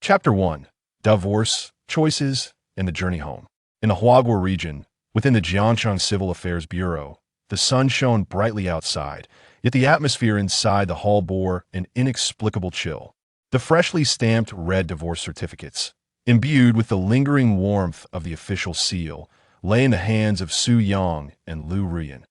Chapter 1. Divorce, Choices, and the Journey Home. In the Huaguo region, within the Jiangcheng Civil Affairs Bureau, the sun shone brightly outside, yet the atmosphere inside the hall bore an inexplicable chill. The freshly stamped red divorce certificates, imbued with the lingering warmth of the official seal, lay in the hands of Su Yang and Lu Ruyan.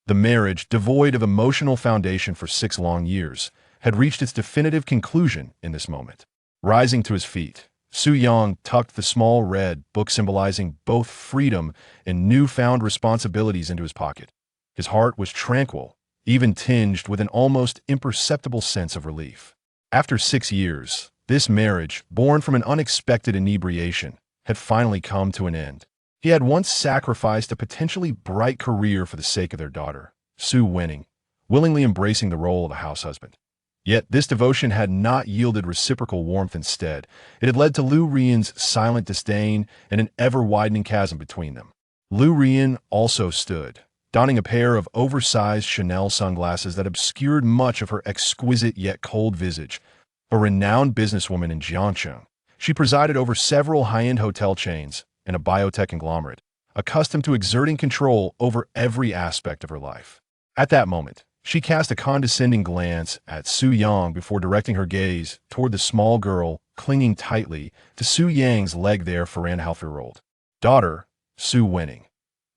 The marriage, devoid of emotional foundation for 6 long years, had reached its definitive conclusion in this moment. Rising to his feet, Su Yang tucked the small red book symbolizing both freedom and newfound responsibilities into his pocket. His heart was tranquil, even tinged with an almost imperceptible sense of relief. After 6 years, this marriage, born from an unexpected inebriation, had finally come to an end. He had once sacrificed a potentially bright career for the sake of their daughter, Su Wenning, willingly embracing the role of a house husband. Yet this devotion had not yielded reciprocal warmth. Instead, it had led to Lu Ruyan's silent disdain and an ever-widening chasm between them. Lu Ruyan also stood, donning a pair of oversized Chanel sunglasses that obscured much of her exquisite yet cold visage. A renowned businesswoman in Jiangcheng, she presided over several high-end hotel chains and a biotech conglomerate, accustomed to exerting control over every aspect of her life. At that moment, she cast a condescending glance at Su Yang before directing her gaze toward the small girl clinging tightly to Su Yang's leg there for an half-year-old daughter, Su Wenning.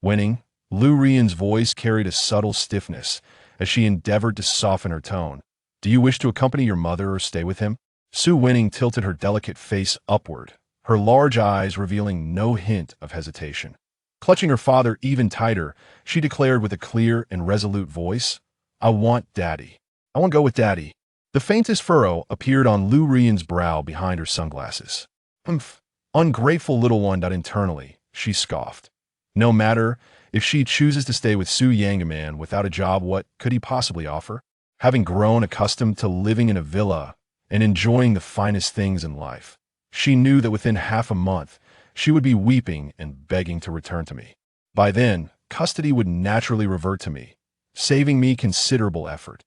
Wenning, Lu Ruyan's voice carried a subtle stiffness as she endeavored to soften her tone. Do you wish to accompany your mother or stay with him? Su Wenning tilted her delicate face upward, her large eyes revealing no hint of hesitation. Clutching her father even tighter, she declared with a clear and resolute voice, I want Daddy. I want to go with Daddy. The faintest furrow appeared on Lu Ruyan's brow behind her sunglasses. Humph, ungrateful little one. Internally, she scoffed. No matter if she chooses to stay with Su Yang, a man without a job, what could he possibly offer? Having grown accustomed to living in a villa and enjoying the finest things in life, she knew that within half a month, she would be weeping and begging to return to me. By then, custody would naturally revert to me, saving me considerable effort.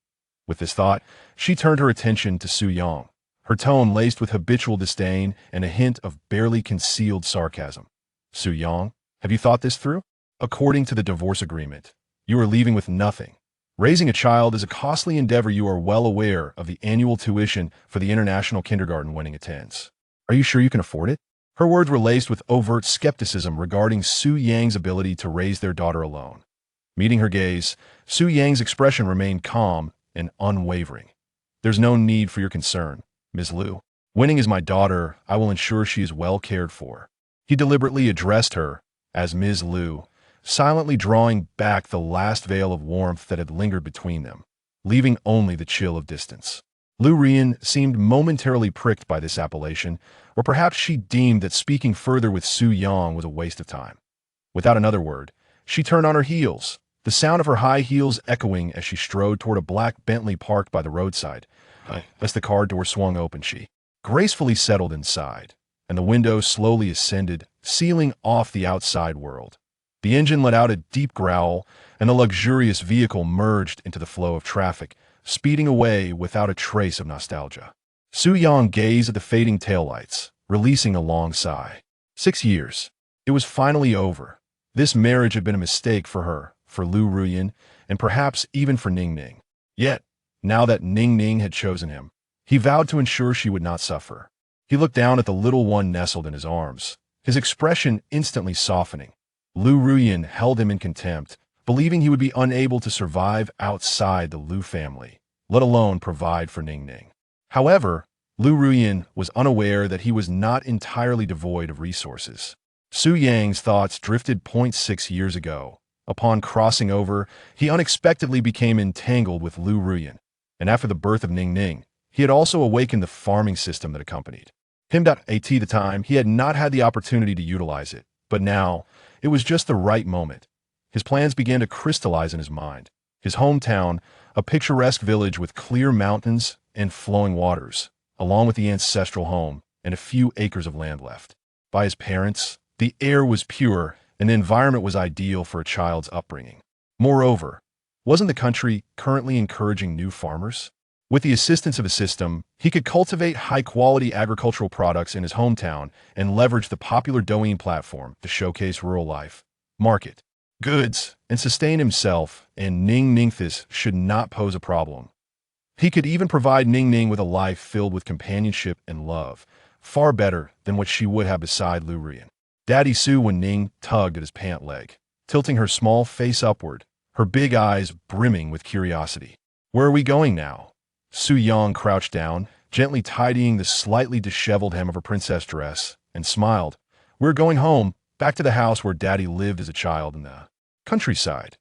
With this thought, she turned her attention to Su Yang, her tone laced with habitual disdain and a hint of barely concealed sarcasm. Su Yang, have you thought this through? According to the divorce agreement, you are leaving with nothing. Raising a child is a costly endeavor. You are well aware of the annual tuition for the international kindergarten Wenning attends. Are you sure you can afford it? Her words were laced with overt skepticism regarding Su Yang's ability to raise their daughter alone. Meeting her gaze, Su Yang's expression remained calm and unwavering. There's no need for your concern, Ms. Lu. Wenning is my daughter. I will ensure she is well cared for. He deliberately addressed her as Ms. Lu, silently drawing back the last veil of warmth that had lingered between them, leaving only the chill of distance. Lu Ruyan seemed momentarily pricked by this appellation, or perhaps she deemed that speaking further with Su Yang was a waste of time. Without another word, she turned on her heels, the sound of her high heels echoing as she strode toward a black Bentley parked by the roadside. As the car door swung open, she gracefully settled inside, and the window slowly ascended, sealing off the outside world. The engine let out a deep growl, and the luxurious vehicle merged into the flow of traffic, speeding away without a trace of nostalgia. Su Yang gazed at the fading taillights, releasing a long sigh. 6 years. It was finally over. This marriage had been a mistake for her, for Lu Ruyan, and perhaps even for Ning Ning. Yet, now that Ning Ning had chosen him, he vowed to ensure she would not suffer. He looked down at the little one nestled in his arms, his expression instantly softening. Lu Ruyan held him in contempt, believing he would be unable to survive outside the Lu family, let alone provide for Ning Ning. However, Lu Ruyan was unaware that he was not entirely devoid of resources. Su Yang's thoughts drifted 6 years ago. Upon crossing over, he unexpectedly became entangled with Lu Ruyan, and after the birth of Ning Ning, he had also awakened the farming system that accompanied him. At the time, he had not had the opportunity to utilize it, but now, it was just the right moment. His plans began to crystallize in his mind. His hometown, a picturesque village with clear mountains and flowing waters, along with the ancestral home and a few acres of land left by his parents, the air was pure and the environment was ideal for a child's upbringing. Moreover, wasn't the country currently encouraging new farmers? With the assistance of a system, he could cultivate high-quality agricultural products in his hometown and leverage the popular Douyin platform to showcase rural life, market goods, and sustain himself, and Ning Ningthis should not pose a problem. He could even provide Ning Ning with a life filled with companionship and love, far better than what she would have beside Lu Ruyan. Daddy Su when Ning tugged at his pant leg, tilting her small face upward, her big eyes brimming with curiosity. Where are we going now? Su Yang crouched down, gently tidying the slightly disheveled hem of her princess dress, and smiled. We're going home, back to the house where Daddy lived as a child in the countryside.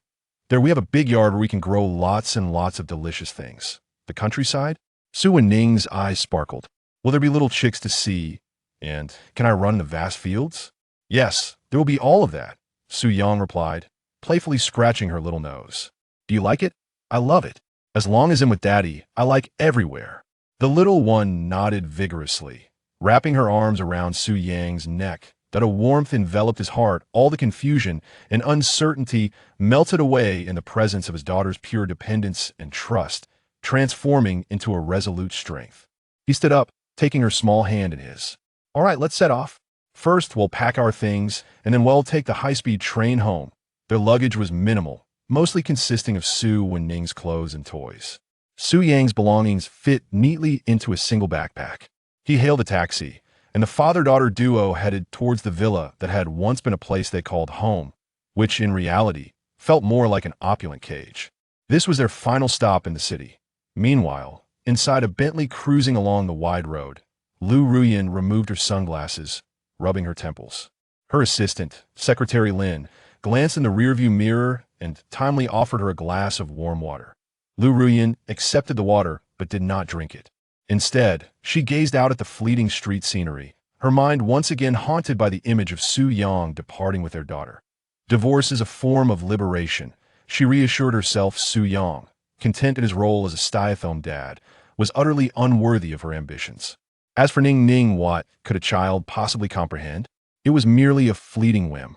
There we have a big yard where we can grow lots and lots of delicious things. The countryside? Su and Ning's eyes sparkled. Will there be little chicks to see? And can I run in the vast fields? Yes, there will be all of that, Su Yang replied, playfully scratching her little nose. Do you like it? I love it. As long as I'm with Daddy, I like everywhere. The little one nodded vigorously, wrapping her arms around Su Yang's neck, that a warmth enveloped his heart. All the confusion and uncertainty melted away in the presence of his daughter's pure dependence and trust, transforming into a resolute strength. He stood up, taking her small hand in his. All right, let's set off. First, we'll pack our things, and then we'll take the high-speed train home. Their luggage was minimal, mostly consisting of Su and Ning's clothes and toys. Su Yang's belongings fit neatly into a single backpack. He hailed a taxi, and the father-daughter duo headed towards the villa that had once been a place they called home, which in reality felt more like an opulent cage. This was their final stop in the city. Meanwhile, inside a Bentley cruising along the wide road, Lu Ruyan removed her sunglasses, rubbing her temples. Her assistant, Secretary Lin, glanced in the rearview mirror and timely offered her a glass of warm water. Lu Ruyan accepted the water but did not drink it. Instead, she gazed out at the fleeting street scenery, her mind once again haunted by the image of Su Yang departing with their daughter. Divorce is a form of liberation, she reassured herself. Su Yang, content in his role as a stay-at-home dad, was utterly unworthy of her ambitions. As for Ning Ning, what could a child possibly comprehend? It was merely a fleeting whim.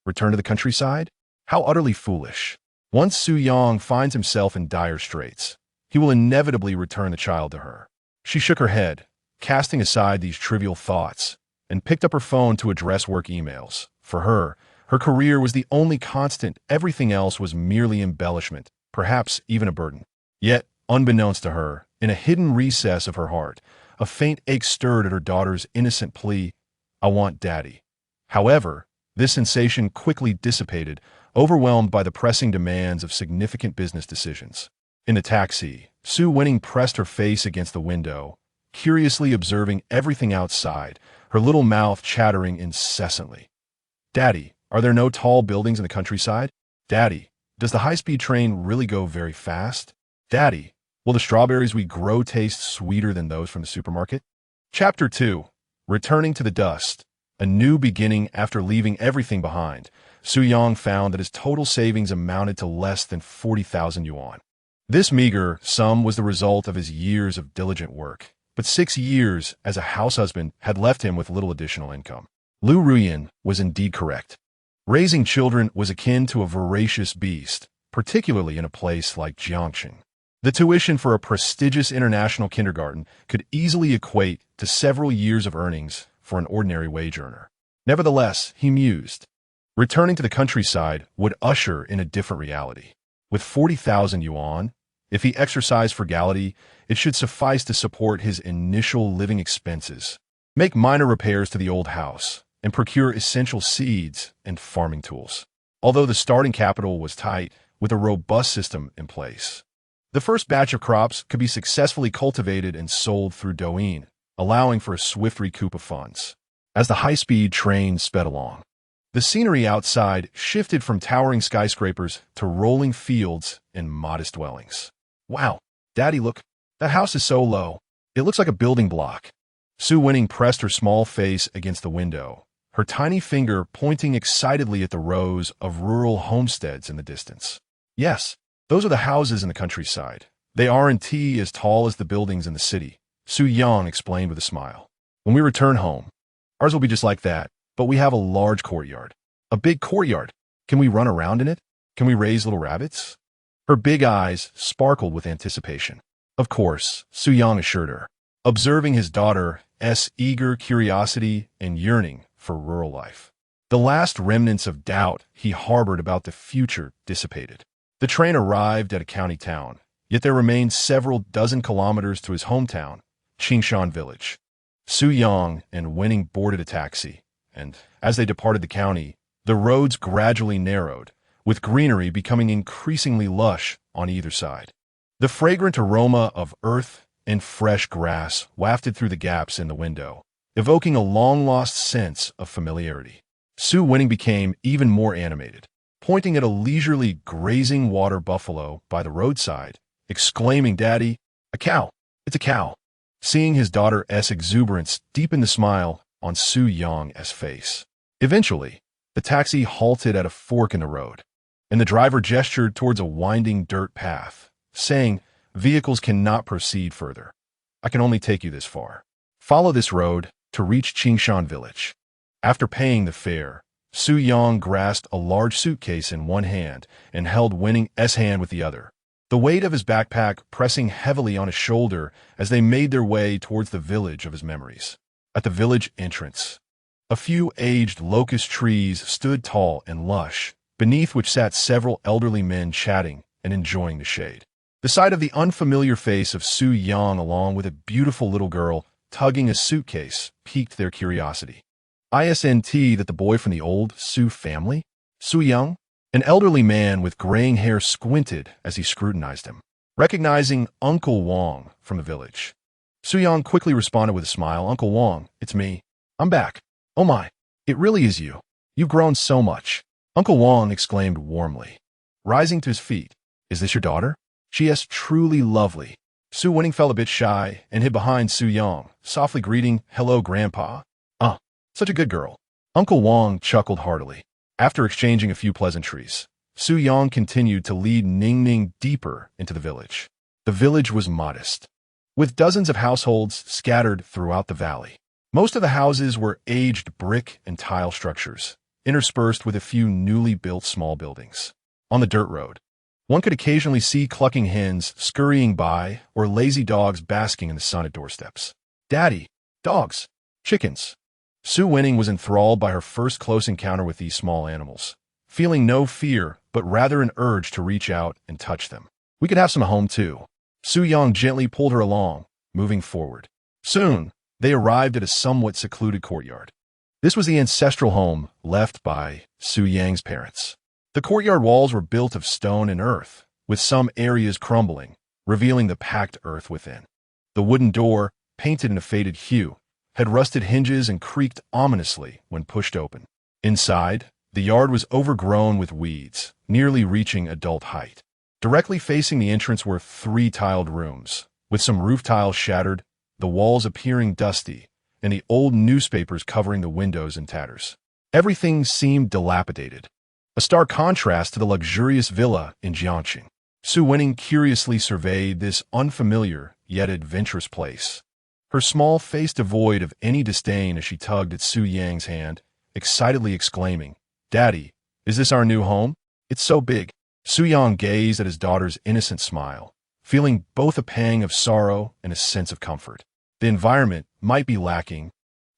Return to the countryside? How utterly foolish. Once Su Yang finds himself in dire straits, he will inevitably return the child to her. She shook her head, casting aside these trivial thoughts, and picked up her phone to address work emails. For her, her career was the only constant. Everything else was merely embellishment, perhaps even a burden. Yet, unbeknownst to her, in a hidden recess of her heart, a faint ache stirred at her daughter's innocent plea, I want Daddy. However, this sensation quickly dissipated, overwhelmed by the pressing demands of significant business decisions. In the taxi, Su Winning pressed her face against the window, curiously observing everything outside, her little mouth chattering incessantly. Daddy, are there no tall buildings in the countryside? Daddy, does the high-speed train really go very fast? Daddy, will the strawberries we grow taste sweeter than those from the supermarket? Chapter 2. Returning to the dust. A new beginning. After leaving everything behind, Su Yang found that his total savings amounted to less than 40,000 yuan. This meager sum was the result of his years of diligent work, but 6 years as a house husband had left him with little additional income. Lu Ruyan was indeed correct. Raising children was akin to a voracious beast, particularly in a place like Jiangxing. The tuition for a prestigious international kindergarten could easily equate to several years of earnings for an ordinary wage earner. Nevertheless, he mused, returning to the countryside would usher in a different reality. With 40,000 yuan, if he exercised frugality, it should suffice to support his initial living expenses, make minor repairs to the old house, and procure essential seeds and farming tools. Although the starting capital was tight, with a robust system in place, the first batch of crops could be successfully cultivated and sold through Douyin, allowing for a swift recoup of funds. As the high-speed train sped along, the scenery outside shifted from towering skyscrapers to rolling fields and modest dwellings. Wow, Daddy, look, that house is so low. It looks like a building block. Su Winning pressed her small face against the window, her tiny finger pointing excitedly at the rows of rural homesteads in the distance. Yes, those are the houses in the countryside. They aren't as tall as the buildings in the city, Su Yang explained with a smile. When we return home, ours will be just like that, but we have a large courtyard. A big courtyard. Can we run around in it? Can we raise little rabbits? Her big eyes sparkled with anticipation. Of course, Su Yang assured her, observing his daughter's eager curiosity and yearning for rural life. The last remnants of doubt he harbored about the future dissipated. The train arrived at a county town, yet there remained several dozen kilometers to his hometown, Qingshan village. Su Yang and Winning boarded a taxi, and as they departed the county, the roads gradually narrowed, with greenery becoming increasingly lush on either side. The fragrant aroma of earth and fresh grass wafted through the gaps in the window, evoking a long-lost sense of familiarity. Su Winning became even more animated, pointing at a leisurely grazing water buffalo by the roadside, exclaiming, "Daddy, a cow! It's a cow!" Seeing his daughter's exuberance deepened the smile on Su Yang's face. Eventually, the taxi halted at a fork in the road, and the driver gestured towards a winding dirt path, saying, "Vehicles cannot proceed further. I can only take you this far. Follow this road to reach Qingshan village." After paying the fare, Su Yang grasped a large suitcase in one hand and held Winning's hand with the other, the weight of his backpack pressing heavily on his shoulder as they made their way towards the village of his memories. At the village entrance, a few aged locust trees stood tall and lush, beneath which sat several elderly men chatting and enjoying the shade. The sight of the unfamiliar face of Su Yang along with a beautiful little girl tugging a suitcase piqued their curiosity. Isn't that the boy from the old Su family? Su Yang? An elderly man with graying hair squinted as he scrutinized him, recognizing Uncle Wang from the village. Su Yang quickly responded with a smile, "Uncle Wang, it's me. I'm back. Oh my, it really is you. You've grown so much." Uncle Wang exclaimed warmly, rising to his feet. "Is this your daughter? She is truly lovely." Su Winning felt a bit shy and hid behind Su Yang, softly greeting, "Hello, Grandpa." Such a good girl." Uncle Wang chuckled heartily. After exchanging a few pleasantries, Su Yang continued to lead Ning Ning deeper into the village. The village was modest, with dozens of households scattered throughout the valley. Most of the houses were aged brick and tile structures, interspersed with a few newly built small buildings. On the dirt road, one could occasionally see clucking hens scurrying by or lazy dogs basking in the sun at doorsteps. "Daddy, dogs, chickens." Su Winning was enthralled by her first close encounter with these small animals, feeling no fear but rather an urge to reach out and touch them. "We could have some at home too." Su Yang gently pulled her along, moving forward. Soon, they arrived at a somewhat secluded courtyard. This was the ancestral home left by Su Yang's parents. The courtyard walls were built of stone and earth, with some areas crumbling, revealing the packed earth within. The wooden door, painted in a faded hue, had rusted hinges and creaked ominously when pushed open. Inside, the yard was overgrown with weeds, nearly reaching adult height. Directly facing the entrance were 3 tiled rooms, with some roof tiles shattered, the walls appearing dusty, and the old newspapers covering the windows in tatters. Everything seemed dilapidated, a stark contrast to the luxurious villa in Jiangxing. Su Winning curiously surveyed this unfamiliar yet adventurous place, her small face devoid of any disdain as she tugged at Su Yang's hand, excitedly exclaiming, "Daddy, is this our new home? It's so big." Su Yang gazed at his daughter's innocent smile, feeling both a pang of sorrow and a sense of comfort. The environment might be lacking,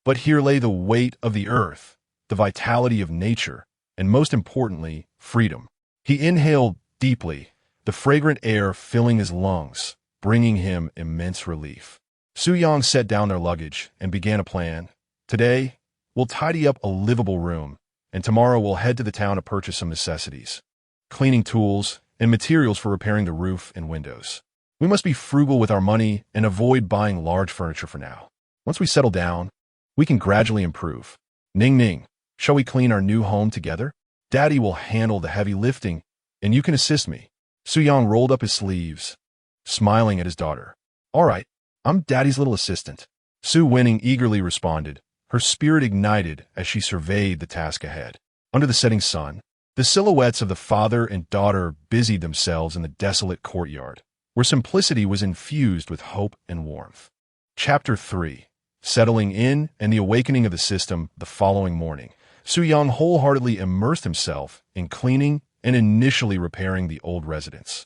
but here lay the weight of the earth, the vitality of nature, and most importantly, freedom. He inhaled deeply, the fragrant air filling his lungs, bringing him immense relief. Su Yang set down their luggage and began a plan. "Today, we'll tidy up a livable room, and tomorrow we'll head to the town to purchase some necessities, cleaning tools, and materials for repairing the roof and windows. We must be frugal with our money and avoid buying large furniture for now. Once we settle down, we can gradually improve. Ning Ning, shall we clean our new home together? Daddy will handle the heavy lifting, and you can assist me." Su Yang rolled up his sleeves, smiling at his daughter. "All right. I'm Daddy's little assistant." Su Winning eagerly responded, her spirit ignited as she surveyed the task ahead. Under the setting sun, the silhouettes of the father and daughter busied themselves in the desolate courtyard, where simplicity was infused with hope and warmth. Chapter 3. Settling in and the awakening of the system. The following morning, Su Yang wholeheartedly immersed himself in cleaning and initially repairing the old residence.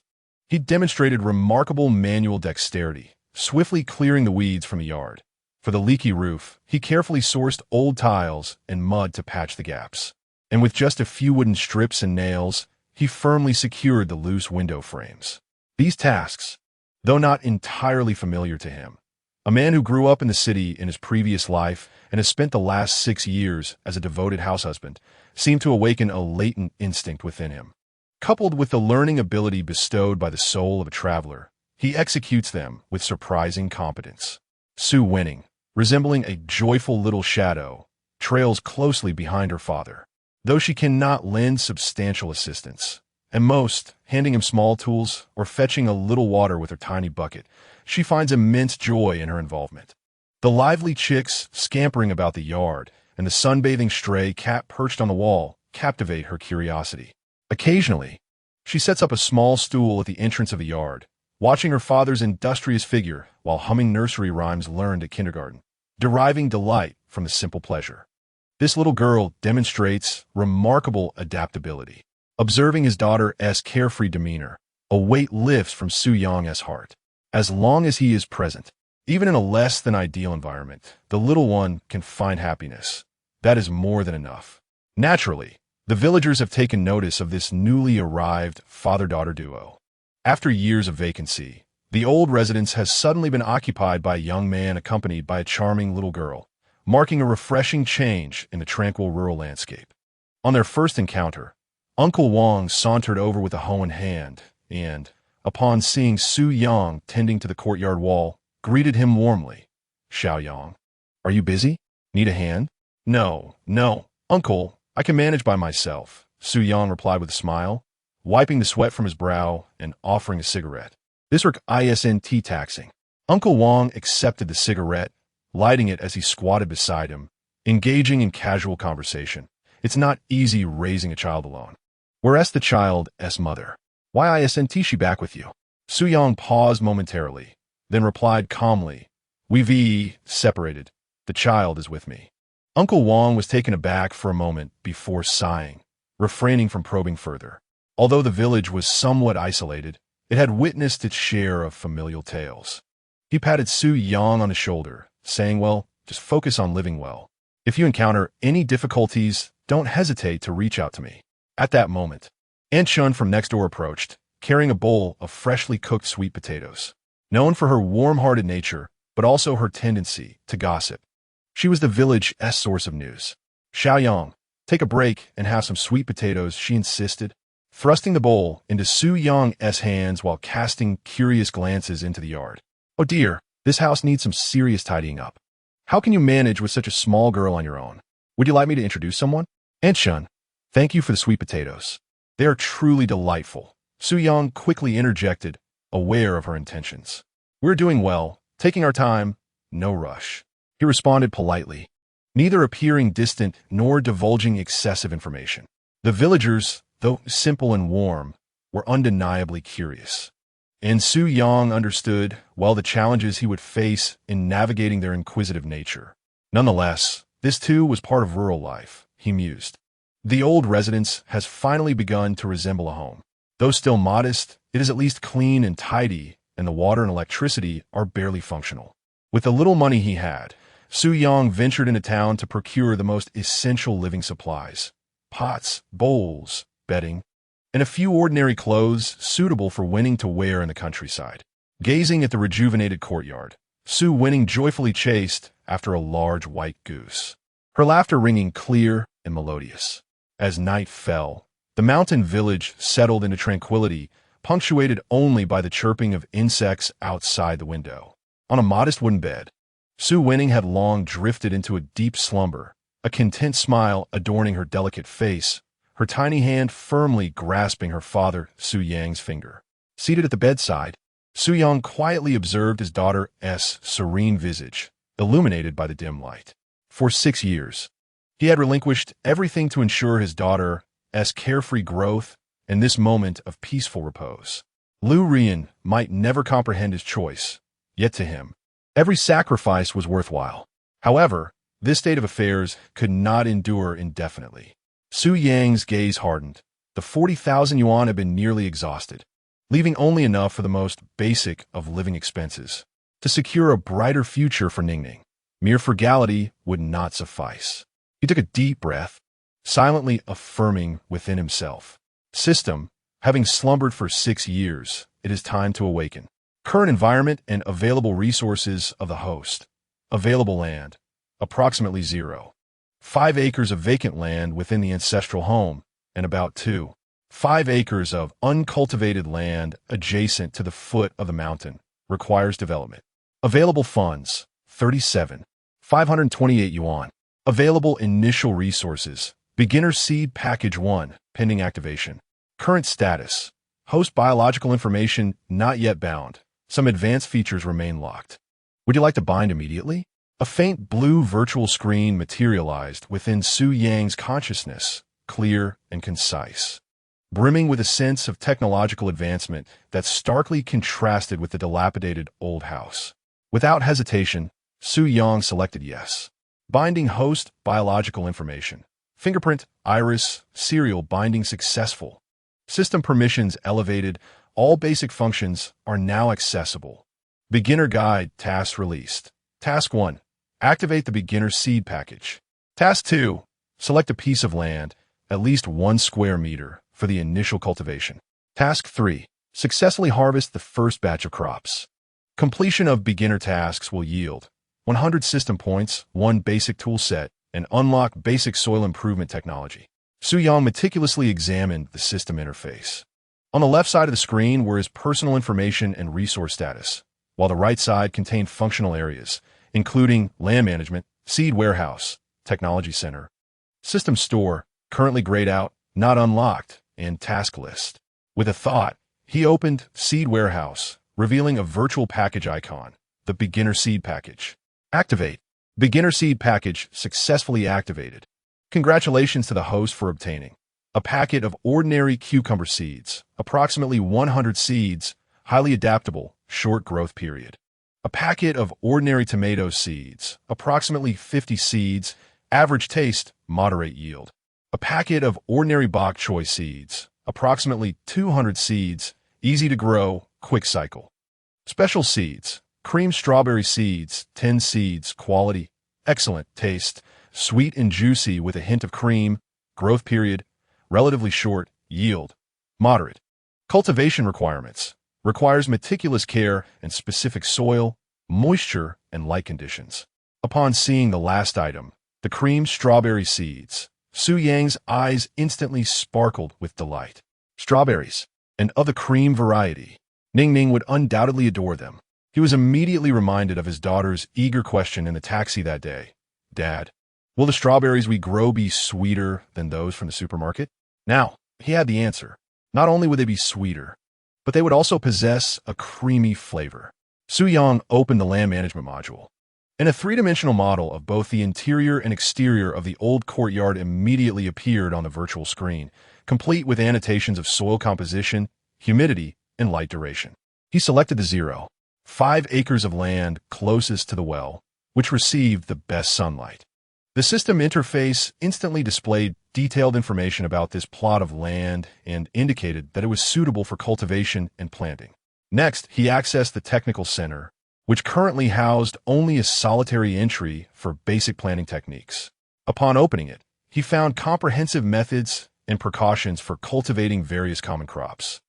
He demonstrated remarkable manual dexterity, swiftly clearing the weeds from the yard. For the leaky roof, he carefully sourced old tiles and mud to patch the gaps. And with just a few wooden strips and nails, he firmly secured the loose window frames. These tasks, though not entirely familiar to him, a man who grew up in the city in his previous life and has spent the last 6 years as a devoted house husband, seemed to awaken a latent instinct within him. Coupled with the learning ability bestowed by the soul of a traveler, he executes them with surprising competence. Sue Winning, resembling a joyful little shadow, trails closely behind her father, though she cannot lend substantial assistance. And most, handing him small tools or fetching a little water with her tiny bucket, she finds immense joy in her involvement. The lively chicks scampering about the yard and the sunbathing stray cat perched on the wall captivate her curiosity. Occasionally, she sets up a small stool at the entrance of the yard, watching her father's industrious figure while humming nursery rhymes learned at kindergarten, deriving delight from the simple pleasure. This little girl demonstrates remarkable adaptability. Observing his daughter's carefree demeanor, a weight lifts from Su Yang's heart. As long as he is present, even in a less than ideal environment, the little one can find happiness. That is more than enough. Naturally, the villagers have taken notice of this newly arrived father-daughter duo. After years of vacancy, the old residence has suddenly been occupied by a young man accompanied by a charming little girl, marking a refreshing change in the tranquil rural landscape. On their first encounter, Uncle Wang sauntered over with a hoe in hand and, upon seeing Su Yang tending to the courtyard wall, greeted him warmly. "Xiao Yang, are you busy? Need a hand?" No, Uncle, I can manage by myself," Su Yang replied with a smile, wiping the sweat from his brow and offering a cigarette. This isn't taxing. Uncle Wang accepted the cigarette, lighting it as he squatted beside him, engaging in casual conversation. It's not easy raising a child alone. Whereas the child's mother. Why isn't she back with you? Su Yang paused momentarily, then replied calmly, "We've separated. The child is with me." Uncle Wang was taken aback for a moment before sighing, refraining from probing further. Although the village was somewhat isolated, it had witnessed its share of familial tales. He patted Su Yang on the shoulder, saying, "Well, just focus on living well. If you encounter any difficulties, don't hesitate to reach out to me." At that moment, Aunt Chun from next door approached, carrying a bowl of freshly cooked sweet potatoes. Known for her warm-hearted nature, but also her tendency to gossip, she was the village's source of news. "Xiao Yang, take a break and have some sweet potatoes," she insisted, thrusting the bowl into Su Yang's hands while casting curious glances into the yard. "Oh dear, this house needs some serious tidying up. How can you manage with such a small girl on your own? Would you like me to introduce someone?" "Aunt Chun, thank you for the sweet potatoes. They are truly delightful," Su Yang quickly interjected, aware of her intentions. "We're doing well, taking our time, no rush," he responded politely, neither appearing distant nor divulging excessive information. The villagers, though simple and warm, were undeniably curious. And Su Yang understood well the challenges he would face in navigating their inquisitive nature. Nonetheless, this too was part of rural life, he mused. The old residence has finally begun to resemble a home. Though still modest, it is at least clean and tidy, and the water and electricity are barely functional. With the little money he had, Su Yang ventured into town to procure the most essential living supplies: pots, bowls, bedding, and a few ordinary clothes suitable for Winning to wear in the countryside. Gazing at the rejuvenated courtyard, Su Winning joyfully chased after a large white goose, her laughter ringing clear and melodious. As night fell, the mountain village settled into tranquility, punctuated only by the chirping of insects outside the window. On a modest wooden bed, Su Winning had long drifted into a deep slumber, a content smile adorning her delicate face, her tiny hand firmly grasping her father Su Yang's finger. Seated at the bedside, Su Yang quietly observed his daughter's serene visage, illuminated by the dim light. For 6 years, he had relinquished everything to ensure his daughter's carefree growth and this moment of peaceful repose. Lu Rian might never comprehend his choice, yet to him, every sacrifice was worthwhile. However, this state of affairs could not endure indefinitely. Su Yang's gaze hardened. The 40,000 yuan had been nearly exhausted. leaving only enough for the most basic of living expenses. To secure a brighter future for Ningning, mere frugality would not suffice. He took a deep breath, silently affirming within himself, "System, having slumbered for 6 years, it is time to awaken. Current environment and available resources of the host. Available land, approximately 0.5 acres of vacant land within the ancestral home, and about 2.5 acres of uncultivated land adjacent to the foot of the mountain, requires development. Available funds, 37,528 yuan. Available initial resources, beginner seed package 1, pending activation. Current status, host biological information not yet bound. Some advanced features remain locked. Would you like to bind immediately?" A faint blue virtual screen materialized within Su Yang's consciousness, clear and concise, brimming with a sense of technological advancement that starkly contrasted with the dilapidated old house. Without hesitation, Su Yang selected yes. Binding host biological information. Fingerprint, iris, serial binding successful. System permissions elevated. All basic functions are now accessible. Beginner guide tasks released. Task 1. Activate the beginner seed package. Task 2. Select a piece of land, at least 1 square meter, for the initial cultivation. Task 3. Successfully harvest the first batch of crops. Completion of beginner tasks will yield 100 system points, 1 basic tool set, and unlock basic soil improvement technology. Su Yang meticulously examined the system interface. On the left side of the screen were his personal information and resource status, while the right side contained functional areas, including land management, seed warehouse, technology center, system store, currently grayed out, not unlocked, and task list. With a thought, he opened seed warehouse, revealing a virtual package icon, the beginner seed package. Activate. Beginner seed package successfully activated. Congratulations to the host for obtaining a packet of ordinary cucumber seeds, approximately 100 seeds, highly adaptable, short growth period. A packet of ordinary tomato seeds, approximately 50 seeds, average taste, moderate yield. A packet of ordinary bok choy seeds, approximately 200 seeds, easy to grow, quick cycle. Special seeds, cream strawberry seeds, 10 seeds, quality, excellent taste, sweet and juicy with a hint of cream, growth period, relatively short, yield, moderate. Cultivation requirements, requires meticulous care and specific soil, moisture, and light conditions. Upon seeing the last item, the cream strawberry seeds, Su Yang's eyes instantly sparkled with delight. Strawberries, and of the cream variety. Ningning would undoubtedly adore them. He was immediately reminded of his daughter's eager question in the taxi that day. "Dad, will the strawberries we grow be sweeter than those from the supermarket?" Now, he had the answer. Not only would they be sweeter, but they would also possess a creamy flavor. Su Yang opened the land management module, and a three-dimensional model of both the interior and exterior of the old courtyard immediately appeared on the virtual screen, complete with annotations of soil composition, humidity, and light duration. He selected the 0.5 acres of land closest to the well, which received the best sunlight. The system interface instantly displayed detailed information about this plot of land and indicated that it was suitable for cultivation and planting. Next, he accessed the technical center, which currently housed only a solitary entry for basic planting techniques. Upon opening it, he found comprehensive methods and precautions for cultivating various common crops,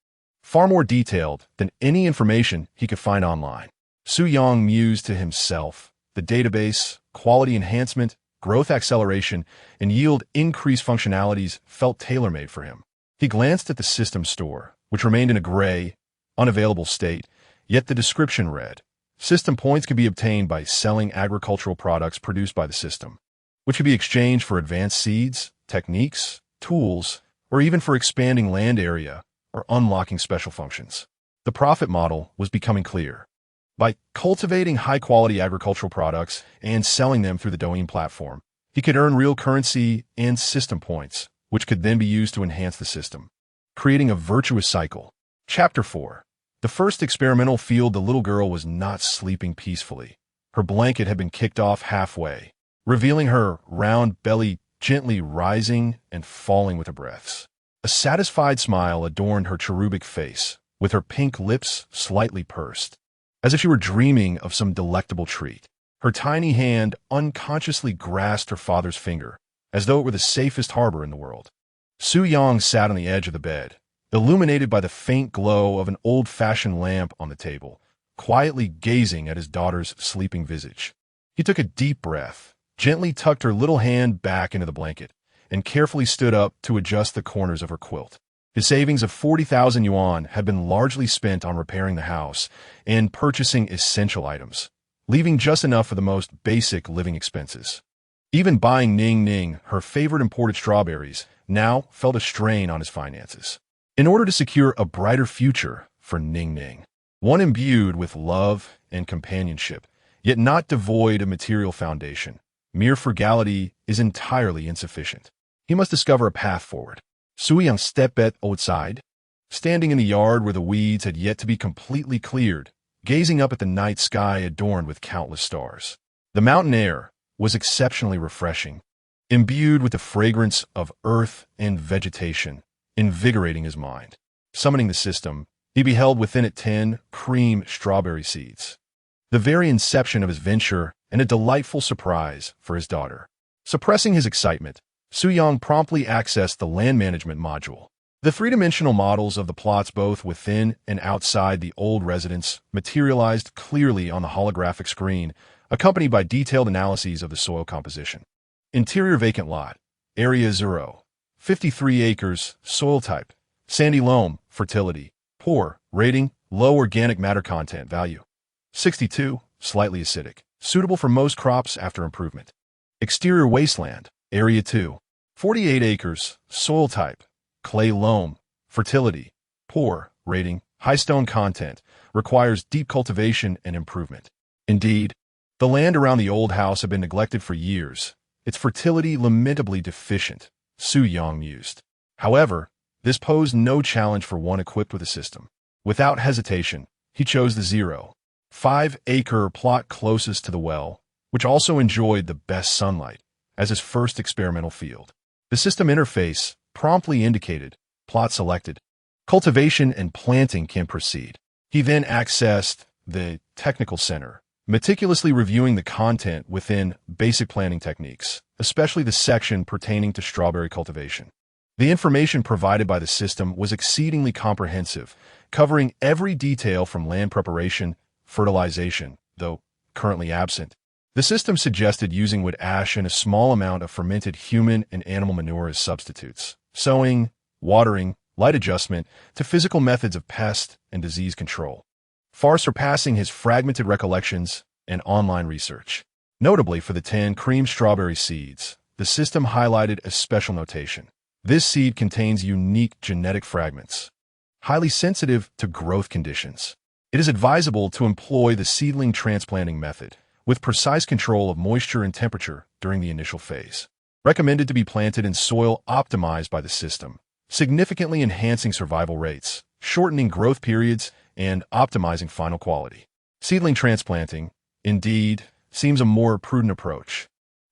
far more detailed than any information he could find online. Su Yang mused to himself, the database, quality enhancement, growth acceleration, and yield increase functionalities felt tailor-made for him. He glanced at the system store, which remained in a gray, unavailable state, yet the description read, "System points can be obtained by selling agricultural products produced by the system, which can be exchanged for advanced seeds, techniques, tools, or even for expanding land area or unlocking special functions." The profit model was becoming clear. By cultivating high-quality agricultural products and selling them through the Douyin platform, he could earn real currency and system points, which could then be used to enhance the system, creating a virtuous cycle. Chapter 4. The first experimental field. The little girl was not sleeping peacefully. Her blanket had been kicked off halfway, revealing her round belly gently rising and falling with her breaths. A satisfied smile adorned her cherubic face, with her pink lips slightly pursed, as if she were dreaming of some delectable treat. Her tiny hand unconsciously grasped her father's finger, as though it were the safest harbor in the world. Su Yang sat on the edge of the bed, illuminated by the faint glow of an old-fashioned lamp on the table, quietly gazing at his daughter's sleeping visage. He took a deep breath, gently tucked her little hand back into the blanket, and carefully stood up to adjust the corners of her quilt. His savings of 40,000 yuan had been largely spent on repairing the house and purchasing essential items, leaving just enough for the most basic living expenses. Even buying Ning Ning, her favorite imported strawberries, now felt a strain on his finances. In order to secure a brighter future for Ning Ning, one imbued with love and companionship, yet not devoid of material foundation, mere frugality is entirely insufficient. He must discover a path forward. Su Yang stepped outside, standing in the yard where the weeds had yet to be completely cleared, gazing up at the night sky adorned with countless stars. The mountain air was exceptionally refreshing, imbued with the fragrance of earth and vegetation, invigorating his mind. Summoning the system, he beheld within it 10 cream strawberry seeds, the very inception of his venture and a delightful surprise for his daughter. Suppressing his excitement, Su Yang promptly accessed the land management module. The three-dimensional models of the plots both within and outside the old residence materialized clearly on the holographic screen, accompanied by detailed analyses of the soil composition. Interior vacant lot, area 0, 53 acres, soil type, sandy loam, fertility, poor, rating, low organic matter content value, 62, slightly acidic, suitable for most crops after improvement. Exterior wasteland, area 2, 48 acres, soil type, clay loam, fertility, poor, rating, high stone content, requires deep cultivation and improvement. Indeed, the land around the old house had been neglected for years, its fertility lamentably deficient, Su Yang mused. However, this posed no challenge for one equipped with a system. Without hesitation, he chose the 0.5-acre plot closest to the well, which also enjoyed the best sunlight, as his first experimental field. The system interface promptly indicated, plot selected. Cultivation and planting can proceed. He then accessed the technical center, meticulously reviewing the content within basic planting techniques, especially the section pertaining to strawberry cultivation. The information provided by the system was exceedingly comprehensive, covering every detail from land preparation, fertilization, though currently absent. The system suggested using wood ash and a small amount of fermented human and animal manure as substitutes, sowing, watering, light adjustment to physical methods of pest and disease control, far surpassing his fragmented recollections and online research. Notably for the 10 cream strawberry seeds, the system highlighted a special notation. This seed contains unique genetic fragments, highly sensitive to growth conditions. It is advisable to employ the seedling transplanting method, with precise control of moisture and temperature during the initial phase. Recommended to be planted in soil optimized by the system, significantly enhancing survival rates, shortening growth periods, and optimizing final quality. Seedling transplanting, indeed, seems a more prudent approach.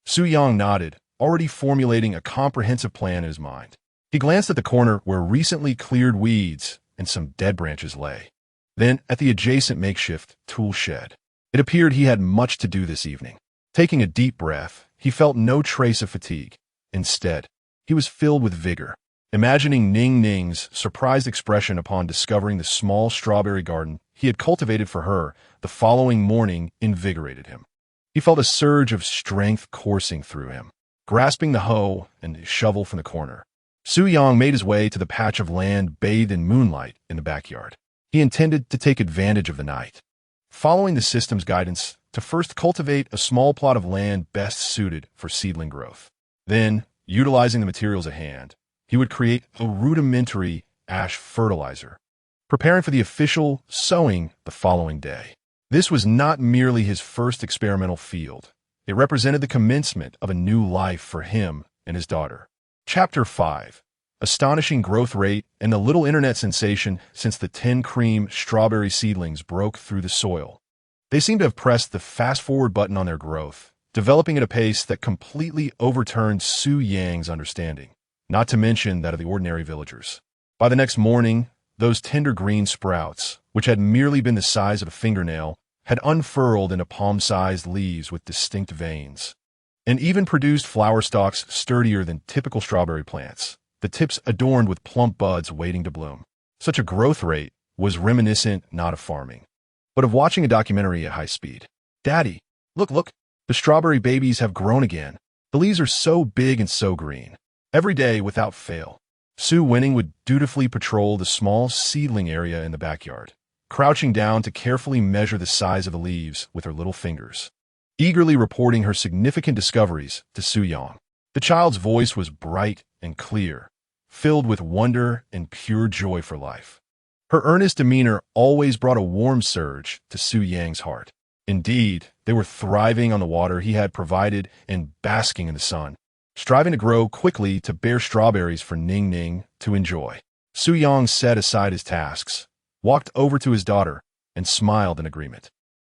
Su Yang nodded, already formulating a comprehensive plan in his mind. He glanced at the corner where recently cleared weeds and some dead branches lay. Then at the adjacent makeshift tool shed. It appeared he had much to do this evening. Taking a deep breath, he felt no trace of fatigue. Instead, he was filled with vigor. Imagining Ning Ning's surprised expression upon discovering the small strawberry garden he had cultivated for her the following morning invigorated him. He felt a surge of strength coursing through him. Grasping the hoe and the shovel from the corner, Su Yang made his way to the patch of land bathed in moonlight in the backyard. He intended to take advantage of the night, following the system's guidance to first cultivate a small plot of land best suited for seedling growth. Then, utilizing the materials at hand, he would create a rudimentary ash fertilizer, preparing for the official sowing the following day. This was not merely his first experimental field. It represented the commencement of a new life for him and his daughter. Chapter 5. Astonishing growth rate and a little internet sensation since the 10 cream strawberry seedlings broke through the soil. They seemed to have pressed the fast-forward button on their growth, developing at a pace that completely overturned Su Yang's understanding, not to mention that of the ordinary villagers. By the next morning, those tender green sprouts, which had merely been the size of a fingernail, had unfurled into palm-sized leaves with distinct veins, and even produced flower stalks sturdier than typical strawberry plants, the tips adorned with plump buds waiting to bloom. Such a growth rate was reminiscent not of farming, but of watching a documentary at high speed. "Daddy, look, the strawberry babies have grown again. The leaves are so big and so green." Every day, without fail, Sue Winning would dutifully patrol the small seedling area in the backyard, crouching down to carefully measure the size of the leaves with her little fingers, eagerly reporting her significant discoveries to Su Yang. The child's voice was bright and clear, filled with wonder and pure joy for life. Her earnest demeanor always brought a warm surge to Su Yang's heart. Indeed, they were thriving on the water he had provided and basking in the sun, striving to grow quickly to bear strawberries for Ning Ning to enjoy. Su Yang set aside his tasks, walked over to his daughter, and smiled in agreement.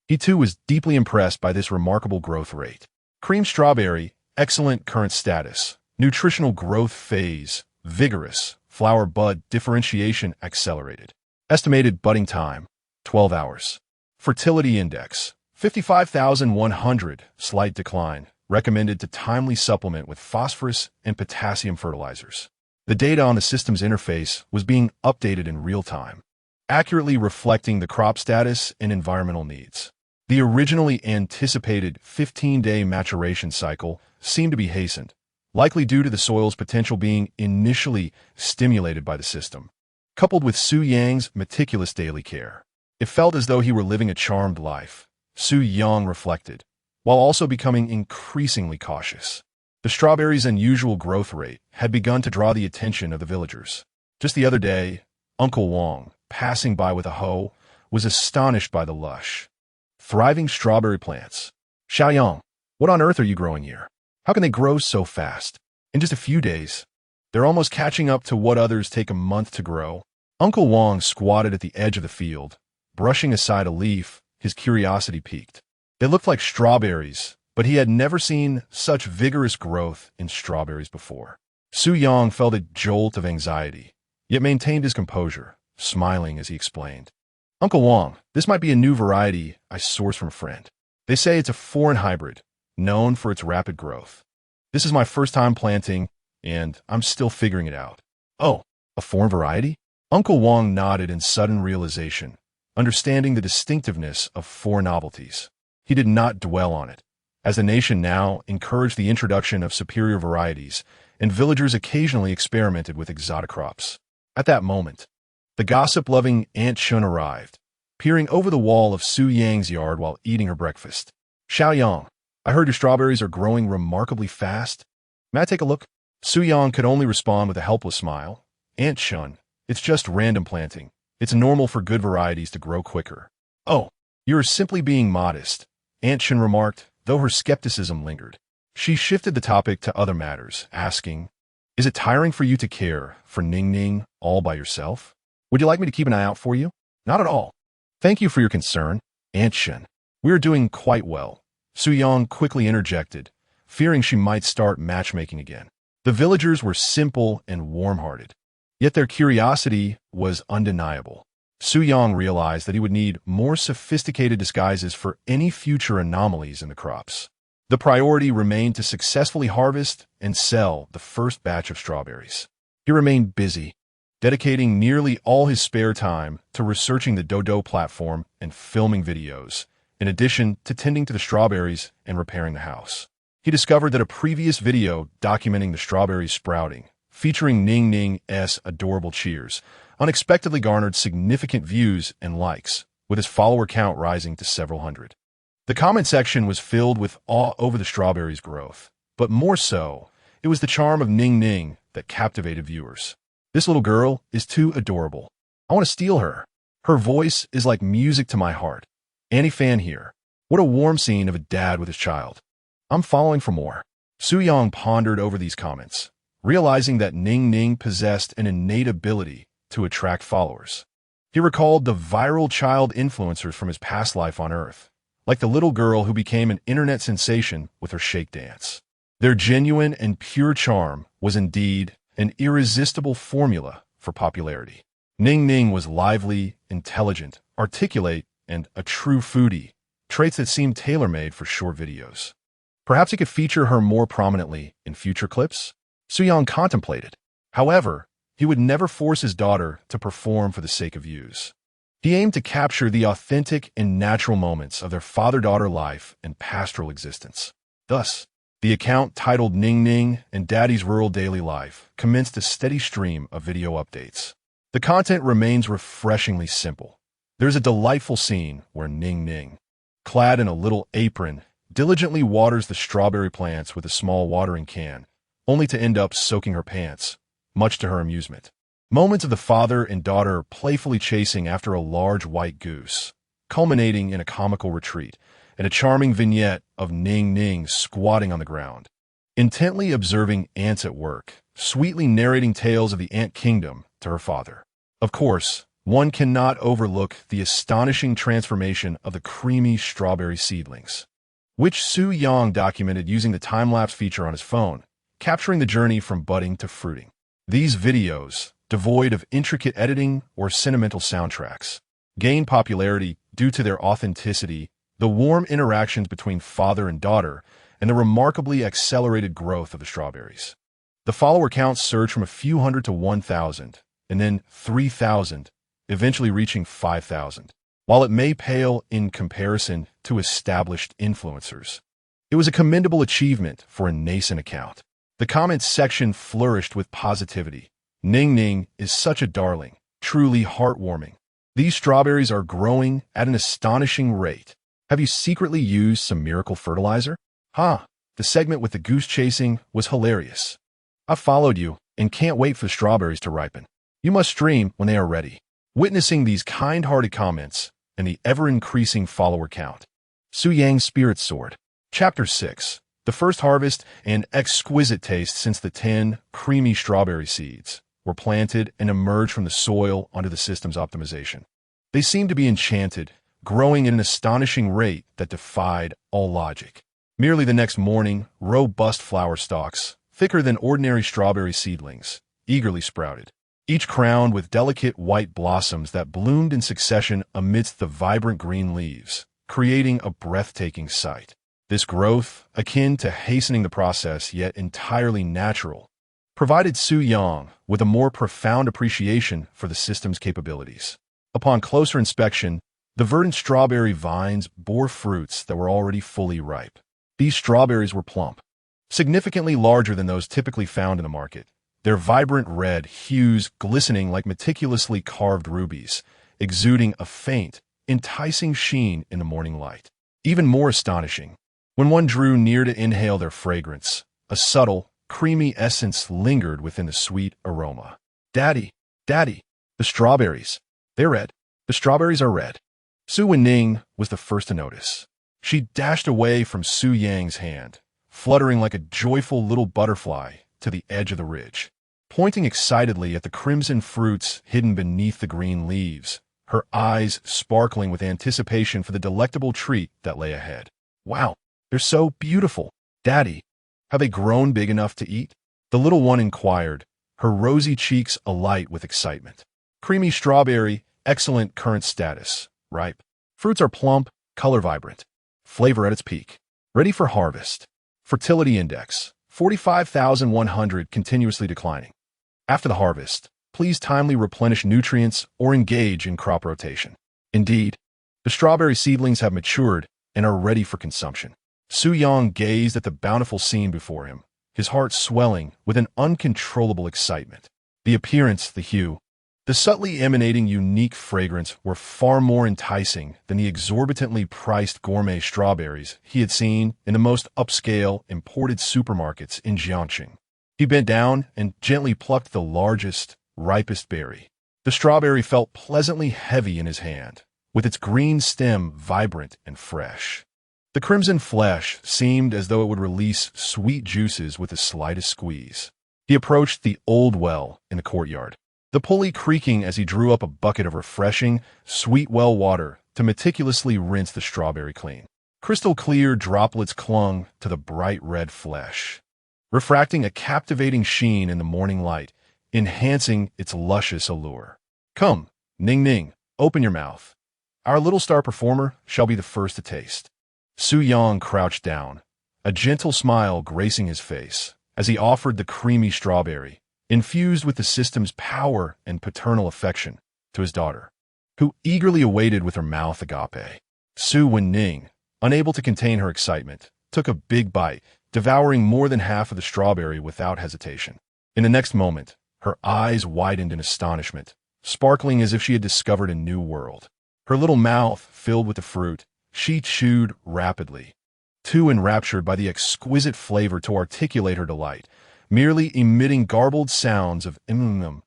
He too was deeply impressed by this remarkable growth rate. Cream strawberry, excellent current status, nutritional growth phase, vigorous, flower bud differentiation accelerated. Estimated budding time, 12 hours. Fertility index, 55,100, slight decline, recommended to timely supplement with phosphorus and potassium fertilizers. The data on the system's interface was being updated in real time, accurately reflecting the crop status and environmental needs. The originally anticipated 15-day maturation cycle seemed to be hastened, likely due to the soil's potential being initially stimulated by the system. Coupled with Su Yang's meticulous daily care, it felt as though he were living a charmed life, Su Yang reflected, while also becoming increasingly cautious. The strawberry's unusual growth rate had begun to draw the attention of the villagers. Just the other day, Uncle Wang, passing by with a hoe, was astonished by the lush, thriving strawberry plants. "Xiaoyang, what on earth are you growing here? How can they grow so fast? In just a few days, they're almost catching up to what others take a month to grow." Uncle Wang squatted at the edge of the field, brushing aside a leaf, his curiosity piqued. They looked like strawberries, but he had never seen such vigorous growth in strawberries before. Su Yang felt a jolt of anxiety, yet maintained his composure, smiling as he explained. "Uncle Wang, this might be a new variety I sourced from a friend. They say it's a foreign hybrid, known for its rapid growth. This is my first time planting, and I'm still figuring it out." "Oh, a foreign variety?" Uncle Wang nodded in sudden realization, understanding the distinctiveness of foreign novelties. He did not dwell on it, as the nation now encouraged the introduction of superior varieties, and villagers occasionally experimented with exotic crops. At that moment, the gossip-loving Aunt Shun arrived, peering over the wall of Su Yang's yard while eating her breakfast. "Xiaoyang, I heard your strawberries are growing remarkably fast. May I take a look?" Su Yang could only respond with a helpless smile. "Aunt Shun, it's just random planting. It's normal for good varieties to grow quicker." "Oh, you're simply being modest," Aunt Shun remarked, though her skepticism lingered. She shifted the topic to other matters, asking, "Is it tiring for you to care for Ning Ning all by yourself? Would you like me to keep an eye out for you?" "Not at all. Thank you for your concern, Aunt Shun. We are doing quite well," Su Yang quickly interjected, fearing she might start matchmaking again. The villagers were simple and warm-hearted, yet their curiosity was undeniable. Su Yang realized that he would need more sophisticated disguises for any future anomalies in the crops. The priority remained to successfully harvest and sell the first batch of strawberries. He remained busy, dedicating nearly all his spare time to researching the Dodo platform and filming videos, in addition to tending to the strawberries and repairing the house. He discovered that a previous video documenting the strawberries sprouting, featuring Ning Ning's adorable cheers, unexpectedly garnered significant views and likes, with his follower count rising to several hundred. The comment section was filled with awe over the strawberries' growth, but more so, it was the charm of Ning Ning that captivated viewers. "This little girl is too adorable. I want to steal her. Her voice is like music to my heart. Annie fan here. What a warm scene of a dad with his child. I'm following for more." Su Yang pondered over these comments, realizing that Ning Ning possessed an innate ability to attract followers. He recalled the viral child influencers from his past life on Earth, like the little girl who became an internet sensation with her shake dance. Their genuine and pure charm was indeed an irresistible formula for popularity. Ning Ning was lively, intelligent, articulate, and a true foodie, traits that seemed tailor-made for short videos. Perhaps he could feature her more prominently in future clips? Soo-young contemplated. However, he would never force his daughter to perform for the sake of views. He aimed to capture the authentic and natural moments of their father-daughter life and pastoral existence. Thus, the account titled Ning Ning and Daddy's Rural Daily Life commenced a steady stream of video updates. The content remains refreshingly simple. There's a delightful scene where Ning Ning, clad in a little apron, diligently waters the strawberry plants with a small watering can, only to end up soaking her pants, much to her amusement. Moments of the father and daughter playfully chasing after a large white goose, culminating in a comical retreat, and a charming vignette of Ning Ning squatting on the ground, intently observing ants at work, sweetly narrating tales of the ant kingdom to her father. Of course, one cannot overlook the astonishing transformation of the creamy strawberry seedlings, which Soo-young documented using the time-lapse feature on his phone, capturing the journey from budding to fruiting. These videos, devoid of intricate editing or sentimental soundtracks, gained popularity due to their authenticity, the warm interactions between father and daughter, and the remarkably accelerated growth of the strawberries. The follower counts surged from a few hundred to 1,000, and then 3,000, eventually reaching 5,000. While it may pale in comparison to established influencers, it was a commendable achievement for a nascent account. The comments section flourished with positivity. Ning Ning is such a darling, truly heartwarming. These strawberries are growing at an astonishing rate. Have you secretly used some miracle fertilizer? The segment with the goose chasing was hilarious. I followed you and can't wait for the strawberries to ripen. You must stream when they are ready. Witnessing these kind-hearted comments and the ever-increasing follower count, Soo-young's spirits soared. Chapter 6. The first harvest and exquisite taste since the 10 creamy strawberry seeds were planted and emerged from the soil under the system's optimization. They seemed to be enchanted, growing at an astonishing rate that defied all logic. Merely the next morning, robust flower stalks, thicker than ordinary strawberry seedlings, eagerly sprouted, each crowned with delicate white blossoms that bloomed in succession amidst the vibrant green leaves, creating a breathtaking sight. This growth, akin to hastening the process yet entirely natural, provided Soo-young with a more profound appreciation for the system's capabilities. Upon closer inspection, the verdant strawberry vines bore fruits that were already fully ripe. These strawberries were plump, significantly larger than those typically found in the market, their vibrant red hues glistening like meticulously carved rubies, exuding a faint, enticing sheen in the morning light. Even more astonishing, when one drew near to inhale their fragrance, a subtle, creamy essence lingered within the sweet aroma. Daddy, the strawberries. They're red. The strawberries are red. Soo-ning was the first to notice. She dashed away from Soo-young's hand, fluttering like a joyful little butterfly to the edge of the ridge, pointing excitedly at the crimson fruits hidden beneath the green leaves, her eyes sparkling with anticipation for the delectable treat that lay ahead. Wow, they're so beautiful. Daddy, have they grown big enough to eat? The little one inquired, her rosy cheeks alight with excitement. Creamy strawberry, excellent current status, ripe. Fruits are plump, color vibrant. Flavor at its peak. Ready for harvest. Fertility index, 45,100, continuously declining. After the harvest, please timely replenish nutrients or engage in crop rotation. Indeed, the strawberry seedlings have matured and are ready for consumption. Soo-young gazed at the bountiful scene before him, his heart swelling with an uncontrollable excitement. The appearance, the hue, the subtly emanating unique fragrance were far more enticing than the exorbitantly priced gourmet strawberries he had seen in the most upscale imported supermarkets in Jiangxing. He bent down and gently plucked the largest, ripest berry. The strawberry felt pleasantly heavy in his hand, with its green stem vibrant and fresh. The crimson flesh seemed as though it would release sweet juices with the slightest squeeze. He approached the old well in the courtyard, the pulley creaking as he drew up a bucket of refreshing, sweet well water to meticulously rinse the strawberry clean. Crystal clear droplets clung to the bright red flesh, refracting a captivating sheen in the morning light, enhancing its luscious allure. Come, Ning Ning, open your mouth. Our little star performer shall be the first to taste. Su Yang crouched down, a gentle smile gracing his face, as he offered the creamy strawberry, infused with the system's power and paternal affection, to his daughter, who eagerly awaited with her mouth agape. Su Wenning, unable to contain her excitement, took a big bite, devouring more than half of the strawberry without hesitation. In the next moment, her eyes widened in astonishment, sparkling as if she had discovered a new world. Her little mouth filled with the fruit, she chewed rapidly, too enraptured by the exquisite flavor to articulate her delight, merely emitting garbled sounds of mm.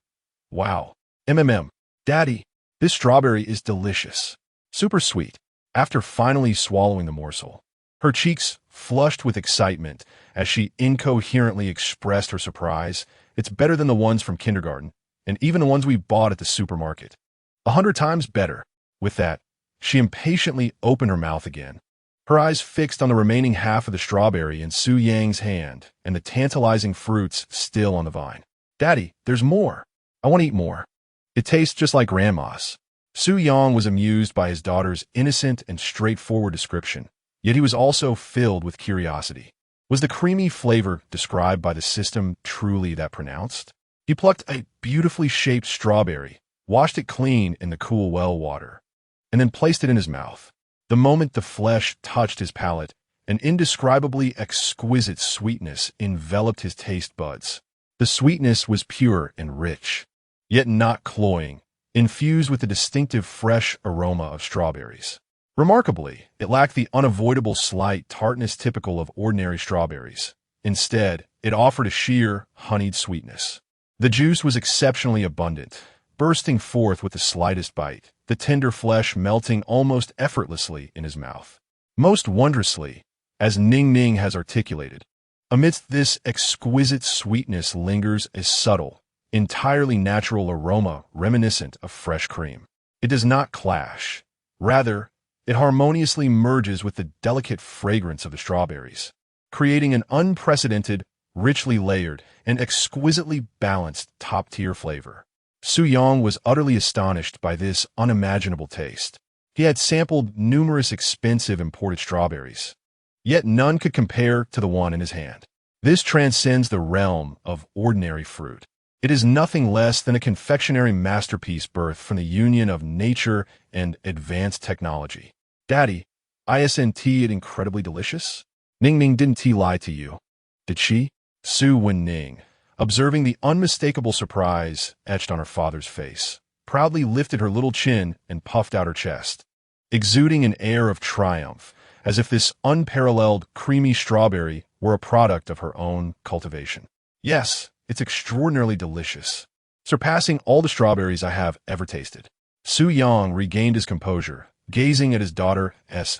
Wow. MMM. Daddy, this strawberry is delicious. Super sweet. After finally swallowing the morsel, her cheeks flushed with excitement as she incoherently expressed her surprise. It's better than the ones from kindergarten, and even the ones we bought at the supermarket. 100 times better. With that, she impatiently opened her mouth again, her eyes fixed on the remaining half of the strawberry in Su Yang's hand and the tantalizing fruits still on the vine. Daddy, there's more. I want to eat more. It tastes just like grandma's. Su Yang was amused by his daughter's innocent and straightforward description, yet he was also filled with curiosity. Was the creamy flavor described by the system truly that pronounced? He plucked a beautifully shaped strawberry, washed it clean in the cool well water, and then placed it in his mouth. The moment the flesh touched his palate, an indescribably exquisite sweetness enveloped his taste buds. The sweetness was pure and rich, yet not cloying, infused with the distinctive fresh aroma of strawberries. Remarkably, it lacked the unavoidable slight tartness typical of ordinary strawberries. Instead, it offered a sheer, honeyed sweetness. The juice was exceptionally abundant, bursting forth with the slightest bite, the tender flesh melting almost effortlessly in his mouth. Most wondrously, as Ning Ning has articulated, amidst this exquisite sweetness lingers a subtle, entirely natural aroma reminiscent of fresh cream. It does not clash. Rather, it harmoniously merges with the delicate fragrance of the strawberries, creating an unprecedented, richly layered, and exquisitely balanced top-tier flavor. Su Yang was utterly astonished by this unimaginable taste. He had sampled numerous expensive imported strawberries, yet none could compare to the one in his hand. This transcends the realm of ordinary fruit. It is nothing less than a confectionery masterpiece birthed from the union of nature and advanced technology. Daddy, isn't it incredibly delicious? Ning Ning, didn't he lie to you? Did she? Su Wenning, observing the unmistakable surprise etched on her father's face, proudly lifted her little chin and puffed out her chest, exuding an air of triumph, as if this unparalleled creamy strawberry were a product of her own cultivation. Yes, it's extraordinarily delicious, surpassing all the strawberries I have ever tasted. Su Yang regained his composure, gazing at his daughter's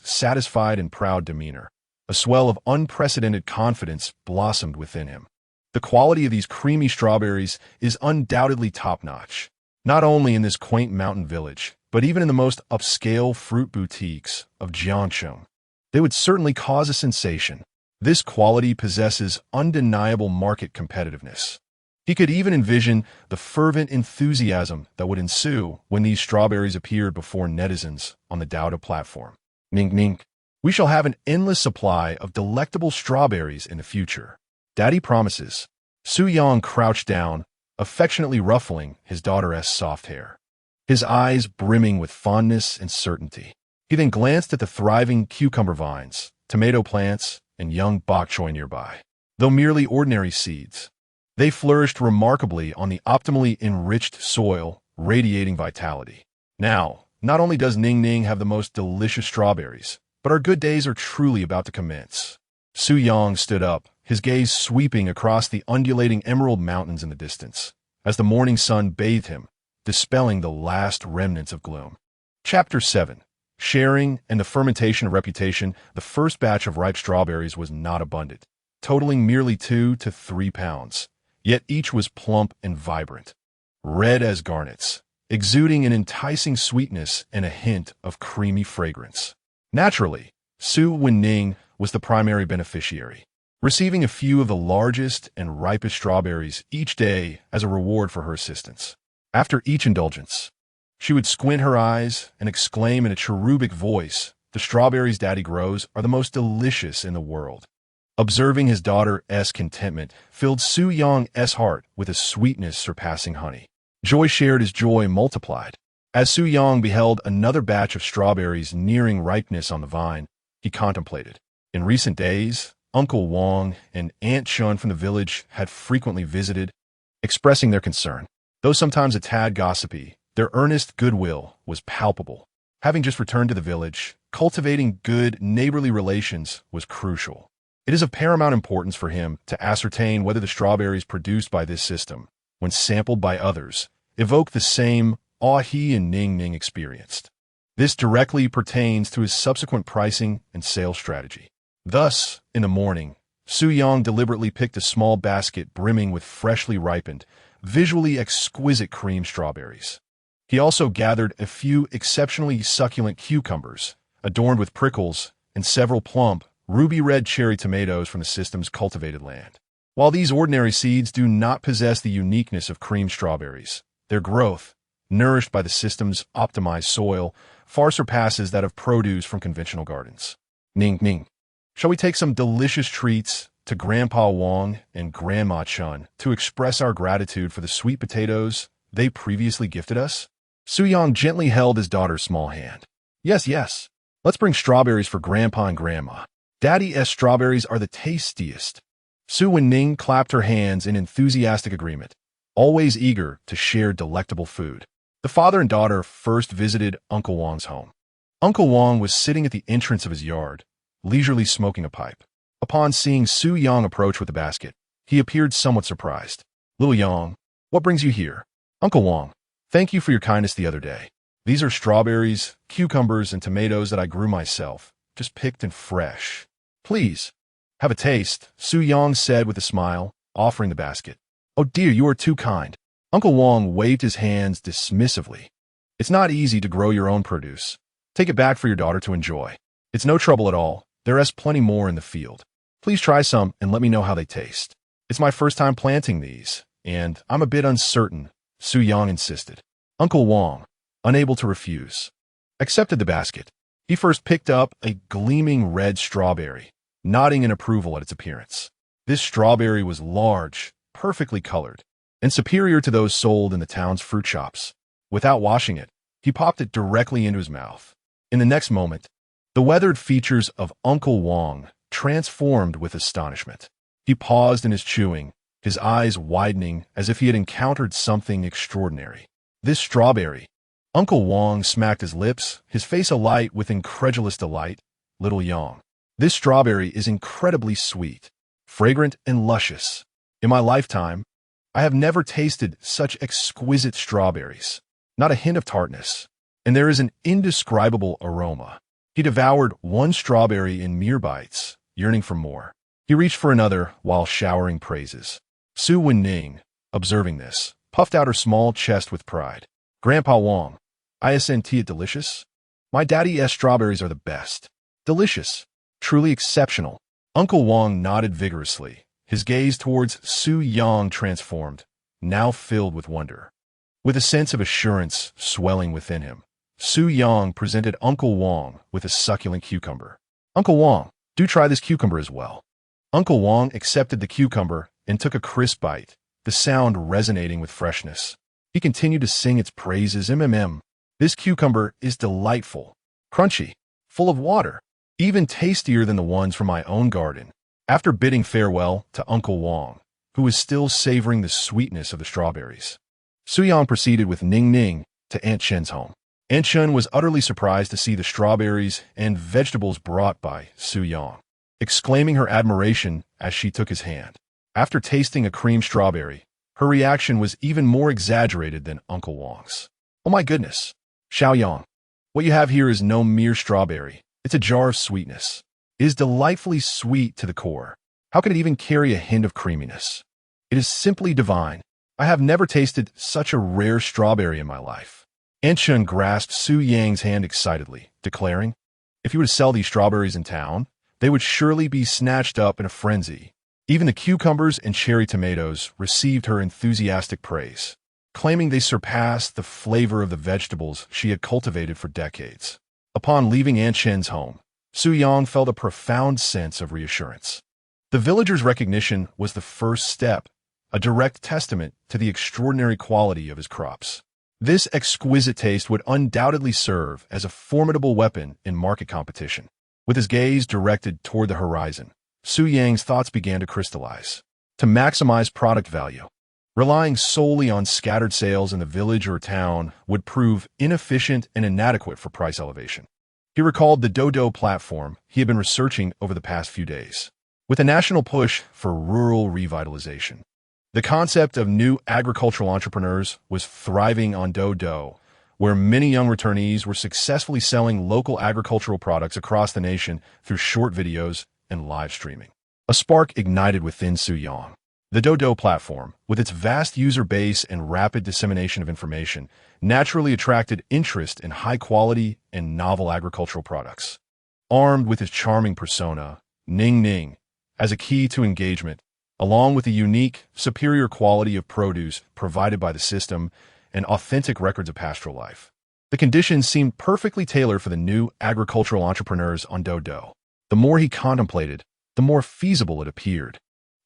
satisfied and proud demeanor. A swell of unprecedented confidence blossomed within him. The quality of these creamy strawberries is undoubtedly top-notch, not only in this quaint mountain village, but even in the most upscale fruit boutiques of Jiangcheng. They would certainly cause a sensation. This quality possesses undeniable market competitiveness. He could even envision the fervent enthusiasm that would ensue when these strawberries appeared before netizens on the Douda platform. Mink mink. We shall have an endless supply of delectable strawberries in the future. Daddy promises. Su Yang crouched down, affectionately ruffling his daughter's soft hair, his eyes brimming with fondness and certainty. He then glanced at the thriving cucumber vines, tomato plants, and young bok choy nearby. Though merely ordinary seeds, they flourished remarkably on the optimally enriched soil, radiating vitality. Now, not only does Ning Ning have the most delicious strawberries, but our good days are truly about to commence. Su Yang stood up, his gaze sweeping across the undulating emerald mountains in the distance, as the morning sun bathed him, dispelling the last remnants of gloom. Chapter 7. Sharing and the Fermentation of Reputation. The first batch of ripe strawberries was not abundant, totaling merely 2 to 3 pounds, yet each was plump and vibrant, red as garnets, exuding an enticing sweetness and a hint of creamy fragrance. Naturally, Su Wenning was the primary beneficiary, receiving a few of the largest and ripest strawberries each day as a reward for her assistance. After each indulgence, She would squint her eyes and exclaim in a cherubic voice, "The strawberries Daddy grows are the most delicious in the world." Observing his daughter's contentment filled Su Yong's heart with a sweetness surpassing honey. Joy shared as joy multiplied. As Su Yong beheld another batch of strawberries nearing ripeness on the vine, he contemplated. In recent days, Uncle Wong and Aunt Chun from the village had frequently visited, expressing their concern. Though sometimes a tad gossipy, their earnest goodwill was palpable. Having just returned to the village, cultivating good neighborly relations was crucial. It is of paramount importance for him to ascertain whether the strawberries produced by this system, when sampled by others, evoke the same awe he and Ning Ning experienced. This directly pertains to his subsequent pricing and sales strategy. Thus, in the morning, Su Yong deliberately picked a small basket brimming with freshly ripened, visually exquisite cream strawberries. He also gathered a few exceptionally succulent cucumbers, adorned with prickles, and several plump, ruby-red cherry tomatoes from the system's cultivated land. While these ordinary seeds do not possess the uniqueness of cream strawberries, their growth, nourished by the system's optimized soil, far surpasses that of produce from conventional gardens. Ning Ning. Shall we take some delicious treats to Grandpa Wong and Grandma Chun to express our gratitude for the sweet potatoes they previously gifted us? Su Yong gently held his daughter's small hand. Yes. Let's bring strawberries for Grandpa and Grandma. Daddy's strawberries are the tastiest. Su Wen-ning clapped her hands in enthusiastic agreement, always eager to share delectable food. The father and daughter first visited Uncle Wong's home. Uncle Wong was sitting at the entrance of his yard, leisurely smoking a pipe. Upon seeing Su Yong approach with the basket, he appeared somewhat surprised. "Little Yong, what brings you here?" "Uncle Wong, thank you for your kindness the other day. These are strawberries, cucumbers, and tomatoes that I grew myself, just picked and fresh. Please, have a taste," Su Yong said with a smile, offering the basket. "Oh dear, you are too kind." Uncle Wong waved his hands dismissively. "It's not easy to grow your own produce. Take it back for your daughter to enjoy. It's no trouble at all. There's plenty more in the field. Please try some and let me know how they taste." "It's my first time planting these, and I'm a bit uncertain," Su Yong insisted. Uncle Wong, unable to refuse, accepted the basket. He first picked up a gleaming red strawberry, nodding in approval at its appearance. This strawberry was large, perfectly colored, and superior to those sold in the town's fruit shops. Without washing it, he popped it directly into his mouth. In the next moment, the weathered features of Uncle Wong transformed with astonishment. He paused in his chewing, his eyes widening as if he had encountered something extraordinary. "This strawberry." Uncle Wong smacked his lips, his face alight with incredulous delight. "Little Yong, this strawberry is incredibly sweet, fragrant, and luscious. In my lifetime, I have never tasted such exquisite strawberries. Not a hint of tartness, and there is an indescribable aroma." He devoured one strawberry in mere bites, yearning for more. He reached for another while showering praises. Su Wen-ning, observing this, puffed out her small chest with pride. "Grandpa Wong, isn't it delicious? My daddy's strawberries are the best. Delicious. Truly exceptional." Uncle Wong nodded vigorously, his gaze towards Su Yong transformed, now filled with wonder. With a sense of assurance swelling within him, Su Yong presented Uncle Wong with a succulent cucumber. "Uncle Wong, do try this cucumber as well." Uncle Wong accepted the cucumber and took a crisp bite, the sound resonating with freshness. He continued to sing its praises. "This cucumber is delightful, crunchy, full of water, even tastier than the ones from my own garden." After bidding farewell to Uncle Wong, who was still savoring the sweetness of the strawberries, Su Yong proceeded with Ning Ning to Aunt Chen's home. Aunt Chen was utterly surprised to see the strawberries and vegetables brought by Su Yong, exclaiming her admiration as she took his hand. After tasting a cream strawberry, her reaction was even more exaggerated than Uncle Wong's. "Oh my goodness, Xiao Yang, what you have here is no mere strawberry. It's a jar of sweetness. It is delightfully sweet to the core. How can it even carry a hint of creaminess? It is simply divine. I have never tasted such a rare strawberry in my life." Aunt Chen grasped Su Yang's hand excitedly, declaring, "If you were to sell these strawberries in town, they would surely be snatched up in a frenzy." Even the cucumbers and cherry tomatoes received her enthusiastic praise. claiming they surpassed the flavor of the vegetables she had cultivated for decades. Upon leaving Aunt Chen's home, Su Yang felt a profound sense of reassurance. The villagers' recognition was the first step, a direct testament to the extraordinary quality of his crops. This exquisite taste would undoubtedly serve as a formidable weapon in market competition. With his gaze directed toward the horizon, Su Yang's thoughts began to crystallize. To maximize product value, relying solely on scattered sales in the village or town would prove inefficient and inadequate for price elevation. He recalled the Dodo platform he had been researching over the past few days. With a national push for rural revitalization, the concept of new agricultural entrepreneurs was thriving on Dodo, where many young returnees were successfully selling local agricultural products across the nation through short videos and live streaming. A spark ignited within Su Yang. The Dodo platform, with its vast user base and rapid dissemination of information, naturally attracted interest in high-quality and novel agricultural products. Armed with his charming persona, Ning Ning, as a key to engagement, along with the unique, superior quality of produce provided by the system and authentic records of pastoral life, the conditions seemed perfectly tailored for the new agricultural entrepreneurs on Dodo. The more he contemplated, the more feasible it appeared.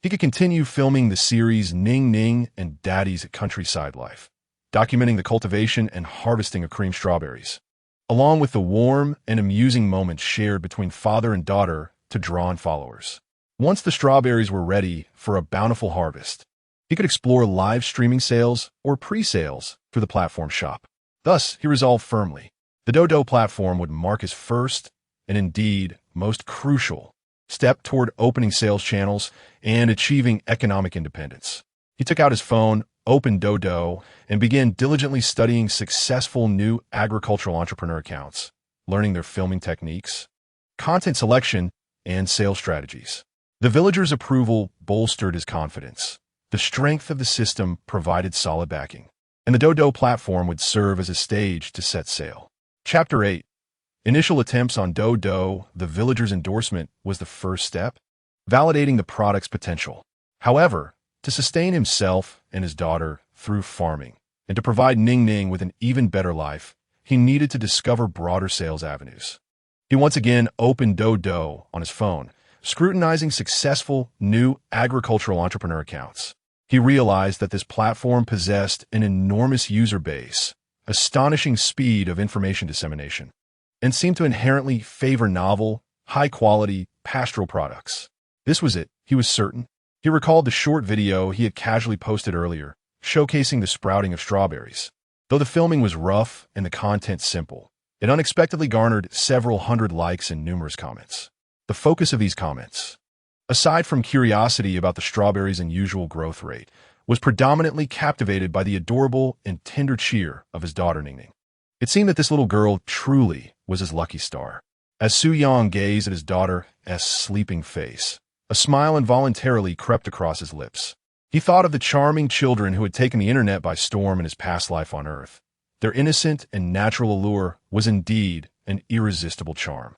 He could continue filming the series Ning Ning and Daddy's Countryside Life, documenting the cultivation and harvesting of cream strawberries, along with the warm and amusing moments shared between father and daughter to draw in followers. Once the strawberries were ready for a bountiful harvest, he could explore live streaming sales or pre-sales through the platform shop. Thus, he resolved firmly, the Dodo platform would mark his first, and indeed most crucial, step toward opening sales channels and achieving economic independence. He took out his phone, opened Dodo, and began diligently studying successful new agricultural entrepreneur accounts, learning their filming techniques, content selection, and sales strategies. The villagers' approval bolstered his confidence. The strength of the system provided solid backing, and the Dodo platform would serve as a stage to set sail. Chapter 8. Initial attempts on Dodo. The villagers' endorsement was the first step, validating the product's potential. However, to sustain himself and his daughter through farming, and to provide Ning Ning with an even better life, he needed to discover broader sales avenues. He once again opened Dodo on his phone, scrutinizing successful new agricultural entrepreneur accounts. He realized that this platform possessed an enormous user base, astonishing speed of information dissemination, and seemed to inherently favor novel, high-quality, pastoral products. This was it, he was certain. He recalled the short video he had casually posted earlier, showcasing the sprouting of strawberries. Though the filming was rough and the content simple, it unexpectedly garnered several hundred likes and numerous comments. The focus of these comments, aside from curiosity about the strawberries' unusual growth rate, was predominantly captivated by the adorable and tender cheer of his daughter Ning Ning. It seemed that this little girl truly was his lucky star. As Su Yang gazed at his daughter's sleeping face, a smile involuntarily crept across his lips. He thought of the charming children who had taken the internet by storm in his past life on Earth. Their innocent and natural allure was indeed an irresistible charm.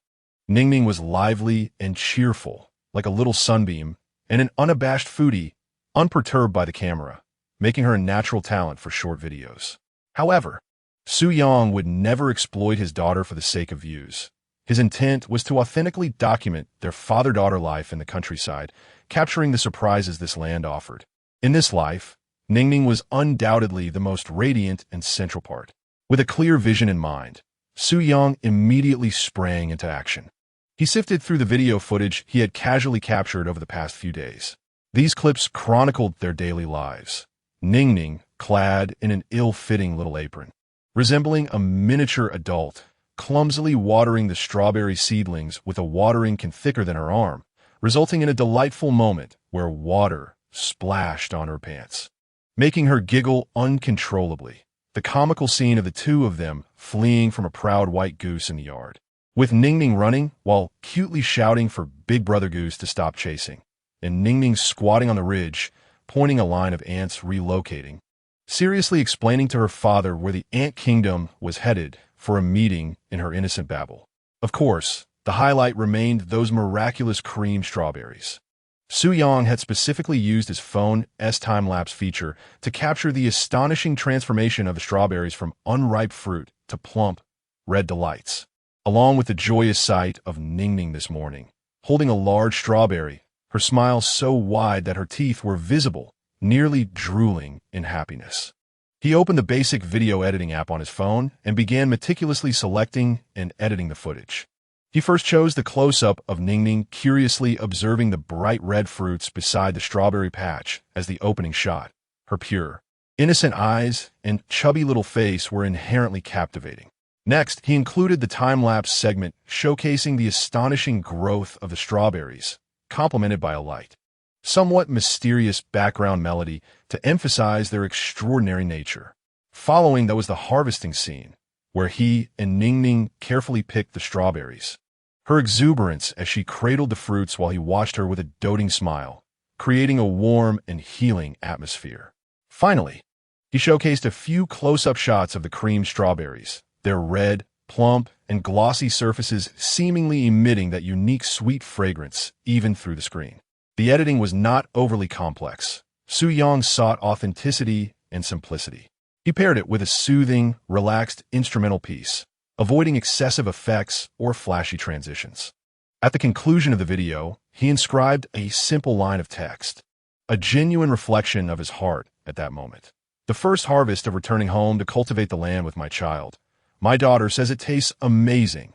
Ning Ning was lively and cheerful, like a little sunbeam, and an unabashed foodie, unperturbed by the camera, making her a natural talent for short videos. However, Su Yang would never exploit his daughter for the sake of views. His intent was to authentically document their father-daughter life in the countryside, capturing the surprises this land offered. In this life, Ning Ning was undoubtedly the most radiant and central part. With a clear vision in mind, Su Yang immediately sprang into action. He sifted through the video footage he had casually captured over the past few days. These clips chronicled their daily lives. Ning Ning, clad in an ill-fitting little apron, resembling a miniature adult, clumsily watering the strawberry seedlings with a watering can thicker than her arm, resulting in a delightful moment where water splashed on her pants, making her giggle uncontrollably. The comical scene of the two of them fleeing from a proud white goose in the yard, with Ning Ning running while cutely shouting for Big Brother Goose to stop chasing, and Ning Ning squatting on the ridge, pointing a line of ants relocating, seriously explaining to her father where the ant kingdom was headed for a meeting in her innocent babble. Of course, the highlight remained those miraculous cream strawberries. Su Yang had specifically used his phone's time-lapse feature to capture the astonishing transformation of the strawberries from unripe fruit to plump, red delights, along with the joyous sight of Ning Ning this morning, holding a large strawberry, her smile so wide that her teeth were visible, nearly drooling in happiness. He opened the basic video editing app on his phone and began meticulously selecting and editing the footage. He first chose the close-up of Ning Ning curiously observing the bright red fruits beside the strawberry patch as the opening shot. Her pure, innocent eyes and chubby little face were inherently captivating. Next, he included the time-lapse segment showcasing the astonishing growth of the strawberries, complemented by a light, somewhat mysterious background melody to emphasize their extraordinary nature. Following that was the harvesting scene, where he and Ning Ning carefully picked the strawberries. Her exuberance as she cradled the fruits while he watched her with a doting smile, creating a warm and healing atmosphere. Finally, he showcased a few close-up shots of the cream strawberries, their red, plump, and glossy surfaces seemingly emitting that unique sweet fragrance even through the screen. The editing was not overly complex. Su Yang sought authenticity and simplicity. He paired it with a soothing, relaxed instrumental piece, avoiding excessive effects or flashy transitions. At the conclusion of the video, he inscribed a simple line of text, a genuine reflection of his heart at that moment. The first harvest of returning home to cultivate the land with my child. My daughter says it tastes amazing.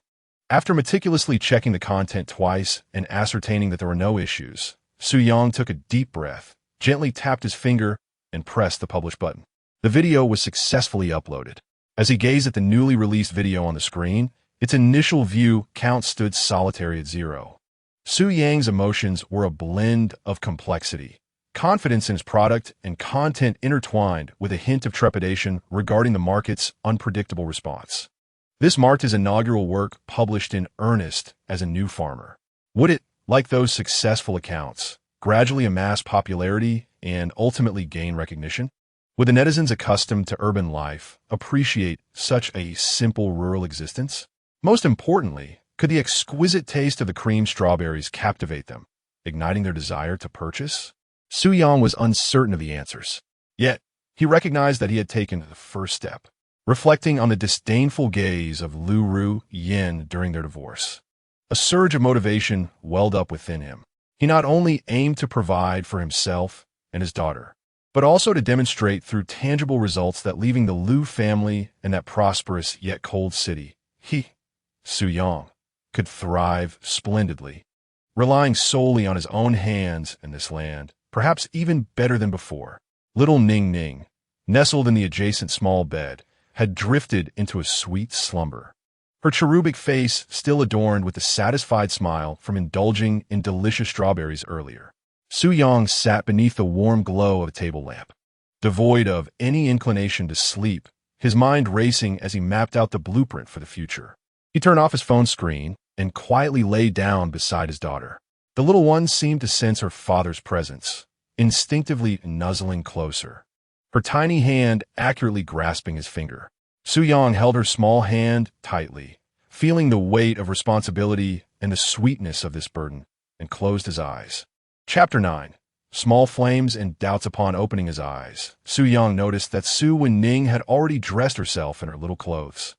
After meticulously checking the content twice and ascertaining that there were no issues, Su Yang took a deep breath, gently tapped his finger, and pressed the publish button. The video was successfully uploaded. As he gazed at the newly released video on the screen, its initial view count stood solitary at 0. Su Yang's emotions were a blend of complexity, confidence in his product, and content intertwined with a hint of trepidation regarding the market's unpredictable response. This marked his inaugural work published in earnest as a new farmer. Would it, like those successful accounts, gradually amass popularity and ultimately gain recognition? Would the netizens accustomed to urban life appreciate such a simple rural existence? Most importantly, could the exquisite taste of the cream strawberries captivate them, igniting their desire to purchase? Su Yang was uncertain of the answers. Yet, he recognized that he had taken the first step, reflecting on the disdainful gaze of Lu Ru Yin during their divorce. A surge of motivation welled up within him. He not only aimed to provide for himself and his daughter, but also to demonstrate through tangible results that leaving the Lu family in that prosperous yet cold city, he, Su Yang, could thrive splendidly, relying solely on his own hands in this land, perhaps even better than before. Little Ning Ning, nestled in the adjacent small bed, had drifted into a sweet slumber, her cherubic face still adorned with the satisfied smile from indulging in delicious strawberries earlier. Su Yang sat beneath the warm glow of a table lamp, devoid of any inclination to sleep, his mind racing as he mapped out the blueprint for the future. He turned off his phone screen and quietly lay down beside his daughter. The little one seemed to sense her father's presence, instinctively nuzzling closer, her tiny hand accurately grasping his finger. Su Yang held her small hand tightly, feeling the weight of responsibility and the sweetness of this burden, and closed his eyes. Chapter 9. Small flames and doubts. Upon opening his eyes, Su Yang noticed that Su Wenning had already dressed herself in her little clothes.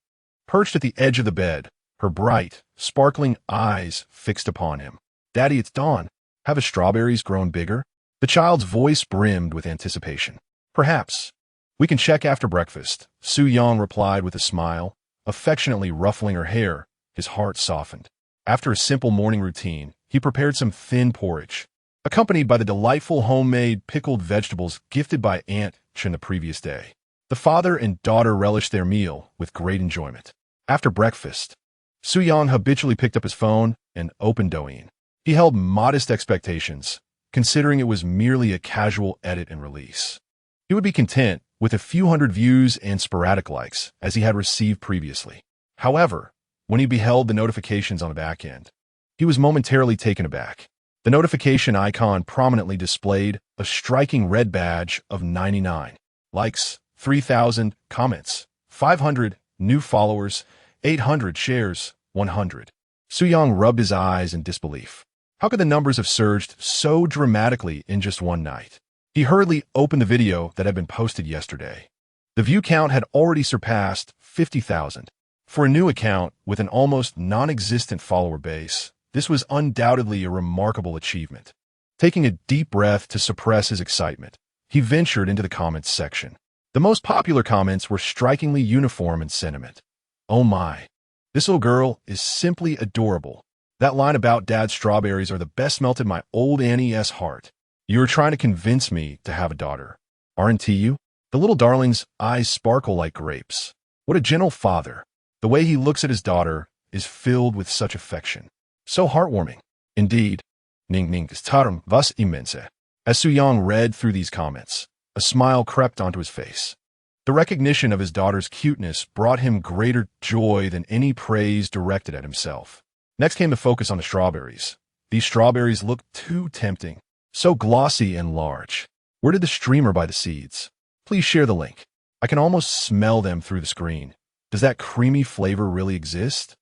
Perched at the edge of the bed, her bright, sparkling eyes fixed upon him. "Daddy, it's dawn. Have the strawberries grown bigger?" The child's voice brimmed with anticipation. "Perhaps. We can check after breakfast," Su Yang replied with a smile, affectionately ruffling her hair. His heart softened. After a simple morning routine, he prepared some thin porridge, accompanied by the delightful homemade pickled vegetables gifted by Aunt Chen the previous day. The father and daughter relished their meal with great enjoyment. After breakfast, Su Yang habitually picked up his phone and opened Douyin. He held modest expectations, considering it was merely a casual edit and release. He would be content with a few hundred views and sporadic likes, as he had received previously. However, when he beheld the notifications on the back end, he was momentarily taken aback. The notification icon prominently displayed a striking red badge of 99 likes, 3,000 comments, 500 new followers, 800 shares, 100. Su Yang rubbed his eyes in disbelief. How could the numbers have surged so dramatically in just one night? He hurriedly opened the video that had been posted yesterday. The view count had already surpassed 50,000. For a new account with an almost non-existent follower base, this was undoubtedly a remarkable achievement. Taking a deep breath to suppress his excitement, he ventured into the comments section. The most popular comments were strikingly uniform in sentiment. "Oh my, this little girl is simply adorable. That line about Dad's strawberries are the best melted my old Annie's heart. You were trying to convince me to have a daughter, aren't you? The little darling's eyes sparkle like grapes. What a gentle father. The way he looks at his daughter is filled with such affection. So heartwarming." Indeed, Ning Ning is tarum was immense. As Su Yang read through these comments, a smile crept onto his face. The recognition of his daughter's cuteness brought him greater joy than any praise directed at himself. Next came the focus on the strawberries. These strawberries looked too tempting, so glossy and large. Where did the streamer buy the seeds? Please share the link. I can almost smell them through the screen. Does that creamy flavor really exist?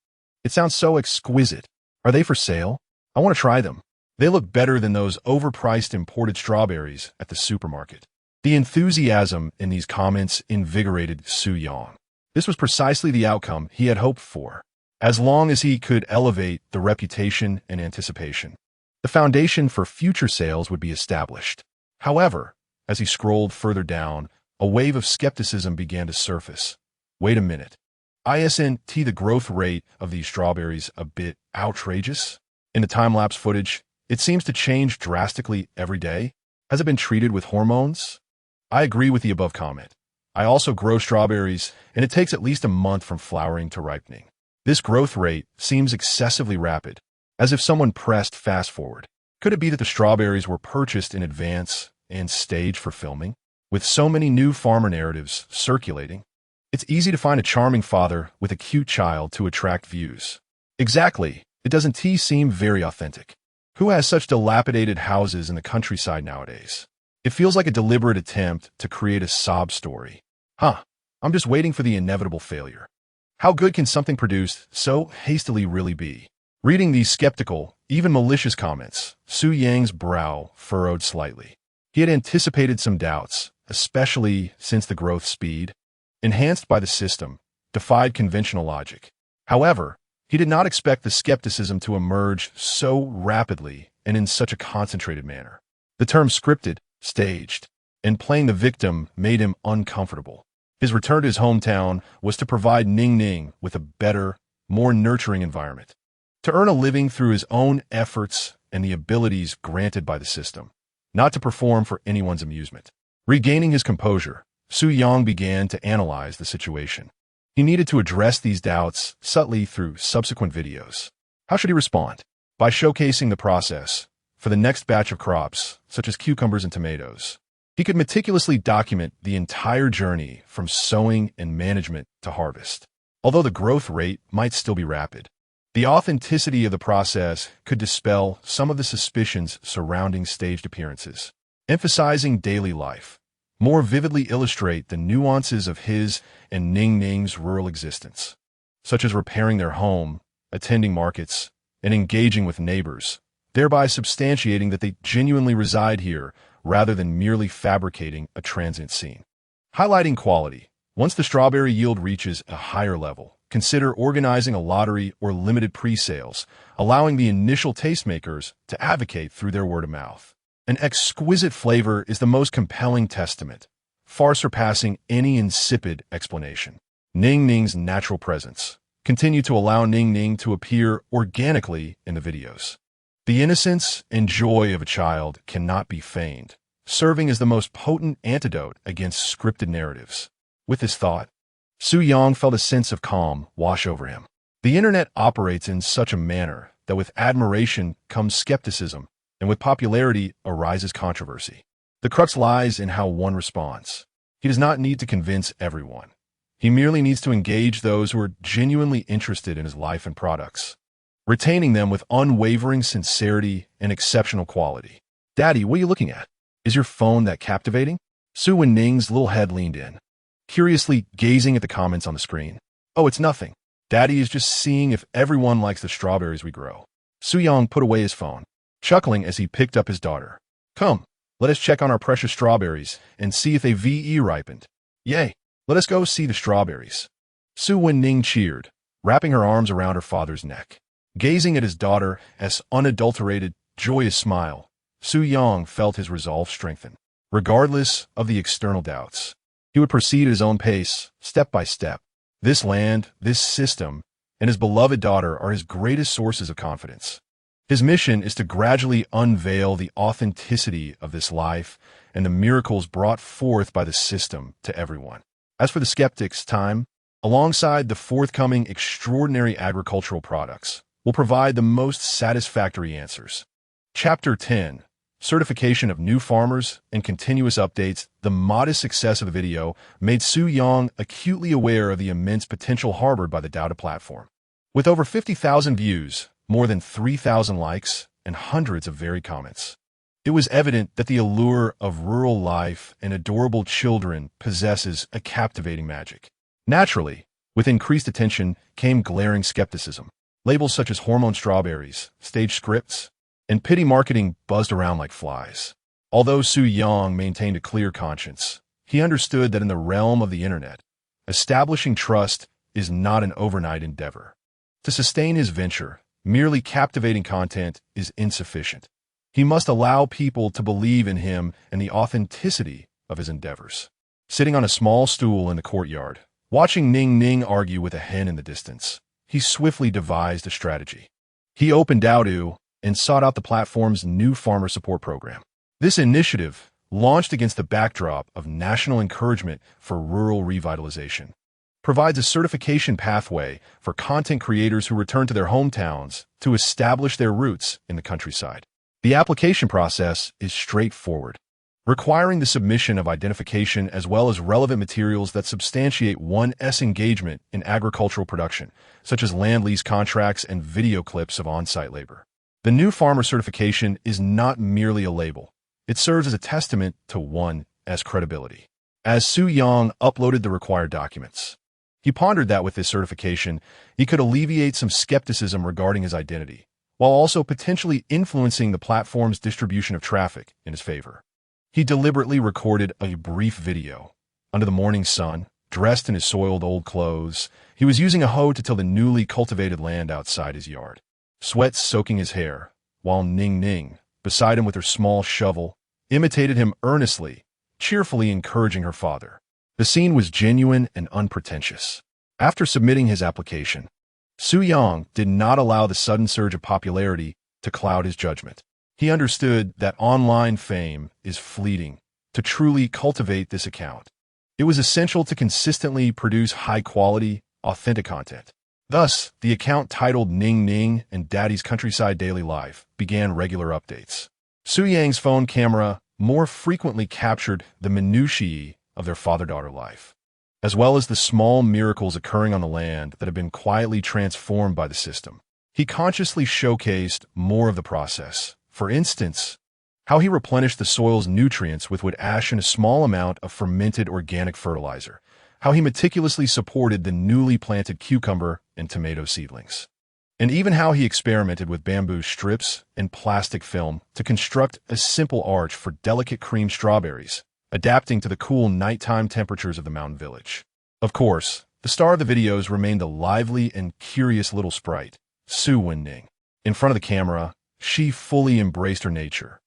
It sounds so exquisite. Are they for sale? I want to try them. They look better than those overpriced imported strawberries at the supermarket. The enthusiasm in these comments invigorated Su Yang. This was precisely the outcome he had hoped for, as long as he could elevate the reputation and anticipation. The foundation for future sales would be established. However, as he scrolled further down, a wave of skepticism began to surface. Wait a minute. Isn't the growth rate of these strawberries a bit outrageous? In the time-lapse footage, it seems to change drastically every day. Has it been treated with hormones? I agree with the above comment. I also grow strawberries, and it takes at least a month from flowering to ripening. This growth rate seems excessively rapid, as if someone pressed fast forward. Could it be that the strawberries were purchased in advance and staged for filming? With so many new farmer narratives circulating, it's easy to find a charming father with a cute child to attract views. Exactly. It doesn't seem very authentic. Who has such dilapidated houses in the countryside nowadays? It feels like a deliberate attempt to create a sob story. I'm just waiting for the inevitable failure. How good can something produced so hastily really be? Reading these skeptical, even malicious comments, Su Yang's brow furrowed slightly. He had anticipated some doubts, especially since the growth speed, enhanced by the system, defied conventional logic. However, he did not expect the skepticism to emerge so rapidly and in such a concentrated manner. The term scripted, staged, and playing the victim made him uncomfortable. His return to his hometown was to provide Ning Ning with a better, more nurturing environment, to earn a living through his own efforts and the abilities granted by the system, not to perform for anyone's amusement. Regaining his composure, Su Yang began to analyze the situation. He needed to address these doubts subtly through subsequent videos. How should he respond? By showcasing the process for the next batch of crops, such as cucumbers and tomatoes. He could meticulously document the entire journey from sowing and management to harvest. Although the growth rate might still be rapid, the authenticity of the process could dispel some of the suspicions surrounding staged appearances. Emphasizing daily life, more vividly illustrate the nuances of his and Ning Ning's rural existence, such as repairing their home, attending markets, and engaging with neighbors, thereby substantiating that they genuinely reside here rather than merely fabricating a transient scene. Highlighting quality. Once the strawberry yield reaches a higher level, consider organizing a lottery or limited pre-sales, allowing the initial tastemakers to advocate through their word of mouth. An exquisite flavor is the most compelling testament, far surpassing any insipid explanation. Ning Ning's natural presence. Continue to allow Ning Ning to appear organically in the videos. The innocence and joy of a child cannot be feigned, serving as the most potent antidote against scripted narratives. With this thought, Su Yang felt a sense of calm wash over him. The internet operates in such a manner that with admiration comes skepticism, and with popularity arises controversy. The crux lies in how one responds. He does not need to convince everyone. He merely needs to engage those who are genuinely interested in his life and products, retaining them with unwavering sincerity and exceptional quality. Daddy, what are you looking at? Is your phone that captivating? Su Ning's little head leaned in, curiously gazing at the comments on the screen. Oh, it's nothing. Daddy is just seeing if everyone likes the strawberries we grow. Su Yang put away his phone. chuckling as he picked up his daughter. "Come, let us check on our precious strawberries and see if they've ripened. Yay, let us go see the strawberries." Su Wenning cheered, wrapping her arms around her father's neck. Gazing at his daughter as unadulterated, joyous smile, Su Yang felt his resolve strengthen. Regardless of the external doubts, he would proceed at his own pace, step by step. This land, this system, and his beloved daughter are his greatest sources of confidence. His mission is to gradually unveil the authenticity of this life and the miracles brought forth by the system to everyone. As for the skeptics, time, alongside the forthcoming extraordinary agricultural products, will provide the most satisfactory answers. Chapter 10. Certification of new farmers and continuous updates. The modest success of the video made Su Yang acutely aware of the immense potential harbored by the Dada platform. With over 50,000 views, more than 3,000 likes, and hundreds of varied comments, it was evident that the allure of rural life and adorable children possesses a captivating magic. Naturally, with increased attention came glaring skepticism. Labels such as hormone strawberries, stage scripts, and pity marketing buzzed around like flies. Although Su Yang maintained a clear conscience, he understood that in the realm of the internet, establishing trust is not an overnight endeavor. To sustain his venture, merely captivating content is insufficient. He must allow people to believe in him and the authenticity of his endeavors. Sitting on a small stool in the courtyard, watching Ning Ning argue with a hen in the distance, he swiftly devised a strategy. He opened Doudu and sought out the platform's new farmer support program. This initiative, launched against the backdrop of national encouragement for rural revitalization, provides a certification pathway for content creators who return to their hometowns to establish their roots in the countryside. The application process is straightforward, requiring the submission of identification as well as relevant materials that substantiate one's engagement in agricultural production, such as land lease contracts and video clips of on-site labor. The new farmer certification is not merely a label. It serves as a testament to one's credibility. As Su Yang uploaded the required documents, he pondered that with this certification, he could alleviate some skepticism regarding his identity, while also potentially influencing the platform's distribution of traffic in his favor. He deliberately recorded a brief video. Under the morning sun, dressed in his soiled old clothes, he was using a hoe to till the newly cultivated land outside his yard, sweat soaking his hair, while Ning Ning, beside him with her small shovel, imitated him earnestly, cheerfully encouraging her father. The scene was genuine and unpretentious. After submitting his application, Su Yang did not allow the sudden surge of popularity to cloud his judgment. He understood that online fame is fleeting. To truly cultivate this account, it was essential to consistently produce high-quality, authentic content. Thus, the account titled Ning Ning and Daddy's Countryside Daily Life began regular updates. Su Yang's phone camera more frequently captured the minutiae of their father-daughter life, as well as the small miracles occurring on the land that have been quietly transformed by the system. He consciously showcased more of the process. For instance, how he replenished the soil's nutrients with wood ash and a small amount of fermented organic fertilizer, how he meticulously supported the newly planted cucumber and tomato seedlings, and even how he experimented with bamboo strips and plastic film to construct a simple arch for delicate cream strawberries, adapting to the cool nighttime temperatures of the mountain village. Of course, the star of the videos remained the lively and curious little sprite, Su Wenning. In front of the camera, she fully embraced her nature.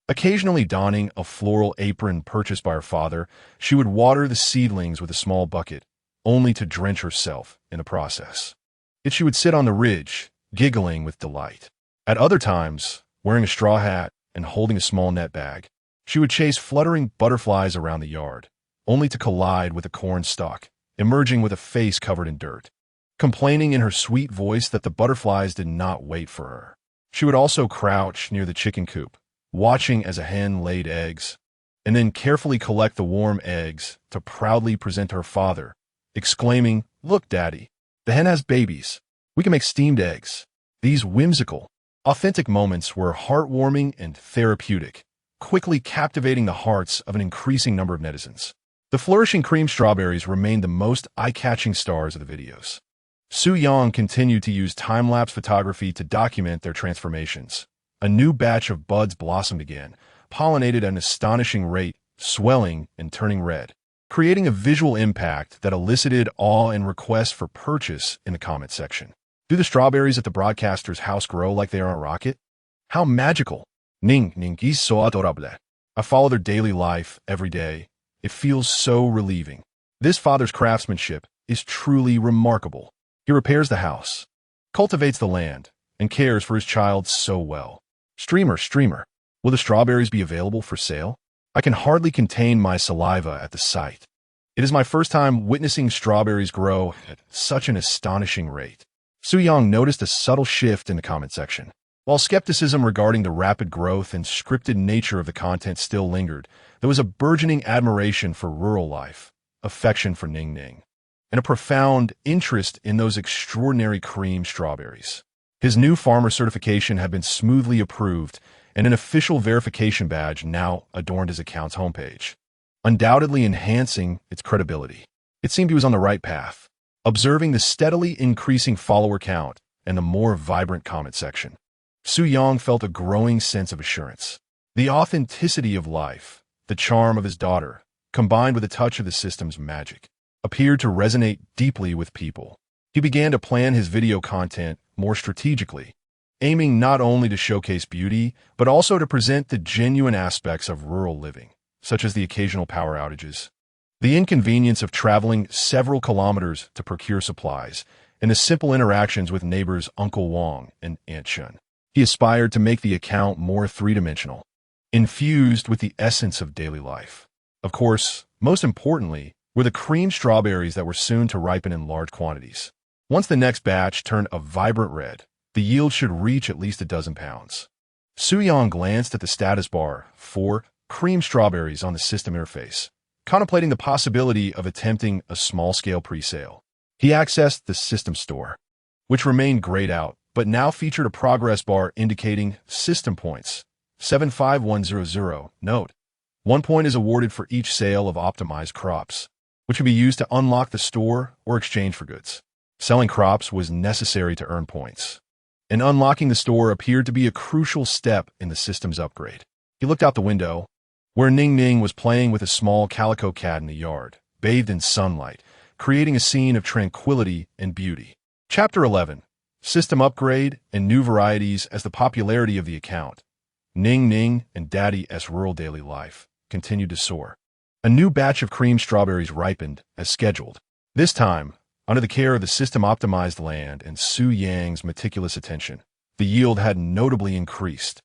Occasionally donning a floral apron purchased by her father, she would water the seedlings with a small bucket, only to drench herself in the process. Yet she would sit on the ridge, giggling with delight. At other times, wearing a straw hat and holding a small net bag, she would chase fluttering butterflies around the yard, only to collide with a corn stalk, emerging with a face covered in dirt, complaining in her sweet voice that the butterflies did not wait for her. She would also crouch near the chicken coop, watching as a hen laid eggs, and then carefully collect the warm eggs to proudly present to her father, exclaiming, "Look, Daddy, the hen has babies. We can make steamed eggs." These whimsical, authentic moments were heartwarming and therapeutic, quickly captivating the hearts of an increasing number of netizens. The flourishing cream strawberries remained the most eye-catching stars of the videos. Su Yang continued to use time-lapse photography to document their transformations, a new batch of buds blossomed again, pollinated at an astonishing rate, swelling and turning red, creating a visual impact that elicited awe and requests for purchase in the comment section. Do the strawberries at the broadcaster's house grow like they are on a rocket? How magical! Ning ning is so adorable. I follow their daily life every day. It feels so relieving. This father's craftsmanship is truly remarkable. He repairs the house, cultivates the land, and cares for his child so well. Streamer, will the strawberries be available for sale? I can hardly contain my saliva at the sight. It is my first time witnessing strawberries grow at such an astonishing rate. Su-Yang noticed a subtle shift in the comment section. While skepticism regarding the rapid growth and scripted nature of the content still lingered, there was a burgeoning admiration for rural life, affection for Ning Ning, and a profound interest in those extraordinary cream strawberries. His new farmer certification had been smoothly approved, and an official verification badge now adorned his account's homepage, undoubtedly enhancing its credibility. It seemed he was on the right path, observing the steadily increasing follower count and the more vibrant comment section. Su-Yang felt a growing sense of assurance. The authenticity of life, the charm of his daughter, combined with a touch of the system's magic, appeared to resonate deeply with people. He began to plan his video content more strategically, aiming not only to showcase beauty, but also to present the genuine aspects of rural living, such as the occasional power outages, the inconvenience of traveling several kilometers to procure supplies, and the simple interactions with neighbors Uncle Wong and Aunt Shun. He aspired to make the account more three-dimensional, infused with the essence of daily life. Of course, most importantly, were the cream strawberries that were soon to ripen in large quantities. Once the next batch turned a vibrant red, the yield should reach at least a dozen pounds. Su-Yang glanced at the status bar for cream strawberries on the system interface, contemplating the possibility of attempting a small-scale pre-sale. He accessed the system store, which remained grayed out, but now featured a progress bar indicating system points. 75100. Note: 1 point is awarded for each sale of optimized crops, which can be used to unlock the store or exchange for goods. Selling crops was necessary to earn points, and unlocking the store appeared to be a crucial step in the system's upgrade. He looked out the window, where Ning Ning was playing with a small calico cat in the yard, bathed in sunlight, creating a scene of tranquility and beauty. Chapter 11. System Upgrade and New Varieties. As the popularity of the account, Ning Ning and Daddy's rural daily life, continued to soar. A new batch of cream strawberries ripened as scheduled. This time, under the care of the system-optimized land and Su-Yang's meticulous attention, the yield had notably increased,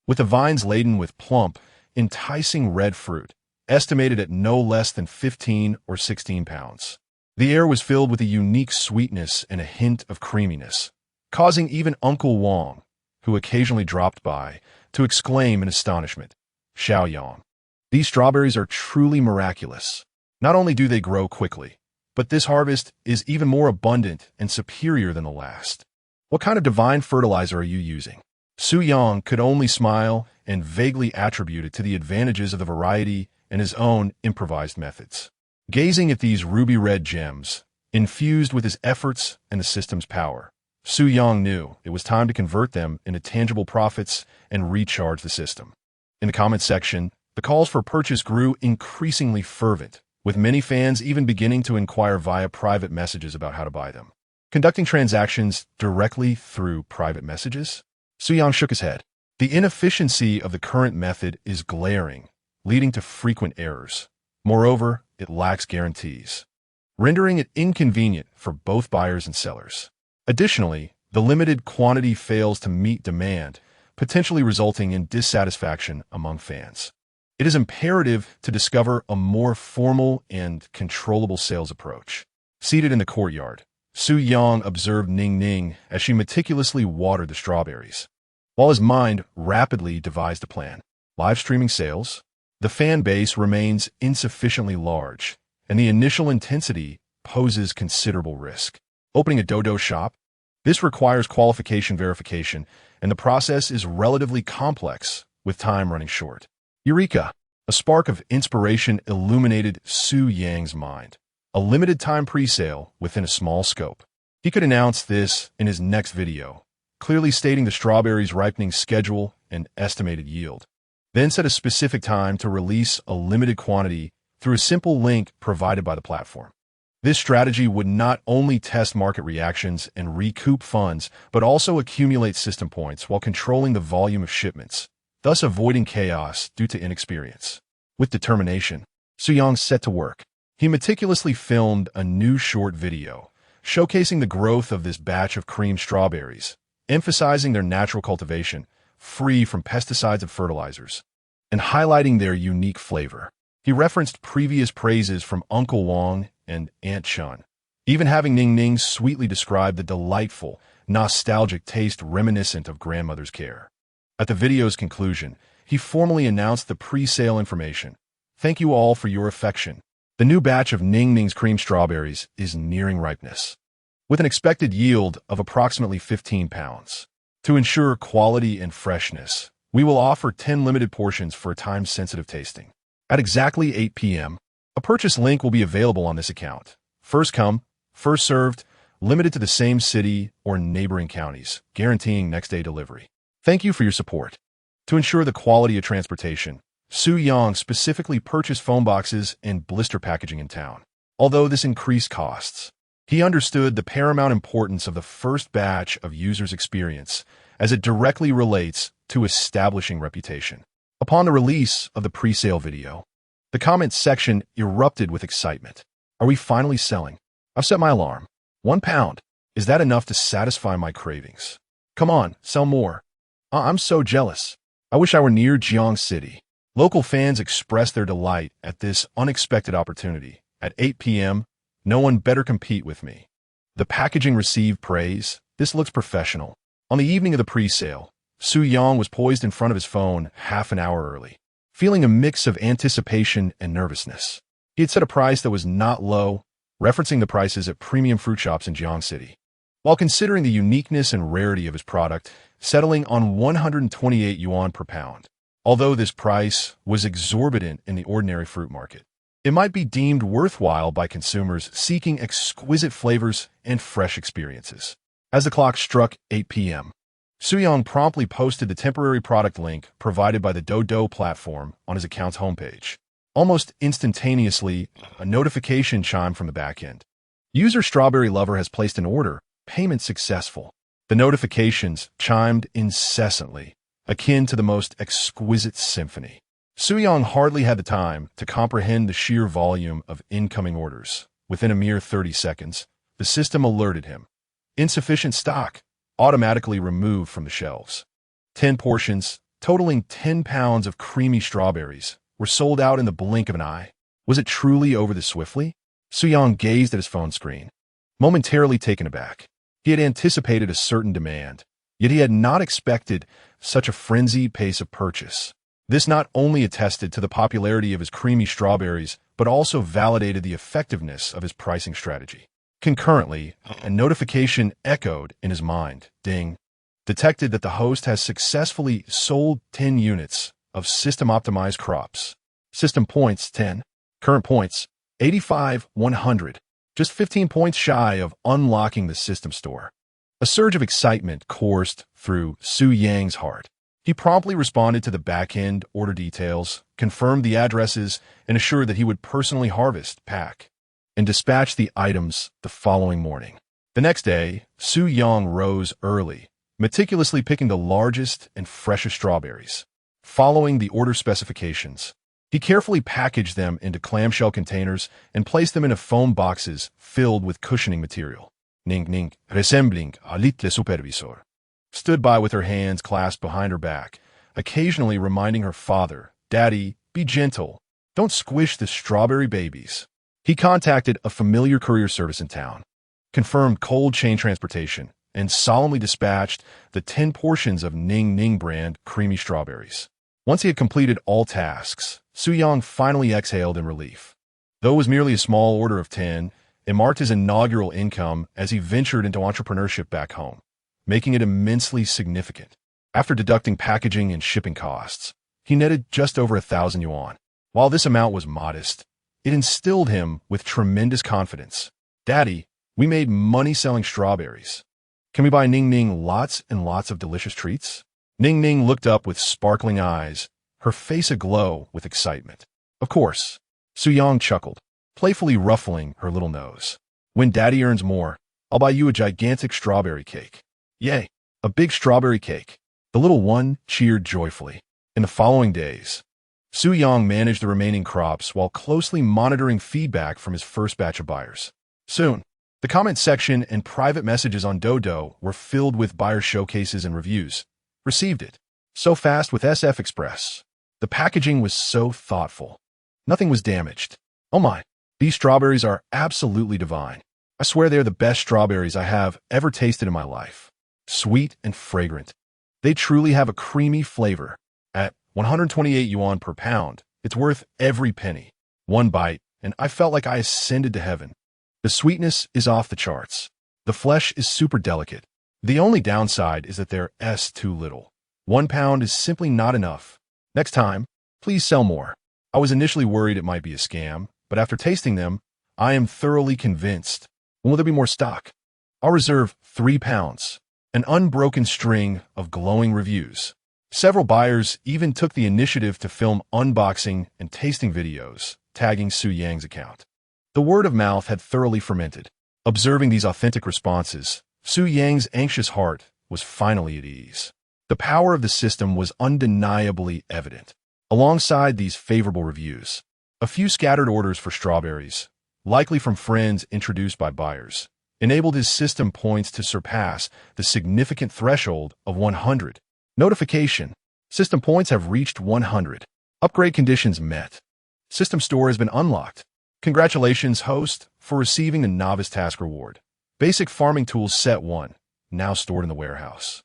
with the vines laden with plump, enticing red fruit, estimated at no less than 15 or 16 pounds. The air was filled with a unique sweetness and a hint of creaminess, causing even Uncle Wong, who occasionally dropped by, to exclaim in astonishment, "Xiao Yang, these strawberries are truly miraculous. Not only do they grow quickly, but this harvest is even more abundant and superior than the last. What kind of divine fertilizer are you using?" Su-Yang could only smile and vaguely attribute it to the advantages of the variety and his own improvised methods. Gazing at these ruby-red gems, infused with his efforts and the system's power, Su-Yang knew it was time to convert them into tangible profits and recharge the system. In the comment section, the calls for purchase grew increasingly fervent, with many fans even beginning to inquire via private messages about how to buy them. Conducting transactions directly through private messages? Su-Yang shook his head. The inefficiency of the current method is glaring, leading to frequent errors. Moreover, it lacks guarantees, rendering it inconvenient for both buyers and sellers. Additionally, the limited quantity fails to meet demand, potentially resulting in dissatisfaction among fans. It is imperative to discover a more formal and controllable sales approach. Seated in the courtyard, Su-Yang observed Ning Ning as she meticulously watered the strawberries, while his mind rapidly devised a plan. Live streaming sales? The fan base remains insufficiently large, and the initial intensity poses considerable risk. Opening a Dodo shop? This requires qualification verification, and the process is relatively complex, with time running short. Eureka! A spark of inspiration illuminated Su-Yang's mind. A limited-time pre-sale within a small scope. He could announce this in his next video, clearly stating the strawberries' ripening schedule and estimated yield. Then set a specific time to release a limited quantity through a simple link provided by the platform. This strategy would not only test market reactions and recoup funds, but also accumulate system points while controlling the volume of shipments, thus avoiding chaos due to inexperience. With determination, Suyang set to work. He meticulously filmed a new short video, showcasing the growth of this batch of cream strawberries, emphasizing their natural cultivation, free from pesticides and fertilizers, and highlighting their unique flavor. He referenced previous praises from Uncle Wong and Aunt Chun, even having Ning Ning sweetly describe the delightful, nostalgic taste reminiscent of grandmother's care. At the video's conclusion, he formally announced the pre-sale information. Thank you all for your affection. The new batch of Ning Ning's cream strawberries is nearing ripeness, with an expected yield of approximately 15 pounds. To ensure quality and freshness, we will offer 10 limited portions for a time-sensitive tasting. At exactly 8 p.m., a purchase link will be available on this account. First come, first served, limited to the same city or neighboring counties, guaranteeing next-day delivery. Thank you for your support. To ensure the quality of transportation, Suyang specifically purchased phone boxes and blister packaging in town. Although this increased costs, he understood the paramount importance of the first batch of users' experience as it directly relates to establishing reputation. Upon the release of the pre-sale video, the comments section erupted with excitement. Are we finally selling? I've set my alarm. 1 pound. Is that enough to satisfy my cravings? Come on, sell more. I'm so jealous. I wish I were near Jiang City. Local fans expressed their delight at this unexpected opportunity. At 8 p.m., no one better compete with me. The packaging received praise. This looks professional. On the evening of the pre-sale, Suyang was poised in front of his phone half an hour early, feeling a mix of anticipation and nervousness. He had set a price that was not low, referencing the prices at premium fruit shops in Jiang City, while considering the uniqueness and rarity of his product, settling on 128 yuan per pound. Although this price was exorbitant in the ordinary fruit market, it might be deemed worthwhile by consumers seeking exquisite flavors and fresh experiences. As the clock struck 8 p.m., Suyang promptly posted the temporary product link provided by the Dodo platform on his account's homepage. Almost instantaneously, a notification chimed from the backend. User Strawberry Lover has placed an order. Payment successful. The notifications chimed incessantly, akin to the most exquisite symphony. Suyang hardly had the time to comprehend the sheer volume of incoming orders. Within a mere 30 seconds, the system alerted him. Insufficient stock. Automatically removed from the shelves. 10 portions, totaling 10 pounds of creamy strawberries, were sold out in the blink of an eye. Was it truly over this swiftly? Suyang gazed at his phone screen, momentarily taken aback. He had anticipated a certain demand, yet he had not expected such a frenzied pace of purchase. This not only attested to the popularity of his creamy strawberries, but also validated the effectiveness of his pricing strategy. Concurrently, a notification echoed in his mind. Ding. Detected that the host has successfully sold 10 units of system-optimized crops. System points 10. Current points 85, 100. Just 15 points shy of unlocking the system store. A surge of excitement coursed through Suyang's heart. He promptly responded to the back-end order details, confirmed the addresses, and assured that he would personally harvest, pack, and dispatch the items the following morning. The next day, Suyang rose early, meticulously picking the largest and freshest strawberries. Following the order specifications, he carefully packaged them into clamshell containers and placed them in foam boxes filled with cushioning material. Ning Ning, resembling a little supervisor, stood by with her hands clasped behind her back, occasionally reminding her father, "Daddy, be gentle. Don't squish the strawberry babies." He contacted a familiar courier service in town, confirmed cold chain transportation, and solemnly dispatched the 10 portions of Ning Ning brand creamy strawberries. Once he had completed all tasks, Suyang finally exhaled in relief. Though it was merely a small order of 10, it marked his inaugural income as he ventured into entrepreneurship back home, making it immensely significant. After deducting packaging and shipping costs, he netted just over 1,000 yuan. While this amount was modest, it instilled him with tremendous confidence. "Daddy, we made money selling strawberries. Can we buy Ning Ning lots and lots of delicious treats?" Ning Ning looked up with sparkling eyes, her face aglow with excitement. Of course. Su Yang chuckled, playfully ruffling her little nose. When Daddy earns more, I'll buy you a gigantic strawberry cake. Yay, a big strawberry cake. The little one cheered joyfully. In the following days, Su Yang managed the remaining crops while closely monitoring feedback from his first batch of buyers. Soon, the comment section and private messages on Dodo were filled with buyer showcases and reviews. Received it. So fast with SF Express. The packaging was so thoughtful. Nothing was damaged. Oh my, these strawberries are absolutely divine. I swear they're the best strawberries I have ever tasted in my life. Sweet and fragrant. They truly have a creamy flavor. At 128 yuan per pound, it's worth every penny. One bite, and I felt like I ascended to heaven. The sweetness is off the charts. The flesh is super delicate. The only downside is that they're too little. 1 pound is simply not enough. Next time, please sell more. I was initially worried it might be a scam, but after tasting them, I am thoroughly convinced. When will there be more stock? I'll reserve 3 pounds. An unbroken string of glowing reviews. Several buyers even took the initiative to film unboxing and tasting videos, tagging Su Yang's account. The word of mouth had thoroughly fermented. Observing these authentic responses, Su Yang's anxious heart was finally at ease. The power of the system was undeniably evident. Alongside these favorable reviews, a few scattered orders for strawberries, likely from friends introduced by buyers, enabled his system points to surpass the significant threshold of 100. Notification. System points have reached 100. Upgrade conditions met. System store has been unlocked. Congratulations, host, for receiving the Novice Task Reward. Basic Farming Tools Set 1, now stored in the warehouse.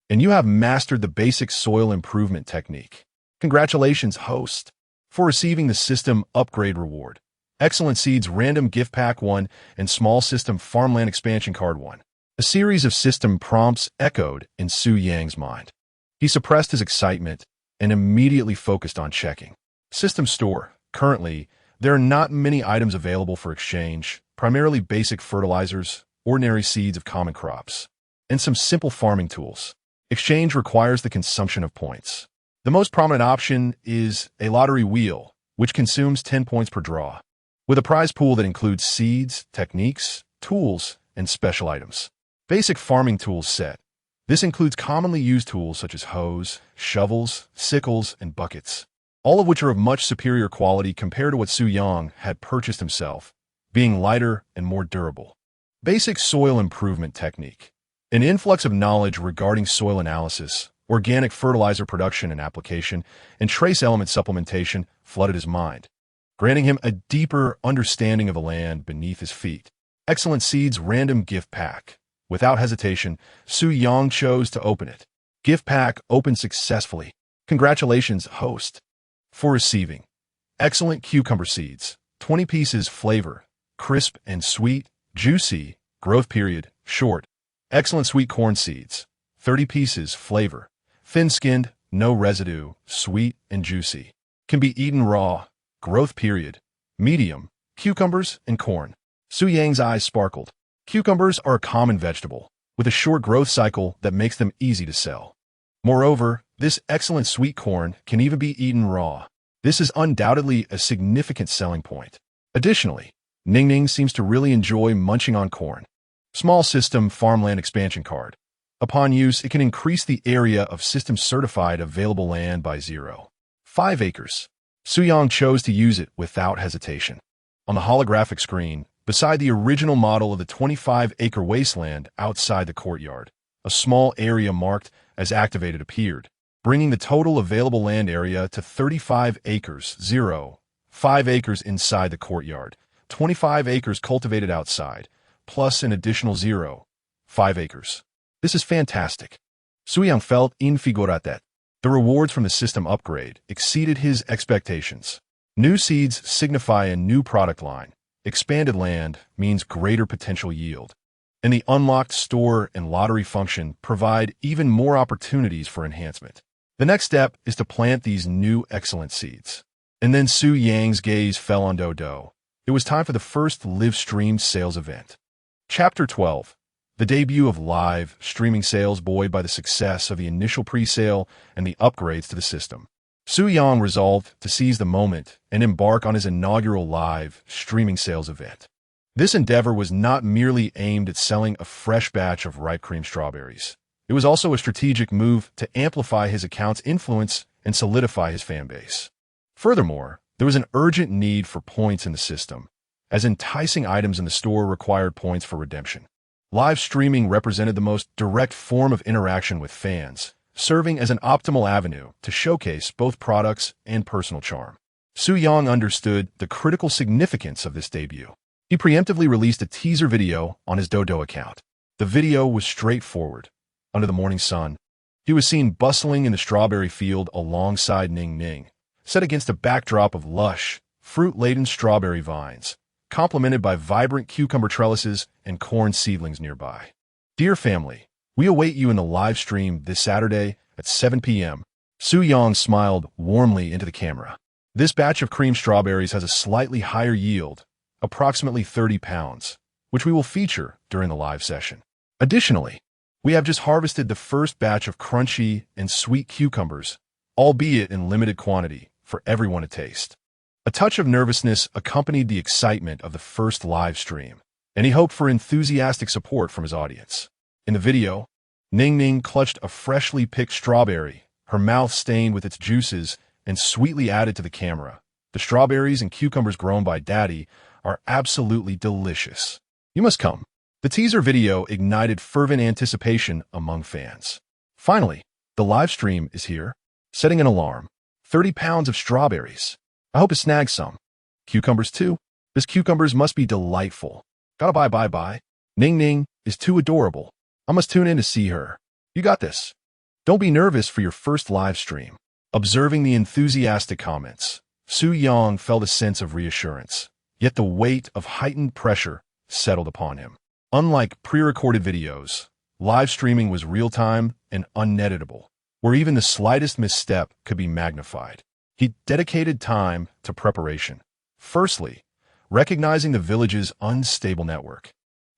And you have mastered the basic soil improvement technique. Congratulations, host, for receiving the System Upgrade Reward. Excellent Seeds Random Gift Pack 1 and Small System Farmland Expansion Card 1. A series of system prompts echoed in Su Yang's mind. He suppressed his excitement and immediately focused on checking. System Store. Currently, there are not many items available for exchange, primarily basic fertilizers, ordinary seeds of common crops, and some simple farming tools. Exchange requires the consumption of points. The most prominent option is a lottery wheel, which consumes 10 points per draw, with a prize pool that includes seeds, techniques, tools, and special items. Basic Farming Tools Set. This includes commonly used tools such as hoes, shovels, sickles, and buckets, all of which are of much superior quality compared to what Su Yang had purchased himself, being lighter and more durable. Basic Soil Improvement Technique. An influx of knowledge regarding soil analysis, organic fertilizer production and application, and trace element supplementation flooded his mind, granting him a deeper understanding of the land beneath his feet. Excellent Seeds Random Gift Pack. Without hesitation, Su Yang chose to open it. Gift pack opened successfully. Congratulations, host, for receiving excellent cucumber seeds. 20 pieces flavor, crisp and sweet, juicy, growth period, short. Excellent sweet corn seeds. 30 pieces flavor, thin-skinned, no residue, sweet and juicy. Can be eaten raw, growth period, medium, cucumbers and corn. Su Yang's eyes sparkled. Cucumbers are a common vegetable, with a short growth cycle that makes them easy to sell. Moreover, this excellent sweet corn can even be eaten raw. This is undoubtedly a significant selling point. Additionally, Ning Ning seems to really enjoy munching on corn. Small System Farmland Expansion Card. Upon use, it can increase the area of system-certified available land by 0.5 acres. Su Yang chose to use it without hesitation. On the holographic screen, beside the original model of the 25-acre wasteland outside the courtyard, a small area marked as activated appeared, bringing the total available land area to 35 acres, 0.5 acres inside the courtyard, 25 acres cultivated outside, plus an additional 0.5 acres. This is fantastic. Su Yang felt invigorated. The rewards from the system upgrade exceeded his expectations. New seeds signify a new product line. Expanded land means greater potential yield. And the unlocked store and lottery function provide even more opportunities for enhancement. The next step is to plant these new excellent seeds. And then Su Yang's gaze fell on Dodo. It was time for the first live-streamed sales event. Chapter 12. the debut of live streaming sales buoyed by the success of the initial pre-sale and the upgrades to the system. Soo-young resolved to seize the moment and embark on his inaugural live streaming sales event. This endeavor was not merely aimed at selling a fresh batch of ripe cream strawberries. It was also a strategic move to amplify his account's influence and solidify his fan base. Furthermore, there was an urgent need for points in the system, as enticing items in the store required points for redemption. Live streaming represented the most direct form of interaction with fans, serving as an optimal avenue to showcase both products and personal charm. Soo-young understood the critical significance of this debut. He preemptively released a teaser video on his Dodo account. The video was straightforward. Under the morning sun, he was seen bustling in the strawberry field alongside Ning Ning, set against a backdrop of lush, fruit-laden strawberry vines, complemented by vibrant cucumber trellises and corn seedlings nearby. Dear family, we await you in the live stream this Saturday at 7 p.m. Soo-young smiled warmly into the camera. This batch of cream strawberries has a slightly higher yield, approximately 30 pounds, which we will feature during the live session. Additionally, we have just harvested the first batch of crunchy and sweet cucumbers, albeit in limited quantity, for everyone to taste. A touch of nervousness accompanied the excitement of the first live stream, and he hoped for enthusiastic support from his audience. In the video, Ning Ning clutched a freshly picked strawberry, her mouth stained with its juices and sweetly added to the camera. The strawberries and cucumbers grown by Daddy are absolutely delicious. You must come. The teaser video ignited fervent anticipation among fans. Finally, the live stream is here, setting an alarm. 30 pounds of strawberries. I hope to snag some. Cucumbers too. This cucumbers must be delightful. Gotta buy. Ning Ning is too adorable. I must tune in to see her. You got this. Don't be nervous for your first live stream. Observing the enthusiastic comments, Soo-young felt a sense of reassurance, yet the weight of heightened pressure settled upon him. Unlike pre-recorded videos, live streaming was real-time and uneditable, where even the slightest misstep could be magnified. He dedicated time to preparation. Firstly, recognizing the village's unstable network.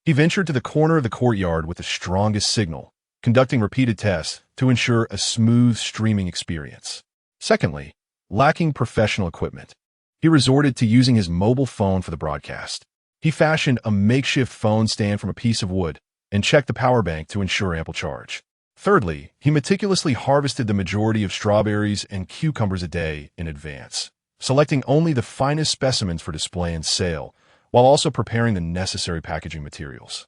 He ventured to the corner of the courtyard with the strongest signal, conducting repeated tests to ensure a smooth streaming experience. Secondly, lacking professional equipment, he resorted to using his mobile phone for the broadcast. He fashioned a makeshift phone stand from a piece of wood and checked the power bank to ensure ample charge. Thirdly, he meticulously harvested the majority of strawberries and cucumbers a day in advance, selecting only the finest specimens for display and sale, while also preparing the necessary packaging materials.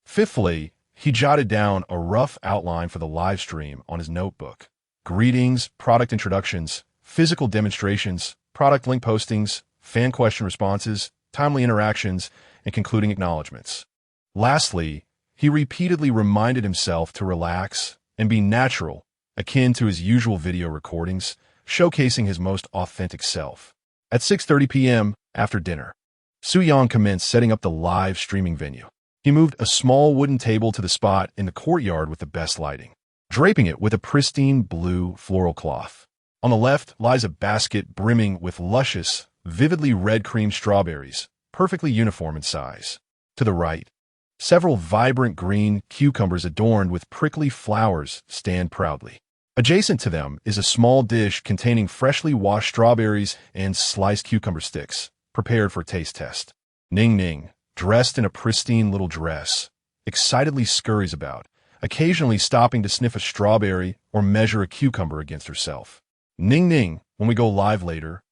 Fifthly, he jotted down a rough outline for the live stream on his notebook. Greetings, product introductions, physical demonstrations, product link postings, fan question responses, timely interactions, and concluding acknowledgments. Lastly, he repeatedly reminded himself to relax and be natural, akin to his usual video recordings, showcasing his most authentic self. At 6:30 p.m. after dinner, Soo-young commenced setting up the live streaming venue. He moved a small wooden table to the spot in the courtyard with the best lighting, draping it with a pristine blue floral cloth. On the left lies a basket brimming with luscious, vividly red cream strawberries, perfectly uniform in size. To the right, several vibrant green cucumbers adorned with prickly flowers stand proudly. Adjacent to them is a small dish containing freshly washed strawberries and sliced cucumber sticks, prepared for a taste test. Ning Ning, dressed in a pristine little dress, excitedly scurries about, occasionally stopping to sniff a strawberry or measure a cucumber against herself. Ning Ning, when we go live later,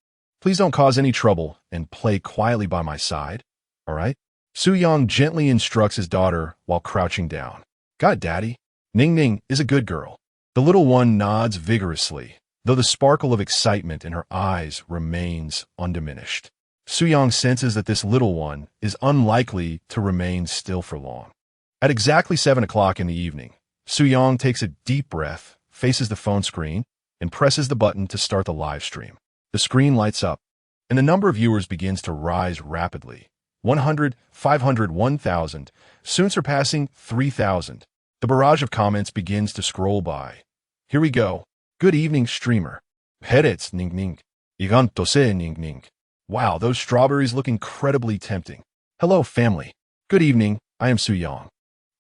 please don't cause any trouble and play quietly by my side, all right? Soo-young gently instructs his daughter while crouching down. Got it, Daddy. Ning Ning is a good girl. The little one nods vigorously, though the sparkle of excitement in her eyes remains undiminished. Soo-young senses that this little one is unlikely to remain still for long. At exactly 7 o'clock in the evening, Soo-young takes a deep breath, faces the phone screen, and presses the button to start the live stream. The screen lights up, and the number of viewers begins to rise rapidly. 100, 500, 1,000, soon surpassing 3,000. The barrage of comments begins to scroll by. Here we go. Good evening, streamer. Perets Ning Ning. Igantose Ning Ning. Wow, those strawberries look incredibly tempting. Hello, family. Good evening, I am Soo-young.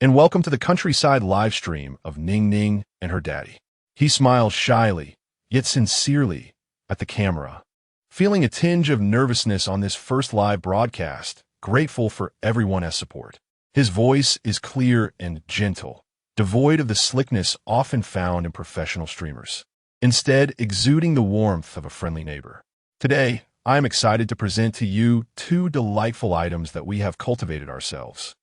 and welcome to the countryside live stream of Ning Ning and her daddy. He smiles shyly, yet sincerely, at the camera, feeling a tinge of nervousness on this first live broadcast, grateful for everyone's support. His voice is clear and gentle, devoid of the slickness often found in professional streamers, instead exuding the warmth of a friendly neighbor. Today, I am excited to present to you two delightful items that we have cultivated ourselves.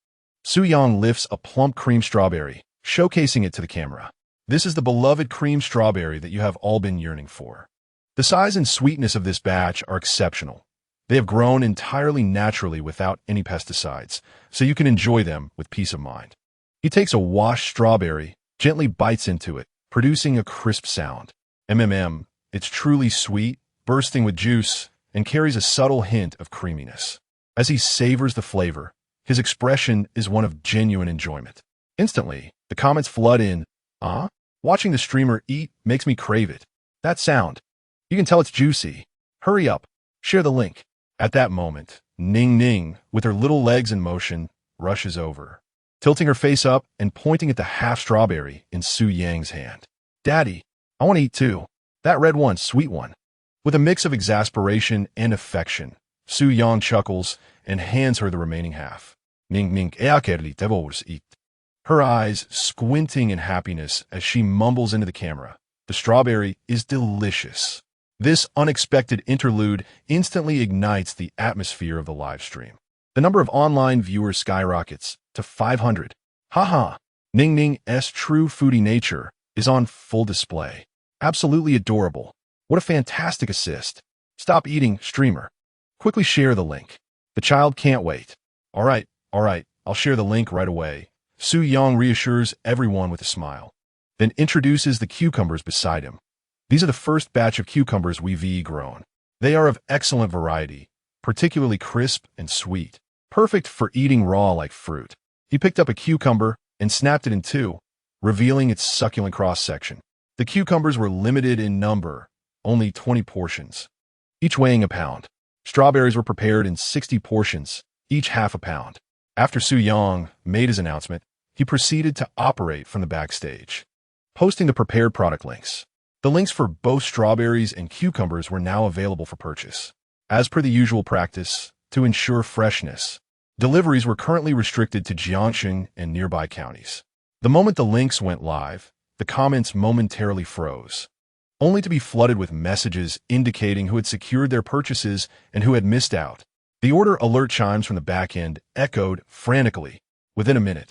Su-Yang lifts a plump cream strawberry, showcasing it to the camera. This is the beloved cream strawberry that you have all been yearning for. The size and sweetness of this batch are exceptional. They have grown entirely naturally without any pesticides, so you can enjoy them with peace of mind. He takes a washed strawberry, gently bites into it, producing a crisp sound. It's truly sweet, bursting with juice, and carries a subtle hint of creaminess. As he savors the flavor, his expression is one of genuine enjoyment. Instantly, the comments flood in. Watching the streamer eat makes me crave it. That sound. You can tell it's juicy. Hurry up. Share the link. At that moment, Ning Ning, with her little legs in motion, rushes over, tilting her face up and pointing at the half strawberry in Su-Yang's hand. Daddy, I want to eat too. That red one, sweet one. With a mix of exasperation and affection, Su-Yang chuckles and hands her the remaining half. Ning Ning eat. Her eyes squinting in happiness as she mumbles into the camera. The strawberry is delicious. This unexpected interlude instantly ignites the atmosphere of the live stream. The number of online viewers skyrockets to 500. Ning Ning's true foodie nature is on full display. Absolutely adorable. What a fantastic assist. Stop eating, streamer. Quickly share the link. The child can't wait. All right, I'll share the link right away. Su-Yang reassures everyone with a smile, then introduces the cucumbers beside him. These are the first batch of cucumbers we've grown. They are of excellent variety, particularly crisp and sweet, perfect for eating raw like fruit. He picked up a cucumber and snapped it in two, revealing its succulent cross-section. The cucumbers were limited in number, only 20 portions, each weighing a pound. Strawberries were prepared in 60 portions, each half a pound. After Su-Yang made his announcement, he proceeded to operate from the backstage, posting the prepared product links. The links for both strawberries and cucumbers were now available for purchase. As per the usual practice, to ensure freshness, deliveries were currently restricted to Jiangxing and nearby counties. The moment the links went live, the comments momentarily froze, only to be flooded with messages indicating who had secured their purchases and who had missed out. The order alert chimes from the back end echoed frantically. Within a minute,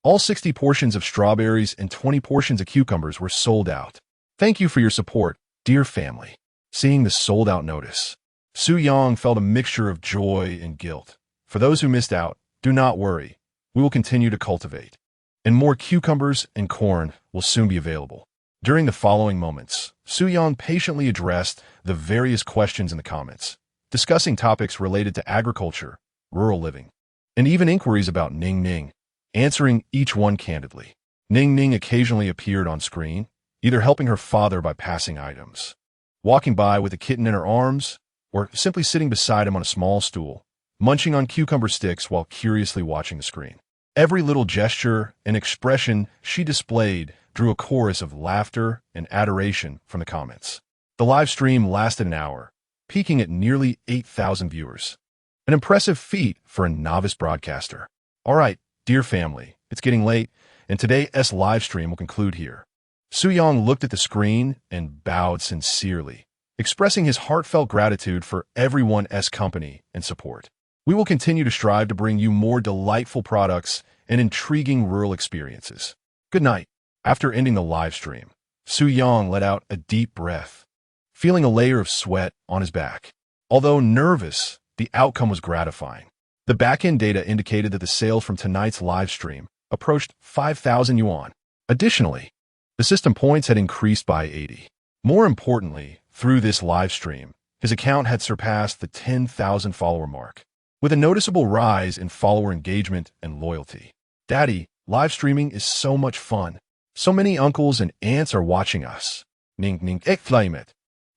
all 60 portions of strawberries and 20 portions of cucumbers were sold out. Thank you for your support, dear family. Seeing the sold-out notice, Su-Yang felt a mixture of joy and guilt. For those who missed out, do not worry. We will continue to cultivate, and more cucumbers and corn will soon be available. During the following moments, Su-Yang patiently addressed the various questions in the comments, discussing topics related to agriculture, rural living, and even inquiries about Ning Ning, answering each one candidly. Ning Ning occasionally appeared on screen, either helping her father by passing items, walking by with a kitten in her arms, or simply sitting beside him on a small stool, munching on cucumber sticks while curiously watching the screen. Every little gesture and expression she displayed drew a chorus of laughter and adoration from the comments. The live stream lasted an hour, peaking at nearly 8,000 viewers. An impressive feat for a novice broadcaster. All right, dear family, it's getting late, and today's live stream will conclude here. Su-Yang looked at the screen and bowed sincerely, expressing his heartfelt gratitude for everyone's company and support. We will continue to strive to bring you more delightful products and intriguing rural experiences. Good night. After ending the live stream, Su-Yang let out a deep breath, feeling a layer of sweat on his back. Although nervous, the outcome was gratifying. The back-end data indicated that the sales from tonight's live stream approached 5,000 yuan. Additionally, the system points had increased by 80. More importantly, through this live stream, his account had surpassed the 10,000 follower mark, with a noticeable rise in follower engagement and loyalty. Daddy, live streaming is so much fun. So many uncles and aunts are watching us. Ning Ning exclaimed,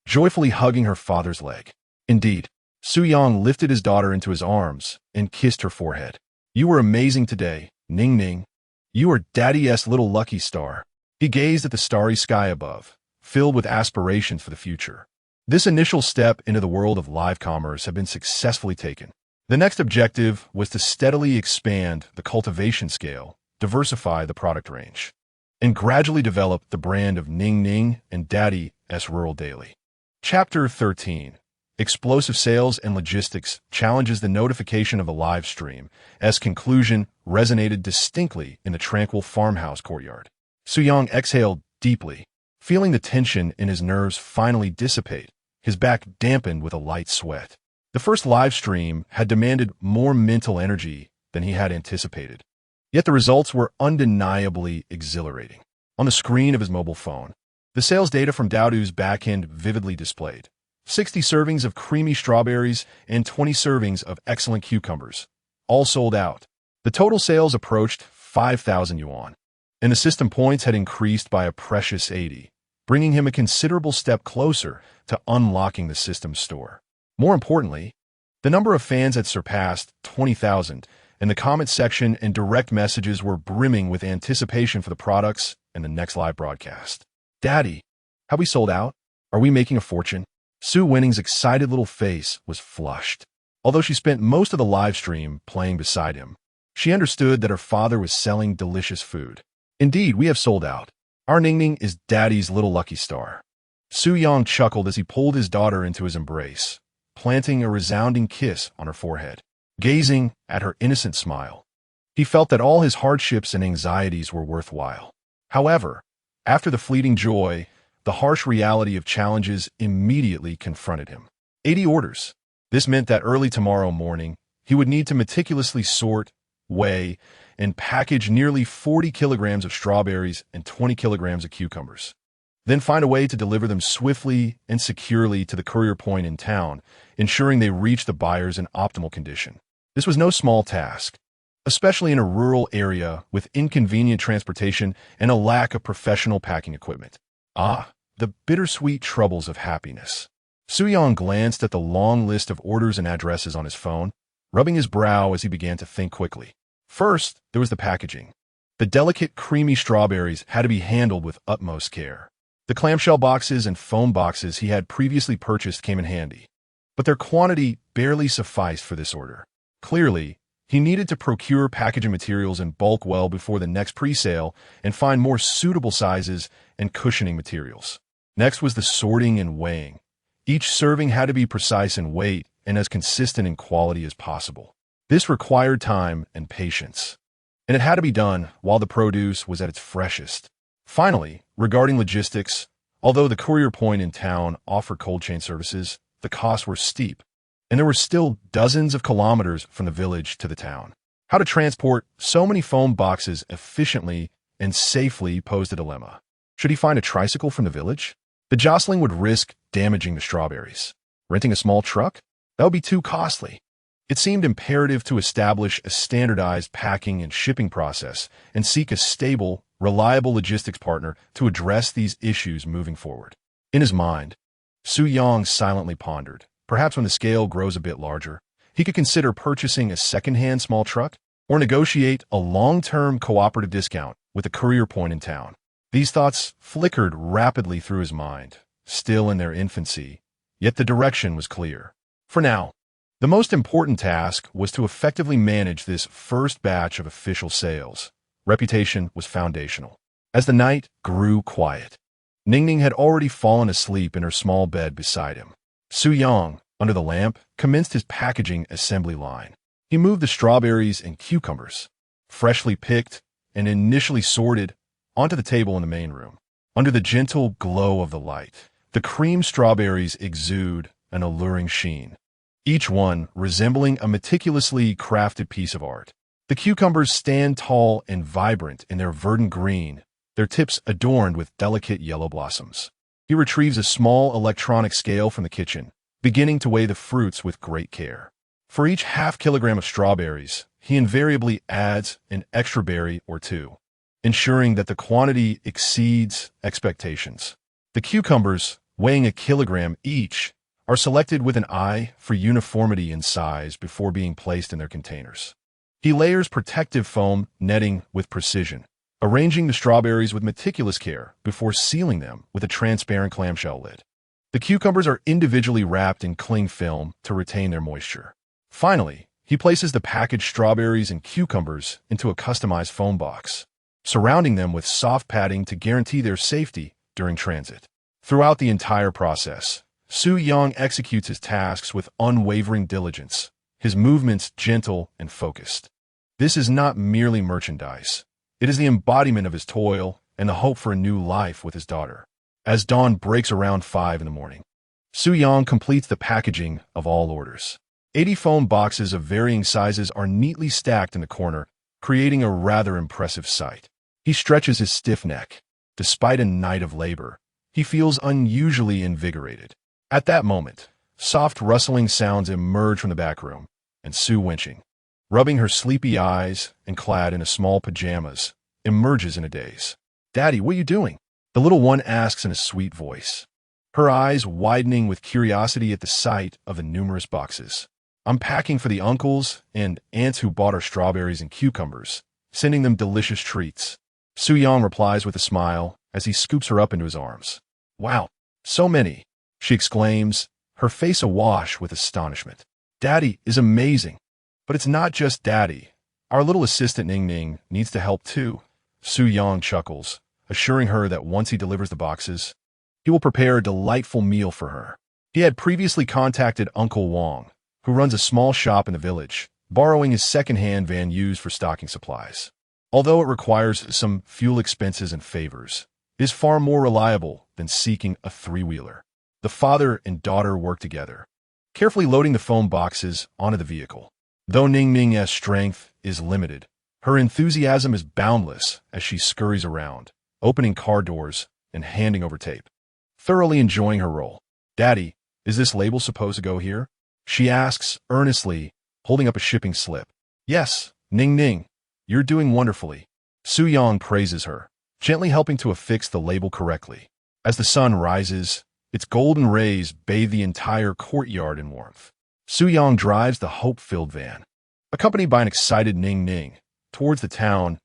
joyfully hugging her father's leg. Indeed, Su-Yang lifted his daughter into his arms and kissed her forehead. You were amazing today, Ning Ning. You are Daddy's little lucky star. He gazed at the starry sky above, filled with aspirations for the future. This initial step into the world of live commerce had been successfully taken. The next objective was to steadily expand the cultivation scale, diversify the product range, and gradually develop the brand of Ning Ning and Daddy's Rural Daily. Chapter 13. Explosive Sales and Logistics challenges the notification of a live stream, as conclusion resonated distinctly in the tranquil farmhouse courtyard. Suyong exhaled deeply, feeling the tension in his nerves finally dissipate, his back dampened with a light sweat. The first live stream had demanded more mental energy than he had anticipated. Yet the results were undeniably exhilarating. On the screen of his mobile phone, the sales data from Dowdoo's backend vividly displayed. 60 servings of creamy strawberries and 20 servings of excellent cucumbers, all sold out. The total sales approached 5,000 yuan, and the system points had increased by a precious 80, bringing him a considerable step closer to unlocking the system's store. More importantly, the number of fans had surpassed 20,000, and the comment section and direct messages were brimming with anticipation for the products and the next live broadcast. Daddy, have we sold out? Are we making a fortune? Su Winning's excited little face was flushed. Although she spent most of the live stream playing beside him, she understood that her father was selling delicious food. Indeed, we have sold out. Our Ning Ning is Daddy's little lucky star. Su Yang chuckled as he pulled his daughter into his embrace, planting a resounding kiss on her forehead. Gazing at her innocent smile, he felt that all his hardships and anxieties were worthwhile. However, after the fleeting joy, the harsh reality of challenges immediately confronted him. 80 orders. This meant that early tomorrow morning, he would need to meticulously sort, weigh, and package nearly 40 kilograms of strawberries and 20 kilograms of cucumbers. Then find a way to deliver them swiftly and securely to the courier point in town, ensuring they reach the buyers in optimal condition. This was no small task, especially in a rural area with inconvenient transportation and a lack of professional packing equipment. Ah, the bittersweet troubles of happiness. Suyong glanced at the long list of orders and addresses on his phone, rubbing his brow as he began to think quickly. First, there was the packaging. The delicate, creamy strawberries had to be handled with utmost care. The clamshell boxes and foam boxes he had previously purchased came in handy, but their quantity barely sufficed for this order. Clearly, he needed to procure packaging materials in bulk well before the next pre-sale and find more suitable sizes and cushioning materials. Next was the sorting and weighing. Each serving had to be precise in weight and as consistent in quality as possible. This required time and patience, and it had to be done while the produce was at its freshest. Finally, regarding logistics, although the courier point in town offered cold chain services, the costs were steep, and there were still dozens of kilometers from the village to the town. How to transport so many foam boxes efficiently and safely posed a dilemma. Should he find a tricycle from the village? The jostling would risk damaging the strawberries. Renting a small truck? That would be too costly. It seemed imperative to establish a standardized packing and shipping process and seek a stable, reliable logistics partner to address these issues moving forward. In his mind, Su Yang silently pondered. Perhaps when the scale grows a bit larger, he could consider purchasing a second-hand small truck or negotiate a long-term cooperative discount with a courier point in town. These thoughts flickered rapidly through his mind, still in their infancy, yet the direction was clear. For now, the most important task was to effectively manage this first batch of official sales. Reputation was foundational. As the night grew quiet, Ning Ning had already fallen asleep in her small bed beside him. Su Yang, under the lamp, commenced his packaging assembly line. He moved the strawberries and cucumbers, freshly picked and initially sorted, onto the table in the main room. Under the gentle glow of the light, the cream strawberries exude an alluring sheen, each one resembling a meticulously crafted piece of art. The cucumbers stand tall and vibrant in their verdant green, their tips adorned with delicate yellow blossoms. He retrieves a small electronic scale from the kitchen, beginning to weigh the fruits with great care. For each half kilogram of strawberries, he invariably adds an extra berry or two, ensuring that the quantity exceeds expectations. The cucumbers, weighing a kilogram each, are selected with an eye for uniformity in size before being placed in their containers. He layers protective foam netting with precision, arranging the strawberries with meticulous care before sealing them with a transparent clamshell lid. The cucumbers are individually wrapped in cling film to retain their moisture. Finally, he places the packaged strawberries and cucumbers into a customized foam box, surrounding them with soft padding to guarantee their safety during transit. Throughout the entire process, Su-Yang executes his tasks with unwavering diligence, his movements gentle and focused. This is not merely merchandise. It is the embodiment of his toil and the hope for a new life with his daughter. As dawn breaks around 5 in the morning, Su-Yang completes the packaging of all orders. 80 foam boxes of varying sizes are neatly stacked in the corner, creating a rather impressive sight. He stretches his stiff neck. Despite a night of labor, he feels unusually invigorated. At that moment, soft rustling sounds emerge from the back room, and Sue winching, rubbing her sleepy eyes and clad in a small pajamas, emerges in a daze. "Daddy, what are you doing?" the little one asks in a sweet voice, her eyes widening with curiosity at the sight of the numerous boxes. "I'm packing for the uncles and aunts who bought our strawberries and cucumbers, sending them delicious treats." Su-Yang replies with a smile as he scoops her up into his arms. "Wow, so many," she exclaims, her face awash with astonishment. "Daddy is amazing." "But it's not just Daddy. Our little assistant Ning Ning needs to help too." Su-Yang chuckles, assuring her that once he delivers the boxes, he will prepare a delightful meal for her. He had previously contacted Uncle Wong, who runs a small shop in the village, borrowing his second-hand van used for stocking supplies. Although it requires some fuel expenses and favors, it is far more reliable than seeking a three-wheeler. The father and daughter work together, carefully loading the foam boxes onto the vehicle. Though Ning Ning's strength is limited, her enthusiasm is boundless as she scurries around, opening car doors and handing over tape, thoroughly enjoying her role. "Daddy, is this label supposed to go here?" she asks earnestly, holding up a shipping slip. "Yes, Ning Ning, you're doing wonderfully." Su-Yang praises her, gently helping to affix the label correctly. As the sun rises, its golden rays bathe the entire courtyard in warmth. Su-Yang drives the hope-filled van, accompanied by an excited Ning Ning, towards the town's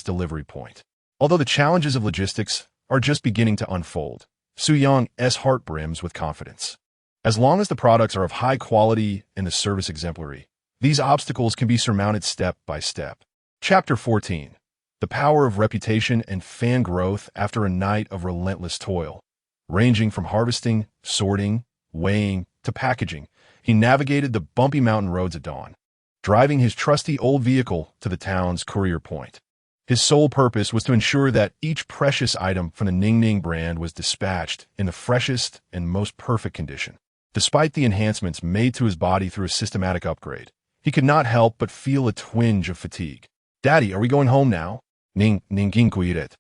delivery point. Although the challenges of logistics are just beginning to unfold, Su-Yang's heart brims with confidence. As long as the products are of high quality and the service exemplary, these obstacles can be surmounted step by step. Chapter 14. The Power of Reputation and Fan Growth After a Night of Relentless Toil. Ranging from harvesting, sorting, weighing, to packaging, he navigated the bumpy mountain roads at dawn, driving his trusty old vehicle to the town's courier point. His sole purpose was to ensure that each precious item from the Ning Ning brand was dispatched in the freshest and most perfect condition. Despite the enhancements made to his body through a systematic upgrade, he could not help but feel a twinge of fatigue. "Daddy, are we going home now?" Ning inquired,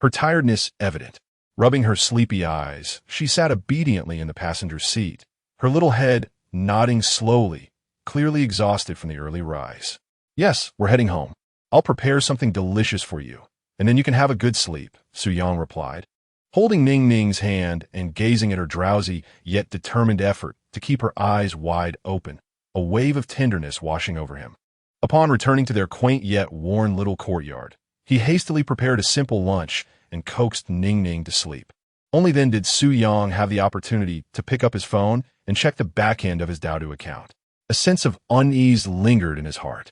her tiredness evident. Rubbing her sleepy eyes, she sat obediently in the passenger seat, her little head nodding slowly, clearly exhausted from the early rise. "Yes, we're heading home. I'll prepare something delicious for you, and then you can have a good sleep," Su-Yang replied, holding Ning Ning's hand and gazing at her drowsy yet determined effort to keep her eyes wide open, a wave of tenderness washing over him. Upon returning to their quaint yet worn little courtyard, he hastily prepared a simple lunch and coaxed Ning Ning to sleep. Only then did Su-Yang have the opportunity to pick up his phone and check the back end of his Doudu account. A sense of unease lingered in his heart.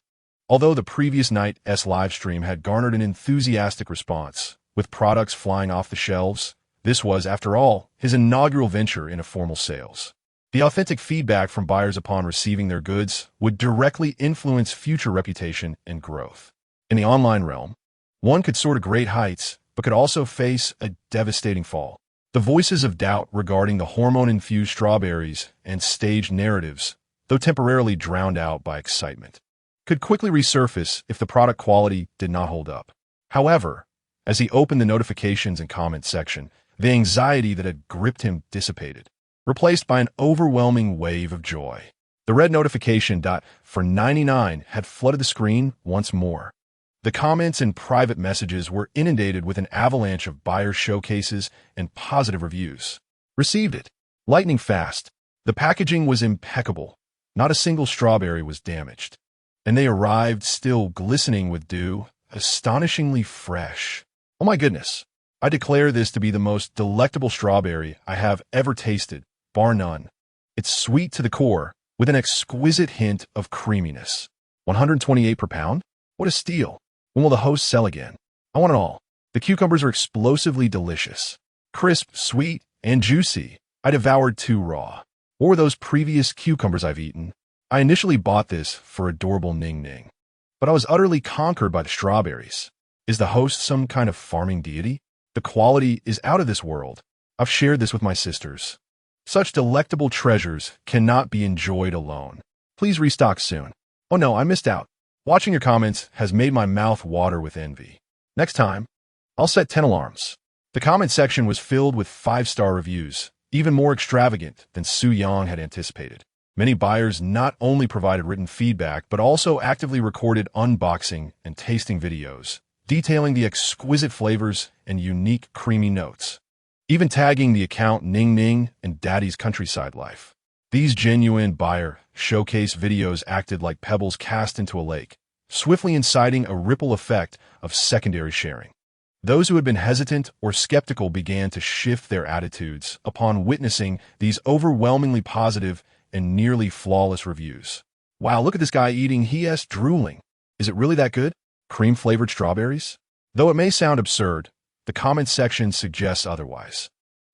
Although the previous night's live stream had garnered an enthusiastic response, with products flying off the shelves, this was, after all, his inaugural venture into formal sales. The authentic feedback from buyers upon receiving their goods would directly influence future reputation and growth. In the online realm, one could soar to great heights, but could also face a devastating fall. The voices of doubt regarding the hormone-infused strawberries and staged narratives, though temporarily drowned out by excitement, could quickly resurface if the product quality did not hold up. However, as he opened the notifications and comment section, the anxiety that had gripped him dissipated, replaced by an overwhelming wave of joy. The red notification for 99 had flooded the screen once more. The comments and private messages were inundated with an avalanche of buyer showcases and positive reviews. Received it. Lightning fast. The packaging was impeccable. Not a single strawberry was damaged. and they arrived still glistening with dew, astonishingly fresh. Oh my goodness! I declare this to be the most delectable strawberry I have ever tasted, bar none. It's sweet to the core, with an exquisite hint of creaminess. 128 per pound? What a steal! When will the host sell again? I want it all. The cucumbers are explosively delicious. Crisp, sweet, and juicy. I devoured 2 raw. What were those previous cucumbers I've eaten? I initially bought this for adorable Ning Ning, but I was utterly conquered by the strawberries. Is the host some kind of farming deity? The quality is out of this world. I've shared this with my sisters. Such delectable treasures cannot be enjoyed alone. Please restock soon. Oh no, I missed out. Watching your comments has made my mouth water with envy. Next time, I'll set 10 alarms. The comment section was filled with 5-star reviews, even more extravagant than Su Yang had anticipated. Many buyers not only provided written feedback, but also actively recorded unboxing and tasting videos, detailing the exquisite flavors and unique creamy notes, even tagging the account Ning Ning and Daddy's Countryside Life. These genuine buyer showcase videos acted like pebbles cast into a lake, swiftly inciting a ripple effect of secondary sharing. Those who had been hesitant or skeptical began to shift their attitudes upon witnessing these overwhelmingly positive and nearly flawless reviews. Wow, look at this guy eating, he is drooling. Is it really that good? Cream-flavored strawberries? Though it may sound absurd, the comment section suggests otherwise.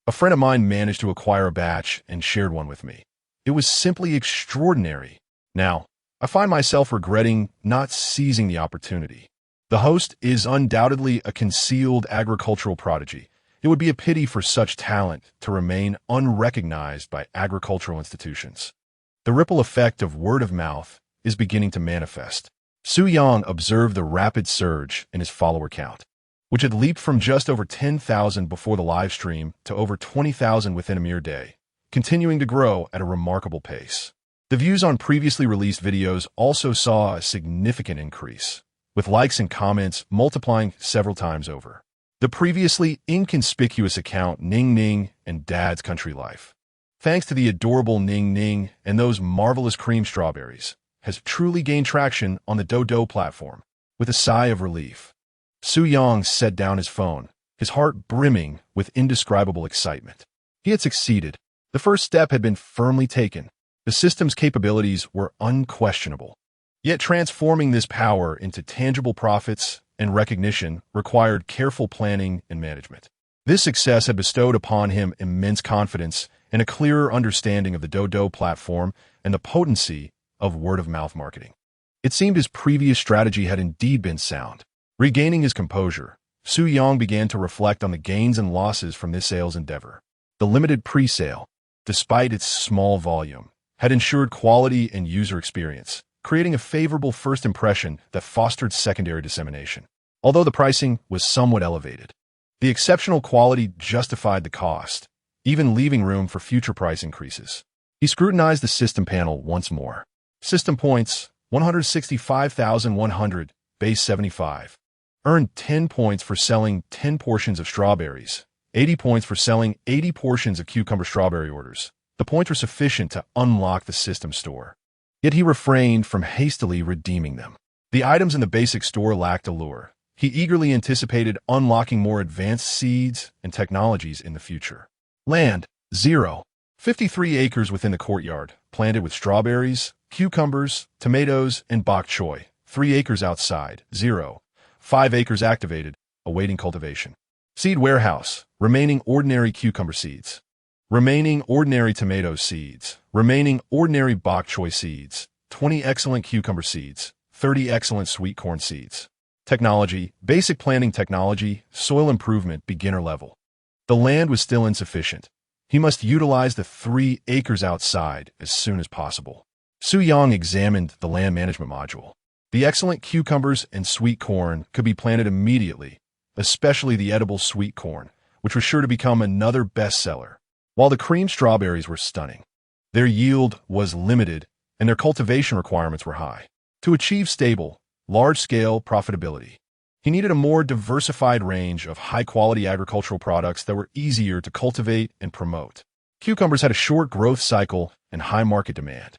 A friend of mine managed to acquire a batch and shared one with me. It was simply extraordinary. Now, I find myself regretting not seizing the opportunity. The host is undoubtedly a concealed agricultural prodigy. It would be a pity for such talent to remain unrecognized by agricultural institutions. The ripple effect of word of mouth is beginning to manifest. Su Yang observed the rapid surge in his follower count, which had leaped from just over 10,000 before the live stream to over 20,000 within a mere day, continuing to grow at a remarkable pace. The views on previously released videos also saw a significant increase, with likes and comments multiplying several times over. The previously inconspicuous account Ning Ning and Dad's Country Life, thanks to the adorable Ning Ning and those marvelous cream strawberries, has truly gained traction on the Dodo platform. With a sigh of relief, Su Yang set down his phone, his heart brimming with indescribable excitement. He had succeeded. The first step had been firmly taken. The system's capabilities were unquestionable. Yet transforming this power into tangible profits and recognition required careful planning and management. This success had bestowed upon him immense confidence and a clearer understanding of the Dodo platform and the potency of word-of-mouth marketing. It seemed his previous strategy had indeed been sound. Regaining his composure, Su Yang began to reflect on the gains and losses from this sales endeavor. The limited pre-sale, despite its small volume, had ensured quality and user experience, creating a favorable first impression that fostered secondary dissemination. Although the pricing was somewhat elevated, the exceptional quality justified the cost, even leaving room for future price increases. He scrutinized the system panel once more. System points, 165,100, base 75. Earned 10 points for selling 10 portions of strawberries, 80 points for selling 80 portions of cucumber strawberry orders. The points were sufficient to unlock the system store. Yet he refrained from hastily redeeming them. The items in the basic store lacked allure. He eagerly anticipated unlocking more advanced seeds and technologies in the future. Land, 0. 53 acres within the courtyard, planted with strawberries, cucumbers, tomatoes, and bok choy. 3 acres outside, 0. 5 acres activated, awaiting cultivation. Seed warehouse, remaining ordinary cucumber seeds. Remaining ordinary tomato seeds. Remaining ordinary bok choy seeds. 20 excellent cucumber seeds. 30 excellent sweet corn seeds. Technology, basic planting technology, soil improvement, beginner level. The land was still insufficient. He must utilize the 3 acres outside as soon as possible. Su Yang examined the land management module. The excellent cucumbers and sweet corn could be planted immediately, especially the edible sweet corn, which was sure to become another bestseller. While the cream strawberries were stunning, their yield was limited and their cultivation requirements were high. To achieve stable, large-scale profitability, he needed a more diversified range of high-quality agricultural products that were easier to cultivate and promote. Cucumbers had a short growth cycle and high market demand.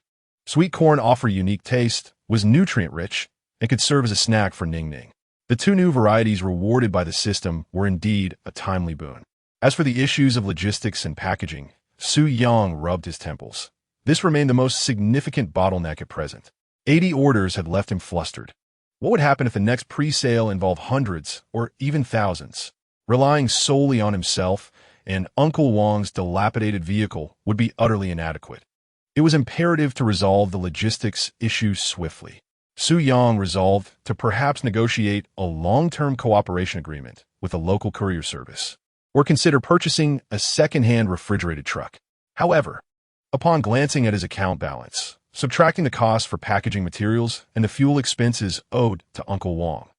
Sweet corn offered a unique taste, was nutrient-rich, and could serve as a snack for Ning Ning. The two new varieties rewarded by the system were indeed a timely boon. As for the issues of logistics and packaging, Su Yang rubbed his temples. This remained the most significant bottleneck at present. 80 orders had left him flustered. What would happen if the next pre-sale involved hundreds or even thousands? Relying solely on himself and Uncle Wang's dilapidated vehicle would be utterly inadequate. It was imperative to resolve the logistics issue swiftly. Su Yang resolved to perhaps negotiate a long-term cooperation agreement with a local courier service, or consider purchasing a second-hand refrigerated truck. However, upon glancing at his account balance, subtracting the costs for packaging materials and the fuel expenses owed to Uncle Wang,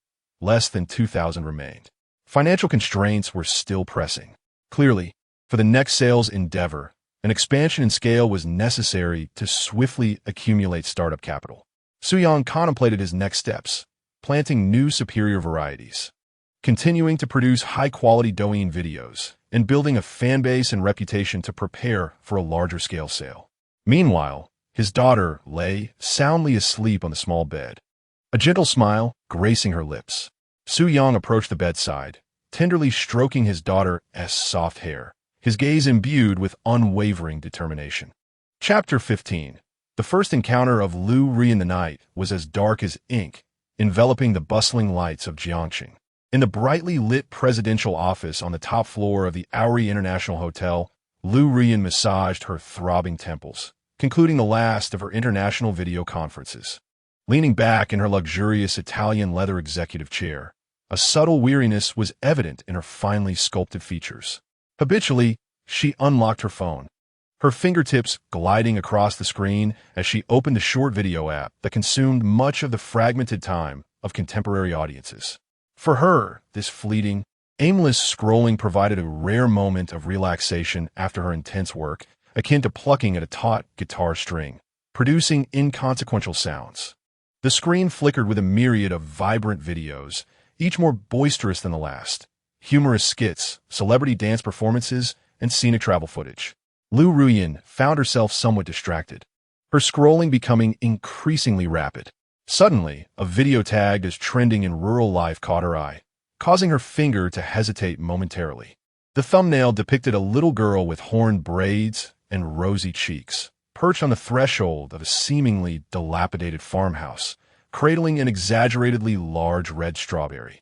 less than 2,000 remained. Financial constraints were still pressing. Clearly, for the next sales endeavor, an expansion in scale was necessary to swiftly accumulate startup capital. Su Yang contemplated his next steps, planting new superior varieties, continuing to produce high-quality Douyin videos, and building a fan base and reputation to prepare for a larger-scale sale. Meanwhile, his daughter lay soundly asleep on the small bed, a gentle smile gracing her lips. Su Yang approached the bedside, tenderly stroking his daughter's soft hair, his gaze imbued with unwavering determination. Chapter 15. The first encounter of Lu Ri in the night was as dark as ink, enveloping the bustling lights of Jiangxing. In the brightly lit presidential office on the top floor of the Auri International Hotel, Lu Ri massaged her throbbing temples, concluding the last of her international video conferences. Leaning back in her luxurious Italian leather executive chair, a subtle weariness was evident in her finely sculpted features. Habitually, she unlocked her phone, her fingertips gliding across the screen as she opened the short video app that consumed much of the fragmented time of contemporary audiences. For her, this fleeting, aimless scrolling provided a rare moment of relaxation after her intense work, akin to plucking at a taut guitar string, producing inconsequential sounds. The screen flickered with a myriad of vibrant videos, each more boisterous than the last. Humorous skits, celebrity dance performances, and scenic travel footage. Lu Ruyin found herself somewhat distracted, her scrolling becoming increasingly rapid. Suddenly, a video tagged as trending in rural life caught her eye, causing her finger to hesitate momentarily. The thumbnail depicted a little girl with horned braids and rosy cheeks, perched on the threshold of a seemingly dilapidated farmhouse, cradling an exaggeratedly large red strawberry,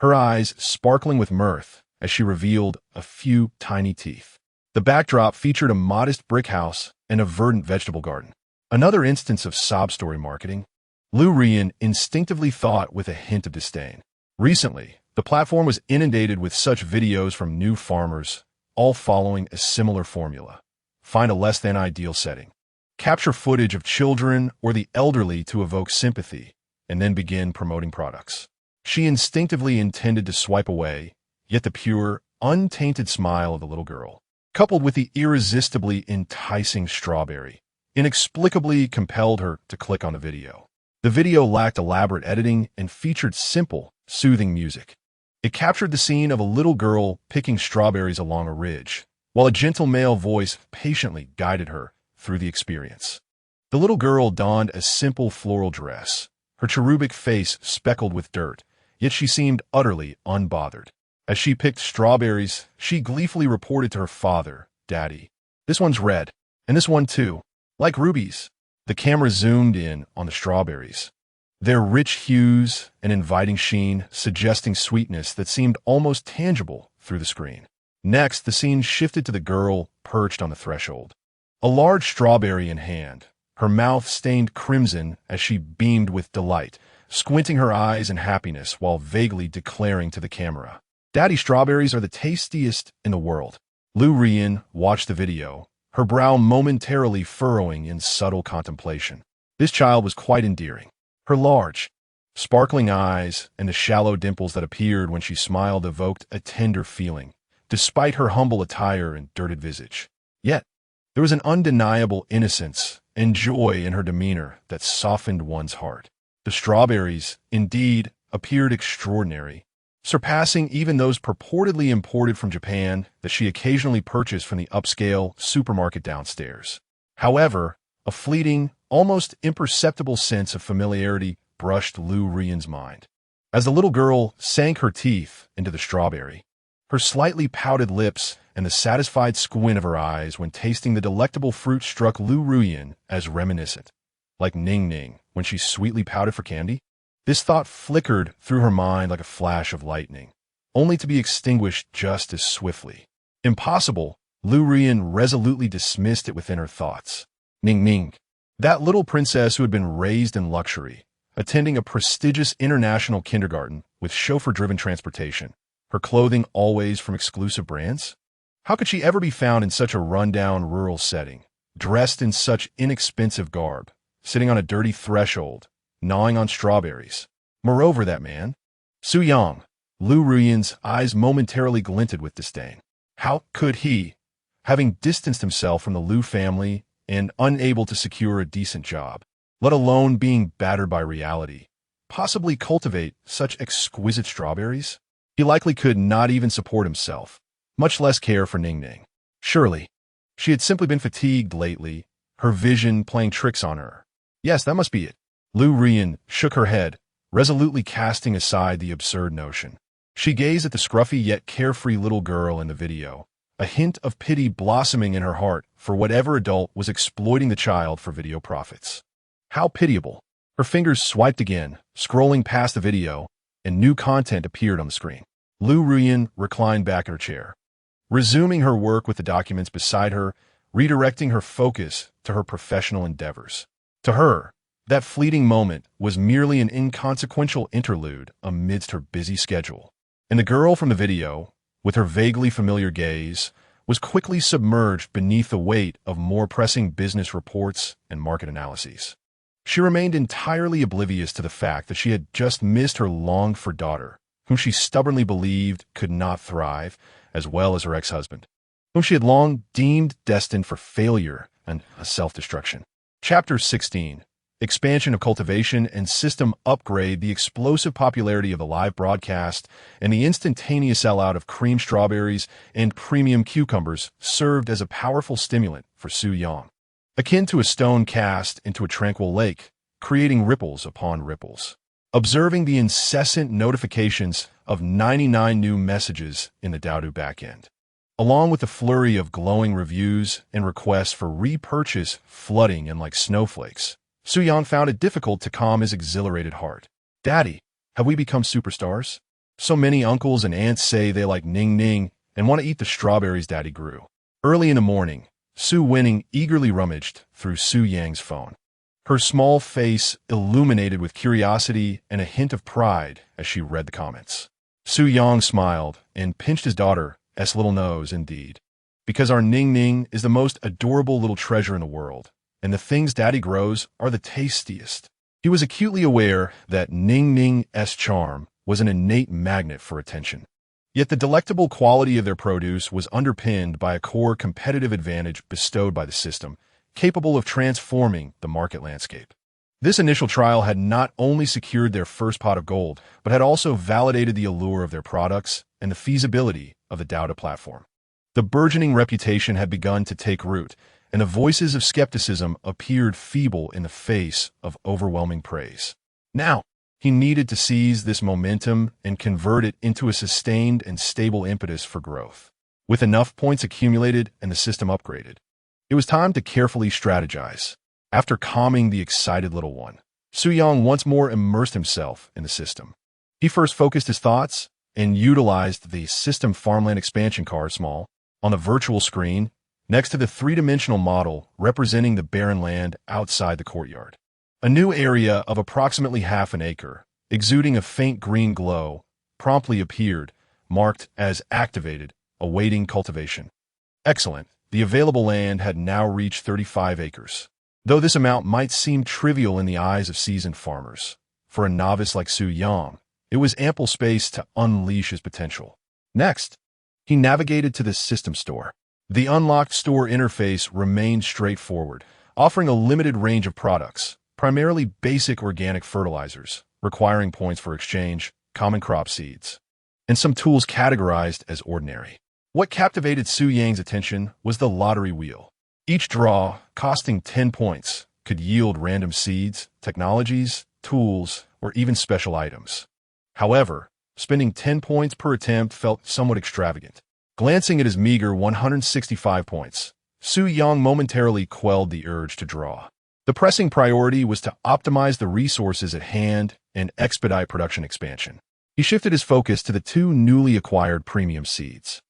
her eyes sparkling with mirth as she revealed a few tiny teeth. The backdrop featured a modest brick house and a verdant vegetable garden. Another instance of sob-story marketing. Lu Rian instinctively thought with a hint of disdain. Recently, the platform was inundated with such videos from new farmers, all following a similar formula. Find a less-than-ideal setting. Capture footage of children or the elderly to evoke sympathy, and then begin promoting products. She instinctively intended to swipe away, yet the pure, untainted smile of the little girl, coupled with the irresistibly enticing strawberry, inexplicably compelled her to click on the video. The video lacked elaborate editing and featured simple, soothing music. It captured the scene of a little girl picking strawberries along a ridge, while a gentle male voice patiently guided her through the experience. The little girl donned a simple floral dress, her cherubic face speckled with dirt, yet she seemed utterly unbothered. As she picked strawberries, she gleefully reported to her father, "Daddy, this one's red, and this one too, like rubies." The camera zoomed in on the strawberries, their rich hues and inviting sheen suggesting sweetness that seemed almost tangible through the screen. Next, the scene shifted to the girl perched on the threshold, a large strawberry in hand, her mouth stained crimson as she beamed with delight, squinting her eyes in happiness while vaguely declaring to the camera, "Daddy, strawberries are the tastiest in the world." Lu Rian watched the video, her brow momentarily furrowing in subtle contemplation. This child was quite endearing. Her large, sparkling eyes and the shallow dimples that appeared when she smiled evoked a tender feeling, despite her humble attire and dirted visage. Yet, there was an undeniable innocence and joy in her demeanor that softened one's heart. The strawberries, indeed, appeared extraordinary, surpassing even those purportedly imported from Japan that she occasionally purchased from the upscale supermarket downstairs. However, a fleeting, almost imperceptible sense of familiarity brushed Lu Ruyan's mind. As the little girl sank her teeth into the strawberry, her slightly pouted lips and the satisfied squint of her eyes when tasting the delectable fruit struck Lu Ruyan as reminiscent, like Ning Ning when she sweetly pouted for candy. This thought flickered through her mind like a flash of lightning, only to be extinguished just as swiftly. Impossible, Lu Ruyan resolutely dismissed it within her thoughts. Ning Ning, that little princess who had been raised in luxury, attending a prestigious international kindergarten with chauffeur-driven transportation, her clothing always from exclusive brands? How could she ever be found in such a rundown rural setting, dressed in such inexpensive garb, sitting on a dirty threshold, gnawing on strawberries? Moreover, that man, Su Yang. Lu Ruyan's eyes momentarily glinted with disdain. How could he, having distanced himself from the Lu family and unable to secure a decent job, let alone being battered by reality, possibly cultivate such exquisite strawberries? He likely could not even support himself, much less care for Ning Ning. Surely, she had simply been fatigued lately, her vision playing tricks on her. Yes, that must be it. Lu Ruyan shook her head, resolutely casting aside the absurd notion. She gazed at the scruffy yet carefree little girl in the video, a hint of pity blossoming in her heart for whatever adult was exploiting the child for video profits. How pitiable. Her fingers swiped again, scrolling past the video, and new content appeared on the screen. Lu Ruyan reclined back in her chair, resuming her work with the documents beside her, redirecting her focus to her professional endeavors. To her, that fleeting moment was merely an inconsequential interlude amidst her busy schedule. And the girl from the video, with her vaguely familiar gaze, was quickly submerged beneath the weight of more pressing business reports and market analyses. She remained entirely oblivious to the fact that she had just missed her longed-for daughter, whom she stubbornly believed could not thrive, as well as her ex-husband, whom she had long deemed destined for failure and self-destruction. Chapter 16. Expansion of cultivation and system upgrade. The explosive popularity of the live broadcast and the instantaneous sell-out of cream strawberries and premium cucumbers served as a powerful stimulant for Su Yang, akin to a stone cast into a tranquil lake, creating ripples upon ripples. Observing the incessant notifications of 99 new messages in the Doudu backend, along with the flurry of glowing reviews and requests for repurchase flooding in like snowflakes, Su Yang found it difficult to calm his exhilarated heart. Daddy, have we become superstars? So many uncles and aunts say they like Ning Ning and want to eat the strawberries Daddy grew. Early in the morning, Su Winning eagerly rummaged through Su Yang's phone, her small face illuminated with curiosity and a hint of pride as she read the comments. Su Yang smiled and pinched his daughter's little nose. Indeed, because our Ning Ning is the most adorable little treasure in the world, and the things Daddy grows are the tastiest. He was acutely aware that Ning Ning's charm was an innate magnet for attention. Yet the delectable quality of their produce was underpinned by a core competitive advantage bestowed by the system, capable of transforming the market landscape. This initial trial had not only secured their first pot of gold, but had also validated the allure of their products and the feasibility of the Doudu platform. The burgeoning reputation had begun to take root, and the voices of skepticism appeared feeble in the face of overwhelming praise. Now, he needed to seize this momentum and convert it into a sustained and stable impetus for growth. With enough points accumulated and the system upgraded, it was time to carefully strategize. After calming the excited little one, Su Yang once more immersed himself in the system. He first focused his thoughts and utilized the system farmland expansion card small on the virtual screen next to the three-dimensional model representing the barren land outside the courtyard. A new area of approximately half an acre, exuding a faint green glow, promptly appeared, marked as activated, awaiting cultivation. Excellent. The available land had now reached 35 acres. Though this amount might seem trivial in the eyes of seasoned farmers, for a novice like Su Yang, it was ample space to unleash his potential. Next, he navigated to the system store. The unlocked store interface remained straightforward, offering a limited range of products, primarily basic organic fertilizers, requiring points for exchange, common crop seeds, and some tools categorized as ordinary. What captivated Su Yang's attention was the lottery wheel. Each draw, costing 10 points, could yield random seeds, technologies, tools, or even special items. However, spending 10 points per attempt felt somewhat extravagant. Glancing at his meager 165 points, Su Yang momentarily quelled the urge to draw. The pressing priority was to optimize the resources at hand and expedite production expansion. He shifted his focus to the two newly acquired premium seeds.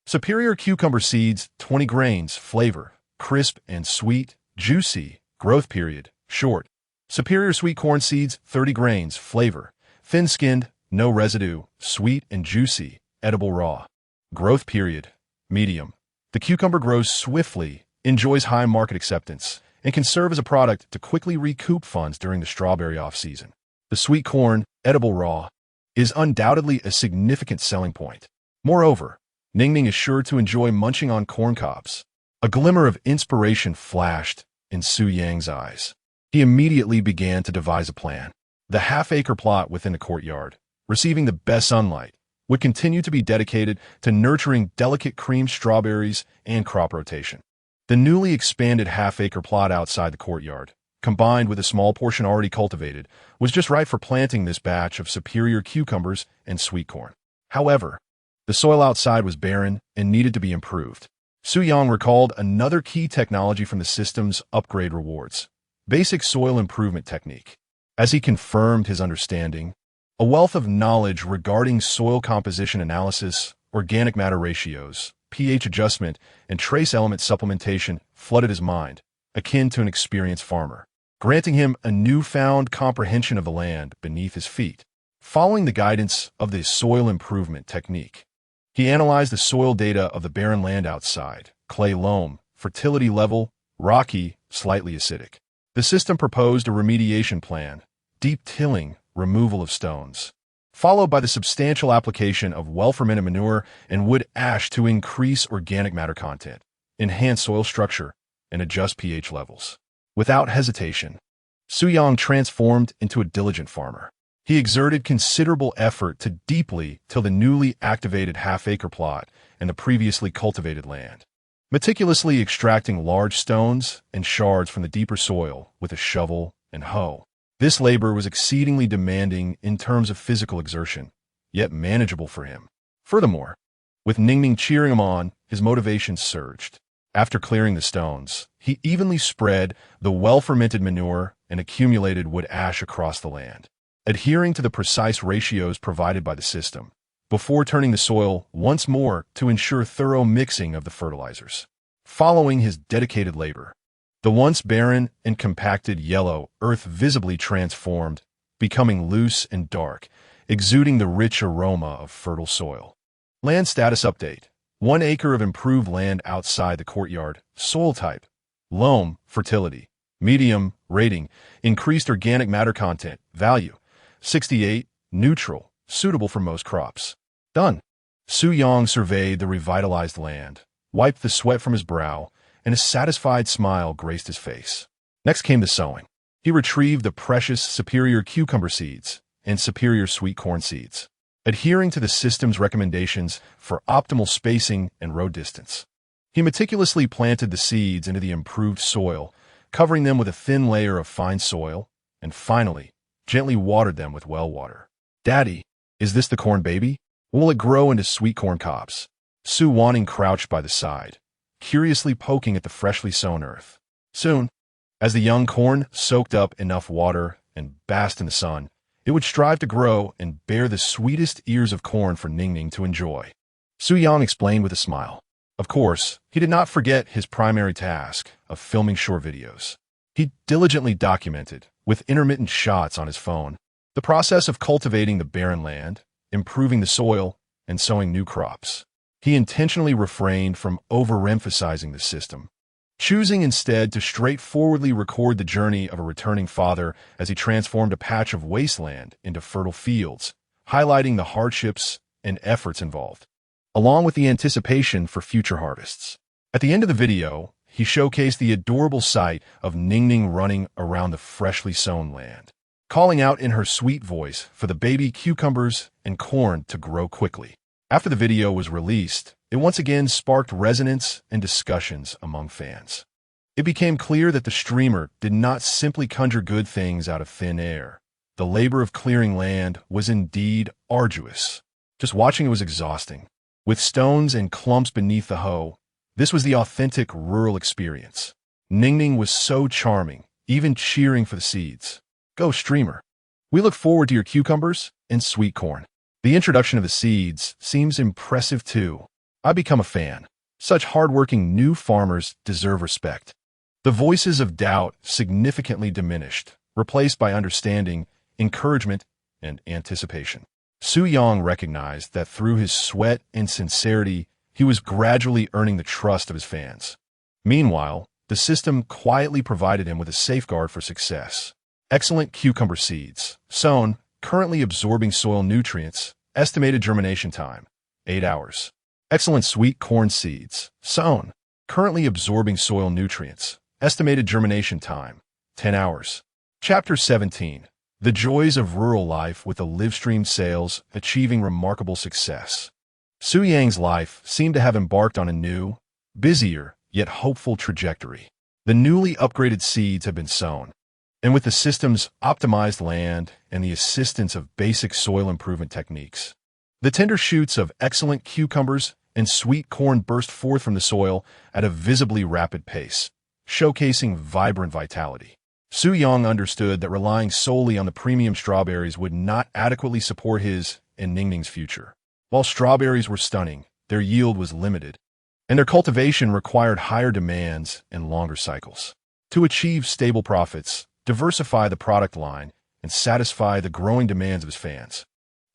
Superior cucumber seeds, 20 grains, flavor, crisp and sweet, juicy, growth period, short. Superior sweet corn seeds, 30 grains, flavor, thin-skinned, no residue, sweet and juicy, edible raw. Growth period, medium. The cucumber grows swiftly, enjoys high market acceptance, and can serve as a product to quickly recoup funds during the strawberry off-season. The sweet corn, edible raw, is undoubtedly a significant selling point. Moreover, Ningning is sure to enjoy munching on corn cobs. A glimmer of inspiration flashed in Su Yang's eyes. He immediately began to devise a plan. The half-acre plot within the courtyard, receiving the best sunlight, would continue to be dedicated to nurturing delicate cream strawberries and crop rotation. The newly expanded half-acre plot outside the courtyard, combined with a small portion already cultivated, was just right for planting this batch of superior cucumbers and sweet corn. However, the soil outside was barren and needed to be improved. Su Yang recalled another key technology from the system's upgrade rewards: basic soil improvement technique. As he confirmed his understanding, a wealth of knowledge regarding soil composition analysis, organic matter ratios, pH adjustment, and trace element supplementation flooded his mind, akin to an experienced farmer, granting him a newfound comprehension of the land beneath his feet. Following the guidance of the soil improvement technique, he analyzed the soil data of the barren land outside: clay loam, fertility level, rocky, slightly acidic. The system proposed a remediation plan: deep tilling, removal of stones, followed by the substantial application of well-fermented manure and wood ash to increase organic matter content, enhance soil structure, and adjust pH levels. Without hesitation, Su Yang transformed into a diligent farmer. He exerted considerable effort to deeply till the newly activated half-acre plot and the previously cultivated land, meticulously extracting large stones and shards from the deeper soil with a shovel and hoe. This labor was exceedingly demanding in terms of physical exertion, yet manageable for him. Furthermore, with Ningning cheering him on, his motivation surged. After clearing the stones, he evenly spread the well-fermented manure and accumulated wood ash across the land, adhering to the precise ratios provided by the system, before turning the soil once more to ensure thorough mixing of the fertilizers. Following his dedicated labor, the once barren and compacted yellow earth visibly transformed, becoming loose and dark, exuding the rich aroma of fertile soil. Land status update: 1 acre of improved land outside the courtyard. Soil type: loam, fertility, medium, rating, increased organic matter content, value, 68, neutral, suitable for most crops. Done. Su Yang surveyed the revitalized land, wiped the sweat from his brow, and a satisfied smile graced his face. Next came the sowing. He retrieved the precious superior cucumber seeds and superior sweet corn seeds, adhering to the system's recommendations for optimal spacing and row distance. He meticulously planted the seeds into the improved soil, covering them with a thin layer of fine soil, and finally, gently watered them with well water. "Daddy, is this the corn baby? Will it grow into sweet corn cobs?" Su Wanning crouched by the side, curiously poking at the freshly sown earth. Soon, as the young corn soaked up enough water and basked in the sun, it would strive to grow and bear the sweetest ears of corn for Ningning to enjoy. Su Yang explained with a smile. Of course, he did not forget his primary task of filming short videos. He diligently documented, with intermittent shots on his phone, the process of cultivating the barren land, improving the soil, and sowing new crops. He intentionally refrained from overemphasizing the system, choosing instead to straightforwardly record the journey of a returning father as he transformed a patch of wasteland into fertile fields, highlighting the hardships and efforts involved, along with the anticipation for future harvests. At the end of the video, he showcased the adorable sight of Ningning running around the freshly sown land, calling out in her sweet voice for the baby cucumbers and corn to grow quickly. After the video was released, it once again sparked resonance and discussions among fans. It became clear that the streamer did not simply conjure good things out of thin air. The labor of clearing land was indeed arduous. Just watching it was exhausting. With stones and clumps beneath the hoe, this was the authentic rural experience. Ningning was so charming, even cheering for the seeds. Go, streamer. We look forward to your cucumbers and sweet corn. The introduction of the seeds seems impressive too. I become a fan. Such hardworking new farmers deserve respect. The voices of doubt significantly diminished, replaced by understanding, encouragement, and anticipation. Su Yang recognized that through his sweat and sincerity, he was gradually earning the trust of his fans. Meanwhile, the system quietly provided him with a safeguard for success. Excellent cucumber seeds, sown, currently absorbing soil nutrients, estimated germination time, 8 hours. Excellent sweet corn seeds, sown, currently absorbing soil nutrients, estimated germination time, 10 hours. Chapter 17. The Joys of Rural Life with the Livestream Sales Achieving Remarkable Success. Su Yang's life seemed to have embarked on a new, busier, yet hopeful trajectory. The newly upgraded seeds had been sown, and with the system's optimized land and the assistance of basic soil improvement techniques, the tender shoots of excellent cucumbers and sweet corn burst forth from the soil at a visibly rapid pace, showcasing vibrant vitality. Su Yang understood that relying solely on the premium strawberries would not adequately support his and Ningning's future. While strawberries were stunning, their yield was limited, and their cultivation required higher demands and longer cycles. To achieve stable profits, diversify the product line, and satisfy the growing demands of his fans,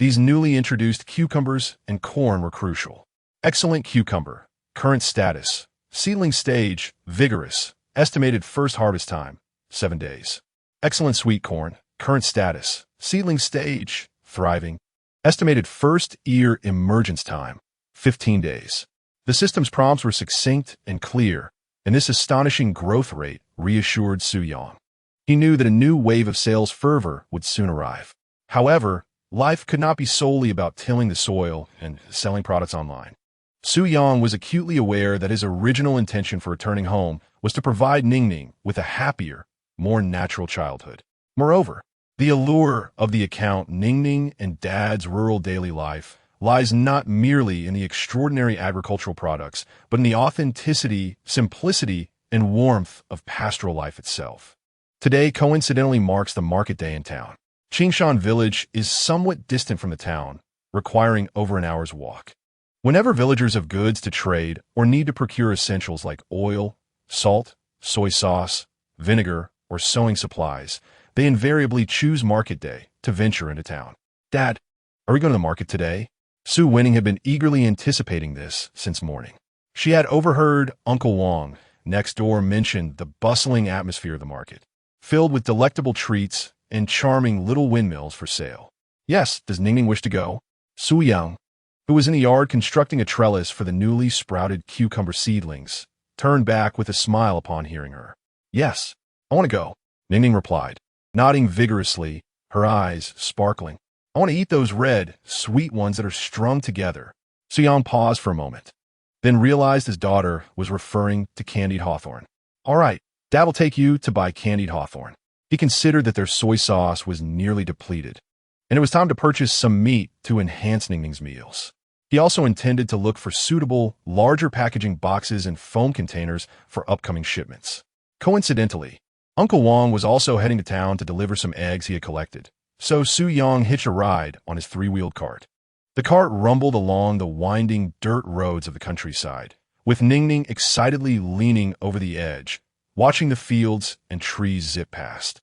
these newly introduced cucumbers and corn were crucial. Excellent cucumber, current status, seedling stage, vigorous, estimated first harvest time, 7 days. Excellent sweet corn, current status, seedling stage, thriving, estimated first ear emergence time, 15 days. The system's prompts were succinct and clear, and this astonishing growth rate reassured Su Yang. He knew that a new wave of sales fervor would soon arrive. However, life could not be solely about tilling the soil and selling products online. Su Yang was acutely aware that his original intention for returning home was to provide Ningning with a happier, more natural childhood. Moreover, the allure of the account Ningning and Dad's rural daily life lies not merely in the extraordinary agricultural products, but in the authenticity, simplicity, and warmth of pastoral life itself. Today coincidentally marks the market day in town. Qingshan village is somewhat distant from the town, requiring over an hour's walk. Whenever villagers have goods to trade or need to procure essentials like oil, salt, soy sauce, vinegar, or sewing supplies, they invariably choose market day to venture into town. Dad, are we going to the market today? Su Winning had been eagerly anticipating this since morning. She had overheard Uncle Wang next door mention the bustling atmosphere of the market, filled with delectable treats and charming little windmills for sale. Yes, does Ningning wish to go? Su Yang, who was in the yard constructing a trellis for the newly sprouted cucumber seedlings, turned back with a smile upon hearing her. Yes, I want to go, Ningning replied, nodding vigorously, her eyes sparkling. I want to eat those red, sweet ones that are strung together. Su Yang paused for a moment, then realized his daughter was referring to candied hawthorn. All right, Dad will take you to buy candied hawthorn. He considered that their soy sauce was nearly depleted, and it was time to purchase some meat to enhance Ningning's meals. He also intended to look for suitable, larger packaging boxes and foam containers for upcoming shipments. Coincidentally, Uncle Wang was also heading to town to deliver some eggs he had collected, so Su Yang hitched a ride on his three-wheeled cart. The cart rumbled along the winding dirt roads of the countryside, with Ningning excitedly leaning over the edge, watching the fields and trees zip past.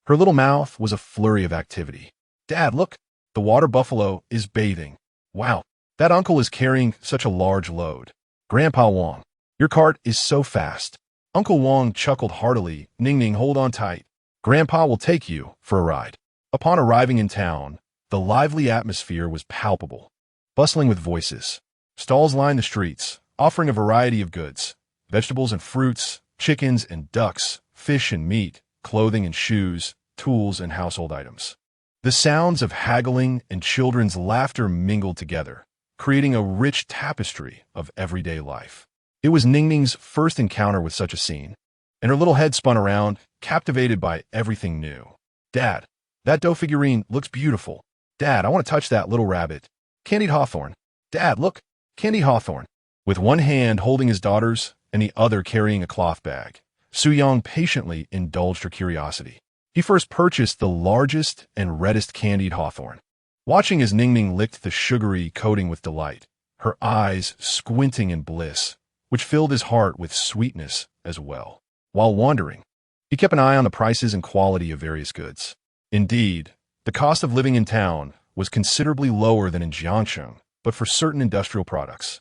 Her little mouth was a flurry of activity. Dad, look, the water buffalo is bathing. Wow, that uncle is carrying such a large load. Grandpa Wang, your cart is so fast. Uncle Wang chuckled heartily. Ningning, hold on tight. Grandpa will take you for a ride. Upon arriving in town, the lively atmosphere was palpable, bustling with voices. Stalls lined the streets, offering a variety of goods, vegetables and fruits, chickens and ducks, fish and meat, clothing and shoes, tools and household items. The sounds of haggling and children's laughter mingled together, creating a rich tapestry of everyday life. It was Ningning's first encounter with such a scene, and her little head spun around, captivated by everything new. Dad, that dough figurine looks beautiful. Dad, I want to touch that little rabbit. Candied hawthorn. Dad, look, candied hawthorn. With one hand holding his daughter's and the other carrying a cloth bag, Soo-young patiently indulged her curiosity. He first purchased the largest and reddest candied hawthorn. Watching as Ning-ning licked the sugary coating with delight, her eyes squinting in bliss, which filled his heart with sweetness as well. While wandering, he kept an eye on the prices and quality of various goods. Indeed, the cost of living in town was considerably lower than in Jiangcheng, but for certain industrial products,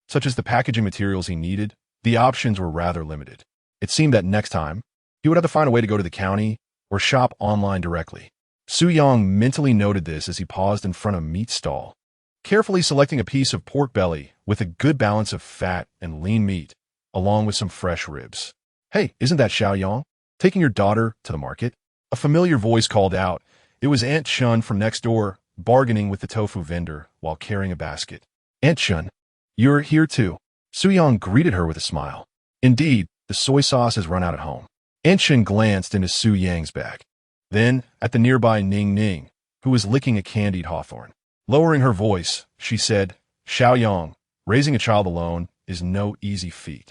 such as the packaging materials he needed, the options were rather limited. It seemed that next time, he would have to find a way to go to the county or shop online directly. Soo-young mentally noted this as he paused in front of a meat stall, carefully selecting a piece of pork belly with a good balance of fat and lean meat, along with some fresh ribs. Hey, isn't that Xiaoyang? Taking your daughter to the market? A familiar voice called out. It was Aunt Shun from next door, bargaining with the tofu vendor while carrying a basket. Aunt Shun, you're here too. Soo-young greeted her with a smile. Indeed, the soy sauce has run out at home. Aunt Shun glanced into Soo-yang's bag. Then, at the nearby Ning-ning, who was licking a candied hawthorn. Lowering her voice, she said, Xiaoyang, raising a child alone is no easy feat.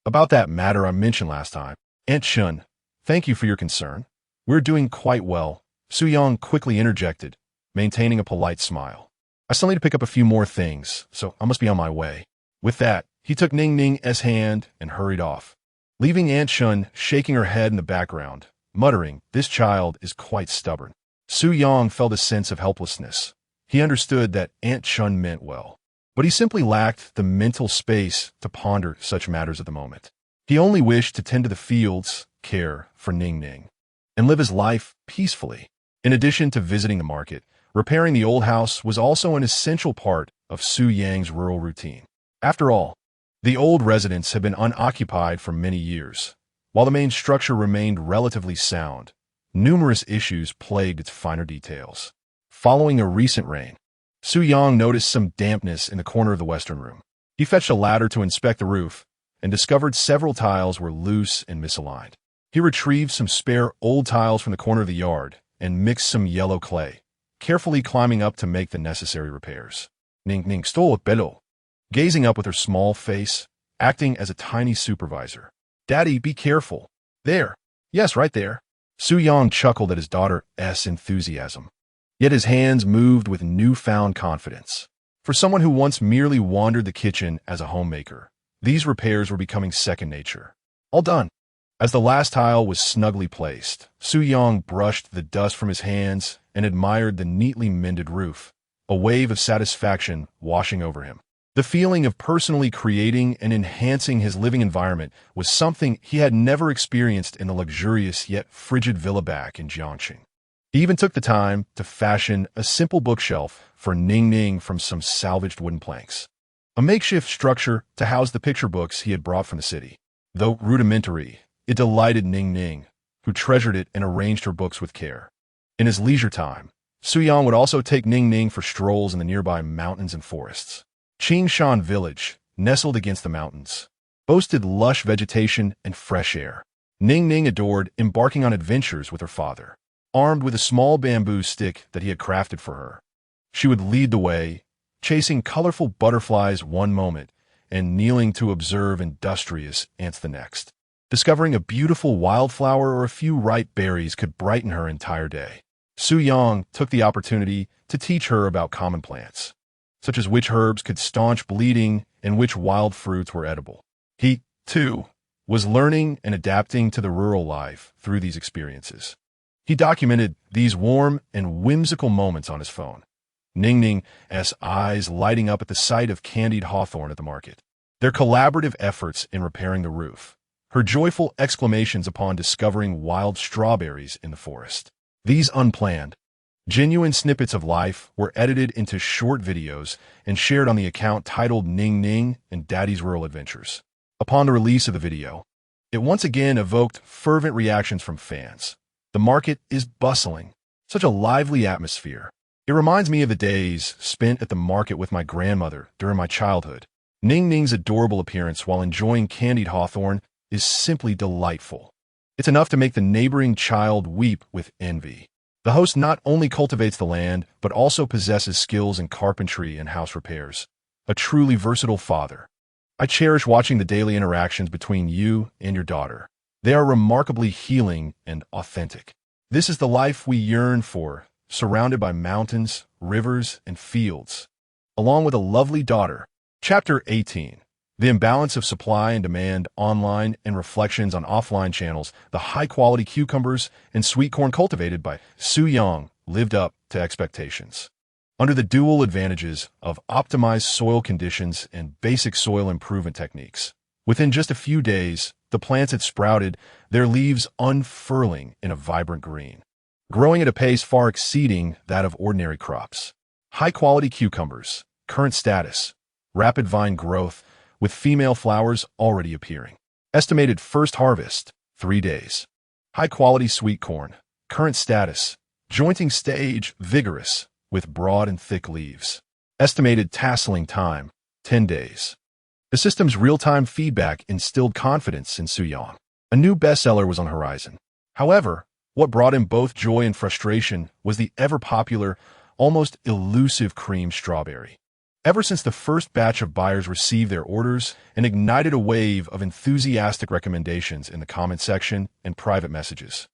About that matter I mentioned last time, Aunt Shun, thank you for your concern. We're doing quite well. Soo-young quickly interjected, maintaining a polite smile. I still need to pick up a few more things, so I must be on my way. With that, he took Ning-ning's hand and hurried off, leaving Aunt Shun shaking her head in the background, muttering, this child is quite stubborn. Soo-young felt a sense of helplessness. He understood that Aunt Shun meant well, but he simply lacked the mental space to ponder such matters at the moment. He only wished to tend to the fields, care for Ning-ning, and live his life peacefully. In addition to visiting the market, repairing the old house was also an essential part of Soo-yang's rural routine. After all, the old residence had been unoccupied for many years. While the main structure remained relatively sound, numerous issues plagued its finer details. Following a recent rain, Soo-young noticed some dampness in the corner of the western room. He fetched a ladder to inspect the roof and discovered several tiles were loose and misaligned. He retrieved some spare old tiles from the corner of the yard and mixed some yellow clay, carefully climbing up to make the necessary repairs. Ning-ning stole bello, gazing up with her small face, acting as a tiny supervisor. Daddy, be careful. There. Yes, right there. Soo-young chuckled at his daughter's enthusiasm. Yet his hands moved with newfound confidence. For someone who once merely wandered the kitchen as a homemaker, these repairs were becoming second nature. All done. As the last tile was snugly placed, Soo-young brushed the dust from his hands and admired the neatly mended roof, a wave of satisfaction washing over him. The feeling of personally creating and enhancing his living environment was something he had never experienced in the luxurious yet frigid villa back in Jiangcheng. He even took the time to fashion a simple bookshelf for Ning-ning from some salvaged wooden planks, a makeshift structure to house the picture books he had brought from the city. Though rudimentary, it delighted Ning-ning, who treasured it and arranged her books with care. In his leisure time, Soo-young would also take Ning-ning for strolls in the nearby mountains and forests. Qingshan Village, nestled against the mountains, boasted lush vegetation and fresh air. Ning-ning adored embarking on adventures with her father, armed with a small bamboo stick that he had crafted for her. She would lead the way, chasing colorful butterflies one moment and kneeling to observe industrious ants the next. Discovering a beautiful wildflower or a few ripe berries could brighten her entire day. Soo-young took the opportunity to teach her about common plants, such as which herbs could staunch bleeding and which wild fruits were edible. He, too, was learning and adapting to the rural life through these experiences. He documented these warm and whimsical moments on his phone, Ning-ning's eyes lighting up at the sight of candied hawthorn at the market, their collaborative efforts in repairing the roof, her joyful exclamations upon discovering wild strawberries in the forest. These unplanned, genuine snippets of life were edited into short videos and shared on the account titled Ning-ning and Daddy's Rural Adventures. Upon the release of the video, it once again evoked fervent reactions from fans. The market is bustling, such a lively atmosphere. It reminds me of the days spent at the market with my grandmother during my childhood. Ning-ning's adorable appearance while enjoying candied hawthorn is simply delightful. It's enough to make the neighboring child weep with envy. The host not only cultivates the land, but also possesses skills in carpentry and house repairs. A truly versatile father. I cherish watching the daily interactions between you and your daughter. They are remarkably healing and authentic. This is the life we yearn for, surrounded by mountains, rivers, and fields, along with a lovely daughter. Chapter 18. The imbalance of supply and demand online and reflections on offline channels. The high-quality cucumbers and sweet corn cultivated by Su Yang lived up to expectations. Under the dual advantages of optimized soil conditions and basic soil improvement techniques, within just a few days, the plants had sprouted, their leaves unfurling in a vibrant green, growing at a pace far exceeding that of ordinary crops. High-quality cucumbers, current status, rapid vine growth, with female flowers already appearing. Estimated first harvest, 3 days. High-quality sweet corn, current status, jointing stage, vigorous, with broad and thick leaves. Estimated tasseling time, 10 days. The system's real-time feedback instilled confidence in Su Yang. A new bestseller was on the horizon. However, what brought him both joy and frustration was the ever-popular, almost elusive cream strawberry. Ever since the first batch of buyers received their orders and ignited a wave of enthusiastic recommendations in the comment section and private messages.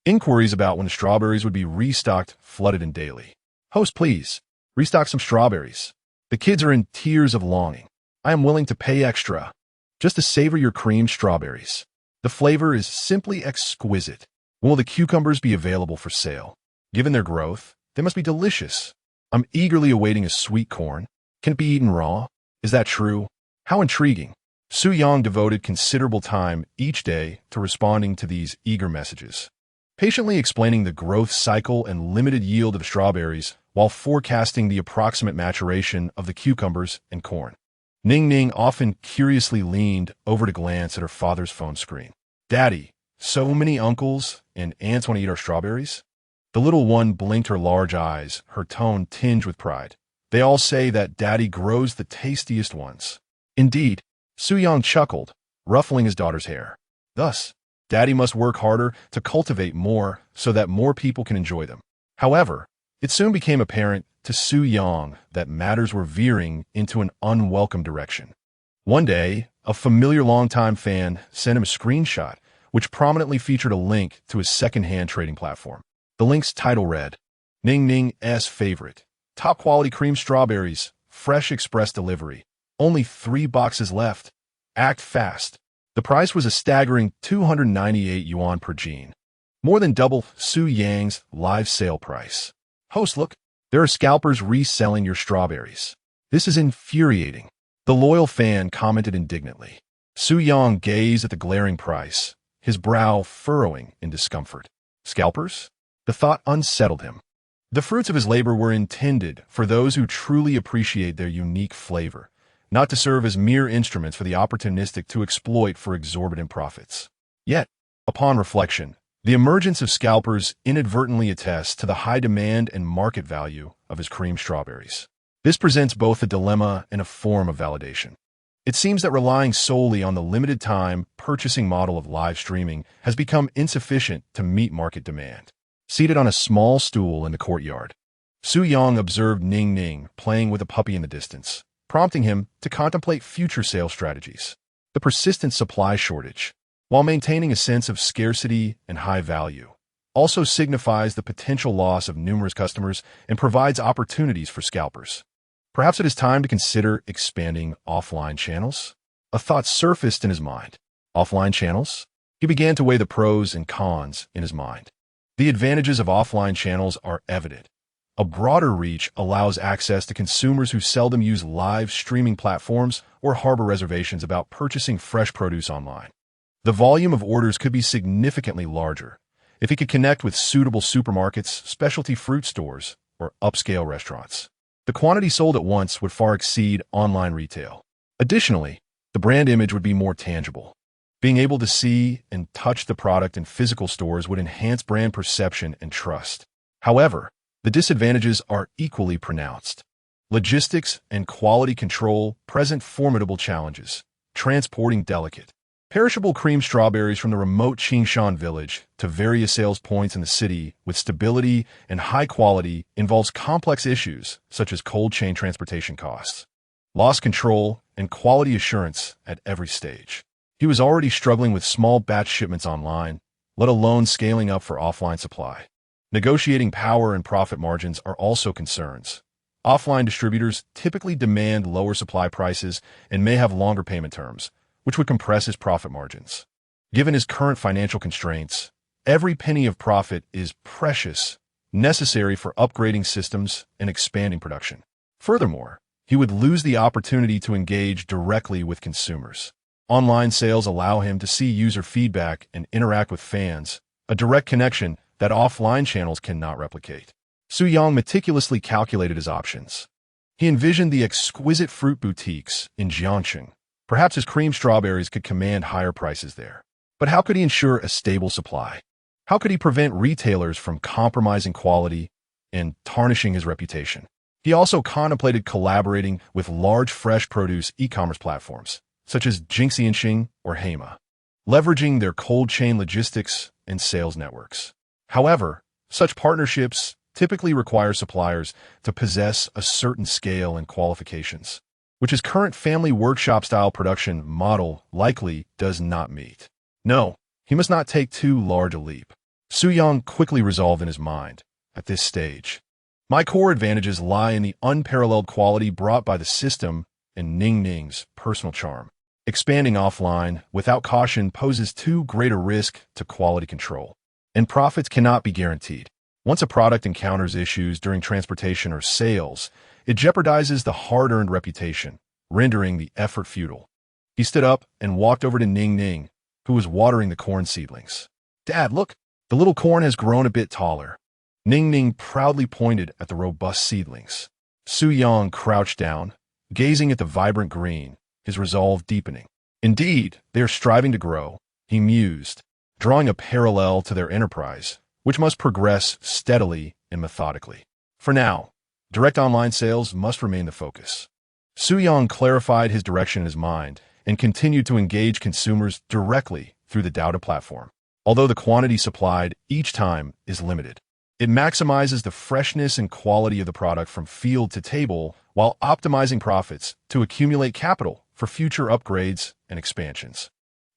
Inquiries about when the strawberries would be restocked flooded in daily. Host, please, restock some strawberries. The kids are in tears of longing. I am willing to pay extra just to savor your cream strawberries. The flavor is simply exquisite. When will the cucumbers be available for sale? Given their growth, they must be delicious. I'm eagerly awaiting a sweet corn. Can it be eaten raw? Is that true? How intriguing. Su Yang devoted considerable time each day to responding to these eager messages, patiently explaining the growth cycle and limited yield of strawberries while forecasting the approximate maturation of the cucumbers and corn. Ning Ning often curiously leaned over to glance at her father's phone screen. Daddy, so many uncles and aunts want to eat our strawberries? The little one blinked her large eyes, her tone tinged with pride. They all say that Daddy grows the tastiest ones. Indeed, Su Yang chuckled, ruffling his daughter's hair. Thus, Daddy must work harder to cultivate more so that more people can enjoy them. However, it soon became apparent to Su Yang that matters were veering into an unwelcome direction. One day, a familiar longtime fan sent him a screenshot, which prominently featured a link to his second-hand trading platform. The link's title read, Ning Ning's favorite. Top quality cream strawberries, fresh express delivery. Only 3 boxes left. Act fast. The price was a staggering 298 yuan per gene. More than double Su Yang's live sale price. Host, look, there are scalpers reselling your strawberries. This is infuriating. The loyal fan commented indignantly. Su Yang gazed at the glaring price, his brow furrowing in discomfort. Scalpers? The thought unsettled him. The fruits of his labor were intended for those who truly appreciate their unique flavor, not to serve as mere instruments for the opportunistic to exploit for exorbitant profits. Yet, upon reflection, the emergence of scalpers inadvertently attests to the high demand and market value of his cream strawberries. This presents both a dilemma and a form of validation. It seems that relying solely on the limited time purchasing model of live streaming has become insufficient to meet market demand. Seated on a small stool in the courtyard, Su Yang observed Ning Ning playing with a puppy in the distance, prompting him to contemplate future sales strategies. The persistent supply shortage, while maintaining a sense of scarcity and high value, also signifies the potential loss of numerous customers and provides opportunities for scalpers. Perhaps it is time to consider expanding offline channels? A thought surfaced in his mind. Offline channels? He began to weigh the pros and cons in his mind. The advantages of offline channels are evident. A broader reach allows access to consumers who seldom use live streaming platforms or harbor reservations about purchasing fresh produce online. The volume of orders could be significantly larger if he could connect with suitable supermarkets, specialty fruit stores, or upscale restaurants. The quantity sold at once would far exceed online retail. Additionally, the brand image would be more tangible. Being able to see and touch the product in physical stores would enhance brand perception and trust. However, the disadvantages are equally pronounced. Logistics and quality control present formidable challenges. Transporting delicate, Perishable cream strawberries from the remote Qingshan village to various sales points in the city with stability and high quality involves complex issues such as cold chain transportation costs, loss control, and quality assurance at every stage. He was already struggling with small batch shipments online, let alone scaling up for offline supply. Negotiating power and profit margins are also concerns. Offline distributors typically demand lower supply prices and may have longer payment terms, which would compress his profit margins. Given his current financial constraints, every penny of profit is precious, necessary for upgrading systems and expanding production. Furthermore, he would lose the opportunity to engage directly with consumers. Online sales allow him to see user feedback and interact with fans, a direct connection that offline channels cannot replicate. Su Yang meticulously calculated his options. He envisioned the exquisite fruit boutiques in Jiangcheng. Perhaps his cream strawberries could command higher prices there. But how could he ensure a stable supply? How could he prevent retailers from compromising quality and tarnishing his reputation? He also contemplated collaborating with large fresh produce e-commerce platforms, such as Jingxianxing or Hema, leveraging their cold chain logistics and sales networks. However, such partnerships typically require suppliers to possess a certain scale and qualifications, which his current family workshop-style production model likely does not meet. No, he must not take too large a leap. Su Yang quickly resolved in his mind, at this stage, my core advantages lie in the unparalleled quality brought by the system and Ning Ning's personal charm. Expanding offline without caution poses too great a risk to quality control, and profits cannot be guaranteed. Once a product encounters issues during transportation or sales, it jeopardizes the hard-earned reputation, rendering the effort futile. He stood up and walked over to Ning Ning, who was watering the corn seedlings. Dad, look, the little corn has grown a bit taller. Ning Ning proudly pointed at the robust seedlings. Su Yang crouched down, gazing at the vibrant green, his resolve deepening. Indeed, they are striving to grow, he mused, drawing a parallel to their enterprise, which must progress steadily and methodically. For now, direct online sales must remain the focus. Su Yang clarified his direction in his mind and continued to engage consumers directly through the Douda platform. Although the quantity supplied each time is limited, it maximizes the freshness and quality of the product from field to table while optimizing profits to accumulate capital for future upgrades and expansions.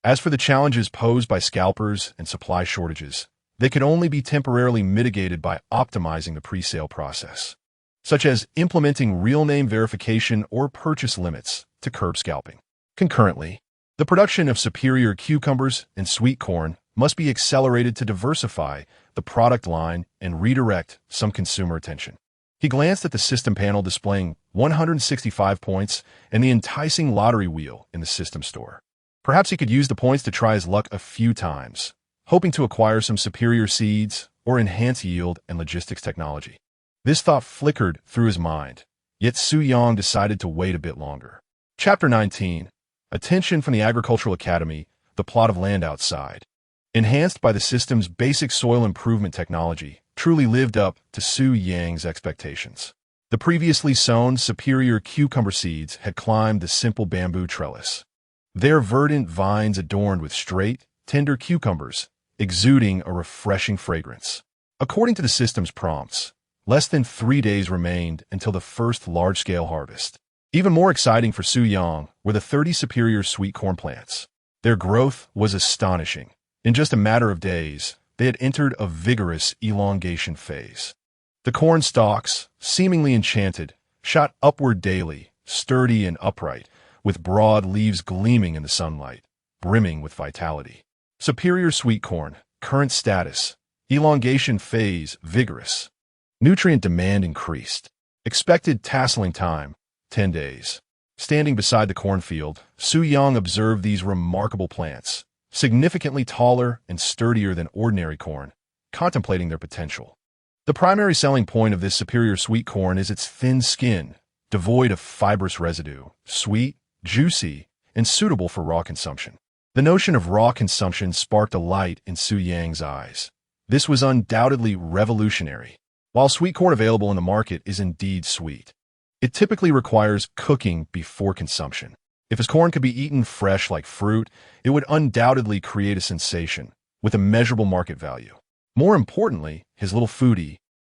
As for the challenges posed by scalpers and supply shortages, they could only be temporarily mitigated by optimizing the pre-sale process, such as implementing real name verification or purchase limits to curb scalping. Concurrently, the production of superior cucumbers and sweet corn must be accelerated to diversify the product line and redirect some consumer attention. He glanced at the system panel displaying 165 points and the enticing lottery wheel in the system store. Perhaps he could use the points to try his luck a few times, hoping to acquire some superior seeds or enhance yield and logistics technology. This thought flickered through his mind, yet Su Yang decided to wait a bit longer. Chapter 19. Attention from the Agricultural Academy, the plot of land outside. Enhanced by the system's basic soil improvement technology, truly lived up to Su Yang's expectations. The previously sown superior cucumber seeds had climbed the simple bamboo trellis, their verdant vines adorned with straight, tender cucumbers, exuding a refreshing fragrance. According to the system's prompts, less than 3 days remained until the first large-scale harvest. Even more exciting for Su Yang were the 30 superior sweet corn plants. Their growth was astonishing. In just a matter of days, they had entered a vigorous elongation phase. The corn stalks, seemingly enchanted, shot upward daily, sturdy and upright, with broad leaves gleaming in the sunlight, brimming with vitality. Superior sweet corn, current status, elongation phase, vigorous. Nutrient demand increased. Expected tasseling time, 10 days. Standing beside the cornfield, Su Yang observed these remarkable plants, significantly taller and sturdier than ordinary corn, contemplating their potential. The primary selling point of this superior sweet corn is its thin skin, devoid of fibrous residue, sweet, juicy, and suitable for raw consumption. The notion of raw consumption sparked a light in Su Yang's eyes. This was undoubtedly revolutionary. While sweet corn available in the market is indeed sweet, it typically requires cooking before consumption. If his corn could be eaten fresh like fruit, it would undoubtedly create a sensation, with a measurable market value. More importantly, his little foodie,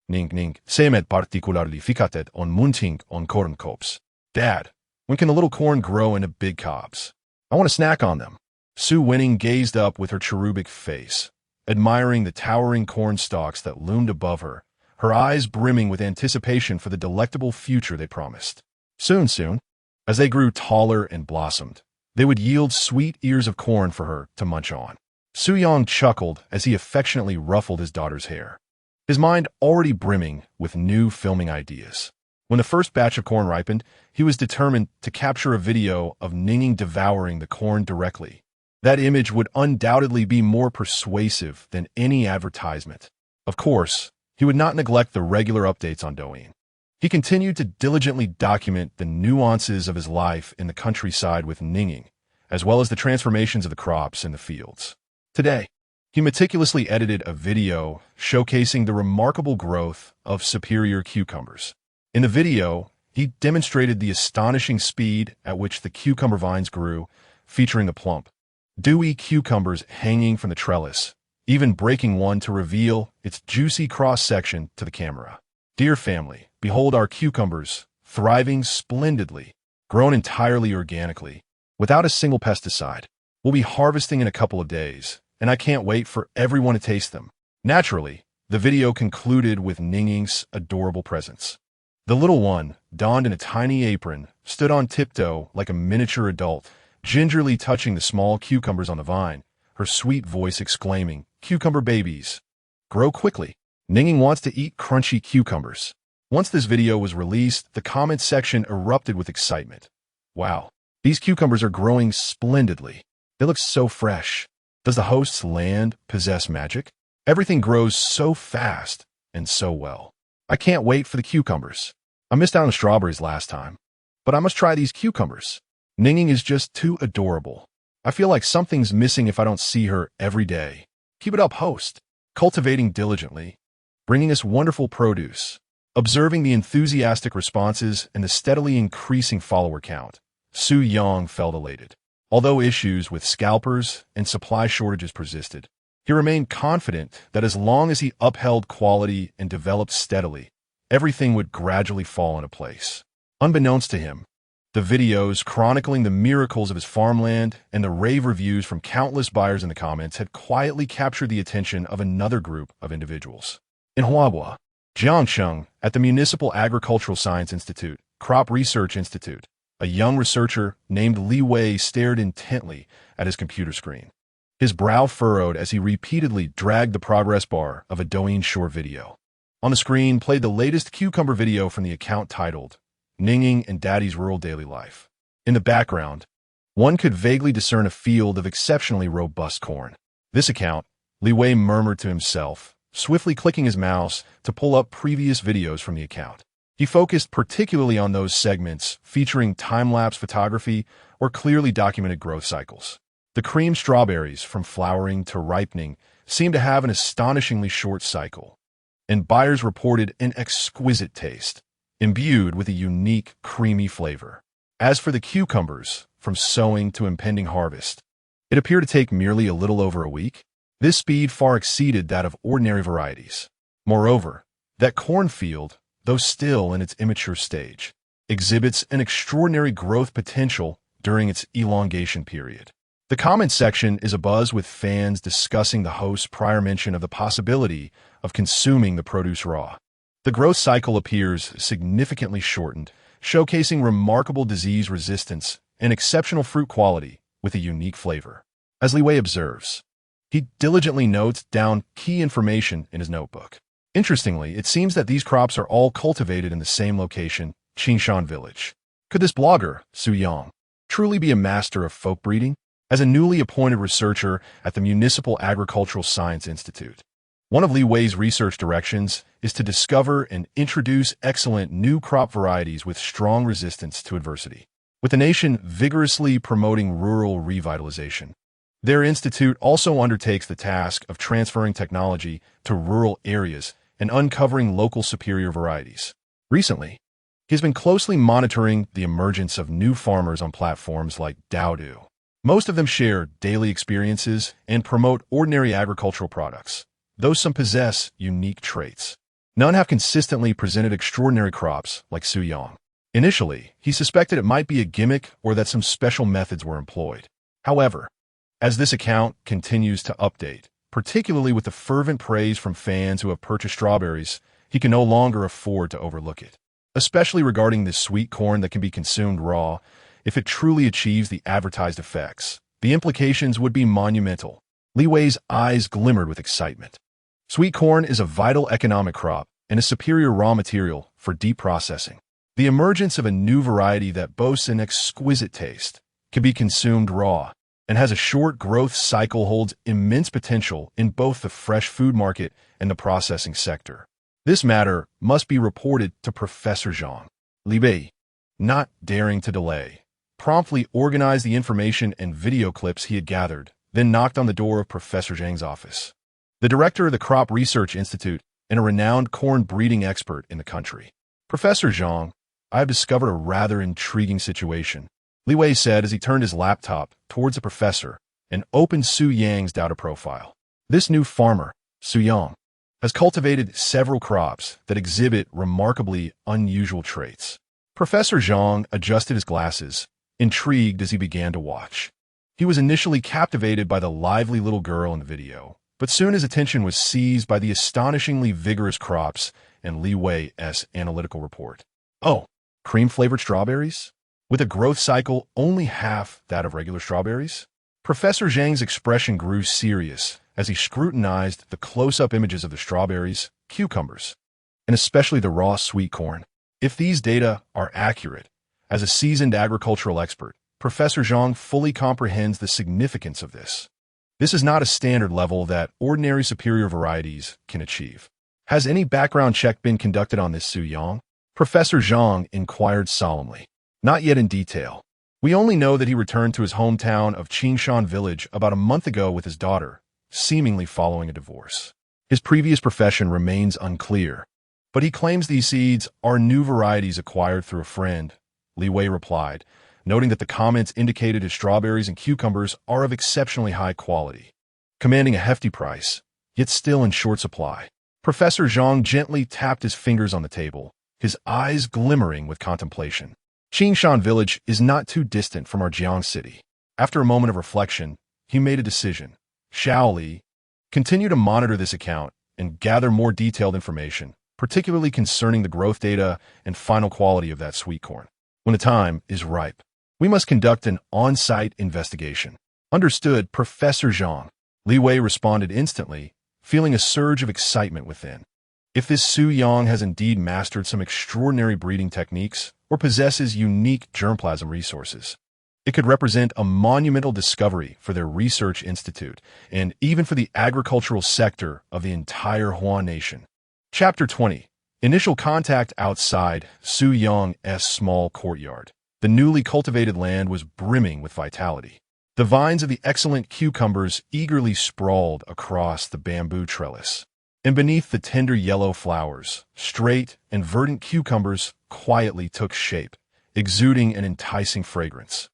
Ning Ning, semet particularly ficated on munting on corn cobs. Dad, when can the little corn grow into big cobs? I want to snack on them. Sue Winning gazed up with her cherubic face, admiring the towering corn stalks that loomed above her, her eyes brimming with anticipation for the delectable future they promised. Soon, as they grew taller and blossomed, they would yield sweet ears of corn for her to munch on. Su Yong chuckled as he affectionately ruffled his daughter's hair, his mind already brimming with new filming ideas. When the first batch of corn ripened, he was determined to capture a video of Ninging devouring the corn directly. That image would undoubtedly be more persuasive than any advertisement. Of course, he would not neglect the regular updates on Douyin. He continued to diligently document the nuances of his life in the countryside with Ninging, as well as the transformations of the crops in the fields. Today, he meticulously edited a video showcasing the remarkable growth of superior cucumbers. In the video, he demonstrated the astonishing speed at which the cucumber vines grew, featuring the plump, dewy cucumbers hanging from the trellis, even breaking one to reveal its juicy cross-section to the camera. Dear family, behold our cucumbers, thriving splendidly, grown entirely organically, without a single pesticide. We'll be harvesting in a couple of days, and I can't wait for everyone to taste them. Naturally, the video concluded with Ninging's adorable presence. The little one, donned in a tiny apron, stood on tiptoe like a miniature adult, gingerly touching the small cucumbers on the vine, her sweet voice exclaiming, "Cucumber babies, grow quickly. Ninging wants to eat crunchy cucumbers." Once this video was released, the comment section erupted with excitement. Wow, these cucumbers are growing splendidly. They look so fresh. Does the host's land possess magic? Everything grows so fast and so well. I can't wait for the cucumbers. I missed out on strawberries last time, but I must try these cucumbers. Ninging is just too adorable. I feel like something's missing if I don't see her every day. Keep it up, host. Cultivating diligently, bringing us wonderful produce. Observing the enthusiastic responses and the steadily increasing follower count, Su Yong felt elated. Although issues with scalpers and supply shortages persisted, he remained confident that as long as he upheld quality and developed steadily, everything would gradually fall into place. Unbeknownst to him, the videos chronicling the miracles of his farmland and the rave reviews from countless buyers in the comments had quietly captured the attention of another group of individuals. In Huabua, Jiangcheng, at the Municipal Agricultural Science Institute, Crop Research Institute, a young researcher named Li Wei stared intently at his computer screen. His brow furrowed as he repeatedly dragged the progress bar of a Douyin short video. On the screen played the latest cucumber video from the account titled, Ninging and Daddy's Rural Daily Life. In the background, one could vaguely discern a field of exceptionally robust corn. This account, Li Wei murmured to himself, swiftly clicking his mouse to pull up previous videos from the account. He focused particularly on those segments featuring time-lapse photography or clearly documented growth cycles. The cream strawberries, from flowering to ripening, seemed to have an astonishingly short cycle, and buyers reported an exquisite taste, imbued with a unique, creamy flavor. As for the cucumbers, from sowing to impending harvest, it appeared to take merely a little over a week. This speed far exceeded that of ordinary varieties. Moreover, that cornfield, though still in its immature stage, exhibits an extraordinary growth potential during its elongation period. The comment section is abuzz with fans discussing the host's prior mention of the possibility of consuming the produce raw. The growth cycle appears significantly shortened, showcasing remarkable disease resistance and exceptional fruit quality with a unique flavor. As Li Wei observes, he diligently notes down key information in his notebook. Interestingly, it seems that these crops are all cultivated in the same location, Qingshan Village. Could this blogger, Su Yang, truly be a master of folk breeding? As a newly appointed researcher at the Municipal Agricultural Science Institute, one of Li Wei's research directions is to discover and introduce excellent new crop varieties with strong resistance to adversity. With the nation vigorously promoting rural revitalization, their institute also undertakes the task of transferring technology to rural areas and uncovering local superior varieties. Recently, He has been closely monitoring the emergence of new farmers on platforms like Doudu. Most of them share daily experiences and promote ordinary agricultural products, though some possess unique traits. None have consistently presented extraordinary crops like Su Yang. Initially, he suspected it might be a gimmick or that some special methods were employed. However, as this account continues to update, particularly with the fervent praise from fans who have purchased strawberries, he can no longer afford to overlook it. Especially regarding this sweet corn that can be consumed raw, if it truly achieves the advertised effects, the implications would be monumental. Li Wei's eyes glimmered with excitement. Sweet corn is a vital economic crop and a superior raw material for deep processing. The emergence of a new variety that boasts an exquisite taste, can be consumed raw, and has a short growth cycle holds immense potential in both the fresh food market and the processing sector. This matter must be reported to Professor Zhang. Li Bei, not daring to delay, promptly organized the information and video clips he had gathered, then knocked on the door of Professor Zhang's office. The director of the Crop Research Institute and a renowned corn breeding expert in the country. Professor Zhang, I have discovered a rather intriguing situation, Li Wei said as he turned his laptop towards the professor and opened Su Yang's data profile. This new farmer, Su Yang, has cultivated several crops that exhibit remarkably unusual traits. Professor Zhang adjusted his glasses, intrigued as he began to watch. He was initially captivated by the lively little girl in the video, but soon his attention was seized by the astonishingly vigorous crops and Li Wei's analytical report. Oh, cream-flavored strawberries? With a growth cycle only half that of regular strawberries? Professor Zhang's expression grew serious as he scrutinized the close-up images of the strawberries, cucumbers, and especially the raw sweet corn. If these data are accurate, as a seasoned agricultural expert, Professor Zhang fully comprehends the significance of this. This is not a standard level that ordinary superior varieties can achieve. Has any background check been conducted on this Su Yang? Professor Zhang inquired solemnly. Not yet in detail. We only know that he returned to his hometown of Qingshan village about a month ago with his daughter, seemingly following a divorce. His previous profession remains unclear, but he claims these seeds are new varieties acquired through a friend, Li Wei replied, noting that the comments indicated his strawberries and cucumbers are of exceptionally high quality, commanding a hefty price, yet still in short supply. Professor Zhang gently tapped his fingers on the table, his eyes glimmering with contemplation. Qingshan village is not too distant from our Jiang city. After a moment of reflection, he made a decision. Shall Li continue to monitor this account and gather more detailed information, particularly concerning the growth data and final quality of that sweet corn. When the time is ripe, we must conduct an on-site investigation. Understood, Professor Zhang. Li Wei responded instantly, feeling a surge of excitement within. If this Su Yang has indeed mastered some extraordinary breeding techniques or possesses unique germplasm resources, it could represent a monumental discovery for their research institute and even for the agricultural sector of the entire Huan nation. Chapter 20. Initial contact outside Su Yang's small courtyard. The newly cultivated land was brimming with vitality. The vines of the excellent cucumbers eagerly sprawled across the bamboo trellis. And beneath the tender yellow flowers, straight and verdant cucumbers quietly took shape, exuding an enticing fragrance.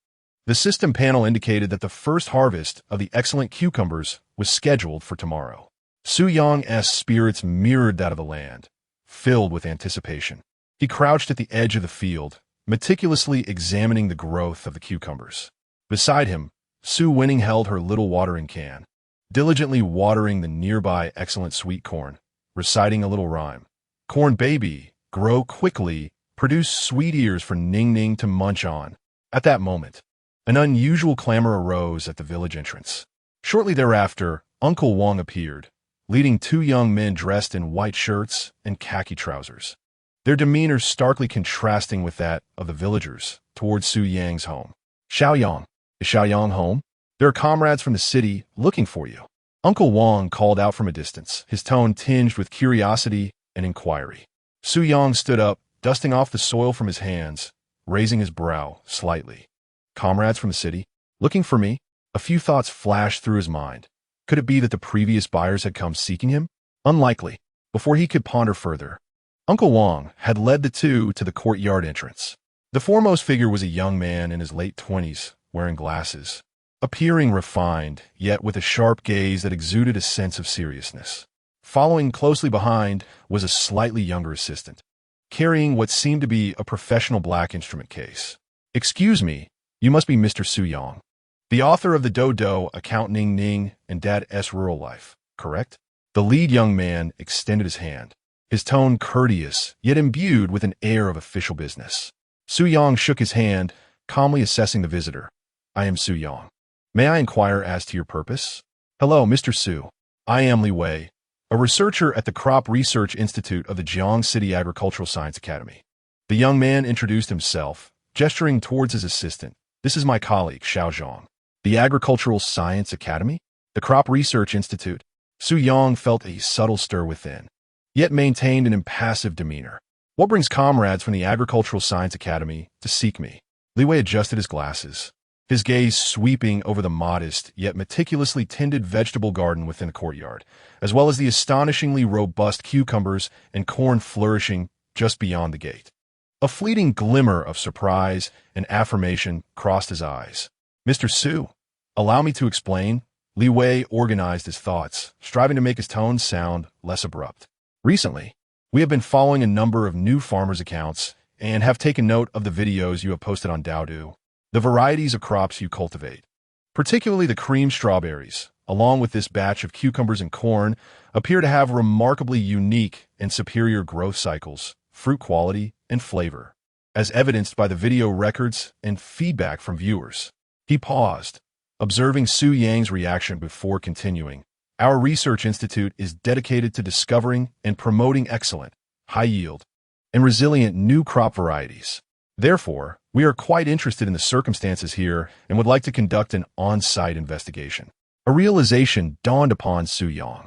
The system panel indicated that the first harvest of the excellent cucumbers was scheduled for tomorrow. Su Yang's spirits mirrored that of the land, filled with anticipation. He crouched at the edge of the field, meticulously examining the growth of the cucumbers. Beside him, Su Winning held her little watering can, diligently watering the nearby excellent sweet corn, reciting a little rhyme. Corn baby, grow quickly, produce sweet ears for Ning Ning to munch on. At that moment, an unusual clamor arose at the village entrance. Shortly thereafter, Uncle Wang appeared, leading two young men dressed in white shirts and khaki trousers, their demeanor starkly contrasting with that of the villagers towards Su Yang's home. Xiaoyang, is Xiaoyang home? There are comrades from the city looking for you. Uncle Wang called out from a distance, his tone tinged with curiosity and inquiry. Su Yang stood up, dusting off the soil from his hands, raising his brow slightly. Comrades from the city? Looking for me? A few thoughts flashed through his mind. Could it be that the previous buyers had come seeking him? Unlikely. Before he could ponder further, Uncle Wang had led the two to the courtyard entrance. The foremost figure was a young man in his late 20s, wearing glasses, appearing refined, yet with a sharp gaze that exuded a sense of seriousness. Following closely behind was a slightly younger assistant, carrying what seemed to be a professional black instrument case. "Excuse me, you must be Mr. Su Yang, the author of the Do Account Ning Ning and Dad S Rural Life, correct?" The lead young man extended his hand, his tone courteous, yet imbued with an air of official business. Su Yang shook his hand, calmly assessing the visitor. "I am Su Yang. May I inquire as to your purpose?" "Hello, Mr. Su. I am Li Wei, a researcher at the Crop Research Institute of the Jiang City Agricultural Science Academy." The young man introduced himself, gesturing towards his assistant. "This is my colleague, Xiao Zhang." "The Agricultural Science Academy? The Crop Research Institute?" Su Yang felt a subtle stir within, yet maintained an impassive demeanor. "What brings comrades from the Agricultural Science Academy to seek me?" Li Wei adjusted his glasses, his gaze sweeping over the modest yet meticulously tended vegetable garden within the courtyard, as well as the astonishingly robust cucumbers and corn flourishing just beyond the gate. A fleeting glimmer of surprise and affirmation crossed his eyes. "Mr. Su, allow me to explain." Li Wei organized his thoughts, striving to make his tone sound less abrupt. "Recently, we have been following a number of new farmers' accounts and have taken note of the videos you have posted on Daodu. The varieties of crops you cultivate, particularly the cream strawberries, along with this batch of cucumbers and corn, appear to have remarkably unique and superior growth cycles, fruit quality, and flavor, as evidenced by the video records and feedback from viewers." He paused, observing Su Yang's reaction before continuing. "Our research institute is dedicated to discovering and promoting excellent, high-yield, and resilient new crop varieties. Therefore, we are quite interested in the circumstances here and would like to conduct an on-site investigation." A realization dawned upon Su Yang.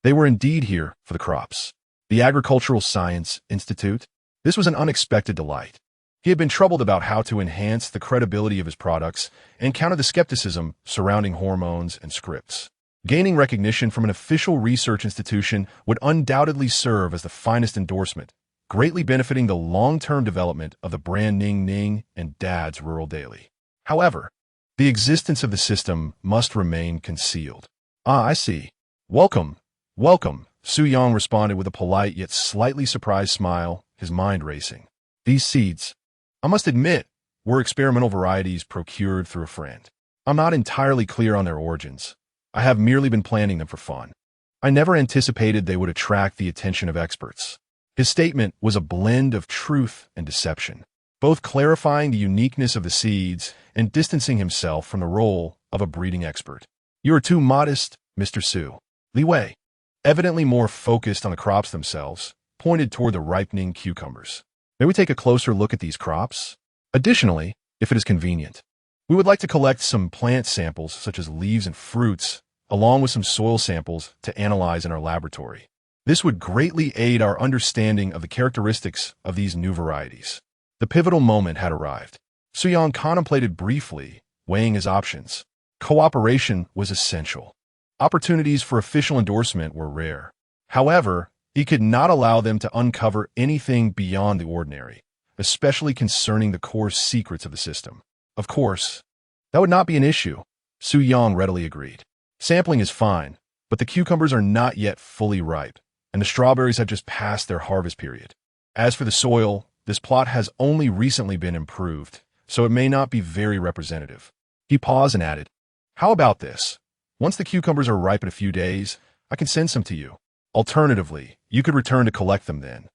They were indeed here for the crops. The Agricultural Science Institute? This was an unexpected delight. He had been troubled about how to enhance the credibility of his products and counter the skepticism surrounding hormones and scripts. Gaining recognition from an official research institution would undoubtedly serve as the finest endorsement, greatly benefiting the long-term development of the brand Ning Ning and Dad's Rural Daily. However, the existence of the system must remain concealed. "Ah, I see. Welcome, welcome," Su Yang responded with a polite yet slightly surprised smile, his mind racing. "These seeds, I must admit, were experimental varieties procured through a friend. I'm not entirely clear on their origins. I have merely been planting them for fun. I never anticipated they would attract the attention of experts." His statement was a blend of truth and deception, both clarifying the uniqueness of the seeds and distancing himself from the role of a breeding expert. "You are too modest, Mr. Su." Li Wei, evidently more focused on the crops themselves, pointed toward the ripening cucumbers. "May we take a closer look at these crops? Additionally, if it is convenient, we would like to collect some plant samples such as leaves and fruits, along with some soil samples to analyze in our laboratory. This would greatly aid our understanding of the characteristics of these new varieties." The pivotal moment had arrived. Su Yang contemplated briefly, weighing his options. Cooperation was essential. Opportunities for official endorsement were rare. However, he could not allow them to uncover anything beyond the ordinary, especially concerning the core secrets of the system. Of course, that would not be an issue, Su Yang readily agreed. "Sampling is fine, but the cucumbers are not yet fully ripe, and the strawberries have just passed their harvest period. As for the soil, this plot has only recently been improved, so it may not be very representative." He paused and added, "How about this? Once the cucumbers are ripe in a few days, I can send some to you. Alternatively, you could return to collect them then.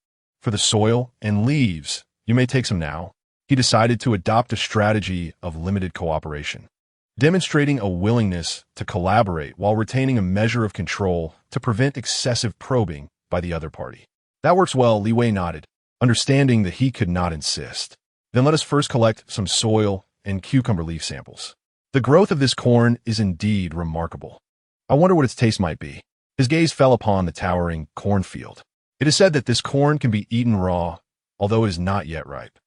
For the soil and leaves, you may take some now." He decided to adopt a strategy of limited cooperation, demonstrating a willingness to collaborate while retaining a measure of control to prevent excessive probing by the other party. "That works well," Li Wei nodded, understanding that he could not insist. "Then let us first collect some soil and cucumber leaf samples. The growth of this corn is indeed remarkable. I wonder what its taste might be." His gaze fell upon the towering cornfield. "It is said that this corn can be eaten raw, although it is not yet ripe,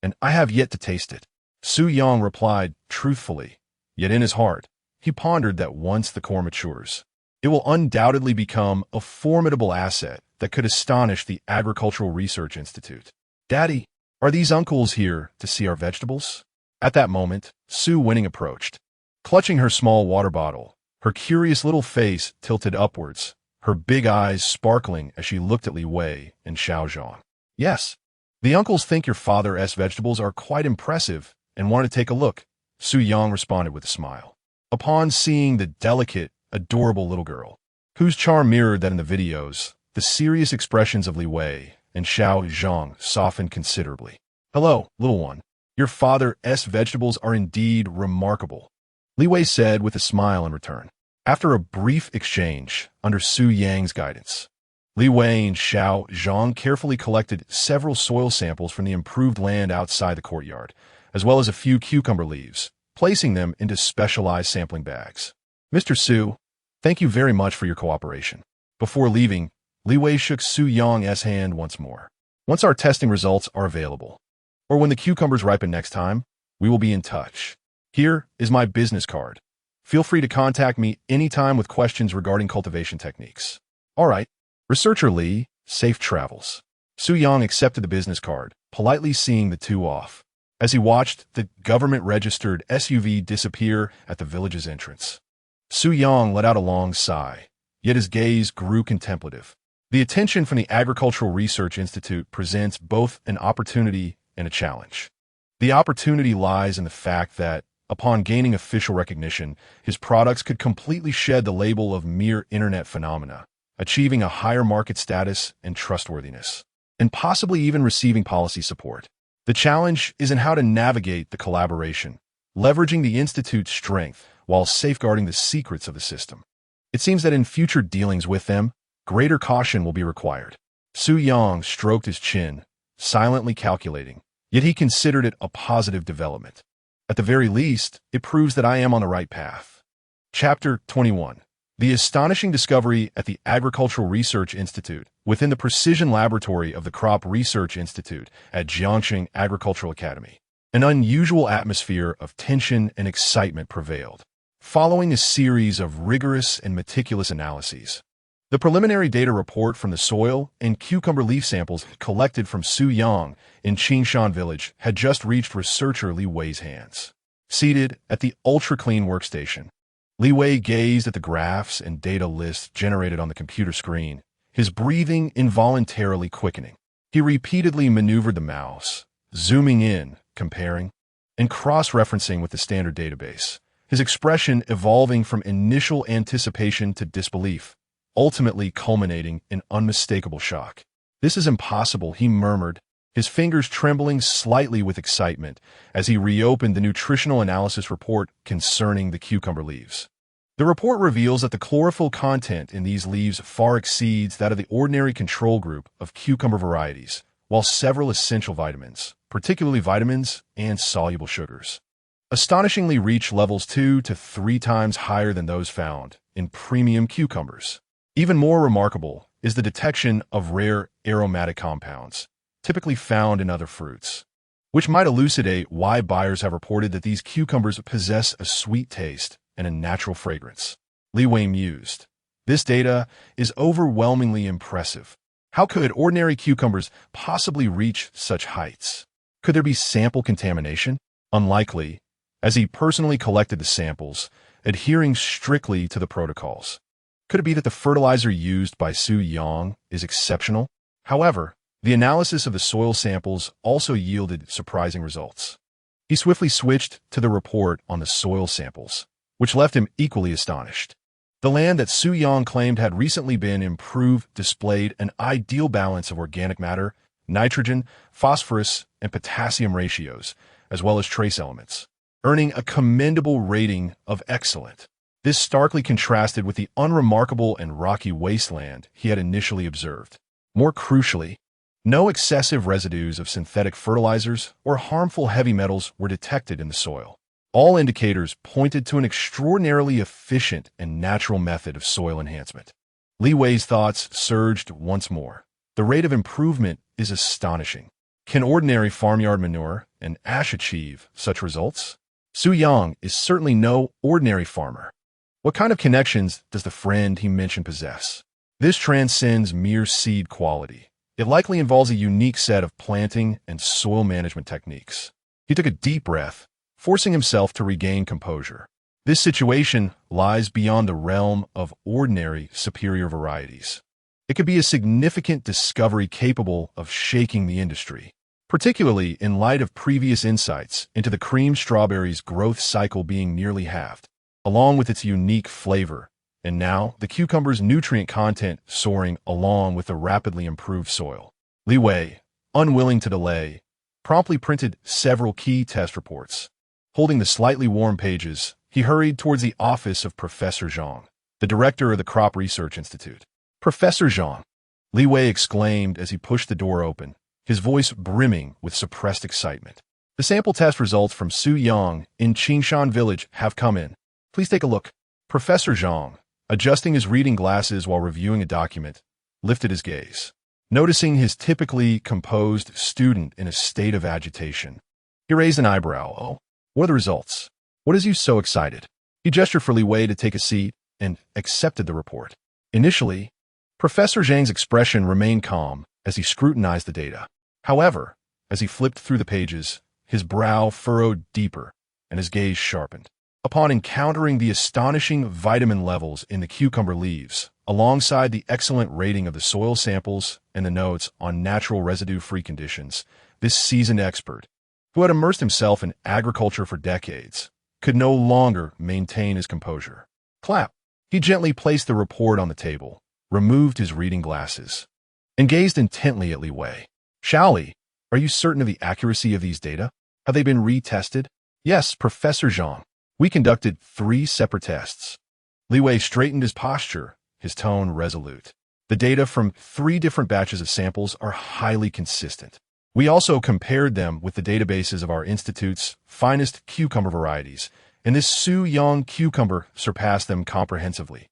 and I have yet to taste it." Su Yang replied truthfully, yet in his heart, he pondered that once the corn matures, it will undoubtedly become a formidable asset that could astonish the Agricultural Research Institute. "Daddy, are these uncles here to see our vegetables?" At that moment, Sue Winning approached. Clutching her small water bottle, her curious little face tilted upwards, her big eyes sparkling as she looked at Li Wei and Xiao Zhang. "Yes, the uncles think your father's vegetables are quite impressive and want to take a look," Su Yang responded with a smile. Upon seeing the delicate, adorable little girl, whose charm mirrored that in the videos, the serious expressions of Li Wei and Xiao Zhang softened considerably. "Hello, little one. Your father's vegetables are indeed remarkable," Li Wei said with a smile in return. After a brief exchange under Su Yang's guidance, Li Wei and Xiao Zhang carefully collected several soil samples from the improved land outside the courtyard, as well as a few cucumber leaves, placing them into specialized sampling bags. "Mr. Su, thank you very much for your cooperation." Before leaving, Li Wei shook Su Yang's hand once more. "Once our testing results are available, or when the cucumbers ripen next time, we will be in touch. Here is my business card. Feel free to contact me anytime with questions regarding cultivation techniques." "All right, Researcher Li, safe travels." Su Yang accepted the business card, politely seeing the two off, as he watched the government-registered SUV disappear at the village's entrance. Su Yang let out a long sigh, yet his gaze grew contemplative. The attention from the Agricultural Research Institute presents both an opportunity and a challenge. The opportunity lies in the fact that, upon gaining official recognition, his products could completely shed the label of mere internet phenomena, achieving a higher market status and trustworthiness, and possibly even receiving policy support. The challenge is in how to navigate the collaboration, leveraging the Institute's strength while safeguarding the secrets of the system. It seems that in future dealings with them, greater caution will be required. Su Yang stroked his chin, silently calculating, yet he considered it a positive development. At the very least, it proves that I am on the right path. Chapter 21. The astonishing discovery at the Agricultural Research Institute within the Precision Laboratory of the Crop Research Institute at Jiangxing Agricultural Academy. An unusual atmosphere of tension and excitement prevailed. Following a series of rigorous and meticulous analyses, the preliminary data report from the soil and cucumber leaf samples collected from Su Yang in Qingshan village had just reached researcher Li Wei's hands. Seated at the ultra-clean workstation, Li Wei gazed at the graphs and data lists generated on the computer screen, his breathing involuntarily quickening. He repeatedly maneuvered the mouse, zooming in, comparing, and cross-referencing with the standard database, his expression evolving from initial anticipation to disbelief, ultimately culminating in unmistakable shock. "This is impossible," he murmured, his fingers trembling slightly with excitement as he reopened the nutritional analysis report concerning the cucumber leaves. The report reveals that the chlorophyll content in these leaves far exceeds that of the ordinary control group of cucumber varieties, while several essential vitamins, particularly vitamins and soluble sugars, astonishingly reach levels 2 to 3 times higher than those found in premium cucumbers. Even more remarkable is the detection of rare aromatic compounds, typically found in other fruits, which might elucidate why buyers have reported that these cucumbers possess a sweet taste and a natural fragrance. Li Wei mused. This data is overwhelmingly impressive. How could ordinary cucumbers possibly reach such heights? Could there be sample contamination? Unlikely, as he personally collected the samples, adhering strictly to the protocols. Could it be that the fertilizer used by Su Yang is exceptional? However, the analysis of the soil samples also yielded surprising results. He swiftly switched to the report on the soil samples, which left him equally astonished. The land that Su Yang claimed had recently been improved displayed an ideal balance of organic matter, nitrogen, phosphorus, and potassium ratios, as well as trace elements, earning a commendable rating of excellent. This starkly contrasted with the unremarkable and rocky wasteland he had initially observed. More crucially, no excessive residues of synthetic fertilizers or harmful heavy metals were detected in the soil. All indicators pointed to an extraordinarily efficient and natural method of soil enhancement. Li Wei's thoughts surged once more. The rate of improvement is astonishing. Can ordinary farmyard manure and ash achieve such results? Su Yang is certainly no ordinary farmer. What kind of connections does the friend he mentioned possess? This transcends mere seed quality. It likely involves a unique set of planting and soil management techniques. He took a deep breath, forcing himself to regain composure. This situation lies beyond the realm of ordinary superior varieties. It could be a significant discovery capable of shaking the industry, particularly in light of previous insights into the cream strawberry's growth cycle being nearly halved, along with its unique flavor, and now the cucumber's nutrient content soaring along with the rapidly improved soil. Li Wei, unwilling to delay, promptly printed several key test reports. Holding the slightly worn pages, he hurried towards the office of Professor Zhang, the director of the Crop Research Institute. Professor Zhang, Li Wei exclaimed as he pushed the door open, his voice brimming with suppressed excitement. The sample test results from Su Yang in Qingshan Village have come in. Please take a look. Professor Zhang, adjusting his reading glasses while reviewing a document, lifted his gaze, noticing his typically composed student in a state of agitation. He raised an eyebrow. Oh, what are the results? What has you so excited? He gestured for Li Wei to take a seat and accepted the report. Initially, Professor Zhang's expression remained calm as he scrutinized the data. However, as he flipped through the pages, his brow furrowed deeper and his gaze sharpened. Upon encountering the astonishing vitamin levels in the cucumber leaves, alongside the excellent rating of the soil samples and the notes on natural residue-free conditions, this seasoned expert, who had immersed himself in agriculture for decades, could no longer maintain his composure. Clap. He gently placed the report on the table, removed his reading glasses, and gazed intently at Li Wei. Shaoli, are you certain of the accuracy of these data? Have they been retested? Yes, Professor Zhang. We conducted 3 separate tests. Li Wei straightened his posture, his tone resolute. The data from 3 different batches of samples are highly consistent. We also compared them with the databases of our institute's finest cucumber varieties, and this Su Yang cucumber surpassed them comprehensively,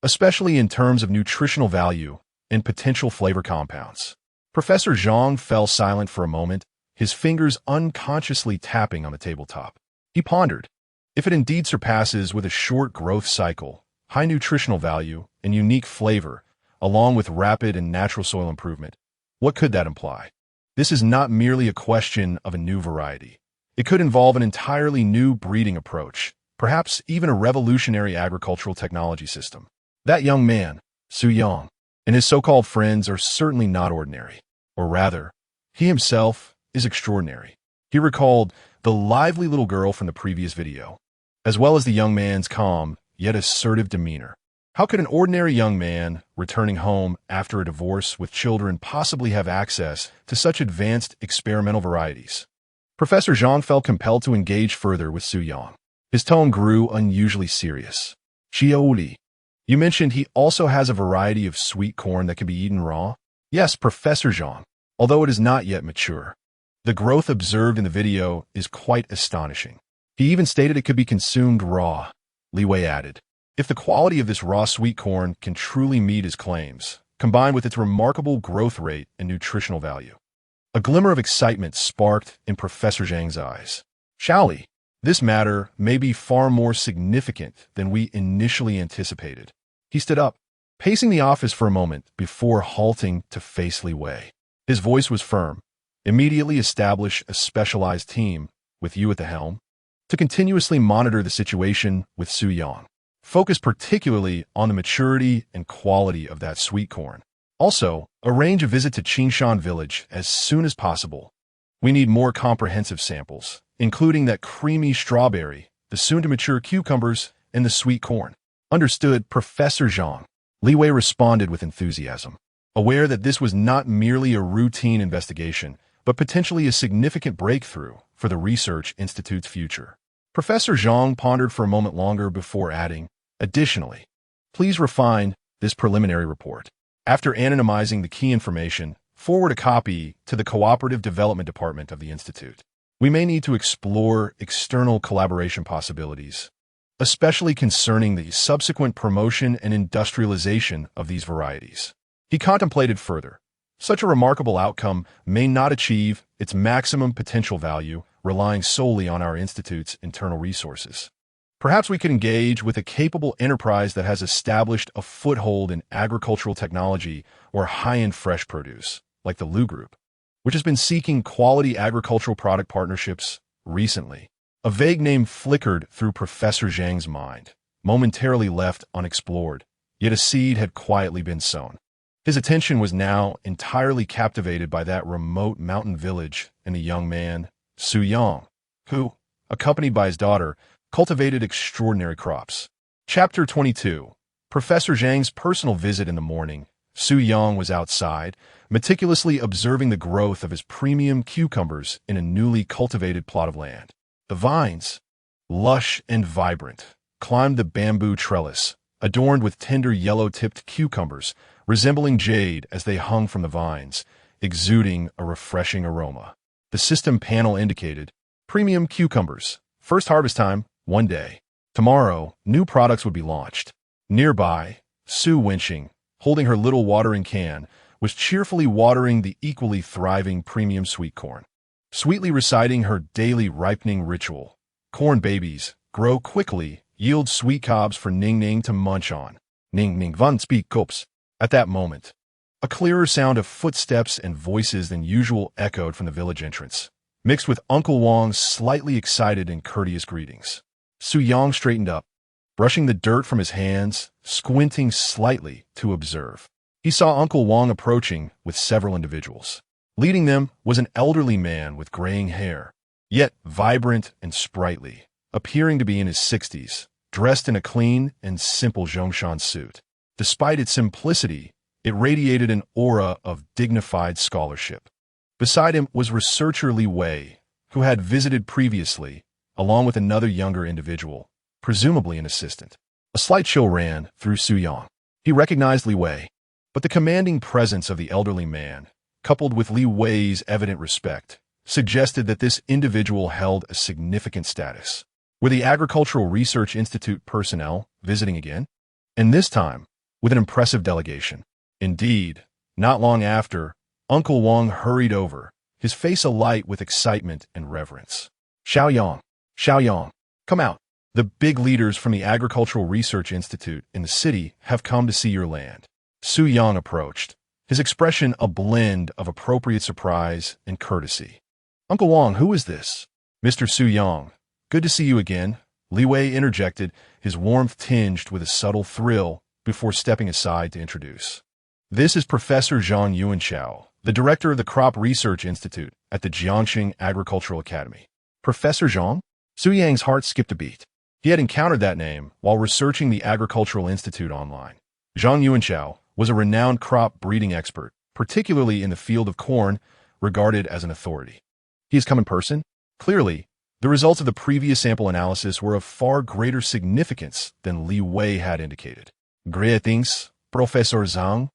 especially in terms of nutritional value and potential flavor compounds. Professor Zhang fell silent for a moment, his fingers unconsciously tapping on the tabletop. He pondered. If it indeed surpasses with a short growth cycle, high nutritional value, and unique flavor, along with rapid and natural soil improvement, what could that imply? This is not merely a question of a new variety. It could involve an entirely new breeding approach, perhaps even a revolutionary agricultural technology system. That young man, Su Yang, and his so-called friends are certainly not ordinary. Or rather, he himself is extraordinary. He recalled the lively little girl from the previous video, as well as the young man's calm, yet assertive demeanor. How could an ordinary young man, returning home after a divorce with children, possibly have access to such advanced experimental varieties? Professor Zhang felt compelled to engage further with Su Yang. His tone grew unusually serious. Xiaoli, you mentioned he also has a variety of sweet corn that can be eaten raw? Yes, Professor Zhang, although it is not yet mature. The growth observed in the video is quite astonishing. He even stated it could be consumed raw, Li Wei added. If the quality of this raw sweet corn can truly meet his claims, combined with its remarkable growth rate and nutritional value. A glimmer of excitement sparked in Professor Zhang's eyes. Shaoli, this matter may be far more significant than we initially anticipated. He stood up, pacing the office for a moment before halting to face Li Wei. His voice was firm. Immediately establish a specialized team, with you at the helm, to continuously monitor the situation with Su Yang. Focus particularly on the maturity and quality of that sweet corn. Also, arrange a visit to Qingshan Village as soon as possible. We need more comprehensive samples, including that creamy strawberry, the soon-to-mature cucumbers, and the sweet corn. Understood, Professor Zhang. Li Wei responded with enthusiasm, aware that this was not merely a routine investigation, but potentially a significant breakthrough for the Research Institute's future. Professor Zhang pondered for a moment longer before adding, additionally, please refine this preliminary report. After anonymizing the key information, forward a copy to the Cooperative Development Department of the Institute. We may need to explore external collaboration possibilities, especially concerning the subsequent promotion and industrialization of these varieties. He contemplated further. Such a remarkable outcome may not achieve its maximum potential value relying solely on our institute's internal resources. Perhaps we could engage with a capable enterprise that has established a foothold in agricultural technology or high-end fresh produce, like the Lu Group, which has been seeking quality agricultural product partnerships recently. A vague name flickered through Professor Zhang's mind, momentarily left unexplored, yet a seed had quietly been sown. His attention was now entirely captivated by that remote mountain village and the young man, Su Yang, who, accompanied by his daughter, cultivated extraordinary crops. Chapter 22. Professor Zhang's personal visit in the morning. Su Yang was outside, meticulously observing the growth of his premium cucumbers in a newly cultivated plot of land. The vines, lush and vibrant, climbed the bamboo trellis, adorned with tender yellow-tipped cucumbers, resembling jade as they hung from the vines, exuding a refreshing aroma. The system panel indicated, premium cucumbers, first harvest time, 1 day. Tomorrow, new products would be launched. Nearby, Su Wenxing, holding her little watering can, was cheerfully watering the equally thriving premium sweet corn. Sweetly reciting her daily ripening ritual. Corn babies grow quickly, yield sweet cobs for Ning Ning to munch on. Ning Ning van speak kops. At that moment, a clearer sound of footsteps and voices than usual echoed from the village entrance, mixed with Uncle Wang's slightly excited and courteous greetings. Su Yang straightened up, brushing the dirt from his hands, squinting slightly to observe. He saw Uncle Wang approaching with several individuals. Leading them was an elderly man with graying hair, yet vibrant and sprightly, appearing to be in his 60s, dressed in a clean and simple Zhongshan suit. Despite its simplicity, it radiated an aura of dignified scholarship. Beside him was researcher Li Wei, who had visited previously, along with another younger individual, presumably an assistant. A slight chill ran through Su Yang. He recognized Li Wei, but the commanding presence of the elderly man, coupled with Li Wei's evident respect, suggested that this individual held a significant status. Were the Agricultural Research Institute personnel visiting again? And this time, with an impressive delegation. Indeed, not long after, Uncle Wang hurried over, his face alight with excitement and reverence. Xiao Yang, come out. The big leaders from the Agricultural Research Institute in the city have come to see your land. Su Yang approached, his expression a blend of appropriate surprise and courtesy. Uncle Wang, who is this? Mr. Su Yang, good to see you again, Li Wei interjected, his warmth tinged with a subtle thrill before stepping aside to introduce. This is Professor Zhang Yuanchao, the director of the Crop Research Institute at the Jiangxing Agricultural Academy. Professor Zhang? Su Yang's heart skipped a beat. He had encountered that name while researching the Agricultural Institute online. Zhang Yuanchao was a renowned crop breeding expert, particularly in the field of corn, regarded as an authority. He has come in person? Clearly, the results of the previous sample analysis were of far greater significance than Li Wei had indicated. Greetings, Professor Zhang.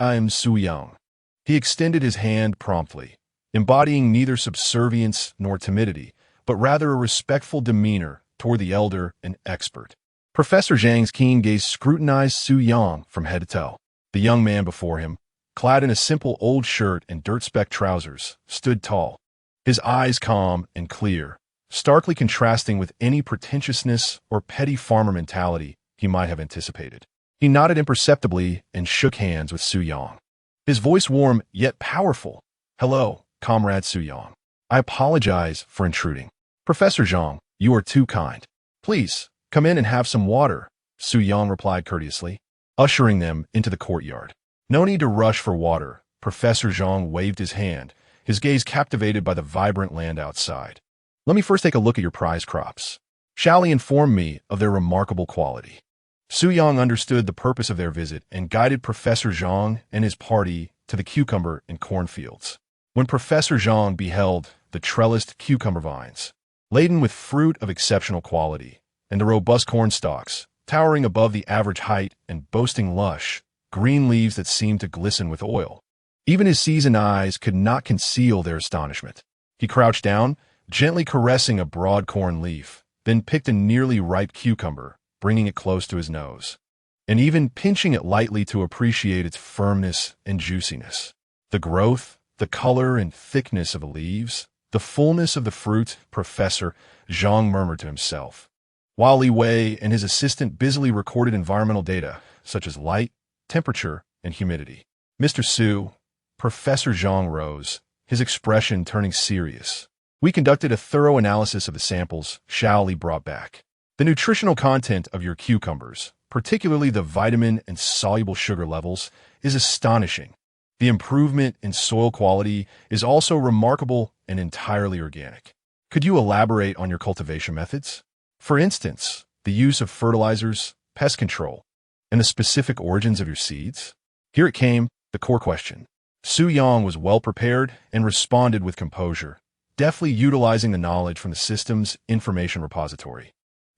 I am Su Yang. He extended his hand promptly, embodying neither subservience nor timidity, but rather a respectful demeanor toward the elder and expert. Professor Zhang's keen gaze scrutinized Su Yang from head to toe. The young man before him, clad in a simple old shirt and dirt-specked trousers, stood tall, his eyes calm and clear, starkly contrasting with any pretentiousness or petty farmer mentality he might have anticipated. He nodded imperceptibly and shook hands with Su Yang. His voice warm yet powerful. Hello, Comrade Su Yang. I apologize for intruding. Professor Zhang, you are too kind. Please, come in and have some water, Su Yang replied courteously, ushering them into the courtyard. No need to rush for water. Professor Zhang waved his hand, his gaze captivated by the vibrant land outside. Let me first take a look at your prize crops. Shall he inform me of their remarkable quality? Su Yang understood the purpose of their visit and guided Professor Zhang and his party to the cucumber and cornfields. When Professor Zhang beheld the trellised cucumber vines, laden with fruit of exceptional quality, and the robust corn stalks, towering above the average height and boasting lush, green leaves that seemed to glisten with oil, even his seasoned eyes could not conceal their astonishment. He crouched down, gently caressing a broad corn leaf, then picked a nearly ripe cucumber, bringing it close to his nose, and even pinching it lightly to appreciate its firmness and juiciness. The growth, the color and thickness of the leaves, the fullness of the fruit, Professor Zhang murmured to himself. while Li Wei and his assistant busily recorded environmental data, such as light, temperature, and humidity. Mr. Su, Professor Zhang rose, his expression turning serious. We conducted a thorough analysis of the samples Xiao Li brought back. The nutritional content of your cucumbers, particularly the vitamin and soluble sugar levels, is astonishing. The improvement in soil quality is also remarkable and entirely organic. Could you elaborate on your cultivation methods? For instance, the use of fertilizers, pest control, and the specific origins of your seeds? Here it came, the core question. Su Yang was well prepared and responded with composure, deftly utilizing the knowledge from the system's information repository,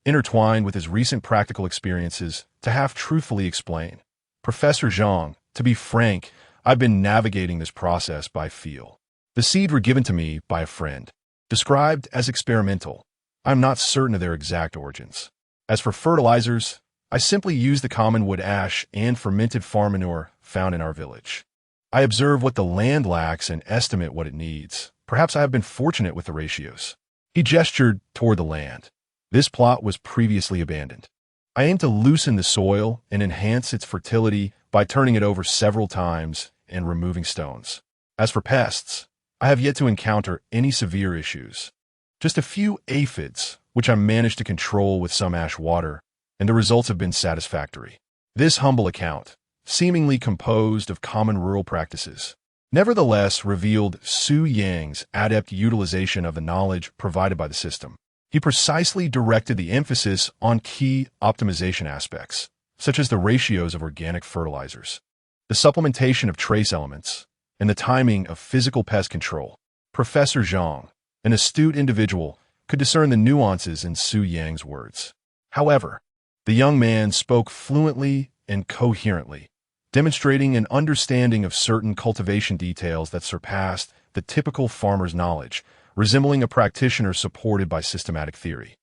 intertwined with his recent practical experiences to half-truthfully explain. Professor Zhang, to be frank, I've been navigating this process by feel. The seeds were given to me by a friend, described as experimental. I'm not certain of their exact origins. As for fertilizers, I simply use the common wood ash and fermented farm manure found in our village. I observe what the land lacks and estimate what it needs. Perhaps I have been fortunate with the ratios. He gestured toward the land. This plot was previously abandoned. I aim to loosen the soil and enhance its fertility by turning it over several times and removing stones. As for pests, I have yet to encounter any severe issues. Just a few aphids, which I managed to control with some ash water, and the results have been satisfactory. This humble account, seemingly composed of common rural practices, nevertheless revealed Su Yang's adept utilization of the knowledge provided by the system. He precisely directed the emphasis on key optimization aspects, such as the ratios of organic fertilizers, the supplementation of trace elements, and the timing of physical pest control. Professor Zhang, an astute individual, could discern the nuances in Su Yang's words. However, the young man spoke fluently and coherently, demonstrating an understanding of certain cultivation details that surpassed the typical farmer's knowledge, resembling a practitioner supported by systematic theory.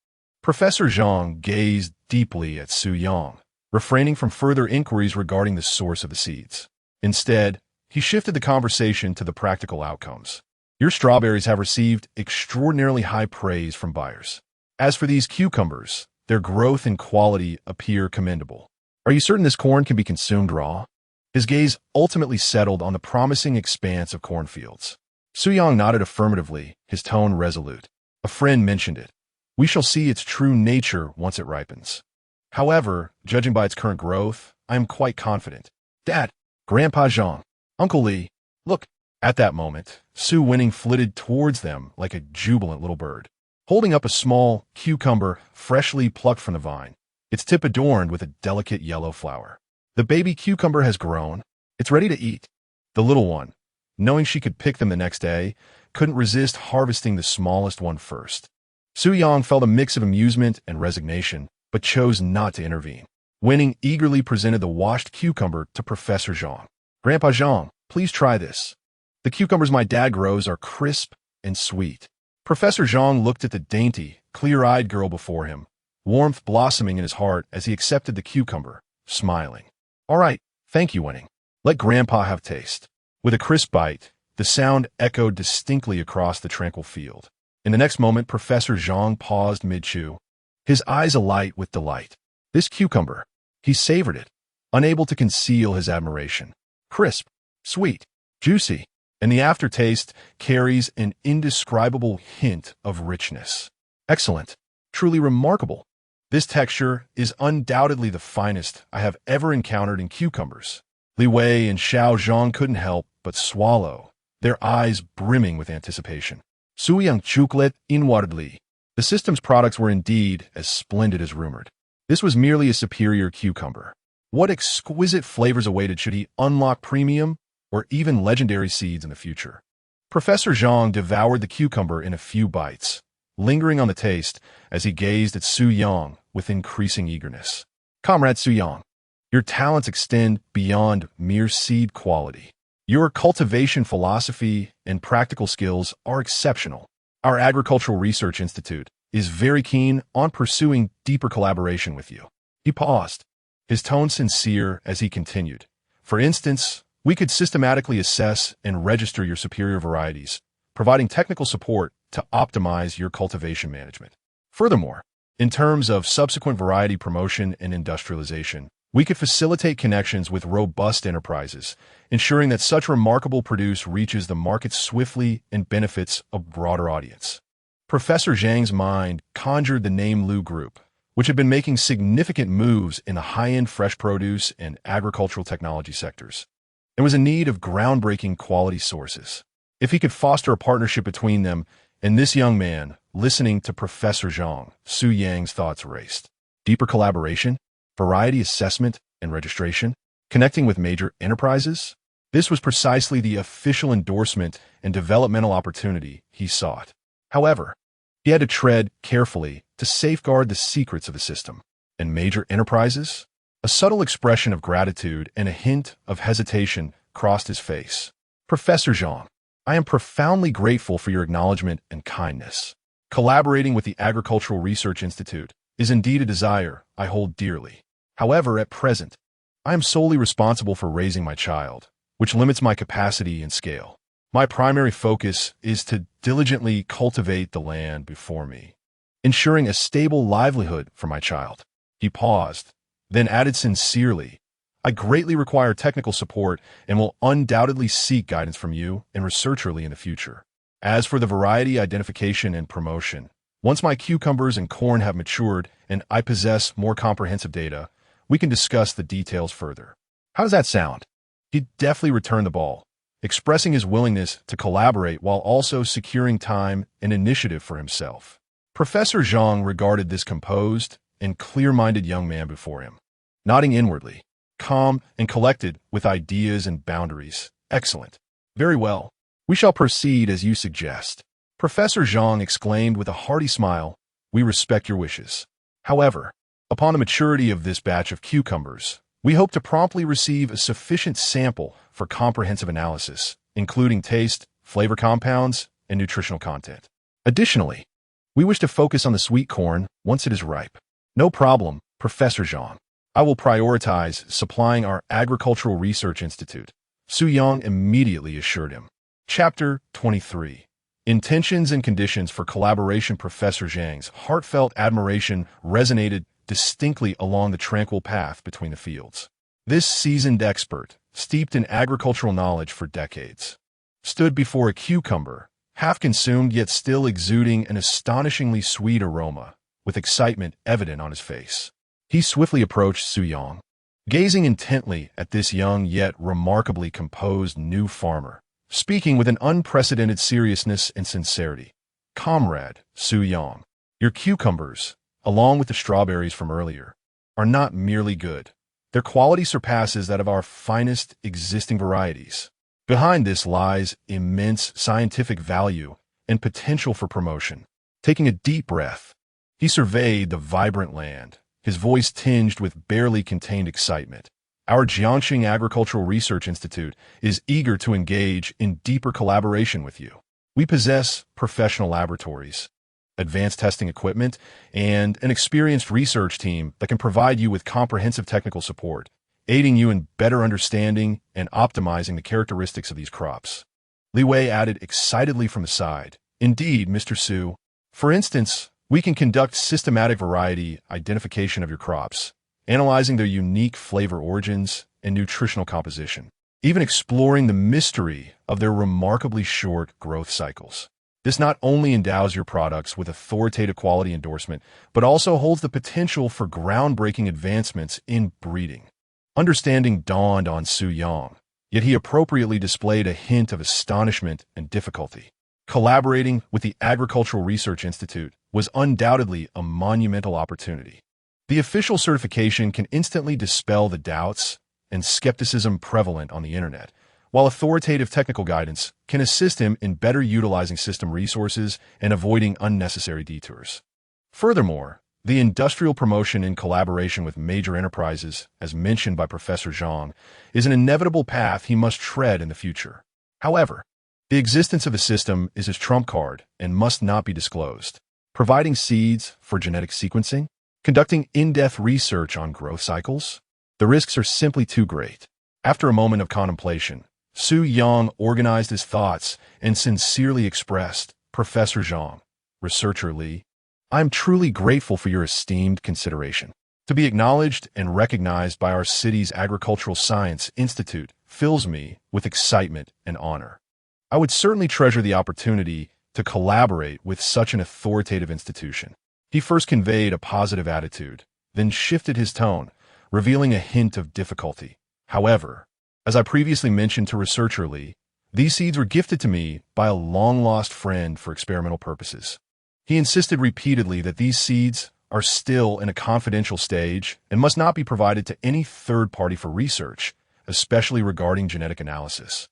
Professor Zhang gazed deeply at Su Yang, refraining from further inquiries regarding the source of the seeds. Instead, he shifted the conversation to the practical outcomes. Your strawberries have received extraordinarily high praise from buyers. As for these cucumbers, their growth and quality appear commendable. Are you certain this corn can be consumed raw? His gaze ultimately settled on the promising expanse of cornfields. Su Yang nodded affirmatively, his tone resolute. A friend mentioned it. We shall see its true nature once it ripens. However, judging by its current growth, I am quite confident. Dad, Grandpa Zhang, Uncle Li, look. At that moment, Su Winning flitted towards them like a jubilant little bird, holding up a small cucumber freshly plucked from the vine, its tip adorned with a delicate yellow flower. The baby cucumber has grown. It's ready to eat. The little one, knowing she could pick them the next day, couldn't resist harvesting the smallest one first. Su Yang felt a mix of amusement and resignation, but chose not to intervene. Winning eagerly presented the washed cucumber to Professor Zhang. Grandpa Zhang, please try this. The cucumbers my dad grows are crisp and sweet. Professor Zhang looked at the dainty, clear-eyed girl before him, warmth blossoming in his heart as he accepted the cucumber, smiling. All right, thank you, Winning. Let Grandpa have taste. With a crisp bite, the sound echoed distinctly across the tranquil field. In the next moment, Professor Zhang paused mid-chew, his eyes alight with delight. This cucumber, he savored it, unable to conceal his admiration. Crisp, sweet, juicy, and the aftertaste carries an indescribable hint of richness. Excellent, truly remarkable. This texture is undoubtedly the finest I have ever encountered in cucumbers. Li Wei and Xiao Zhang couldn't help but swallow, their eyes brimming with anticipation. Su Yang chucklet inwardly. The system's products were indeed as splendid as rumored. This was merely a superior cucumber. What exquisite flavors awaited should he unlock premium or even legendary seeds in the future? Professor Zhang devoured the cucumber in a few bites, lingering on the taste as he gazed at Su Yang with increasing eagerness. Comrade Su Yang, your talents extend beyond mere seed quality. Your cultivation philosophy and practical skills are exceptional. Our Agricultural Research Institute is very keen on pursuing deeper collaboration with you. He paused, his tone sincere as he continued. For instance, we could systematically assess and register your superior varieties, providing technical support to optimize your cultivation management. Furthermore, In terms of subsequent variety promotion and industrialization, we could facilitate connections with robust enterprises, ensuring that such remarkable produce reaches the market swiftly and benefits a broader audience. Professor Zhang's mind conjured the name Lu Group, which had been making significant moves in the high-end fresh produce and agricultural technology sectors. There was a need of groundbreaking quality sources. If he could foster a partnership between them and this young man, listening to Professor Zhang, Su Yang's thoughts raced. Deeper collaboration, variety assessment and registration, connecting with major enterprises? This was precisely the official endorsement and developmental opportunity he sought. However, he had to tread carefully to safeguard the secrets of the system. And major enterprises? A subtle expression of gratitude and a hint of hesitation crossed his face. Professor Zhang, I am profoundly grateful for your acknowledgement and kindness. Collaborating with the Agricultural Research Institute is indeed a desire I hold dearly. However, at present, I am solely responsible for raising my child, which limits my capacity and scale. My primary focus is to diligently cultivate the land before me, ensuring a stable livelihood for my child. He paused, then added sincerely, I greatly require technical support and will undoubtedly seek guidance from you and researcherly in the future. As for the variety identification and promotion, once my cucumbers and corn have matured and I possess more comprehensive data, we can discuss the details further. How does that sound? He deftly returned the ball, expressing his willingness to collaborate while also securing time and initiative for himself. Professor Zhang regarded this composed and clear-minded young man before him, nodding inwardly, calm and collected with ideas and boundaries. Excellent. Very well. We shall proceed as you suggest. Professor Zhang exclaimed with a hearty smile, we respect your wishes. However, upon the maturity of this batch of cucumbers, we hope to promptly receive a sufficient sample for comprehensive analysis, including taste, flavor compounds, and nutritional content. Additionally, we wish to focus on the sweet corn once it is ripe. No problem, Professor Zhang. I will prioritize supplying our Agricultural Research Institute, Su Yang immediately assured him. Chapter 23. Intentions and Conditions for Collaboration. Professor Zhang's heartfelt admiration resonated distinctly along the tranquil path between the fields. This seasoned expert, steeped in agricultural knowledge for decades, stood before a cucumber, half consumed yet still exuding an astonishingly sweet aroma, with excitement evident on his face. He swiftly approached Su Yang, gazing intently at this young yet remarkably composed new farmer, speaking with an unprecedented seriousness and sincerity. Comrade Su Yang, your cucumbers, along with the strawberries from earlier, are not merely good. Their quality surpasses that of our finest existing varieties. Behind this lies immense scientific value and potential for promotion. Taking a deep breath, he surveyed the vibrant land, his voice tinged with barely contained excitement. Our Jiangxing Agricultural Research Institute is eager to engage in deeper collaboration with you. We possess professional laboratories, advanced testing equipment, and an experienced research team that can provide you with comprehensive technical support, aiding you in better understanding and optimizing the characteristics of these crops. Li Wei added excitedly from the side. Indeed, Mr. Su. For instance, we can conduct systematic variety identification of your crops, analyzing their unique flavor origins and nutritional composition, even exploring the mystery of their remarkably short growth cycles. This not only endows your products with authoritative quality endorsement, but also holds the potential for groundbreaking advancements in breeding. Understanding dawned on Su Yang, yet he appropriately displayed a hint of astonishment and difficulty. Collaborating with the Agricultural Research Institute was undoubtedly a monumental opportunity. The official certification can instantly dispel the doubts and skepticism prevalent on the internet, while authoritative technical guidance can assist him in better utilizing system resources and avoiding unnecessary detours. Furthermore, the industrial promotion in collaboration with major enterprises, as mentioned by Professor Zhang, is an inevitable path he must tread in the future. However, the existence of a system is his trump card and must not be disclosed. Providing seeds for genetic sequencing, conducting in-depth research on growth cycles, the risks are simply too great. After a moment of contemplation, Su Yang organized his thoughts and sincerely expressed, Professor Zhang, Researcher Li, I am truly grateful for your esteemed consideration. To be acknowledged and recognized by our city's Agricultural Science Institute fills me with excitement and honor. I would certainly treasure the opportunity to collaborate with such an authoritative institution. He first conveyed a positive attitude, then shifted his tone, revealing a hint of difficulty. However, as I previously mentioned to researcher Lee, these seeds were gifted to me by a long-lost friend for experimental purposes. He insisted repeatedly that these seeds are still in a confidential stage and must not be provided to any third party for research, especially regarding genetic analysis,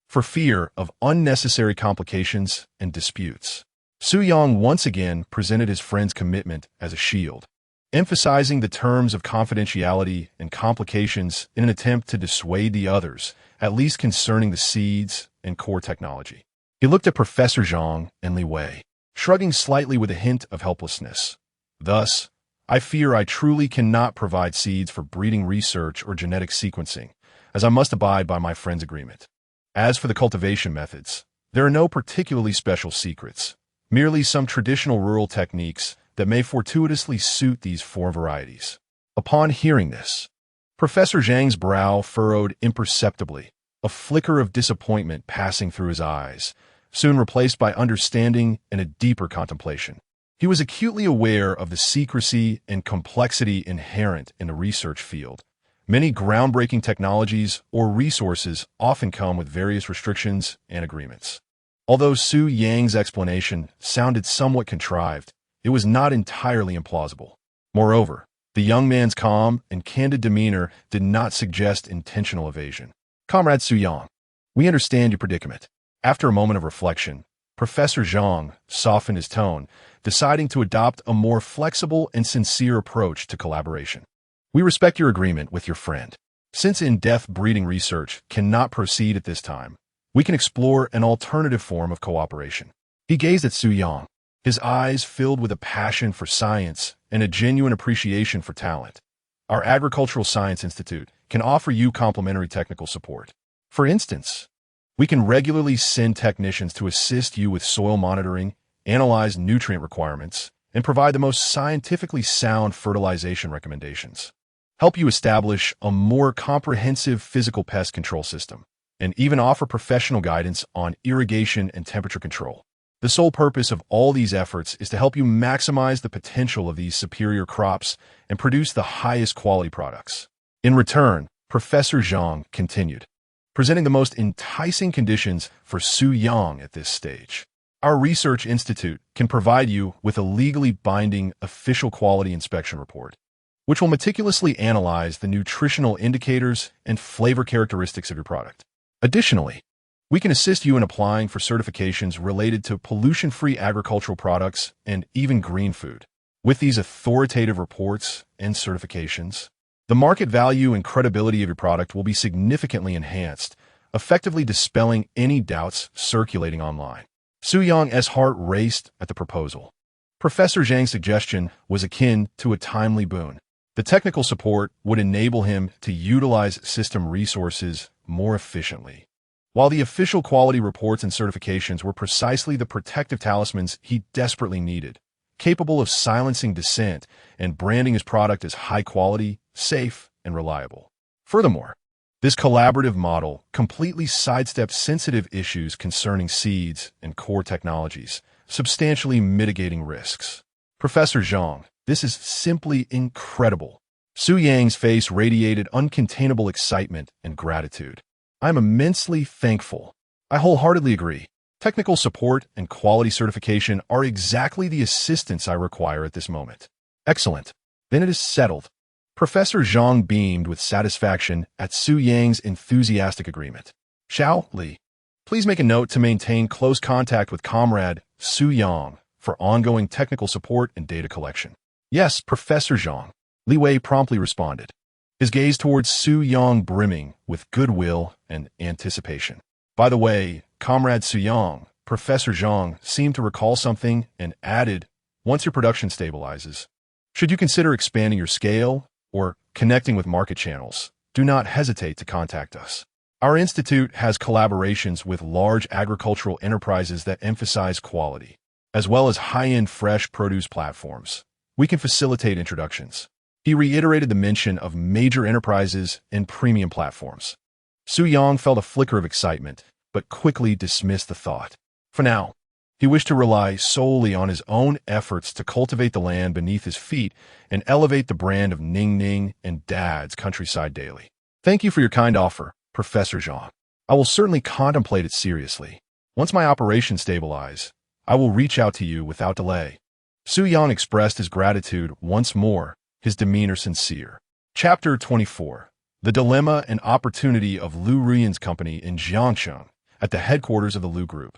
for fear of unnecessary complications and disputes. Su Yang once again presented his friend's commitment as a shield, emphasizing the terms of confidentiality and complications in an attempt to dissuade the others, at least concerning the seeds and core technology. He looked at Professor Zhang and Li Wei, shrugging slightly with a hint of helplessness. Thus, I fear I truly cannot provide seeds for breeding research or genetic sequencing, as I must abide by my friend's agreement. As for the cultivation methods, there are no particularly special secrets, merely some traditional rural techniques that may fortuitously suit these four varieties. Upon hearing this, Professor Zhang's brow furrowed imperceptibly, a flicker of disappointment passing through his eyes, soon replaced by understanding and a deeper contemplation. He was acutely aware of the secrecy and complexity inherent in the research field. Many groundbreaking technologies or resources often come with various restrictions and agreements. Although Su Yang's explanation sounded somewhat contrived, it was not entirely implausible. Moreover, the young man's calm and candid demeanor did not suggest intentional evasion. Comrade Su Yang, we understand your predicament. After a moment of reflection, Professor Zhang softened his tone, deciding to adopt a more flexible and sincere approach to collaboration. We respect your agreement with your friend. Since in-depth breeding research cannot proceed at this time, we can explore an alternative form of cooperation. He gazed at Su Yang, his eyes filled with a passion for science and a genuine appreciation for talent. Our Agricultural Science Institute can offer you complementary technical support. For instance, we can regularly send technicians to assist you with soil monitoring, analyze nutrient requirements, and provide the most scientifically sound fertilization recommendations. Help you establish a more comprehensive physical pest control system, and even offer professional guidance on irrigation and temperature control. The sole purpose of all these efforts is to help you maximize the potential of these superior crops and produce the highest quality products. In return, Professor Zhang continued, presenting the most enticing conditions for Su Yang at this stage. Our research institute can provide you with a legally binding official quality inspection report, which will meticulously analyze the nutritional indicators and flavor characteristics of your product. Additionally, we can assist you in applying for certifications related to pollution-free agricultural products and even green food. With these authoritative reports and certifications, the market value and credibility of your product will be significantly enhanced, effectively dispelling any doubts circulating online. Su Yang's heart raced at the proposal. Professor Zhang's suggestion was akin to a timely boon. The technical support would enable him to utilize system resources more efficiently, while the official quality reports and certifications were precisely the protective talismans he desperately needed, capable of silencing dissent and branding his product as high quality, safe, and reliable. Furthermore, this collaborative model completely sidesteps sensitive issues concerning seeds and core technologies, substantially mitigating risks. Professor Zhang, this is simply incredible. Su Yang's face radiated uncontainable excitement and gratitude. I'm immensely thankful. I wholeheartedly agree. Technical support and quality certification are exactly the assistance I require at this moment. Excellent. Then it is settled. Professor Zhang beamed with satisfaction at Su Yang's enthusiastic agreement. Xiao Li, please make a note to maintain close contact with Comrade Su Yang for ongoing technical support and data collection. Yes, Professor Zhang, Li Wei promptly responded, his gaze towards Su Yang brimming with goodwill and anticipation. By the way, Comrade Su Yang, Professor Zhang seemed to recall something and added, once your production stabilizes, should you consider expanding your scale or connecting with market channels, do not hesitate to contact us. Our institute has collaborations with large agricultural enterprises that emphasize quality. as well as high-end fresh produce platforms. We can facilitate introductions. He reiterated the mention of major enterprises and premium platforms. Su Yang felt a flicker of excitement, but quickly dismissed the thought. For now, he wished to rely solely on his own efforts to cultivate the land beneath his feet and elevate the brand of Ning Ning and Dad's Countryside Daily. Thank you for your kind offer, Professor Zhang. I will certainly contemplate it seriously. Once my operations stabilize, I will reach out to you without delay. Su Yang expressed his gratitude once more, his demeanor sincere. Chapter 24. The Dilemma and Opportunity of Lu Ruiyan's company in Jiangcheng, at the headquarters of the Lu Group.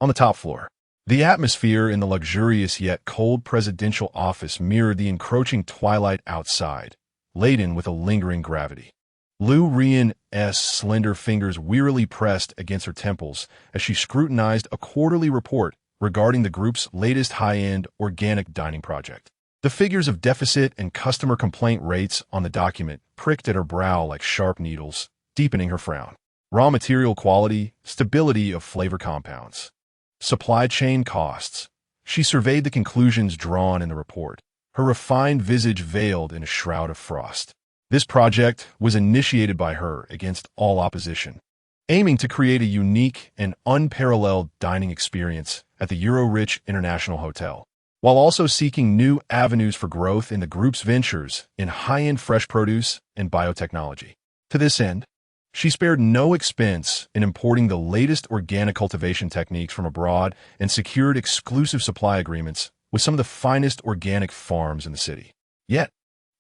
On the top floor, the atmosphere in the luxurious yet cold presidential office mirrored the encroaching twilight outside, laden with a lingering gravity. Lu Ruiyan's slender fingers wearily pressed against her temples as she scrutinized a quarterly report regarding the group's latest high-end organic dining project. The figures of deficit and customer complaint rates on the document pricked at her brow like sharp needles, deepening her frown. Raw material quality, stability of flavor compounds, supply chain costs. She surveyed the conclusions drawn in the report, her refined visage veiled in a shroud of frost. This project was initiated by her against all opposition, aiming to create a unique and unparalleled dining experience at the Euro-rich International Hotel, while also seeking new avenues for growth in the group's ventures in high-end fresh produce and biotechnology. To this end, she spared no expense in importing the latest organic cultivation techniques from abroad and secured exclusive supply agreements with some of the finest organic farms in the city. Yet,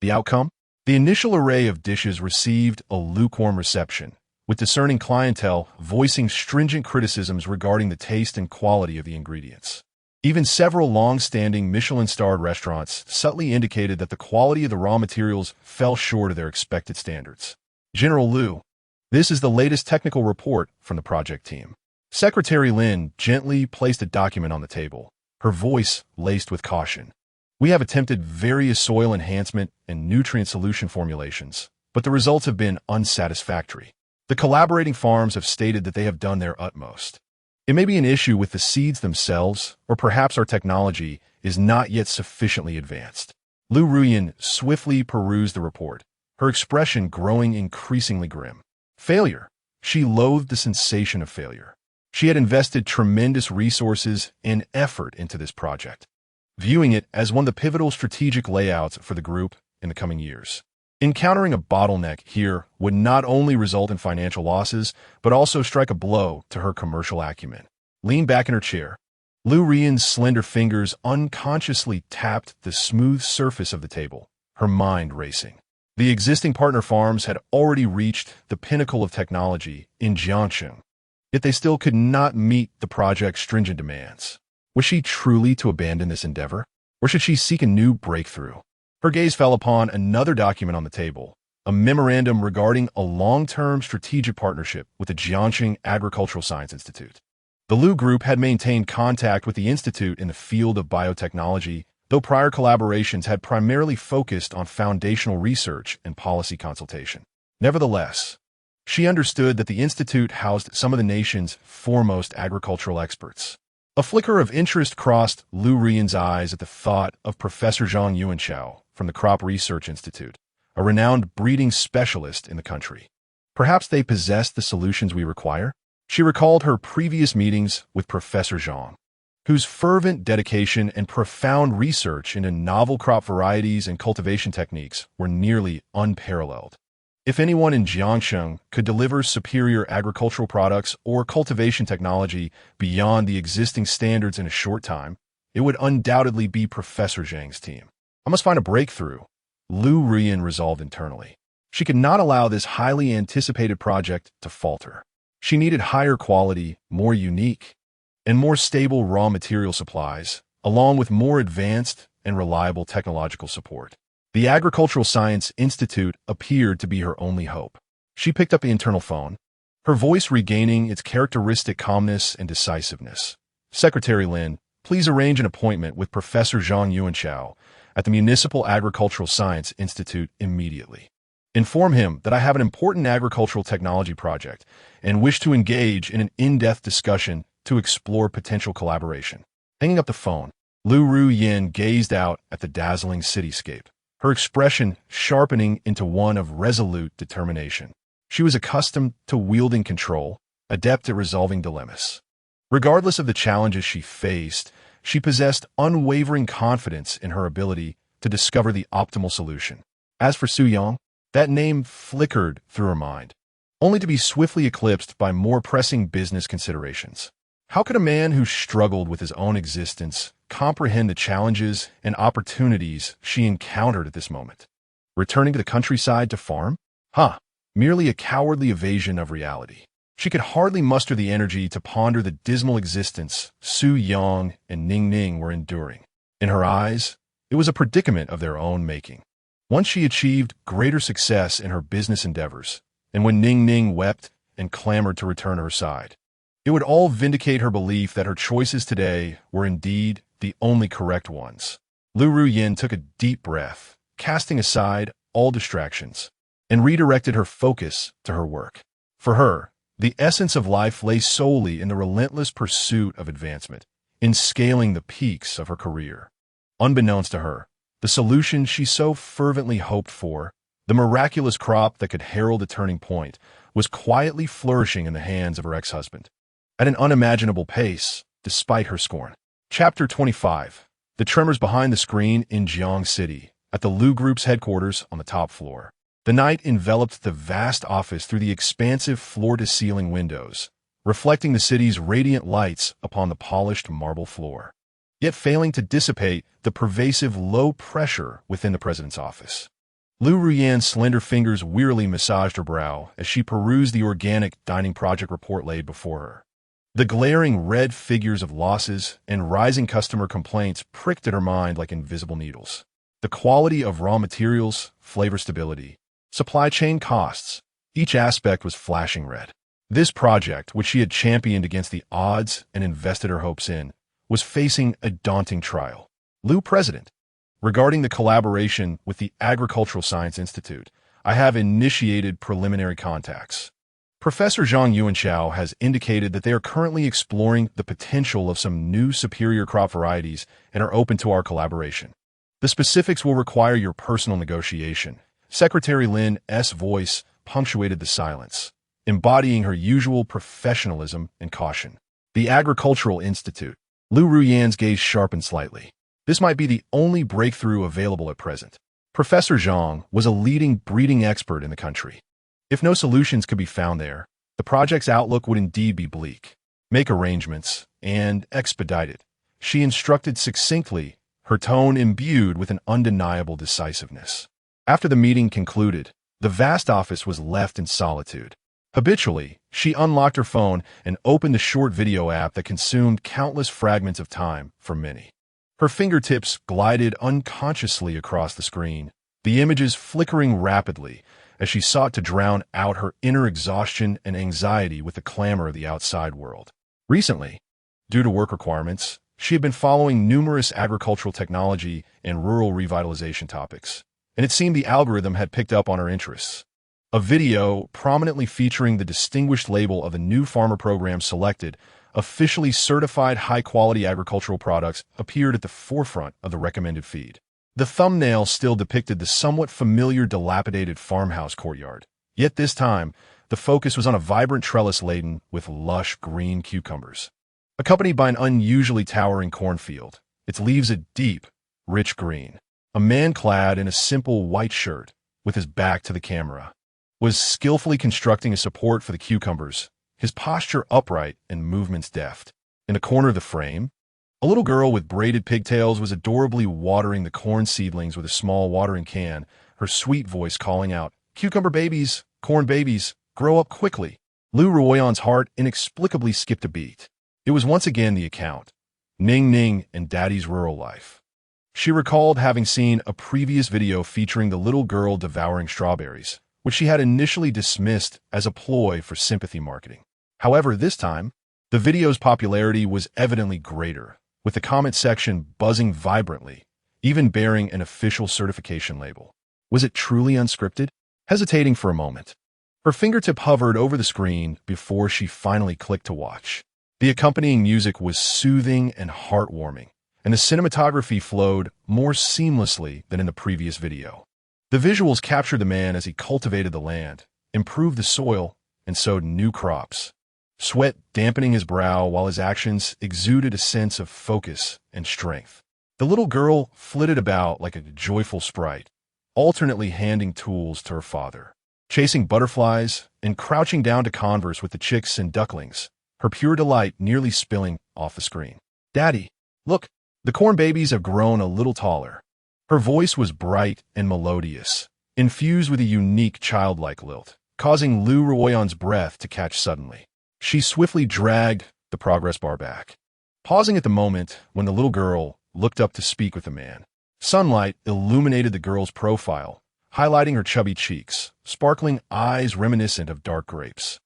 the outcome? The initial array of dishes received a lukewarm reception, with discerning clientele voicing stringent criticisms regarding the taste and quality of the ingredients. Even several long-standing Michelin-starred restaurants subtly indicated that the quality of the raw materials fell short of their expected standards. General Lu, this is the latest technical report from the project team. Secretary Lin gently placed a document on the table, her voice laced with caution. We have attempted various soil enhancement and nutrient solution formulations, but the results have been unsatisfactory. The collaborating farms have stated that they have done their utmost. It may be an issue with the seeds themselves, or perhaps our technology is not yet sufficiently advanced. Lu Ruiyan swiftly perused the report, her expression growing increasingly grim. Failure. She loathed the sensation of failure. She had invested tremendous resources and effort into this project, viewing it as one of the pivotal strategic layouts for the group in the coming years. Encountering a bottleneck here would not only result in financial losses, but also strike a blow to her commercial acumen. Leaned back in her chair, Lu Ruiyan's slender fingers unconsciously tapped the smooth surface of the table, her mind racing. The existing partner farms had already reached the pinnacle of technology in Jiangcheng, yet they still could not meet the project's stringent demands. Was she truly to abandon this endeavor, or should she seek a new breakthrough? Her gaze fell upon another document on the table, a memorandum regarding a long-term strategic partnership with the Jiangxing Agricultural Science Institute. The Lu Group had maintained contact with the institute in the field of biotechnology, though prior collaborations had primarily focused on foundational research and policy consultation. Nevertheless, she understood that the institute housed some of the nation's foremost agricultural experts. A flicker of interest crossed Lu Ruiyan's eyes at the thought of Professor Zhang Yuanchao from the Crop Research Institute, a renowned breeding specialist in the country. Perhaps they possessed the solutions we require? She recalled her previous meetings with Professor Zhang, whose fervent dedication and profound research into novel crop varieties and cultivation techniques were nearly unparalleled. If anyone in Jiangcheng could deliver superior agricultural products or cultivation technology beyond the existing standards in a short time, it would undoubtedly be Professor Zhang's team. I must find a breakthrough, Lu Ruiyan resolved internally. She could not allow this highly anticipated project to falter. She needed higher quality, more unique, and more stable raw material supplies, along with more advanced and reliable technological support. The Agricultural Science Institute appeared to be her only hope. She picked up the internal phone, her voice regaining its characteristic calmness and decisiveness. Secretary Lin, please arrange an appointment with Professor Zhang Yuanchao at the Municipal Agricultural Science Institute immediately. Inform him that I have an important agricultural technology project and wish to engage in an in-depth discussion to explore potential collaboration. Hanging up the phone, Lu Ruyin gazed out at the dazzling cityscape, her expression sharpening into one of resolute determination. She was accustomed to wielding control, adept at resolving dilemmas. Regardless of the challenges she faced, she possessed unwavering confidence in her ability to discover the optimal solution. As for Su Yang, that name flickered through her mind, only to be swiftly eclipsed by more pressing business considerations. How could a man who struggled with his own existence comprehend the challenges and opportunities she encountered at this moment? Returning to the countryside to farm? Merely a cowardly evasion of reality. She could hardly muster the energy to ponder the dismal existence Su Yang and Ning Ning were enduring. In her eyes, it was a predicament of their own making. Once she achieved greater success in her business endeavors, and when Ning Ning wept and clamored to return to her side, it would all vindicate her belief that her choices today were indeed the only correct ones. Lu Ruyin took a deep breath, casting aside all distractions, and redirected her focus to her work. For her, the essence of life lay solely in the relentless pursuit of advancement, in scaling the peaks of her career. Unbeknownst to her, the solution she so fervently hoped for, the miraculous crop that could herald a turning point, was quietly flourishing in the hands of her ex-husband, at an unimaginable pace, despite her scorn. Chapter 25. The tremors behind the screen in Jiang City, at the Lu Group's headquarters on the top floor. The night enveloped the vast office through the expansive floor-to-ceiling windows, reflecting the city's radiant lights upon the polished marble floor, yet failing to dissipate the pervasive low pressure within the president's office. Lu Ruyin's slender fingers wearily massaged her brow as she perused the organic dining project report laid before her. The glaring red figures of losses and rising customer complaints pricked at her mind like invisible needles. The quality of raw materials, flavor stability, supply chain costs, each aspect was flashing red. This project, which she had championed against the odds and invested her hopes in, was facing a daunting trial. Lu President, regarding the collaboration with the Agricultural Science Institute, I have initiated preliminary contacts. Professor Zhang Yuanchao has indicated that they are currently exploring the potential of some new superior crop varieties and are open to our collaboration. The specifics will require your personal negotiation. Secretary Lin's voice punctuated the silence, embodying her usual professionalism and caution. The Agricultural Institute. Lu Ruyin's gaze sharpened slightly. This might be the only breakthrough available at present. Professor Zhang was a leading breeding expert in the country. If no solutions could be found there, the project's outlook would indeed be bleak. Make arrangements and expedite it, she instructed succinctly, her tone imbued with an undeniable decisiveness. After the meeting concluded, the vast office was left in solitude. Habitually, she unlocked her phone and opened the short video app that consumed countless fragments of time for many. Her fingertips glided unconsciously across the screen, the images flickering rapidly as she sought to drown out her inner exhaustion and anxiety with the clamor of the outside world. Recently, due to work requirements, she had been following numerous agricultural technology and rural revitalization topics, and it seemed the algorithm had picked up on her interests. A video prominently featuring the distinguished label of the new farmer program selected, officially certified high-quality agricultural products, appeared at the forefront of the recommended feed. The thumbnail still depicted the somewhat familiar dilapidated farmhouse courtyard, yet this time, the focus was on a vibrant trellis laden with lush green cucumbers, accompanied by an unusually towering cornfield, its leaves a deep, rich green. A man clad in a simple white shirt, with his back to the camera, was skillfully constructing a support for the cucumbers, his posture upright and movements deft. In the corner of the frame, a little girl with braided pigtails was adorably watering the corn seedlings with a small watering can, her sweet voice calling out, "Cucumber babies, corn babies, grow up quickly." Lu Ruoyan's heart inexplicably skipped a beat. It was once again the account, Ning Ning and Daddy's rural life. She recalled having seen a previous video featuring the little girl devouring strawberries, which she had initially dismissed as a ploy for sympathy marketing. However, this time, the video's popularity was evidently greater, with the comment section buzzing vibrantly, even bearing an official certification label. Was it truly unscripted? Hesitating for a moment, her fingertip hovered over the screen before she finally clicked to watch. The accompanying music was soothing and heartwarming, and the cinematography flowed more seamlessly than in the previous video. The visuals captured the man as he cultivated the land, improved the soil, and sowed new crops, sweat dampening his brow while his actions exuded a sense of focus and strength. The little girl flitted about like a joyful sprite, alternately handing tools to her father, chasing butterflies and crouching down to converse with the chicks and ducklings, her pure delight nearly spilling off the screen. "Daddy, look, the corn babies have grown a little taller." Her voice was bright and melodious, infused with a unique childlike lilt, causing Lu Ruoyan's breath to catch suddenly. She swiftly dragged the progress bar back, pausing at the moment when the little girl looked up to speak with the man. Sunlight illuminated the girl's profile, highlighting her chubby cheeks, sparkling eyes reminiscent of dark grapes,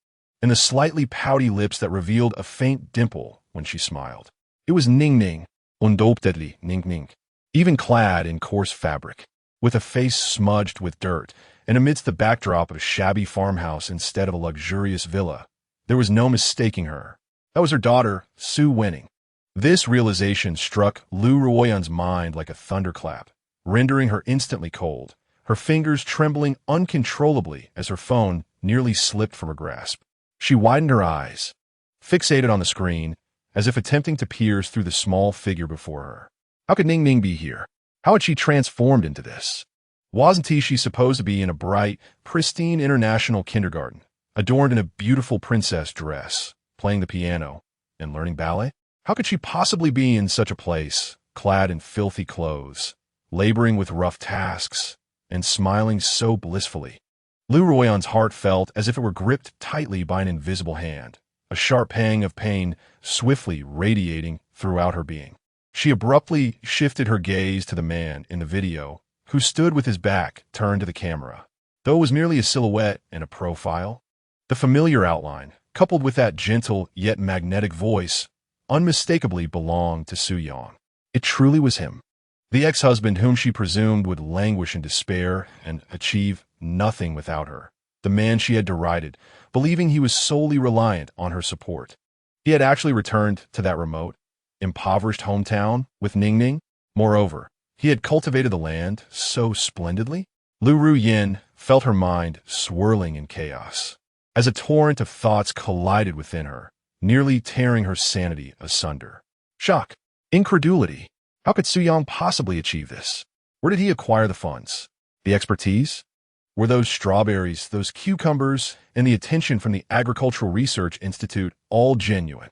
and the slightly pouty lips that revealed a faint dimple when she smiled. It was Ning Ning, undoubtedly Ning Ning, even clad in coarse fabric, with a face smudged with dirt, and amidst the backdrop of a shabby farmhouse instead of a luxurious villa. There was no mistaking her. That was her daughter, Su Wenning. This realization struck Lu Ruoyan's mind like a thunderclap, rendering her instantly cold, her fingers trembling uncontrollably as her phone nearly slipped from her grasp. She widened her eyes, fixated on the screen, as if attempting to pierce through the small figure before her. How could Ning Ning be here? How had she transformed into this? Wasn't she supposed to be in a bright, pristine international kindergarten, adorned in a beautiful princess dress, playing the piano, and learning ballet? How could she possibly be in such a place, clad in filthy clothes, laboring with rough tasks, and smiling so blissfully? Lu Ruoyan's heart felt as if it were gripped tightly by an invisible hand, a sharp pang of pain swiftly radiating throughout her being. She abruptly shifted her gaze to the man in the video, who stood with his back turned to the camera. Though it was merely a silhouette and a profile, the familiar outline, coupled with that gentle yet magnetic voice, unmistakably belonged to Su Yang. It truly was him, the ex-husband whom she presumed would languish in despair and achieve nothing without her, the man she had derided, believing he was solely reliant on her support. He had actually returned to that remote, impoverished hometown with Ning Ning. Moreover, he had cultivated the land so splendidly. Lu Ruoyan felt her mind swirling in chaos, as a torrent of thoughts collided within her, nearly tearing her sanity asunder. Shock, incredulity. How could Su Yang possibly achieve this? Where did he acquire the funds? The expertise? Were those strawberries, those cucumbers, and the attention from the Agricultural Research Institute all genuine?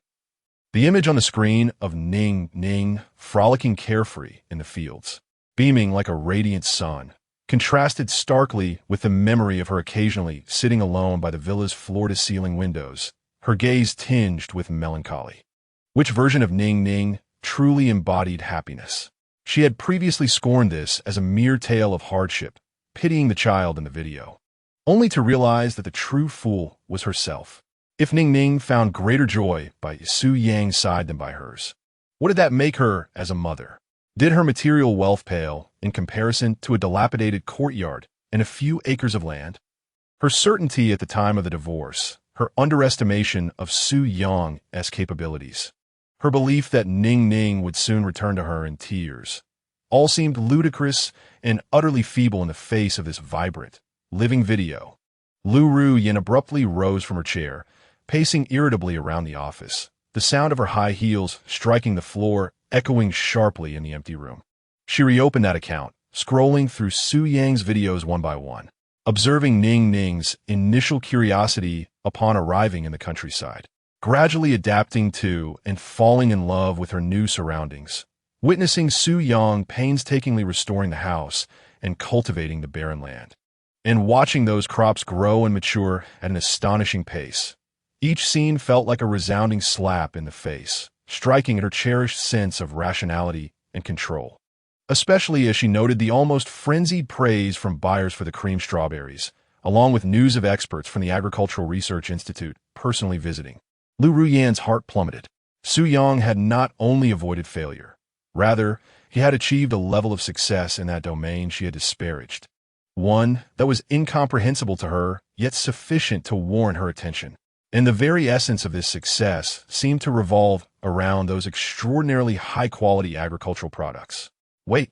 The image on the screen of Ning Ning frolicking carefree in the fields, beaming like a radiant sun, contrasted starkly with the memory of her occasionally sitting alone by the villa's floor-to-ceiling windows, her gaze tinged with melancholy. Which version of Ning Ning truly embodied happiness? She had previously scorned this as a mere tale of hardship, pitying the child in the video, only to realize that the true fool was herself. If Ning Ning found greater joy by Su Yang's side than by hers, what did that make her as a mother? Did her material wealth pale in comparison to a dilapidated courtyard and a few acres of land? Her certainty at the time of the divorce, her underestimation of Su Yang's capabilities, her belief that Ning Ning would soon return to her in tears, all seemed ludicrous and utterly feeble in the face of this vibrant, living video. Lu Ruoyan abruptly rose from her chair, pacing irritably around the office, the sound of her high heels striking the floor echoing sharply in the empty room. She reopened that account, scrolling through Su Yang's videos one by one, observing Ning Ning's initial curiosity upon arriving in the countryside, gradually adapting to and falling in love with her new surroundings, witnessing Su Yang painstakingly restoring the house and cultivating the barren land, and watching those crops grow and mature at an astonishing pace. Each scene felt like a resounding slap in the face, striking at her cherished sense of rationality and control, especially as she noted the almost frenzied praise from buyers for the cream strawberries, along with news of experts from the Agricultural Research Institute personally visiting. Lu Ruoyan's heart plummeted. Su Yang had not only avoided failure, rather, he had achieved a level of success in that domain she had disparaged, one that was incomprehensible to her, yet sufficient to warrant her attention. And the very essence of this success seemed to revolve around those extraordinarily high-quality agricultural products. Wait,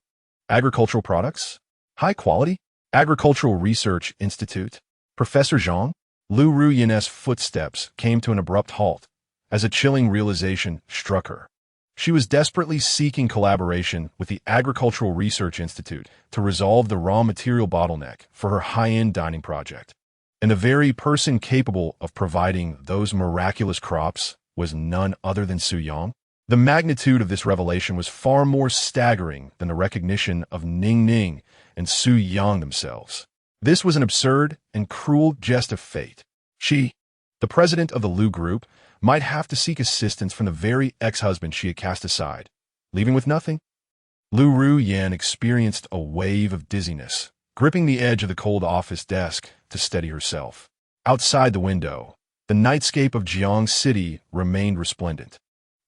agricultural products? High quality? Agricultural Research Institute? Professor Zhang? Lu Ruyin's footsteps came to an abrupt halt as a chilling realization struck her. She was desperately seeking collaboration with the Agricultural Research Institute to resolve the raw material bottleneck for her high-end dining project. And the very person capable of providing those miraculous crops was none other than Su Yang. The magnitude of this revelation was far more staggering than the recognition of Ning Ning and Su Yang themselves. This was an absurd and cruel jest of fate. She, the president of the Lu Group, might have to seek assistance from the very ex-husband she had cast aside, leaving with nothing. Lu Ruyan experienced a wave of dizziness, gripping the edge of the cold office desk to steady herself. Outside the window, the nightscape of Jiang City remained resplendent.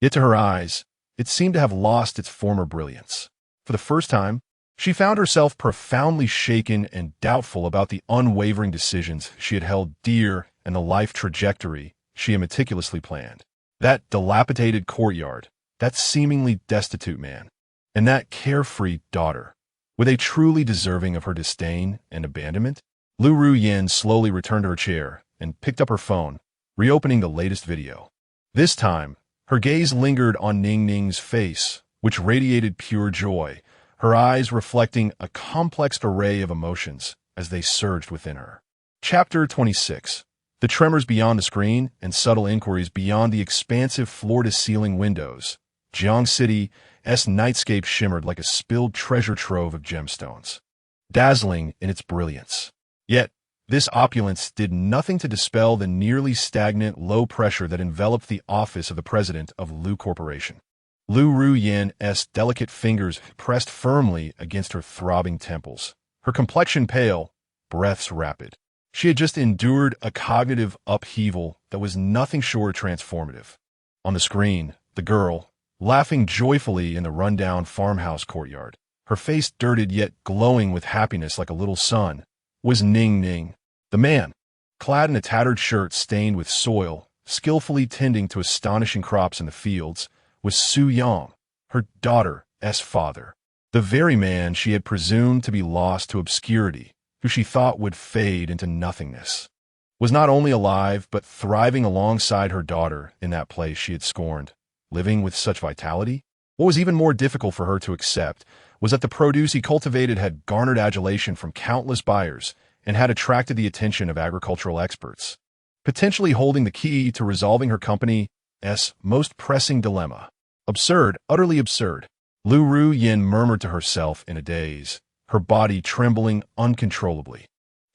Yet to her eyes, it seemed to have lost its former brilliance. For the first time, she found herself profoundly shaken and doubtful about the unwavering decisions she had held dear and the life trajectory she had meticulously planned. That dilapidated courtyard, that seemingly destitute man, and that carefree daughter, were they truly deserving of her disdain and abandonment? Lu Ruyan slowly returned to her chair and picked up her phone, reopening the latest video. This time, her gaze lingered on Ning Ning's face, which radiated pure joy, her eyes reflecting a complex array of emotions as they surged within her. Chapter 26. The tremors beyond the screen and subtle inquiries beyond the expansive floor-to-ceiling windows. Jiang City's nightscape shimmered like a spilled treasure trove of gemstones, dazzling in its brilliance. Yet, this opulence did nothing to dispel the nearly stagnant low pressure that enveloped the office of the president of Lu Corporation. Lu Ruyan's delicate fingers pressed firmly against her throbbing temples, her complexion pale, breaths rapid. She had just endured a cognitive upheaval that was nothing short of transformative. On the screen, the girl, laughing joyfully in the rundown farmhouse courtyard, her face dirted yet glowing with happiness like a little sun, was Ning Ning. The man, clad in a tattered shirt stained with soil, skillfully tending to astonishing crops in the fields, was Su Yang, her daughter's father, the very man she had presumed to be lost to obscurity, who she thought would fade into nothingness, was not only alive but thriving alongside her daughter in that place she had scorned, living with such vitality. What was even more difficult for her to accept was that the produce he cultivated had garnered adulation from countless buyers and had attracted the attention of agricultural experts, potentially holding the key to resolving her company's most pressing dilemma. Absurd, utterly absurd. Lu Ruyan murmured to herself in a daze, her body trembling uncontrollably.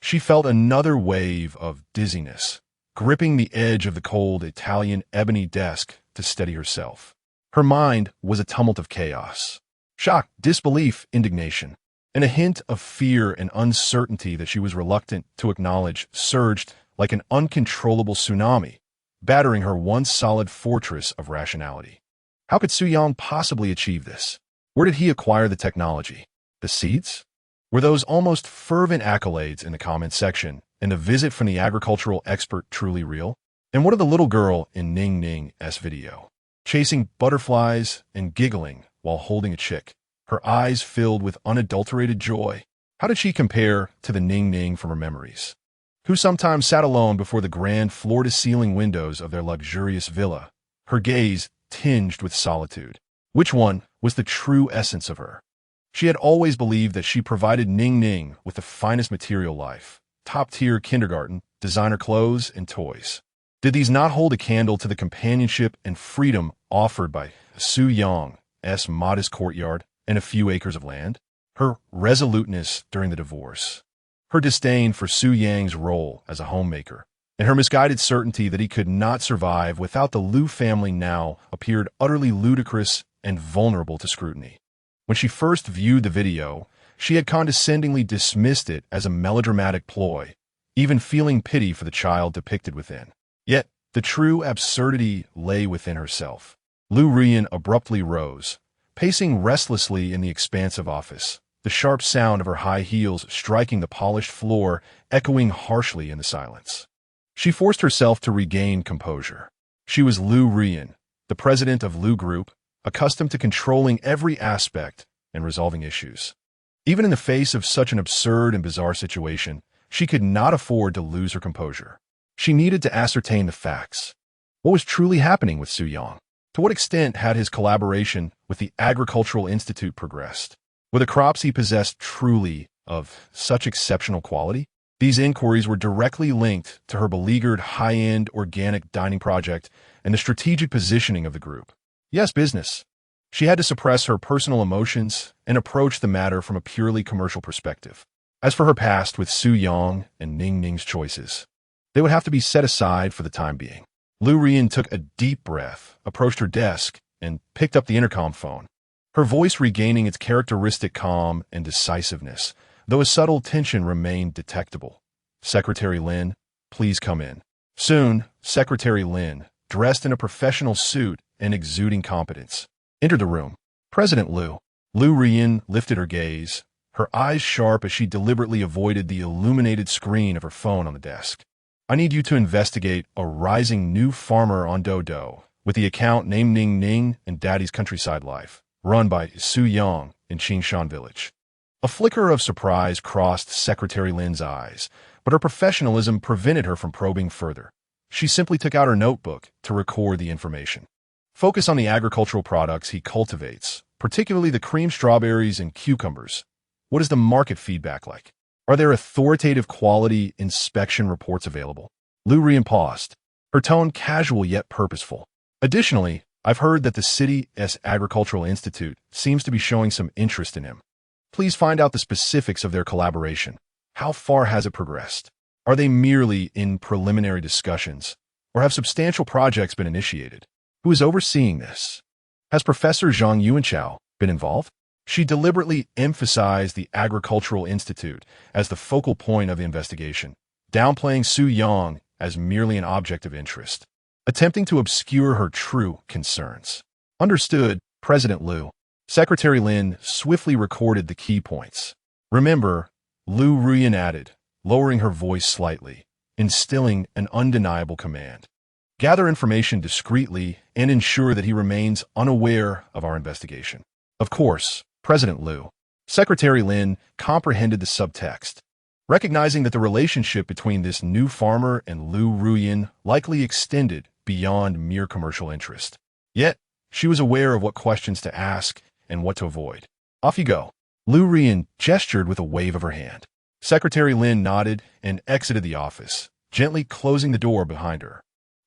She felt another wave of dizziness, gripping the edge of the cold Italian ebony desk to steady herself. Her mind was a tumult of chaos. Shock, disbelief, indignation, and a hint of fear and uncertainty that she was reluctant to acknowledge surged like an uncontrollable tsunami, battering her once solid fortress of rationality. How could Su Yang possibly achieve this? Where did he acquire the technology? The seeds? Were those almost fervent accolades in the comments section and the visit from the agricultural expert truly real? And what of the little girl in Ning Ning's video, chasing butterflies and giggling while holding a chick, her eyes filled with unadulterated joy? How did she compare to the Ning Ning from her memories, who sometimes sat alone before the grand floor-to-ceiling windows of their luxurious villa, her gaze tinged with solitude? Which one was the true essence of her? She had always believed that she provided Ning Ning with the finest material life, top-tier kindergarten, designer clothes, and toys. Did these not hold a candle to the companionship and freedom offered by Su Yang's modest courtyard and a few acres of land? Her resoluteness during the divorce, her disdain for Su Yang's role as a homemaker, and her misguided certainty that he could not survive without the Lu family now appeared utterly ludicrous and vulnerable to scrutiny. When she first viewed the video, she had condescendingly dismissed it as a melodramatic ploy, even feeling pity for the child depicted within. Yet, the true absurdity lay within herself. Lu Ruyan abruptly rose, pacing restlessly in the expansive office, the sharp sound of her high heels striking the polished floor echoing harshly in the silence. She forced herself to regain composure. She was Lu Rian, the president of Lu Group, accustomed to controlling every aspect and resolving issues. Even in the face of such an absurd and bizarre situation, she could not afford to lose her composure. She needed to ascertain the facts. What was truly happening with Su Yang? To what extent had his collaboration with the Agricultural Institute progressed? Were the crops he possessed truly of such exceptional quality? These inquiries were directly linked to her beleaguered high-end organic dining project and the strategic positioning of the group. Yes, business. She had to suppress her personal emotions and approach the matter from a purely commercial perspective. As for her past with Su Yang and Ning Ning's choices, they would have to be set aside for the time being. Lu Rian took a deep breath, approached her desk, and picked up the intercom phone. Her voice regaining its characteristic calm and decisiveness, though a subtle tension remained detectable. "Secretary Lin, please come in." Soon, Secretary Lin, dressed in a professional suit and exuding competence, entered the room. "President Lu." Lu Rian lifted her gaze, her eyes sharp as she deliberately avoided the illuminated screen of her phone on the desk. "I need you to investigate a rising new farmer on Dodo with the account named Ning Ning and Daddy's Countryside Life, run by Su Yang in Qingshan Village." A flicker of surprise crossed Secretary Lin's eyes, but her professionalism prevented her from probing further. She simply took out her notebook to record the information. "Focus on the agricultural products he cultivates, particularly the cream strawberries and cucumbers. What is the market feedback like? Are there authoritative quality inspection reports available?" Lu Rian paused, her tone casual yet purposeful. "Additionally, I've heard that the city's Agricultural Institute seems to be showing some interest in him. Please find out the specifics of their collaboration. How far has it progressed? Are they merely in preliminary discussions, or have substantial projects been initiated? Who is overseeing this? Has Professor Zhang Yuanchao been involved?" She deliberately emphasized the Agricultural Institute as the focal point of the investigation, downplaying Su Yang as merely an object of interest, attempting to obscure her true concerns. "Understood, President Lu." Secretary Lin swiftly recorded the key points. "Remember," Lu Rian added, lowering her voice slightly, instilling an undeniable command. "Gather information discreetly and ensure that he remains unaware of our investigation." "Of course, President Lu." Secretary Lin comprehended the subtext, recognizing that the relationship between this new farmer and Lu Ruyan likely extended beyond mere commercial interest. Yet, she was aware of what questions to ask and what to avoid. "Off you go." Lu Rian gestured with a wave of her hand. Secretary Lin nodded and exited the office, gently closing the door behind her.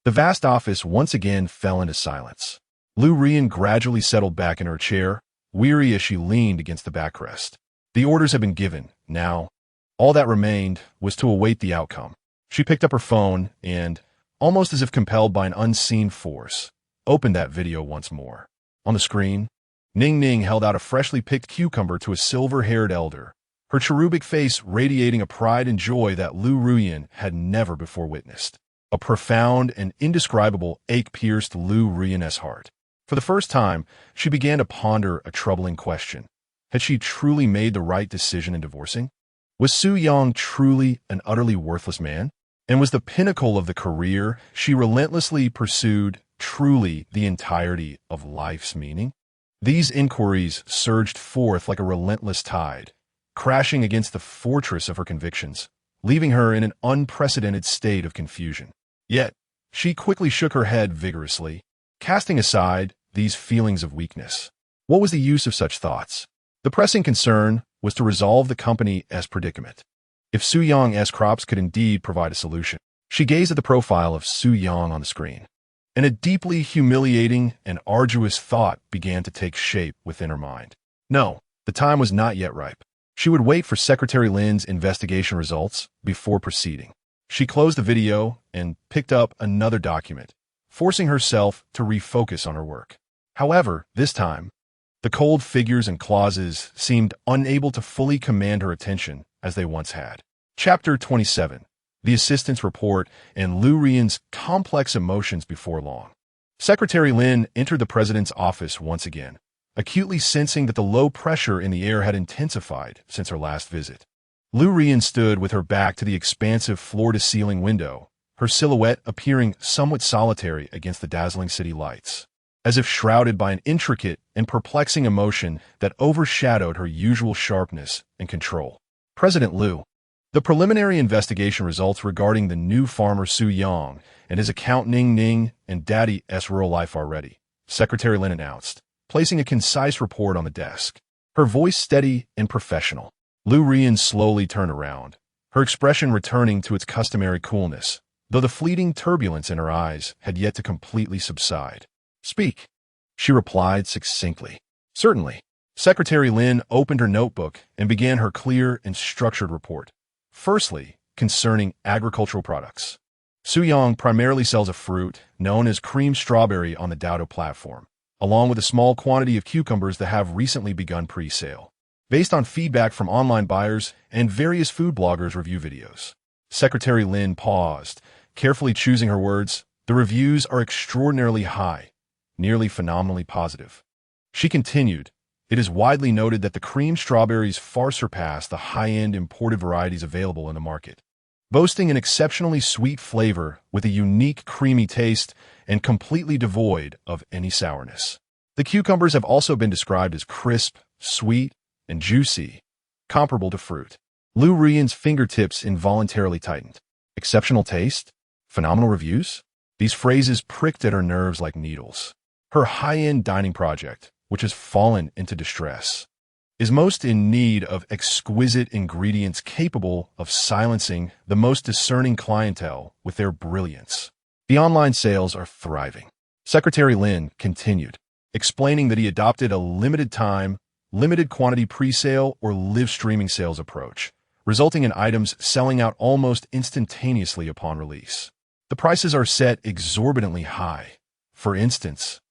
The vast office once again fell into silence. Lu Rian gradually settled back in her chair, weary as she leaned against the backrest. The orders had been given. Now, all that remained was to await the outcome. She picked up her phone and, almost as if compelled by an unseen force, opened that video once more. On the screen, Ning Ning held out a freshly picked cucumber to a silver-haired elder, her cherubic face radiating a pride and joy that Lu Ruyan had never before witnessed. A profound and indescribable ache pierced Lu Ruyan's heart. For the first time, she began to ponder a troubling question. Had she truly made the right decision in divorcing? Was Su Yang truly an utterly worthless man? And was the pinnacle of the career she relentlessly pursued truly the entirety of life's meaning? These inquiries surged forth like a relentless tide, crashing against the fortress of her convictions, leaving her in an unprecedented state of confusion. Yet, she quickly shook her head vigorously, casting aside these feelings of weakness. What was the use of such thoughts? The pressing concern was to resolve the company's predicament. If Su Yang's crops could indeed provide a solution. She gazed at the profile of Su Yang on the screen, and a deeply humiliating and arduous thought began to take shape within her mind. No, the time was not yet ripe. She would wait for Secretary Lin's investigation results before proceeding. She closed the video and picked up another document, forcing herself to refocus on her work. However, this time, the cold figures and clauses seemed unable to fully command her attention as they once had. Chapter 27. The Assistant's Report and Lu Rian's Complex Emotions Before Long. Secretary Lin entered the president's office once again, acutely sensing that the low pressure in the air had intensified since her last visit. Lu Rian stood with her back to the expansive floor-to-ceiling window, her silhouette appearing somewhat solitary against the dazzling city lights, as if shrouded by an intricate and perplexing emotion that overshadowed her usual sharpness and control. President Liu. The preliminary investigation results regarding the new farmer Su Yang and his account Ning Ning and Daddy's rural life are ready, Secretary Lin announced, placing a concise report on the desk. Her voice steady and professional. Lu Rian slowly turned around, her expression returning to its customary coolness, though the fleeting turbulence in her eyes had yet to completely subside. Speak, she replied succinctly. Certainly. Secretary Lin opened her notebook and began her clear and structured report. Firstly, concerning agricultural products. Su Yang primarily sells a fruit known as cream strawberry on the Dado platform, along with a small quantity of cucumbers that have recently begun pre-sale. Based on feedback from online buyers and various food bloggers' review videos. Secretary Lin paused, carefully choosing her words. The reviews are extraordinarily high, nearly phenomenally positive. She continued, it is widely noted that the cream strawberries far surpass the high-end imported varieties available in the market, boasting an exceptionally sweet flavor with a unique creamy taste and completely devoid of any sourness. The cucumbers have also been described as crisp, sweet, and juicy, comparable to fruit. Lu Rian's fingertips involuntarily tightened. Exceptional taste? Phenomenal reviews? These phrases pricked at her nerves like needles. Her high-end dining project, which has fallen into distress, is most in need of exquisite ingredients capable of silencing the most discerning clientele with their brilliance. The online sales are thriving. Secretary Lin continued, explaining that he adopted a limited-time, limited-quantity pre-sale or live-streaming sales approach, resulting in items selling out almost instantaneously upon release. The prices are set exorbitantly high. For instance,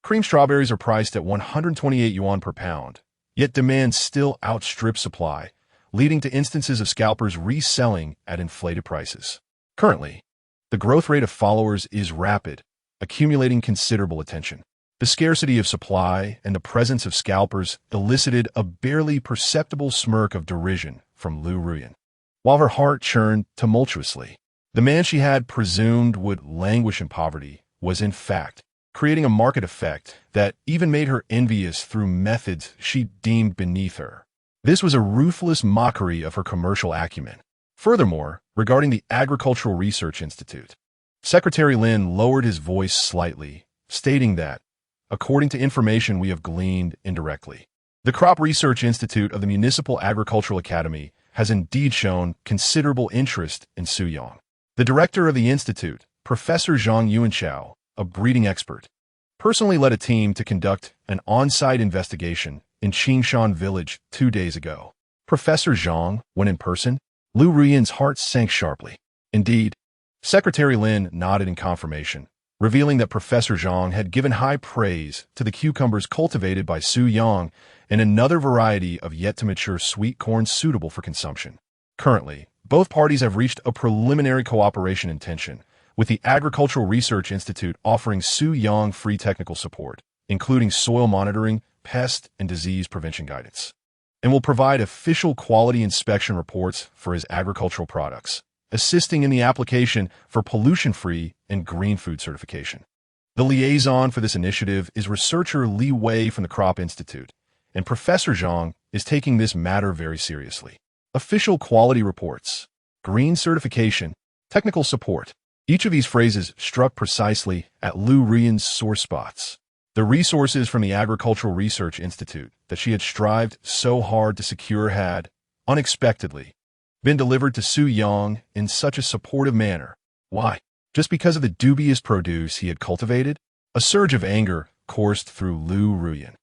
cream strawberries are priced at 128 yuan per pound, yet demand still outstrips supply, leading to instances of scalpers reselling at inflated prices. Currently, the growth rate of followers is rapid, accumulating considerable attention. The scarcity of supply and the presence of scalpers elicited a barely perceptible smirk of derision from Lu Ruyan. While her heart churned tumultuously, the man she had presumed would languish in poverty was in fact creating a market effect that even made her envious through methods she deemed beneath her. This was a ruthless mockery of her commercial acumen. Furthermore, regarding the Agricultural Research Institute, Secretary Lin lowered his voice slightly, stating that, according to information we have gleaned indirectly, the Crop Research Institute of the Municipal Agricultural Academy has indeed shown considerable interest in Su Yang. The director of the institute, Professor Zhang Yuanchao, a breeding expert, personally led a team to conduct an on-site investigation in Qingshan village 2 days ago. Professor Zhang, when in person, Lu Ruyan's heart sank sharply. Indeed, Secretary Lin nodded in confirmation, revealing that Professor Zhang had given high praise to the cucumbers cultivated by Su Yang and another variety of yet-to-mature sweet corn suitable for consumption. Currently, both parties have reached a preliminary cooperation intention, with the Agricultural Research Institute offering Su Yang free technical support, including soil monitoring, pest and disease prevention guidance, and will provide official quality inspection reports for his agricultural products, assisting in the application for pollution-free and green food certification. The liaison for this initiative is researcher Li Wei from the Crop Institute, and Professor Zhang is taking this matter very seriously. Official quality reports, green certification, technical support. Each of these phrases struck precisely at Lu Ruyan's sore spots. The resources from the Agricultural Research Institute that she had strived so hard to secure had, unexpectedly, been delivered to Su Yang in such a supportive manner. Why? Just because of the dubious produce he had cultivated? A surge of anger coursed through Lu Ruyan,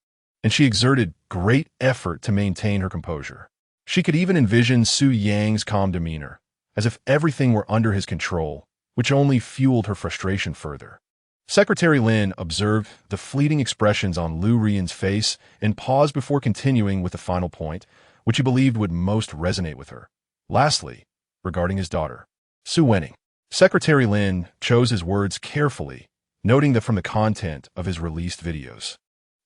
and she exerted great effort to maintain her composure. She could even envision Su Yang's calm demeanor, as if everything were under his control, which only fueled her frustration further. Secretary Lin observed the fleeting expressions on Lu Ruyan's face and paused before continuing with the final point, which he believed would most resonate with her. Lastly, regarding his daughter, Su Wenning, Secretary Lin chose his words carefully, noting that from the content of his released videos,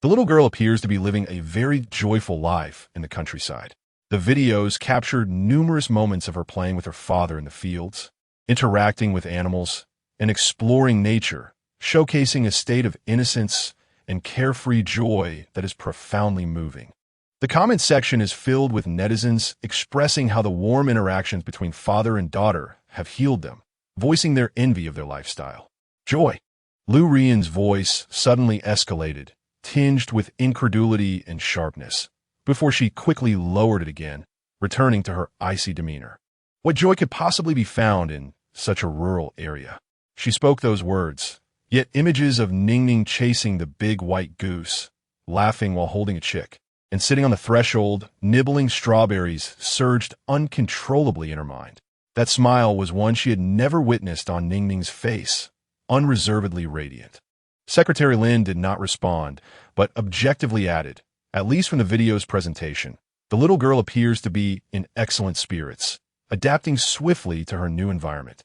the little girl appears to be living a very joyful life in the countryside. The videos captured numerous moments of her playing with her father in the fields, interacting with animals, and exploring nature, showcasing a state of innocence and carefree joy that is profoundly moving. The comment section is filled with netizens expressing how the warm interactions between father and daughter have healed them, voicing their envy of their lifestyle. Joy. Lu Rian's voice suddenly escalated, tinged with incredulity and sharpness, before she quickly lowered it again, returning to her icy demeanor. What joy could possibly be found in such a rural area? She spoke those words, yet images of Ningning chasing the big white goose, laughing while holding a chick, and sitting on the threshold, nibbling strawberries, surged uncontrollably in her mind. That smile was one she had never witnessed on Ningning's face, unreservedly radiant. Secretary Lin did not respond, but objectively added, at least from the video's presentation, the little girl appears to be in excellent spirits, adapting swiftly to her new environment.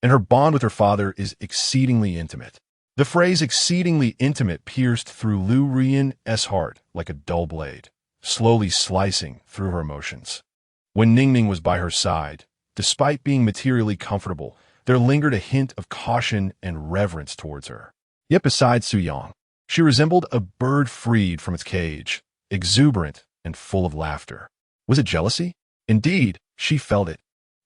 And her bond with her father is exceedingly intimate. The phrase exceedingly intimate pierced through Lu Rian's heart like a dull blade, slowly slicing through her emotions. When Ningning was by her side, despite being materially comfortable, there lingered a hint of caution and reverence towards her. Yet besides Su Yang, she resembled a bird freed from its cage, exuberant and full of laughter. Was it jealousy? Indeed, she felt it.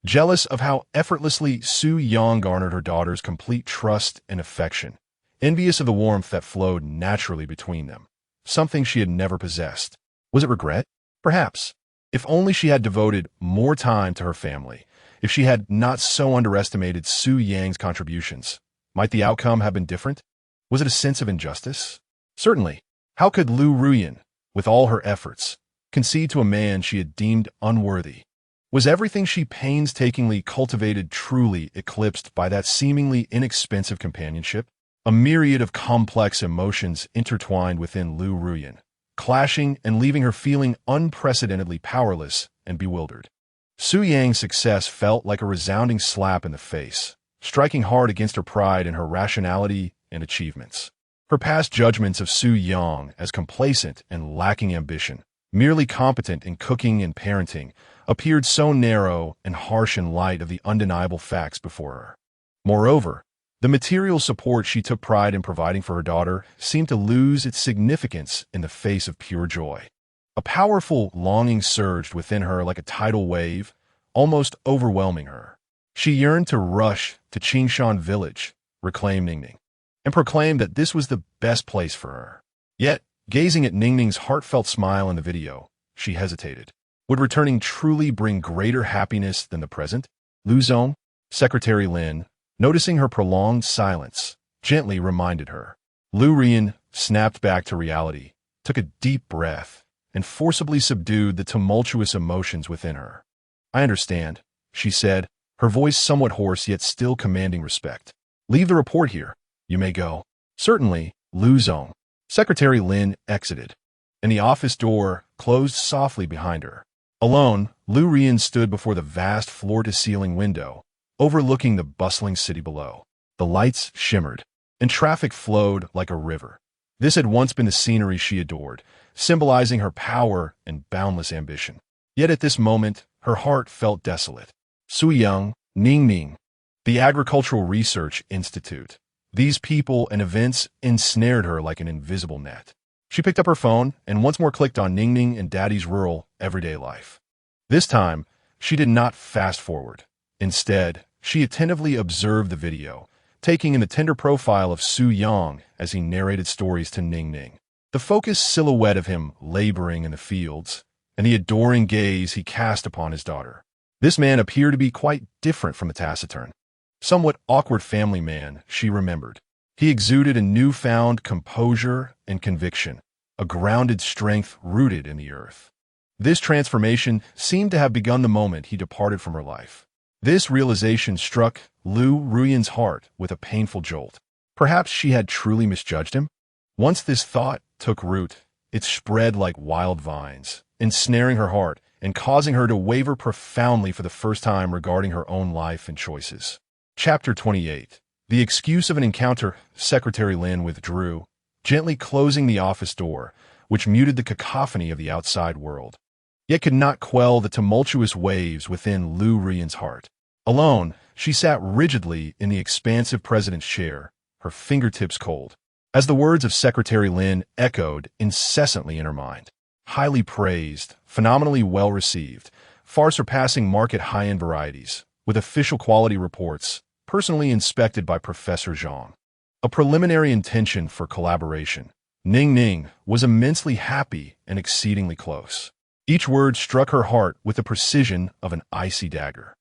Jealous of how effortlessly Su Yang garnered her daughter's complete trust and affection, envious of the warmth that flowed naturally between them, something she had never possessed. Was it regret? Perhaps. If only she had devoted more time to her family, if she had not so underestimated Su Yang's contributions, might the outcome have been different? Was it a sense of injustice? Certainly. How could Lu Ruyan, with all her efforts, concede to a man she had deemed unworthy? Was everything she painstakingly cultivated truly eclipsed by that seemingly inexpensive companionship? A myriad of complex emotions intertwined within Lu Ruyan, clashing and leaving her feeling unprecedentedly powerless and bewildered. Su Yang's success felt like a resounding slap in the face, striking hard against her pride in her rationality and achievements. Her past judgments of Su Yang as complacent and lacking ambition, merely competent in cooking and parenting, appeared so narrow and harsh in light of the undeniable facts before her. Moreover, the material support she took pride in providing for her daughter seemed to lose its significance in the face of pure joy. A powerful longing surged within her like a tidal wave, almost overwhelming her. She yearned to rush to Qingshan village, reclaim Ningning, and proclaim that this was the best place for her. Yet, gazing at Ningning's heartfelt smile in the video, she hesitated. Would returning truly bring greater happiness than the present? Lu Zong, Secretary Lin, noticing her prolonged silence, gently reminded her. Lu Rian snapped back to reality, took a deep breath, and forcibly subdued the tumultuous emotions within her. I understand, she said, her voice somewhat hoarse yet still commanding respect. Leave the report here. You may go. Certainly, Lu Zong. Secretary Lin exited, and the office door closed softly behind her. Alone, Lu Rian stood before the vast floor-to-ceiling window, overlooking the bustling city below. The lights shimmered, and traffic flowed like a river. This had once been the scenery she adored, symbolizing her power and boundless ambition. Yet at this moment, her heart felt desolate. Su Yang, Ningning, the Agricultural Research Institute. These people and events ensnared her like an invisible net. She picked up her phone and once more clicked on Ningning and Daddy's rural, everyday life. This time, she did not fast forward. Instead, she attentively observed the video, taking in the tender profile of Su Yang as he narrated stories to Ningning. The focused silhouette of him laboring in the fields, and the adoring gaze he cast upon his daughter. This man appeared to be quite different from the taciturn, somewhat awkward family man she remembered. He exuded a newfound composure and conviction, a grounded strength rooted in the earth. This transformation seemed to have begun the moment he departed from her life. This realization struck Lu Ruyan's heart with a painful jolt. Perhaps she had truly misjudged him? Once this thought took root, it spread like wild vines, ensnaring her heart and causing her to waver profoundly for the first time regarding her own life and choices. Chapter 28. The excuse of an encounter. Secretary Lin withdrew, gently closing the office door, which muted the cacophony of the outside world, yet could not quell the tumultuous waves within Lu Ruyan's heart. Alone, she sat rigidly in the expansive president's chair, her fingertips cold, as the words of Secretary Lin echoed incessantly in her mind. Highly praised, phenomenally well-received, far surpassing market high-end varieties, with official quality reports, personally inspected by Professor Zhang. A preliminary intention for collaboration. Ning Ning was immensely happy and exceedingly close. Each word struck her heart with the precision of an icy dagger,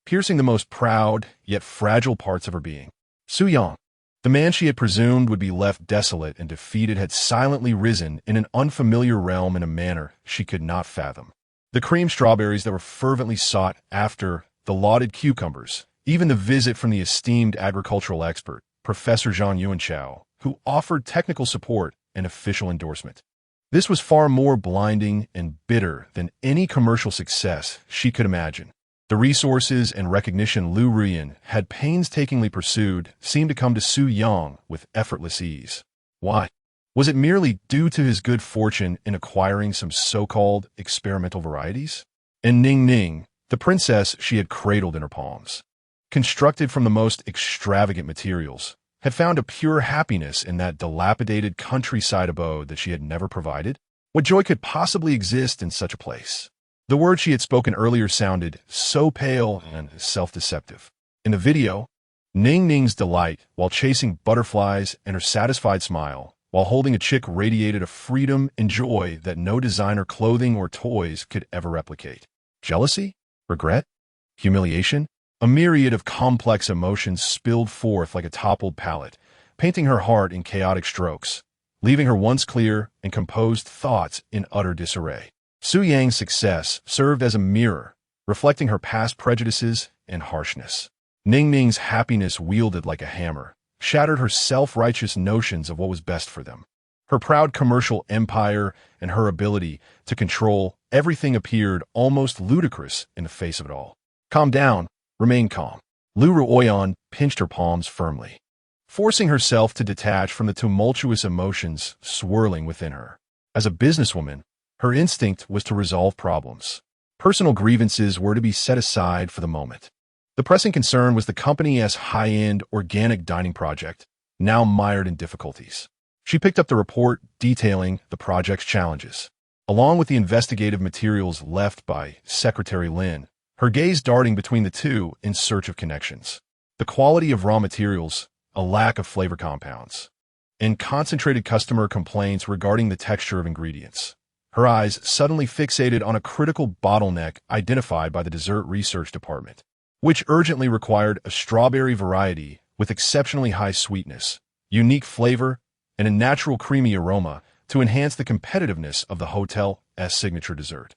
piercing the most proud yet fragile parts of her being. Su Yang, the man she had presumed would be left desolate and defeated, had silently risen in an unfamiliar realm in a manner she could not fathom. The cream strawberries that were fervently sought after, the lauded cucumbers, even the visit from the esteemed agricultural expert, Professor Zhang Yuanchao, who offered technical support and official endorsement. This was far more blinding and bitter than any commercial success she could imagine. The resources and recognition Lu Ruyan had painstakingly pursued seemed to come to Su Yang with effortless ease. Why? Was it merely due to his good fortune in acquiring some so-called experimental varieties? And Ning Ning, the princess she had cradled in her palms, constructed from the most extravagant materials, had found a pure happiness in that dilapidated countryside abode that she had never provided? What joy could possibly exist in such a place? The words she had spoken earlier sounded so pale and self-deceptive. In the video, Ning Ning's delight while chasing butterflies and her satisfied smile while holding a chick radiated a freedom and joy that no designer clothing or toys could ever replicate. Jealousy? Regret? Humiliation? A myriad of complex emotions spilled forth like a toppled palette, painting her heart in chaotic strokes, leaving her once clear and composed thoughts in utter disarray. Su Yang's success served as a mirror, reflecting her past prejudices and harshness. Ning Ning's happiness wielded like a hammer, shattered her self-righteous notions of what was best for them. Her proud commercial empire and her ability to control everything appeared almost ludicrous in the face of it all. Calm down. Remain calm. Lu Ruoyan pinched her palms firmly, forcing herself to detach from the tumultuous emotions swirling within her. As a businesswoman, her instinct was to resolve problems. Personal grievances were to be set aside for the moment. The pressing concern was the company's high-end organic dining project, now mired in difficulties. She picked up the report detailing the project's challenges, along with the investigative materials left by Secretary Lin, her gaze darting between the two in search of connections. The quality of raw materials, a lack of flavor compounds, and concentrated customer complaints regarding the texture of ingredients. Her eyes suddenly fixated on a critical bottleneck identified by the dessert research department, which urgently required a strawberry variety with exceptionally high sweetness, unique flavor, and a natural creamy aroma to enhance the competitiveness of the hotel's signature dessert.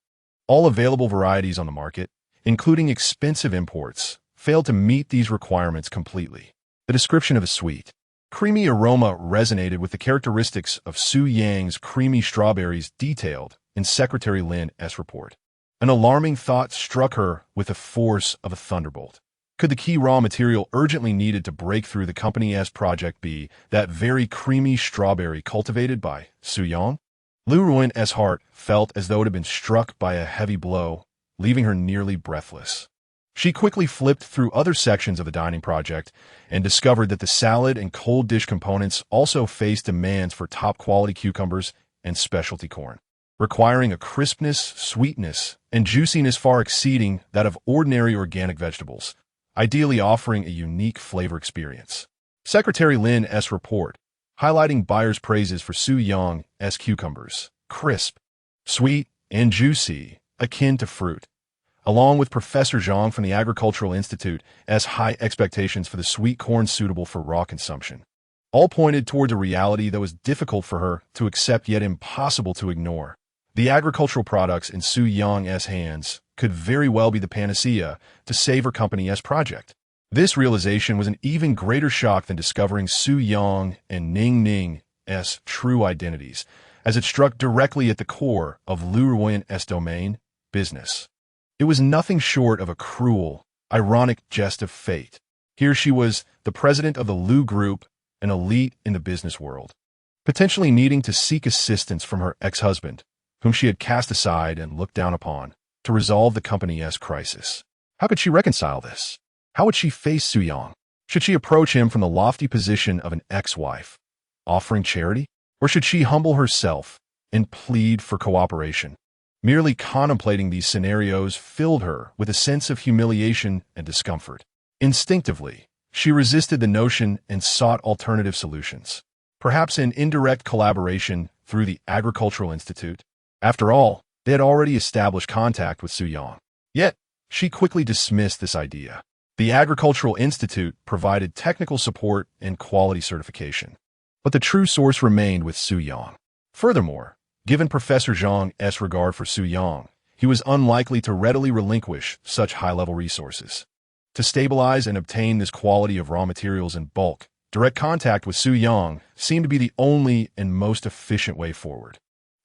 All available varieties on the market, including expensive imports, failed to meet these requirements completely. The description of a sweet, creamy aroma resonated with the characteristics of Su Yang's creamy strawberries detailed in Secretary Lin's report. An alarming thought struck her with the force of a thunderbolt. Could the key raw material urgently needed to break through the company's project be that very creamy strawberry cultivated by Su Yang? Lu Ruin's heart felt as though it had been struck by a heavy blow, leaving her nearly breathless. She quickly flipped through other sections of the dining project and discovered that the salad and cold dish components also faced demands for top-quality cucumbers and specialty corn, requiring a crispness, sweetness, and juiciness far exceeding that of ordinary organic vegetables, ideally offering a unique flavor experience. Secretary Lin's report, highlighting buyers' praises for Su Yang's cucumbers, crisp, sweet, and juicy, akin to fruit, along with Professor Zhang from the Agricultural Institute as high expectations for the sweet corn suitable for raw consumption. All pointed towards a reality that was difficult for her to accept yet impossible to ignore. The agricultural products in Su Yang's hands could very well be the panacea to save her company's project. This realization was an even greater shock than discovering Su Yang and Ning Ning's true identities, as it struck directly at the core of Lu Ruin's domain, business. It was nothing short of a cruel, ironic jest of fate. Here she was, the president of the Lu Group, an elite in the business world, potentially needing to seek assistance from her ex-husband, whom she had cast aside and looked down upon, to resolve the company's crisis. How could she reconcile this? How would she face Su Yang? Should she approach him from the lofty position of an ex-wife, offering charity? Or should she humble herself and plead for cooperation? Merely contemplating these scenarios filled her with a sense of humiliation and discomfort. Instinctively, she resisted the notion and sought alternative solutions, perhaps in indirect collaboration through the Agricultural Institute. After all, they had already established contact with Su Yang. Yet, she quickly dismissed this idea. The Agricultural Institute provided technical support and quality certification, but the true source remained with Su Yang. Furthermore, given Professor Zhang's regard for Su Yang, he was unlikely to readily relinquish such high-level resources. To stabilize and obtain this quality of raw materials in bulk, direct contact with Su Yang seemed to be the only and most efficient way forward.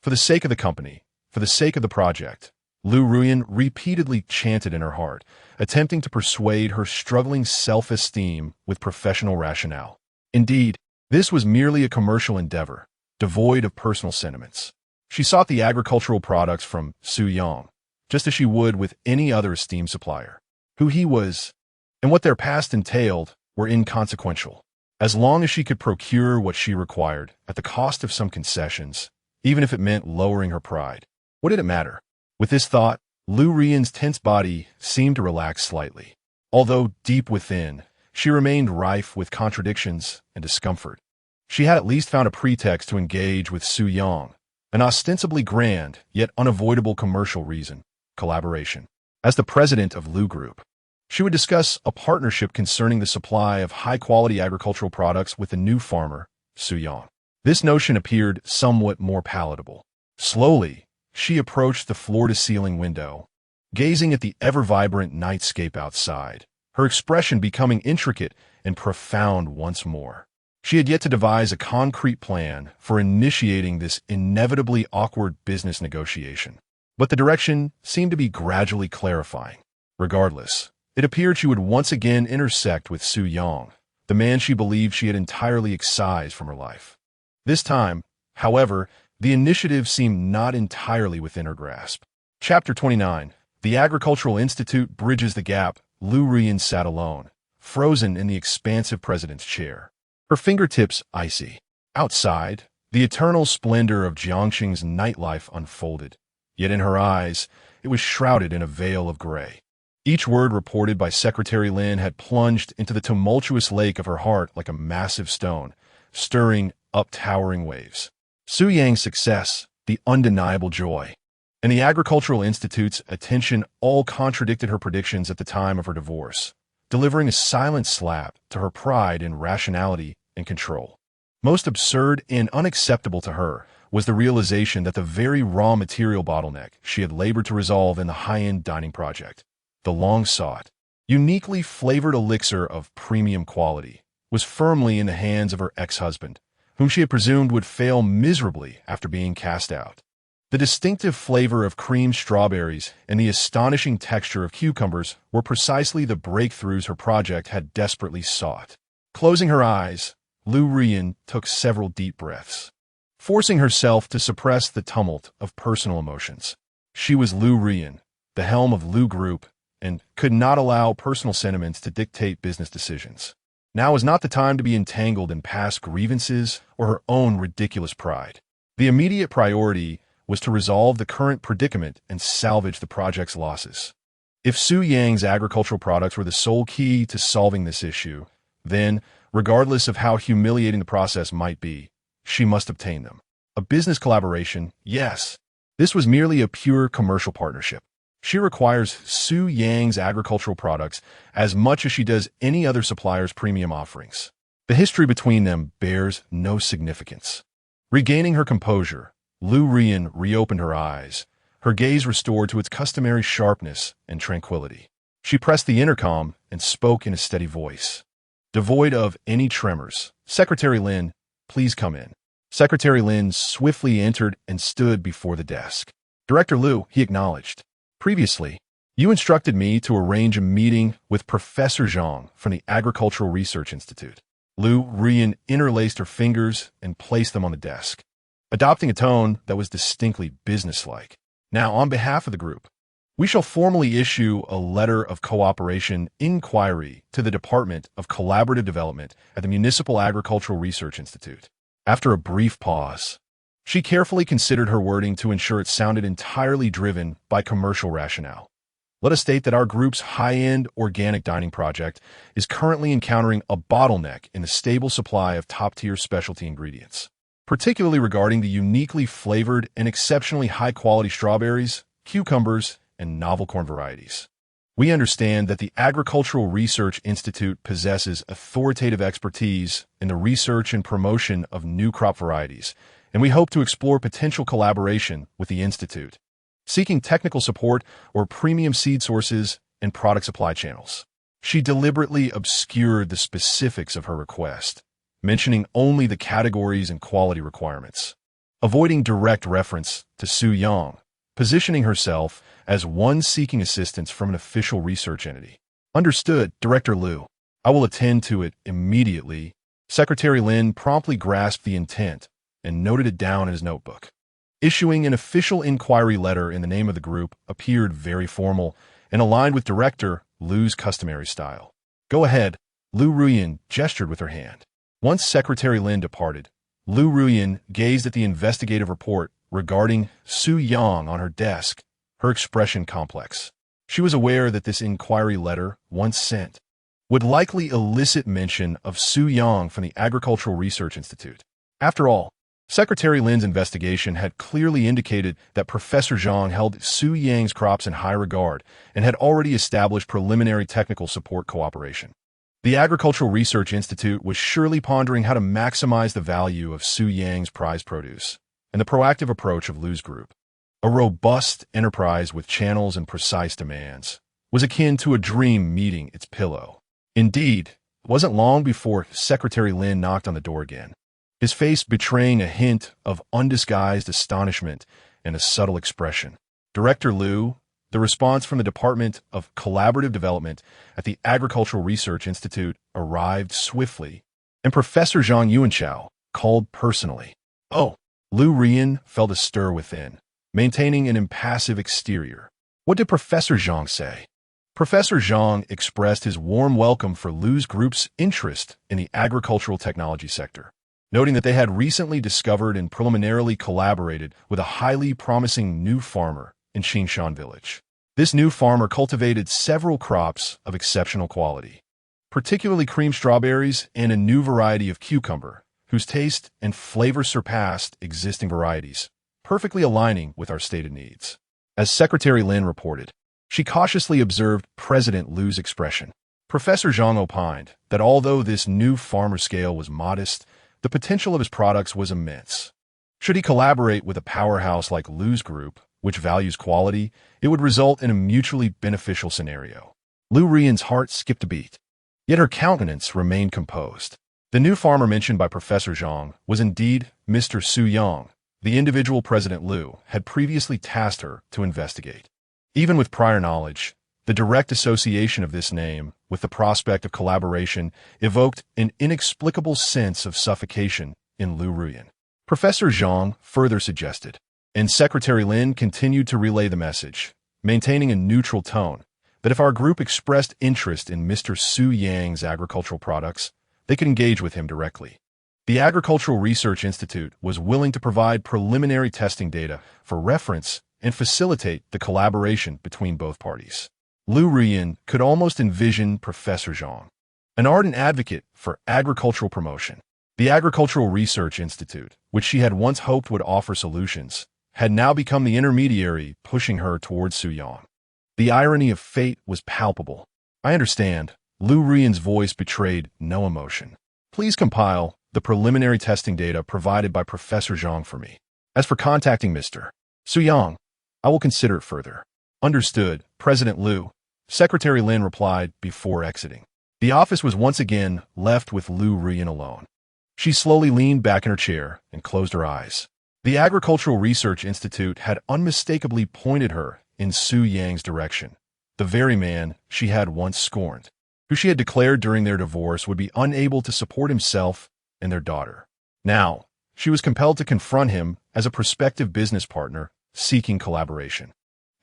For the sake of the company, for the sake of the project, Lu Ruyan repeatedly chanted in her heart, attempting to persuade her struggling self-esteem with professional rationale. Indeed, this was merely a commercial endeavor, devoid of personal sentiments. She sought the agricultural products from Su Yang, just as she would with any other esteemed supplier. Who he was, and what their past entailed, were inconsequential. As long as she could procure what she required at the cost of some concessions, even if it meant lowering her pride, what did it matter? With this thought, Lu Ruyan's tense body seemed to relax slightly. Although deep within, she remained rife with contradictions and discomfort. She had at least found a pretext to engage with Su Yang, an ostensibly grand yet unavoidable commercial reason: collaboration. As the president of Lu Group, she would discuss a partnership concerning the supply of high-quality agricultural products with the new farmer, Su Yang. This notion appeared somewhat more palatable. Slowly, she approached the floor-to-ceiling window, gazing at the ever-vibrant nightscape outside, her expression becoming intricate and profound once more. She had yet to devise a concrete plan for initiating this inevitably awkward business negotiation, but the direction seemed to be gradually clarifying. Regardless, it appeared she would once again intersect with Su Yang, the man she believed she had entirely excised from her life. This time, however, the initiative seemed not entirely within her grasp. Chapter 29. The Agricultural Institute bridges the gap. Lu Ruyan sat alone, frozen in the expansive president's chair, her fingertips icy. Outside, the eternal splendor of Jiangxing's nightlife unfolded, yet in her eyes, it was shrouded in a veil of gray. Each word reported by Secretary Lin had plunged into the tumultuous lake of her heart like a massive stone, stirring up towering waves. Su Yang's success, the undeniable joy, and the Agricultural Institute's attention all contradicted her predictions at the time of her divorce, delivering a silent slap to her pride in rationality and control. Most absurd and unacceptable to her was the realization that the very raw material bottleneck she had labored to resolve in the high-end dining project, the long-sought, uniquely flavored elixir of premium quality, was firmly in the hands of her ex-husband, whom she had presumed would fail miserably after being cast out. The distinctive flavor of creamed strawberries and the astonishing texture of cucumbers were precisely the breakthroughs her project had desperately sought. Closing her eyes, Lu Ruyan took several deep breaths, forcing herself to suppress the tumult of personal emotions. She was Lu Ruyan, the helm of Lu Group, and could not allow personal sentiments to dictate business decisions. Now was not the time to be entangled in past grievances or her own ridiculous pride. The immediate priority was to resolve the current predicament and salvage the project's losses. If Su Yang's agricultural products were the sole key to solving this issue, then, regardless of how humiliating the process might be, she must obtain them. A business collaboration, yes. This was merely a pure commercial partnership. She requires Su Yang's agricultural products as much as she does any other supplier's premium offerings. The history between them bears no significance. Regaining her composure, Lu Ruyan reopened her eyes, her gaze restored to its customary sharpness and tranquility. She pressed the intercom and spoke in a steady voice, devoid of any tremors. "Secretary Lin, please come in." Secretary Lin swiftly entered and stood before the desk. "Director Lu," he acknowledged. "Previously, you instructed me to arrange a meeting with Professor Zhang from the Agricultural Research Institute." Lu Ruyan interlaced her fingers and placed them on the desk, adopting a tone that was distinctly businesslike. "Now, on behalf of the group, We shall formally issue a letter of cooperation inquiry to the Department of Collaborative Development at the Municipal Agricultural Research Institute. After a brief pause, she carefully considered her wording to ensure it sounded entirely driven by commercial rationale. Let us state that our group's high-end organic dining project is currently encountering a bottleneck in the stable supply of top-tier specialty ingredients, particularly regarding the uniquely flavored and exceptionally high-quality strawberries, cucumbers, and novel corn varieties. We understand that the Agricultural Research Institute possesses authoritative expertise in the research and promotion of new crop varieties, and we hope to explore potential collaboration with the Institute, seeking technical support or premium seed sources and product supply channels. She deliberately obscured the specifics of her request, mentioning only the categories and quality requirements, avoiding direct reference to Su Yang, positioning herself as one seeking assistance from an official research entity. Understood, Director Liu. I will attend to it immediately. Secretary Lin promptly grasped the intent and noted it down in his notebook. Issuing an official inquiry letter in the name of the group appeared very formal and aligned with Director Liu's customary style. Go ahead, Liu Ruyan gestured with her hand. Once Secretary Lin departed, Liu Ruyan gazed at the investigative report regarding Su Yang on her desk, her expression complex. She was aware that this inquiry letter, once sent, would likely elicit mention of Su Yang from the Agricultural Research Institute. After all, Secretary Lin's investigation had clearly indicated that Professor Zhang held Su Yang's crops in high regard and had already established preliminary technical support cooperation. The Agricultural Research Institute was surely pondering how to maximize the value of Su Yang's prize produce, and the proactive approach of Liu's group, a robust enterprise with channels and precise demands, was akin to a dream meeting its pillow. Indeed, it wasn't long before Secretary Lin knocked on the door again, his face betraying a hint of undisguised astonishment and a subtle expression. Director Liu, the response from the Department of Collaborative Development at the Agricultural Research Institute arrived swiftly, and Professor Zhang Yuanchao called personally. Oh, Liu Rian felt a stir within, maintaining an impassive exterior. What did Professor Zhang say? Professor Zhang expressed his warm welcome for Liu's group's interest in the agricultural technology sector, noting that they had recently discovered and preliminarily collaborated with a highly promising new farmer in Xingshan village. This new farmer cultivated several crops of exceptional quality, particularly cream strawberries and a new variety of cucumber, whose taste and flavor surpassed existing varieties, perfectly aligning with our stated needs. As Secretary Lin reported, she cautiously observed President Liu's expression. Professor Zhang opined that although this new farmer scale was modest, the potential of his products was immense. Should he collaborate with a powerhouse like Liu's group, which values quality, it would result in a mutually beneficial scenario. Liu Rian's heart skipped a beat, yet her countenance remained composed. The new farmer mentioned by Professor Zhang was indeed Mr. Su Yang, the individual President Liu had previously tasked her to investigate. Even with prior knowledge, the direct association of this name with the prospect of collaboration evoked an inexplicable sense of suffocation in Liu Ruyan. Professor Zhang further suggested, and Secretary Lin continued to relay the message, maintaining a neutral tone, that if our group expressed interest in Mr. Su Yang's agricultural products, they could engage with him directly. The Agricultural Research Institute was willing to provide preliminary testing data for reference and facilitate the collaboration between both parties. Liu Ruyan could almost envision Professor Zhang, an ardent advocate for agricultural promotion. The Agricultural Research Institute, which she had once hoped would offer solutions, had now become the intermediary pushing her towards Su Yang. The irony of fate was palpable. I understand. Liu Ruyan's voice betrayed no emotion. Please compile the preliminary testing data provided by Professor Zhang for me. As for contacting Mr. Su Yang, I will consider it further. Understood, President Liu, Secretary Lin replied before exiting. The office was once again left with Liu Ruyan alone. She slowly leaned back in her chair and closed her eyes. The Agricultural Research Institute had unmistakably pointed her in Su Yang's direction, the very man she had once scorned, who she had declared during their divorce would be unable to support himself and their daughter. Now, she was compelled to confront him as a prospective business partner seeking collaboration.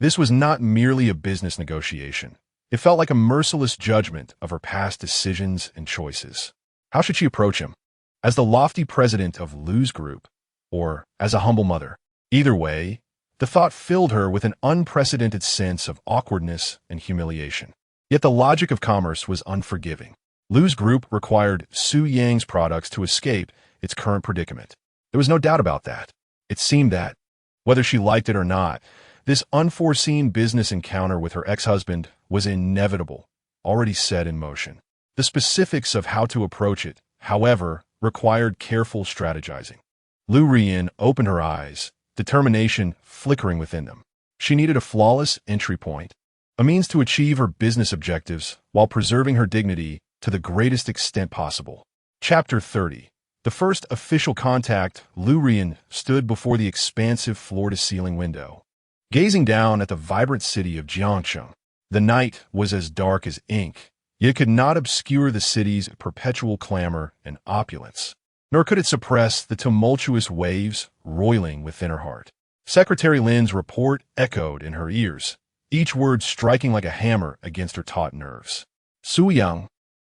This was not merely a business negotiation. It felt like a merciless judgment of her past decisions and choices. How should she approach him? As the lofty president of Lou's group, or as a humble mother? Either way, the thought filled her with an unprecedented sense of awkwardness and humiliation. Yet the logic of commerce was unforgiving. Lou's group required Su Yang's products to escape its current predicament. There was no doubt about that. It seemed that, whether she liked it or not, this unforeseen business encounter with her ex-husband was inevitable, already set in motion. The specifics of how to approach it, however, required careful strategizing. Lu Rian opened her eyes, determination flickering within them. She needed a flawless entry point, a means to achieve her business objectives while preserving her dignity to the greatest extent possible. Chapter 30. The first official contact. Lu Rian stood before the expansive floor-to-ceiling window, gazing down at the vibrant city of Jiangcheng. The night was as dark as ink, yet could not obscure the city's perpetual clamor and opulence, nor could it suppress the tumultuous waves roiling within her heart. Secretary Lin's report echoed in her ears, each word striking like a hammer against her taut nerves. Su Yang,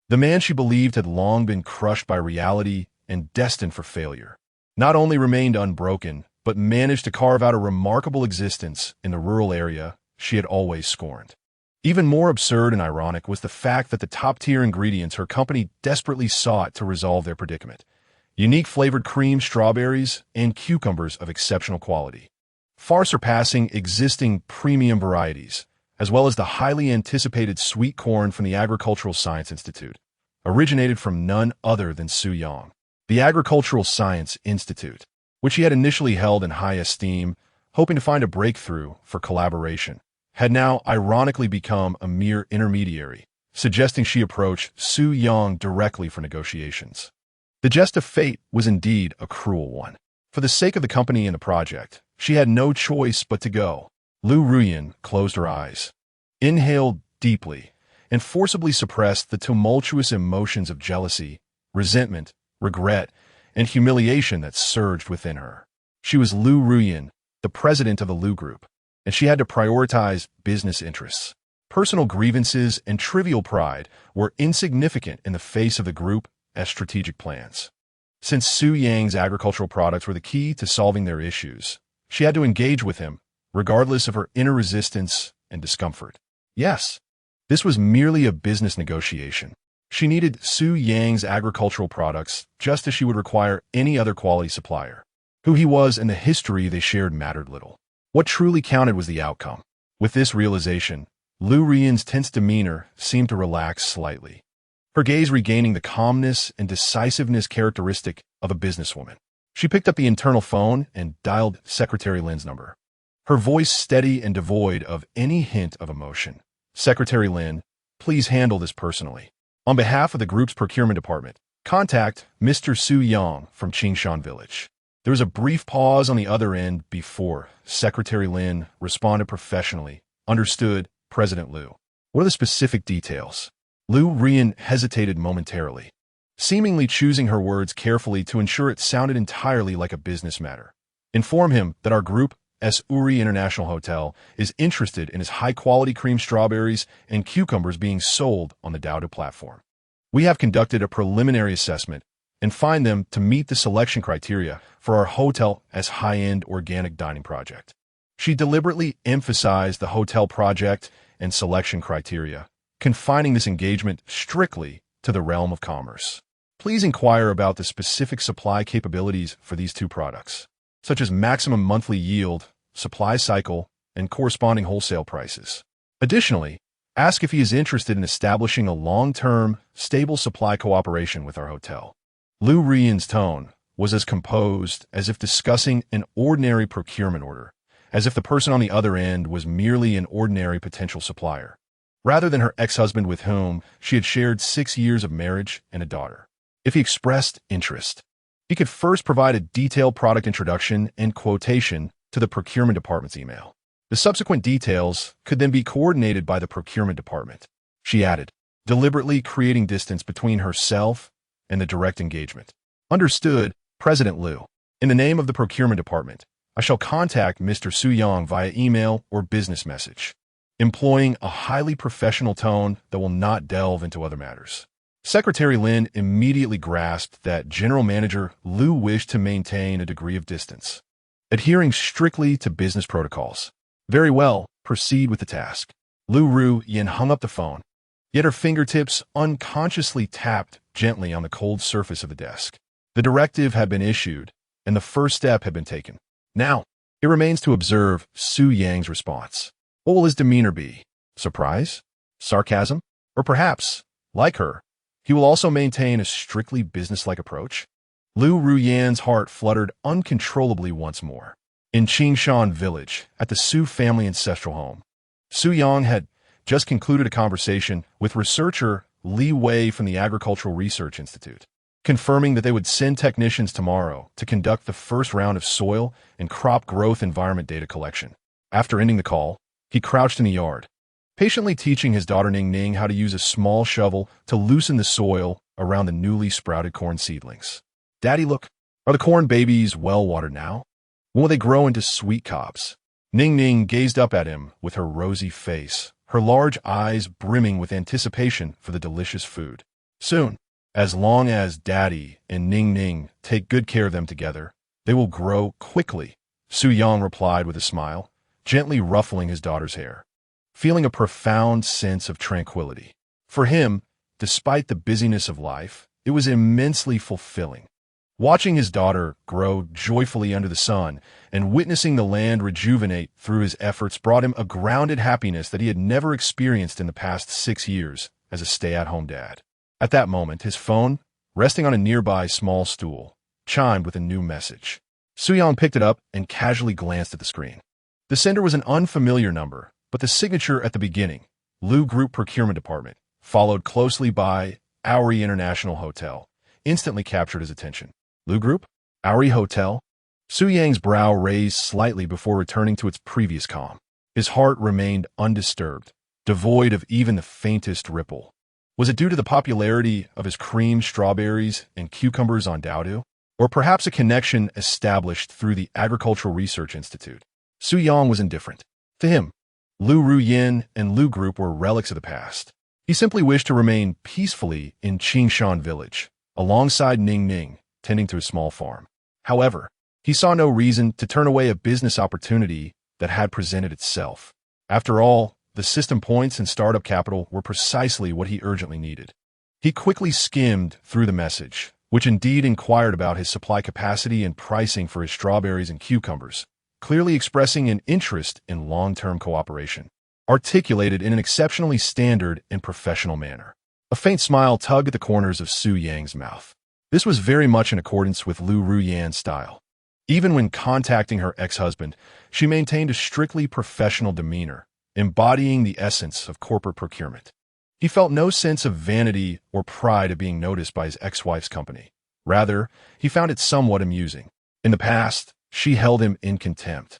the man she believed had long been crushed by reality and destined for failure, not only remained unbroken, but managed to carve out a remarkable existence in the rural area she had always scorned. Even more absurd and ironic was the fact that the top-tier ingredients her company desperately sought to resolve their predicament: unique flavored cream, strawberries, and cucumbers of exceptional quality, far surpassing existing premium varieties, as well as the highly anticipated sweet corn from the Agricultural Science Institute, originated from none other than Su Yang. The Agricultural Science Institute, which he had initially held in high esteem, hoping to find a breakthrough for collaboration, had now ironically become a mere intermediary, suggesting she approach Su Yang directly for negotiations. The jest of fate was indeed a cruel one. For the sake of the company and the project, she had no choice but to go. Lu Ruyan closed her eyes, inhaled deeply, and forcibly suppressed the tumultuous emotions of jealousy, resentment, regret, and humiliation that surged within her. She was Lu Ruyan, the president of the Lu Group, and she had to prioritize business interests. Personal grievances and trivial pride were insignificant in the face of the group as strategic plans. Since Su Yang's agricultural products were the key to solving their issues, she had to engage with him, regardless of her inner resistance and discomfort. Yes, this was merely a business negotiation. She needed Su Yang's agricultural products just as she would require any other quality supplier. Who he was and the history they shared mattered little. What truly counted was the outcome. With this realization, Lu Rian's tense demeanor seemed to relax slightly, her gaze regaining the calmness and decisiveness characteristic of a businesswoman. She picked up the internal phone and dialed Secretary Lin's number, her voice steady and devoid of any hint of emotion. "Secretary Lin, please handle this personally. On behalf of the group's procurement department, contact Mr. Su Yang from Qingshan Village." There was a brief pause on the other end before Secretary Lin responded professionally. "Understood, President Liu. What are the specific details?" Lu Rian hesitated momentarily, seemingly choosing her words carefully to ensure it sounded entirely like a business matter. "Inform him that our group, S. Uri International Hotel, is interested in his high-quality cream strawberries and cucumbers being sold on the Dowda platform. We have conducted a preliminary assessment and find them to meet the selection criteria for our hotel as high-end organic dining project." She deliberately emphasized the hotel project and selection criteria, confining this engagement strictly to the realm of commerce. "Please inquire about the specific supply capabilities for these two products, such as maximum monthly yield, supply cycle, and corresponding wholesale prices. Additionally, ask if he is interested in establishing a long-term, stable supply cooperation with our hotel." Lu Rian's tone was as composed as if discussing an ordinary procurement order, as if the person on the other end was merely an ordinary potential supplier, rather than her ex-husband with whom she had shared 6 years of marriage and a daughter. If he expressed interest, he could first provide a detailed product introduction and quotation to the procurement department's email. The subsequent details could then be coordinated by the procurement department, she added, deliberately creating distance between herself and the direct engagement. "Understood, President Liu. In the name of the procurement department, I shall contact Mr. Su Yang via email or business message, employing a highly professional tone that will not delve into other matters. Secretary Lin immediately grasped that General Manager Liu wished to maintain a degree of distance, adhering strictly to business protocols. Very well, proceed with the task. Liu Ruyin hung up the phone, yet her fingertips unconsciously tapped gently on the cold surface of the desk. The directive had been issued, and the first step had been taken. Now, it remains to observe Su Yang's response. What will his demeanor be? Surprise? Sarcasm? Or perhaps, like her, he will also maintain a strictly businesslike approach? Liu Ruyan's heart fluttered uncontrollably once more. In Qingshan village, at the Su family ancestral home, Su Yang had just concluded a conversation with researcher Li Wei from the Agricultural Research Institute, confirming that they would send technicians tomorrow to conduct the first round of soil and crop growth environment data collection. After ending the call, he crouched in the yard, patiently teaching his daughter Ning Ning how to use a small shovel to loosen the soil around the newly sprouted corn seedlings. Daddy, look, are the corn babies well watered now? When will they grow into sweet cobs? Ning Ning gazed up at him with her rosy face, her large eyes brimming with anticipation for the delicious food. Soon, as long as Daddy and Ning Ning take good care of them together, they will grow quickly, Su Yang replied with a smile, gently ruffling his daughter's hair, feeling a profound sense of tranquility. For him, despite the busyness of life, it was immensely fulfilling. Watching his daughter grow joyfully under the sun and witnessing the land rejuvenate through his efforts brought him a grounded happiness that he had never experienced in the past 6 years as a stay-at-home dad. At that moment, his phone, resting on a nearby small stool, chimed with a new message. Su Yang picked it up and casually glanced at the screen. The sender was an unfamiliar number, but the signature at the beginning, Liu Group Procurement Department, followed closely by Auri International Hotel, instantly captured his attention. Liu Group? Auri Hotel? Su Yang's brow raised slightly before returning to its previous calm. His heart remained undisturbed, devoid of even the faintest ripple. Was it due to the popularity of his creamed strawberries and cucumbers on Daodu? Or perhaps a connection established through the Agricultural Research Institute? Su Yang was indifferent. To him, Liu Ruyin and Liu Group were relics of the past. He simply wished to remain peacefully in Qingshan village, alongside Ning Ning, tending to his small farm. However, he saw no reason to turn away a business opportunity that had presented itself. After all, the system points and startup capital were precisely what he urgently needed. He quickly skimmed through the message, which indeed inquired about his supply capacity and pricing for his strawberries and cucumbers, clearly expressing an interest in long-term cooperation, articulated in an exceptionally standard and professional manner. A faint smile tugged at the corners of Su Yang's mouth. This was very much in accordance with Liu Ruyan's style. Even when contacting her ex-husband, she maintained a strictly professional demeanor, embodying the essence of corporate procurement. He felt no sense of vanity or pride at being noticed by his ex-wife's company. Rather, he found it somewhat amusing. In the past, she held him in contempt,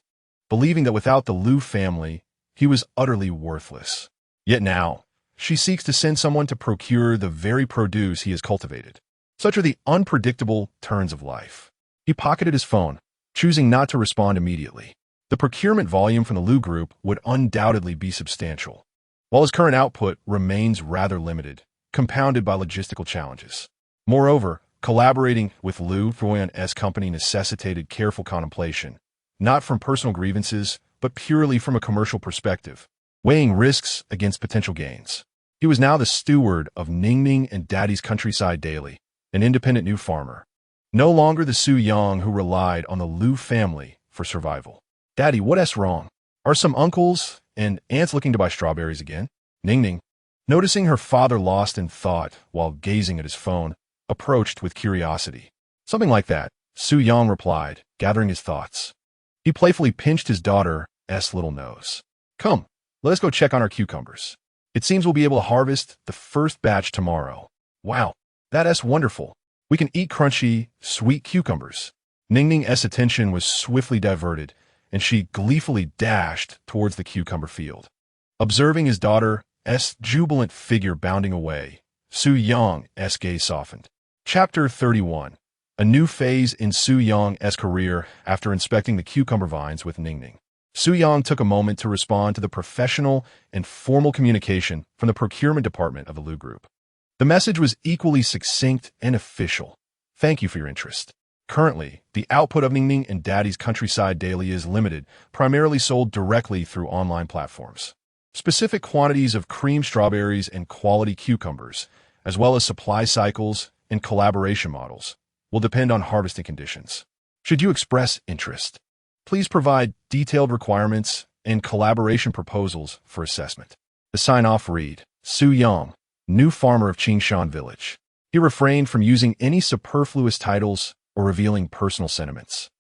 believing that without the Liu family, he was utterly worthless. Yet now, she seeks to send someone to procure the very produce he has cultivated. Such are the unpredictable turns of life. He pocketed his phone, choosing not to respond immediately. The procurement volume from the Liu Group would undoubtedly be substantial, while his current output remains rather limited, compounded by logistical challenges. Moreover, collaborating with Liu Ruyan's company necessitated careful contemplation, not from personal grievances, but purely from a commercial perspective, weighing risks against potential gains. He was now the steward of Ning Ning and Daddy's Countryside Daily, an independent new farmer, no longer the Su Yang who relied on the Liu family for survival. Daddy, what's wrong? Are some uncles and aunts looking to buy strawberries again? Ning Ning, noticing her father lost in thought while gazing at his phone, approached with curiosity. Something like that, Su Yang replied, gathering his thoughts. He playfully pinched his daughter's little nose. Come, let us go check on our cucumbers. It seems we'll be able to harvest the first batch tomorrow. Wow, that's wonderful. We can eat crunchy, sweet cucumbers. Ning Ning's attention was swiftly diverted, and she gleefully dashed towards the cucumber field. Observing his daughter's jubilant figure bounding away, Su Yang's gaze softened. Chapter 31. A new phase in Su Yong's career after inspecting the cucumber vines with Ningning. Su Yong took a moment to respond to the professional and formal communication from the procurement department of the Lu Group. The message was equally succinct and official. Thank you for your interest. Currently, the output of Ningning and Daddy's Countryside Daily is limited, primarily sold directly through online platforms. Specific quantities of cream strawberries and quality cucumbers, as well as supply cycles and collaboration models, will depend on harvesting conditions. Should you express interest, please provide detailed requirements and collaboration proposals for assessment. The sign-off read, Su Yong, new farmer of Qingshan Village. He refrained from using any superfluous titles or revealing personal sentiments,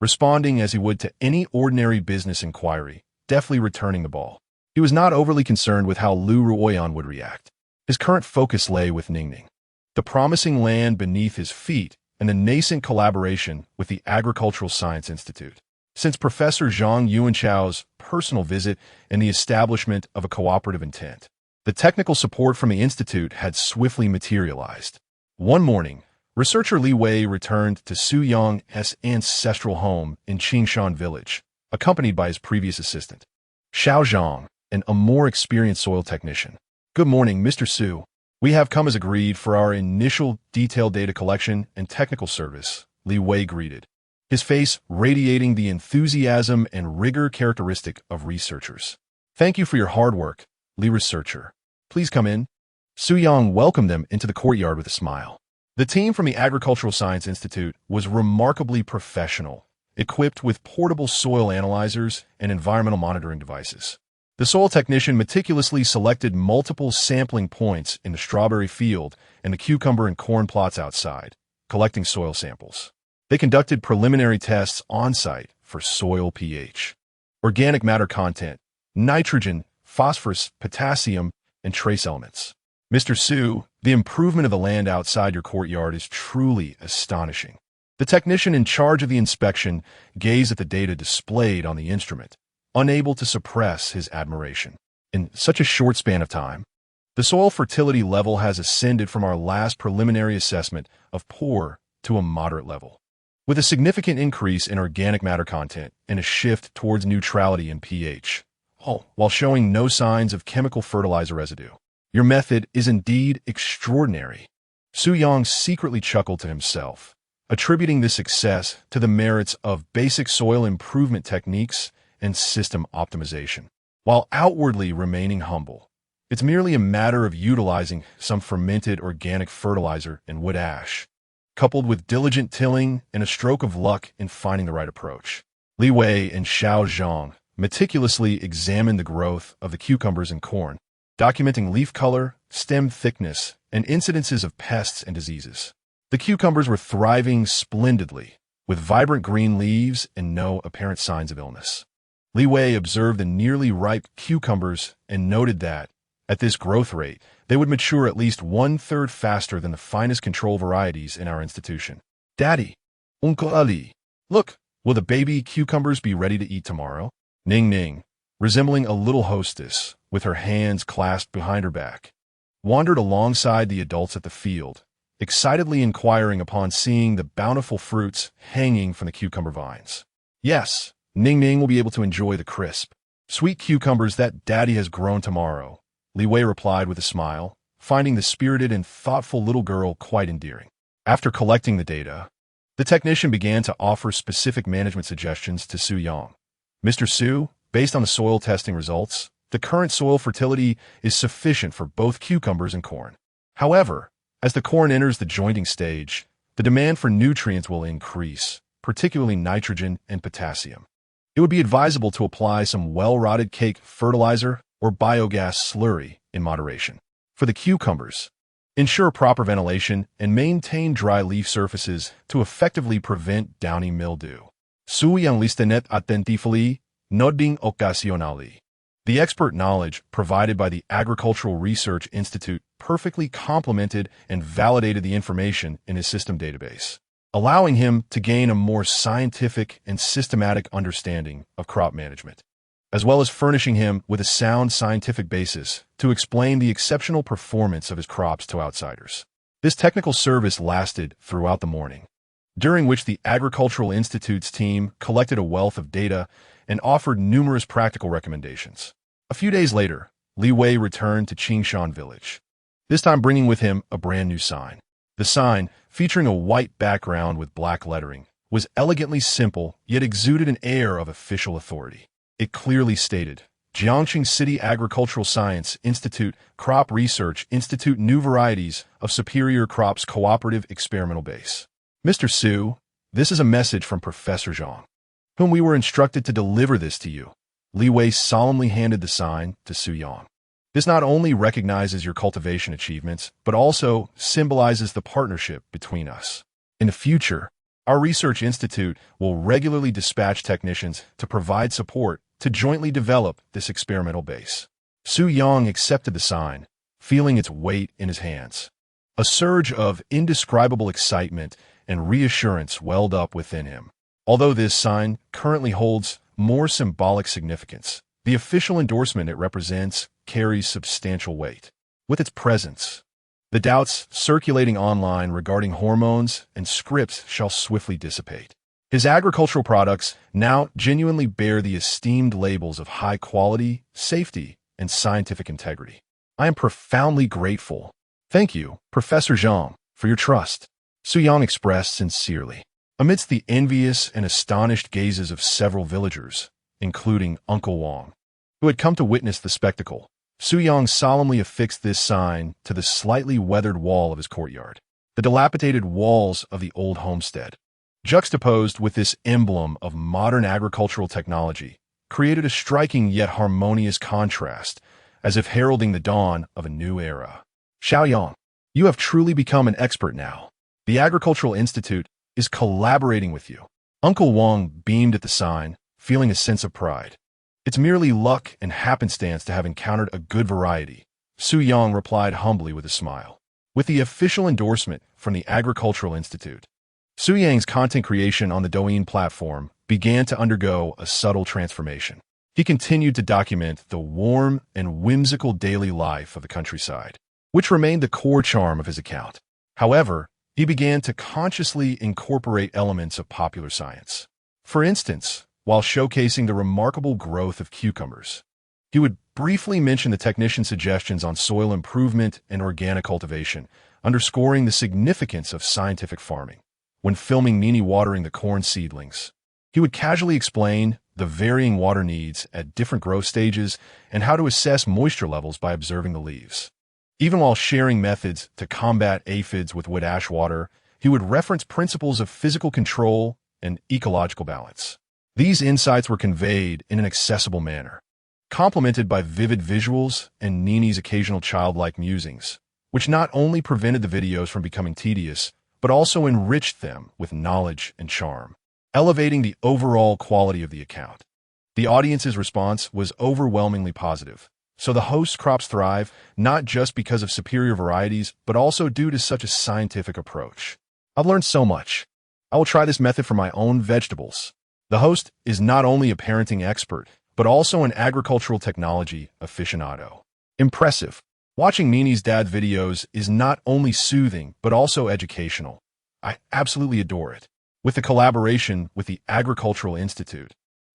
responding as he would to any ordinary business inquiry, deftly returning the ball. He was not overly concerned with how Lu Ruoyan would react. His current focus lay with Ningning, the promising land beneath his feet, and the nascent collaboration with the Agricultural Science Institute. Since Professor Zhang Yuanchao's personal visit and the establishment of a cooperative intent, the technical support from the institute had swiftly materialized. One morning, researcher Li Wei returned to Su Yong's ancestral home in Qingshan Village, accompanied by his previous assistant, Xiao Zhang, and a more experienced soil technician. Good morning, Mr. Su. We have come as agreed for our initial detailed data collection and technical service, Li Wei greeted, his face radiating the enthusiasm and rigor characteristic of researchers. Thank you for your hard work, Li researcher. Please come in. Su Yong welcomed them into the courtyard with a smile. The team from the Agricultural Science Institute was remarkably professional, equipped with portable soil analyzers and environmental monitoring devices. The soil technician meticulously selected multiple sampling points in the strawberry field and the cucumber and corn plots outside, collecting soil samples. They conducted preliminary tests on-site for soil pH, organic matter content, nitrogen, phosphorus, potassium, and trace elements. Mr. Su, the improvement of the land outside your courtyard is truly astonishing. The technician in charge of the inspection gazed at the data displayed on the instrument, unable to suppress his admiration. In such a short span of time, the soil fertility level has ascended from our last preliminary assessment of poor to a moderate level, with a significant increase in organic matter content and a shift towards neutrality in pH, all while showing no signs of chemical fertilizer residue. Your method is indeed extraordinary. Su Yong secretly chuckled to himself, attributing this success to the merits of basic soil improvement techniques and system optimization. While outwardly remaining humble, it's merely a matter of utilizing some fermented organic fertilizer and wood ash, coupled with diligent tilling and a stroke of luck in finding the right approach. Li Wei and Xiao Zhang meticulously examined the growth of the cucumbers and corn, documenting leaf color, stem thickness, and incidences of pests and diseases. The cucumbers were thriving splendidly, with vibrant green leaves and no apparent signs of illness. Li Wei observed the nearly ripe cucumbers and noted that, at this growth rate, they would mature at least 1/3 faster than the finest control varieties in our institution. Daddy, Uncle Ali, look, will the baby cucumbers be ready to eat tomorrow? Ning, resembling a little hostess, with her hands clasped behind her back, wandered alongside the adults at the field, excitedly inquiring upon seeing the bountiful fruits hanging from the cucumber vines. Yes, Ning will be able to enjoy the crisp, sweet cucumbers that Daddy has grown tomorrow, Li Wei replied with a smile, finding the spirited and thoughtful little girl quite endearing. After collecting the data, the technician began to offer specific management suggestions to Su Yong. Mr. Su, based on the soil testing results, the current soil fertility is sufficient for both cucumbers and corn. However, as the corn enters the jointing stage, the demand for nutrients will increase, particularly nitrogen and potassium. It would be advisable to apply some well-rotted cake fertilizer or biogas slurry in moderation. For the cucumbers, ensure proper ventilation and maintain dry leaf surfaces to effectively prevent downy mildew. Su yang listenet attentively, nodding occasionally. The expert knowledge provided by the Agricultural Research Institute perfectly complemented and validated the information in his system database, allowing him to gain a more scientific and systematic understanding of crop management, as well as furnishing him with a sound scientific basis to explain the exceptional performance of his crops to outsiders. This technical service lasted throughout the morning, during which the Agricultural Institute's team collected a wealth of data and offered numerous practical recommendations. A few days later, Li Wei returned to Qingshan village, this time bringing with him a brand new sign. The sign, featuring a white background with black lettering, was elegantly simple yet exuded an air of official authority. It clearly stated, Jiangxing City Agricultural Science Institute Crop Research Institute New Varieties of Superior Crops Cooperative Experimental Base. Mr. Su, this is a message from Professor Zhang, whom we were instructed to deliver this to you. Li Wei solemnly handed the sign to Su Yang. This not only recognizes your cultivation achievements, but also symbolizes the partnership between us. In the future, our research institute will regularly dispatch technicians to provide support to jointly develop this experimental base. Su Yang accepted the sign, feeling its weight in his hands. A surge of indescribable excitement and reassurance welled up within him. Although this sign currently holds more symbolic significance, the official endorsement it represents carries substantial weight. With its presence, the doubts circulating online regarding hormones and scripts shall swiftly dissipate. His agricultural products now genuinely bear the esteemed labels of high quality, safety, and scientific integrity. I am profoundly grateful. Thank you, Professor Zhang, for your trust, Su Yang expressed sincerely. Amidst the envious and astonished gazes of several villagers, including Uncle Wang, who had come to witness the spectacle, Su Yang solemnly affixed this sign to the slightly weathered wall of his courtyard. The dilapidated walls of the old homestead, juxtaposed with this emblem of modern agricultural technology, created a striking yet harmonious contrast, as if heralding the dawn of a new era. Xiaoyang, you have truly become an expert now. The Agricultural Institute is collaborating with you. Uncle Wang beamed at the sign, feeling a sense of pride. It's merely luck and happenstance to have encountered a good variety, Su Yang replied humbly with a smile. With the official endorsement from the Agricultural Institute, Su Yang's content creation on the Douyin platform began to undergo a subtle transformation. He continued to document the warm and whimsical daily life of the countryside, which remained the core charm of his account. However, he began to consciously incorporate elements of popular science. For instance, while showcasing the remarkable growth of cucumbers, he would briefly mention the technician's suggestions on soil improvement and organic cultivation, underscoring the significance of scientific farming. When filming Nini watering the corn seedlings, he would casually explain the varying water needs at different growth stages and how to assess moisture levels by observing the leaves. Even while sharing methods to combat aphids with wood ash water, he would reference principles of physical control and ecological balance. These insights were conveyed in an accessible manner, complemented by vivid visuals and Nini's occasional childlike musings, which not only prevented the videos from becoming tedious, but also enriched them with knowledge and charm, elevating the overall quality of the account. The audience's response was overwhelmingly positive, so the host's crops thrive not just because of superior varieties, but also due to such a scientific approach. I've learned so much. I will try this method for my own vegetables. The host is not only a parenting expert, but also an agricultural technology aficionado. Impressive. Watching Nini's dad videos is not only soothing, but also educational. I absolutely adore it. With the collaboration with the Agricultural Institute,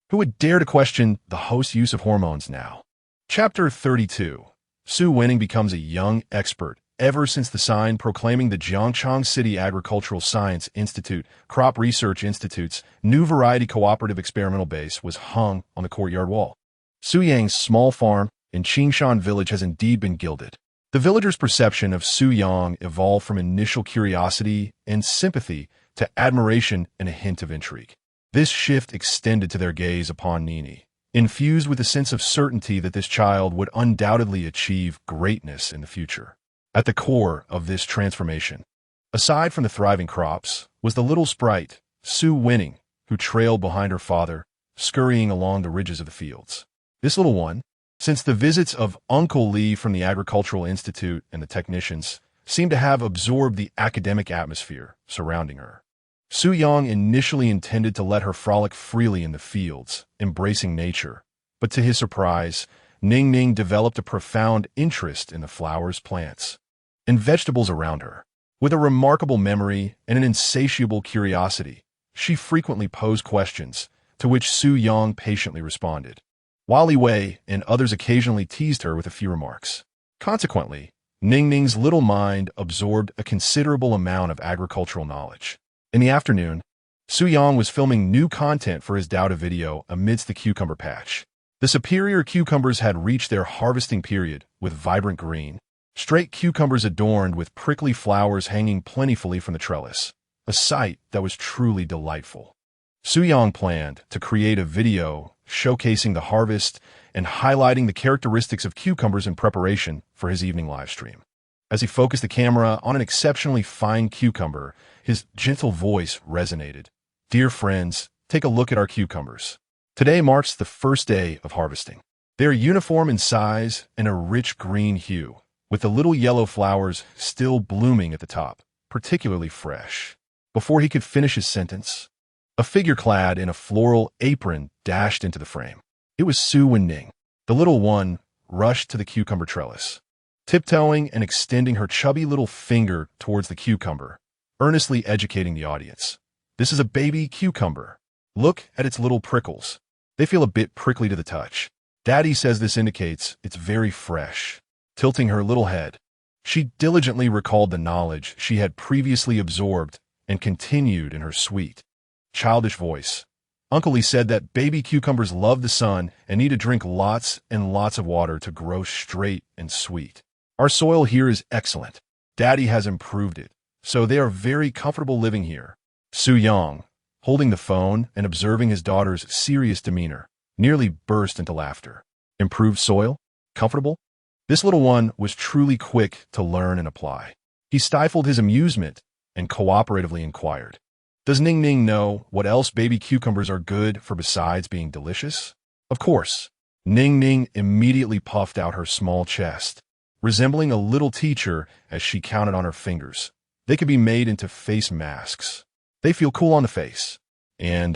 who would dare to question the host's use of hormones now? Chapter 32. Su Winning becomes a young expert ever since the sign proclaiming the Jiangchang City Agricultural Science Institute Crop Research Institute's New Variety Cooperative Experimental Base was hung on the courtyard wall. Su Yang's small farm in Qingshan village has indeed been gilded. The villagers' perception of Su Yang evolved from initial curiosity and sympathy to admiration and a hint of intrigue. This shift extended to their gaze upon Nini, infused with a sense of certainty that this child would undoubtedly achieve greatness in the future. At the core of this transformation, aside from the thriving crops, was the little sprite, Su Winning, who trailed behind her father, scurrying along the ridges of the fields. This little one, since the visits of Uncle Li from the Agricultural Institute and the technicians, seemed to have absorbed the academic atmosphere surrounding her. Su Yang initially intended to let her frolic freely in the fields, embracing nature, but to his surprise, Ning Ning developed a profound interest in the flowers, plants, and vegetables around her. With a remarkable memory and an insatiable curiosity, she frequently posed questions, to which Su Yang patiently responded, while Li Wei and others occasionally teased her with a few remarks. Consequently, Ning Ning's little mind absorbed a considerable amount of agricultural knowledge. In the afternoon, Su Yang was filming new content for his Dowda video amidst the cucumber patch. The superior cucumbers had reached their harvesting period with vibrant green, straight cucumbers adorned with prickly flowers hanging plentifully from the trellis, a sight that was truly delightful. Su Yang planned to create a video showcasing the harvest and highlighting the characteristics of cucumbers in preparation for his evening livestream. As he focused the camera on an exceptionally fine cucumber, his gentle voice resonated. Dear friends, take a look at our cucumbers. Today marks the first day of harvesting. They are uniform in size and a rich green hue, with the little yellow flowers still blooming at the top, particularly fresh. Before he could finish his sentence, a figure clad in a floral apron dashed into the frame. It was Su Wenning. The little one rushed to the cucumber trellis, tiptoeing and extending her chubby little finger towards the cucumber, earnestly educating the audience. This is a baby cucumber. Look at its little prickles. They feel a bit prickly to the touch. Daddy says this indicates it's very fresh. Tilting her little head, she diligently recalled the knowledge she had previously absorbed and continued in her sweet, childish voice. Uncle Lee said that baby cucumbers love the sun and need to drink lots and lots of water to grow straight and sweet. Our soil here is excellent. Daddy has improved it, so they are very comfortable living here. Su Yang, holding the phone and observing his daughter's serious demeanor, nearly burst into laughter. Improved soil? Comfortable? This little one was truly quick to learn and apply. He stifled his amusement and cooperatively inquired, Does Ning Ning know what else baby cucumbers are good for besides being delicious? Of course. Ning Ning immediately puffed out her small chest, resembling a little teacher as she counted on her fingers. They could be made into face masks. They feel cool on the face. And,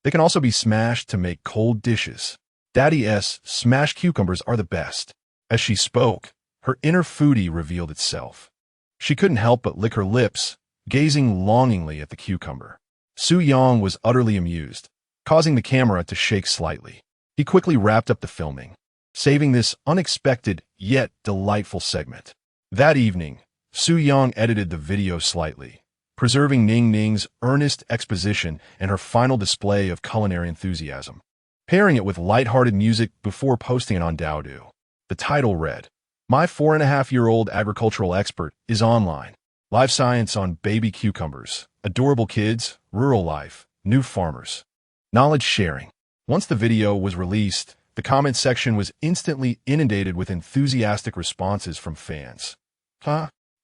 they can also be smashed to make cold dishes. Daddy's smashed cucumbers are the best. As she spoke, her inner foodie revealed itself. She couldn't help but lick her lips, gazing longingly at the cucumber. Su Yang was utterly amused, causing the camera to shake slightly. He quickly wrapped up the filming, saving this unexpected yet delightful segment. That evening, Su Yang edited the video slightly, preserving Ning Ning's earnest exposition and her final display of culinary enthusiasm, pairing it with lighthearted music before posting it on Doudu. The title read, My 4.5-year-old agricultural expert is online. Live science on baby cucumbers, adorable kids, rural life, new farmers. Knowledge sharing. Once the video was released, the comment section was instantly inundated with enthusiastic responses from fans.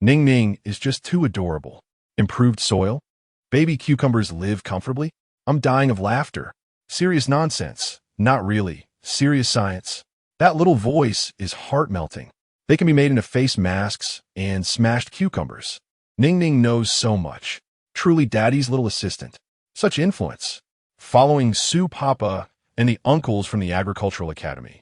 Ning Ning is just too adorable. Improved soil? Baby cucumbers live comfortably? I'm dying of laughter. Serious nonsense. Not really. Serious science. That little voice is heart-melting. They can be made into face masks and smashed cucumbers. Ning Ning knows so much. Truly Daddy's little assistant. Such influence. Following Su Papa and the uncles from the Agricultural Academy,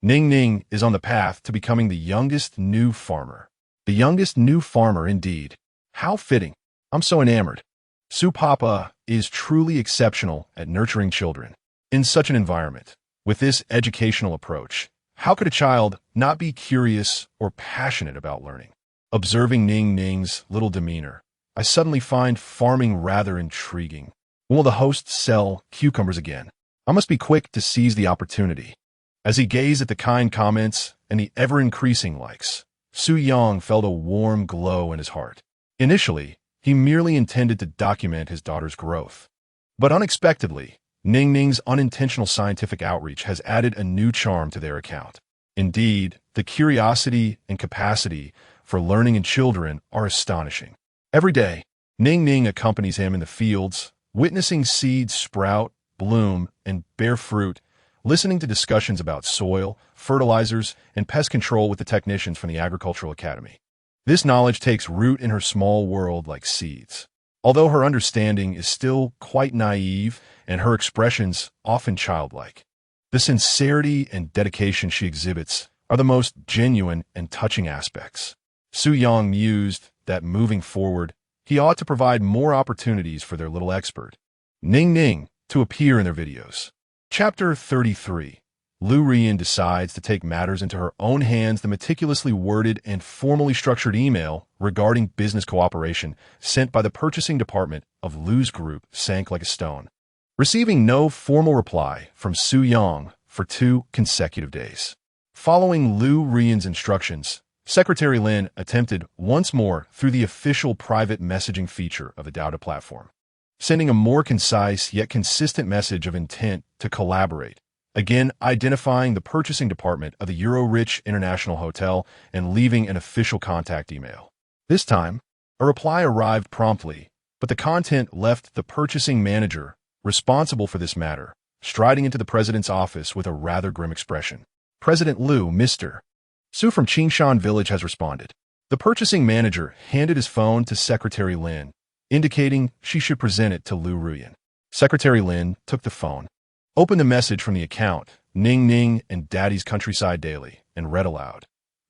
Ning Ning is on the path to becoming the youngest new farmer. The youngest new farmer, indeed. How fitting. I'm so enamored. Su Papa is truly exceptional at nurturing children. In such an environment, with this educational approach, how could a child not be curious or passionate about learning? Observing Ning Ning's little demeanor, I suddenly find farming rather intriguing. When will the host sell cucumbers again? I must be quick to seize the opportunity. As he gazed at the kind comments and the ever-increasing likes, Su Yang felt a warm glow in his heart. Initially, he merely intended to document his daughter's growth. But unexpectedly, Ning Ning's unintentional scientific outreach has added a new charm to their account. Indeed, the curiosity and capacity for learning in children are astonishing. Every day, Ning Ning accompanies him in the fields, witnessing seeds sprout, bloom, and bear fruit, listening to discussions about soil, fertilizers, and pest control with the technicians from the Agricultural Academy. This knowledge takes root in her small world like seeds. Although her understanding is still quite naive and her expressions often childlike, the sincerity and dedication she exhibits are the most genuine and touching aspects. Su Yang mused that moving forward, he ought to provide more opportunities for their little expert, Ning Ning, to appear in their videos. Chapter 33. Lu Rian decides to take matters into her own hands. The meticulously worded and formally structured email regarding business cooperation sent by the purchasing department of Lu's group sank like a stone, receiving no formal reply from Su Yang for 2 consecutive days. Following Lu Rian's instructions, Secretary Lin attempted once more through the official private messaging feature of the Dada platform, sending a more concise yet consistent message of intent to collaborate, again identifying the purchasing department of the Euro-Rich International Hotel and leaving an official contact email. This time, a reply arrived promptly, but the content left the purchasing manager responsible for this matter striding into the president's office with a rather grim expression. President Lu, Mr. Su from Qingshan Village has responded. The purchasing manager handed his phone to Secretary Lin, indicating she should present it to Lu Rian. Secretary Lin took the phone, opened the message from the account, Ning Ning and Daddy's Countryside Daily, and read aloud.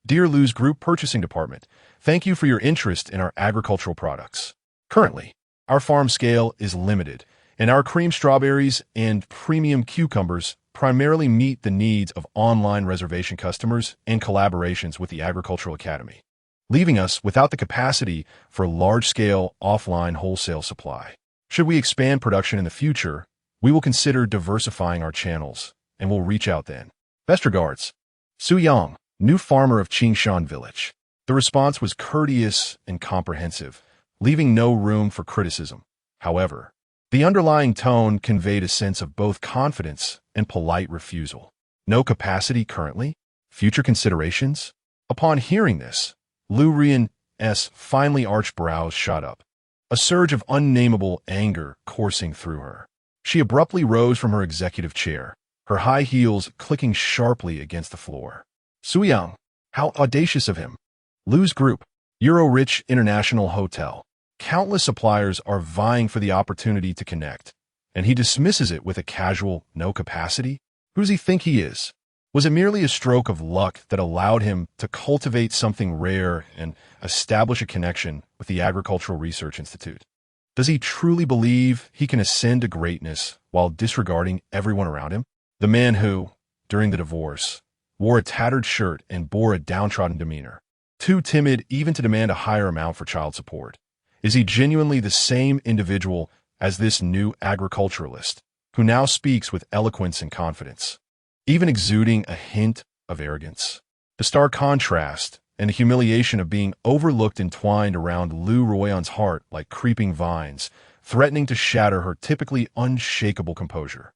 Dear Lu's Group Purchasing Department, thank you for your interest in our agricultural products. Currently, our farm scale is limited, and our cream strawberries and premium cucumbers primarily meet the needs of online reservation customers and collaborations with the Agricultural Academy, leaving us without the capacity for large-scale offline wholesale supply. Should we expand production in the future, we will consider diversifying our channels, and will reach out then. Best regards, Su Yang, new farmer of Qingshan Village. The response was courteous and comprehensive, leaving no room for criticism. However, the underlying tone conveyed a sense of both confidence and polite refusal. No capacity currently? Future considerations? Upon hearing this, Lu Rian's finely arched brows shot up, a surge of unnameable anger coursing through her. She abruptly rose from her executive chair, her high heels clicking sharply against the floor. Su Yang, how audacious of him! Lu's Group, Euro-Rich International Hotel. Countless suppliers are vying for the opportunity to connect, and he dismisses it with a casual no capacity? Who does he think he is? Was it merely a stroke of luck that allowed him to cultivate something rare and establish a connection with the Agricultural Research Institute? Does he truly believe he can ascend to greatness while disregarding everyone around him? The man who, during the divorce, wore a tattered shirt and bore a downtrodden demeanor, too timid even to demand a higher amount for child support. Is he genuinely the same individual as this new agriculturalist, who now speaks with eloquence and confidence, even exuding a hint of arrogance? The stark contrast and the humiliation of being overlooked entwined around Lu Rian's heart like creeping vines, threatening to shatter her typically unshakable composure.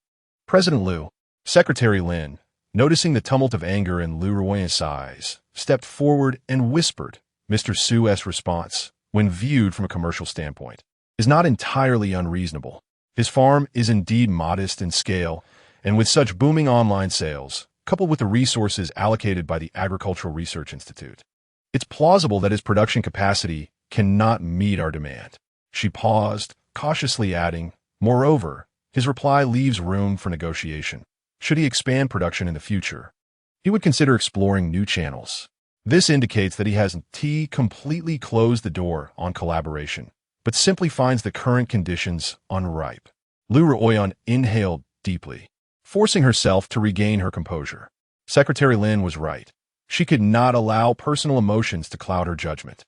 President Lu, Secretary Lin, noticing the tumult of anger in Lu Rian's eyes, stepped forward and whispered, Mr. Su's response, when viewed from a commercial standpoint, is not entirely unreasonable. His farm is indeed modest in scale, and with such booming online sales, coupled with the resources allocated by the Agricultural Research Institute, it's plausible that his production capacity cannot meet our demand. She paused, cautiously adding, moreover, his reply leaves room for negotiation. Should he expand production in the future, he would consider exploring new channels. This indicates that he hasn't completely closed the door on collaboration, but simply finds the current conditions unripe. Lu Rian inhaled deeply, forcing herself to regain her composure. Secretary Lin was right. She could not allow personal emotions to cloud her judgment.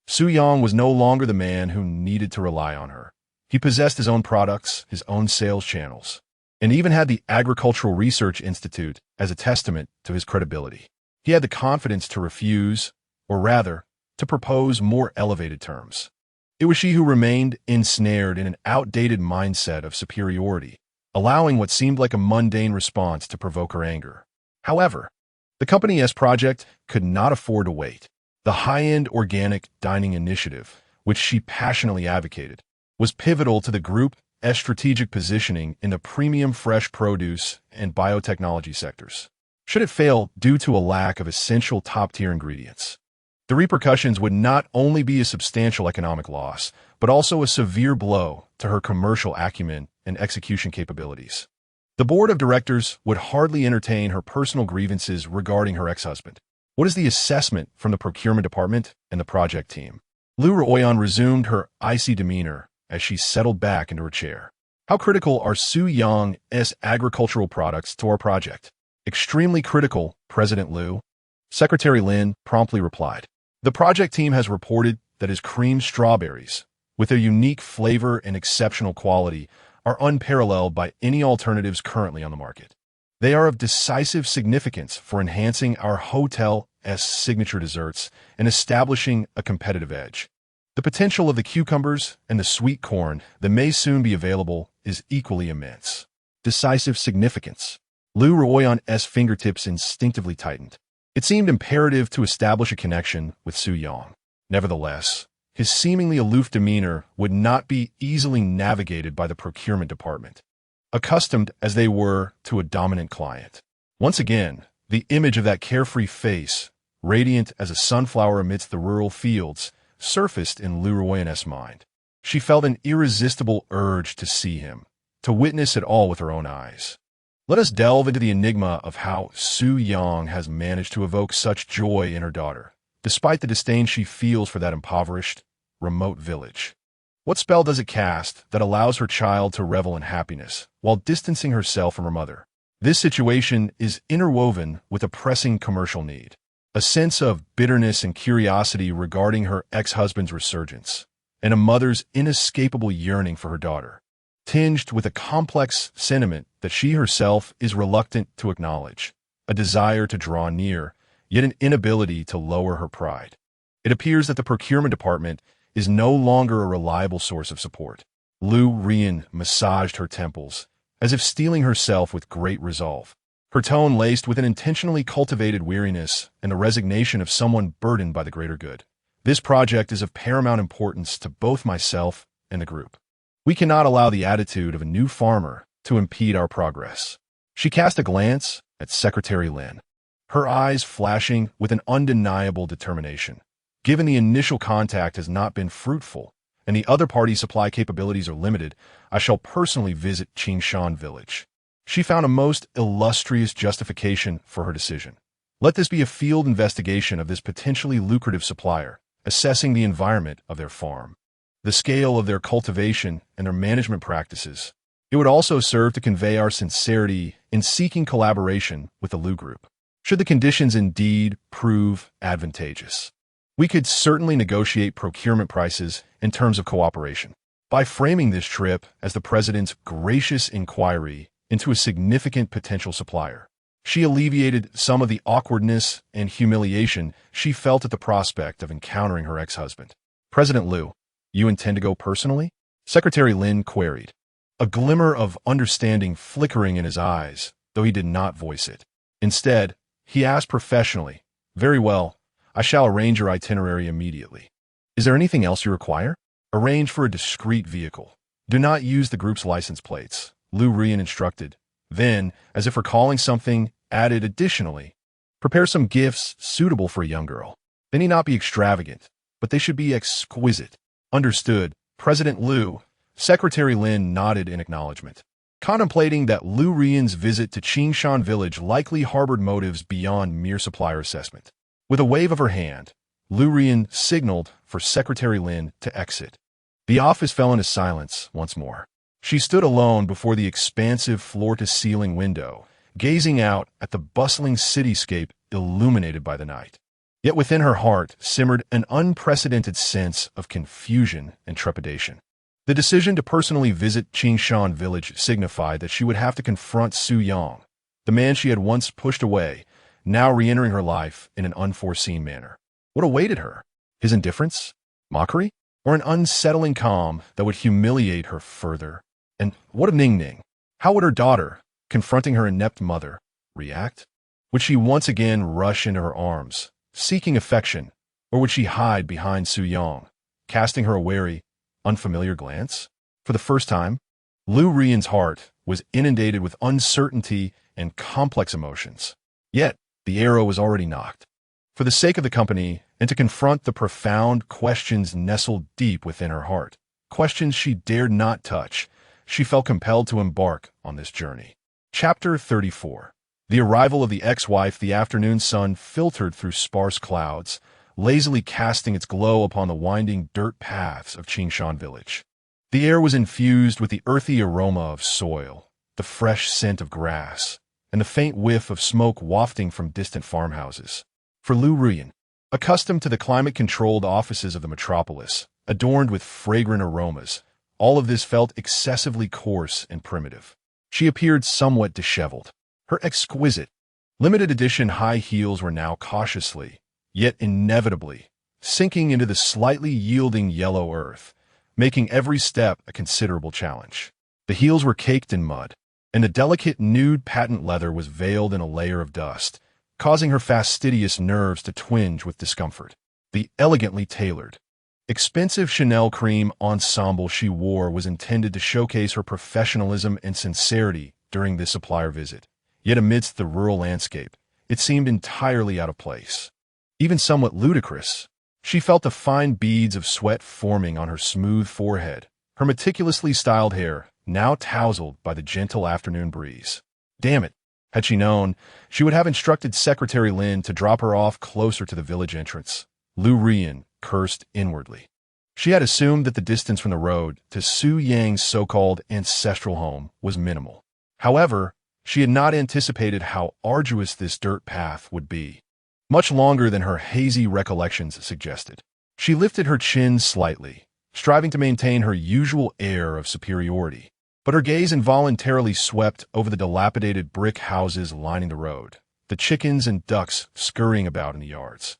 Su Yang was no longer the man who needed to rely on her. He possessed his own products, his own sales channels, and even had the Agricultural Research Institute as a testament to his credibility. He had the confidence to refuse, or rather, to propose more elevated terms. It was she who remained ensnared in an outdated mindset of superiority, allowing what seemed like a mundane response to provoke her anger. However, the company's project could not afford to wait. The high-end organic dining initiative, which she passionately advocated, was pivotal to the group's strategic positioning in the premium fresh produce and biotechnology sectors. Should it fail due to a lack of essential top-tier ingredients, the repercussions would not only be a substantial economic loss, but also a severe blow to her commercial acumen and execution capabilities. The board of directors would hardly entertain her personal grievances regarding her ex-husband. What is the assessment from the procurement department and the project team? Lu Ruoyan resumed her icy demeanor as she settled back into her chair. How critical are Su Yang's agricultural products to our project? Extremely critical, President Liu. Secretary Lin promptly replied. The project team has reported that his creamed strawberries, with their unique flavor and exceptional quality, are unparalleled by any alternatives currently on the market. They are of decisive significance for enhancing our hotel's signature desserts and establishing a competitive edge. The potential of the cucumbers and the sweet corn that may soon be available is equally immense. Decisive significance. Lu Ruoyan's fingertips instinctively tightened. It seemed imperative to establish a connection with Su Yang. Nevertheless, his seemingly aloof demeanor would not be easily navigated by the procurement department, accustomed as they were to a dominant client. Once again, the image of that carefree face, radiant as a sunflower amidst the rural fields, surfaced in Lu Ruoyan's mind. She felt an irresistible urge to see him, to witness it all with her own eyes. Let us delve into the enigma of how Su Yang has managed to evoke such joy in her daughter, despite the disdain she feels for that impoverished, remote village. What spell does it cast that allows her child to revel in happiness while distancing herself from her mother? This situation is interwoven with a pressing commercial need, a sense of bitterness and curiosity regarding her ex-husband's resurgence, and a mother's inescapable yearning for her daughter, tinged with a complex sentiment that she herself is reluctant to acknowledge, a desire to draw near, yet an inability to lower her pride. It appears that the procurement department is no longer a reliable source of support. Lu Ruoyan massaged her temples, as if steeling herself with great resolve, her tone laced with an intentionally cultivated weariness and the resignation of someone burdened by the greater good. This project is of paramount importance to both myself and the group. We cannot allow the attitude of a new farmer to impede our progress. She cast a glance at Secretary Lin, her eyes flashing with an undeniable determination. Given the initial contact has not been fruitful, and the other party's supply capabilities are limited, I shall personally visit Qingshan village. She found a most illustrious justification for her decision. Let this be a field investigation of this potentially lucrative supplier, assessing the environment of their farm, the scale of their cultivation, and their management practices. It would also serve to convey our sincerity in seeking collaboration with the Lu Group, should the conditions indeed prove advantageous. We could certainly negotiate procurement prices in terms of cooperation. By framing this trip as the president's gracious inquiry into a significant potential supplier, she alleviated some of the awkwardness and humiliation she felt at the prospect of encountering her ex-husband. President Liu, you intend to go personally? Secretary Lin queried, a glimmer of understanding flickering in his eyes, though he did not voice it. Instead, he asked professionally, very well, I shall arrange your itinerary immediately. Is there anything else you require? Arrange for a discreet vehicle. Do not use the group's license plates, Lu Ruoyan instructed. Then, as if recalling something, added additionally, prepare some gifts suitable for a young girl. They need not be extravagant, but they should be exquisite. Understood, President Liu. Secretary Lin nodded in acknowledgement, contemplating that Lu Ruoyan's visit to Qingshan village likely harbored motives beyond mere supplier assessment. With a wave of her hand, Lu Ruoyan signaled for Secretary Lin to exit. The office fell into silence once more. She stood alone before the expansive floor-to-ceiling window, gazing out at the bustling cityscape illuminated by the night. Yet within her heart simmered an unprecedented sense of confusion and trepidation. The decision to personally visit Qingshan village signified that she would have to confront Su Yang, the man she had once pushed away, now re-entering her life in an unforeseen manner. What awaited her? His indifference? Mockery? Or an unsettling calm that would humiliate her further? And what of Ning Ning? How would her daughter, confronting her inept mother, react? Would she once again rush into her arms, seeking affection, or would she hide behind Su Yang, casting her a wary, unfamiliar glance? For the first time, Lu Ruoyan's heart was inundated with uncertainty and complex emotions. Yet, the arrow was already knocked. For the sake of the company, and to confront the profound questions nestled deep within her heart, questions she dared not touch, she felt compelled to embark on this journey. Chapter 34. The arrival of the ex-wife. The afternoon sun filtered through sparse clouds, lazily casting its glow upon the winding dirt paths of Qingshan village. The air was infused with the earthy aroma of soil, the fresh scent of grass, and the faint whiff of smoke wafting from distant farmhouses. For Lu Ruyan, accustomed to the climate-controlled offices of the metropolis, adorned with fragrant aromas, all of this felt excessively coarse and primitive. She appeared somewhat disheveled. Her exquisite, limited edition high heels were now cautiously, yet inevitably, sinking into the slightly yielding yellow earth, making every step a considerable challenge. The heels were caked in mud, and the delicate nude patent leather was veiled in a layer of dust, causing her fastidious nerves to twinge with discomfort. The elegantly tailored, expensive Chanel cream ensemble she wore was intended to showcase her professionalism and sincerity during this supplier visit. Yet amidst the rural landscape, it seemed entirely out of place. Even somewhat ludicrous. She felt the fine beads of sweat forming on her smooth forehead, her meticulously styled hair now tousled by the gentle afternoon breeze. Damn it! Had she known, she would have instructed Secretary Lin to drop her off closer to the village entrance. Lu Ruyan cursed inwardly. She had assumed that the distance from the road to Su Yang's so-called ancestral home was minimal. However, she had not anticipated how arduous this dirt path would be. Much longer than her hazy recollections suggested. She lifted her chin slightly, striving to maintain her usual air of superiority. But her gaze involuntarily swept over the dilapidated brick houses lining the road, the chickens and ducks scurrying about in the yards,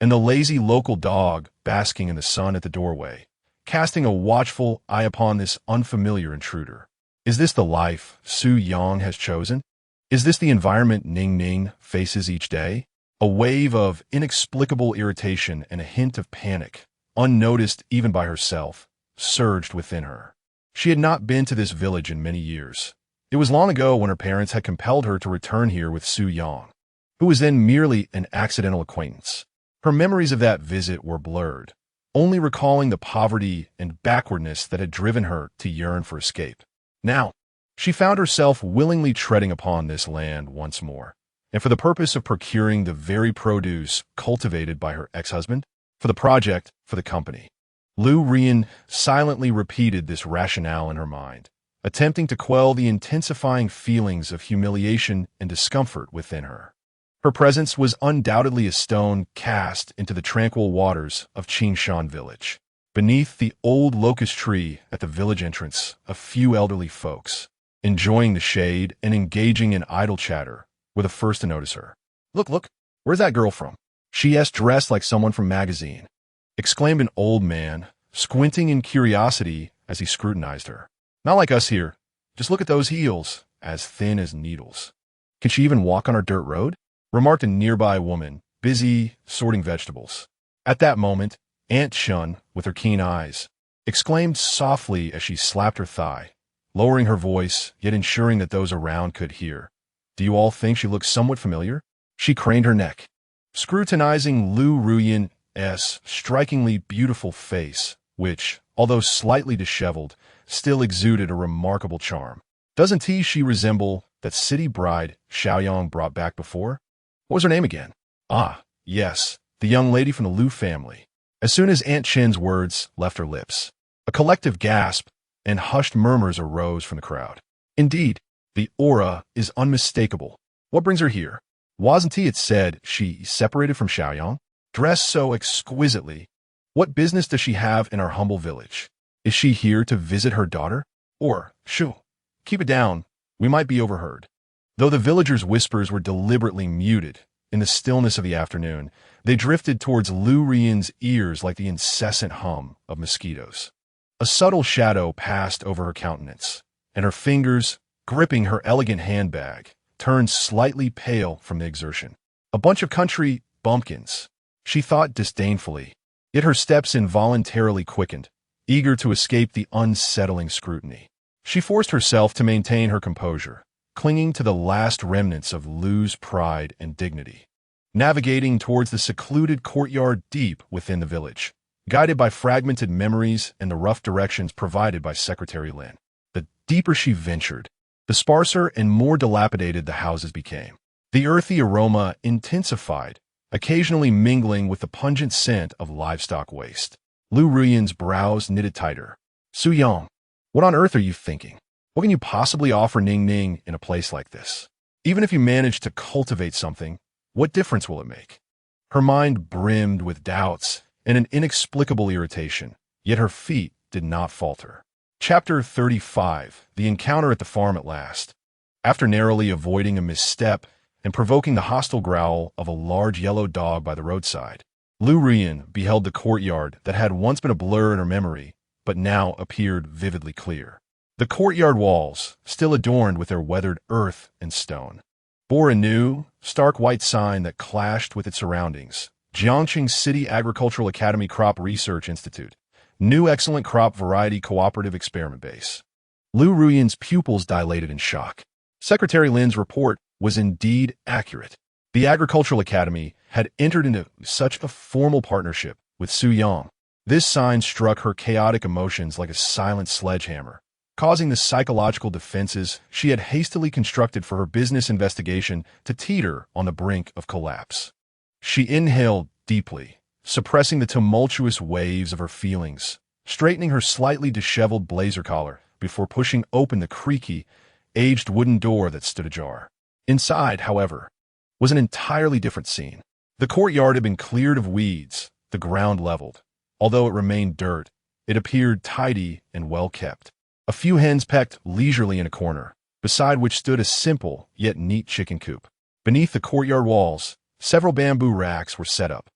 and the lazy local dog basking in the sun at the doorway, casting a watchful eye upon this unfamiliar intruder. Is this the life Su Yang has chosen? Is this the environment Ning Ning faces each day? A wave of inexplicable irritation and a hint of panic, unnoticed even by herself, surged within her. She had not been to this village in many years. It was long ago when her parents had compelled her to return here with Su Yang, who was then merely an accidental acquaintance. Her memories of that visit were blurred, only recalling the poverty and backwardness that had driven her to yearn for escape. Now, she found herself willingly treading upon this land once more, and for the purpose of procuring the very produce cultivated by her ex-husband, for the project, for the company. Lu Ruyan silently repeated this rationale in her mind, attempting to quell the intensifying feelings of humiliation and discomfort within her. Her presence was undoubtedly a stone cast into the tranquil waters of Qingshan village. Beneath the old locust tree at the village entrance, a few elderly folks, enjoying the shade and engaging in idle chatter, were the first to notice her. Look, where's that girl from? She's dressed like someone from magazine, exclaimed an old man, squinting in curiosity as he scrutinized her. Not like us here. Just look at those heels, as thin as needles. Can she even walk on our dirt road? Remarked a nearby woman, busy sorting vegetables. At that moment, Aunt Shun, with her keen eyes, exclaimed softly as she slapped her thigh, lowering her voice, yet ensuring that those around could hear. Do you all think she looks somewhat familiar? She craned her neck, scrutinizing Lu Ruyan's strikingly beautiful face, which, although slightly disheveled, still exuded a remarkable charm. Doesn't she resemble that city bride Xiaoyang brought back before? What was her name again? Ah, yes, the young lady from the Lu family. As soon as Aunt Chin's words left her lips, a collective gasp and hushed murmurs arose from the crowd. Indeed, the aura is unmistakable. What brings her here? Wasn't it said she separated from Xiaoyang? Dressed so exquisitely. What business does she have in our humble village? Is she here to visit her daughter? Or, shoo, keep it down, we might be overheard. Though the villagers' whispers were deliberately muted, in the stillness of the afternoon, they drifted towards Lu Ruyan's ears like the incessant hum of mosquitoes. A subtle shadow passed over her countenance, and her fingers, gripping her elegant handbag, turned slightly pale from the exertion. A bunch of country bumpkins, she thought disdainfully, yet her steps involuntarily quickened, eager to escape the unsettling scrutiny. She forced herself to maintain her composure, clinging to the last remnants of Lu's pride and dignity, navigating towards the secluded courtyard deep within the village, guided by fragmented memories and the rough directions provided by Secretary Lin. The deeper she ventured, the sparser and more dilapidated the houses became. The earthy aroma intensified occasionally mingling with the pungent scent of livestock waste. Lu Ruyan's brows knitted tighter. Su Yang, what on earth are you thinking? What can you possibly offer Ning Ning in a place like this? Even if you manage to cultivate something, what difference will it make? Her mind brimmed with doubts and an inexplicable irritation, yet her feet did not falter. Chapter 35. The encounter at the farm at last. After narrowly avoiding a misstep and provoking the hostile growl of a large yellow dog by the roadside, Lu Ruyan beheld the courtyard that had once been a blur in her memory, but now appeared vividly clear. The courtyard walls, still adorned with their weathered earth and stone, bore a new, stark white sign that clashed with its surroundings. Jiangqing City Agricultural Academy Crop Research Institute. New Excellent Crop Variety Cooperative Experiment Base. Lu Ruyan's pupils dilated in shock. Secretary Lin's report was indeed accurate. The Agricultural Academy had entered into such a formal partnership with Su Yang. This sign struck her chaotic emotions like a silent sledgehammer, causing the psychological defenses she had hastily constructed for her business investigation to teeter on the brink of collapse. She inhaled deeply, suppressing the tumultuous waves of her feelings, straightening her slightly disheveled blazer collar before pushing open the creaky, aged wooden door that stood ajar. Inside, however, was an entirely different scene. The courtyard had been cleared of weeds, the ground leveled. Although it remained dirt, it appeared tidy and well kept. A few hens pecked leisurely in a corner, beside which stood a simple yet neat chicken coop. Beneath the courtyard walls, several bamboo racks were set up,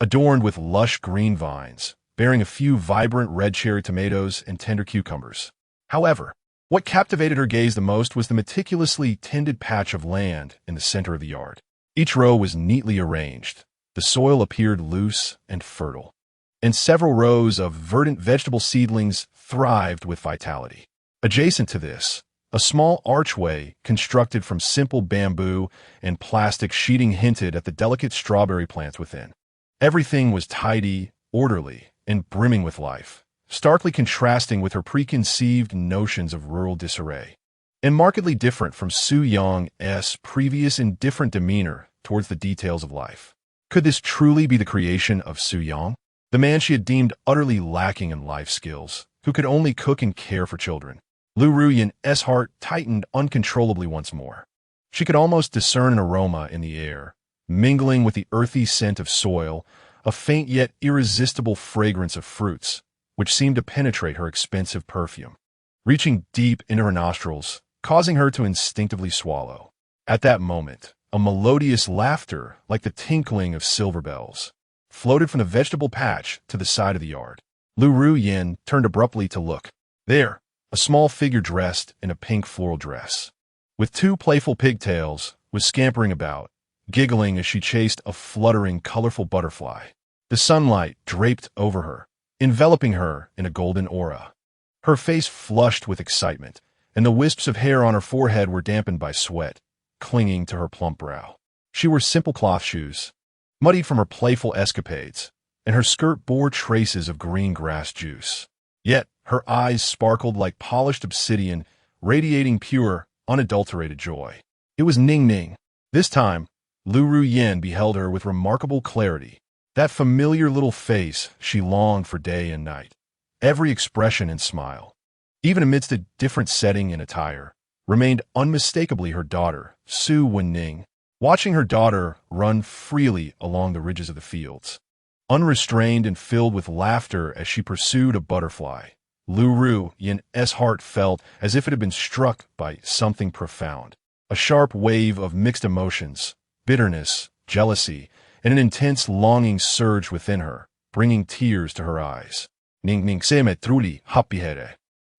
adorned with lush green vines, bearing a few vibrant red cherry tomatoes and tender cucumbers. However, what captivated her gaze the most was the meticulously tended patch of land in the center of the yard. Each row was neatly arranged. The soil appeared loose and fertile, and several rows of verdant vegetable seedlings thrived with vitality. Adjacent to this, a small archway constructed from simple bamboo and plastic sheeting hinted at the delicate strawberry plants within. Everything was tidy, orderly, and brimming with life, starkly contrasting with her preconceived notions of rural disarray, and markedly different from Su Yang's previous indifferent demeanor towards the details of life. Could this truly be the creation of Su Yang, the man she had deemed utterly lacking in life skills, who could only cook and care for children? Lu Ruyan's heart tightened uncontrollably once more. She could almost discern an aroma in the air, mingling with the earthy scent of soil, a faint yet irresistible fragrance of fruits, which seemed to penetrate her expensive perfume, reaching deep into her nostrils, causing her to instinctively swallow. At that moment, a melodious laughter, like the tinkling of silver bells, floated from the vegetable patch to the side of the yard. Lu Ruyan turned abruptly to look. There, a small figure dressed in a pink floral dress, with two playful pigtails, was scampering about, giggling as she chased a fluttering, colorful butterfly. The sunlight draped over her, enveloping her in a golden aura. Her face flushed with excitement, and the wisps of hair on her forehead were dampened by sweat, clinging to her plump brow. She wore simple cloth shoes, muddied from her playful escapades, and her skirt bore traces of green grass juice. Yet her eyes sparkled like polished obsidian, radiating pure, unadulterated joy. It was Ning Ning. This time, Lu Ruyan beheld her with remarkable clarity. That familiar little face she longed for day and night. Every expression and smile, even amidst a different setting and attire, remained unmistakably her daughter, Su Wenning. Watching her daughter run freely along the ridges of the fields, unrestrained and filled with laughter as she pursued a butterfly, Lu Ruyan's heart felt as if it had been struck by something profound. A sharp wave of mixed emotions, bitterness, jealousy, and an intense longing surged within her, bringing tears to her eyes. Ning Ning se me truly happy.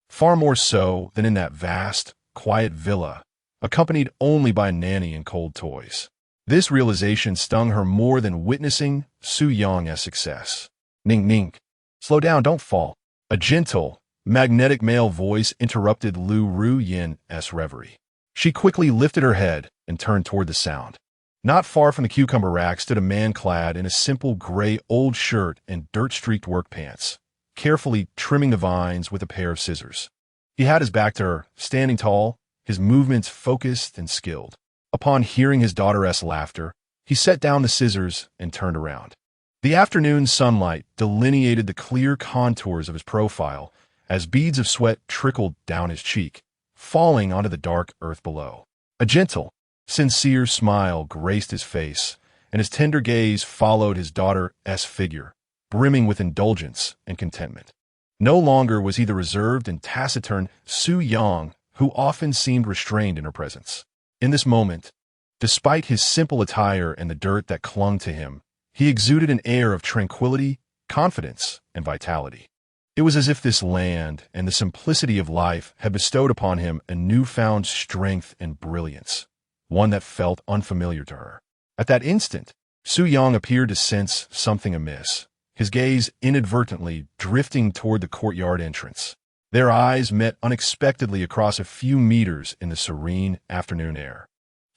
Far more so than in that vast, quiet villa, accompanied only by a nanny and cold toys. This realization stung her more than witnessing Su Yang's success. Ning Ning, slow down, don't fall. A gentle, magnetic male voice interrupted Lu Ruyan's reverie. She quickly lifted her head and turned toward the sound. Not far from the cucumber rack stood a man clad in a simple gray old shirt and dirt-streaked work pants, carefully trimming the vines with a pair of scissors. He had his back to her, standing tall, his movements focused and skilled. Upon hearing his daughter's laughter, He set down the scissors and turned around. The afternoon sunlight delineated the clear contours of his profile as beads of sweat trickled down his cheek, falling onto the dark earth below. A gentle, sincere smile graced his face, and his tender gaze followed his daughter's figure, brimming with indulgence and contentment. No longer was he the reserved and taciturn Su-Yang who often seemed restrained in her presence. In this moment, despite his simple attire and the dirt that clung to him, he exuded an air of tranquility, confidence, and vitality. It was as if this land and the simplicity of life had bestowed upon him a newfound strength and brilliance, one that felt unfamiliar to her. At that instant, Su-Yang appeared to sense something amiss, his gaze inadvertently drifting toward the courtyard entrance. Their eyes met unexpectedly across a few meters in the serene afternoon air.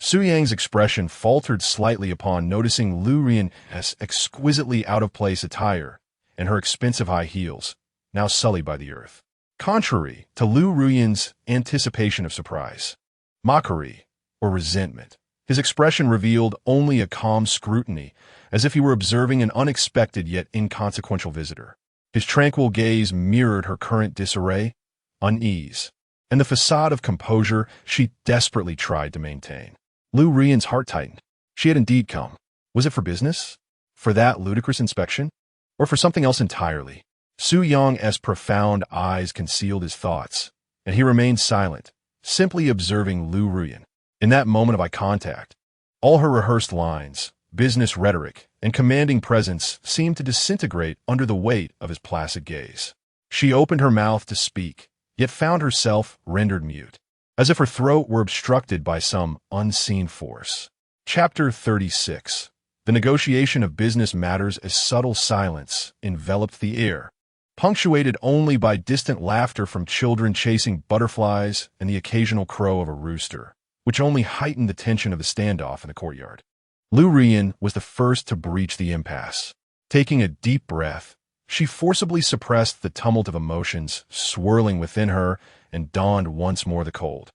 Su-Yang's expression faltered slightly upon noticing Lu Rian's exquisitely out-of-place attire and her expensive high heels, now sullied by the earth. Contrary to Lu Rian's anticipation of surprise, mockery, or resentment, his expression revealed only a calm scrutiny, as if he were observing an unexpected yet inconsequential visitor. His tranquil gaze mirrored her current disarray, unease, and the facade of composure she desperately tried to maintain. Lu Rian's heart tightened. She had indeed come. Was it for business? For that ludicrous inspection? Or for something else entirely? Su-Yang's profound eyes concealed his thoughts, and he remained silent, simply observing Lu Rian. In that moment of eye contact, all her rehearsed lines, business rhetoric, and commanding presence seemed to disintegrate under the weight of his placid gaze. She opened her mouth to speak, yet found herself rendered mute, as if her throat were obstructed by some unseen force. Chapter 36. The negotiation of business matters as subtle silence enveloped the air, punctuated only by distant laughter from children chasing butterflies and the occasional crow of a rooster, which only heightened the tension of the standoff in the courtyard. Lu Rian was the first to breach the impasse. Taking a deep breath, she forcibly suppressed the tumult of emotions swirling within her and donned once more the cold,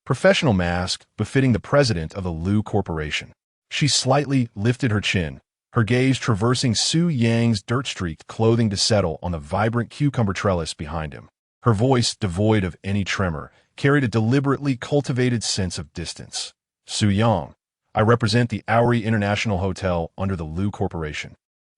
professional mask befitting the president of the Lu Corporation. She slightly lifted her chin, her gaze traversing Su-Yang's dirt-streaked clothing to settle on the vibrant cucumber trellis behind him. Her voice, devoid of any tremor, carried a deliberately cultivated sense of distance. Su-Yang, I represent the Auri International Hotel under the Lu Corporation.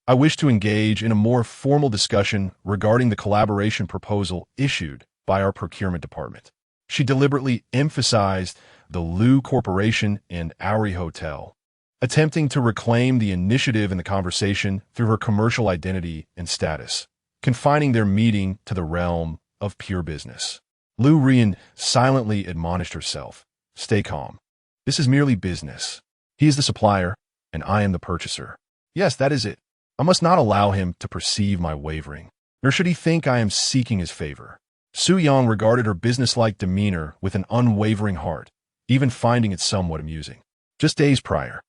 I wish to engage in a more formal discussion regarding the collaboration proposal issued by our procurement department. She deliberately emphasized the Lu Corporation and Auri Hotel, attempting to reclaim the initiative in the conversation through her commercial identity and status, confining their meeting to the realm of pure business. Lu Rian silently admonished herself, "Stay calm. This is merely business. He is the supplier, and I am the purchaser. Yes, that is it. I must not allow him to perceive my wavering, nor should he think I am seeking his favor." Su-Yang regarded her businesslike demeanor with an unwavering heart, even finding it somewhat amusing. Just days prior,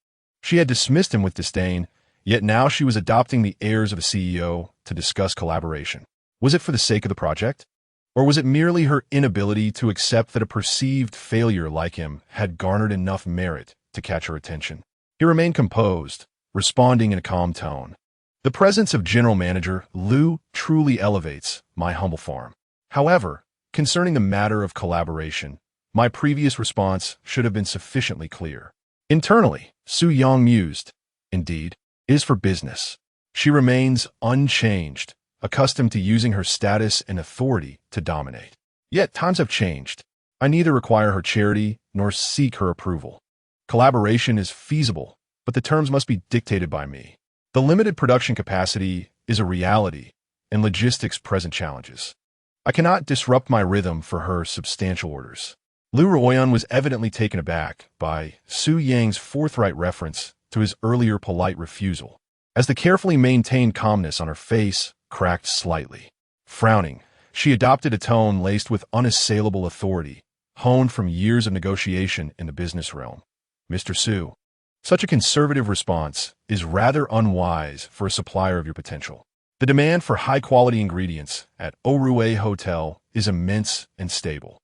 she had dismissed him with disdain, yet now she was adopting the airs of a CEO to discuss collaboration. Was it for the sake of the project? Or was it merely her inability to accept that a perceived failure like him had garnered enough merit to catch her attention? He remained composed, responding in a calm tone. The presence of General Manager Lu truly elevates my humble farm. However, concerning the matter of collaboration, my previous response should have been sufficiently clear. Internally, Su-Yang mused. Indeed, it is for business. She remains unchanged, accustomed to using her status and authority to dominate. Yet times have changed. I neither require her charity nor seek her approval. Collaboration is feasible, but the terms must be dictated by me. The limited production capacity is a reality, and logistics present challenges. I cannot disrupt my rhythm for her substantial orders. Lu Ruoyan was evidently taken aback by Su-Yang's forthright reference to his earlier polite refusal, as the carefully maintained calmness on her face cracked slightly. Frowning, she adopted a tone laced with unassailable authority, honed from years of negotiation in the business realm. Mr. Su, such a conservative response is rather unwise for a supplier of your potential. The demand for high-quality ingredients at Orue Hotel is immense and stable.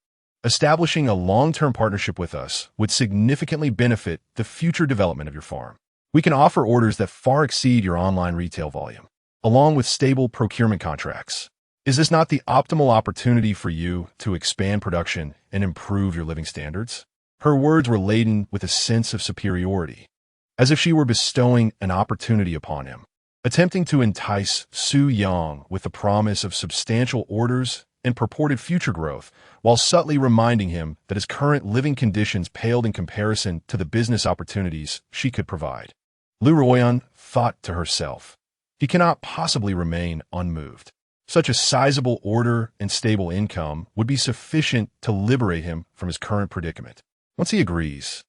Establishing a long-term partnership with us would significantly benefit the future development of your farm. We can offer orders that far exceed your online retail volume, along with stable procurement contracts. Is this not the optimal opportunity for you to expand production and improve your living standards? Her words were laden with a sense of superiority, as if she were bestowing an opportunity upon him. Attempting to entice Su Yang with the promise of substantial orders and purported future growth, while subtly reminding him that his current living conditions paled in comparison to the business opportunities she could provide. Lu Ruoyan thought to herself, he cannot possibly remain unmoved. Such a sizable order and stable income would be sufficient to liberate him from his current predicament. Once he agrees,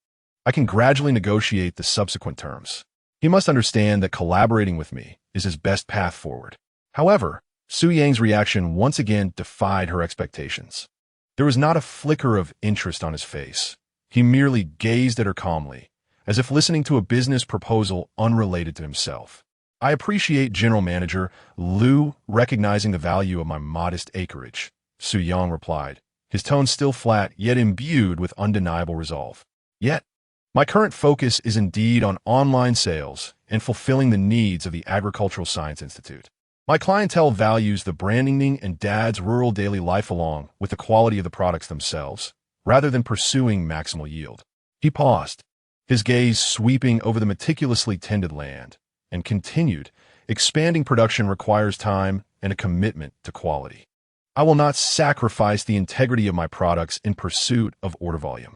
I can gradually negotiate the subsequent terms. He must understand that collaborating with me is his best path forward. However, Su Yang's reaction once again defied her expectations. There was not a flicker of interest on his face. He merely gazed at her calmly, as if listening to a business proposal unrelated to himself. I appreciate General Manager Lu recognizing the value of my modest acreage, Su Yang replied, his tone still flat yet imbued with undeniable resolve. Yet, my current focus is indeed on online sales and fulfilling the needs of the Agricultural Science Institute. My clientele values the branding and Dad's rural daily life along with the quality of the products themselves, rather than pursuing maximal yield. He paused, his gaze sweeping over the meticulously tended land, and continued, expanding production requires time and a commitment to quality. I will not sacrifice the integrity of my products in pursuit of order volume.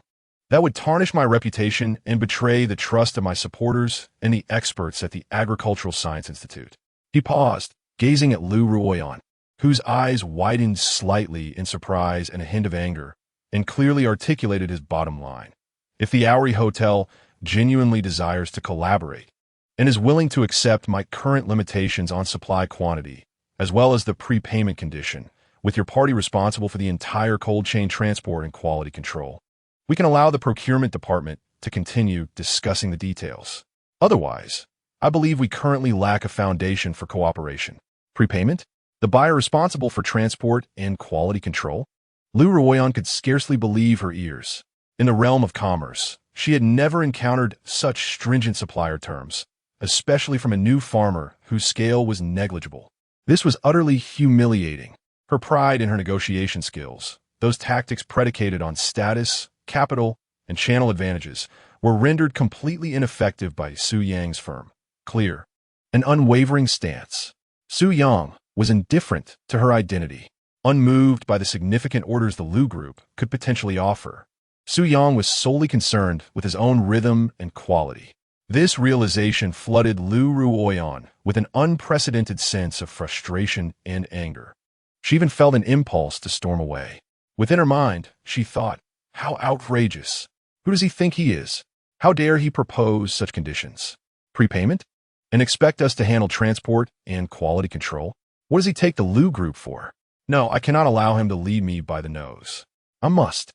That would tarnish my reputation and betray the trust of my supporters and the experts at the Agricultural Science Institute. He paused, gazing at Lu Ruoyan, whose eyes widened slightly in surprise and a hint of anger, and clearly articulated his bottom line. If the Auri Hotel genuinely desires to collaborate and is willing to accept my current limitations on supply quantity, as well as the prepayment condition, with your party responsible for the entire cold chain transport and quality control, we can allow the procurement department to continue discussing the details. Otherwise, I believe we currently lack a foundation for cooperation. Prepayment? The buyer responsible for transport and quality control? Lu Ruoyan could scarcely believe her ears. In the realm of commerce, she had never encountered such stringent supplier terms, especially from a new farmer whose scale was negligible. This was utterly humiliating. Her pride in her negotiation skills, those tactics predicated on status, capital, and channel advantages, were rendered completely ineffective by Su Yang's firm, clear, and unwavering stance. Su Yang was indifferent to her identity, unmoved by the significant orders the Lu Group could potentially offer. Su Yang was solely concerned with his own rhythm and quality. This realization flooded Lu Ruoyan with an unprecedented sense of frustration and anger. She even felt an impulse to storm away. Within her mind, she thought, how outrageous! Who does he think he is? How dare he propose such conditions? Prepayment? And expect us to handle transport and quality control? What does he take the Lu Group for? No, I cannot allow him to lead me by the nose. I must.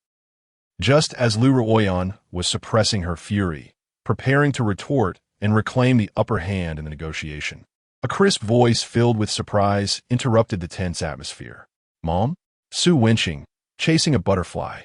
Just as Lu Ruoyan was suppressing her fury, preparing to retort and reclaim the upper hand in the negotiation, a crisp voice filled with surprise interrupted the tense atmosphere. Mom? Su Wenqing, chasing a butterfly,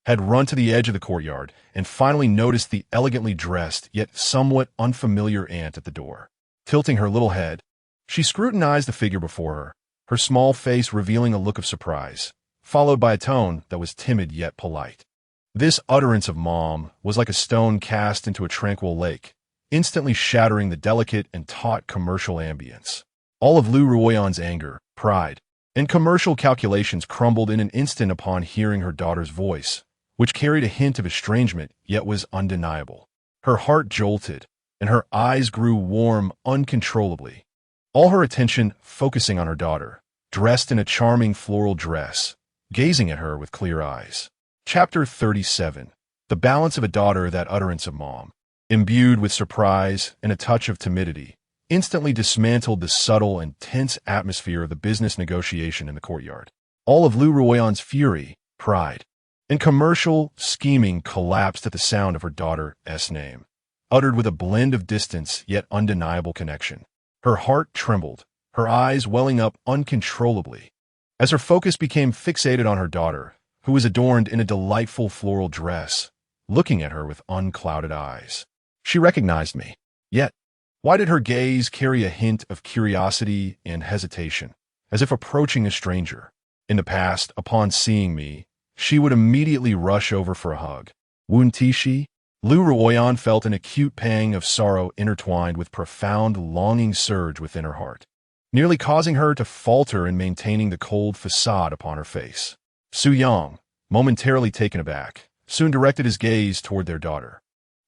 had run to the edge of the courtyard and finally noticed the elegantly dressed yet somewhat unfamiliar aunt at the door. Tilting her little head, she scrutinized the figure before her small face revealing a look of surprise, followed by a tone that was timid yet polite. This utterance of Mom was like a stone cast into a tranquil lake, instantly shattering the delicate and taut commercial ambience. All of Lu Ruoyan's anger, pride, and commercial calculations crumbled in an instant upon hearing her daughter's voice, which carried a hint of estrangement yet was undeniable. Her heart jolted, and her eyes grew warm uncontrollably, all her attention focusing on her daughter, dressed in a charming floral dress, gazing at her with clear eyes. Chapter 37. The balance of a daughter. That utterance of Mom, imbued with surprise and a touch of timidity, instantly dismantled the subtle and tense atmosphere of the business negotiation in the courtyard. All of Lu Ruoyan's fury, pride, and commercial scheming collapsed at the sound of her daughter's name, uttered with a blend of distance yet undeniable connection. Her heart trembled, her eyes welling up uncontrollably, as her focus became fixated on her daughter, who was adorned in a delightful floral dress, looking at her with unclouded eyes. She recognized me. Yet, Why did her gaze carry a hint of curiosity and hesitation, as if approaching a stranger? In the past, upon seeing me, she would immediately rush over for a hug. Wouldn't she? Lu Ruoyan felt an acute pang of sorrow intertwined with profound longing surge within her heart, nearly causing her to falter in maintaining the cold facade upon her face. Su Yang, momentarily taken aback, soon directed his gaze toward their daughter.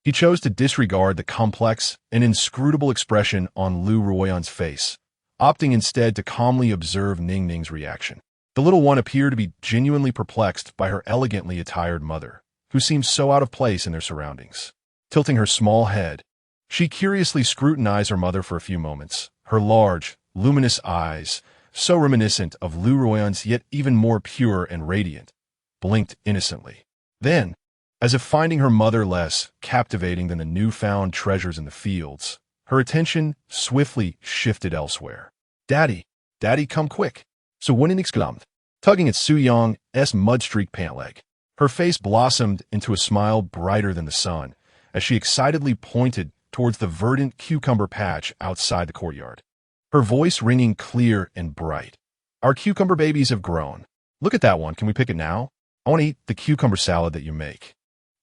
He chose to disregard the complex and inscrutable expression on Lu Ruoyan's face, opting instead to calmly observe Ning Ning's reaction. The little one appeared to be genuinely perplexed by her elegantly attired mother, who seemed so out of place in their surroundings. Tilting her small head, she curiously scrutinized her mother for a few moments, her large, luminous eyes, so reminiscent of Lu Ruoyan's yet even more pure and radiant, blinked innocently. Then, as if finding her mother less captivating than the newfound treasures in the fields, her attention swiftly shifted elsewhere. Daddy, come quick. Su Wenin exclaimed, tugging at Su Yang's mud-streaked pant leg. Her face blossomed into a smile brighter than the sun, as she excitedly pointed towards the verdant cucumber patch outside the courtyard, her voice ringing clear and bright. Our cucumber babies have grown. Look at that one. Can we pick it now? I want to eat the cucumber salad that you make.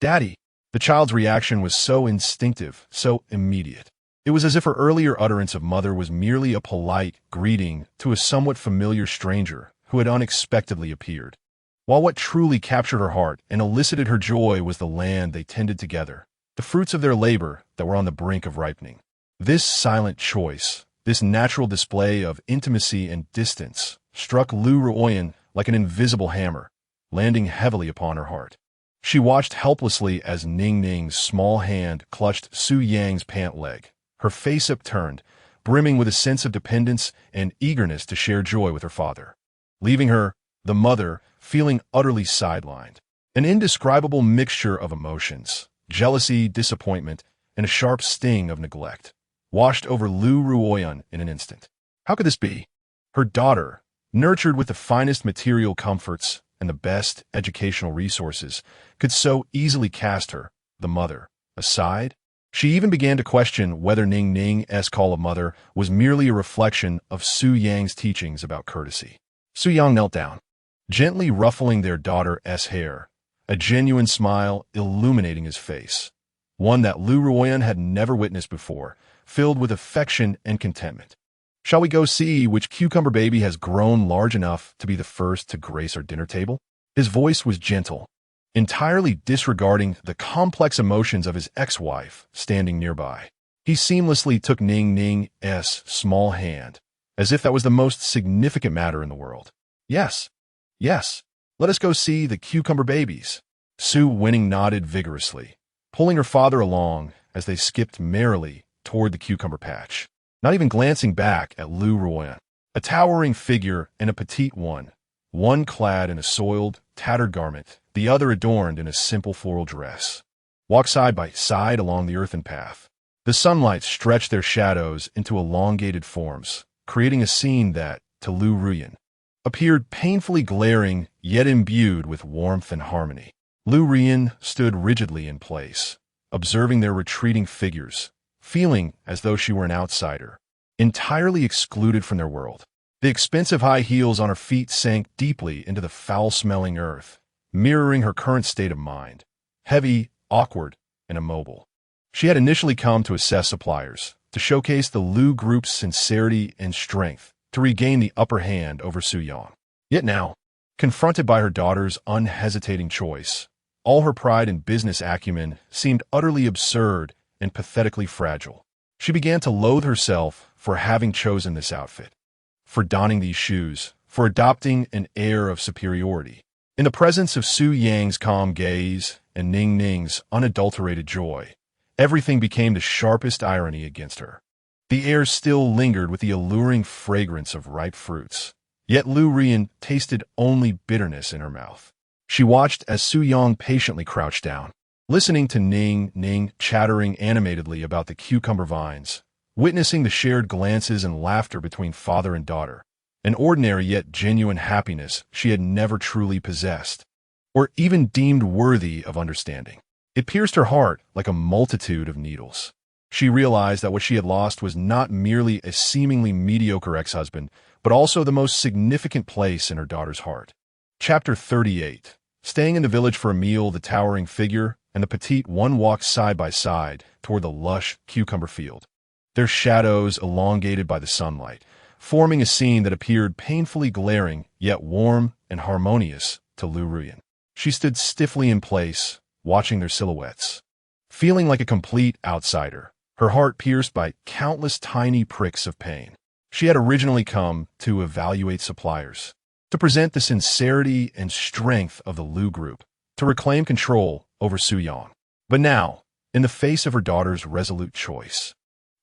Daddy, the child's reaction was so instinctive, so immediate. It was as if her earlier utterance of mother was merely a polite greeting to a somewhat familiar stranger who had unexpectedly appeared. While what truly captured her heart and elicited her joy was the land they tended together, the fruits of their labor that were on the brink of ripening. This silent choice, this natural display of intimacy and distance, struck Lu Ruoyan like an invisible hammer, landing heavily upon her heart. She watched helplessly as Ning Ning's small hand clutched Su Yang's pant leg, her face upturned, brimming with a sense of dependence and eagerness to share joy with her father, leaving her, the mother, feeling utterly sidelined. An indescribable mixture of emotions, jealousy, disappointment, and a sharp sting of neglect, washed over Lu Ruoyan in an instant. How could this be? Her daughter, nurtured with the finest material comforts and the best educational resources, could so easily cast her, the mother, aside? She even began to question whether Ning Ning's call of mother was merely a reflection of Su Yang's teachings about courtesy. Su Yang knelt down, gently ruffling their daughter's hair, a genuine smile illuminating his face, one that Lu Ruoyan had never witnessed before, filled with affection and contentment. Shall we go see which cucumber baby has grown large enough to be the first to grace our dinner table? His voice was gentle, entirely disregarding the complex emotions of his ex-wife standing nearby. He seamlessly took Ning Ning's small hand, as if that was the most significant matter in the world. Yes, let us go see the cucumber babies. Su Wening nodded vigorously, pulling her father along as they skipped merrily toward the cucumber patch, not even glancing back at Lu Ruoyan, a towering figure and a petite one clad in a soiled, tattered garment, the other adorned in a simple floral dress, walked side by side along the earthen path. The sunlight stretched their shadows into elongated forms, creating a scene that, to Lu Ruoyan, appeared painfully glaring yet imbued with warmth and harmony. Lu Ruoyan stood rigidly in place, observing their retreating figures, feeling as though she were an outsider, entirely excluded from their world. The expensive high heels on her feet sank deeply into the foul-smelling earth, mirroring her current state of mind, heavy, awkward, and immobile. She had initially come to assess suppliers, to showcase the Lu Group's sincerity and strength, to regain the upper hand over Su Yang. Yet now, confronted by her daughter's unhesitating choice, all her pride and business acumen seemed utterly absurd and pathetically fragile. She began to loathe herself for having chosen this outfit, for donning these shoes, for adopting an air of superiority. In the presence of Su Yang's calm gaze and Ning Ning's unadulterated joy, everything became the sharpest irony against her. The air still lingered with the alluring fragrance of ripe fruits, yet Lu Ruoyan tasted only bitterness in her mouth. She watched as Su Yang patiently crouched down, listening to Ning Ning chattering animatedly about the cucumber vines, witnessing the shared glances and laughter between father and daughter, an ordinary yet genuine happiness she had never truly possessed, or even deemed worthy of understanding. It pierced her heart like a multitude of needles. She realized that what she had lost was not merely a seemingly mediocre ex-husband, but also the most significant place in her daughter's heart. Chapter 38. Staying in the village for a meal, the towering figure and the petite one walked side by side toward the lush cucumber field, their shadows elongated by the sunlight, forming a scene that appeared painfully glaring, yet warm and harmonious to Lu Ruyan. She stood stiffly in place, watching their silhouettes, feeling like a complete outsider, her heart pierced by countless tiny pricks of pain. She had originally come to evaluate suppliers, to present the sincerity and strength of the Lu group, to reclaim control over Su-Yang. But now, in the face of her daughter's resolute choice,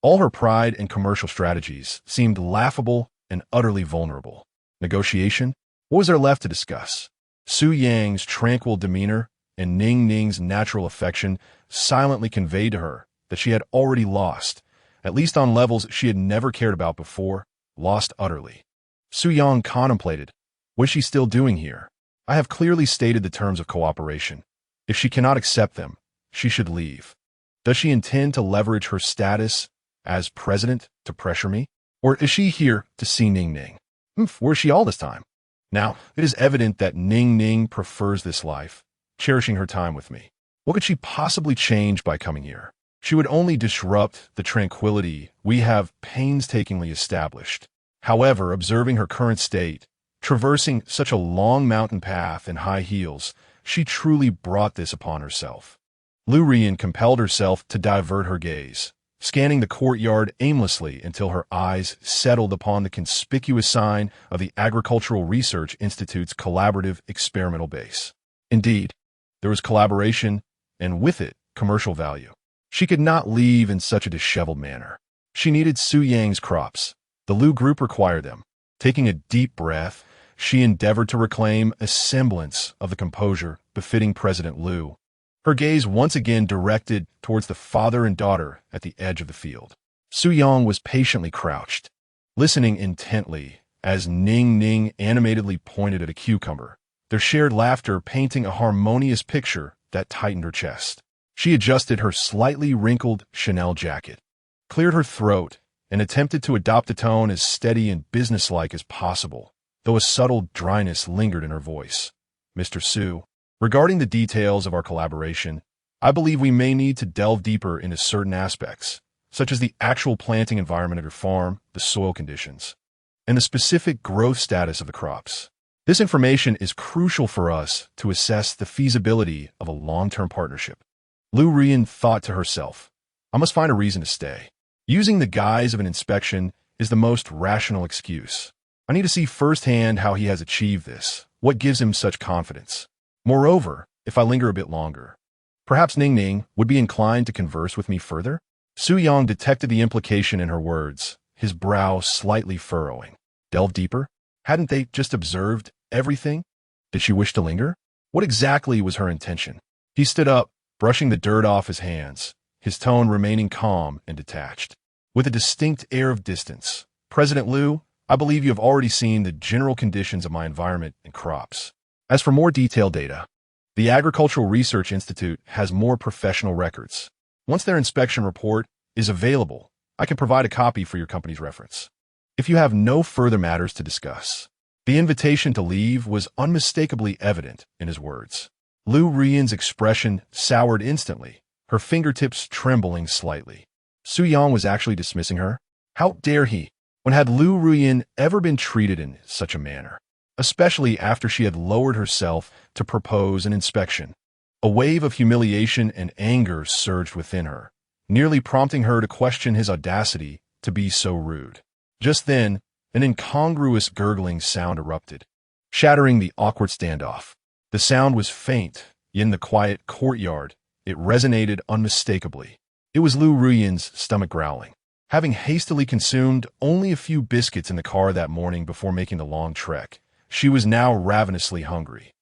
all her pride and commercial strategies seemed laughable and utterly vulnerable. Negotiation? What was there left to discuss? Su-Yang's tranquil demeanor and Ning Ning's natural affection silently conveyed to her that she had already lost, at least on levels she had never cared about before, lost utterly. Su-Yang contemplated, what is she still doing here? I have clearly stated the terms of cooperation. If she cannot accept them, she should leave. Does she intend to leverage her status as president to pressure me? Or is she here to see Ning Ning? Where's she all this time? Now, it is evident that Ning Ning prefers this life, cherishing her time with me. What could she possibly change by coming here? She would only disrupt the tranquility we have painstakingly established. However, observing her current state, traversing such a long mountain path in high heels, she truly brought this upon herself. Lu Ruyan compelled herself to divert her gaze, scanning the courtyard aimlessly until her eyes settled upon the conspicuous sign of the Agricultural Research Institute's collaborative experimental base. Indeed, there was collaboration, and with it, commercial value. She could not leave in such a disheveled manner. She needed Su-Yang's crops. The Lu group required them. Taking a deep breath, she endeavored to reclaim a semblance of the composure befitting President Lu. Her gaze once again directed towards the father and daughter at the edge of the field. Su-Yang was patiently crouched, listening intently as Ning Ning animatedly pointed at a cucumber, their shared laughter painting a harmonious picture that tightened her chest. She adjusted her slightly wrinkled Chanel jacket, cleared her throat, and attempted to adopt a tone as steady and businesslike as possible, though a subtle dryness lingered in her voice. Mr. Su, regarding the details of our collaboration, I believe we may need to delve deeper into certain aspects, such as the actual planting environment of your farm, the soil conditions, and the specific growth status of the crops. This information is crucial for us to assess the feasibility of a long-term partnership. Lu Ruyan thought to herself, I must find a reason to stay. Using the guise of an inspection is the most rational excuse. I need to see firsthand how he has achieved this, what gives him such confidence. Moreover, if I linger a bit longer, perhaps Ning Ning would be inclined to converse with me further? Su-Yang detected the implication in her words, his brow slightly furrowing. Delve deeper? Hadn't they just observed everything? Did she wish to linger? What exactly was her intention? He stood up, brushing the dirt off his hands, his tone remaining calm and detached. With a distinct air of distance, President Lu, I believe you have already seen the general conditions of my environment and crops. As for more detailed data, the Agricultural Research Institute has more professional records. Once their inspection report is available, I can provide a copy for your company's reference. If you have no further matters to discuss, the invitation to leave was unmistakably evident in his words. Lu Ruyan's expression soured instantly, her fingertips trembling slightly. Su-Yang was actually dismissing her? How dare he? When had Lu Ruyan ever been treated in such a manner? Especially after she had lowered herself to propose an inspection. A wave of humiliation and anger surged within her, nearly prompting her to question his audacity to be so rude. Just then, an incongruous gurgling sound erupted, shattering the awkward standoff. The sound was faint, yet in the quiet courtyard, it resonated unmistakably. It was Lu Ruyan's stomach growling. Having hastily consumed only a few biscuits in the car that morning before making the long trek, she was now ravenously hungry.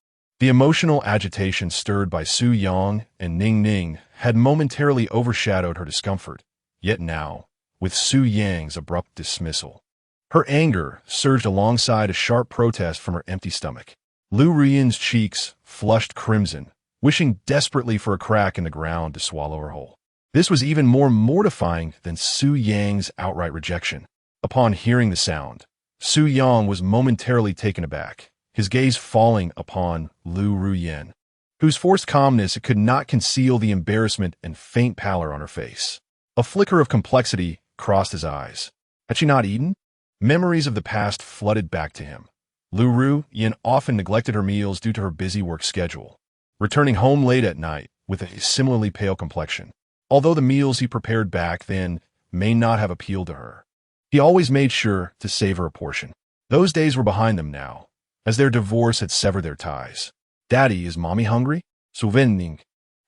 The emotional agitation stirred by Su-Yang and Ning Ning had momentarily overshadowed her discomfort, yet now, with Su-Yang's abrupt dismissal, her anger surged alongside a sharp protest from her empty stomach. Lu Ruyan's cheeks flushed crimson, wishing desperately for a crack in the ground to swallow her whole. This was even more mortifying than Su Yang's outright rejection. Upon hearing the sound, Su Yang was momentarily taken aback, his gaze falling upon Lu Ruyen, whose forced calmness could not conceal the embarrassment and faint pallor on her face. A flicker of complexity crossed his eyes. Had she not eaten? Memories of the past flooded back to him. Lu Ruyen often neglected her meals due to her busy work schedule, returning home late at night with a similarly pale complexion. Although the meals he prepared back then may not have appealed to her, he always made sure to save her a portion. Those days were behind them now, as their divorce had severed their ties. "Daddy, is Mommy hungry?" Su Wenning,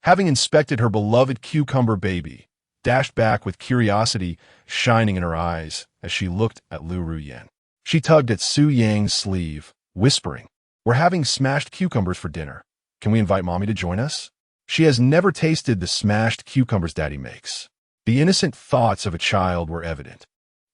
having inspected her beloved cucumber baby, dashed back with curiosity shining in her eyes as she looked at Lu Ruyen. She tugged at Su Yang's sleeve, whispering, "We're having smashed cucumbers for dinner. Can we invite Mommy to join us?" She has never tasted the smashed cucumbers Daddy makes. The innocent thoughts of a child were evident.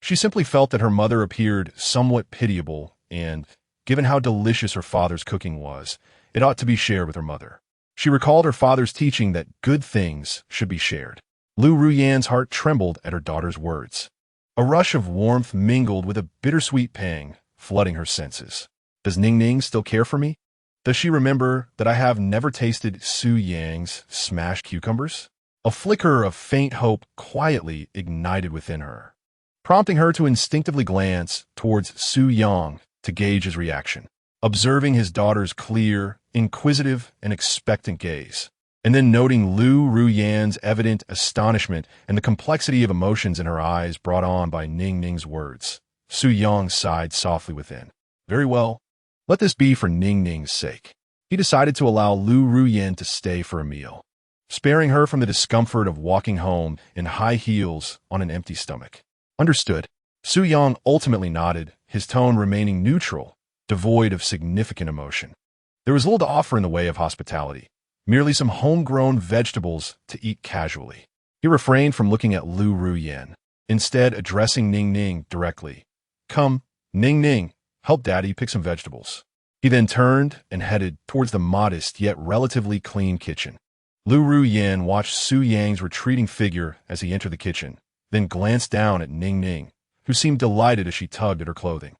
She simply felt that her mother appeared somewhat pitiable and, given how delicious her father's cooking was, it ought to be shared with her mother. She recalled her father's teaching that good things should be shared. Lu Ruyen's heart trembled at her daughter's words. A rush of warmth mingled with a bittersweet pang, flooding her senses. Does Ning Ning still care for me? Does she remember that I have never tasted Su Yang's smashed cucumbers? A flicker of faint hope quietly ignited within her, prompting her to instinctively glance towards Su Yang to gauge his reaction, observing his daughter's clear, inquisitive, and expectant gaze, and then noting Lu Ruyen's evident astonishment and the complexity of emotions in her eyes brought on by Ning Ning's words. Su Yang sighed softly within. Very well. Let this be for Ning Ning's sake. He decided to allow Lu Ruyen to stay for a meal, sparing her from the discomfort of walking home in high heels on an empty stomach. Understood. Su Yang ultimately nodded, his tone remaining neutral, devoid of significant emotion. There was little to offer in the way of hospitality, merely some homegrown vegetables to eat casually. He refrained from looking at Lu Ruyen, instead addressing Ning Ning directly. "Come, Ning Ning, help Daddy pick some vegetables." He then turned and headed towards the modest yet relatively clean kitchen. Lu Ruyen watched Su Yang's retreating figure as he entered the kitchen, then glanced down at Ning Ning, who seemed delighted as she tugged at her clothing.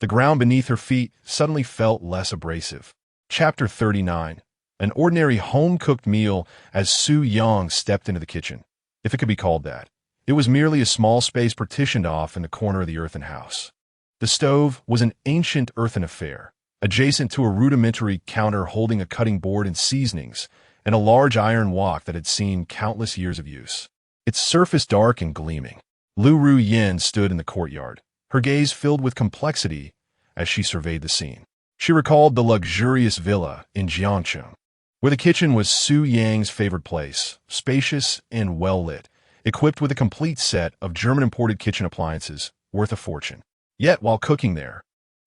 The ground beneath her feet suddenly felt less abrasive. Chapter 39. An ordinary home-cooked meal as Su Yang stepped into the kitchen, if it could be called that. It was merely a small space partitioned off in the corner of the earthen house. The stove was an ancient earthen affair, adjacent to a rudimentary counter holding a cutting board and seasonings, and a large iron wok that had seen countless years of use. Its surface dark and gleaming. Lu Ruyen stood in the courtyard, her gaze filled with complexity as she surveyed the scene. She recalled the luxurious villa in Jiangcheng, where the kitchen was Su Yang's favorite place, spacious and well-lit, equipped with a complete set of German-imported kitchen appliances worth a fortune. Yet, while cooking there,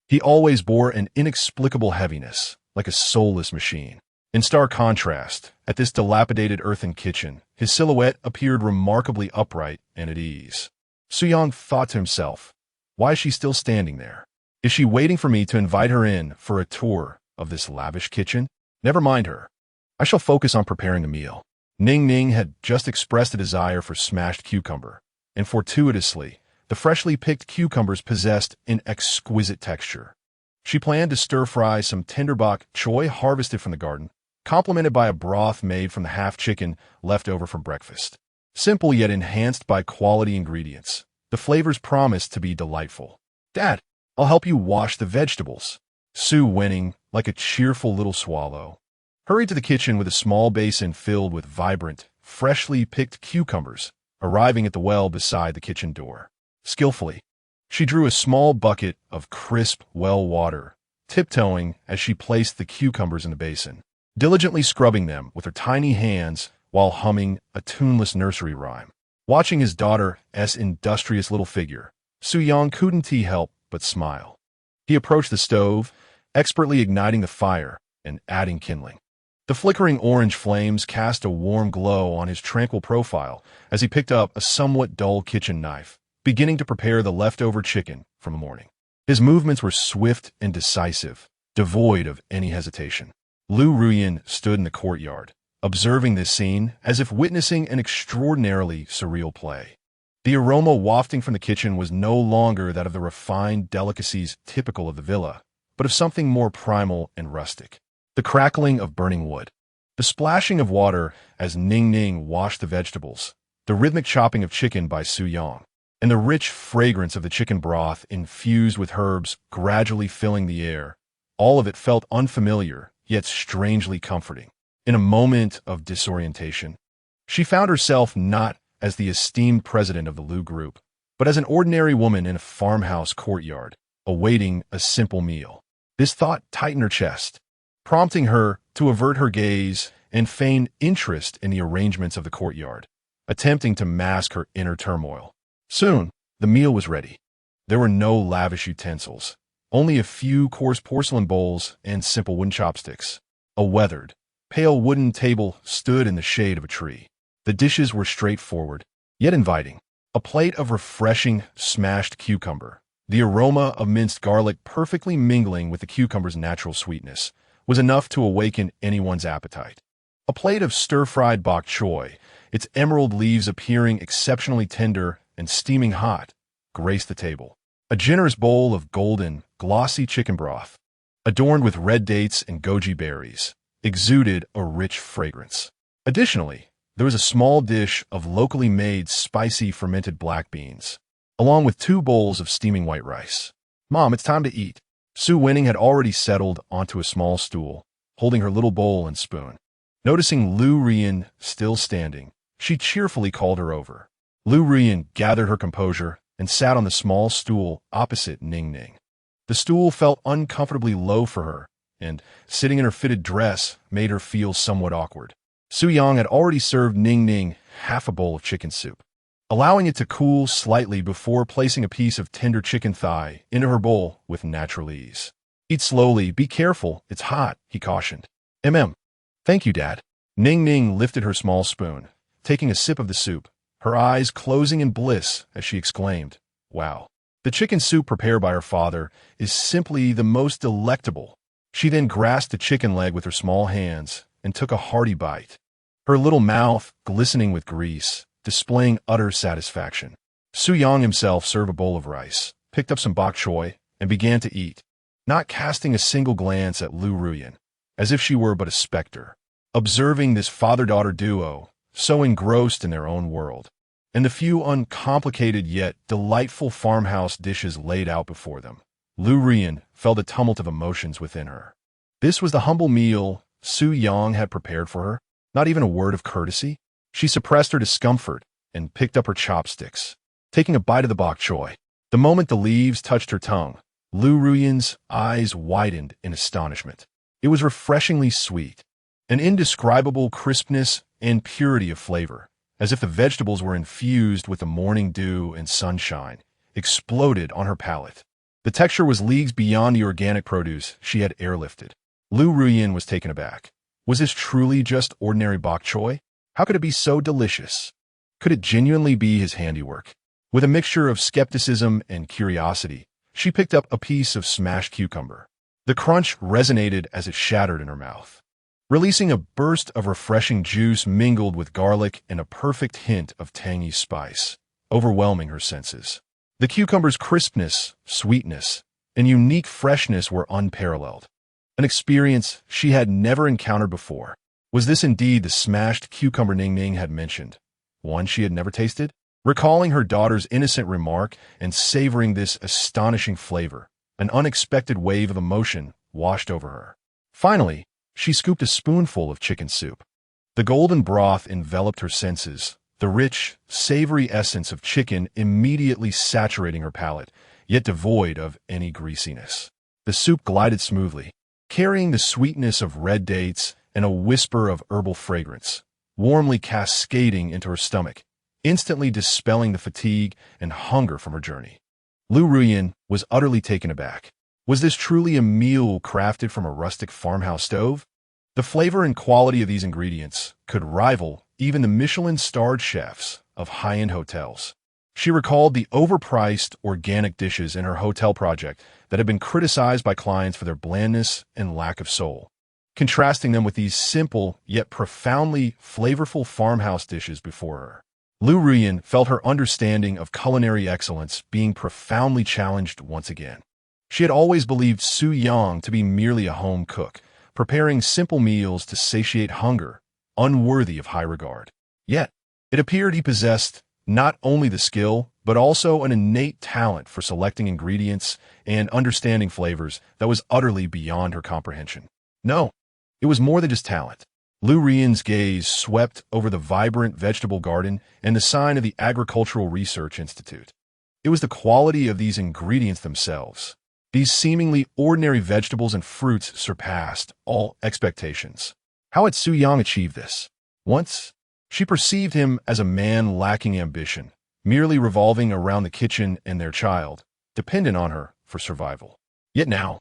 he always bore an inexplicable heaviness, like a soulless machine. In stark contrast, at this dilapidated earthen kitchen, his silhouette appeared remarkably upright and at ease. Su Yang thought to himself, why is she still standing there? Is she waiting for me to invite her in for a tour of this lavish kitchen? Never mind her. I shall focus on preparing a meal. Ning Ning had just expressed a desire for smashed cucumber, and fortuitously, the freshly picked cucumbers possessed an exquisite texture. She planned to stir-fry some tender bok choy harvested from the garden, complemented by a broth made from the half-chicken left over from breakfast. Simple yet enhanced by quality ingredients, the flavors promised to be delightful. "Dad, I'll help you wash the vegetables." Su Wenning, like a cheerful little swallow, hurried to the kitchen with a small basin filled with vibrant, freshly picked cucumbers, arriving at the well beside the kitchen door. Skillfully, she drew a small bucket of crisp well water, tiptoeing as she placed the cucumbers in the basin, diligently scrubbing them with her tiny hands while humming a tuneless nursery rhyme. Watching his daughter's industrious little figure, Su Yang couldn't help but smile. He approached the stove, expertly igniting the fire and adding kindling. The flickering orange flames cast a warm glow on his tranquil profile as he picked up a somewhat dull kitchen knife, beginning to prepare the leftover chicken from the morning. His movements were swift and decisive, devoid of any hesitation. Lu Ruyen stood in the courtyard, observing this scene as if witnessing an extraordinarily surreal play. The aroma wafting from the kitchen was no longer that of the refined delicacies typical of the villa, but of something more primal and rustic. The crackling of burning wood, the splashing of water as Ning Ning washed the vegetables, the rhythmic chopping of chicken by Su Yang, and the rich fragrance of the chicken broth infused with herbs gradually filling the air. All of it felt unfamiliar, yet strangely comforting. In a moment of disorientation, she found herself not as the esteemed president of the Lu Group, but as an ordinary woman in a farmhouse courtyard, awaiting a simple meal. This thought tightened her chest, prompting her to avert her gaze and feign interest in the arrangements of the courtyard, attempting to mask her inner turmoil. Soon, the meal was ready. There were no lavish utensils, only a few coarse porcelain bowls and simple wooden chopsticks. A weathered, pale wooden table stood in the shade of a tree. The dishes were straightforward, yet inviting. A plate of refreshing, smashed cucumber, the aroma of minced garlic perfectly mingling with the cucumber's natural sweetness, was enough to awaken anyone's appetite. A plate of stir-fried bok choy, its emerald leaves appearing exceptionally tender and steaming hot, graced the table. A generous bowl of golden, glossy chicken broth, adorned with red dates and goji berries, exuded a rich fragrance. Additionally, there was a small dish of locally made spicy fermented black beans, along with 2 bowls of steaming white rice. "Mom, it's time to eat." Su Winning had already settled onto a small stool, holding her little bowl and spoon. Noticing Lu Rian still standing, she cheerfully called her over. Lu Rian gathered her composure and sat on the small stool opposite Ning Ning. The stool felt uncomfortably low for her, and, sitting in her fitted dress, made her feel somewhat awkward. Su Yang had already served Ning Ning half a bowl of chicken soup, allowing it to cool slightly before placing a piece of tender chicken thigh into her bowl with natural ease. "Eat slowly, be careful, it's hot," he cautioned. Thank you, Dad." Ning Ning lifted her small spoon, taking a sip of the soup, her eyes closing in bliss as she exclaimed, "Wow. The chicken soup prepared by her father is simply the most delectable." She then grasped the chicken leg with her small hands and took a hearty bite, her little mouth glistening with grease, displaying utter satisfaction. Su Yang himself served a bowl of rice, picked up some bok choy, and began to eat, not casting a single glance at Lu Ruyan, as if she were but a specter. Observing this father-daughter duo, so engrossed in their own world, and the few uncomplicated yet delightful farmhouse dishes laid out before them, Lu Rian felt a tumult of emotions within her. This was the humble meal Su Yang had prepared for her, not even a word of courtesy. She suppressed her discomfort and picked up her chopsticks, taking a bite of the bok choy. The moment the leaves touched her tongue, Lu Ruyan's eyes widened in astonishment. It was refreshingly sweet, an indescribable crispness and purity of flavor, as if the vegetables were infused with the morning dew and sunshine, exploded on her palate. The texture was leagues beyond the organic produce she had airlifted. Lu Ruyan was taken aback. Was this truly just ordinary bok choy? How could it be so delicious? Could it genuinely be his handiwork? With a mixture of skepticism and curiosity, she picked up a piece of smashed cucumber. The crunch resonated as it shattered in her mouth, releasing a burst of refreshing juice mingled with garlic and a perfect hint of tangy spice, overwhelming her senses. The cucumber's crispness, sweetness, and unique freshness were unparalleled, an experience she had never encountered before. Was this indeed the smashed cucumber Ning Ning had mentioned, one she had never tasted? Recalling her daughter's innocent remark and savoring this astonishing flavor, an unexpected wave of emotion washed over her. Finally, she scooped a spoonful of chicken soup. The golden broth enveloped her senses, the rich, savory essence of chicken immediately saturating her palate, yet devoid of any greasiness. The soup glided smoothly, carrying the sweetness of red dates and a whisper of herbal fragrance, warmly cascading into her stomach, instantly dispelling the fatigue and hunger from her journey. Lu Ruyan was utterly taken aback. Was this truly a meal crafted from a rustic farmhouse stove? The flavor and quality of these ingredients could rival even the Michelin-starred chefs of high-end hotels. She recalled the overpriced organic dishes in her hotel project that had been criticized by clients for their blandness and lack of soul. contrasting them with these simple yet profoundly flavorful farmhouse dishes before her. Lu Ruyan felt her understanding of culinary excellence being profoundly challenged once again. She had always believed Su Yang to be merely a home cook, preparing simple meals to satiate hunger, unworthy of high regard. Yet, it appeared he possessed not only the skill, but also an innate talent for selecting ingredients and understanding flavors that was utterly beyond her comprehension. No, it was more than just talent. Lu Ruyan's gaze swept over the vibrant vegetable garden and the sign of the Agricultural Research Institute. It was the quality of these ingredients themselves. These seemingly ordinary vegetables and fruits surpassed all expectations. How had Su Yang achieved this? Once, she perceived him as a man lacking ambition, merely revolving around the kitchen and their child, dependent on her for survival. Yet now,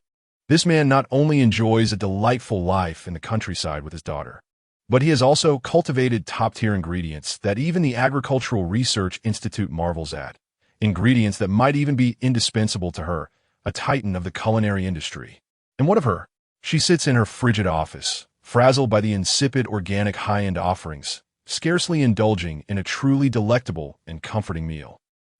this man not only enjoys a delightful life in the countryside with his daughter, but he has also cultivated top-tier ingredients that even the Agricultural Research Institute marvels at, ingredients that might even be indispensable to her, a titan of the culinary industry. And what of her? She sits in her frigid office, frazzled by the insipid organic high-end offerings, scarcely indulging in a truly delectable and comforting meal.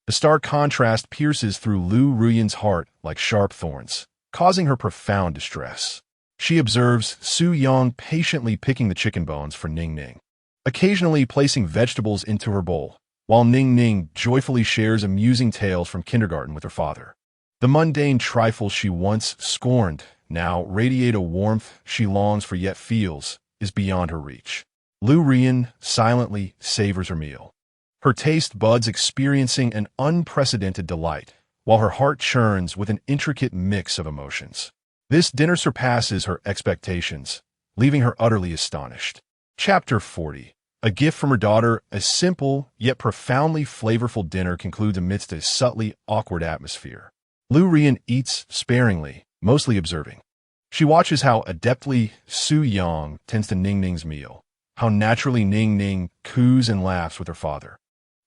The stark contrast pierces through Lu Ruyan's heart like sharp thorns, causing her profound distress. She observes Su Yang patiently picking the chicken bones for Ning Ning, occasionally placing vegetables into her bowl, while Ning Ning joyfully shares amusing tales from kindergarten with her father. The mundane trifles she once scorned now radiate a warmth she longs for yet feels is beyond her reach. Lu Ruyan silently savors her meal, her taste buds experiencing an unprecedented delight, while her heart churns with an intricate mix of emotions. This dinner surpasses her expectations, leaving her utterly astonished. Chapter 40. A gift from her daughter, a simple yet profoundly flavorful dinner concludes amidst a subtly awkward atmosphere. Lu Ruyan eats sparingly, mostly observing. She watches how adeptly Su Yang tends to Ning Ning's meal, how naturally Ning Ning coos and laughs with her father.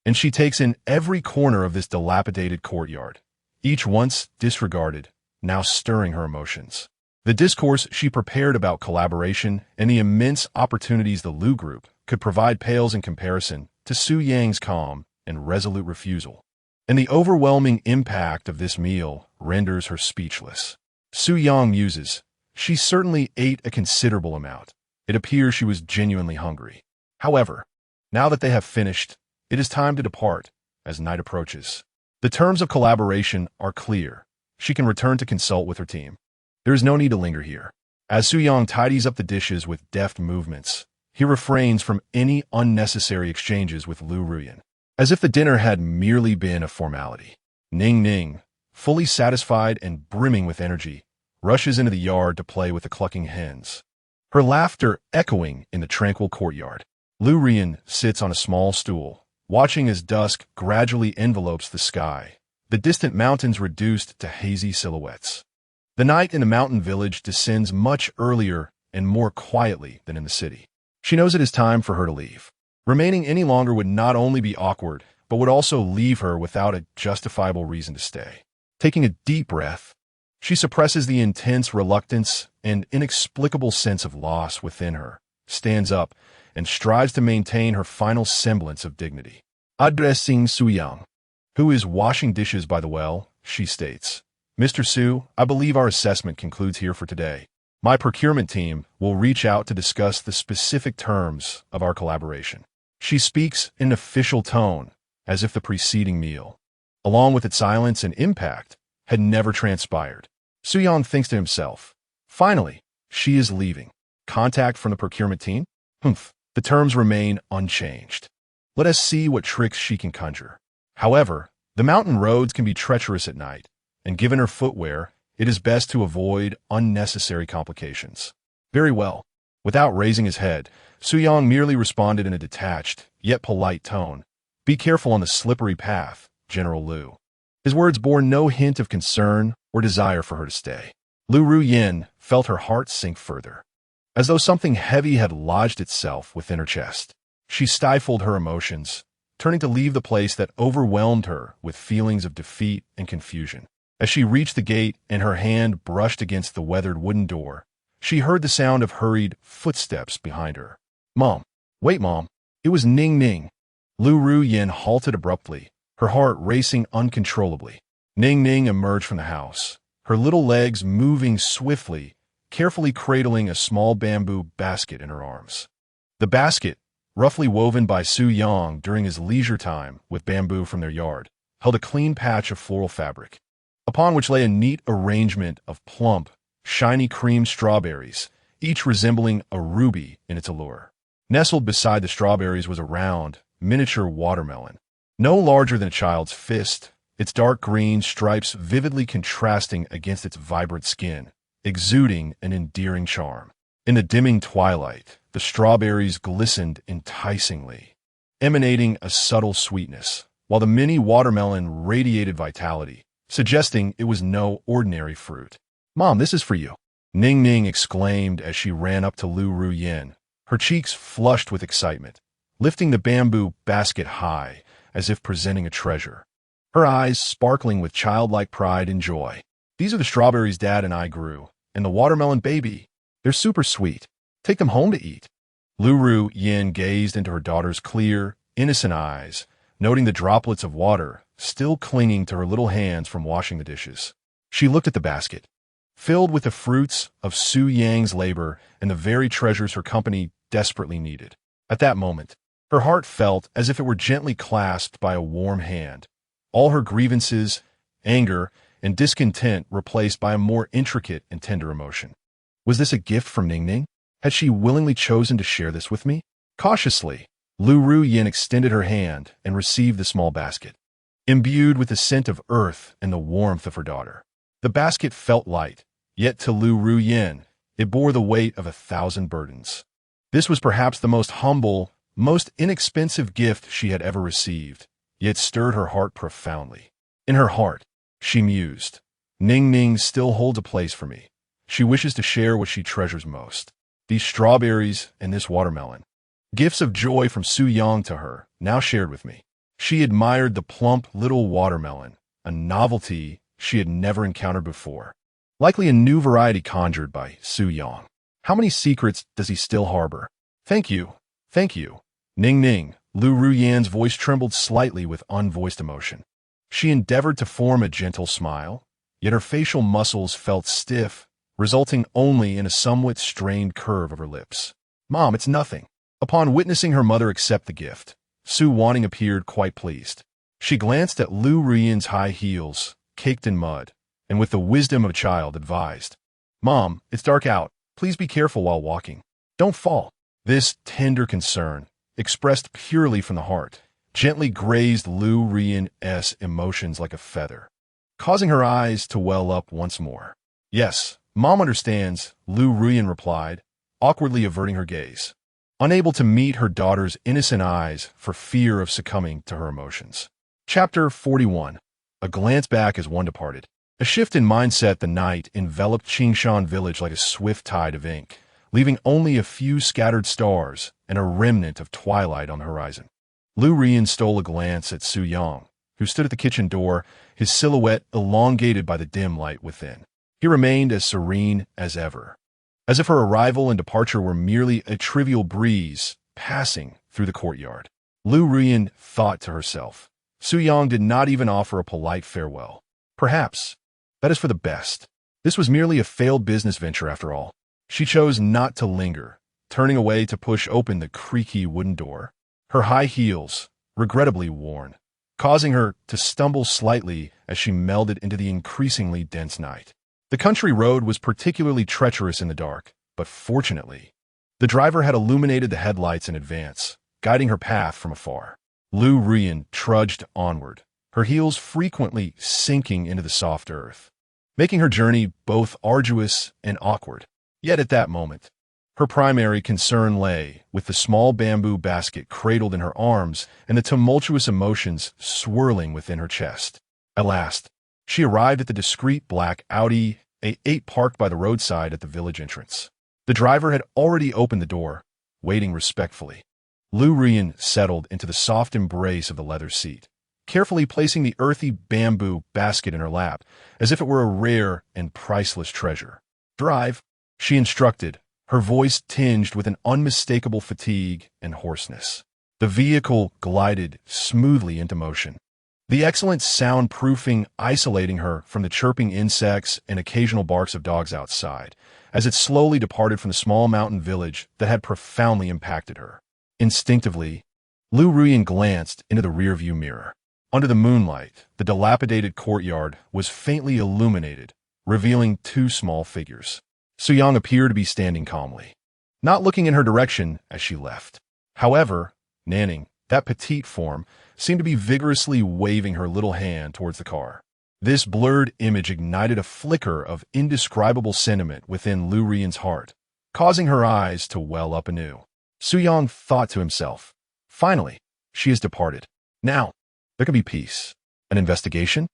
And she takes in every corner of this dilapidated courtyard, each once disregarded, now stirring her emotions. The discourse she prepared about collaboration and the immense opportunities the Lu Group could provide pales in comparison to Su Yang's calm and resolute refusal. And the overwhelming impact of this meal renders her speechless. Su Yang muses, she certainly ate a considerable amount. It appears she was genuinely hungry. However, now that they have finished, it is time to depart as night approaches. The terms of collaboration are clear. She can return to consult with her team. There is no need to linger here. As Su Yang tidies up the dishes with deft movements, he refrains from any unnecessary exchanges with Lu Ruyan, as if the dinner had merely been a formality. Ning Ning, fully satisfied and brimming with energy, rushes into the yard to play with the clucking hens, her laughter echoing in the tranquil courtyard. Lu Ruyan sits on a small stool, watching as dusk gradually envelopes the sky, the distant mountains reduced to hazy silhouettes. The night in the mountain village descends much earlier and more quietly than in the city. She knows it is time for her to leave. Remaining any longer would not only be awkward, but would also leave her without a justifiable reason to stay. Taking a deep breath, she suppresses the intense reluctance and inexplicable sense of loss within her, stands up, and strives to maintain her final semblance of dignity. Addressing Su Yang, who is washing dishes by the well, she states, "Mr. Su, I believe our assessment concludes here for today. My procurement team will reach out to discuss the specific terms of our collaboration." She speaks in an official tone, as if the preceding meal, along with its silence and impact, had never transpired. Su Yang thinks to himself, finally, she is leaving. Contact from the procurement team? Humph, the terms remain unchanged. Let us see what tricks she can conjure. However, the mountain roads can be treacherous at night, and given her footwear, it is best to avoid unnecessary complications. Very well. Without raising his head, Su Yang merely responded in a detached, yet polite tone. Be careful on the slippery path, General Lu. His words bore no hint of concern or desire for her to stay. Lu Ruyan felt her heart sink further, as though something heavy had lodged itself within her chest. She stifled her emotions, turning to leave the place that overwhelmed her with feelings of defeat and confusion. As she reached the gate and her hand brushed against the weathered wooden door, She heard the sound of hurried footsteps behind her. Mom. Wait, Mom. It was Ning Ning. Lu Ruyin halted abruptly, her heart racing uncontrollably. Ning Ning emerged from the house, her little legs moving swiftly, carefully cradling a small bamboo basket in her arms. The basket, roughly woven by Su Yang during his leisure time with bamboo from their yard, held a clean patch of floral fabric, upon which lay a neat arrangement of plump, shiny cream strawberries, each resembling a ruby in its allure. Nestled beside the strawberries was a round, miniature watermelon, no larger than a child's fist, its dark green stripes vividly contrasting against its vibrant skin, exuding an endearing charm. In the dimming twilight, the strawberries glistened enticingly, emanating a subtle sweetness, while the mini watermelon radiated vitality, suggesting it was no ordinary fruit. Mom, this is for you, Ning Ning exclaimed as she ran up to Lu Ruyin, her cheeks flushed with excitement, lifting the bamboo basket high as if presenting a treasure, her eyes sparkling with childlike pride and joy. These are the strawberries Dad and I grew, and the watermelon baby. They're super sweet. Take them home to eat. Lu Ruyin gazed into her daughter's clear, innocent eyes, noting the droplets of water still clinging to her little hands from washing the dishes. She looked at the basket, filled with the fruits of Su Yang's labor and the very treasures her company desperately needed. At that moment, her heart felt as if it were gently clasped by a warm hand, all her grievances, anger, and discontent replaced by a more intricate and tender emotion. Was this a gift from Ning Ning? Had she willingly chosen to share this with me? Cautiously, Lu Ruyin extended her hand and received the small basket, imbued with the scent of earth and the warmth of her daughter. The basket felt light, yet to Lu Ruyin, it bore the weight of 1,000 burdens. This was perhaps the most humble, most inexpensive gift she had ever received, yet stirred her heart profoundly. In her heart, she mused, Ning Ning still holds a place for me. She wishes to share what she treasures most, these strawberries and this watermelon. Gifts of joy from Su Yang to her, now shared with me. She admired the plump little watermelon, a novelty she had never encountered before. Likely a new variety conjured by Su Yang. How many secrets does he still harbor? Thank you. Thank you. Ning Ning. Lu Ruyin's voice trembled slightly with unvoiced emotion. She endeavored to form a gentle smile, yet her facial muscles felt stiff, resulting only in a somewhat strained curve of her lips. Mom, it's nothing. Upon witnessing her mother accept the gift, Su Wanning appeared quite pleased. She glanced at Lu Ruyin's high heels, caked in mud, and with the wisdom of a child advised, Mom, it's dark out. Please be careful while walking. Don't fall. This tender concern, expressed purely from the heart, gently grazed Lu Ruyin's emotions like a feather, causing her eyes to well up once more. Yes, Mom understands, Lu Ruyin replied, awkwardly averting her gaze, unable to meet her daughter's innocent eyes for fear of succumbing to her emotions. Chapter 41. A glance back as one departed. A shift in mindset the night enveloped Qingshan village like a swift tide of ink, leaving only a few scattered stars and a remnant of twilight on the horizon. Lu Ruyin stole a glance at Su Yang, who stood at the kitchen door, his silhouette elongated by the dim light within. He remained as serene as ever, as if her arrival and departure were merely a trivial breeze passing through the courtyard. Lu Ruyin thought to herself. Su Yang did not even offer a polite farewell. Perhaps that is for the best. This was merely a failed business venture after all. She chose not to linger, turning away to push open the creaky wooden door, her high heels, regrettably worn, causing her to stumble slightly as she melded into the increasingly dense night. The country road was particularly treacherous in the dark, but fortunately, the driver had illuminated the headlights in advance, guiding her path from afar. Lu Ruyin trudged onward, her heels frequently sinking into the soft earth, making her journey both arduous and awkward. Yet at that moment, her primary concern lay with the small bamboo basket cradled in her arms and the tumultuous emotions swirling within her chest. At last, she arrived at the discreet black Audi A8 parked by the roadside at the village entrance. The driver had already opened the door, waiting respectfully. Lu Ruyin settled into the soft embrace of the leather seat, carefully placing the earthy bamboo basket in her lap as if it were a rare and priceless treasure. Drive, she instructed, her voice tinged with an unmistakable fatigue and hoarseness. The vehicle glided smoothly into motion, the excellent soundproofing isolating her from the chirping insects and occasional barks of dogs outside, as it slowly departed from the small mountain village that had profoundly impacted her. Instinctively, Lu Ruyan glanced into the rearview mirror. Under the moonlight, the dilapidated courtyard was faintly illuminated, revealing two small figures. Suyang appeared to be standing calmly, not looking in her direction as she left. However, Nanning, that petite form, seemed to be vigorously waving her little hand towards the car. This blurred image ignited a flicker of indescribable sentiment within Lu Ruyan's heart, causing her eyes to well up anew. Suyang thought to himself, finally, she has departed. Now, there can be peace. An investigation?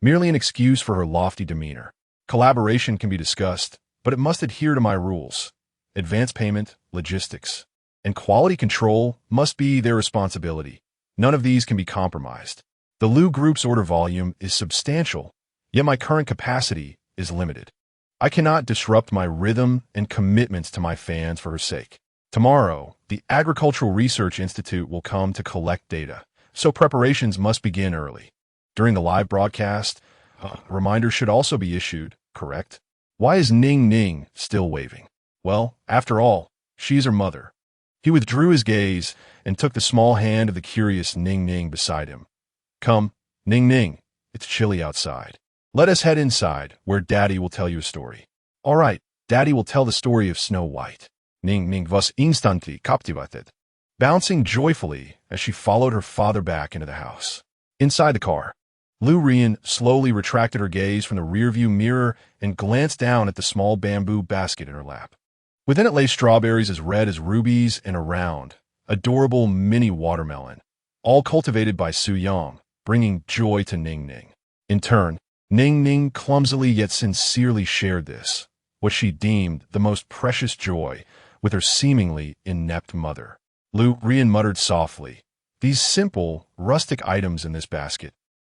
Merely an excuse for her lofty demeanor. Collaboration can be discussed, but it must adhere to my rules. Advance payment, logistics, and quality control must be their responsibility. None of these can be compromised. The Lu Group's order volume is substantial, yet my current capacity is limited. I cannot disrupt my rhythm and commitments to my fans for her sake. Tomorrow, the Agricultural Research Institute will come to collect data, so preparations must begin early. During the live broadcast, reminders should also be issued, correct? Why is Ning Ning still waving? Well, after all, she is her mother. He withdrew his gaze and took the small hand of the curious Ning Ning beside him. Come, Ning Ning, it's chilly outside. Let us head inside, where Daddy will tell you a story. All right, Daddy will tell the story of Snow White. Ning Ning was instantly captivated, bouncing joyfully as she followed her father back into the house. Inside the car, Lu Ruyan slowly retracted her gaze from the rearview mirror and glanced down at the small bamboo basket in her lap. Within it lay strawberries as red as rubies and a round, adorable mini watermelon, all cultivated by Suyang, bringing joy to Ning Ning. In turn, Ning Ning clumsily yet sincerely shared this, what she deemed the most precious joy, with her seemingly inept mother. Lu Ruyan muttered softly, "These simple, rustic items in this basket,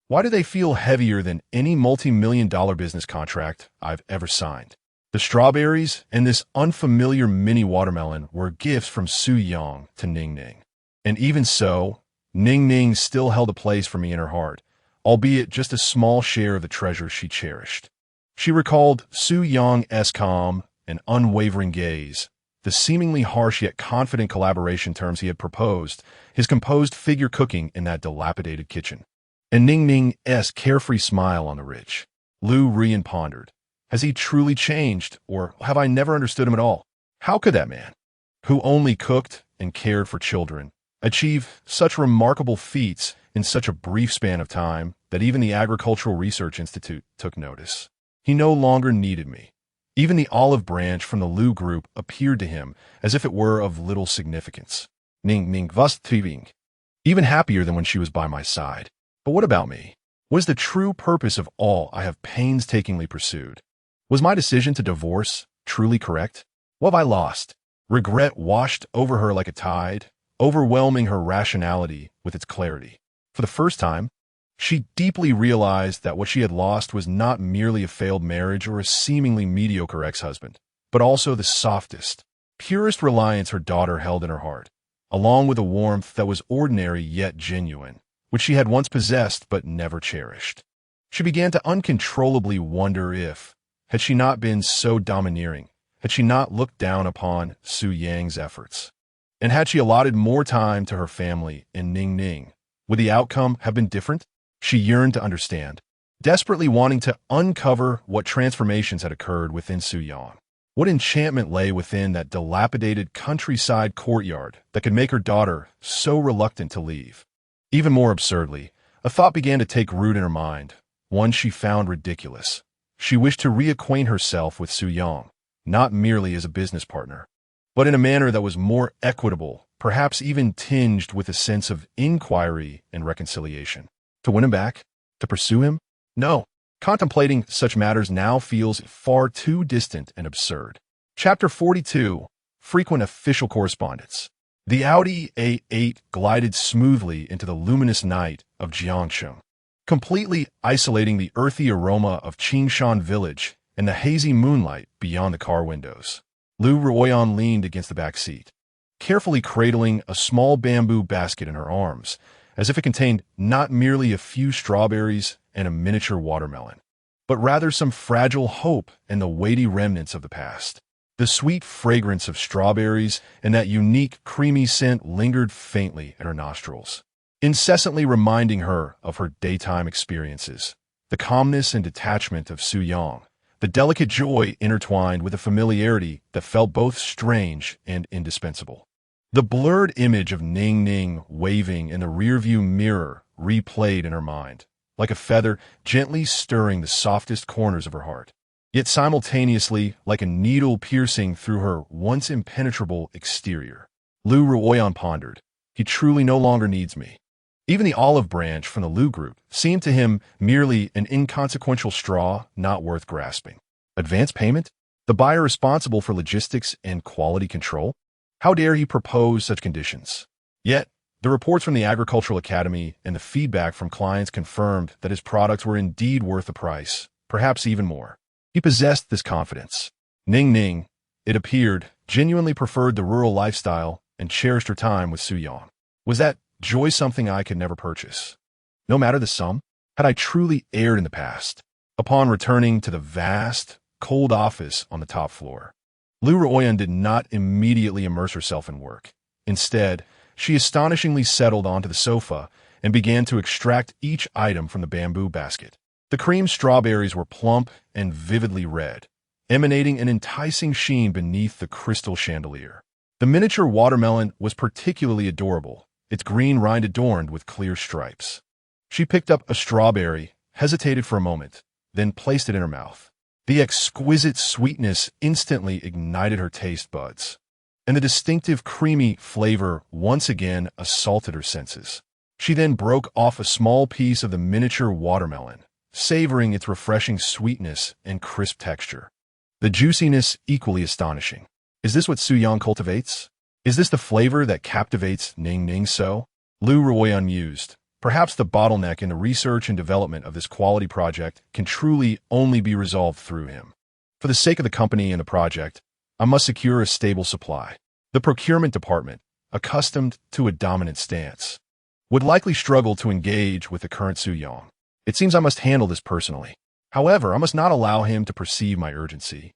why do they feel heavier than any multi-million-dollar business contract I've ever signed?" The strawberries and this unfamiliar mini watermelon were gifts from Suyang to Ning Ning. And even so, Ning Ning still held a place for me in her heart, albeit just a small share of the treasures she cherished. She recalled Suyang's calm and unwavering gaze, the seemingly harsh yet confident collaboration terms he had proposed, his composed figure cooking in that dilapidated kitchen, and Ning Ning's carefree smile on the ridge. Lu Ruyan pondered. Has he truly changed, or have I never understood him at all? How could that man, who only cooked and cared for children, achieve such remarkable feats in such a brief span of time that even the Agricultural Research Institute took notice? He no longer needed me. Even the olive branch from the Lu Group appeared to him as if it were of little significance. Ning Ning was thriving, even happier than when she was by my side. But what about me? What is the true purpose of all I have painstakingly pursued? Was my decision to divorce truly correct? What have I lost? Regret washed over her like a tide, overwhelming her rationality with its clarity. For the first time, she deeply realized that what she had lost was not merely a failed marriage or a seemingly mediocre ex-husband, but also the softest, purest reliance her daughter held in her heart, along with a warmth that was ordinary yet genuine, which she had once possessed but never cherished. She began to uncontrollably wonder if, had she not been so domineering, had she not looked down upon Suyang's efforts, and had she allotted more time to her family and Ning Ning, would the outcome have been different? She yearned to understand, desperately wanting to uncover what transformations had occurred within Suyang. What enchantment lay within that dilapidated countryside courtyard that could make her daughter so reluctant to leave? Even more absurdly, a thought began to take root in her mind, one she found ridiculous. She wished to reacquaint herself with Suyang, not merely as a business partner, but in a manner that was more equitable, perhaps even tinged with a sense of inquiry and reconciliation. To win him back? To pursue him? No. Contemplating such matters now feels far too distant and absurd. Chapter 42. Frequent Official Correspondence. The Audi A8 glided smoothly into the luminous night of Jiangcheng, completely isolating the earthy aroma of Qingshan village and the hazy moonlight beyond the car windows. Lu Ruoyan leaned against the back seat, carefully cradling a small bamboo basket in her arms, as if it contained not merely a few strawberries and a miniature watermelon, but rather some fragile hope and the weighty remnants of the past. The sweet fragrance of strawberries and that unique, creamy scent lingered faintly at her nostrils, incessantly reminding her of her daytime experiences. The calmness and detachment of Su Yang, the delicate joy intertwined with a familiarity that felt both strange and indispensable. The blurred image of Ning Ning waving in the rearview mirror replayed in her mind, like a feather gently stirring the softest corners of her heart, yet simultaneously like a needle piercing through her once impenetrable exterior. Lu Ruoyan pondered. He truly no longer needs me. Even the olive branch from the Lu group seemed to him merely an inconsequential straw not worth grasping. Advance payment? The buyer responsible for logistics and quality control? How dare he propose such conditions? Yet, the reports from the Agricultural Academy and the feedback from clients confirmed that his products were indeed worth the price, perhaps even more. He possessed this confidence. Ning Ning, it appeared, genuinely preferred the rural lifestyle and cherished her time with Su Yang. Was that joy something I could never purchase? No matter the sum, had I truly erred in the past? Upon returning to the vast, cold office on the top floor, Lu Ruoyan did not immediately immerse herself in work. Instead, she astonishingly settled onto the sofa and began to extract each item from the bamboo basket. The cream strawberries were plump and vividly red, emanating an enticing sheen beneath the crystal chandelier. The miniature watermelon was particularly adorable, its green rind adorned with clear stripes. She picked up a strawberry, hesitated for a moment, then placed it in her mouth. The exquisite sweetness instantly ignited her taste buds, and the distinctive creamy flavor once again assaulted her senses. She then broke off a small piece of the miniature watermelon, savoring its refreshing sweetness and crisp texture. The juiciness equally astonishing. Is this what Su Yang cultivates? Is this the flavor that captivates Ning Ning so? Lu Ruoyan mused. Perhaps the bottleneck in the research and development of this quality project can truly only be resolved through him. For the sake of the company and the project, I must secure a stable supply. The procurement department, accustomed to a dominant stance, would likely struggle to engage with the current Su Yang. It seems I must handle this personally. However, I must not allow him to perceive my urgency,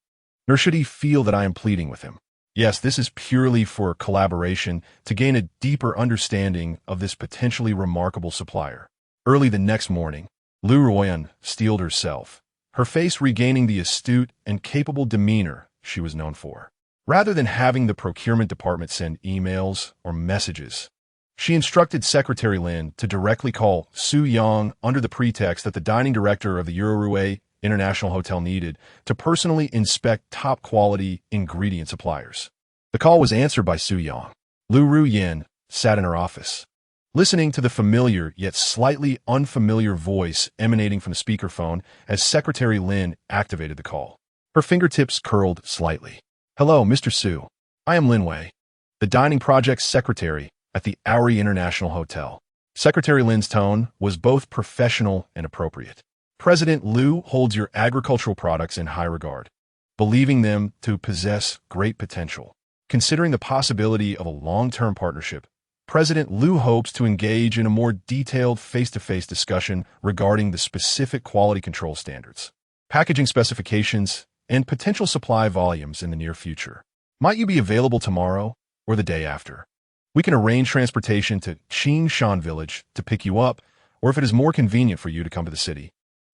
nor should he feel that I am pleading with him. Yes, this is purely for collaboration to gain a deeper understanding of this potentially remarkable supplier. Early the next morning, Lu Ruoyan steeled herself, her face regaining the astute and capable demeanor she was known for. Rather than having the procurement department send emails or messages, she instructed Secretary Lin to directly call Su Yang under the pretext that the dining director of the Eurorue International Hotel needed to personally inspect top-quality ingredient suppliers. The call was answered by Su Yang. Lu Ruoyan sat in her office, listening to the familiar yet slightly unfamiliar voice emanating from the speakerphone as Secretary Lin activated the call. Her fingertips curled slightly. Hello, Mr. Su. I am Lin Wei, the dining project secretary at the Auri International Hotel. Secretary Lin's tone was both professional and appropriate. President Lu holds your agricultural products in high regard, believing them to possess great potential. Considering the possibility of a long-term partnership, President Lu hopes to engage in a more detailed face-to-face discussion regarding the specific quality control standards, packaging specifications, and potential supply volumes in the near future. Might you be available tomorrow or the day after? We can arrange transportation to Qingshan Village to pick you up, or if it is more convenient for you to come to the city,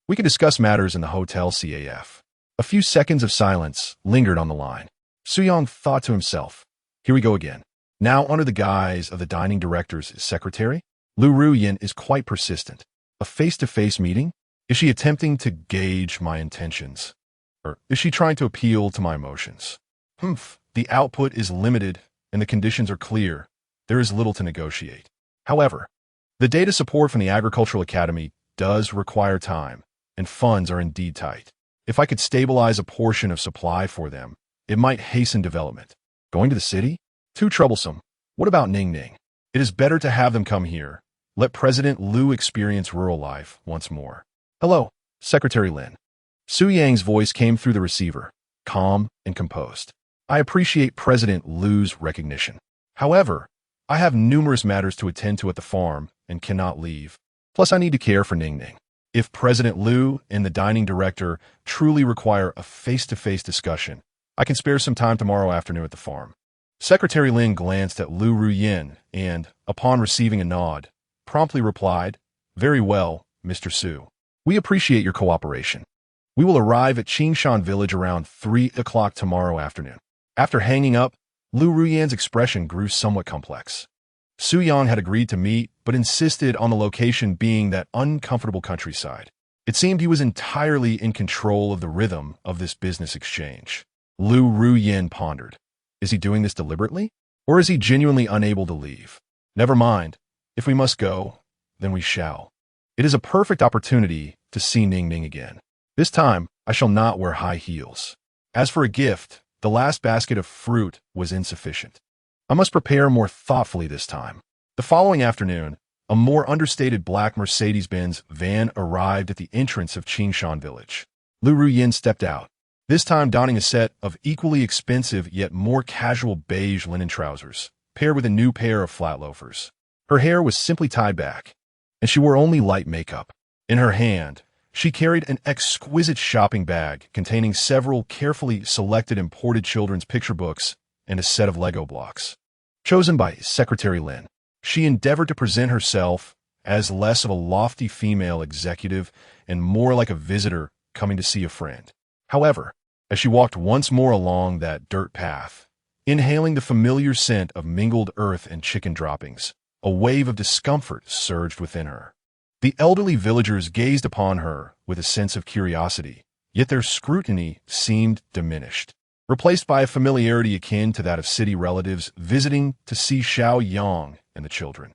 we can discuss matters in the hotel CAF. A few seconds of silence lingered on the line. Su Yang thought to himself, here we go again. Now under the guise of the dining director's secretary? Lu Ruoyan is quite persistent. A face-to-face meeting? Is she attempting to gauge my intentions? Or is she trying to appeal to my emotions? The output is limited and the conditions are clear. There is little to negotiate. However, the data support from the Agricultural Academy does require time, and funds are indeed tight. If I could stabilize a portion of supply for them, it might hasten development. Going to the city? Too troublesome. What about Ning Ning? It is better to have them come here. Let President Lu experience rural life once more. Hello, Secretary Lin. Su Yang's voice came through the receiver, calm and composed. I appreciate President Lu's recognition. However, I have numerous matters to attend to at the farm and cannot leave. Plus, I need to care for Ning Ning. If President Lu and the dining director truly require a face-to-face discussion, I can spare some time tomorrow afternoon at the farm. Secretary Lin glanced at Lu Ruyin and, upon receiving a nod, promptly replied, Very well, Mr. Su. We appreciate your cooperation. We will arrive at Qingshan village around 3 o'clock tomorrow afternoon. After hanging up, Lu Ruyin's expression grew somewhat complex. Su Yang had agreed to meet, but insisted on the location being that uncomfortable countryside. It seemed he was entirely in control of the rhythm of this business exchange. Lu Ruyin pondered. Is he doing this deliberately? Or is he genuinely unable to leave? Never mind. If we must go, then we shall. It is a perfect opportunity to see Ning Ning again. This time, I shall not wear high heels. As for a gift, the last basket of fruit was insufficient. I must prepare more thoughtfully this time. The following afternoon, a more understated black Mercedes-Benz van arrived at the entrance of Qingshan village. Lu Ruyin stepped out, this time donning a set of equally expensive yet more casual beige linen trousers, paired with a new pair of flat loafers. Her hair was simply tied back, and she wore only light makeup. In her hand, she carried an exquisite shopping bag containing several carefully selected imported children's picture books and a set of Lego blocks. Chosen by Secretary Lin, she endeavored to present herself as less of a lofty female executive and more like a visitor coming to see a friend. However, as she walked once more along that dirt path, inhaling the familiar scent of mingled earth and chicken droppings, a wave of discomfort surged within her. The elderly villagers gazed upon her with a sense of curiosity, yet their scrutiny seemed diminished, replaced by a familiarity akin to that of city relatives visiting to see Xiao Yang and the children.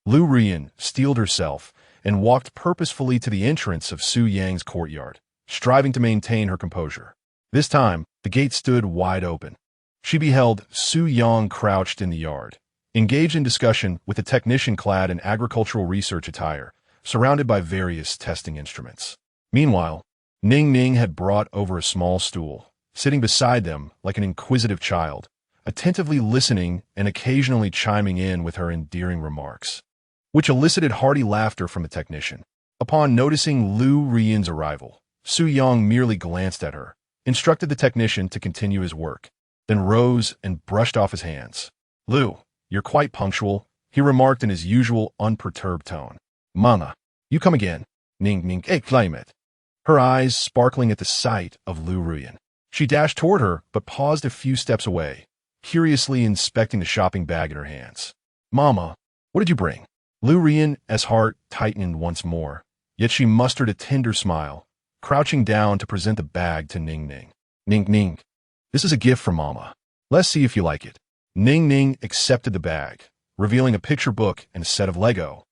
Lu Ruyin steeled herself and walked purposefully to the entrance of Su Yang's courtyard, striving to maintain her composure. This time, the gate stood wide open. She beheld Su Yang crouched in the yard, engaged in discussion with a technician clad in agricultural research attire, surrounded by various testing instruments. Meanwhile, Ning Ning had brought over a small stool, sitting beside them like an inquisitive child, attentively listening and occasionally chiming in with her endearing remarks, which elicited hearty laughter from the technician. Upon noticing Lu Ruyin's arrival, Su Yang merely glanced at her, instructed the technician to continue his work, then rose and brushed off his hands. Lu, you're quite punctual, he remarked in his usual unperturbed tone. Mama, you come again. Ning Ning, claim it. Her eyes sparkling at the sight of Lu Ruyin. She dashed toward her, but paused a few steps away, curiously inspecting the shopping bag in her hands. Mama, what did you bring? Lu Ruyin's heart tightened once more, yet she mustered a tender smile, crouching down to present the bag to Ning Ning. Ning Ning, this is a gift from Mama. Let's see if you like it. Ning Ning accepted the bag, revealing a picture book and a set of Lego,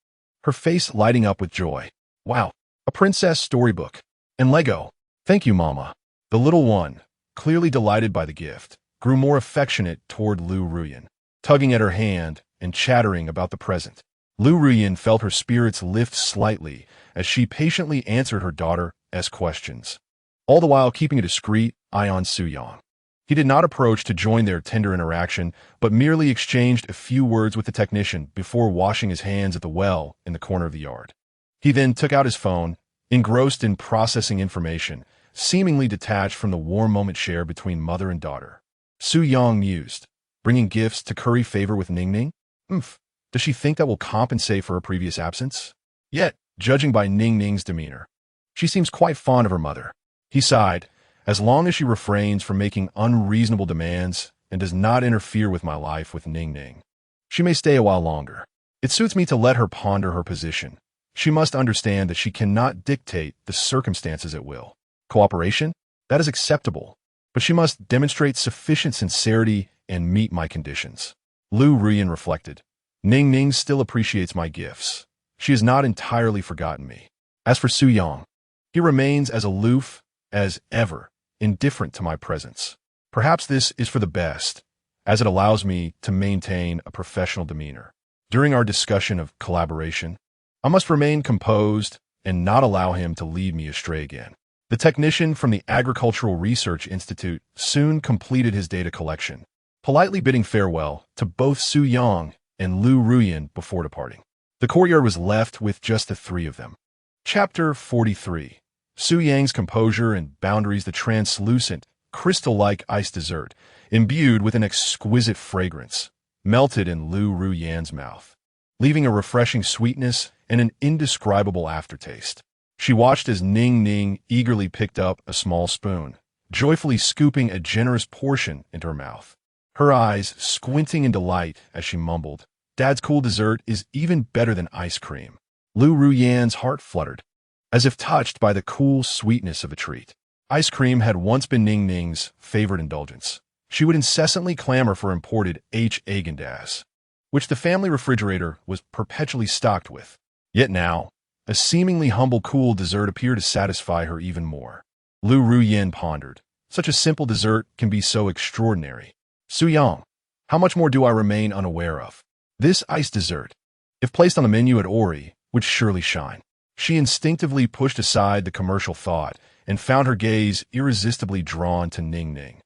her face lighting up with joy. Wow, a princess storybook. And Lego. Thank you, Mama. The little one, clearly delighted by the gift, grew more affectionate toward Lu Ruyin, tugging at her hand and chattering about the present. Lu Ruyin felt her spirits lift slightly as she patiently answered her daughter's questions, all the while keeping a discreet eye on Su Yang. He did not approach to join their tender interaction, but merely exchanged a few words with the technician before washing his hands at the well in the corner of the yard. He then took out his phone, engrossed in processing information, seemingly detached from the warm moment shared between mother and daughter. Su Yang mused, bringing gifts to curry favor with Ning Ning? Does she think that will compensate for her previous absence? Yet, judging by Ning Ning's demeanor, she seems quite fond of her mother. He sighed. As long as she refrains from making unreasonable demands and does not interfere with my life with Ning Ning, she may stay a while longer. It suits me to let her ponder her position. She must understand that she cannot dictate the circumstances at will. Cooperation? That is acceptable, but she must demonstrate sufficient sincerity and meet my conditions. Lu Ruyin reflected. Ning Ning still appreciates my gifts. She has not entirely forgotten me. As for Su Yang, he remains as aloof as ever, indifferent to my presence. Perhaps this is for the best, as it allows me to maintain a professional demeanor. During our discussion of collaboration, I must remain composed and not allow him to lead me astray again. The technician from the Agricultural Research Institute soon completed his data collection, politely bidding farewell to both Su Yang and Lu Ruyan before departing. The courtyard was left with just the three of them. Chapter 43. Su Yang's composure and boundaries. The translucent, crystal-like ice dessert, imbued with an exquisite fragrance, melted in Lu Ruyan's mouth, leaving a refreshing sweetness and an indescribable aftertaste. She watched as Ning Ning eagerly picked up a small spoon, joyfully scooping a generous portion into her mouth, her eyes squinting in delight as she mumbled, "Dad's cool dessert is even better than ice cream." Lu Ruyan's heart fluttered, as if touched by the cool sweetness of a treat. Ice cream had once been Ning Ning's favorite indulgence. She would incessantly clamor for imported Häagen-Dazs, which the family refrigerator was perpetually stocked with. Yet now, a seemingly humble cool dessert appeared to satisfy her even more. Lu Ruyan pondered. Such a simple dessert can be so extraordinary. Su Yang, how much more do I remain unaware of? This ice dessert, if placed on the menu at Ori, would surely shine. She instinctively pushed aside the commercial thought and found her gaze irresistibly drawn to Ning Ning.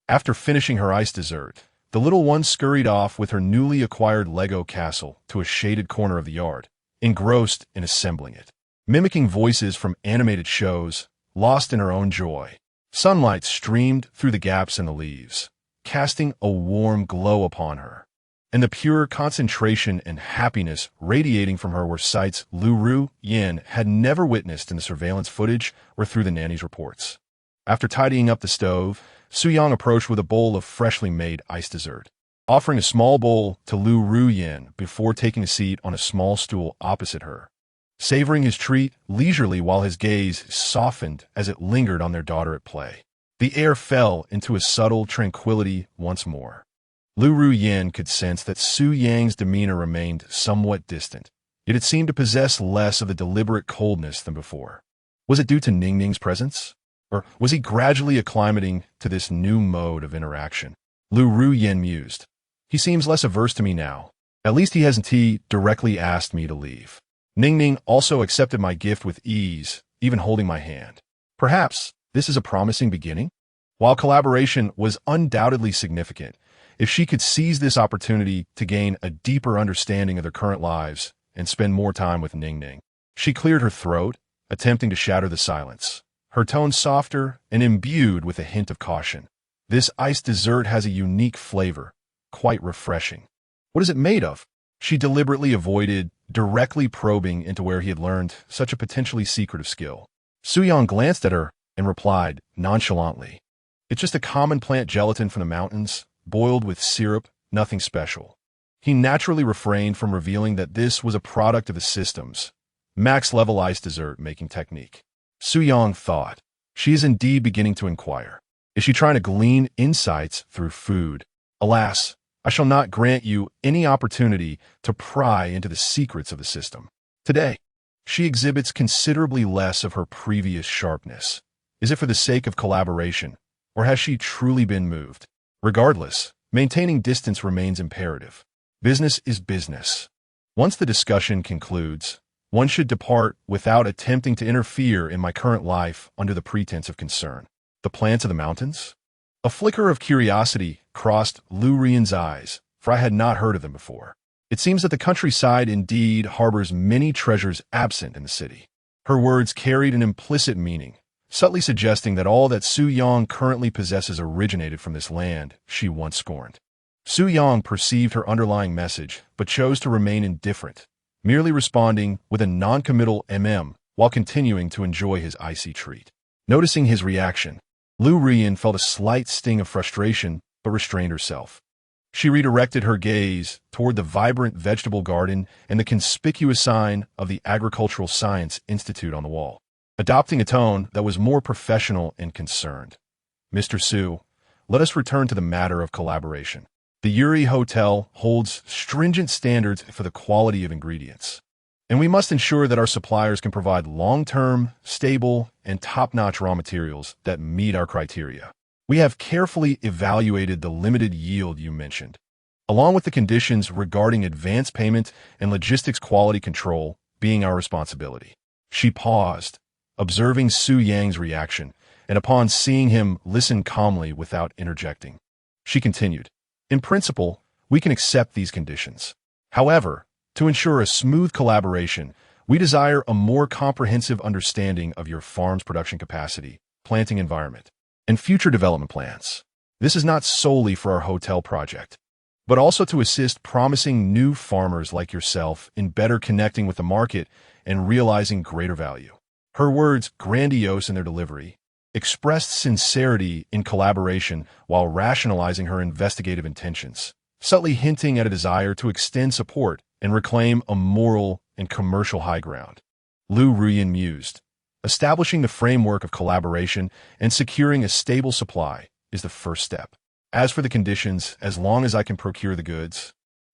After finishing her ice dessert, the little one scurried off with her newly acquired Lego castle to a shaded corner of the yard, engrossed in assembling it. Mimicking voices from animated shows, lost in her own joy, sunlight streamed through the gaps in the leaves, casting a warm glow upon her, and the pure concentration and happiness radiating from her were sights Lu Ruyan had never witnessed in the surveillance footage or through the nanny's reports. After tidying up the stove, Su Yang approached with a bowl of freshly made ice dessert, offering a small bowl to Lu Ruyan before taking a seat on a small stool opposite her, savoring his treat leisurely while his gaze softened as it lingered on their daughter at play. The air fell into a subtle tranquility once more. Lu Ruyan could sense that Su Yang's demeanor remained somewhat distant, yet it seemed to possess less of the deliberate coldness than before. Was it due to Ning Ning's presence? Or was he gradually acclimating to this new mode of interaction? Lu Ruyan mused. He seems less averse to me now. At least he hasn't directly asked me to leave. Ning Ning also accepted my gift with ease, even holding my hand. Perhaps this is a promising beginning? While collaboration was undoubtedly significant, if she could seize this opportunity to gain a deeper understanding of their current lives and spend more time with Ning Ning. She cleared her throat, attempting to shatter the silence, her tone softer and imbued with a hint of caution. This ice dessert has a unique flavor, quite refreshing. What is it made of? She deliberately avoided directly probing into where he had learned such a potentially secretive skill. Su Yang glanced at her and replied nonchalantly, "It's just a common plant gelatin from the mountains, boiled with syrup, nothing special." He naturally refrained from revealing that this was a product of the system's max-level ice dessert making technique. Su Yang thought, she is indeed beginning to inquire. Is she trying to glean insights through food? Alas, I shall not grant you any opportunity to pry into the secrets of the system. Today, she exhibits considerably less of her previous sharpness. Is it for the sake of collaboration, or has she truly been moved? Regardless, maintaining distance remains imperative. Business is business. Once the discussion concludes, one should depart without attempting to interfere in my current life under the pretense of concern. The plants of the mountains? A flicker of curiosity crossed Lu Ruyan's eyes, for I had not heard of them before. It seems that the countryside indeed harbors many treasures absent in the city. Her words carried an implicit meaning, subtly suggesting that all that Su Yang currently possesses originated from this land she once scorned. Su Yang perceived her underlying message, but chose to remain indifferent, merely responding with a non-committal while continuing to enjoy his icy treat. Noticing his reaction, Lu Ruyan felt a slight sting of frustration, but restrained herself. She redirected her gaze toward the vibrant vegetable garden and the conspicuous sign of the Agricultural Science Institute on the wall, adopting a tone that was more professional and concerned. "Mr. Su, let us return to the matter of collaboration. The Yuri Hotel holds stringent standards for the quality of ingredients, and we must ensure that our suppliers can provide long-term, stable, and top-notch raw materials that meet our criteria. We have carefully evaluated the limited yield you mentioned, along with the conditions regarding advance payment and logistics quality control being our responsibility." She paused, observing Su Yang's reaction, and upon seeing him listen calmly without interjecting. She continued, "In principle, we can accept these conditions. However, to ensure a smooth collaboration, we desire a more comprehensive understanding of your farm's production capacity, planting environment, and future development plans. This is not solely for our hotel project, but also to assist promising new farmers like yourself in better connecting with the market and realizing greater value." Her words, grandiose in their delivery, expressed sincerity in collaboration while rationalizing her investigative intentions, subtly hinting at a desire to extend support and reclaim a moral and commercial high ground. Lu Ruyin mused, "Establishing the framework of collaboration and securing a stable supply is the first step. As for the conditions, as long as I can procure the goods,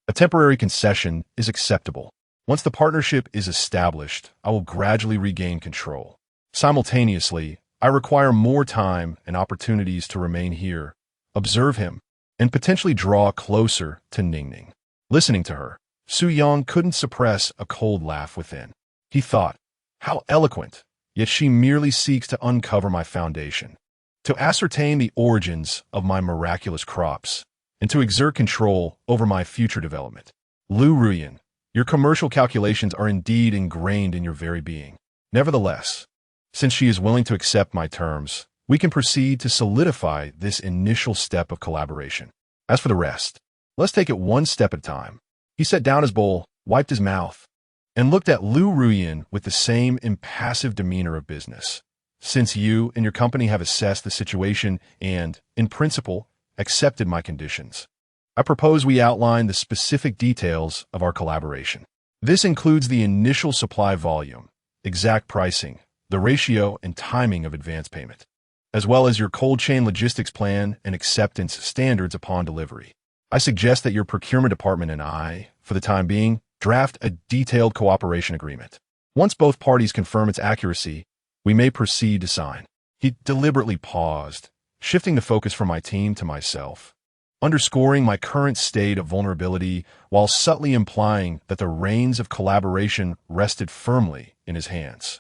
a temporary concession is acceptable. Once the partnership is established, I will gradually regain control. Simultaneously, I require more time and opportunities to remain here, observe him, and potentially draw closer to Ningning." Listening to her, Su Yang couldn't suppress a cold laugh within. He thought, "How eloquent, yet she merely seeks to uncover my foundation, to ascertain the origins of my miraculous crops, and to exert control over my future development. Lu Ruyin, your commercial calculations are indeed ingrained in your very being. Nevertheless, since she is willing to accept my terms, we can proceed to solidify this initial step of collaboration. As for the rest, let's take it one step at a time." He set down his bowl, wiped his mouth, and looked at Lu Ruyin with the same impassive demeanor of business. "Since you and your company have assessed the situation and, in principle, accepted my conditions, I propose we outline the specific details of our collaboration. This includes the initial supply volume, exact pricing, the ratio and timing of advance payment, as well as your cold chain logistics plan and acceptance standards upon delivery. I suggest that your procurement department and I, for the time being, draft a detailed cooperation agreement. Once both parties confirm its accuracy, we may proceed to sign." He deliberately paused, shifting the focus from my team to myself, underscoring my current state of vulnerability while subtly implying that the reins of collaboration rested firmly in his hands.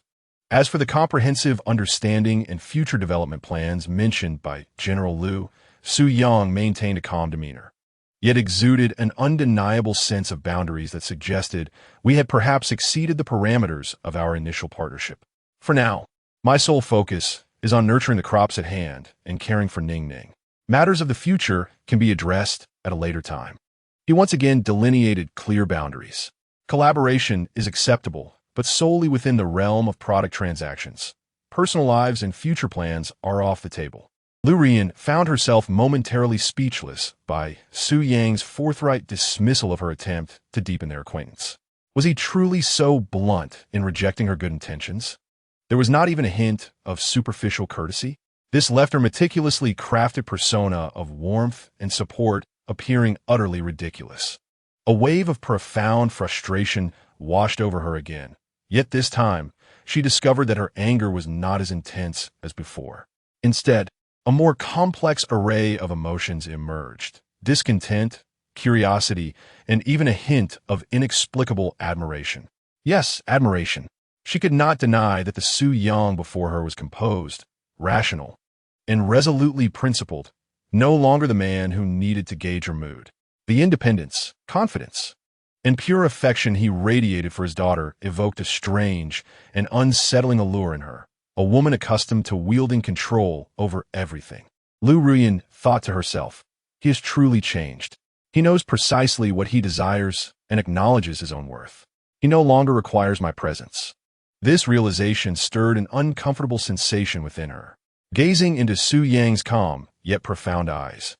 As for the comprehensive understanding and future development plans mentioned by General Lu, Su Yang maintained a calm demeanor, yet exuded an undeniable sense of boundaries that suggested we had perhaps exceeded the parameters of our initial partnership. For now, my sole focus is on nurturing the crops at hand and caring for Ningning. Matters of the future can be addressed at a later time. He once again delineated clear boundaries. Collaboration is acceptable, but solely within the realm of product transactions. Personal lives and future plans are off the table. Lu Ruyin found herself momentarily speechless by Su Yang's forthright dismissal of her attempt to deepen their acquaintance. Was he truly so blunt in rejecting her good intentions? There was not even a hint of superficial courtesy. This left her meticulously crafted persona of warmth and support appearing utterly ridiculous. A wave of profound frustration washed over her again, yet this time she discovered that her anger was not as intense as before. Instead, a more complex array of emotions emerged: discontent, curiosity, and even a hint of inexplicable admiration. Yes, admiration. She could not deny that the Su Yang before her was composed, rational, and resolutely principled, no longer the man who needed to gauge her mood. The independence, confidence, and pure affection he radiated for his daughter evoked a strange and unsettling allure in her, a woman accustomed to wielding control over everything. Lu Ruyin thought to herself, "He has truly changed. He knows precisely what he desires and acknowledges his own worth. He no longer requires my presence." This realization stirred an uncomfortable sensation within her. Gazing into Su Yang's calm yet profound eyes,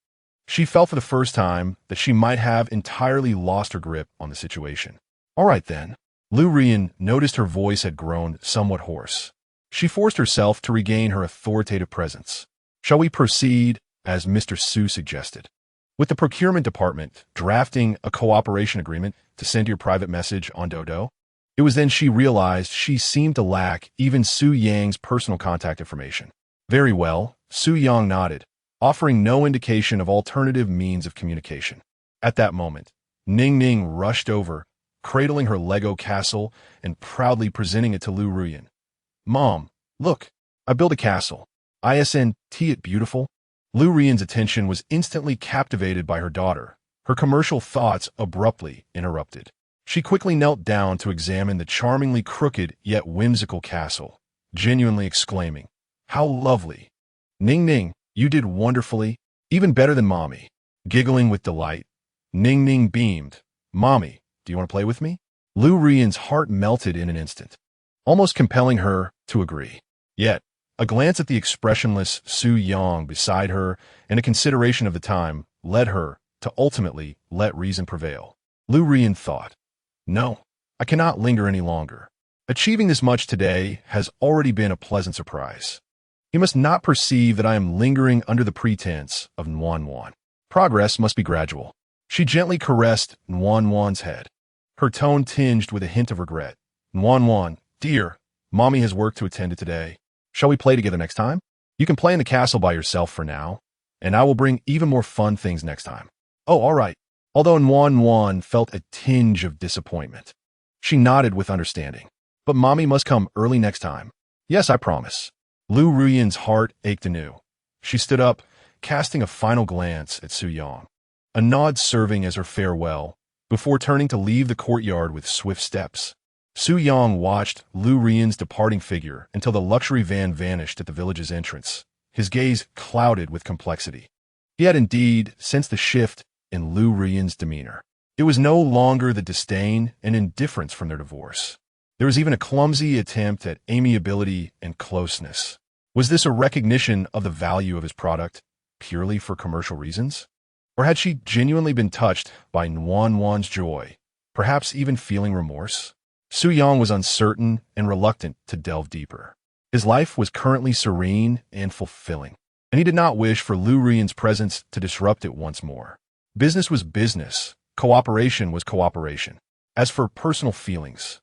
she felt for the first time that she might have entirely lost her grip on the situation. "All right then." Lu Ruyin noticed her voice had grown somewhat hoarse. She forced herself to regain her authoritative presence. "Shall we proceed, as Mr. Su suggested, with the procurement department drafting a cooperation agreement to send your private message on Dodo?" It was then she realized she seemed to lack even Su Yang's personal contact information. "Very well," Su Yang nodded, offering no indication of alternative means of communication. At that moment, Ningning rushed over, cradling her Lego castle and proudly presenting it to Lu Ruyin. "Mom, Look, I built a castle. ISNT it beautiful? Lu Rian's attention was instantly captivated by her daughter. Her commercial thoughts abruptly interrupted. She quickly knelt down to examine the charmingly crooked yet whimsical castle, genuinely exclaiming, "How lovely! Ning Ning, you did wonderfully, even better than Mommy." Giggling with delight, Ning Ning beamed. "Mommy, do you want to play with me?" Lu Rian's heart melted in an instant, almost compelling her to agree. Yet, a glance at the expressionless Su Yang beside her and a consideration of the time led her to ultimately let reason prevail. Lu Rian thought, "No, I cannot linger any longer. Achieving this much today has already been a pleasant surprise. He must not perceive that I am lingering under the pretense of Nuan. Progress must be gradual." She gently caressed Nuan's head, her tone tinged with a hint of regret. "Nuan, dear, Mommy has work to attend to today. Shall we play together next time? You can play in the castle by yourself for now, and I will bring even more fun things next time." "Oh, all right." Although Nuan felt a tinge of disappointment, she nodded with understanding. "But Mommy must come early next time." "Yes, I promise." Lu Rian's heart ached anew. She stood up, casting a final glance at Su Yang, a nod serving as her farewell, before turning to leave the courtyard with swift steps. Su Yang watched Lu Rian's departing figure until the luxury van vanished at the village's entrance, his gaze clouded with complexity. He had indeed sensed the shift in Lu Rian's demeanor. It was no longer the disdain and indifference from their divorce. There was even a clumsy attempt at amiability and closeness. Was this a recognition of the value of his product, purely for commercial reasons? Or had she genuinely been touched by Nuan's joy, perhaps even feeling remorse? Su Yang was uncertain and reluctant to delve deeper. His life was currently serene and fulfilling, and he did not wish for Lu Rian's presence to disrupt it once more. Business was business. Cooperation was cooperation. As for personal feelings,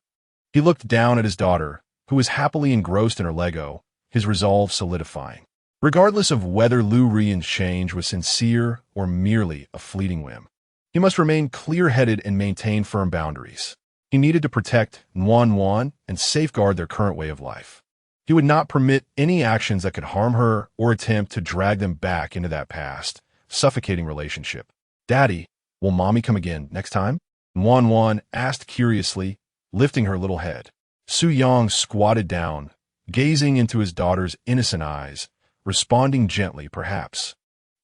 he looked down at his daughter, who was happily engrossed in her Lego, his resolve solidifying. Regardless of whether Lu Rian's change was sincere or merely a fleeting whim, he must remain clear-headed and maintain firm boundaries. He needed to protect Nuan and safeguard their current way of life. He would not permit any actions that could harm her or attempt to drag them back into that past, suffocating relationship. "Daddy, will Mommy come again next time?" Nuan asked curiously, lifting her little head. Su Yang squatted down, gazing into his daughter's innocent eyes, responding gently, perhaps.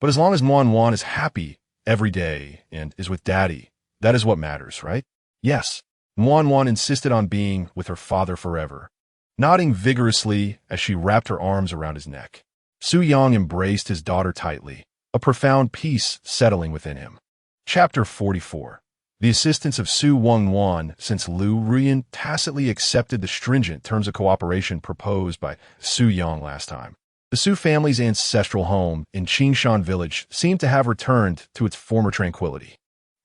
"But as long as Nuan is happy every day and is with Daddy, that is what matters, right?" "Yes." Nuan insisted on being with her father forever, nodding vigorously as she wrapped her arms around his neck. Su Yang embraced his daughter tightly, a profound peace settling within him. Chapter 44. The assistance of Su Wangwan, since Lu Rian tacitly accepted the stringent terms of cooperation proposed by Su Yang last time. The Su family's ancestral home in Qingshan village seemed to have returned to its former tranquility.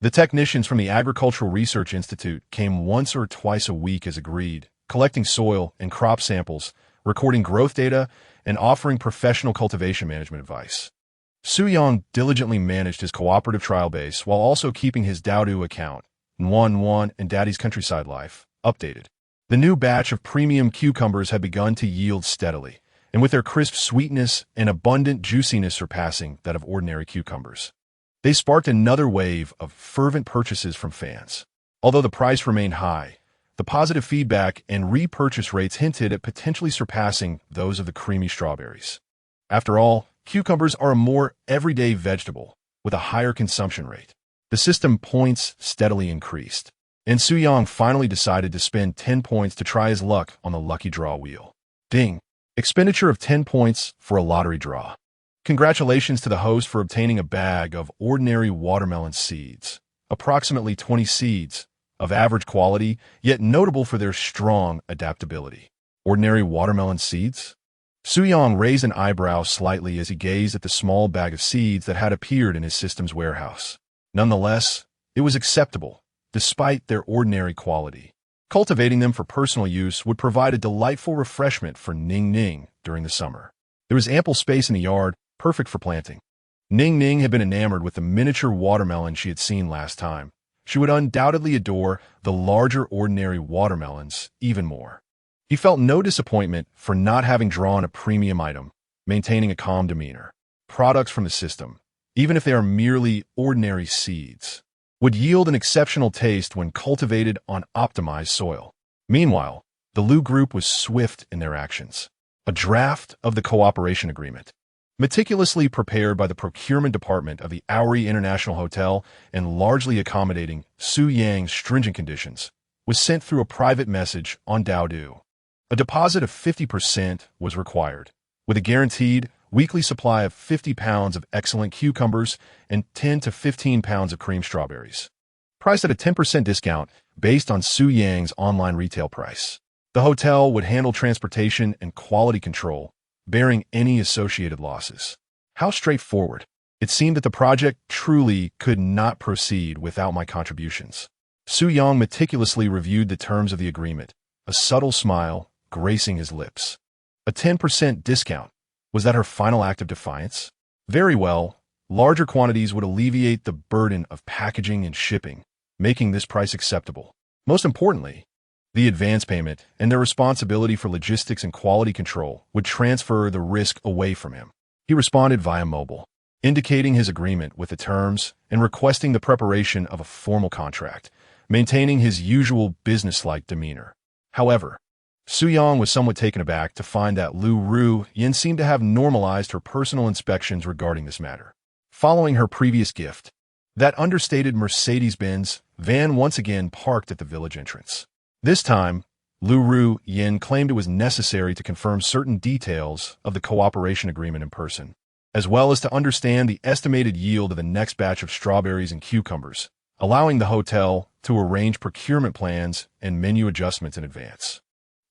The technicians from the Agricultural Research Institute came once or twice a week as agreed, collecting soil and crop samples, recording growth data, and offering professional cultivation management advice. Su Yang diligently managed his cooperative trial base while also keeping his Daodu account, Nuan and Daddy's Countryside Life, updated. The new batch of premium cucumbers had begun to yield steadily, and with their crisp sweetness and abundant juiciness surpassing that of ordinary cucumbers. They sparked another wave of fervent purchases from fans. Although the price remained high, the positive feedback and repurchase rates hinted at potentially surpassing those of the creamy strawberries. After all, cucumbers are a more everyday vegetable with a higher consumption rate. The system points steadily increased, and Su Yang finally decided to spend 10 points to try his luck on the lucky draw wheel. Ding! Expenditure of 10 points for a lottery draw. Congratulations to the host for obtaining a bag of ordinary watermelon seeds, approximately 20 seeds, of average quality, yet notable for their strong adaptability. Ordinary watermelon seeds? Su Yang raised an eyebrow slightly as he gazed at the small bag of seeds that had appeared in his system's warehouse. Nonetheless, it was acceptable, despite their ordinary quality. Cultivating them for personal use would provide a delightful refreshment for Ning Ning during the summer. There was ample space in the yard, perfect for planting. Ning Ning had been enamored with the miniature watermelon she had seen last time. She would undoubtedly adore the larger ordinary watermelons even more. He felt no disappointment for not having drawn a premium item, maintaining a calm demeanor. Products from the system, even if they are merely ordinary seeds, would yield an exceptional taste when cultivated on optimized soil. Meanwhile, the Liu Group was swift in their actions. A draft of the cooperation agreement, meticulously prepared by the procurement department of the Aoi International Hotel and largely accommodating Su Yang's stringent conditions, was sent through a private message on Daodu. A deposit of 50% was required, with a guaranteed weekly supply of 50 pounds of excellent cucumbers and 10 to 15 pounds of cream strawberries. Priced at a 10% discount based on Su Yang's online retail price. The hotel would handle transportation and quality control, bearing any associated losses. How straightforward. It seemed that the project truly could not proceed without my contributions. Su Yang meticulously reviewed the terms of the agreement, a subtle smile gracing his lips. A 10% discount. Was that her final act of defiance? Very well, larger quantities would alleviate the burden of packaging and shipping, making this price acceptable. Most importantly, the advance payment and their responsibility for logistics and quality control would transfer the risk away from him. He responded via mobile, indicating his agreement with the terms and requesting the preparation of a formal contract, maintaining his usual businesslike demeanor. However, Su Yang was somewhat taken aback to find that Liu Yin seemed to have normalized her personal inspections regarding this matter. Following her previous gift, that understated Mercedes-Benz van once again parked at the village entrance. This time, Liu Yin claimed it was necessary to confirm certain details of the cooperation agreement in person, as well as to understand the estimated yield of the next batch of strawberries and cucumbers, allowing the hotel to arrange procurement plans and menu adjustments in advance.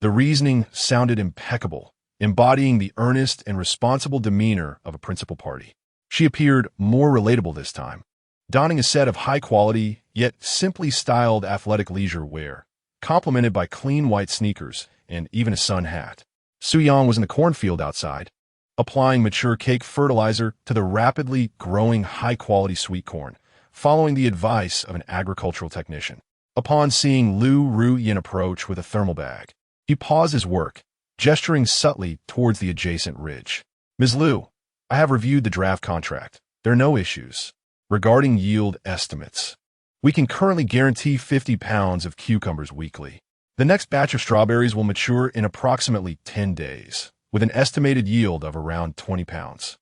The reasoning sounded impeccable, embodying the earnest and responsible demeanor of a principal party. She appeared more relatable this time, donning a set of high-quality, yet simply styled athletic leisure wear, complemented by clean white sneakers and even a sun hat. Su Yang was in the cornfield outside, applying mature cake fertilizer to the rapidly growing high-quality sweet corn, following the advice of an agricultural technician. Upon seeing Liu Yin approach with a thermal bag, he paused his work, gesturing subtly towards the adjacent ridge. Ms. Liu, I have reviewed the draft contract. There are no issues. Regarding yield estimates, we can currently guarantee 50 pounds of cucumbers weekly. The next batch of strawberries will mature in approximately 10 days, with an estimated yield of around 20 pounds.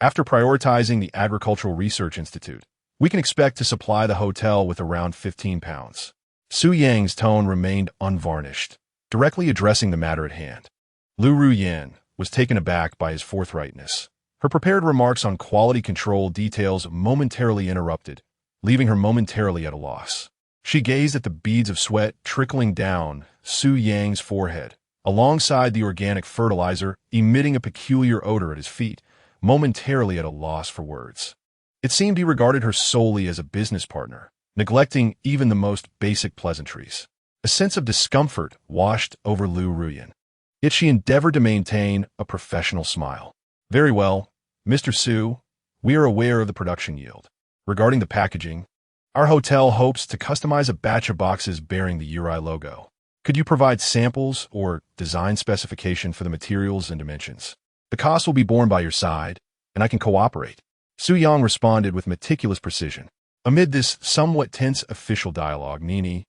After prioritizing the Agricultural Research Institute, we can expect to supply the hotel with around 15 pounds. Su Yang's tone remained unvarnished, directly addressing the matter at hand. Liu Yin was taken aback by his forthrightness. Her prepared remarks on quality control details momentarily interrupted, leaving her momentarily at a loss. She gazed at the beads of sweat trickling down Su Yang's forehead, alongside the organic fertilizer emitting a peculiar odor at his feet, momentarily at a loss for words. It seemed he regarded her solely as a business partner, neglecting even the most basic pleasantries. A sense of discomfort washed over Liu Yin. Yet she endeavored to maintain a professional smile. Very well, Mr. Su, we are aware of the production yield. Regarding the packaging, our hotel hopes to customize a batch of boxes bearing the Uri logo. Could you provide samples or design specification for the materials and dimensions? The cost will be borne by your side, and I can cooperate. Su Yang responded with meticulous precision. Amid this somewhat tense official dialogue, Nini,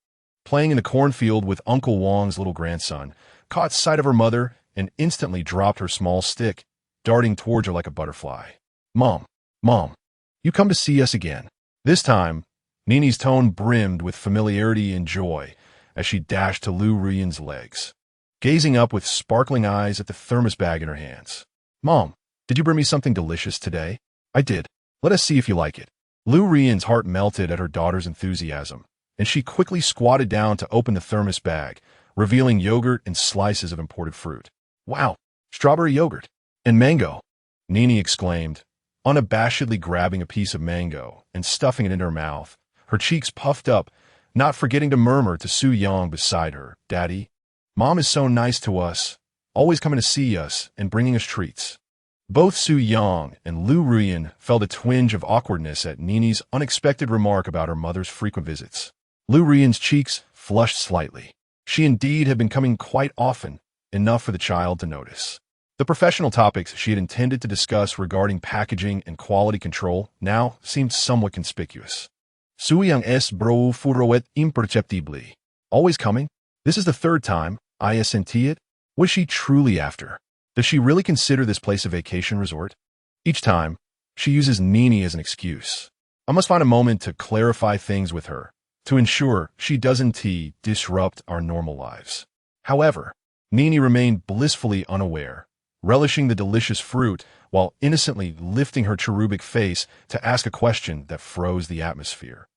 playing in the cornfield with Uncle Wang's little grandson, caught sight of her mother and instantly dropped her small stick, darting towards her like a butterfly. Mom, you come to see us again. This time, Nini's tone brimmed with familiarity and joy as she dashed to Liu Yin's legs, gazing up with sparkling eyes at the thermos bag in her hands. Mom, did you bring me something delicious today? I did. Let us see if you like it. Liu Yin's heart melted at her daughter's enthusiasm, and she quickly squatted down to open the thermos bag, revealing yogurt and slices of imported fruit. Wow, strawberry yogurt and mango, Nini exclaimed, unabashedly grabbing a piece of mango and stuffing it into her mouth, her cheeks puffed up, not forgetting to murmur to Su Yang beside her, Daddy, Mom is so nice to us, always coming to see us and bringing us treats. Both Su Yang and Liu Yin felt a twinge of awkwardness at Nini's unexpected remark about her mother's frequent visits. Liu Yin's cheeks flushed slightly. She indeed had been coming quite often, enough for the child to notice. The professional topics she had intended to discuss regarding packaging and quality control now seemed somewhat conspicuous. Suyang es bro furoet imperceptibly. Always coming? This is the third time I senti it? What is she truly after? Does she really consider this place a vacation resort? Each time, she uses Nini as an excuse. I must find a moment to clarify things with her, to ensure she doesn't disrupt our normal lives. However, Nini remained blissfully unaware, relishing the delicious fruit while innocently lifting her cherubic face to ask a question that froze the atmosphere.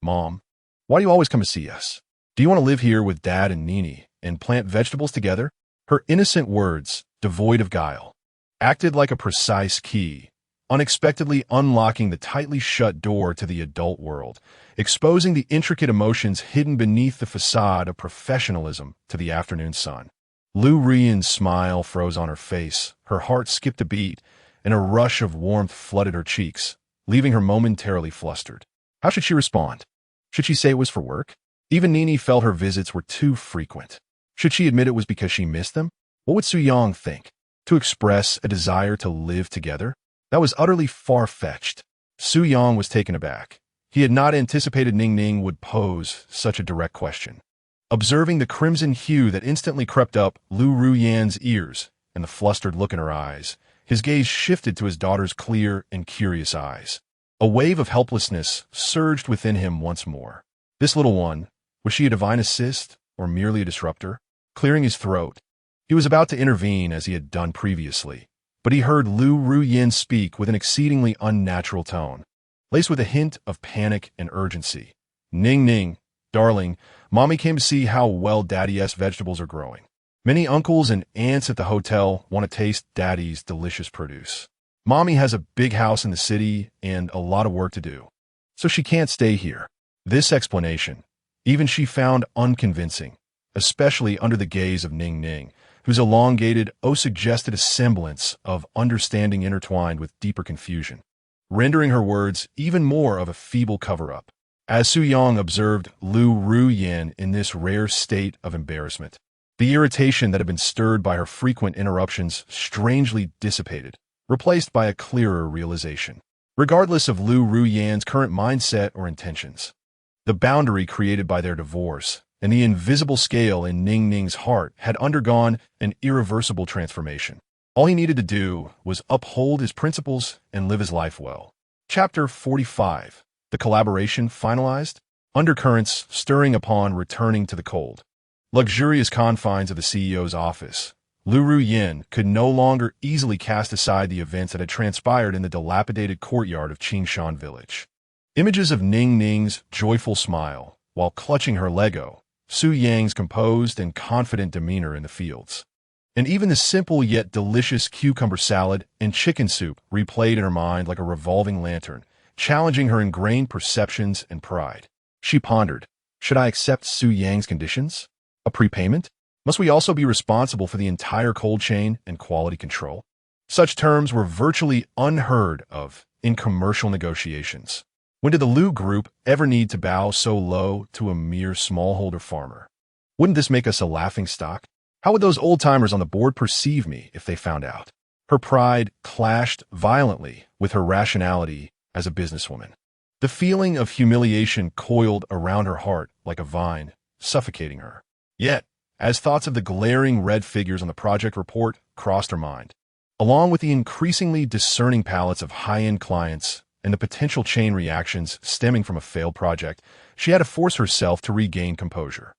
Mom, why do you always come to see us? Do you want to live here with Dad and Nini and plant vegetables together? Her innocent words, devoid of guile, acted like a precise key, unexpectedly unlocking the tightly shut door to the adult world, exposing the intricate emotions hidden beneath the facade of professionalism to the afternoon sun. Lu Rian's smile froze on her face, her heart skipped a beat, and a rush of warmth flooded her cheeks, leaving her momentarily flustered. How should she respond? Should she say it was for work? Even Nini felt her visits were too frequent. Should she admit it was because she missed them? What would Suyang think? To express a desire to live together? That was utterly far-fetched. Suyang was taken aback. He had not anticipated Ning Ning would pose such a direct question. Observing the crimson hue that instantly crept up Lu Ruyan's ears and the flustered look in her eyes, his gaze shifted to his daughter's clear and curious eyes. A wave of helplessness surged within him once more. This little one, was she a divine assist or merely a disruptor? Clearing his throat, he was about to intervene as he had done previously, but he heard Lu Ruyan speak with an exceedingly unnatural tone, laced with a hint of panic and urgency. Ning Ning, darling, Mommy came to see how well Daddy's vegetables are growing. Many uncles and aunts at the hotel want to taste Daddy's delicious produce. Mommy has a big house in the city and a lot of work to do, so she can't stay here. This explanation, even she found unconvincing, especially under the gaze of Ning Ning, whose elongated O suggested a semblance of understanding intertwined with deeper confusion, rendering her words even more of a feeble cover-up. As Suyang observed Lu Ruyan in this rare state of embarrassment, the irritation that had been stirred by her frequent interruptions strangely dissipated, replaced by a clearer realization. Regardless of Lu Ruyan's current mindset or intentions, the boundary created by their divorce and the invisible scale in Ning Ning's heart had undergone an irreversible transformation. All he needed to do was uphold his principles and live his life well. Chapter 45. The collaboration finalized, undercurrents stirring upon returning to the cold, luxurious confines of the CEO's office. Lu Ruyan could no longer easily cast aside the events that had transpired in the dilapidated courtyard of Qingshan village. Images of Ning Ning's joyful smile, while clutching her Lego, Suyang's composed and confident demeanor in the fields, and even the simple yet delicious cucumber salad and chicken soup replayed in her mind like a revolving lantern, challenging her ingrained perceptions and pride. She pondered, should I accept Suyang's conditions? A prepayment? Must we also be responsible for the entire cold chain and quality control? Such terms were virtually unheard of in commercial negotiations. When did the Lu Group ever need to bow so low to a mere smallholder farmer? Wouldn't this make us a laughingstock? How would those old-timers on the board perceive me if they found out? Her pride clashed violently with her rationality as a businesswoman. The feeling of humiliation coiled around her heart like a vine, suffocating her. Yet, as thoughts of the glaring red figures on the project report crossed her mind, along with the increasingly discerning palates of high-end clients and the potential chain reactions stemming from a failed project, she had to force herself to regain composure.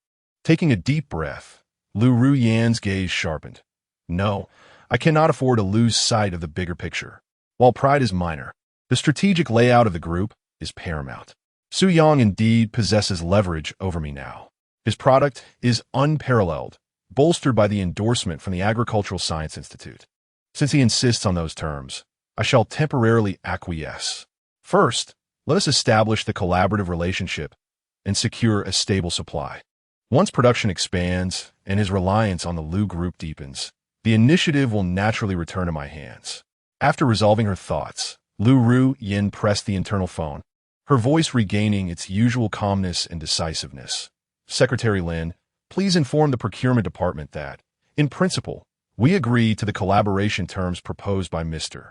Taking a deep breath, Lu Ruyan's gaze sharpened. No, I cannot afford to lose sight of the bigger picture. While pride is minor, the strategic layout of the group is paramount. Suyang indeed possesses leverage over me now. His product is unparalleled, bolstered by the endorsement from the Agricultural Science Institute. Since he insists on those terms, I shall temporarily acquiesce. First, let us establish the collaborative relationship and secure a stable supply. Once production expands and his reliance on the Lu Group deepens, the initiative will naturally return to my hands. After resolving her thoughts, Lu Ruyan pressed the internal phone, her voice regaining its usual calmness and decisiveness. Secretary Lin, please inform the procurement department that, In principle, we agree to the collaboration terms proposed by Mr.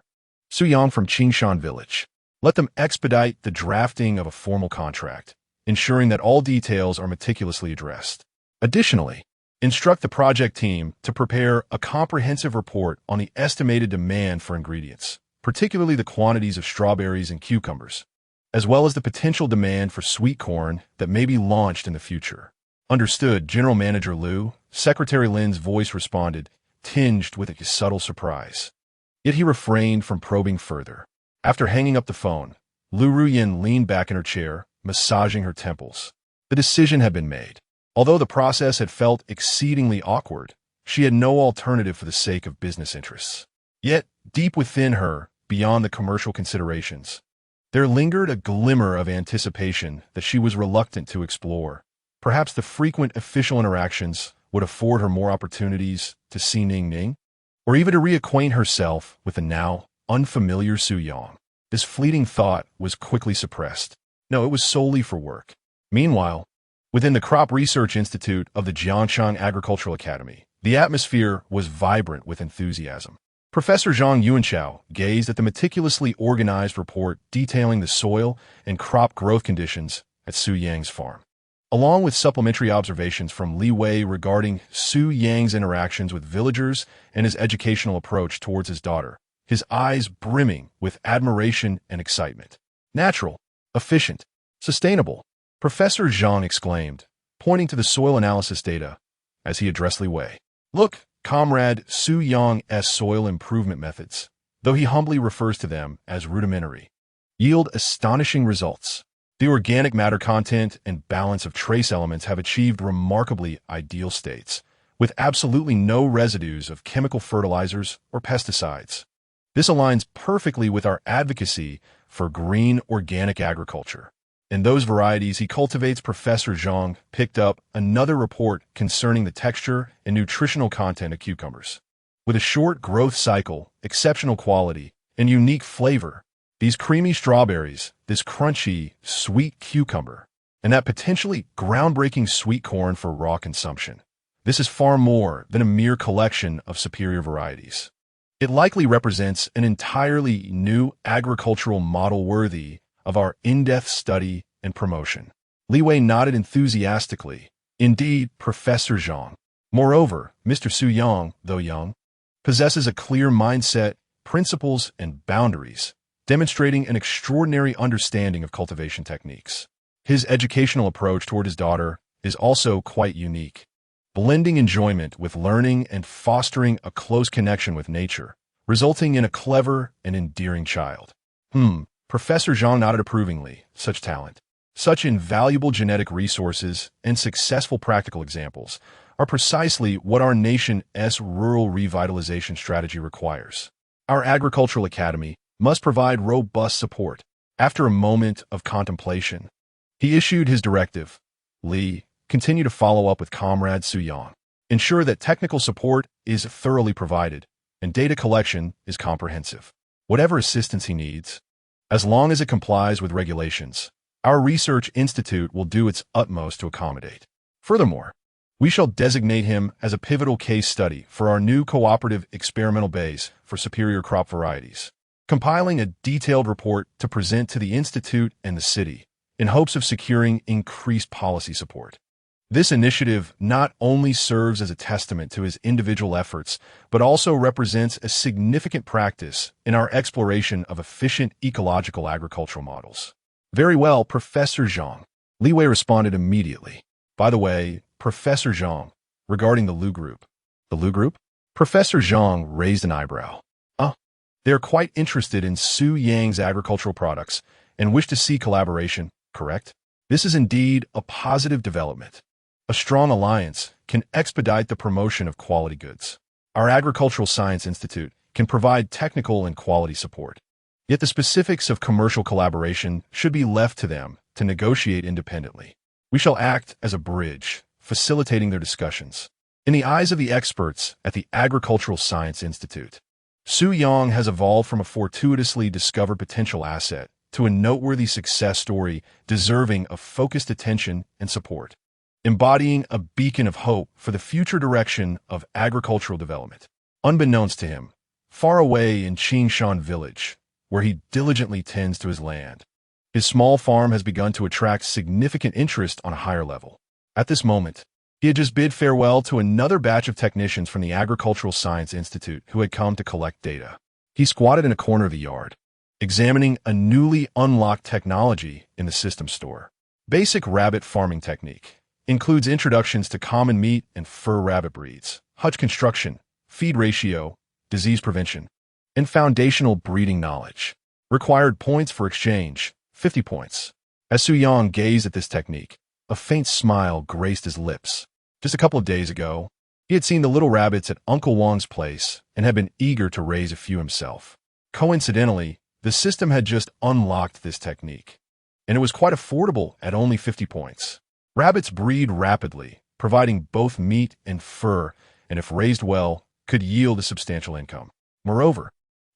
Suyang from Qingshan Village. Let them expedite the drafting of a formal contract, ensuring that all details are meticulously addressed. Additionally, instruct the project team to prepare a comprehensive report on the estimated demand for ingredients, particularly the quantities of strawberries and cucumbers, as well as the potential demand for sweet corn that may be launched in the future. Understood, General Manager Liu. Secretary Lin's voice responded, tinged with a subtle surprise. Yet he refrained from probing further. After hanging up the phone, Lu Ruyin leaned back in her chair, massaging her temples. The decision had been made. Although the process had felt exceedingly awkward, she had no alternative for the sake of business interests. Yet, deep within her, beyond the commercial considerations, there lingered a glimmer of anticipation that she was reluctant to explore. Perhaps the frequent official interactions would afford her more opportunities to see Ning Ning, or even to reacquaint herself with the now unfamiliar Suyang. This fleeting thought was quickly suppressed. No, it was solely for work. Meanwhile, within the Crop Research Institute of the Jianshan Agricultural Academy, the atmosphere was vibrant with enthusiasm. Professor Zhang Yuanchao gazed at the meticulously organized report detailing the soil and crop growth conditions at Su Yang's farm, along with supplementary observations from Li Wei regarding Su Yang's interactions with villagers and his educational approach towards his daughter, his eyes brimming with admiration and excitement. Natural, efficient, sustainable, Professor Zhang exclaimed, pointing to the soil analysis data as he addressed Li Wei. Look, Comrade Su Yang's soil improvement methods, though he humbly refers to them as rudimentary, yield astonishing results. The organic matter content and balance of trace elements have achieved remarkably ideal states, with absolutely no residues of chemical fertilizers or pesticides. This aligns perfectly with our advocacy for green organic agriculture. In those varieties he cultivates, Professor Zhang picked up another report concerning the texture and nutritional content of cucumbers. With a short growth cycle, exceptional quality, and unique flavor, these creamy strawberries, this crunchy, sweet cucumber, and that potentially groundbreaking sweet corn for raw consumption. This is far more than a mere collection of superior varieties. It likely represents an entirely new agricultural model worthy of our in-depth study and promotion. Li Wei nodded enthusiastically. Indeed, Professor Zhang. Moreover, Mr. Suyang, though young, possesses a clear mindset, principles, and boundaries, demonstrating an extraordinary understanding of cultivation techniques. His educational approach toward his daughter is also quite unique, blending enjoyment with learning and fostering a close connection with nature, resulting in a clever and endearing child. Professor Zhang nodded approvingly. Such talent, such invaluable genetic resources, and successful practical examples are precisely what our nation's rural revitalization strategy requires. Our Agricultural Academy must provide robust support. After a moment of contemplation, he issued his directive. Li, continue to follow up with Comrade Suyang. Ensure that technical support is thoroughly provided and data collection is comprehensive. Whatever assistance he needs, as long as it complies with regulations, our research institute will do its utmost to accommodate. Furthermore, we shall designate him as a pivotal case study for our new cooperative experimental base for superior crop varieties, compiling a detailed report to present to the institute and the city in hopes of securing increased policy support. This initiative not only serves as a testament to his individual efforts, but also represents a significant practice in our exploration of efficient ecological agricultural models. Very well, Professor Zhang. Li Wei responded immediately. By the way, Professor Zhang, regarding the Lu Group. The Lu Group? Professor Zhang raised an eyebrow. They are quite interested in Su Yang's agricultural products and wish to see collaboration, correct? This is indeed a positive development. A strong alliance can expedite the promotion of quality goods. Our Agricultural Science Institute can provide technical and quality support. Yet the specifics of commercial collaboration should be left to them to negotiate independently. We shall act as a bridge, facilitating their discussions. In the eyes of the experts at the Agricultural Science Institute, Su Yang has evolved from a fortuitously discovered potential asset to a noteworthy success story deserving of focused attention and support. embodying a beacon of hope for the future direction of agricultural development. Unbeknownst to him, far away in Qingshan village, where he diligently tends to his land, his small farm has begun to attract significant interest on a higher level. At this moment, he had just bid farewell to another batch of technicians from the Agricultural Science Institute who had come to collect data. He squatted in a corner of the yard, examining a newly unlocked technology in the system store. Basic rabbit farming technique includes introductions to common meat and fur rabbit breeds, hutch construction, feed ratio, disease prevention, and foundational breeding knowledge. Required points for exchange, 50 points. As Su Yang gazed at this technique, a faint smile graced his lips. Just a couple of days ago, he had seen the little rabbits at Uncle Wang's place and had been eager to raise a few himself. Coincidentally, the system had just unlocked this technique, and it was quite affordable at only 50 points. Rabbits breed rapidly, providing both meat and fur, and if raised well, could yield a substantial income. Moreover,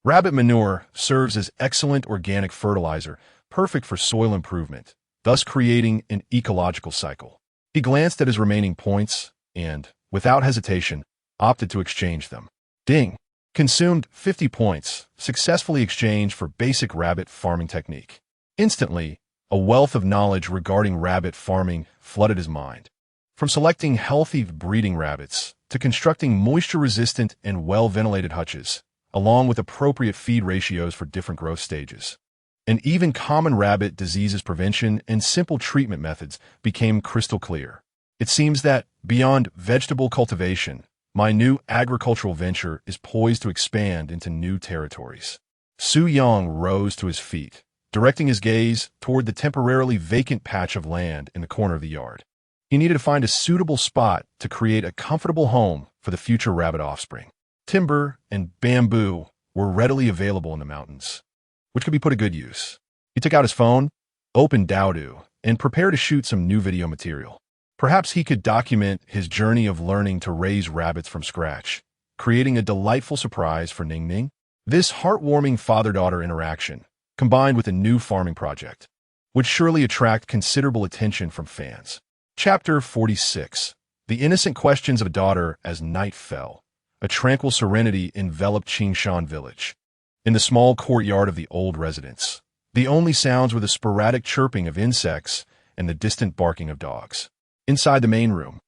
rabbit manure serves as excellent organic fertilizer, perfect for soil improvement, thus creating an ecological cycle. He glanced at his remaining points and, without hesitation, opted to exchange them. Ding! Consumed 50 points, successfully exchanged for basic rabbit farming technique. Instantly, a wealth of knowledge regarding rabbit farming flooded his mind. From selecting healthy breeding rabbits to constructing moisture-resistant and well-ventilated hutches, along with appropriate feed ratios for different growth stages. And even common rabbit diseases prevention and simple treatment methods became crystal clear. It seems that, beyond vegetable cultivation, my new agricultural venture is poised to expand into new territories. Su Yang rose to his feet, directing his gaze toward the temporarily vacant patch of land in the corner of the yard. He needed to find a suitable spot to create a comfortable home for the future rabbit offspring. Timber and bamboo were readily available in the mountains, which could be put to good use. He took out his phone, opened Doudu, and prepared to shoot some new video material. Perhaps he could document his journey of learning to raise rabbits from scratch, creating a delightful surprise for Ning Ning. This heartwarming father-daughter interaction, combined with a new farming project, would surely attract considerable attention from fans. Chapter 46. The innocent questions of a daughter as night fell. A tranquil serenity enveloped Qingshan village. In the small courtyard of the old residence, the only sounds were the sporadic chirping of insects and the distant barking of dogs. Inside the main room,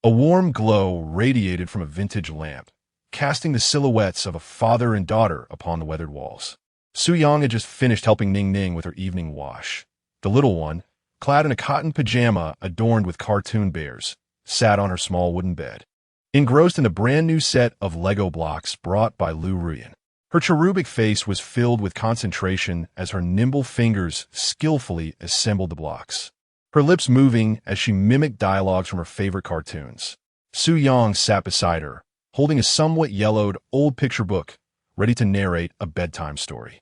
a warm glow radiated from a vintage lamp, casting the silhouettes of a father and daughter upon the weathered walls. Su Yang had just finished helping Ning Ning with her evening wash. The little one, clad in a cotton pajama adorned with cartoon bears, sat on her small wooden bed, engrossed in a brand-new set of Lego blocks brought by Lu Ruyan. Her cherubic face was filled with concentration as her nimble fingers skillfully assembled the blocks, her lips moving as she mimicked dialogues from her favorite cartoons. Su Yang sat beside her, holding a somewhat yellowed old picture book, ready to narrate a bedtime story.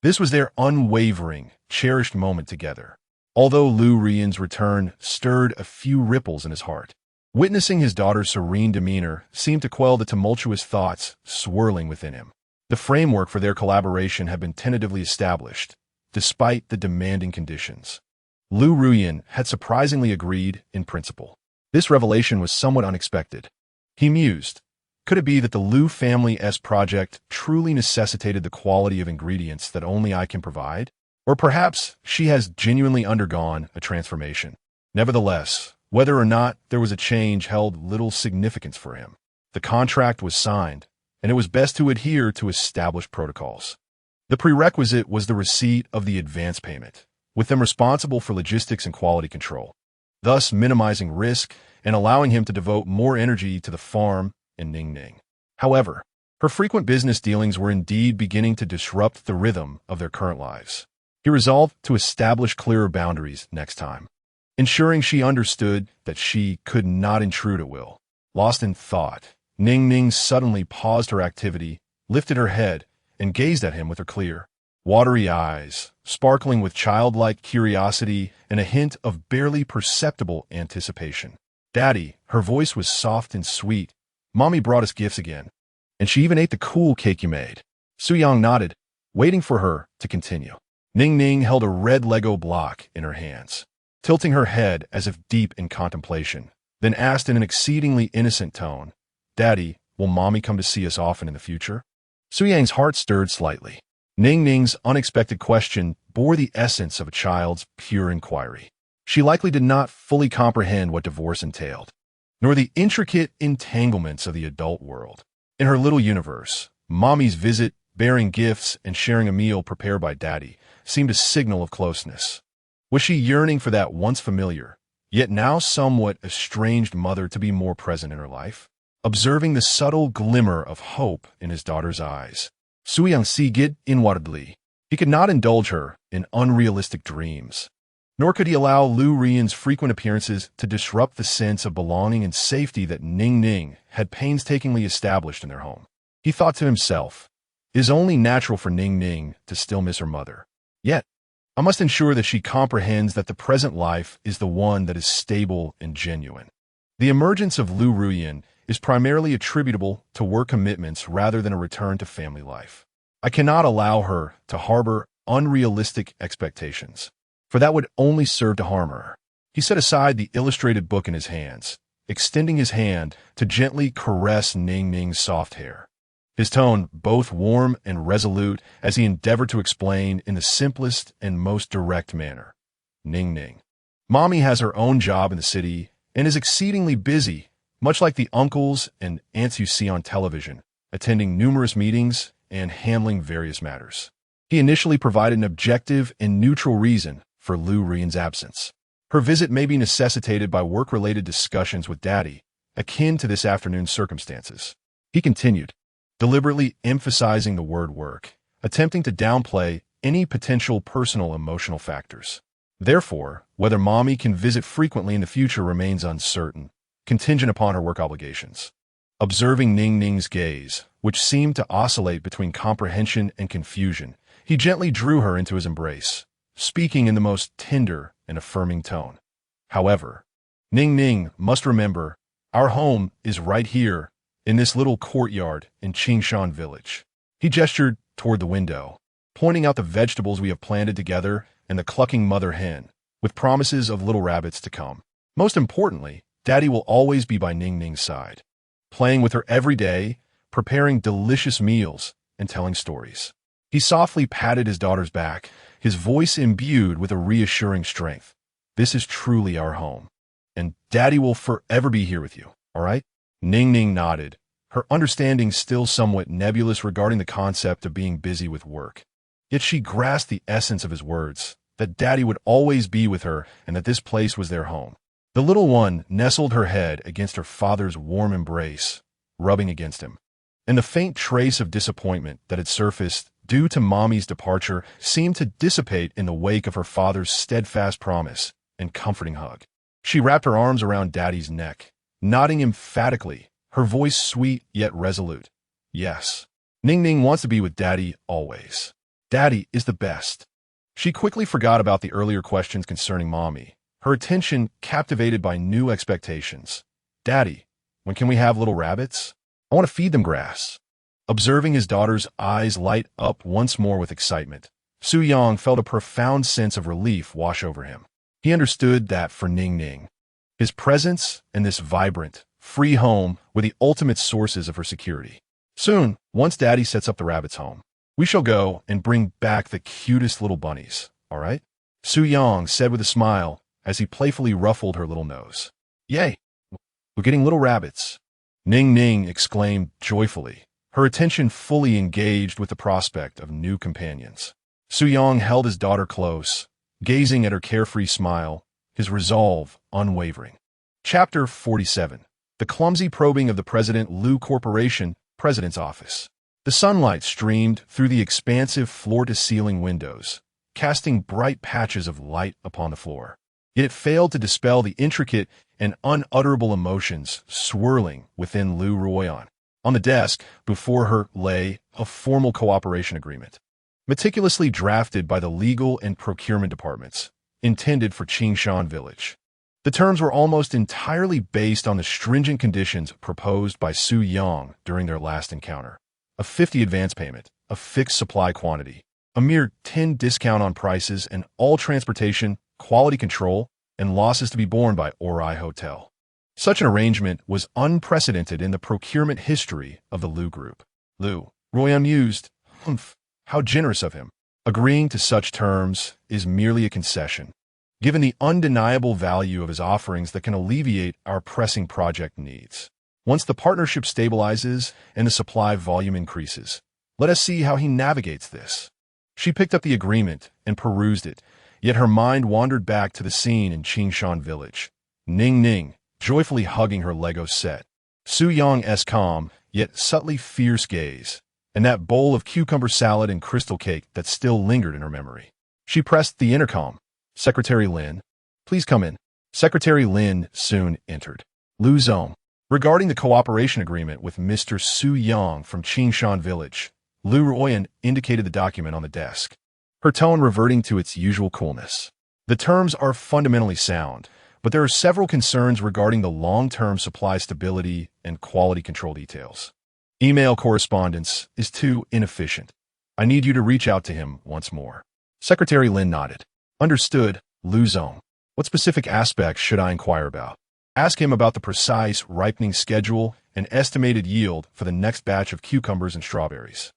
This was their unwavering, cherished moment together, although Lu Ruyan's return stirred a few ripples in his heart. Witnessing his daughter's serene demeanor seemed to quell the tumultuous thoughts swirling within him. The framework for their collaboration had been tentatively established, despite the demanding conditions. Lu Ruyan had surprisingly agreed in principle. This revelation was somewhat unexpected. He mused, could it be that the Lu family's project truly necessitated the quality of ingredients that only I can provide? Or perhaps she has genuinely undergone a transformation. Nevertheless, whether or not there was a change held little significance for him. The contract was signed, and it was best to adhere to established protocols. The prerequisite was the receipt of the advance payment, with them responsible for logistics and quality control, thus minimizing risk and allowing him to devote more energy to the farm and Ning Ning. However, her frequent business dealings were indeed beginning to disrupt the rhythm of their current lives. He resolved to establish clearer boundaries next time, ensuring she understood that she could not intrude at will. Lost in thought, Ning Ning suddenly paused her activity, lifted her head, and gazed at him with her clear, watery eyes, sparkling with childlike curiosity and a hint of barely perceptible anticipation. "Daddy," her voice was soft and sweet, "Mommy brought us gifts again, and she even ate the cool cake you made." Su Yang nodded, waiting for her to continue. Ning Ning held a red Lego block in her hands, tilting her head as if deep in contemplation. then asked in an exceedingly innocent tone, "Daddy, will Mommy come to see us often in the future?" Su Yang's heart stirred slightly. Ning Ning's unexpected question bore the essence of a child's pure inquiry. She likely did not fully comprehend what divorce entailed, nor the intricate entanglements of the adult world. In her little universe, Mommy's visit, bearing gifts, and sharing a meal prepared by Daddy seemed a signal of closeness. Was she yearning for that once familiar, yet now somewhat estranged mother to be more present in her life? Observing the subtle glimmer of hope in his daughter's eyes, Su Yang sighed inwardly. He could not indulge her in unrealistic dreams, nor could he allow Lu Rian's frequent appearances to disrupt the sense of belonging and safety that Ning Ning had painstakingly established in their home. He thought to himself, "It is only natural for Ning Ning to still miss her mother. Yet, I must ensure that she comprehends that the present life is the one that is stable and genuine." The emergence of Lu Ruyan is primarily attributable to work commitments rather than a return to family life. I cannot allow her to harbor unrealistic expectations, for that would only serve to harm her. He set aside the illustrated book in his hands, extending his hand to gently caress Ning Ning's soft hair. His tone both warm and resolute as he endeavored to explain in the simplest and most direct manner. "Ning Ning, Mommy has her own job in the city and is exceedingly busy, much like the uncles and aunts you see on television, attending numerous meetings and handling various matters." He initially provided an objective and neutral reason for Lu Rian's absence. Her visit may be necessitated by work-related discussions with Daddy, akin to this afternoon's circumstances. He continued, deliberately emphasizing the word work, attempting to downplay any potential personal emotional factors. Therefore, whether Mommy can visit frequently in the future remains uncertain, contingent upon her work obligations. Observing Ning Ning's gaze, which seemed to oscillate between comprehension and confusion, he gently drew her into his embrace, speaking in the most tender and affirming tone. "However, Ning Ning must remember, our home is right here, in this little courtyard in Qingshan village." He gestured toward the window, pointing out the vegetables we have planted together and the clucking mother hen, with promises of little rabbits to come. Most importantly, Daddy will always be by Ning Ning's side, playing with her every day, preparing delicious meals, and telling stories. He softly patted his daughter's back, his voice imbued with a reassuring strength. "This is truly our home, and Daddy will forever be here with you, all right?" Ning Ning nodded, her understanding still somewhat nebulous regarding the concept of being busy with work. Yet she grasped the essence of his words, that Daddy would always be with her and that this place was their home. The little one nestled her head against her father's warm embrace, rubbing against him, and the faint trace of disappointment that had surfaced due to Mommy's departure seemed to dissipate in the wake of her father's steadfast promise and comforting hug. She wrapped her arms around Daddy's neck, nodding emphatically, her voice sweet yet resolute. "Yes, Ning Ning wants to be with Daddy always. Daddy is the best." She quickly forgot about the earlier questions concerning Mommy, her attention captivated by new expectations. "Daddy, when can we have little rabbits? I want to feed them grass." Observing his daughter's eyes light up once more with excitement, Su Yang felt a profound sense of relief wash over him. He understood that for Ning Ning, his presence in this vibrant, free home were the ultimate sources of her security. "Soon, once Daddy sets up the rabbit's home, we shall go and bring back the cutest little bunnies, all right?" Su Yang said with a smile as he playfully ruffled her little nose. "Yay, we're getting little rabbits." Ning Ning exclaimed joyfully, her attention fully engaged with the prospect of new companions. Su Yang held his daughter close, gazing at her carefree smile, his resolve unwavering. Chapter 47. The clumsy probing of the President Lu Corporation President's Office. The sunlight streamed through the expansive floor-to-ceiling windows, casting bright patches of light upon the floor. Yet it failed to dispel the intricate and unutterable emotions swirling within Lu Ruoyan. On the desk before her lay a formal cooperation agreement, meticulously drafted by the legal and procurement departments, intended for Qingshan Village. The terms were almost entirely based on the stringent conditions proposed by Su Yang during their last encounter. A 50 advance payment, a fixed supply quantity, a mere 10 discount on prices, and all transportation, quality control, and losses to be borne by Ori Hotel. Such an arrangement was unprecedented in the procurement history of the Liu Group. Liu, Royan mused, "Humph, how generous of him. Agreeing to such terms is merely a concession, given the undeniable value of his offerings that can alleviate our pressing project needs. Once the partnership stabilizes and the supply volume increases, let us see how he navigates this." She picked up the agreement and perused it, yet her mind wandered back to the scene in Qingshan village. Ning Ning, joyfully hugging her Lego set. Su Yang's calm, yet subtly fierce gaze, and that bowl of cucumber salad and crystal cake that still lingered in her memory. She pressed the intercom. "Secretary Lin, please come in." Secretary Lin soon entered. "Lu Zong, regarding the cooperation agreement with Mr. Su Yang from Qingshan village." Lu Ruoyan indicated the document on the desk, her tone reverting to its usual coolness. "The terms are fundamentally sound, but there are several concerns regarding the long-term supply stability and quality control details. Email correspondence is too inefficient. I need you to reach out to him once more." Secretary Lin nodded. "Understood, Lu Zong. What specific aspects should I inquire about?" "Ask him about the precise ripening schedule and estimated yield for the next batch of cucumbers and strawberries.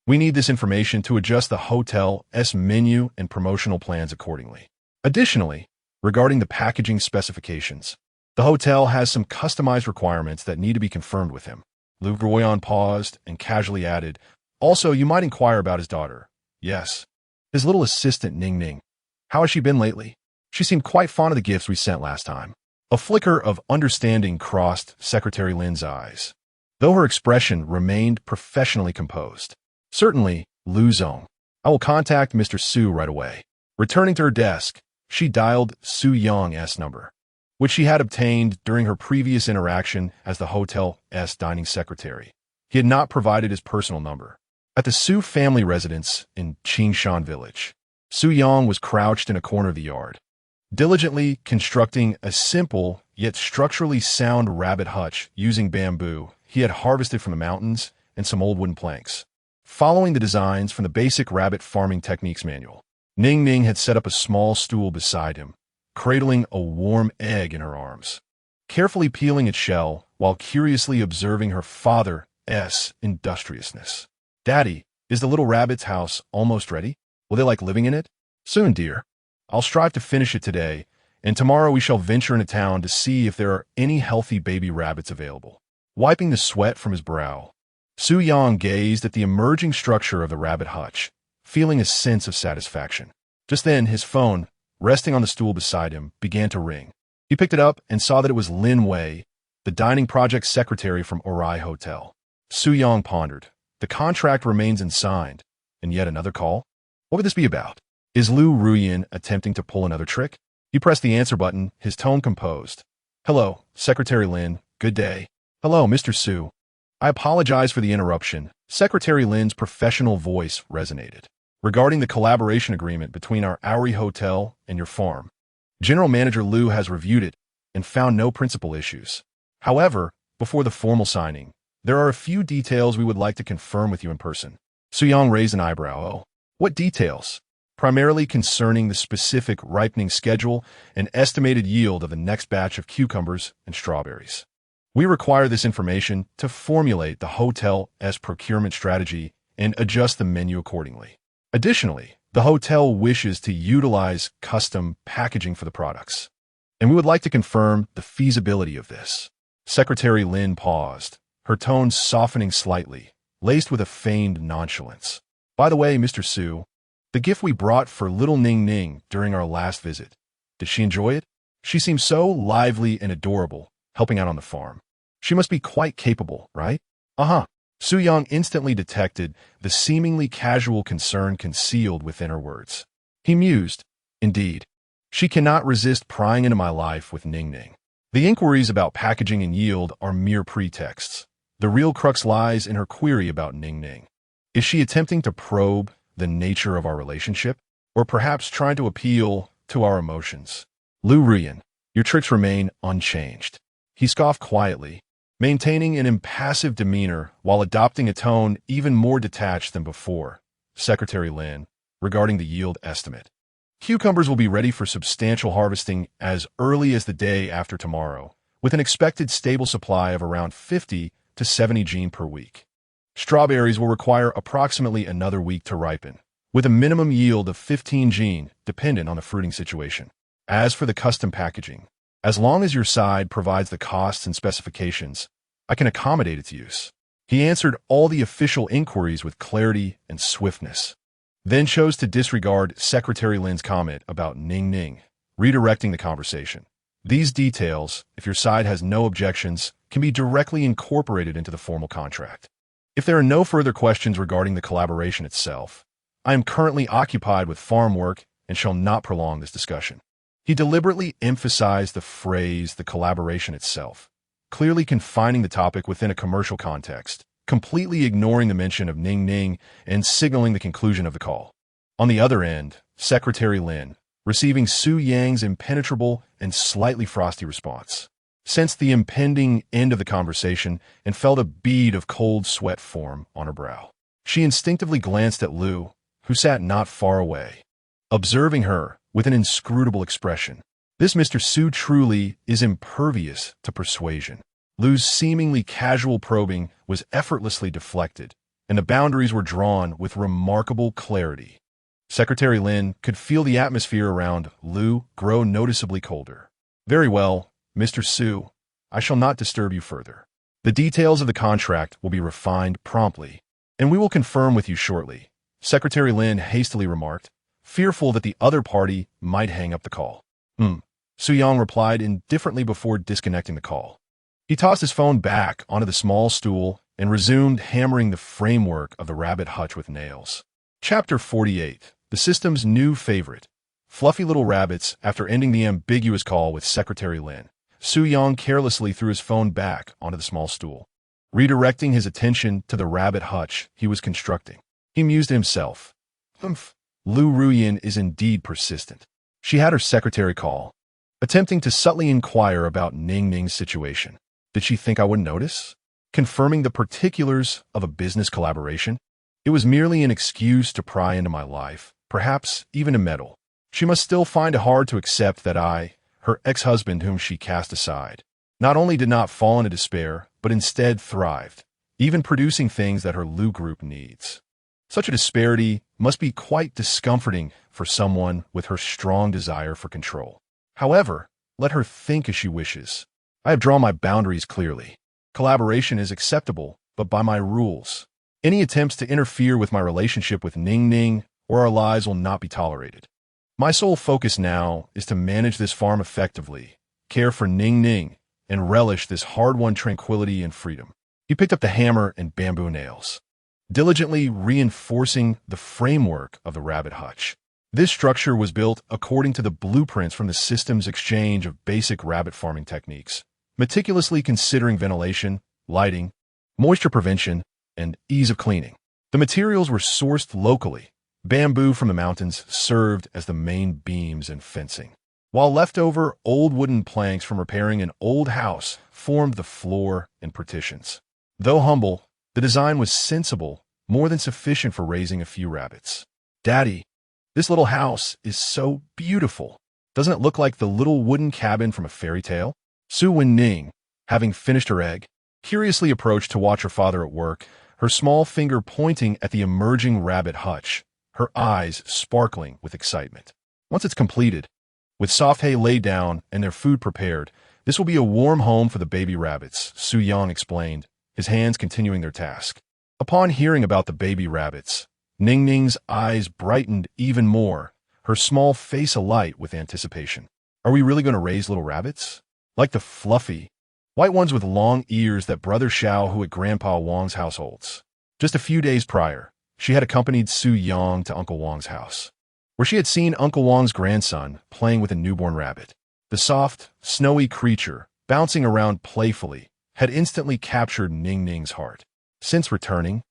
We need this information to adjust the hotel's menu and promotional plans accordingly. Additionally, regarding the packaging specifications, the hotel has some customized requirements that need to be confirmed with him." Lu Guoyan paused and casually added, "Also, you might inquire about his daughter." "Yes. His little assistant, Ning Ning. How has she been lately? She seemed quite fond of the gifts we sent last time." A flicker of understanding crossed Secretary Lin's eyes, though her expression remained professionally composed. "Certainly, Lu Zong. I will contact Mr. Su right away." Returning to her desk, she dialed Su Yang's number, which she had obtained during her previous interaction as the hotel's dining secretary. He had not provided his personal number. At the Su family residence in Qingshan village, Su Yang was crouched in a corner of the yard, diligently constructing a simple yet structurally sound rabbit hutch using bamboo he had harvested from the mountains and some old wooden planks. Following the designs from the basic rabbit farming techniques manual, Ning Ning had set up a small stool beside him, cradling a warm egg in her arms, carefully peeling its shell while curiously observing her father's industriousness. "Daddy, is the little rabbit's house almost ready? Will they like living in it?" "Soon, dear. I'll strive to finish it today, and tomorrow we shall venture into town to see if there are any healthy baby rabbits available." Wiping the sweat from his brow, Su Yang gazed at the emerging structure of the rabbit hutch, feeling a sense of satisfaction. Just then, his phone, resting on the stool beside him, began to ring. He picked it up and saw that it was Lin Wei, the dining project secretary from Orai Hotel. Su Yang pondered. The contract remains unsigned, and yet another call? What would this be about? Is Lu Ruyan attempting to pull another trick? He pressed the answer button, his tone composed. "Hello, Secretary Lin. Good day." "Hello, Mr. Su. I apologize for the interruption." Secretary Lin's professional voice resonated. "Regarding the collaboration agreement between our Auri Hotel and your farm, General Manager Lu has reviewed it and found no principal issues. However, before the formal signing, there are a few details we would like to confirm with you in person." Su Yang raised an eyebrow. "Oh, what details?" "Primarily concerning the specific ripening schedule and estimated yield of the next batch of cucumbers and strawberries. We require this information to formulate the hotel's procurement strategy and adjust the menu accordingly. Additionally, the hotel wishes to utilize custom packaging for the products, and we would like to confirm the feasibility of this." Secretary Lin paused, her tone softening slightly, laced with a feigned nonchalance. "By the way, Mr. Su, the gift we brought for little Ning Ning during our last visit, did she enjoy it? She seemed so lively and adorable, helping out on the farm. She must be quite capable, right?" "Uh-huh." Su Yang instantly detected the seemingly casual concern concealed within her words. He mused, "Indeed, she cannot resist prying into my life with Ning Ning. The inquiries about packaging and yield are mere pretexts. The real crux lies in her query about Ning Ning. Is she attempting to probe the nature of our relationship, or perhaps trying to appeal to our emotions?" "Lu Ruyan, your tricks remain unchanged." He scoffed quietly, maintaining an impassive demeanor while adopting a tone even more detached than before. "Secretary Lin, regarding the yield estimate, cucumbers will be ready for substantial harvesting as early as the day after tomorrow, with an expected stable supply of around 50 to 70 gene per week. Strawberries will require approximately another week to ripen, with a minimum yield of 15 gene dependent on the fruiting situation. As for the custom packaging, as long as your side provides the costs and specifications, I can accommodate its use. He answered all the official inquiries with clarity and swiftness, then chose to disregard Secretary Lin's comment about Ning Ning, redirecting the conversation. These details, if your side has no objections, can be directly incorporated into the formal contract. If there are no further questions regarding the collaboration itself, I am currently occupied with farm work and shall not prolong this discussion. He deliberately emphasized the phrase "the collaboration itself," clearly confining the topic within a commercial context, completely ignoring the mention of Ning Ning and signaling the conclusion of the call. On the other end, Secretary Lin, receiving Su Yang's impenetrable and slightly frosty response, sensed the impending end of the conversation and felt a bead of cold sweat form on her brow. She instinctively glanced at Lu, who sat not far away, observing her with an inscrutable expression. This Mr. Su truly is impervious to persuasion. Lu's seemingly casual probing was effortlessly deflected, and the boundaries were drawn with remarkable clarity. Secretary Lin could feel the atmosphere around Lu grow noticeably colder. "Very well, Mr. Su, I shall not disturb you further. The details of the contract will be refined promptly, and we will confirm with you shortly," Secretary Lin hastily remarked, fearful that the other party might hang up the call. Su Yang replied indifferently before disconnecting the call. He tossed his phone back onto the small stool and resumed hammering the framework of the rabbit hutch with nails. Chapter 48. The system's new favorite. Fluffy little rabbits. After ending the ambiguous call with Secretary Lin, Su Yang carelessly threw his phone back onto the small stool, redirecting his attention to the rabbit hutch he was constructing. He mused to himself, Lu Ruyin is indeed persistent. She had her secretary call, attempting to subtly inquire about Ning Ning's situation. Did she think I would notice? Confirming the particulars of a business collaboration? It was merely an excuse to pry into my life, perhaps even to meddle. She must still find it hard to accept that I, her ex-husband whom she cast aside, not only did not fall into despair, but instead thrived, even producing things that her Lu group needs. Such a disparity must be quite discomforting for someone with her strong desire for control. However, let her think as she wishes. I have drawn my boundaries clearly. Collaboration is acceptable, but by my rules. Any attempts to interfere with my relationship with Ning Ning or our lives will not be tolerated. My sole focus now is to manage this farm effectively, care for Ning Ning, and relish this hard-won tranquility and freedom. He picked up the hammer and bamboo nails, diligently reinforcing the framework of the rabbit hutch. This structure was built according to the blueprints from the system's exchange of basic rabbit farming techniques, meticulously considering ventilation, lighting, moisture prevention, and ease of cleaning. The materials were sourced locally. Bamboo from the mountains served as the main beams and fencing, while leftover old wooden planks from repairing an old house formed the floor and partitions. Though humble, the design was sensible, more than sufficient for raising a few rabbits. "Daddy, this little house is so beautiful. Doesn't it look like the little wooden cabin from a fairy tale?" Su Wenning, having finished her egg, curiously approached to watch her father at work, her small finger pointing at the emerging rabbit hutch, her eyes sparkling with excitement. "Once it's completed, with soft hay laid down and their food prepared, this will be a warm home for the baby rabbits," Su Yang explained, his hands continuing their task. Upon hearing about the baby rabbits, Ning Ning's eyes brightened even more, her small face alight with anticipation. "Are we really going to raise little rabbits? Like the fluffy, white ones with long ears that Brother Xiao who at Grandpa Wang's households?" Just a few days prior, she had accompanied Su Yang to Uncle Wang's house, where she had seen Uncle Wang's grandson playing with a newborn rabbit. The soft, snowy creature, bouncing around playfully, had instantly captured Ning Ning's heart. Since returning,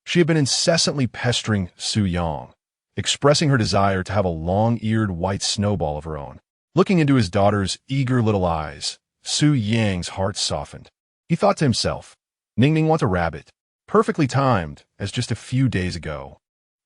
she had been incessantly pestering Su Yang, expressing her desire to have a long-eared white snowball of her own. Looking into his daughter's eager little eyes, Su Yang's heart softened. He thought to himself, Ning Ning wants a rabbit. Perfectly timed, as just a few days ago,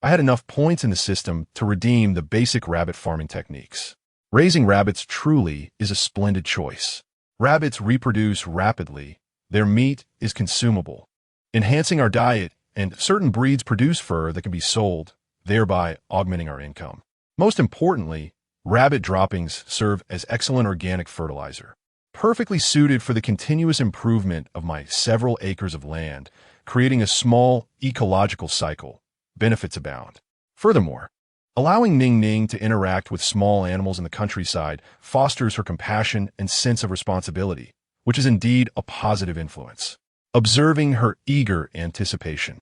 I had enough points in the system to redeem the basic rabbit farming techniques. Raising rabbits truly is a splendid choice. Rabbits reproduce rapidly. Their meat is consumable, enhancing our diet, and certain breeds produce fur that can be sold, thereby augmenting our income. Most importantly, rabbit droppings serve as excellent organic fertilizer, perfectly suited for the continuous improvement of my several acres of land, creating a small ecological cycle. Benefits abound. Furthermore, allowing Ning Ning to interact with small animals in the countryside fosters her compassion and sense of responsibility, which is indeed a positive influence. Observing her eager anticipation,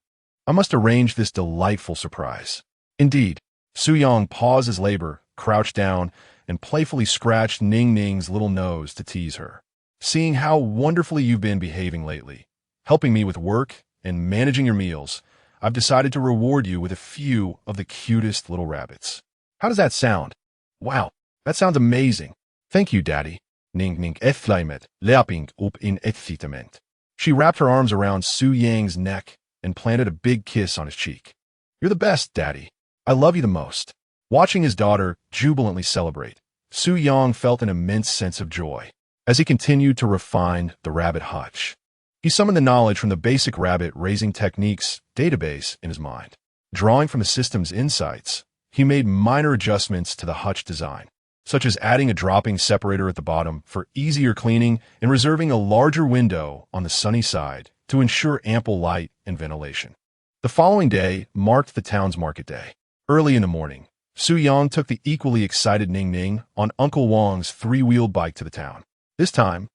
I must arrange this delightful surprise. Indeed, Suyang paused his labor, crouched down, and playfully scratched Ning Ning's little nose to tease her. Seeing how wonderfully you've been behaving lately, helping me with work and managing your meals, I've decided to reward you with a few of the cutest little rabbits. How does that sound? Wow, that sounds amazing. Thank you, Daddy. Ning Ning effleimet, leaping up in excitement. She wrapped her arms around Su Yang's neck and planted a big kiss on his cheek. You're the best, Daddy. I love you the most. Watching his daughter jubilantly celebrate, Su Yang felt an immense sense of joy. As he continued to refine the rabbit hutch, he summoned the knowledge from the basic rabbit raising techniques database in his mind. Drawing from the system's insights, he made minor adjustments to the hutch design, such as adding a dropping separator at the bottom for easier cleaning and reserving a larger window on the sunny side to ensure ample light and ventilation. The following day marked the town's market day. Early in the morning, Su Yang took the equally excited Ning Ning on Uncle Wang's three-wheeled bike to the town. This time,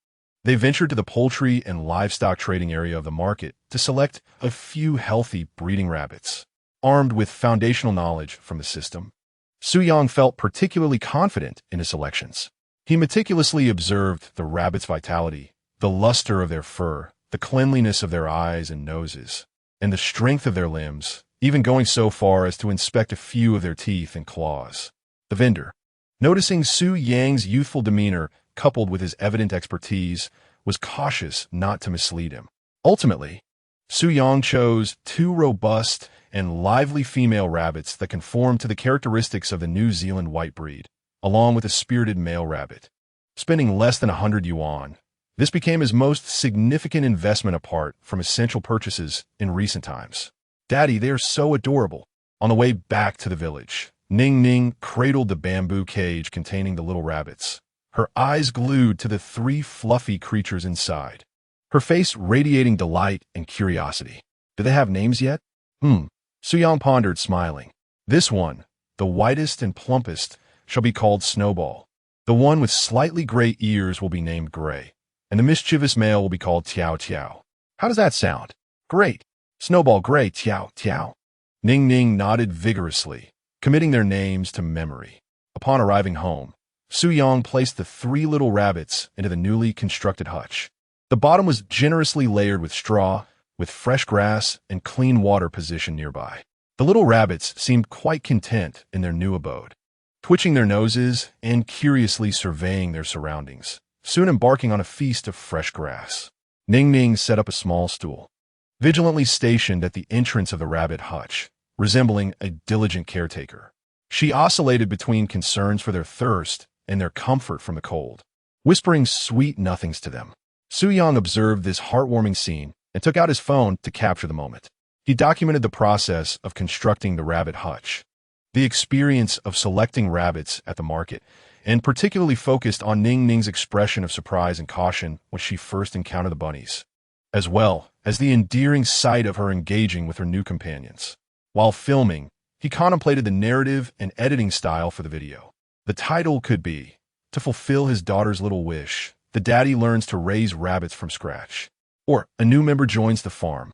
they ventured to the poultry and livestock trading area of the market to select a few healthy breeding rabbits. Armed with foundational knowledge from the system, Su Yang felt particularly confident in his selections. He meticulously observed the rabbits' vitality, the luster of their fur, the cleanliness of their eyes and noses, and the strength of their limbs, even going so far as to inspect a few of their teeth and claws. The vendor, noticing Su Yang's youthful demeanor coupled with his evident expertise, was cautious not to mislead him. Ultimately, Su Yang chose two robust and lively female rabbits that conformed to the characteristics of the New Zealand white breed, along with a spirited male rabbit. Spending less than 100 yuan, this became his most significant investment apart from essential purchases in recent times. Daddy, they are so adorable. On the way back to the village, Ning Ning cradled the bamboo cage containing the little rabbits, her eyes glued to the three fluffy creatures inside, her face radiating delight and curiosity. Do they have names yet? Suyang pondered, smiling. This one, the whitest and plumpest, shall be called Snowball. The one with slightly gray ears will be named Gray, and the mischievous male will be called Tiao Tiao. How does that sound? Great. Snowball, Gray, Tiao Tiao. Ning Ning nodded vigorously, committing their names to memory. Upon arriving home, Su Yang placed the three little rabbits into the newly constructed hutch. The bottom was generously layered with straw, with fresh grass and clean water positioned nearby. The little rabbits seemed quite content in their new abode, twitching their noses and curiously surveying their surroundings, soon embarking on a feast of fresh grass. Ning Ning set up a small stool, vigilantly stationed at the entrance of the rabbit hutch, resembling a diligent caretaker. She oscillated between concerns for their thirst and their comfort from the cold, whispering sweet nothings to them. Su Yang observed this heartwarming scene and took out his phone to capture the moment. He documented the process of constructing the rabbit hutch, the experience of selecting rabbits at the market, and particularly focused on Ning Ning's expression of surprise and caution when she first encountered the bunnies, as well as the endearing sight of her engaging with her new companions. While filming, he contemplated the narrative and editing style for the video. The title could be, to fulfill his daughter's little wish, the daddy learns to raise rabbits from scratch, or a new member joins the farm.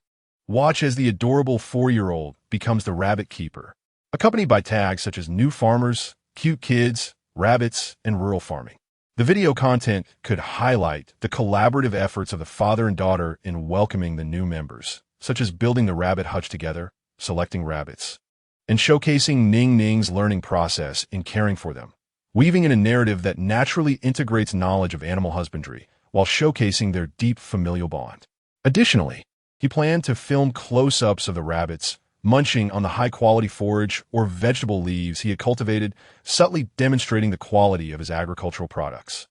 Watch as the adorable 4-year-old becomes the rabbit keeper, accompanied by tags such as new farmers, cute kids, rabbits, and rural farming. The video content could highlight the collaborative efforts of the father and daughter in welcoming the new members, such as building the rabbit hutch together, selecting rabbits, and showcasing Ning Ning's learning process in caring for them, weaving in a narrative that naturally integrates knowledge of animal husbandry while showcasing their deep familial bond. Additionally, he planned to film close-ups of the rabbits munching on the high-quality forage or vegetable leaves he had cultivated, subtly demonstrating the quality of his agricultural products.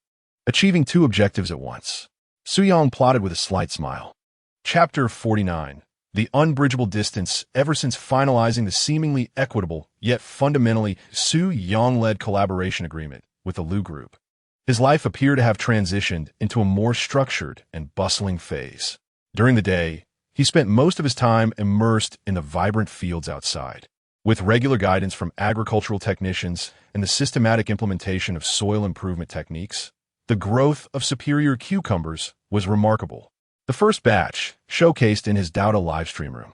achieving two objectives at once. Soo-young plotted with a slight smile. Chapter 49. The unbridgeable distance. Ever since finalizing the seemingly equitable, yet fundamentally Soo-young-led collaboration agreement with the Lu Group, his life appeared to have transitioned into a more structured and bustling phase. During the day, he spent most of his time immersed in the vibrant fields outside. With regular guidance from agricultural technicians and the systematic implementation of soil improvement techniques, the growth of superior cucumbers was remarkable. The first batch, showcased in his Douda livestream room,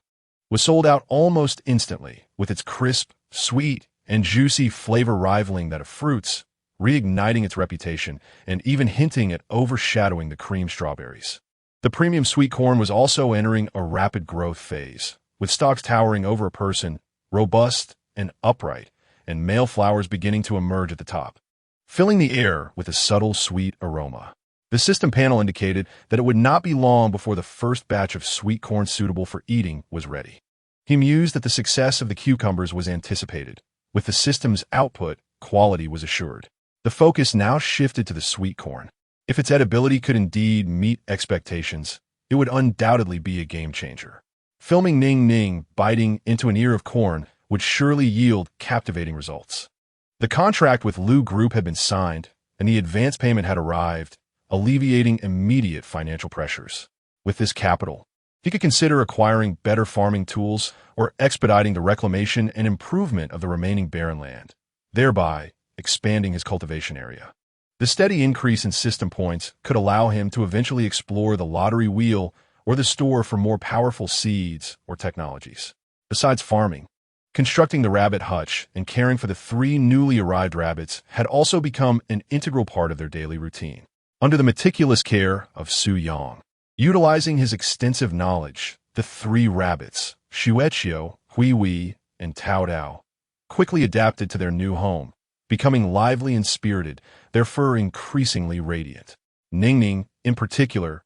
was sold out almost instantly, with its crisp, sweet, and juicy flavor rivaling that of fruits, reigniting its reputation and even hinting at overshadowing the cream strawberries. The premium sweet corn was also entering a rapid growth phase, with stalks towering over a person, robust and upright, and male flowers beginning to emerge at the top, filling the air with a subtle sweet aroma. The system panel indicated that it would not be long before the first batch of sweet corn suitable for eating was ready. He mused that the success of the cucumbers was anticipated. With the system's output, quality was assured. The focus now shifted to the sweet corn. If its edibility could indeed meet expectations, it would undoubtedly be a game-changer. Filming Ning Ning biting into an ear of corn would surely yield captivating results. The contract with Lu Group had been signed, and the advance payment had arrived, alleviating immediate financial pressures. With this capital, he could consider acquiring better farming tools or expediting the reclamation and improvement of the remaining barren land, thereby expanding his cultivation area. The steady increase in system points could allow him to eventually explore the lottery wheel or the store for more powerful seeds or technologies. Besides farming, constructing the rabbit hutch and caring for the 3 newly arrived rabbits had also become an integral part of their daily routine. Under the meticulous care of Soo-young, utilizing his extensive knowledge, the 3 rabbits, Shueqiu, Hui, and Tao Dao, quickly adapted to their new home, becoming lively and spirited, their fur increasingly radiant. Ning Ning, in particular,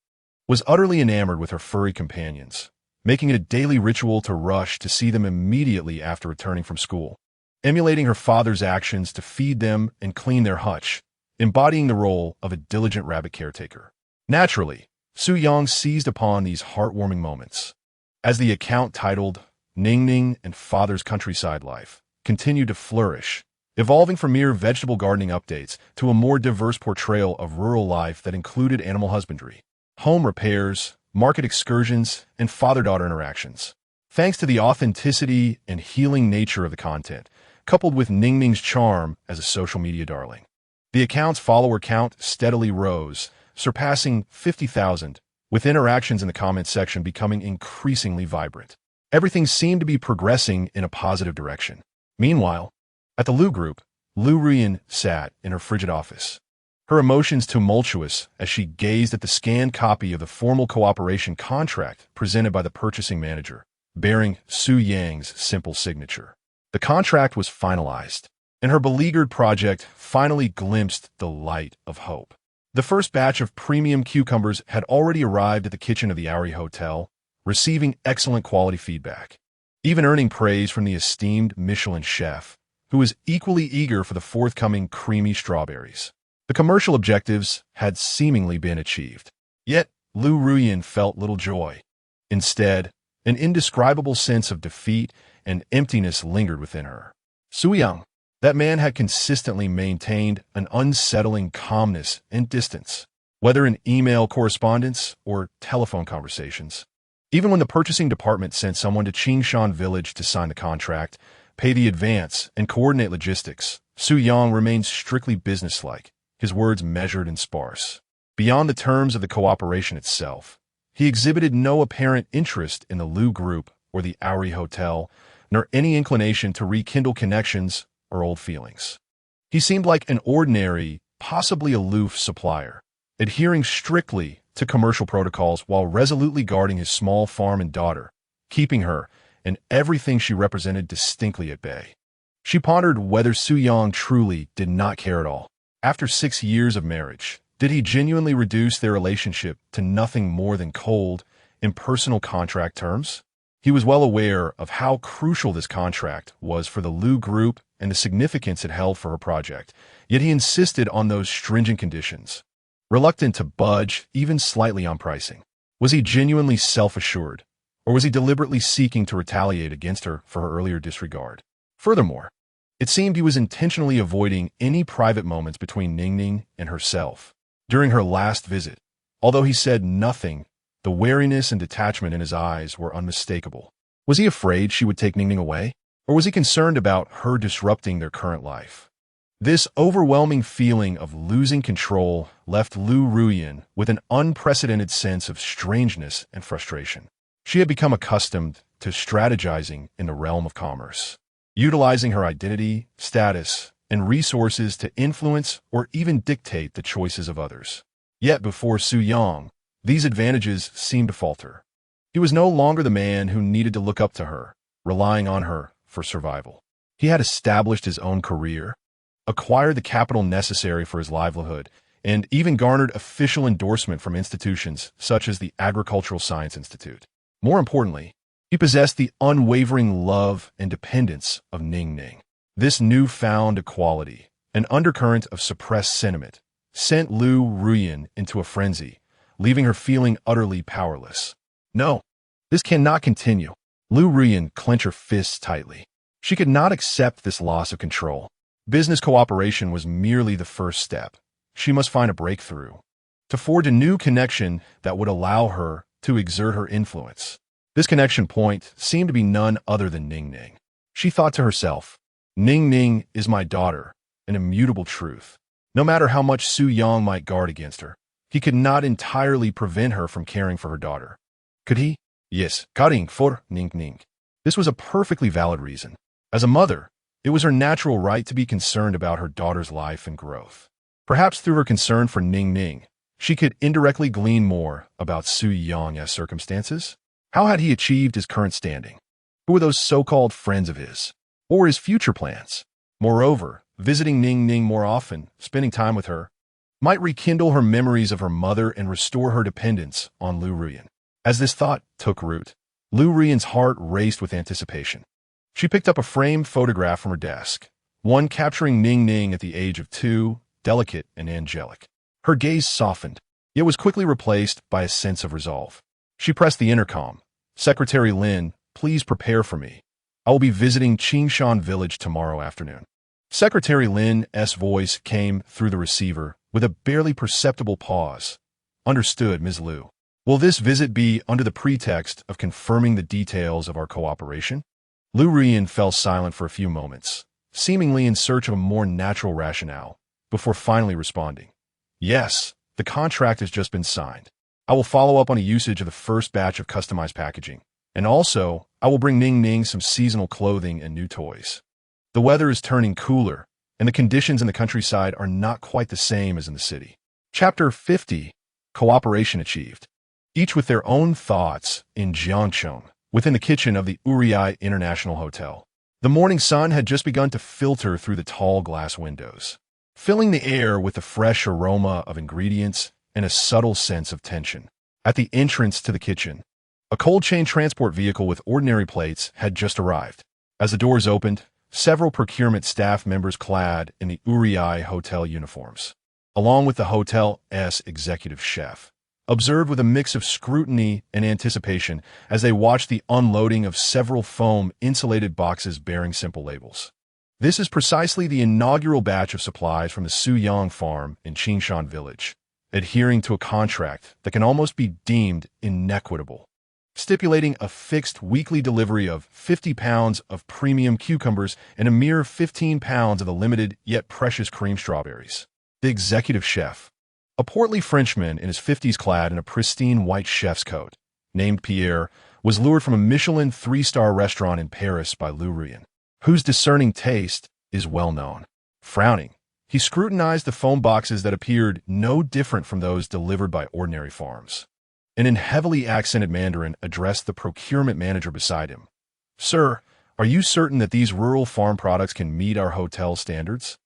was utterly enamored with her furry companions, making it a daily ritual to rush to see them immediately after returning from school, emulating her father's actions to feed them and clean their hutch, embodying the role of a diligent rabbit caretaker. Naturally, Soo-young seized upon these heartwarming moments. As the account titled Ning Ning and Father's Countryside Life continued to flourish, evolving from mere vegetable gardening updates to a more diverse portrayal of rural life that included animal husbandry, home repairs, market excursions, and father-daughter interactions. Thanks to the authenticity and healing nature of the content, coupled with Ning Ning's charm as a social media darling, the account's follower count steadily rose, surpassing 50,000, with interactions in the comments section becoming increasingly vibrant. Everything seemed to be progressing in a positive direction. Meanwhile, at the Lu Group, Lu Ruyan sat in her frigid office, her emotions tumultuous as she gazed at the scanned copy of the formal cooperation contract presented by the purchasing manager, bearing Soo-young's simple signature. The contract was finalized, and her beleaguered project finally glimpsed the light of hope. The first batch of premium cucumbers had already arrived at the kitchen of the Auri Hotel, receiving excellent quality feedback, even earning praise from the esteemed Michelin chef, who was equally eager for the forthcoming creamy strawberries. The commercial objectives had seemingly been achieved. Yet, Lu Ruyan felt little joy. Instead, an indescribable sense of defeat and emptiness lingered within her. Soo-young, that man had consistently maintained an unsettling calmness and distance, whether in email correspondence or telephone conversations. Even when the purchasing department sent someone to Qingshan Village to sign the contract, pay the advance, and coordinate logistics, Soo-young remained strictly businesslike, his words measured and sparse. Beyond the terms of the cooperation itself, he exhibited no apparent interest in the Lu Group or the Auri Hotel, nor any inclination to rekindle connections or old feelings. He seemed like an ordinary, possibly aloof supplier, adhering strictly to commercial protocols while resolutely guarding his small farm and daughter, keeping her and everything she represented distinctly at bay. She pondered whether Soo-young truly did not care at all. After 6 years of marriage, did he genuinely reduce their relationship to nothing more than cold, impersonal contract terms? He was well aware of how crucial this contract was for the Lu Group and the significance it held for her project, yet he insisted on those stringent conditions. reluctant to budge even slightly on pricing. Was he genuinely self-assured, or was he deliberately seeking to retaliate against her for her earlier disregard? Furthermore, it seemed he was intentionally avoiding any private moments between Ningning and herself. During her last visit, although he said nothing, the wariness and detachment in his eyes were unmistakable. Was he afraid she would take Ningning away? Or was he concerned about her disrupting their current life? This overwhelming feeling of losing control left Lu Ruyin with an unprecedented sense of strangeness and frustration. She had become accustomed to strategizing in the realm of commerce, utilizing her identity, status, and resources to influence or even dictate the choices of others. Yet before Su Yang, these advantages seemed to falter. He was no longer the man who needed to look up to her, relying on her for survival. He had established his own career, acquired the capital necessary for his livelihood, and even garnered official endorsement from institutions such as the Agricultural Science Institute. More importantly, he possessed the unwavering love and dependence of Ningning. This newfound equality, an undercurrent of suppressed sentiment, sent Lu Ruyin into a frenzy, leaving her feeling utterly powerless. No, this cannot continue. Lu Ruyin clenched her fists tightly. She could not accept this loss of control. Business cooperation was merely the first step. She must find a breakthrough, to forge a new connection that would allow her to exert her influence. This connection point seemed to be none other than Ningning. She thought to herself, Ningning is my daughter, an immutable truth. No matter how much Su Yang might guard against her, he could not entirely prevent her from caring for her daughter. Could he? Yes, caring for Ningning. This was a perfectly valid reason. As a mother, it was her natural right to be concerned about her daughter's life and growth. Perhaps through her concern for Ningning, she could indirectly glean more about Su Yang's circumstances. How had he achieved his current standing? Who were those so-called friends of his? What were his future plans? Moreover, visiting Ningning more often, spending time with her, might rekindle her memories of her mother and restore her dependence on Lu Ruyin. As this thought took root, Lu Ruyin's heart raced with anticipation. She picked up a framed photograph from her desk, one capturing Ningning at the age of 2, delicate and angelic. Her gaze softened, yet was quickly replaced by a sense of resolve. She pressed the intercom. Secretary Lin, please prepare for me. I will be visiting Qingshan village tomorrow afternoon. Secretary Lin's voice came through the receiver with a barely perceptible pause. Understood, Ms. Liu. Will this visit be under the pretext of confirming the details of our cooperation? Lu Ruyin fell silent for a few moments, seemingly in search of a more natural rationale, before finally responding. Yes, the contract has just been signed. I will follow up on a usage of the first batch of customized packaging, and also, I will bring Ningning some seasonal clothing and new toys. The weather is turning cooler, and the conditions in the countryside are not quite the same as in the city. Chapter 50, Cooperation Achieved. Each with their own thoughts in Jiangcheng, within the kitchen of the Uriai International Hotel. The morning sun had just begun to filter through the tall glass windows, filling the air with the fresh aroma of ingredients and a subtle sense of tension. At the entrance to the kitchen, a cold chain transport vehicle with ordinary plates had just arrived. As the doors opened, several procurement staff members clad in the Uriai Hotel uniforms, along with the hotel's executive chef, observed with a mix of scrutiny and anticipation as they watched the unloading of several foam-insulated boxes bearing simple labels. This is precisely the inaugural batch of supplies from the Su Yang farm in Qingshan village, adhering to a contract that can almost be deemed inequitable, stipulating a fixed weekly delivery of 50 pounds of premium cucumbers and a mere 15 pounds of the limited yet precious cream strawberries. The executive chef, a portly Frenchman in his 50s clad in a pristine white chef's coat, named Pierre, was lured from a Michelin 3-star restaurant in Paris by Lu Ruyin, whose discerning taste is well known. Frowning, he scrutinized the foam boxes that appeared no different from those delivered by ordinary farms. And in heavily accented Mandarin addressed the procurement manager beside him. Sir, are you certain that these rural farm products can meet our hotel standards?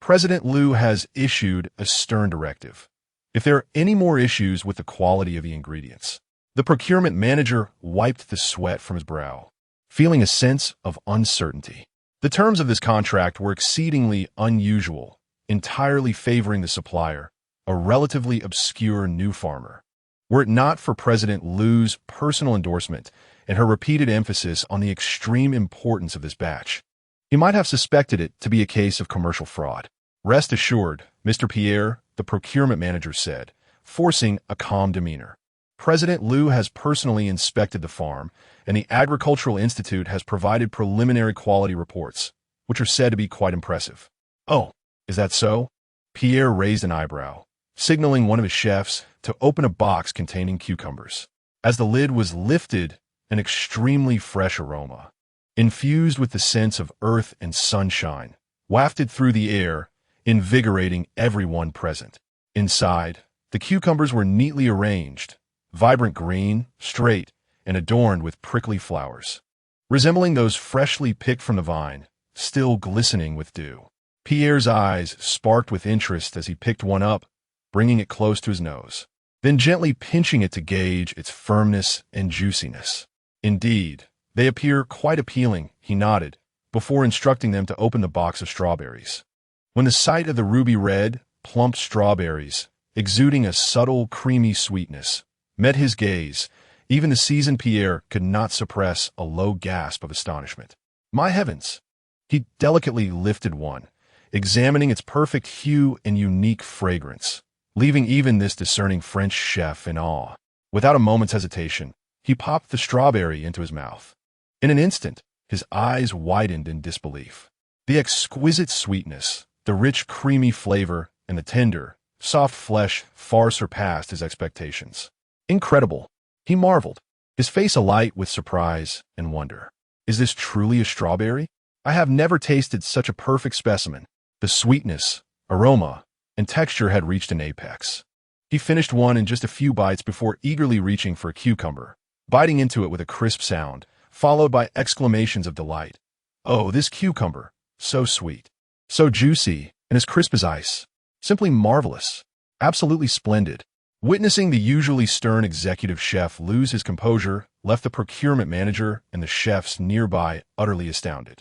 President Liu has issued a stern directive. If there are any more issues with the quality of the ingredients, the procurement manager wiped the sweat from his brow, feeling a sense of uncertainty. The terms of this contract were exceedingly unusual, entirely favoring the supplier, a relatively obscure new farmer. Were it not for President Liu's personal endorsement and her repeated emphasis on the extreme importance of this batch, he might have suspected it to be a case of commercial fraud. Rest assured, Mr. Pierre, the procurement manager said, forcing a calm demeanor. President Liu has personally inspected the farm, and the Agricultural Institute has provided preliminary quality reports, which are said to be quite impressive. Oh, is that so? Pierre raised an eyebrow, signaling one of his chefs to open a box containing cucumbers. As the lid was lifted, an extremely fresh aroma, infused with the sense of earth and sunshine, wafted through the air, invigorating everyone present. Inside, the cucumbers were neatly arranged, vibrant green, straight, and adorned with prickly flowers, resembling those freshly picked from the vine, still glistening with dew. Pierre's eyes sparked with interest as he picked one up, bringing it close to his nose, then gently pinching it to gauge its firmness and juiciness. Indeed, they appear quite appealing, he nodded, before instructing them to open the box of strawberries. When the sight of the ruby-red, plump strawberries, exuding a subtle, creamy sweetness, met his gaze, even the seasoned Pierre could not suppress a low gasp of astonishment. My heavens! He delicately lifted one, examining its perfect hue and unique fragrance, leaving even this discerning French chef in awe. Without a moment's hesitation, he popped the strawberry into his mouth. In an instant, his eyes widened in disbelief. The exquisite sweetness, the rich creamy flavor, and the tender, soft flesh far surpassed his expectations. Incredible, he marveled, his face alight with surprise and wonder. Is this truly a strawberry? I have never tasted such a perfect specimen. The sweetness, aroma, and texture had reached an apex. He finished one in just a few bites before eagerly reaching for a cucumber, biting into it with a crisp sound, followed by exclamations of delight. Oh, this cucumber, so sweet, so juicy, and as crisp as ice. Simply marvelous. Absolutely splendid. Witnessing the usually stern executive chef lose his composure left the procurement manager and the chefs nearby utterly astounded.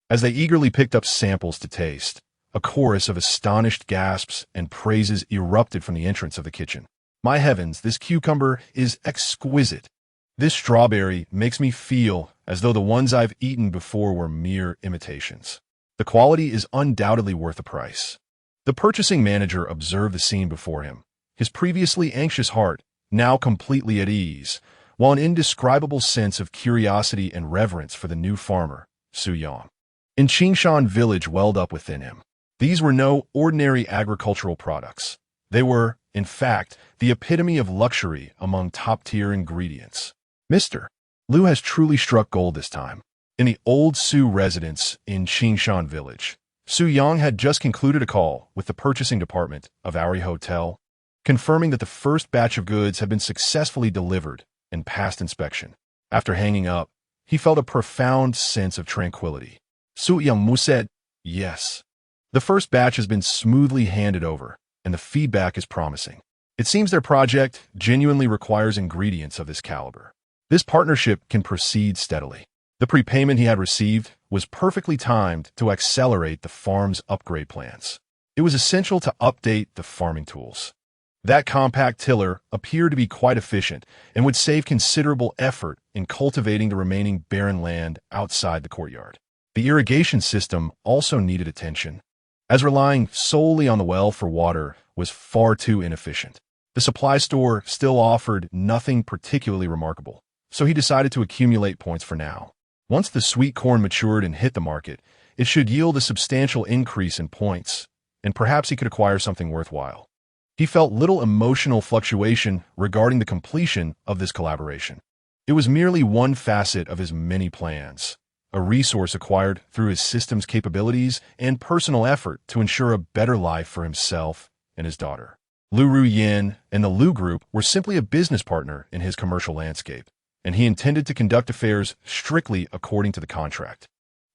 As they eagerly picked up samples to taste, a chorus of astonished gasps and praises erupted from the entrance of the kitchen. My heavens, this cucumber is exquisite. This strawberry makes me feel as though the ones I've eaten before were mere imitations. The quality is undoubtedly worth the price. The purchasing manager observed the scene before him, his previously anxious heart now completely at ease, while an indescribable sense of curiosity and reverence for the new farmer, Su Yang, in Qingshan village welled up within him. These were no ordinary agricultural products. They were, in fact, the epitome of luxury among top-tier ingredients. Mr. Liu has truly struck gold this time. In the old Su residence in Qingshan village, Su Yang had just concluded a call with the purchasing department of Auri Hotel, confirming that the first batch of goods had been successfully delivered and passed inspection. After hanging up, he felt a profound sense of tranquility. Su Yang said, yes. The first batch has been smoothly handed over, and the feedback is promising. It seems their project genuinely requires ingredients of this caliber. This partnership can proceed steadily. The prepayment he had received was perfectly timed to accelerate the farm's upgrade plans. It was essential to update the farming tools. That compact tiller appeared to be quite efficient and would save considerable effort in cultivating the remaining barren land outside the courtyard. The irrigation system also needed attention, as relying solely on the well for water was far too inefficient. The supply store still offered nothing particularly remarkable, so he decided to accumulate points for now. Once the sweet corn matured and hit the market, it should yield a substantial increase in points, and perhaps he could acquire something worthwhile. He felt little emotional fluctuation regarding the completion of this collaboration. It was merely one facet of his many plans, a resource acquired through his system's capabilities and personal effort to ensure a better life for himself and his daughter. Lu Ruyin and the Lu Group were simply a business partner in his commercial landscape, and he intended to conduct affairs strictly according to the contract,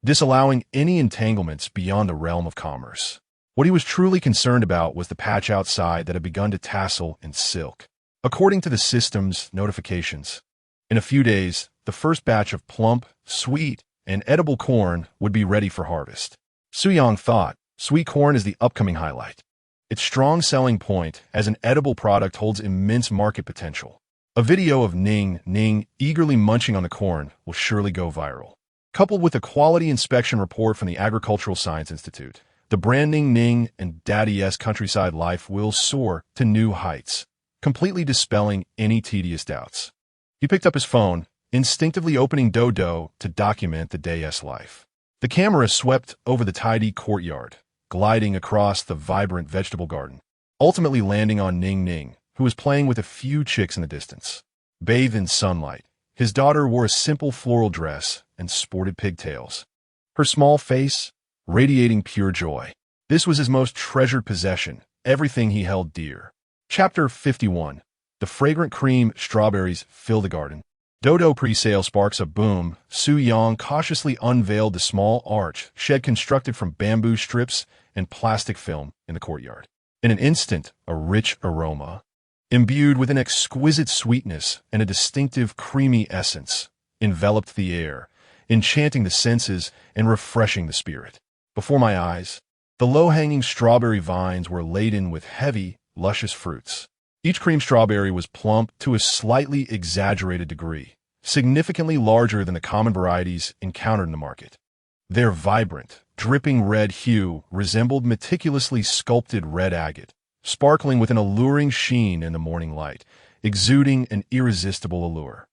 disallowing any entanglements beyond the realm of commerce. What he was truly concerned about was the patch outside that had begun to tassel in silk. According to the system's notifications, in a few days, the first batch of plump, sweet, and edible corn would be ready for harvest. Su Yang thought, sweet corn is the upcoming highlight. Its strong selling point as an edible product holds immense market potential. A video of Ning Ning eagerly munching on the corn will surely go viral. Coupled with a quality inspection report from the Agricultural Science Institute, the brand Ning Ning and Daddy's countryside life will soar to new heights, completely dispelling any tedious doubts. He picked up his phone, instinctively opening Dodo to document the day's life. The camera swept over the tidy courtyard, gliding across the vibrant vegetable garden, ultimately landing on Ning Ning, who was playing with a few chicks in the distance. Bathed in sunlight, his daughter wore a simple floral dress and sported pigtails, her small face radiating pure joy. This was his most treasured possession, everything he held dear. Chapter 51. The fragrant cream strawberries fill the garden. Dodo pre-sale sparks a boom. Su Yang cautiously unveiled the small arch shed constructed from bamboo strips and plastic film in the courtyard. In an instant, a rich aroma, imbued with an exquisite sweetness and a distinctive creamy essence, enveloped the air, enchanting the senses and refreshing the spirit. Before my eyes, the low-hanging strawberry vines were laden with heavy, luscious fruits. Each cream strawberry was plump to a slightly exaggerated degree, significantly larger than the common varieties encountered in the market. Their vibrant, dripping red hue resembled meticulously sculpted red agate, sparkling with an alluring sheen in the morning light, exuding an irresistible allure.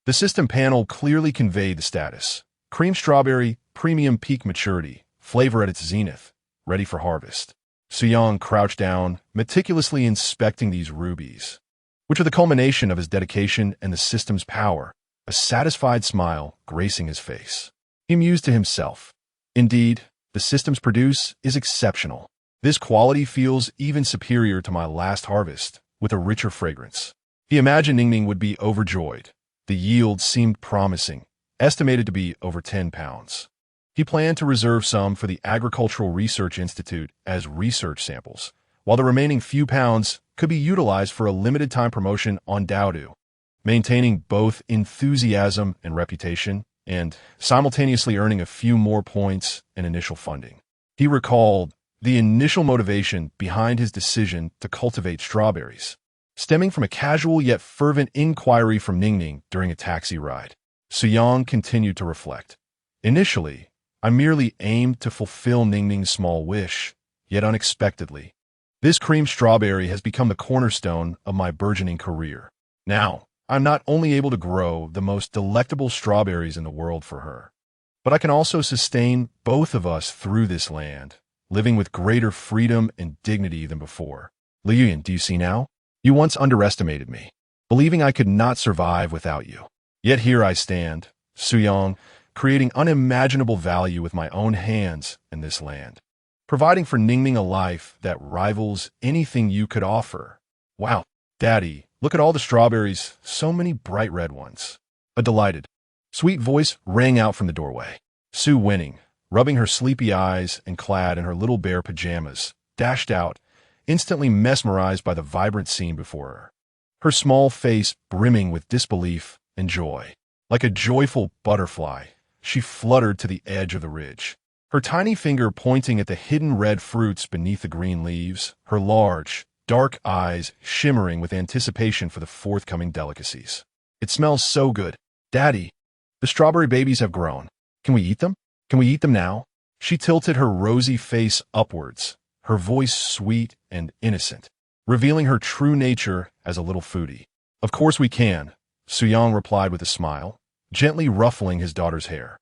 The system panel clearly conveyed the status: cream strawberry, premium peak maturity, flavor at its zenith, ready for harvest. Suyang crouched down, meticulously inspecting these rubies, which were the culmination of his dedication and the system's power, a satisfied smile gracing his face. He mused to himself, "Indeed, the system's produce is exceptional. This quality feels even superior to my last harvest, with a richer fragrance." He imagined Ningning would be overjoyed. The yield seemed promising, estimated to be over 10 pounds. He planned to reserve some for the Agricultural Research Institute as research samples, while the remaining few pounds could be utilized for a limited-time promotion on Doudu, maintaining both enthusiasm and reputation, and simultaneously earning a few more points in initial funding. He recalled the initial motivation behind his decision to cultivate strawberries, stemming from a casual yet fervent inquiry from Ningning during a taxi ride. Suyang continued to reflect. "Initially, I merely aimed to fulfill Ningning's small wish, yet unexpectedly, this cream strawberry has become the cornerstone of my burgeoning career. Now, I'm not only able to grow the most delectable strawberries in the world for her, but I can also sustain both of us through this land, living with greater freedom and dignity than before. Liyuan, do you see now? You once underestimated me, believing I could not survive without you. Yet here I stand, Suyang, creating unimaginable value with my own hands in this land, providing for Ningning a life that rivals anything you could offer. Wow, Daddy, look at all the strawberries, so many bright red ones." A delighted, sweet voice rang out from the doorway. Su Winning, rubbing her sleepy eyes and clad in her little bear pajamas, dashed out, instantly mesmerized by the vibrant scene before her, her small face brimming with disbelief and joy. Like a joyful butterfly, she fluttered to the edge of the ridge, her tiny finger pointing at the hidden red fruits beneath the green leaves, her large, dark eyes shimmering with anticipation for the forthcoming delicacies. "It smells so good. Daddy, the strawberry babies have grown. Can we eat them? Can we eat them now?" She tilted her rosy face upwards, her voice sweet and innocent, revealing her true nature as a little foodie. "Of course we can," Suyang replied with a smile, gently ruffling his daughter's hair.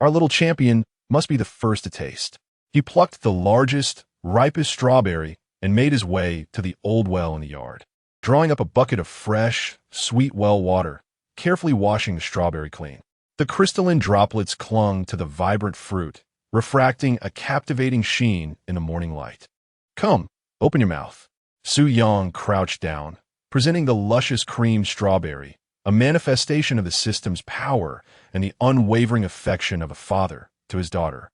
"Our little champion must be the first to taste." He plucked the largest, ripest strawberry and made his way to the old well in the yard, drawing up a bucket of fresh, sweet well water, carefully washing the strawberry clean. The crystalline droplets clung to the vibrant fruit, refracting a captivating sheen in the morning light. "Come, open your mouth." Su Yang crouched down, presenting the luscious cream strawberry, a manifestation of the system's power and the unwavering affection of a father to his daughter,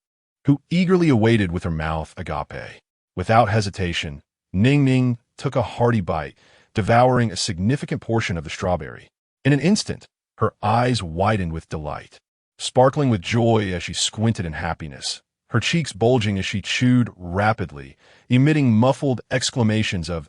who eagerly awaited with her mouth agape. Without hesitation, Ningning took a hearty bite, devouring a significant portion of the strawberry. In an instant, her eyes widened with delight, sparkling with joy as she squinted in happiness, her cheeks bulging as she chewed rapidly, emitting muffled exclamations of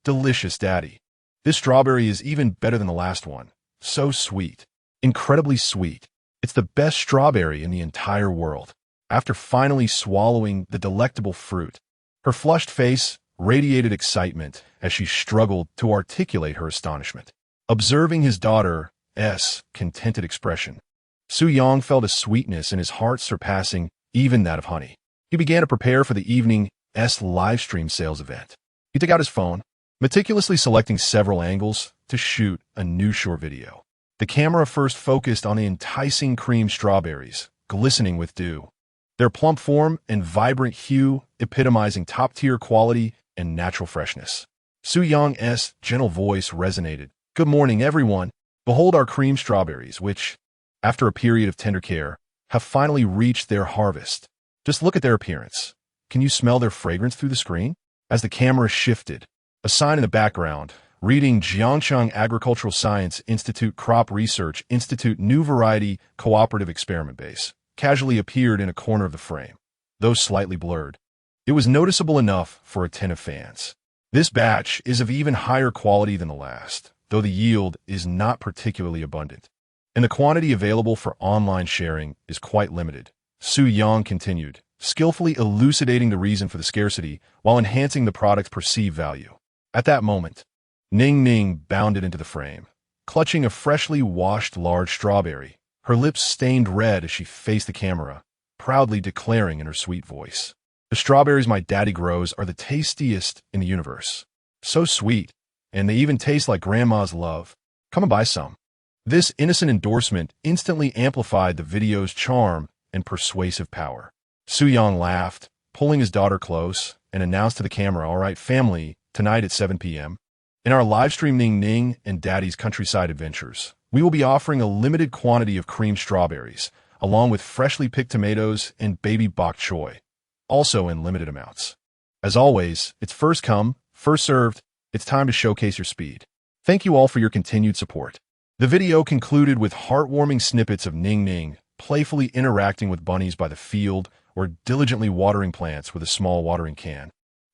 delicious, daddy. This strawberry is even better than the last one. So sweet. Incredibly sweet. It's the best strawberry in the entire world. After finally swallowing the delectable fruit, her flushed face radiated excitement as she struggled to articulate her astonishment. Observing his daughter's contented expression, Su-Yang felt a sweetness in his heart surpassing even that of honey. He began to prepare for the evening's live-stream sales event. He took out his phone, meticulously selecting several angles to shoot a new short video. The camera first focused on the enticing cream strawberries, glistening with dew, their plump form and vibrant hue epitomizing top-tier quality and natural freshness. Su-Yang's gentle voice resonated. "Good morning, everyone. Behold our cream strawberries, which, after a period of tender care, have finally reached their harvest. Just look at their appearance. Can you smell their fragrance through the screen?" As the camera shifted, a sign in the background, reading Jiangcheng Agricultural Science Institute Crop Research Institute New Variety Cooperative Experiment Base, casually appeared in a corner of the frame. Though slightly blurred, it was noticeable enough for attentive fans. This batch is of even higher quality than the last, though the yield is not particularly abundant, and the quantity available for online sharing is quite limited. Su-Yang continued, skillfully elucidating the reason for the scarcity while enhancing the product's perceived value. At that moment, Ning Ning bounded into the frame, clutching a freshly washed large strawberry, her lips stained red as she faced the camera, proudly declaring in her sweet voice, "The strawberries my daddy grows are the tastiest in the universe. So sweet, and they even taste like grandma's love. Come and buy some." This innocent endorsement instantly amplified the video's charm and persuasive power. Su-Yang laughed, pulling his daughter close, and announced to the camera, "All right, family, tonight at 7 p.m., in our livestream Ning Ning and Daddy's Countryside Adventures, we will be offering a limited quantity of cream strawberries, along with freshly picked tomatoes and baby bok choy, also in limited amounts. As always, it's first come, first served. It's time to showcase your speed. Thank you all for your continued support." The video concluded with heartwarming snippets of Ning Ning playfully interacting with bunnies by the field or diligently watering plants with a small watering can,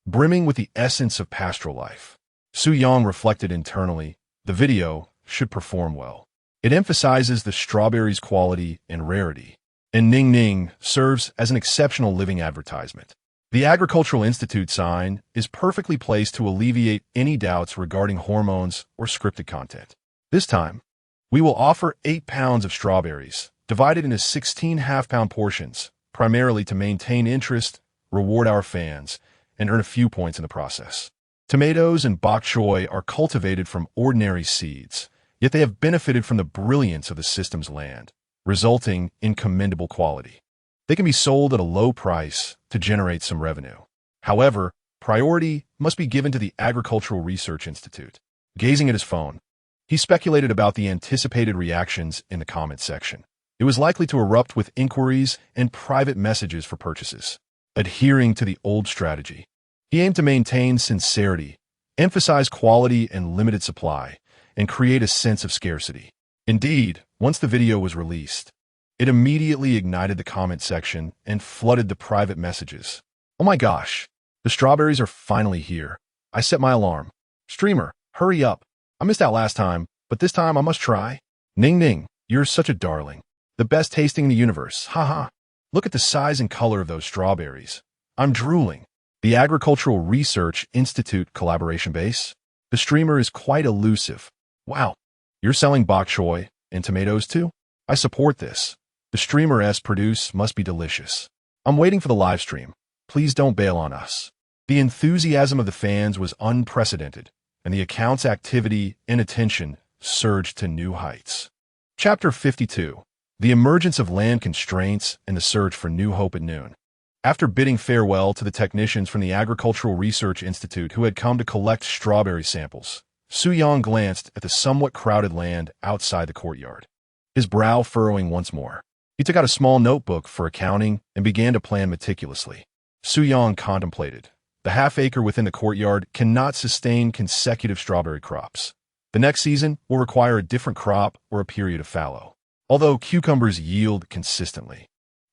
brimming with the essence of pastoral life. Su-Yang reflected internally, the video should perform well. It emphasizes the strawberry's quality and rarity, and Ning Ning serves as an exceptional living advertisement. The Agricultural Institute sign is perfectly placed to alleviate any doubts regarding hormones or scripted content. This time, we will offer 8 pounds of strawberries, divided into 16 half-pound portions, primarily to maintain interest, reward our fans, and earn a few points in the process. Tomatoes and bok choy are cultivated from ordinary seeds, yet they have benefited from the brilliance of the system's land, resulting in commendable quality. They can be sold at a low price to generate some revenue. However, priority must be given to the Agricultural Research Institute. Gazing at his phone, he speculated about the anticipated reactions in the comment section. It was likely to erupt with inquiries and private messages for purchases. Adhering to the old strategy, he aimed to maintain sincerity, emphasize quality and limited supply, and create a sense of scarcity. Indeed, once the video was released, it immediately ignited the comment section and flooded the private messages. "Oh my gosh, the strawberries are finally here. I set my alarm. Streamer, hurry up. I missed out last time, but this time I must try. Ning Ning, you're such a darling. The best tasting in the universe. Haha. Look at the size and color of those strawberries. I'm drooling." The Agricultural Research Institute collaboration base. The streamer is quite elusive. "Wow, you're selling bok choy and tomatoes too? I support this. The streamer's produce must be delicious. I'm waiting for the live stream. Please don't bail on us." The enthusiasm of the fans was unprecedented, and the account's activity and attention surged to new heights. Chapter 52. The Emergence of Land Constraints and the Search for New Hope at Noon. After bidding farewell to the technicians from the Agricultural Research Institute who had come to collect strawberry samples, Su-Yang glanced at the somewhat crowded land outside the courtyard, his brow furrowing once more. He took out a small notebook for accounting and began to plan meticulously. Su-Yang contemplated. The half-acre within the courtyard cannot sustain consecutive strawberry crops. The next season will require a different crop or a period of fallow, although cucumbers yield consistently.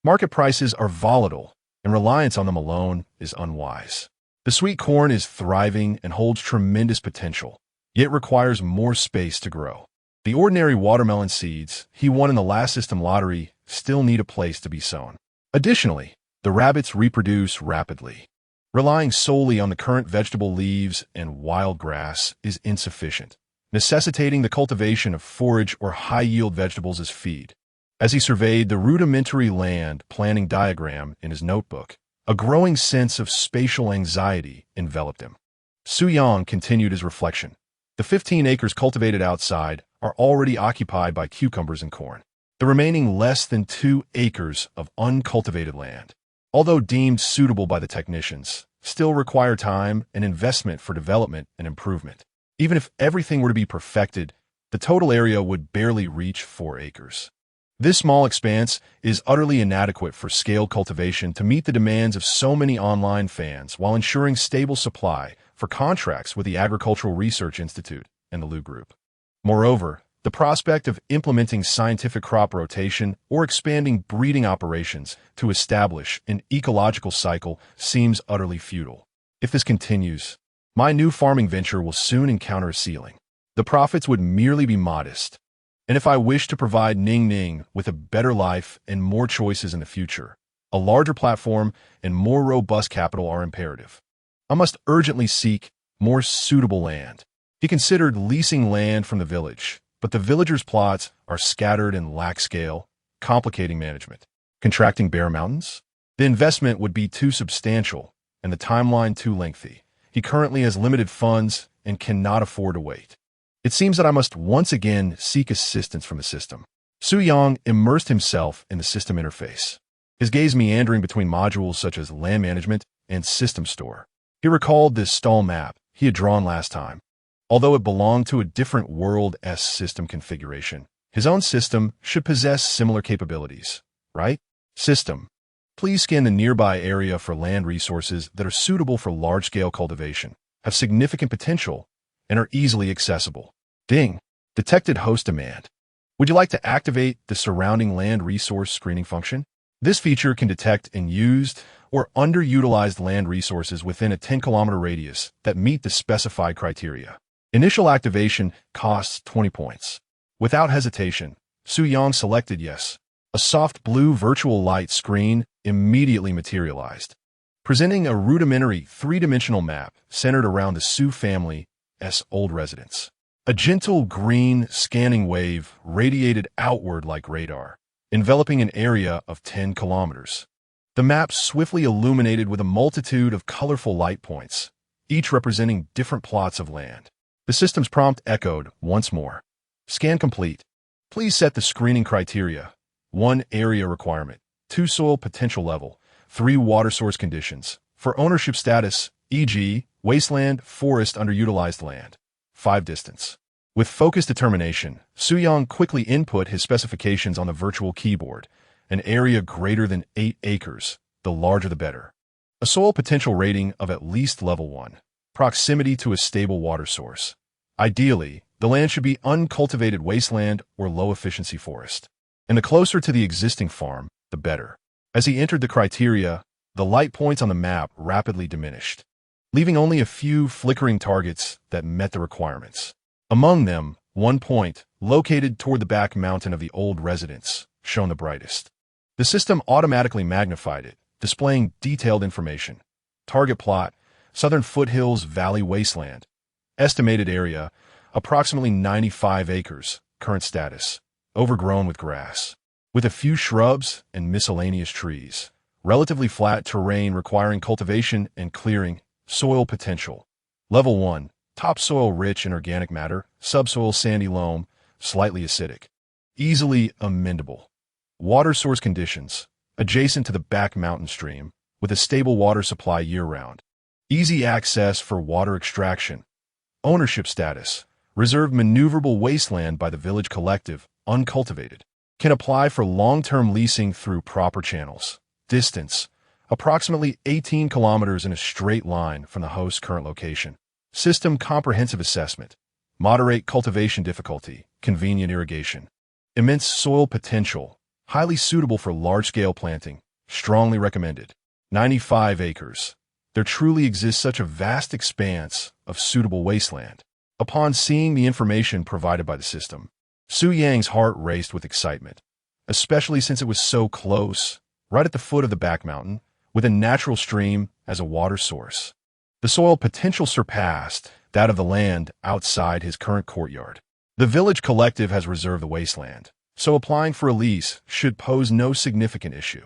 Market prices are volatile, and reliance on them alone is unwise. The sweet corn is thriving and holds tremendous potential, yet requires more space to grow. The ordinary watermelon seeds he won in the last system lottery still need a place to be sown. Additionally, the rabbits reproduce rapidly. Relying solely on the current vegetable leaves and wild grass is insufficient, necessitating the cultivation of forage or high-yield vegetables as feed. As he surveyed the rudimentary land planning diagram in his notebook, a growing sense of spatial anxiety enveloped him. Su Yang continued his reflection. The 15 acres cultivated outside are already occupied by cucumbers and corn. The remaining less than 2 acres of uncultivated land, although deemed suitable by the technicians, still require time and investment for development and improvement. Even if everything were to be perfected, the total area would barely reach 4 acres. This small expanse is utterly inadequate for scaled cultivation to meet the demands of so many online fans while ensuring stable supply for contracts with the Agricultural Research Institute and the Liu Group. Moreover, the prospect of implementing scientific crop rotation or expanding breeding operations to establish an ecological cycle seems utterly futile. If this continues, my new farming venture will soon encounter a ceiling. The profits would merely be modest. And if I wish to provide Ning Ning with a better life and more choices in the future, a larger platform and more robust capital are imperative. I must urgently seek more suitable land. He considered leasing land from the village, but the villagers' plots are scattered and lack scale, complicating management. Contracting bare mountains? The investment would be too substantial and the timeline too lengthy. He currently has limited funds and cannot afford to wait. It seems that I must once again seek assistance from the system. Su Yang immersed himself in the system interface, his gaze meandering between modules such as land management and system store. He recalled this stall map he had drawn last time. Although it belonged to a different world-S system configuration, his own system should possess similar capabilities, right? System. Please scan the nearby area for land resources that are suitable for large-scale cultivation, have significant potential, and are easily accessible. Ding. Detected host demand. Would you like to activate the surrounding land resource screening function? This feature can detect unused or underutilized land resources within a 10-kilometer radius that meet the specified criteria. Initial activation costs 20 points. Without hesitation, Su Yang selected yes. A soft blue virtual light screen immediately materialized, presenting a rudimentary three-dimensional map centered around the Su family's old residence. A gentle green scanning wave radiated outward like radar, enveloping an area of 10 kilometers. The map swiftly illuminated with a multitude of colorful light points, each representing different plots of land. The system's prompt echoed once more. Scan complete. Please set the screening criteria. 1 area requirement, 2 soil potential level, 3 water source conditions. For ownership status, e.g., wasteland, forest, underutilized land. 5 distance. With focused determination, Su Yang quickly input his specifications on the virtual keyboard. An area greater than 8 acres, the larger the better. A soil potential rating of at least level 1. Proximity to a stable water source. Ideally, the land should be uncultivated wasteland or low-efficiency forest. And the closer to the existing farm, the better. As he entered the criteria, the light points on the map rapidly diminished, leaving only a few flickering targets that met the requirements. Among them, 1 point, located toward the back mountain of the old residence, shone the brightest. The system automatically magnified it, displaying detailed information. Target plot, Southern Foothills Valley Wasteland. Estimated area, approximately 95 acres. Current status, overgrown with grass, with a few shrubs and miscellaneous trees. Relatively flat terrain requiring cultivation and clearing. Soil potential. Level 1. Topsoil rich in organic matter, subsoil sandy loam, slightly acidic. Easily amendable. Water source conditions. Adjacent to the back mountain stream, with a stable water supply year-round. Easy access for water extraction. Ownership status. Reserved maneuverable wasteland by the village collective, uncultivated. Can apply for long-term leasing through proper channels. Distance. Approximately 18 kilometers in a straight line from the host's current location. System comprehensive assessment. Moderate cultivation difficulty. Convenient irrigation. Immense soil potential. highly suitable for large-scale planting, strongly recommended. 95 acres. There truly exists such a vast expanse of suitable wasteland. Upon seeing the information provided by the system, Su Yang's heart raced with excitement, especially since it was so close, right at the foot of the back mountain, with a natural stream as a water source. The soil potential surpassed that of the land outside his current courtyard. The village collective has reserved the wasteland, so applying for a lease should pose no significant issue.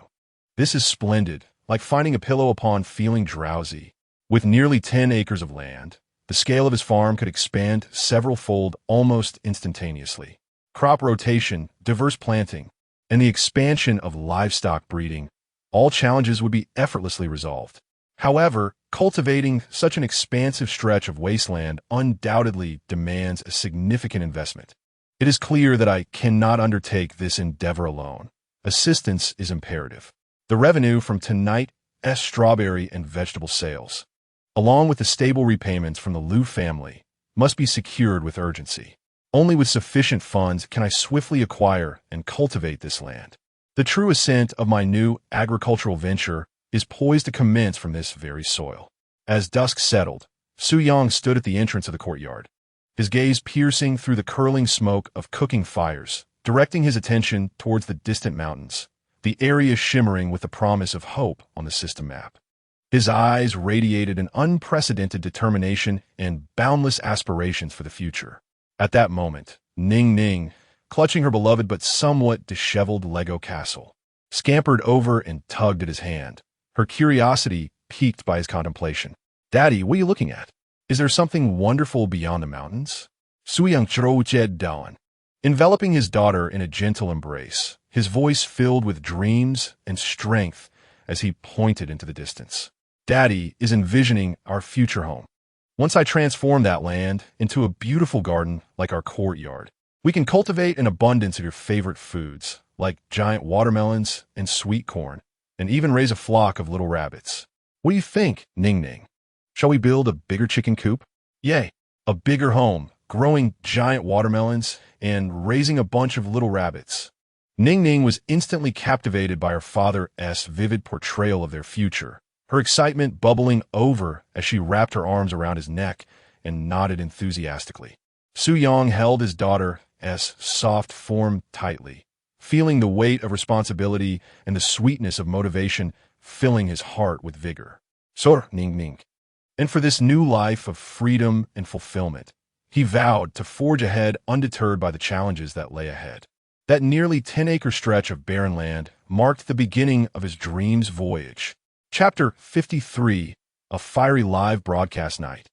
This is splendid, like finding a pillow upon feeling drowsy. With nearly 10 acres of land, the scale of his farm could expand several-fold almost instantaneously. Crop rotation, diverse planting, and the expansion of livestock breeding, all challenges would be effortlessly resolved. However, cultivating such an expansive stretch of wasteland undoubtedly demands a significant investment. It is clear that I cannot undertake this endeavor alone. Assistance is imperative. The revenue from tonight's strawberry and vegetable sales, along with the stable repayments from the Liu family, must be secured with urgency. Only with sufficient funds can I swiftly acquire and cultivate this land. The true ascent of my new agricultural venture is poised to commence from this very soil. As dusk settled, Su Yang stood at the entrance of the courtyard, his gaze piercing through the curling smoke of cooking fires, directing his attention towards the distant mountains, the area shimmering with the promise of hope on the system map. His eyes radiated an unprecedented determination and boundless aspirations for the future. At that moment, Ning Ning, clutching her beloved but somewhat disheveled Lego castle, scampered over and tugged at his hand, her curiosity piqued by his contemplation. "Daddy, what are you looking at? Is there something wonderful beyond the mountains?" Su Yang zhou jie dawn, enveloping his daughter in a gentle embrace, his voice filled with dreams and strength as he pointed into the distance. "Daddy is envisioning our future home. Once I transform that land into a beautiful garden like our courtyard, we can cultivate an abundance of your favorite foods, like giant watermelons and sweet corn, and even raise a flock of little rabbits. What do you think, Ning Ning? Shall we build a bigger chicken coop? Yay, a bigger home, growing giant watermelons, and raising a bunch of little rabbits." Ning Ning was instantly captivated by her father's vivid portrayal of their future, her excitement bubbling over as she wrapped her arms around his neck and nodded enthusiastically. Su Yang held his daughter's soft form tightly, feeling the weight of responsibility and the sweetness of motivation filling his heart with vigor. "Sir, Ning Ning." And for this new life of freedom and fulfillment, he vowed to forge ahead undeterred by the challenges that lay ahead. That nearly 10-acre stretch of barren land marked the beginning of his dream's voyage. Chapter 53, A Fiery Live Broadcast Night.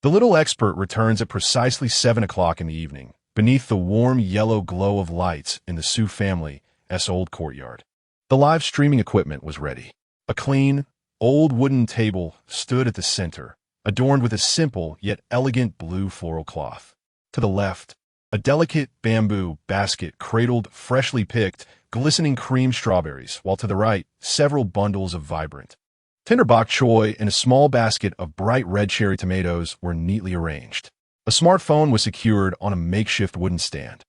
The little expert returns at precisely 7 o'clock in the evening, beneath the warm yellow glow of lights in the Su family's old courtyard. The live streaming equipment was ready. A clean, old wooden table stood at the center, adorned with a simple yet elegant blue floral cloth. To the left, a delicate bamboo basket cradled freshly picked, glistening cream strawberries, while to the right, several bundles of vibrant tender bok choy and a small basket of bright red cherry tomatoes were neatly arranged. A smartphone was secured on a makeshift wooden stand,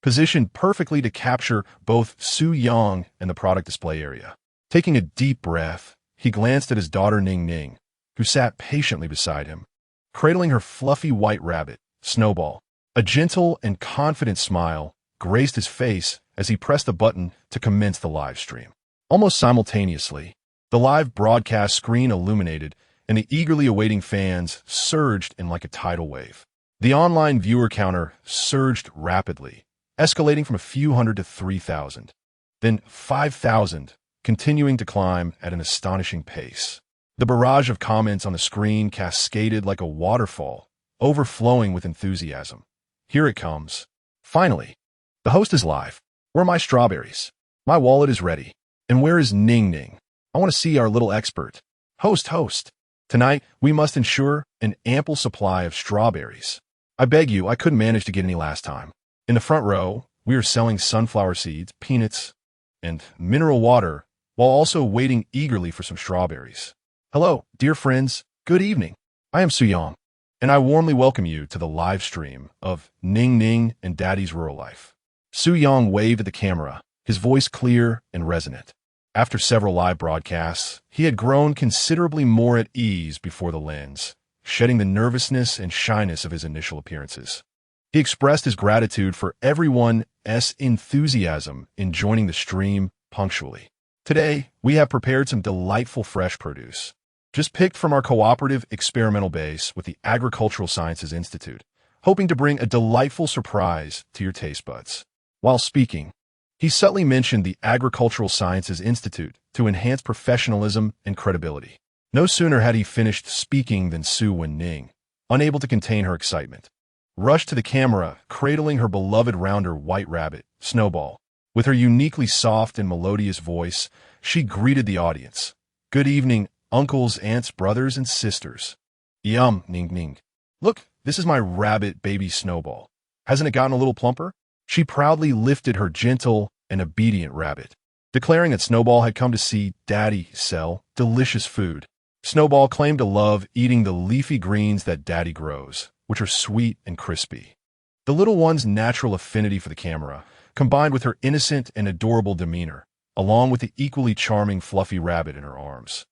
positioned perfectly to capture both Su Yang and the product display area. Taking a deep breath, he glanced at his daughter Ning Ning, who sat patiently beside him, cradling her fluffy white rabbit, Snowball. A gentle and confident smile graced his face as he pressed the button to commence the live stream. Almost simultaneously, the live broadcast screen illuminated, and the eagerly awaiting fans surged in like a tidal wave. The online viewer counter surged rapidly, escalating from a few hundred to 3,000, then 5,000, continuing to climb at an astonishing pace. The barrage of comments on the screen cascaded like a waterfall, overflowing with enthusiasm. "Here it comes. Finally, the host is live. Where are my strawberries? My wallet is ready. And where is Ning Ning? I want to see our little expert. Host. Tonight, we must ensure an ample supply of strawberries. I beg you, I couldn't manage to get any last time. In the front row, we are selling sunflower seeds, peanuts, and mineral water, while also waiting eagerly for some strawberries. Hello, dear friends. Good evening. I am Su Yang, and I warmly welcome you to the live stream of Ning Ning and Daddy's Rural Life." Su Yang waved at the camera, his voice clear and resonant. After several live broadcasts, he had grown considerably more at ease before the lens, shedding the nervousness and shyness of his initial appearances. He expressed his gratitude for everyone's enthusiasm in joining the stream punctually. Today, we have prepared some delightful fresh produce, just picked from our cooperative experimental base with the Agricultural Sciences Institute, hoping to bring a delightful surprise to your taste buds. While speaking, he subtly mentioned the Agricultural Sciences Institute to enhance professionalism and credibility. No sooner had he finished speaking than Su Wen-ning, unable to contain her excitement, rushed to the camera, cradling her beloved rounder white rabbit, Snowball. With her uniquely soft and melodious voice, she greeted the audience. "Good evening, uncles, aunts, brothers, and sisters. Yum, Ning Ning. Look, this is my rabbit baby Snowball. Hasn't it gotten a little plumper?" She proudly lifted her gentle and obedient rabbit, declaring that Snowball had come to see Daddy sell delicious food. Snowball claimed to love eating the leafy greens that Daddy grows, which are sweet and crispy. The little one's natural affinity for the camera, combined with her innocent and adorable demeanor, along with the equally charming fluffy rabbit in her arms,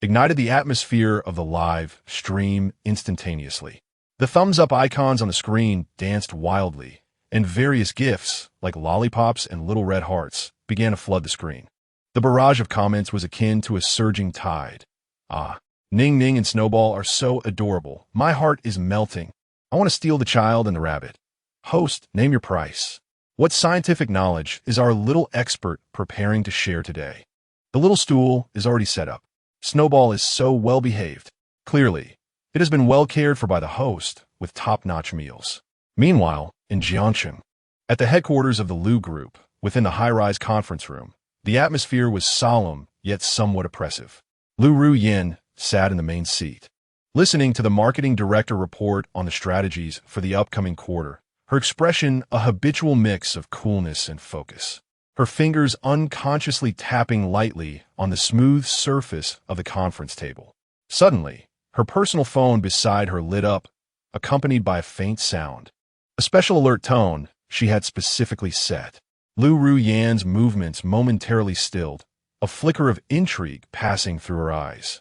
ignited the atmosphere of the live stream instantaneously. The thumbs-up icons on the screen danced wildly, and various gifs, like lollipops and little red hearts, began to flood the screen. The barrage of comments was akin to a surging tide. "Ah, Ning Ning and Snowball are so adorable. My heart is melting. I want to steal the child and the rabbit. Host, name your price. What scientific knowledge is our little expert preparing to share today?" The little stool is already set up. Snowball is so well behaved. Clearly, it has been well cared for by the host with top-notch meals. Meanwhile, in Jiangcheng, at the headquarters of the Lu Group, within the high-rise conference room, the atmosphere was solemn yet somewhat oppressive. Lu Ruyin sat in the main seat, listening to the marketing director report on the strategies for the upcoming quarter, her expression a habitual mix of coolness and focus, her fingers unconsciously tapping lightly on the smooth surface of the conference table. Suddenly, her personal phone beside her lit up, accompanied by a faint sound. A special alert tone she had specifically set. Lu Ruyan's movements momentarily stilled, a flicker of intrigue passing through her eyes.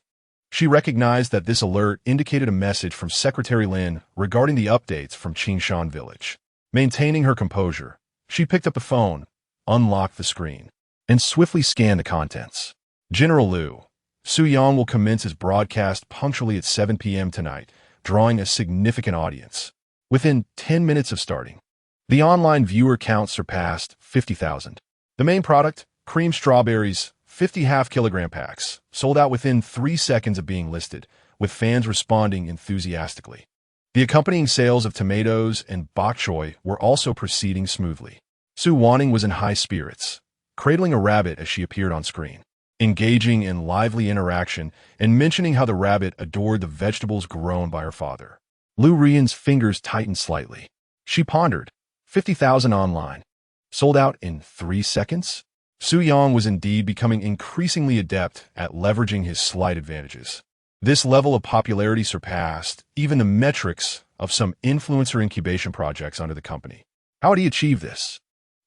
She recognized that this alert indicated a message from Secretary Lin regarding the updates from Qingshan Village. Maintaining her composure, she picked up the phone, unlocked the screen, and swiftly scanned the contents. "General Lu, Su Yang will commence his broadcast punctually at 7 p.m. tonight, drawing a significant audience. Within 10 minutes of starting, the online viewer count surpassed 50,000. The main product, cream strawberries, 50 half-kilogram packs, sold out within 3 seconds of being listed, with fans responding enthusiastically. The accompanying sales of tomatoes and bok choy were also proceeding smoothly. Su Wanning was in high spirits, cradling a rabbit as she appeared on screen, engaging in lively interaction and mentioning how the rabbit adored the vegetables grown by her father. Lu Rian's fingers tightened slightly. She pondered, 50,000 online. Sold out in 3 seconds? Su Yang was indeed becoming increasingly adept at leveraging his slight advantages. This level of popularity surpassed even the metrics of some influencer incubation projects under the company. How had he achieved this?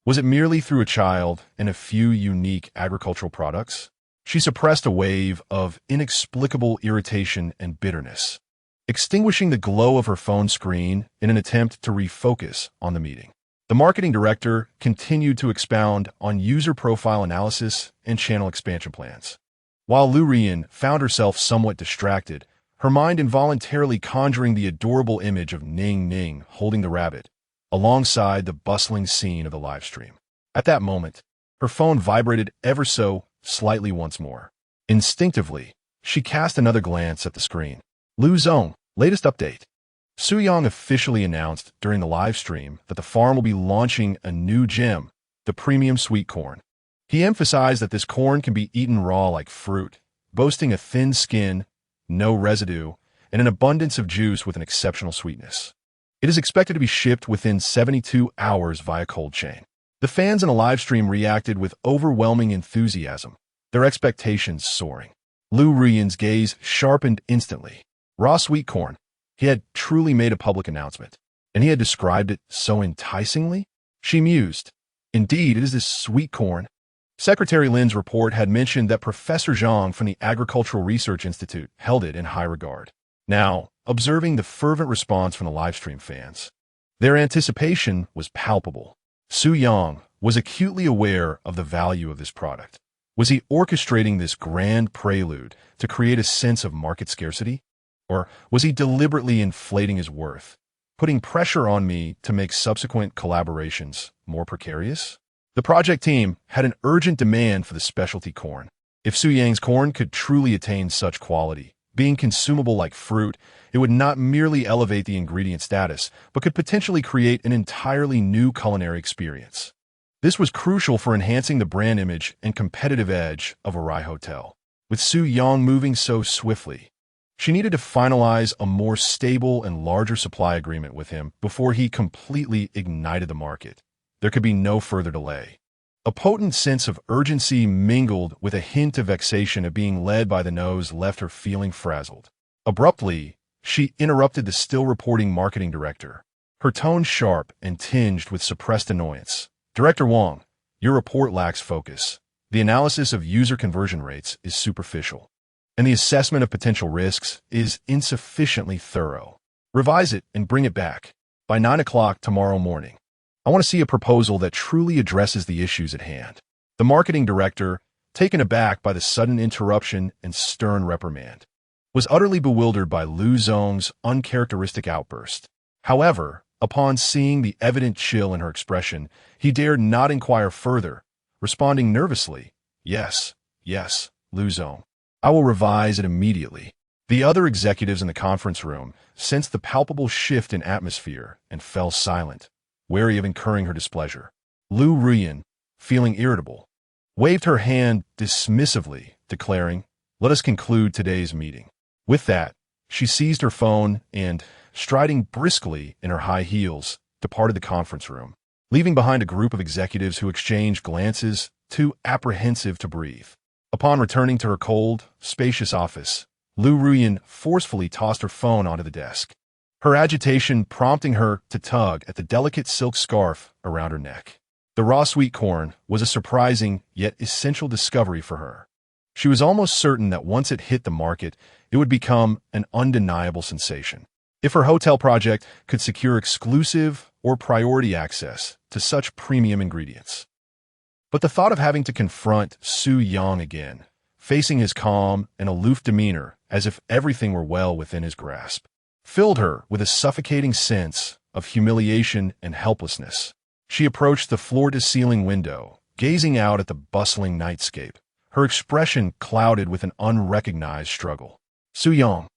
Was it merely through a child and a few unique agricultural products? She suppressed a wave of inexplicable irritation and bitterness, extinguishing the glow of her phone screen in an attempt to refocus on the meeting. The marketing director continued to expound on user profile analysis and channel expansion plans. While Lu Rian found herself somewhat distracted, her mind involuntarily conjuring the adorable image of Ning Ning holding the rabbit, alongside the bustling scene of the live stream. At that moment, her phone vibrated ever so slightly once more. Instinctively, she cast another glance at the screen. Lu Zong, latest update. Su Yang officially announced during the live stream that the farm will be launching a new gem, the premium sweet corn. He emphasized that this corn can be eaten raw like fruit, boasting a thin skin, no residue, and an abundance of juice with an exceptional sweetness. It is expected to be shipped within 72 hours via cold chain. The fans in a live stream reacted with overwhelming enthusiasm, their expectations soaring. Lu Rian's gaze sharpened instantly. Raw sweet corn. He had truly made a public announcement, and he had described it so enticingly. She mused. Indeed, it is this sweet corn Secretary Lin's report had mentioned that Professor Zhang from the Agricultural Research Institute held it in high regard. Now, observing the fervent response from the livestream fans, their anticipation was palpable. Su Yang was acutely aware of the value of this product. Was he orchestrating this grand prelude to create a sense of market scarcity? Or was he deliberately inflating his worth, putting pressure on me to make subsequent collaborations more precarious? The project team had an urgent demand for the specialty corn. If Su Yang's corn could truly attain such quality, being consumable like fruit, it would not merely elevate the ingredient status, but could potentially create an entirely new culinary experience. This was crucial for enhancing the brand image and competitive edge of Arai Hotel. With Su Yang moving so swiftly, she needed to finalize a more stable and larger supply agreement with him before he completely ignited the market. There could be no further delay. A potent sense of urgency mingled with a hint of vexation at being led by the nose left her feeling frazzled. Abruptly, she interrupted the still reporting marketing director, her tone sharp and tinged with suppressed annoyance. "Director Wang, your report lacks focus. The analysis of user conversion rates is superficial, and the assessment of potential risks is insufficiently thorough. Revise it and bring it back by 9 o'clock tomorrow morning. I want to see a proposal that truly addresses the issues at hand." The marketing director, taken aback by the sudden interruption and stern reprimand, was utterly bewildered by Lu Zong's uncharacteristic outburst. However, upon seeing the evident chill in her expression, he dared not inquire further, responding nervously, Yes, Lu Zong. I will revise it immediately." The other executives in the conference room sensed the palpable shift in atmosphere and fell silent, wary of incurring her displeasure. Lu Ruyan, feeling irritable, waved her hand dismissively, declaring, "Let us conclude today's meeting." With that, she seized her phone and, striding briskly in her high heels, departed the conference room, leaving behind a group of executives who exchanged glances, too apprehensive to breathe. Upon returning to her cold, spacious office, Lu Ruyan forcefully tossed her phone onto the desk, her agitation prompting her to tug at the delicate silk scarf around her neck. The raw sweet corn was a surprising yet essential discovery for her. She was almost certain that once it hit the market, it would become an undeniable sensation. If her hotel project could secure exclusive or priority access to such premium ingredients. But the thought of having to confront Su Yang again, facing his calm and aloof demeanor as if everything were well within his grasp, filled her with a suffocating sense of humiliation and helplessness. She approached the floor-to-ceiling window, gazing out at the bustling nightscape, her expression clouded with an unrecognized struggle. "Su Yang,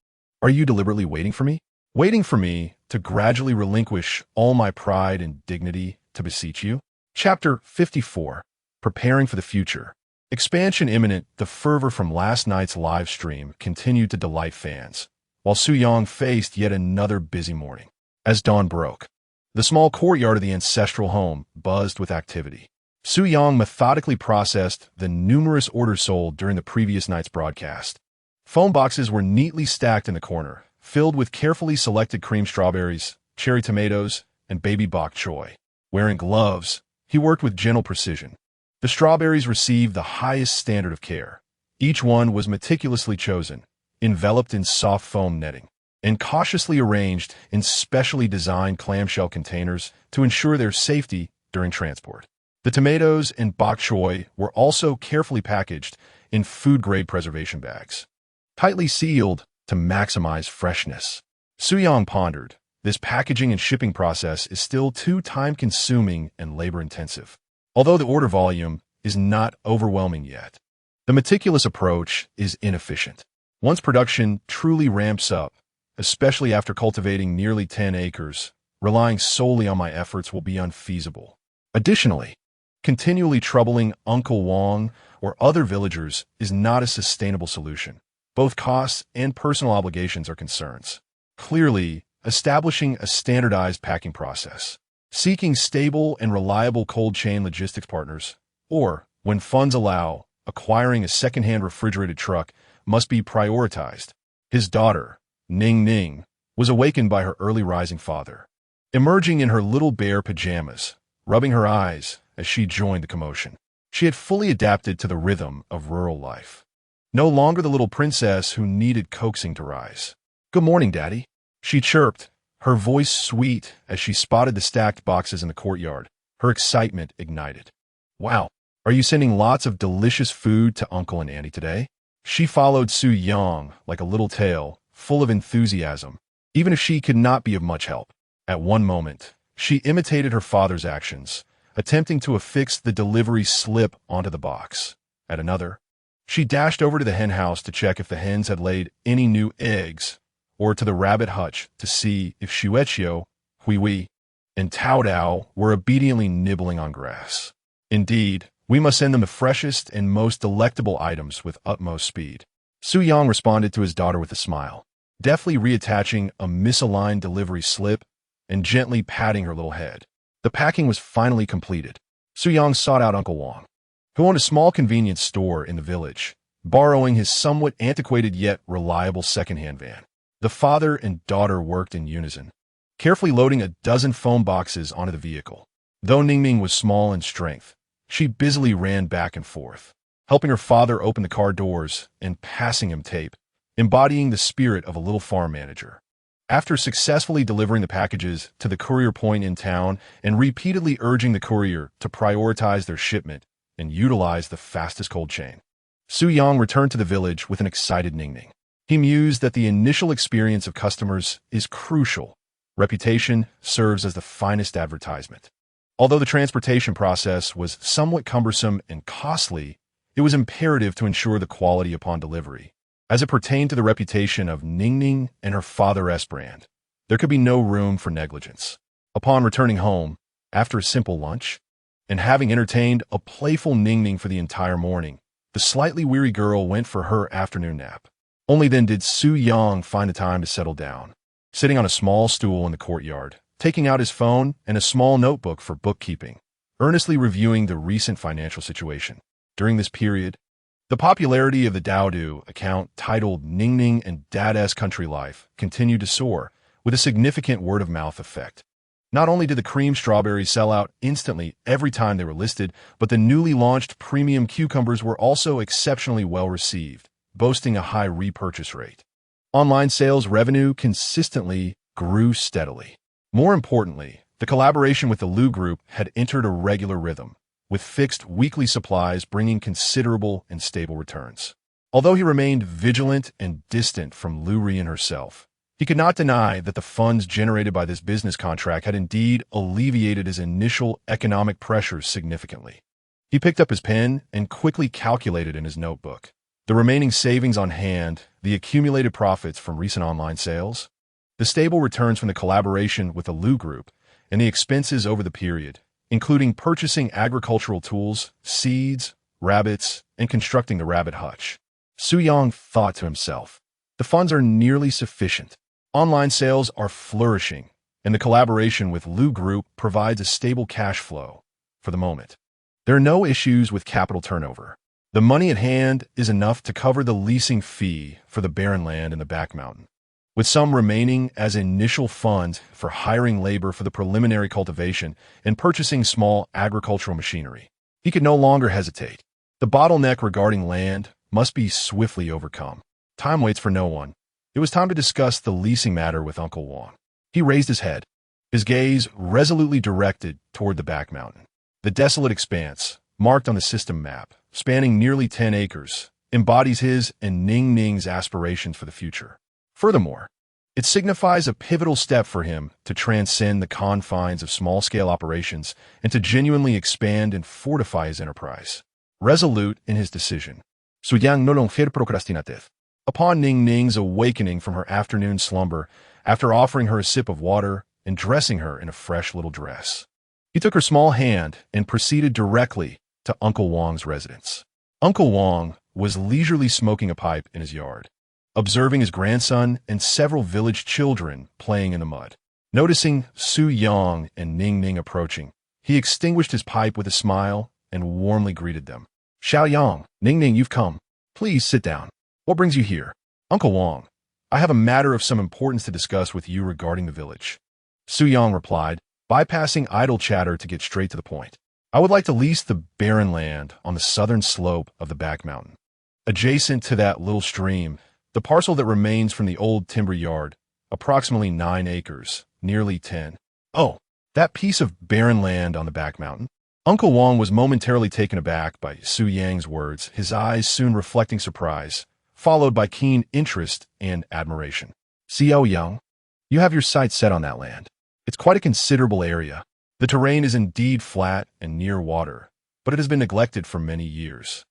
are you deliberately waiting for me? Waiting for me to gradually relinquish all my pride and dignity to beseech you?" Chapter 54. Preparing for the future. Expansion imminent, the fervor from last night's live stream continued to delight fans, while Su Yang faced yet another busy morning. As dawn broke, the small courtyard of the ancestral home buzzed with activity. Su Yang methodically processed the numerous orders sold during the previous night's broadcast. Phone boxes were neatly stacked in the corner, filled with carefully selected cream strawberries, cherry tomatoes, and baby bok choy. Wearing gloves, he worked with gentle precision. The strawberries received the highest standard of care. Each one was meticulously chosen, enveloped in soft foam netting, and cautiously arranged in specially designed clamshell containers to ensure their safety during transport. The tomatoes and bok choy were also carefully packaged in food-grade preservation bags, tightly sealed to maximize freshness. Su Yang pondered, this packaging and shipping process is still too time-consuming and labor-intensive. Although the order volume is not overwhelming yet, the meticulous approach is inefficient. Once production truly ramps up, especially after cultivating nearly 10 acres, relying solely on my efforts will be unfeasible. Additionally, continually troubling Uncle Wang or other villagers is not a sustainable solution. Both costs and personal obligations are concerns. Clearly, establishing a standardized packing process, seeking stable and reliable cold chain logistics partners, or, when funds allow, acquiring a second-hand refrigerated truck must be prioritized. His daughter, Ning Ning, was awakened by her early rising father, emerging in her little bear pajamas, rubbing her eyes as she joined the commotion. She had fully adapted to the rhythm of rural life. No longer the little princess who needed coaxing to rise. "Good morning, Daddy," she chirped, her voice sweet as she spotted the stacked boxes in the courtyard. Her excitement ignited. "Wow, are you sending lots of delicious food to Uncle and Auntie today?" She followed Su Yang like a little tail, full of enthusiasm, even if she could not be of much help. At one moment, she imitated her father's actions, attempting to affix the delivery slip onto the box. At another, she dashed over to the hen house to check if the hens had laid any new eggs, or to the rabbit hutch to see if Shueqiu, Huihui, and Tao Dao were obediently nibbling on grass. "Indeed, we must send them the freshest and most delectable items with utmost speed." Su Yang responded to his daughter with a smile, deftly reattaching a misaligned delivery slip and gently patting her little head. The packing was finally completed. Su Yang sought out Uncle Wang, who owned a small convenience store in the village, borrowing his somewhat antiquated yet reliable second-hand van. The father and daughter worked in unison, carefully loading a dozen foam boxes onto the vehicle. Though Ningning was small in strength, she busily ran back and forth, helping her father open the car doors and passing him tape, embodying the spirit of a little farm manager. After successfully delivering the packages to the courier point in town and repeatedly urging the courier to prioritize their shipment and utilize the fastest cold chain, Su Yang returned to the village with an excited Ningning. He mused that the initial experience of customers is crucial. Reputation serves as the finest advertisement. Although the transportation process was somewhat cumbersome and costly, it was imperative to ensure the quality upon delivery. As it pertained to the reputation of Ningning and her father-'s brand, there could be no room for negligence. Upon returning home, after a simple lunch, and having entertained a playful Ningning for the entire morning, the slightly weary girl went for her afternoon nap. Only then did Su Yang find the time to settle down, sitting on a small stool in the courtyard, taking out his phone and a small notebook for bookkeeping, earnestly reviewing the recent financial situation. During this period, the popularity of the Daodu account titled Ningning and Dad's Country Life continued to soar, with a significant word-of-mouth effect. Not only did the cream strawberries sell out instantly every time they were listed, but the newly launched premium cucumbers were also exceptionally well received, boasting a high repurchase rate. Online sales revenue consistently grew steadily. More importantly, the collaboration with the Lu Group had entered a regular rhythm, with fixed weekly supplies bringing considerable and stable returns. Although he remained vigilant and distant from Lu Rian herself, he could not deny that the funds generated by this business contract had indeed alleviated his initial economic pressures significantly. He picked up his pen and quickly calculated in his notebook the remaining savings on hand, the accumulated profits from recent online sales, the stable returns from the collaboration with the Lu Group, and the expenses over the period, including purchasing agricultural tools, seeds, rabbits, and constructing the rabbit hutch. Su Yang thought to himself, the funds are nearly sufficient. Online sales are flourishing, and the collaboration with Lu Group provides a stable cash flow for the moment. There are no issues with capital turnover. The money at hand is enough to cover the leasing fee for the barren land in the back mountain, with some remaining as initial funds for hiring labor for the preliminary cultivation and purchasing small agricultural machinery. He could no longer hesitate. The bottleneck regarding land must be swiftly overcome. Time waits for no one. It was time to discuss the leasing matter with Uncle Wang. He raised his head, his gaze resolutely directed toward the back mountain. The desolate expanse, marked on the system map, spanning nearly 10 acres, embodies his and Ning Ning's aspirations for the future. Furthermore, it signifies a pivotal step for him to transcend the confines of small-scale operations and to genuinely expand and fortify his enterprise. Resolute in his decision, Su Yang no longer procrastinated. Upon Ning Ning's awakening from her afternoon slumber, after offering her a sip of water and dressing her in a fresh little dress, he took her small hand and proceeded directly to Uncle Wang's residence. Uncle Wang was leisurely smoking a pipe in his yard, observing his grandson and several village children playing in the mud. Noticing Su Yang and Ning Ning approaching, he extinguished his pipe with a smile and warmly greeted them. "Xiao Yang, Ning Ning, you've come. Please sit down. What brings you here?" "Uncle Wang, I have a matter of some importance to discuss with you regarding the village," Su Yang replied, bypassing idle chatter to get straight to the point. I would like to lease the barren land on the southern slope of the back mountain. Adjacent to that little stream, the parcel that remains from the old timber yard, approximately 9 acres, nearly 10. Oh, that piece of barren land on the back mountain? Uncle Wong was momentarily taken aback by Su Yang's words, his eyes soon reflecting surprise, followed by keen interest and admiration. Xiao Yang, you have your sights set on that land. It's quite a considerable area. The terrain is indeed flat and near water, but it has been neglected for many years.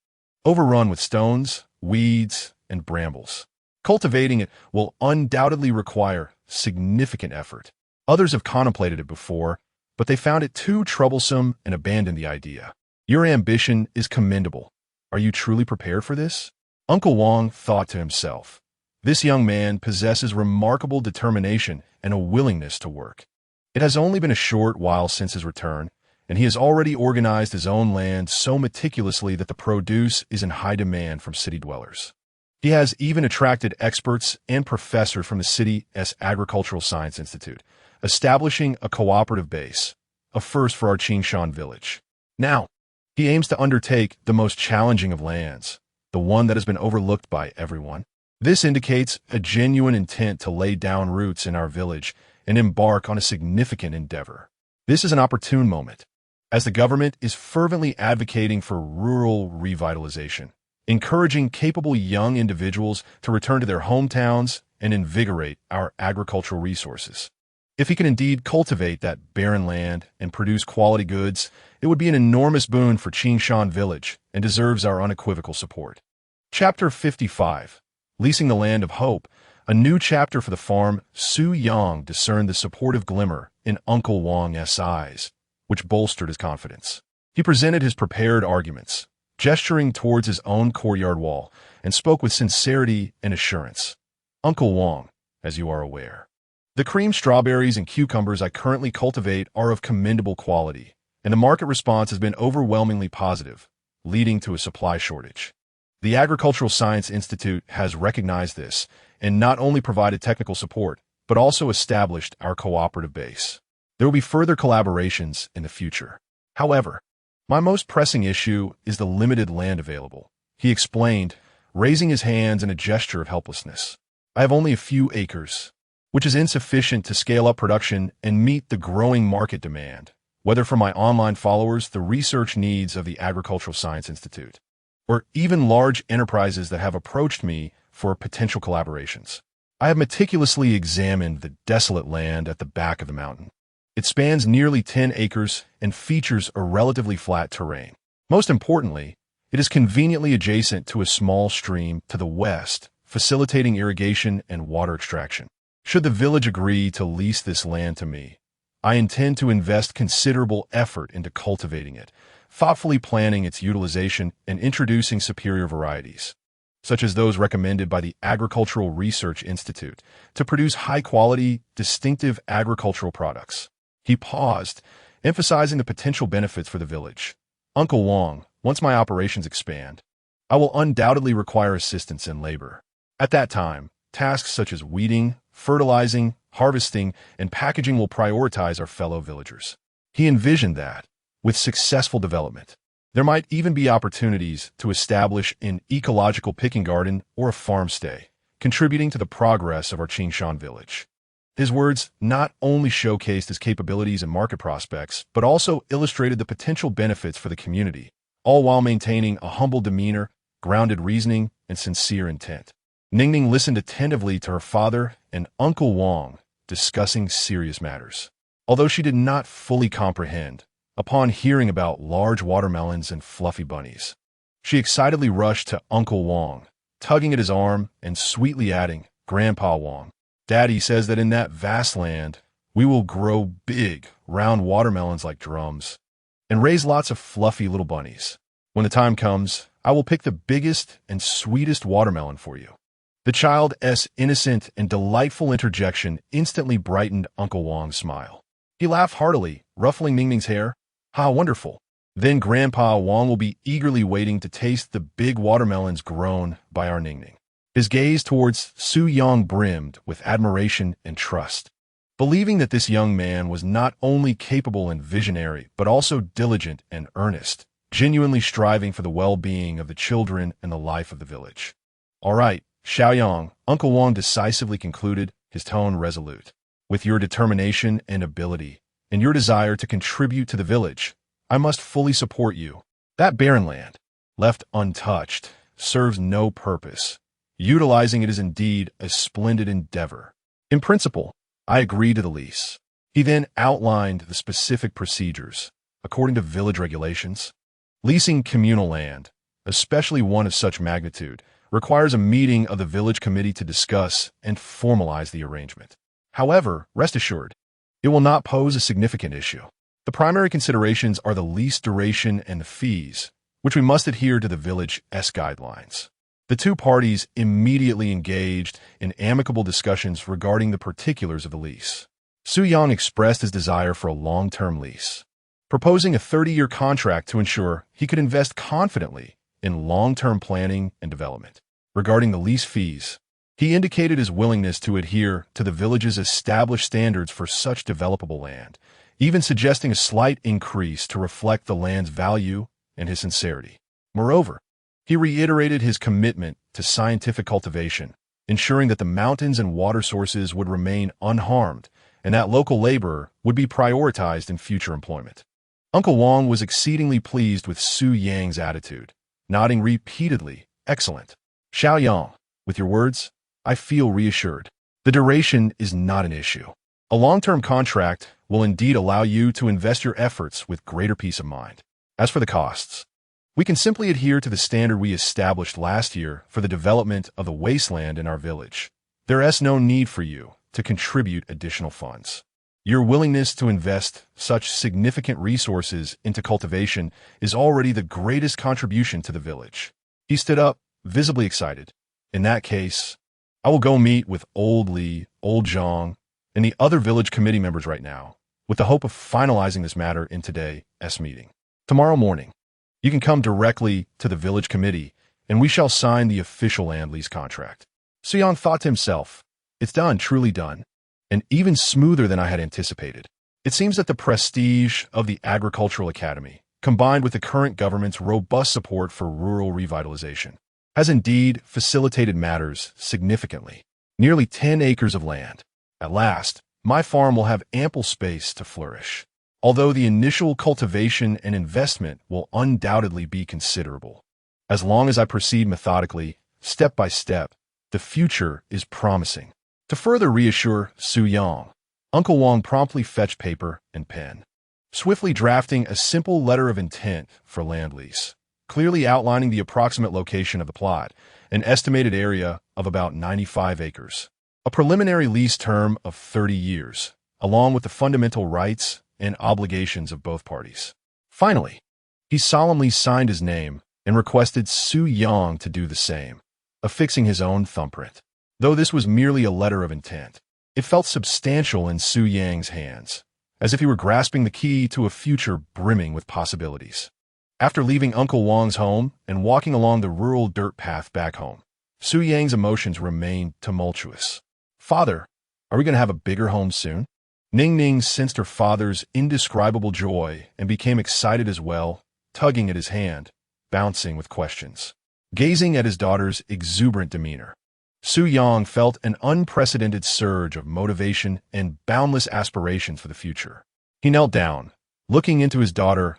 Overrun with stones, weeds, and brambles. Cultivating it will undoubtedly require significant effort. Others have contemplated it before, but they found it too troublesome and abandoned the idea. Your ambition is commendable. Are you truly prepared for this? Uncle Wong thought to himself. This young man possesses remarkable determination and a willingness to work. It has only been a short while since his return, and he has already organized his own land so meticulously that the produce is in high demand from city dwellers. He has even attracted experts and professors from the city's Agricultural Science Institute, establishing a cooperative base, a first for our Qingshan village. Now, he aims to undertake the most challenging of lands, the one that has been overlooked by everyone. This indicates a genuine intent to lay down roots in our village and embark on a significant endeavor. This is an opportune moment, as the government is fervently advocating for rural revitalization, encouraging capable young individuals to return to their hometowns and invigorate our agricultural resources. If he can indeed cultivate that barren land and produce quality goods, it would be an enormous boon for Qingshan Village and deserves our unequivocal support. Chapter 55. Leasing the Land of Hope. A new chapter for the farm. Su Yang discerned the supportive glimmer in Uncle Wong's eyes, which bolstered his confidence. He presented his prepared arguments, gesturing towards his own courtyard wall, and spoke with sincerity and assurance. Uncle Wong, as you are aware, the cream strawberries and cucumbers I currently cultivate are of commendable quality, and the market response has been overwhelmingly positive, leading to a supply shortage. The Agricultural Science Institute has recognized this and not only provided technical support, but also established our cooperative base. There will be further collaborations in the future. However, my most pressing issue is the limited land available, he explained, raising his hands in a gesture of helplessness. I have only a few acres, which is insufficient to scale up production and meet the growing market demand, whether for my online followers, the research needs of the Agricultural Science Institute, or even large enterprises that have approached me for potential collaborations. I have meticulously examined the desolate land at the back of the mountain. It spans nearly 10 acres and features a relatively flat terrain. Most importantly, it is conveniently adjacent to a small stream to the west, facilitating irrigation and water extraction. Should the village agree to lease this land to me, I intend to invest considerable effort into cultivating it, thoughtfully planning its utilization and introducing superior varieties, such as those recommended by the Agricultural Research Institute, to produce high-quality, distinctive agricultural products. He paused, emphasizing the potential benefits for the village. Uncle Wong, once my operations expand, I will undoubtedly require assistance in labor. At that time, tasks such as weeding, fertilizing, harvesting, and packaging will prioritize our fellow villagers. He envisioned that, with successful development, there might even be opportunities to establish an ecological picking garden or a farmstay, contributing to the progress of our Qingshan village. His words not only showcased his capabilities and market prospects, but also illustrated the potential benefits for the community, all while maintaining a humble demeanor, grounded reasoning, and sincere intent. Ningning listened attentively to her father and Uncle Wong discussing serious matters. Although she did not fully comprehend, upon hearing about large watermelons and fluffy bunnies, she excitedly rushed to Uncle Wong, tugging at his arm and sweetly adding, "Grandpa Wong, Daddy says that in that vast land, we will grow big, round watermelons like drums, and raise lots of fluffy little bunnies. When the time comes, I will pick the biggest and sweetest watermelon for you." The child's innocent and delightful interjection instantly brightened Uncle Wong's smile. He laughed heartily, ruffling Ningning's hair. "How wonderful! Then Grandpa Wong will be eagerly waiting to taste the big watermelons grown by our Ningning." His gaze towards Su Yang brimmed with admiration and trust. believing that this young man was not only capable and visionary, but also diligent and earnest, genuinely striving for the well-being of the children and the life of the village. All right, Xiaoyang, Uncle Wang decisively concluded, his tone resolute. With your determination and ability, and your desire to contribute to the village, I must fully support you. That barren land, left untouched, serves no purpose. Utilizing it is indeed a splendid endeavor. In principle, I agree to the lease. He then outlined the specific procedures. According to village regulations, leasing communal land, especially one of such magnitude, requires a meeting of the village committee to discuss and formalize the arrangement. However, rest assured, it will not pose a significant issue. The primary considerations are the lease duration and the fees, which we must adhere to the village's guidelines. The two parties immediately engaged in amicable discussions regarding the particulars of the lease. Su Yang expressed his desire for a long-term lease, proposing a 30-year contract to ensure he could invest confidently in long-term planning and development. Regarding the lease fees, he indicated his willingness to adhere to the village's established standards for such developable land, even suggesting a slight increase to reflect the land's value and his sincerity. Moreover, he reiterated his commitment to scientific cultivation, ensuring that the mountains and water sources would remain unharmed and that local labor would be prioritized in future employment. Uncle Wang was exceedingly pleased with Su Yang's attitude, nodding repeatedly, "Excellent. Xiaoyang, with your words, I feel reassured. The duration is not an issue. A long-term contract will indeed allow you to invest your efforts with greater peace of mind. As for the costs, we can simply adhere to the standard we established last year for the development of the wasteland in our village. There is no need for you to contribute additional funds. Your willingness to invest such significant resources into cultivation is already the greatest contribution to the village." He stood up, visibly excited. "In that case, I will go meet with Old Li, Old Zhang, and the other village committee members right now, with the hope of finalizing this matter in today's meeting. Tomorrow morning, you can come directly to the village committee, and we shall sign the official land lease contract." Su Yang thought to himself, "It's done, truly done, and even smoother than I had anticipated." It seems that the prestige of the Agricultural Academy, combined with the current government's robust support for rural revitalization, has indeed facilitated matters significantly. Nearly 10 acres of land. At last, my farm will have ample space to flourish. Although the initial cultivation and investment will undoubtedly be considerable. As long as I proceed methodically, step by step, the future is promising. To further reassure Su Yang, Uncle Wang promptly fetched paper and pen, swiftly drafting a simple letter of intent for land lease, clearly outlining the approximate location of the plot, an estimated area of about 95 acres, a preliminary lease term of 30 years, along with the fundamental rights and obligations of both parties. Finally, he solemnly signed his name and requested Su Yang to do the same, affixing his own thumbprint. Though this was merely a letter of intent, it felt substantial in Su Yang's hands, as if he were grasping the key to a future brimming with possibilities. After leaving Uncle Wang's home and walking along the rural dirt path back home, Su Yang's emotions remained tumultuous. "Father, are we going to have a bigger home soon?" Ning Ning sensed her father's indescribable joy and became excited as well, tugging at his hand, bouncing with questions. Gazing at his daughter's exuberant demeanor, Su Yang felt an unprecedented surge of motivation and boundless aspirations for the future. He knelt down, looking into his daughter's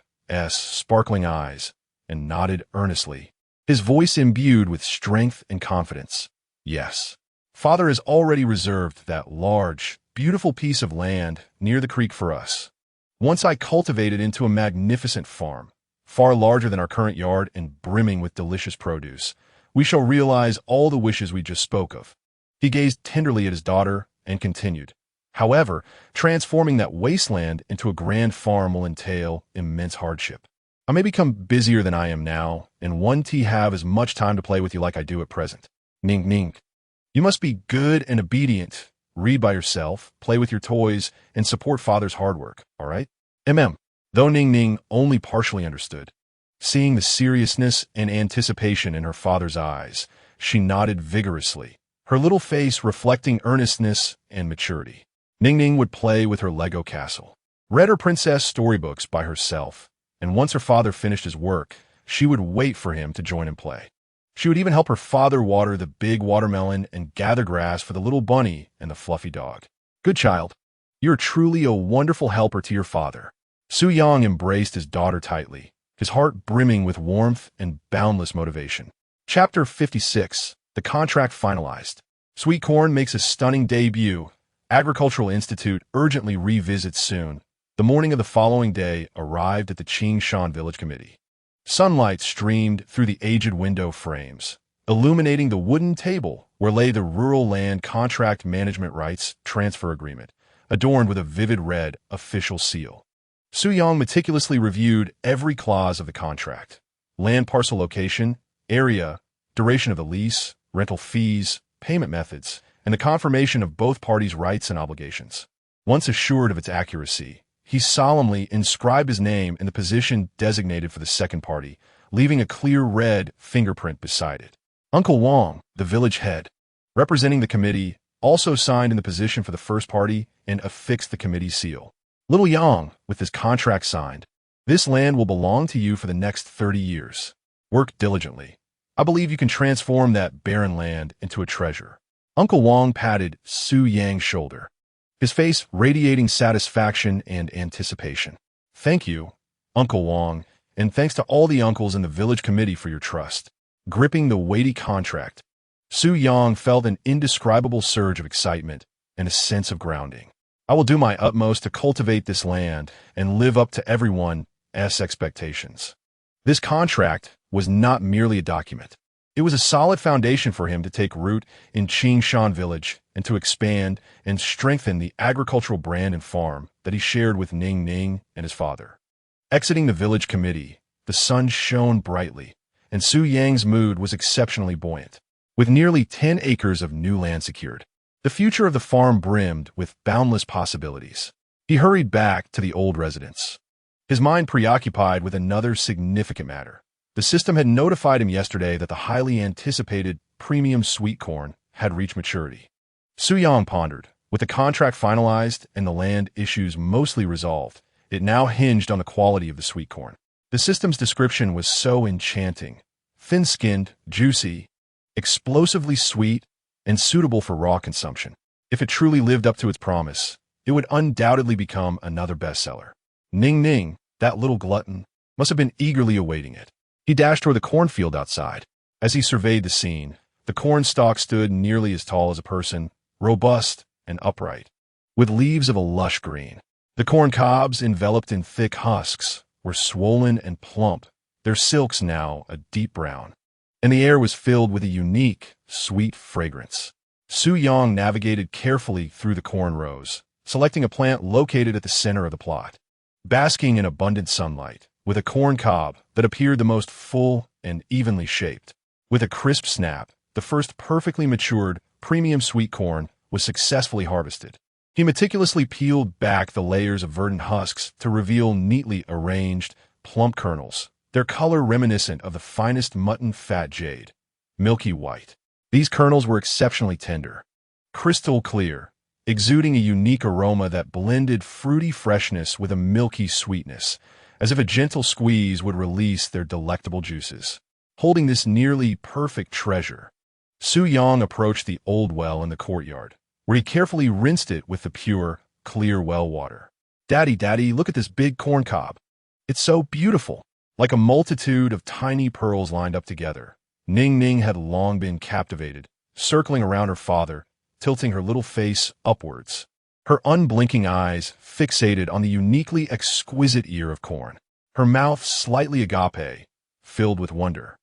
sparkling eyes, and nodded earnestly, his voice imbued with strength and confidence. "Yes, Father has already reserved that large, beautiful piece of land near the creek for us. Once I cultivate it into a magnificent farm, far larger than our current yard and brimming with delicious produce, we shall realize all the wishes we just spoke of." He gazed tenderly at his daughter and continued, "However, transforming that wasteland into a grand farm will entail immense hardship. I may become busier than I am now, and want to have as much time to play with you like I do at present. Ning Ning, you must be good and obedient. Read by yourself, play with your toys, and support Father's hard work, all right?" Though Ning Ning only partially understood, seeing the seriousness and anticipation in her father's eyes, she nodded vigorously, her little face reflecting earnestness and maturity. Ning Ning would play with her Lego castle, read her princess storybooks by herself, and once her father finished his work, she would wait for him to join and play. She would even help her father water the big watermelon and gather grass for the little bunny and the fluffy dog. Good child. You are truly a wonderful helper to your father. Su Yang embraced his daughter tightly, his heart brimming with warmth and boundless motivation. Chapter 56. The Contract Finalized. Sweet corn makes a stunning debut. Agricultural Institute urgently revisits soon. The morning of the following day arrived at the Qingshan Village Committee. Sunlight streamed through the aged window frames, illuminating the wooden table where lay the Rural Land Contract Management Rights Transfer Agreement, adorned with a vivid red official seal. Su Yang meticulously reviewed every clause of the contract: land parcel location, area, duration of the lease, rental fees, payment methods, and the confirmation of both parties' rights and obligations. Once assured of its accuracy, he solemnly inscribed his name in the position designated for the second party, leaving a clear red fingerprint beside it. Uncle Wang, the village head, representing the committee, also signed in the position for the first party and affixed the committee seal. Little Yang, with his contract signed, this land will belong to you for the next 30 years. Work diligently. I believe you can transform that barren land into a treasure. Uncle Wang patted Su Yang's shoulder, his face radiating satisfaction and anticipation. Thank you, Uncle Wang, and thanks to all the uncles in the village committee for your trust. Gripping the weighty contract, Su Yang felt an indescribable surge of excitement and a sense of grounding. I will do my utmost to cultivate this land and live up to everyone's expectations. This contract was not merely a document. It was a solid foundation for him to take root in Qingshan Village and to expand and strengthen the agricultural brand and farm that he shared with Ning Ning and his father. Exiting the village committee, the sun shone brightly, and Su Yang's mood was exceptionally buoyant. With nearly 10 acres of new land secured, the future of the farm brimmed with boundless possibilities. He hurried back to the old residence, his mind preoccupied with another significant matter. The system had notified him yesterday that the highly anticipated premium sweet corn had reached maturity. Su Yang pondered. With the contract finalized and the land issues mostly resolved, it now hinged on the quality of the sweet corn. The system's description was so enchanting: thin-skinned, juicy, explosively sweet, and suitable for raw consumption. If it truly lived up to its promise, it would undoubtedly become another bestseller. Ning Ning, that little glutton, must have been eagerly awaiting it. He dashed toward the cornfield outside. As he surveyed the scene, the corn stalk stood nearly as tall as a person, robust and upright, with leaves of a lush green. The corn cobs, enveloped in thick husks, were swollen and plump, their silks now a deep brown, and the air was filled with a unique, sweet fragrance. Su Yang navigated carefully through the corn rows, selecting a plant located at the center of the plot. Basking in abundant sunlight, with a corn cob that appeared the most full and evenly shaped. With a crisp snap, the first perfectly matured premium sweet corn was successfully harvested. He meticulously peeled back the layers of verdant husks to reveal neatly arranged, plump kernels, their color reminiscent of the finest mutton fat jade, milky white. These kernels were exceptionally tender, crystal clear, exuding a unique aroma that blended fruity freshness with a milky sweetness, as if a gentle squeeze would release their delectable juices. Holding this nearly perfect treasure, Su Yang approached the old well in the courtyard, where he carefully rinsed it with the pure, clear well water. Daddy, look at this big corn cob. It's so beautiful, like a multitude of tiny pearls lined up together. Ning Ning had long been captivated, circling around her father, tilting her little face upwards, her unblinking eyes fixated on the uniquely exquisite ear of corn, her mouth slightly agape, filled with wonder.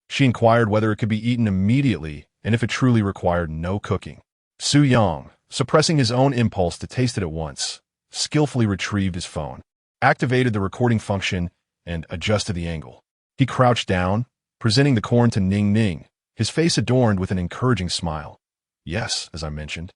She inquired whether it could be eaten immediately and if it truly required no cooking. Su Yang, suppressing his own impulse to taste it at once, skillfully retrieved his phone, activated the recording function, and adjusted the angle. He crouched down, presenting the corn to Ning Ning, his face adorned with an encouraging smile. Yes, as I mentioned,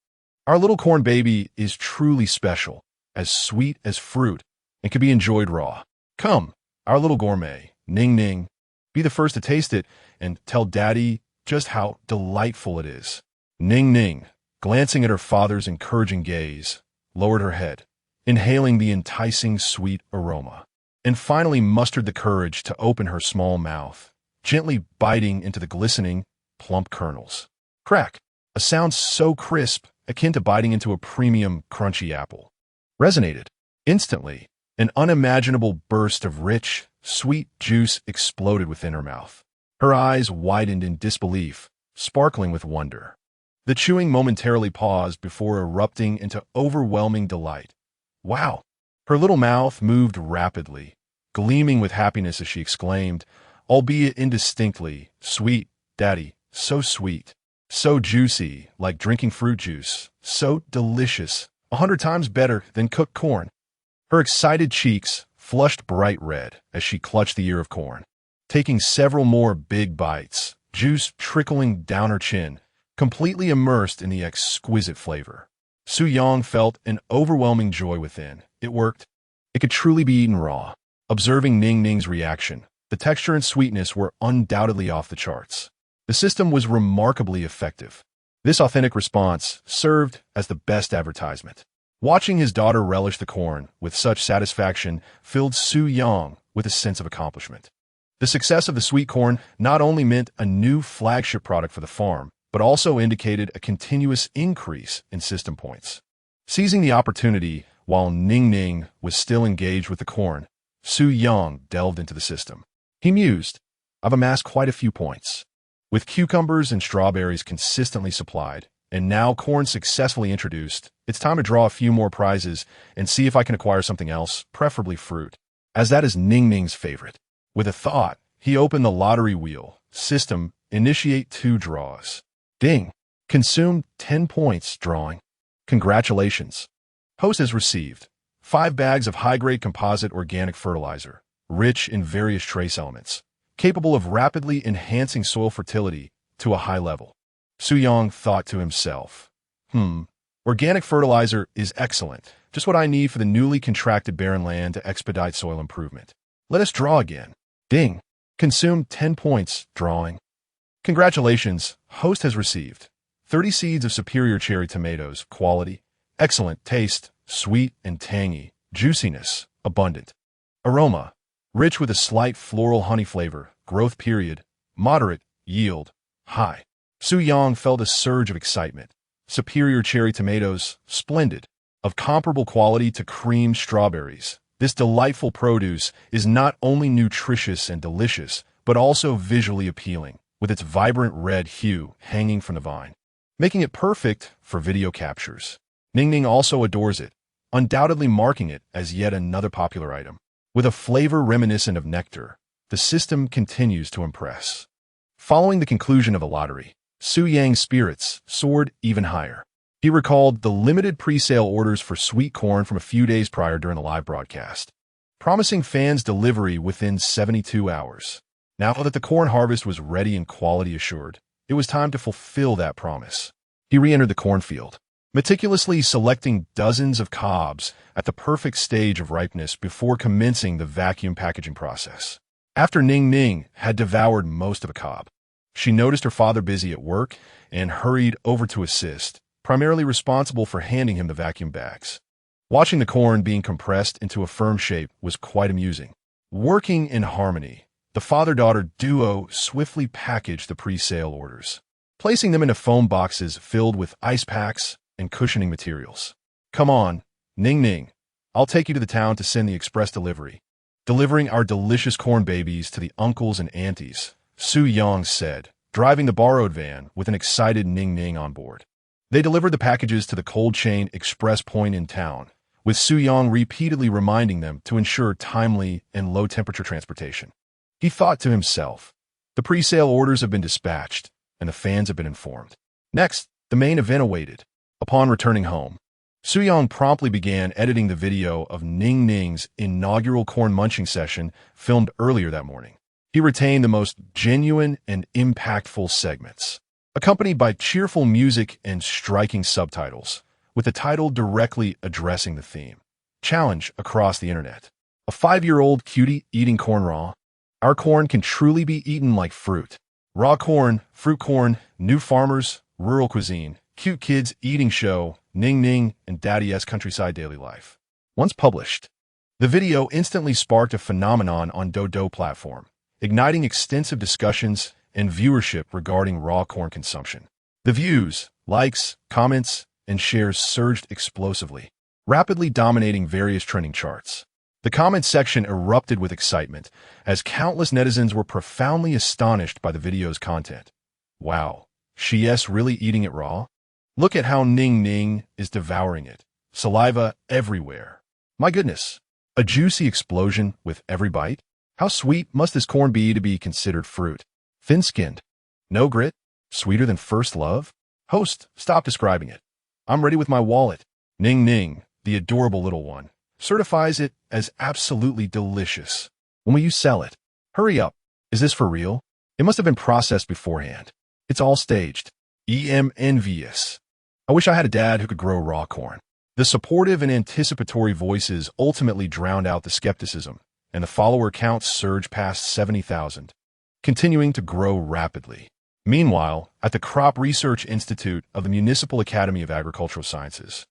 our little corn baby is truly special, as sweet as fruit, and can be enjoyed raw. Come, our little gourmet, Ning Ning, be the first to taste it and tell Daddy just how delightful it is. Ning Ning, glancing at her father's encouraging gaze, lowered her head, inhaling the enticing sweet aroma, and finally mustered the courage to open her small mouth, gently biting into the glistening, plump kernels. Crack! A sound so crisp, akin to biting into a premium, crunchy apple. Resonated. Instantly, an unimaginable burst of rich, sweet juice exploded within her mouth. Her eyes widened in disbelief, sparkling with wonder. The chewing momentarily paused before erupting into overwhelming delight. Wow! Her little mouth moved rapidly, gleaming with happiness as she exclaimed, albeit indistinctly, "Sweet, Daddy, so sweet. So juicy, like drinking fruit juice. So delicious, 100 times better than cooked corn." Her excited cheeks flushed bright red as she clutched the ear of corn, taking several more big bites, juice trickling down her chin, completely immersed in the exquisite flavor. Su-Yang felt an overwhelming joy within. It worked. It could truly be eaten raw. Observing Ning Ning's reaction, the texture and sweetness were undoubtedly off the charts. The system was remarkably effective. This authentic response served as the best advertisement. Watching his daughter relish the corn with such satisfaction filled Su-Yang with a sense of accomplishment. The success of the sweet corn not only meant a new flagship product for the farm, but also indicated a continuous increase in system points. Seizing the opportunity while Ning Ning was still engaged with the corn, Su-Yang delved into the system. He mused, "I've amassed quite a few points. With cucumbers and strawberries consistently supplied, and now corn successfully introduced, it's time to draw a few more prizes and see if I can acquire something else, preferably fruit, as that is Ning Ning's favorite." With a thought, he opened the lottery wheel. System, initiate 2 draws. Ding! Consumed 10 points drawing. Congratulations. Host has received 5 bags of high-grade composite organic fertilizer, rich in various trace elements, capable of rapidly enhancing soil fertility to a high level. Su-Yang thought to himself, organic fertilizer is excellent, just what I need for the newly contracted barren land to expedite soil improvement. Let us draw again. Ding! Consumed 10 points drawing. Congratulations, host has received 30 seeds of superior cherry tomatoes, quality, excellent taste, sweet and tangy, juiciness, abundant. Aroma, rich with a slight floral honey flavor, growth period, moderate, yield, high. Su-Yang felt a surge of excitement. Superior cherry tomatoes, splendid. Of comparable quality to cream strawberries, this delightful produce is not only nutritious and delicious, but also visually appealing, with its vibrant red hue hanging from the vine, making it perfect for video captures. Ning Ning also adores it, undoubtedly marking it as yet another popular item. With a flavor reminiscent of nectar, the system continues to impress. Following the conclusion of the lottery, Su-Yang's spirits soared even higher. He recalled the limited pre-sale orders for sweet corn from a few days prior during the live broadcast, promising fans delivery within 72 hours. Now that the corn harvest was ready and quality assured, it was time to fulfill that promise. He re-entered the cornfield, meticulously selecting dozens of cobs at the perfect stage of ripeness before commencing the vacuum packaging process. After Ning Ning had devoured most of a cob, she noticed her father busy at work and hurried over to assist, primarily responsible for handing him the vacuum bags. Watching the corn being compressed into a firm shape was quite amusing. Working in harmony, the father-daughter duo swiftly packaged the pre-sale orders, placing them into foam boxes filled with ice packs and cushioning materials. "Come on, Ning Ning, I'll take you to the town to send the express delivery. Delivering our delicious corn babies to the uncles and aunties," Su-Yang said, driving the borrowed van with an excited Ning Ning on board. They delivered the packages to the cold chain express point in town, with Su-Yang repeatedly reminding them to ensure timely and low-temperature transportation. He thought to himself, the pre-sale orders have been dispatched, and the fans have been informed. Next, the main event awaited. Upon returning home, Su-Yang promptly began editing the video of Ning Ning's inaugural corn munching session filmed earlier that morning. He retained the most genuine and impactful segments, accompanied by cheerful music and striking subtitles, with the title directly addressing the theme. Challenge across the internet. A 5-year-old cutie eating corn raw. Our corn can truly be eaten like fruit. Raw corn, fruit corn, new farmers, rural cuisine, cute kids eating show, Ning Ning and Daddy-S Countryside Daily Life. Once published, the video instantly sparked a phenomenon on Dodo platform, igniting extensive discussions and viewership regarding raw corn consumption. The views, likes, comments, and shares surged explosively, rapidly dominating various trending charts. The comment section erupted with excitement, as countless netizens were profoundly astonished by the video's content. Wow, she's really eating it raw? Look at how Ning Ning is devouring it. Saliva everywhere. My goodness, a juicy explosion with every bite? How sweet must this corn be to be considered fruit? Thin-skinned? No grit? Sweeter than first love? Host, stop describing it. I'm ready with my wallet. Ning Ning, the adorable little one, certifies it as absolutely delicious. When will you sell it? Hurry up. Is this for real? It must have been processed beforehand. It's all staged. Envious. I wish I had a dad who could grow raw corn. The supportive and anticipatory voices ultimately drowned out the skepticism, and the follower counts surged past 70,000, continuing to grow rapidly. Meanwhile, at the Crop Research Institute of the Municipal Academy of Agricultural Sciences,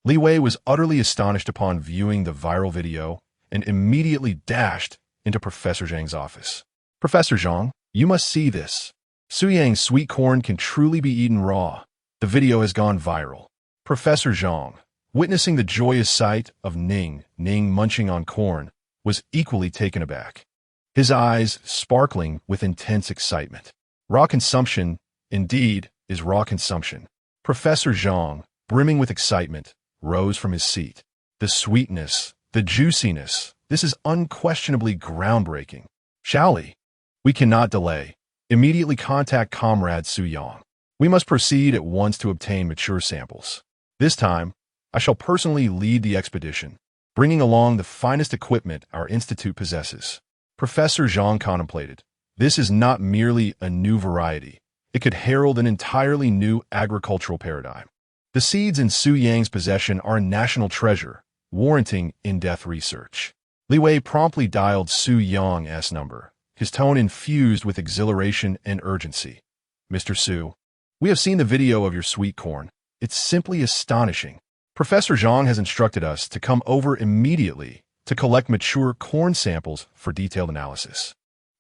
Li Wei was utterly astonished upon viewing the viral video and immediately dashed into Professor Zhang's office. Professor Zhang, you must see this. Suyang's sweet corn can truly be eaten raw. The video has gone viral. Professor Zhang, witnessing the joyous sight of Ning Ning munching on corn, was equally taken aback, his eyes sparkling with intense excitement. Raw consumption, indeed, is raw consumption. Professor Zhang, brimming with excitement, rose from his seat. The sweetness, the juiciness, this is unquestionably groundbreaking. Shaoli, we cannot delay. Immediately contact Comrade Su Yang. We must proceed at once to obtain mature samples. This time, I shall personally lead the expedition, bringing along the finest equipment our institute possesses. Professor Zhang contemplated. This is not merely a new variety. It could herald an entirely new agricultural paradigm. The seeds in Su Yang's possession are a national treasure, warranting in-depth research. Li Wei promptly dialed Su Yang's number, his tone infused with exhilaration and urgency. Mr. Su, we have seen the video of your sweet corn. It's simply astonishing. Professor Zhang has instructed us to come over immediately to collect mature corn samples for detailed analysis.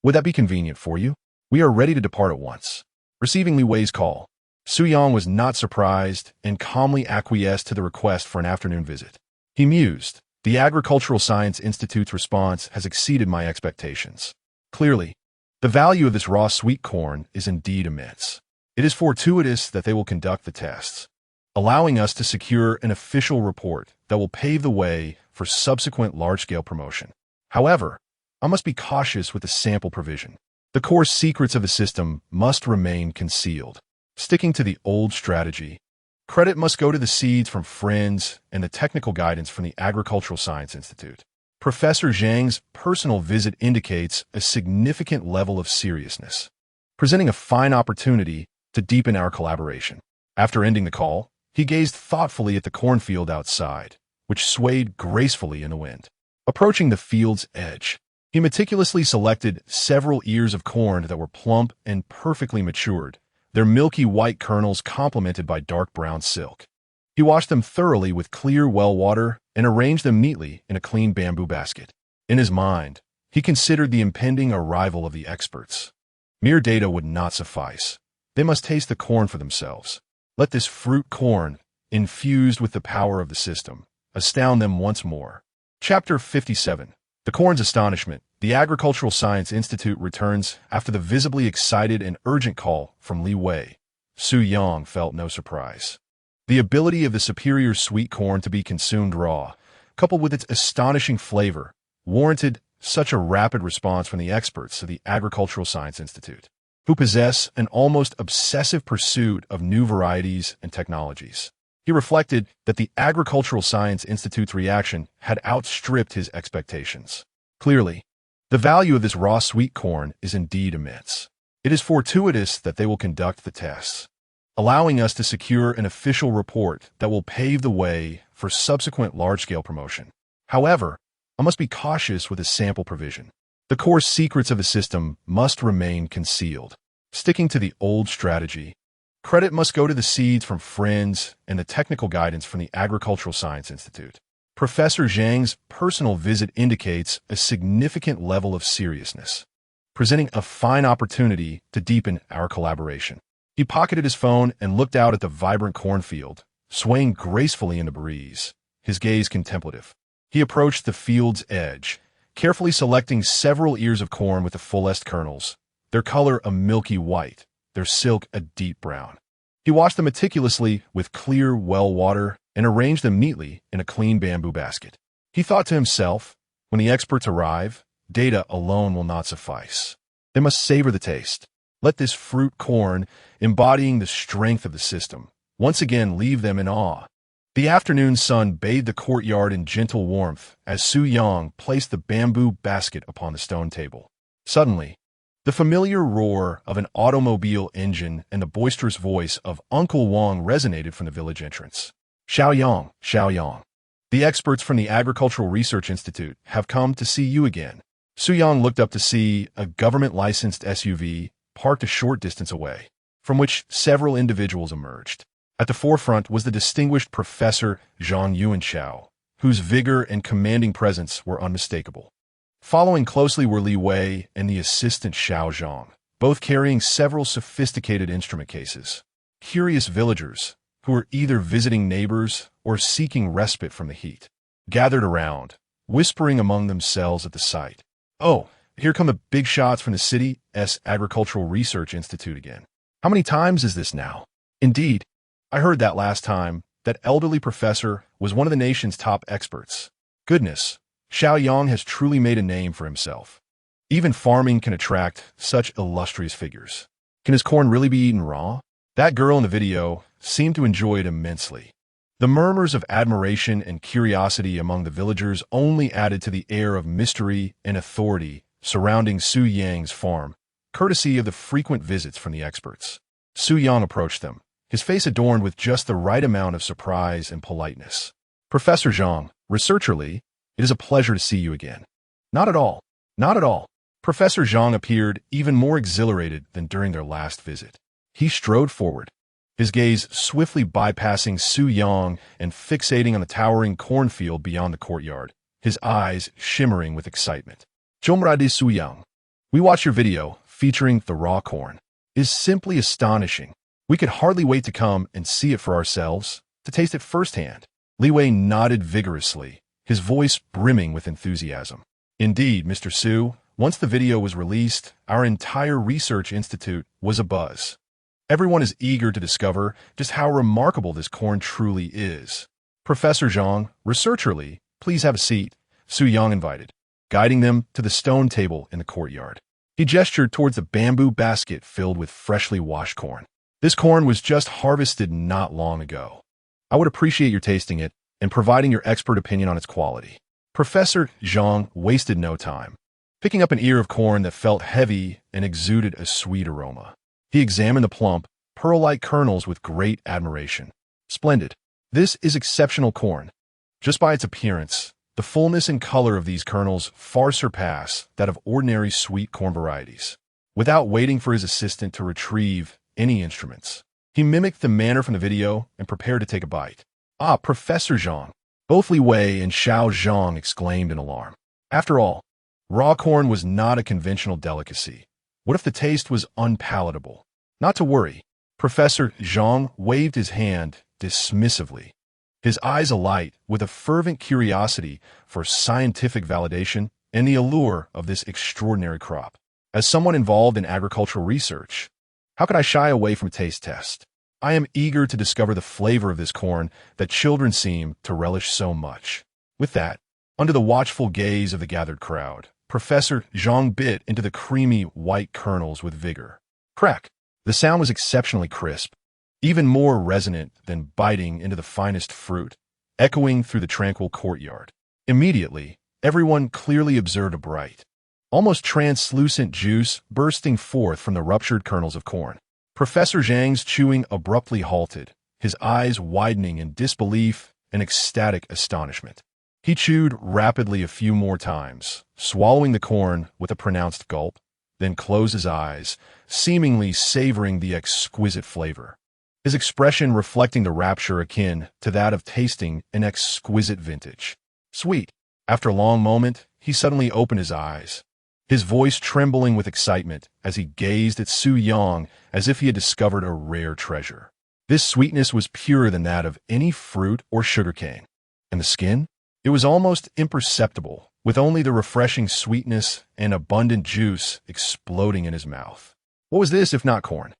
Would that be convenient for you? We are ready to depart at once. Receiving Li Wei's call, Su Yang was not surprised and calmly acquiesced to the request for an afternoon visit. He mused, the Agricultural Science Institute's response has exceeded my expectations. Clearly, the value of this raw sweet corn is indeed immense. It is fortuitous that they will conduct the tests, allowing us to secure an official report that will pave the way for subsequent large-scale promotion. However, I must be cautious with the sample provision. The core secrets of the system must remain concealed. Sticking to the old strategy, credit must go to the seeds from friends and the technical guidance from the Agricultural Science Institute. Professor Zhang's personal visit indicates a significant level of seriousness, presenting a fine opportunity to deepen our collaboration. After ending the call, he gazed thoughtfully at the cornfield outside, which swayed gracefully in the wind. Approaching the field's edge, he meticulously selected several ears of corn that were plump and perfectly matured, their milky white kernels complemented by dark brown silk. He washed them thoroughly with clear well water and arranged them neatly in a clean bamboo basket. In his mind, he considered the impending arrival of the experts. Mere data would not suffice. They must taste the corn for themselves. Let this fruit corn, infused with the power of the system, astound them once more. Chapter 57. The Corn's Astonishment. The Agricultural Science Institute returns after the visibly excited and urgent call from Li Wei. Su Yang felt no surprise. The ability of the superior sweet corn to be consumed raw, coupled with its astonishing flavor, warranted such a rapid response from the experts of the Agricultural Science Institute, who possess an almost obsessive pursuit of new varieties and technologies. He reflected that the Agricultural Science Institute's reaction had outstripped his expectations. Clearly, the value of this raw sweet corn is indeed immense. It is fortuitous that they will conduct the tests, allowing us to secure an official report that will pave the way for subsequent large-scale promotion. However, I must be cautious with the sample provision. The core secrets of the system must remain concealed. Sticking to the old strategy, Credit must go to the seeds from friends and the technical guidance from the Agricultural Science Institute. Professor Zhang's personal visit indicates a significant level of seriousness, presenting a fine opportunity to deepen our collaboration. He pocketed his phone and looked out at the vibrant cornfield, swaying gracefully in the breeze, his gaze contemplative. He approached the field's edge, carefully selecting several ears of corn with the fullest kernels, their color a milky white, their silk a deep brown. He washed them meticulously with clear well water and arranged them neatly in a clean bamboo basket. He thought to himself, when the experts arrive, data alone will not suffice. They must savor the taste. Let this fruit corn, embodying the strength of the system, once again leave them in awe. The afternoon sun bathed the courtyard in gentle warmth as Su Yang placed the bamboo basket upon the stone table. Suddenly, the familiar roar of an automobile engine and the boisterous voice of Uncle Wang resonated from the village entrance. Xiao Yang. The experts from the Agricultural Research Institute have come to see you again. Su Yang looked up to see a government-licensed SUV parked a short distance away, from which several individuals emerged. At the forefront was the distinguished Professor Zhang Yuanshao, whose vigor and commanding presence were unmistakable. Following closely were Li Wei and the assistant Xiao Zhang, both carrying several sophisticated instrument cases. Curious villagers, who were either visiting neighbors or seeking respite from the heat, gathered around, whispering among themselves at the sight. Oh, here come the big shots from the city's Agricultural Research Institute again. How many times is this now? Indeed, I heard that last time that elderly professor was one of the nation's top experts. Goodness, Xiao Yang has truly made a name for himself. Even farming can attract such illustrious figures. Can his corn really be eaten raw? That girl in the video seemed to enjoy it immensely. The murmurs of admiration and curiosity among the villagers only added to the air of mystery and authority surrounding Su Yang's farm, courtesy of the frequent visits from the experts. Su Yang approached them, his face adorned with just the right amount of surprise and politeness. Professor Zhang, Researcher Li, it is a pleasure to see you again. Not at all. Not at all. Professor Zhang appeared even more exhilarated than during their last visit. He strode forward, his gaze swiftly bypassing Su Yang and fixating on the towering cornfield beyond the courtyard, his eyes shimmering with excitement. Zhongrai Su Yang, we watched your video featuring the raw corn. It is simply astonishing. We could hardly wait to come and see it for ourselves, to taste it firsthand. Li Wei nodded vigorously, his voice brimming with enthusiasm. Indeed, Mr. Su, once the video was released, our entire research institute was abuzz. Everyone is eager to discover just how remarkable this corn truly is. Professor Zhang, Researcher Li, please have a seat, Su Yang invited, guiding them to the stone table in the courtyard. He gestured towards the bamboo basket filled with freshly washed corn. This corn was just harvested not long ago. I would appreciate your tasting it and providing your expert opinion on its quality. Professor Zhang wasted no time, picking up an ear of corn that felt heavy and exuded a sweet aroma. He examined the plump, pearl-like kernels with great admiration. Splendid. This is exceptional corn. Just by its appearance, the fullness and color of these kernels far surpass that of ordinary sweet corn varieties. Without waiting for his assistant to retrieve any instruments, he mimicked the manner from the video and prepared to take a bite. Ah, Professor Zhang! Both Li Wei and Xiao Zhang exclaimed in alarm. After all, raw corn was not a conventional delicacy. What if the taste was unpalatable? Not to worry. Professor Zhang waved his hand dismissively, his eyes alight with a fervent curiosity for scientific validation and the allure of this extraordinary crop. As someone involved in agricultural research, how could I shy away from a taste test? I am eager to discover the flavor of this corn that children seem to relish so much. With that, under the watchful gaze of the gathered crowd, Professor Zhang bit into the creamy white kernels with vigor. Crack! The sound was exceptionally crisp, even more resonant than biting into the finest fruit, echoing through the tranquil courtyard. Immediately, everyone clearly observed a bright, almost translucent juice bursting forth from the ruptured kernels of corn. Professor Zhang's chewing abruptly halted, his eyes widening in disbelief and ecstatic astonishment. He chewed rapidly a few more times, swallowing the corn with a pronounced gulp, then closed his eyes, seemingly savoring the exquisite flavor. his expression reflecting the rapture akin to that of tasting an exquisite vintage. Sweet. After a long moment, he suddenly opened his eyes, his voice trembling with excitement as he gazed at Su Yang as if he had discovered a rare treasure. This sweetness was purer than that of any fruit or sugarcane. And the skin? It was almost imperceptible, with only the refreshing sweetness and abundant juice exploding in his mouth. What was this if not corn?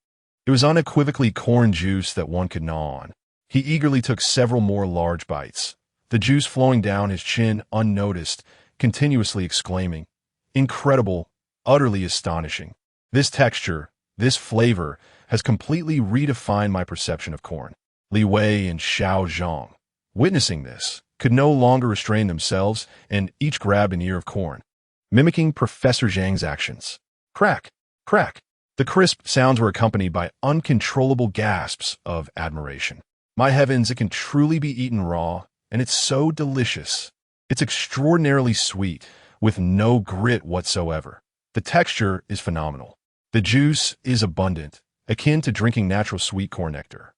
It was unequivocally corn juice that one could gnaw on. He eagerly took several more large bites, the juice flowing down his chin unnoticed, continuously exclaiming, "Incredible, utterly astonishing. This texture, this flavor, has completely redefined my perception of corn." Li Wei and Xiao Zhang, witnessing this, could no longer restrain themselves, and each grabbed an ear of corn, mimicking Professor Zhang's actions. Crack, crack. The crisp sounds were accompanied by uncontrollable gasps of admiration. My heavens, it can truly be eaten raw, and it's so delicious. It's extraordinarily sweet, with no grit whatsoever. The texture is phenomenal. The juice is abundant, akin to drinking natural sweet corn nectar.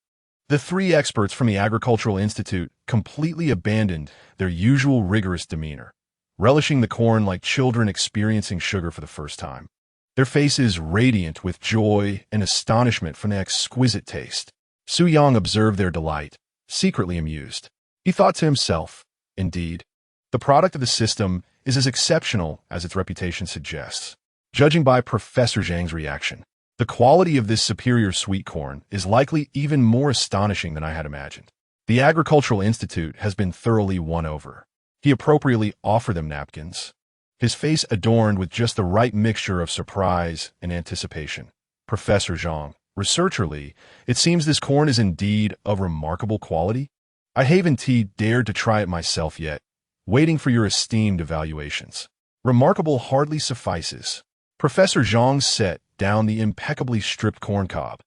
The three experts from the Agricultural Institute completely abandoned their usual rigorous demeanor, relishing the corn like children experiencing sugar for the first time. Their faces radiant with joy and astonishment from the exquisite taste. Su Yang observed their delight, secretly amused. He thought to himself, indeed, the product of the system is as exceptional as its reputation suggests. Judging by Professor Zhang's reaction, the quality of this superior sweet corn is likely even more astonishing than I had imagined. The Agricultural Institute has been thoroughly won over. He appropriately offered them napkins, his face adorned with just the right mixture of surprise and anticipation. Professor Zhang, researcherly, it seems this corn is indeed of remarkable quality. I haven't dared to try it myself yet, waiting for your esteemed evaluations. Remarkable hardly suffices. Professor Zhang set down the impeccably stripped corn cob,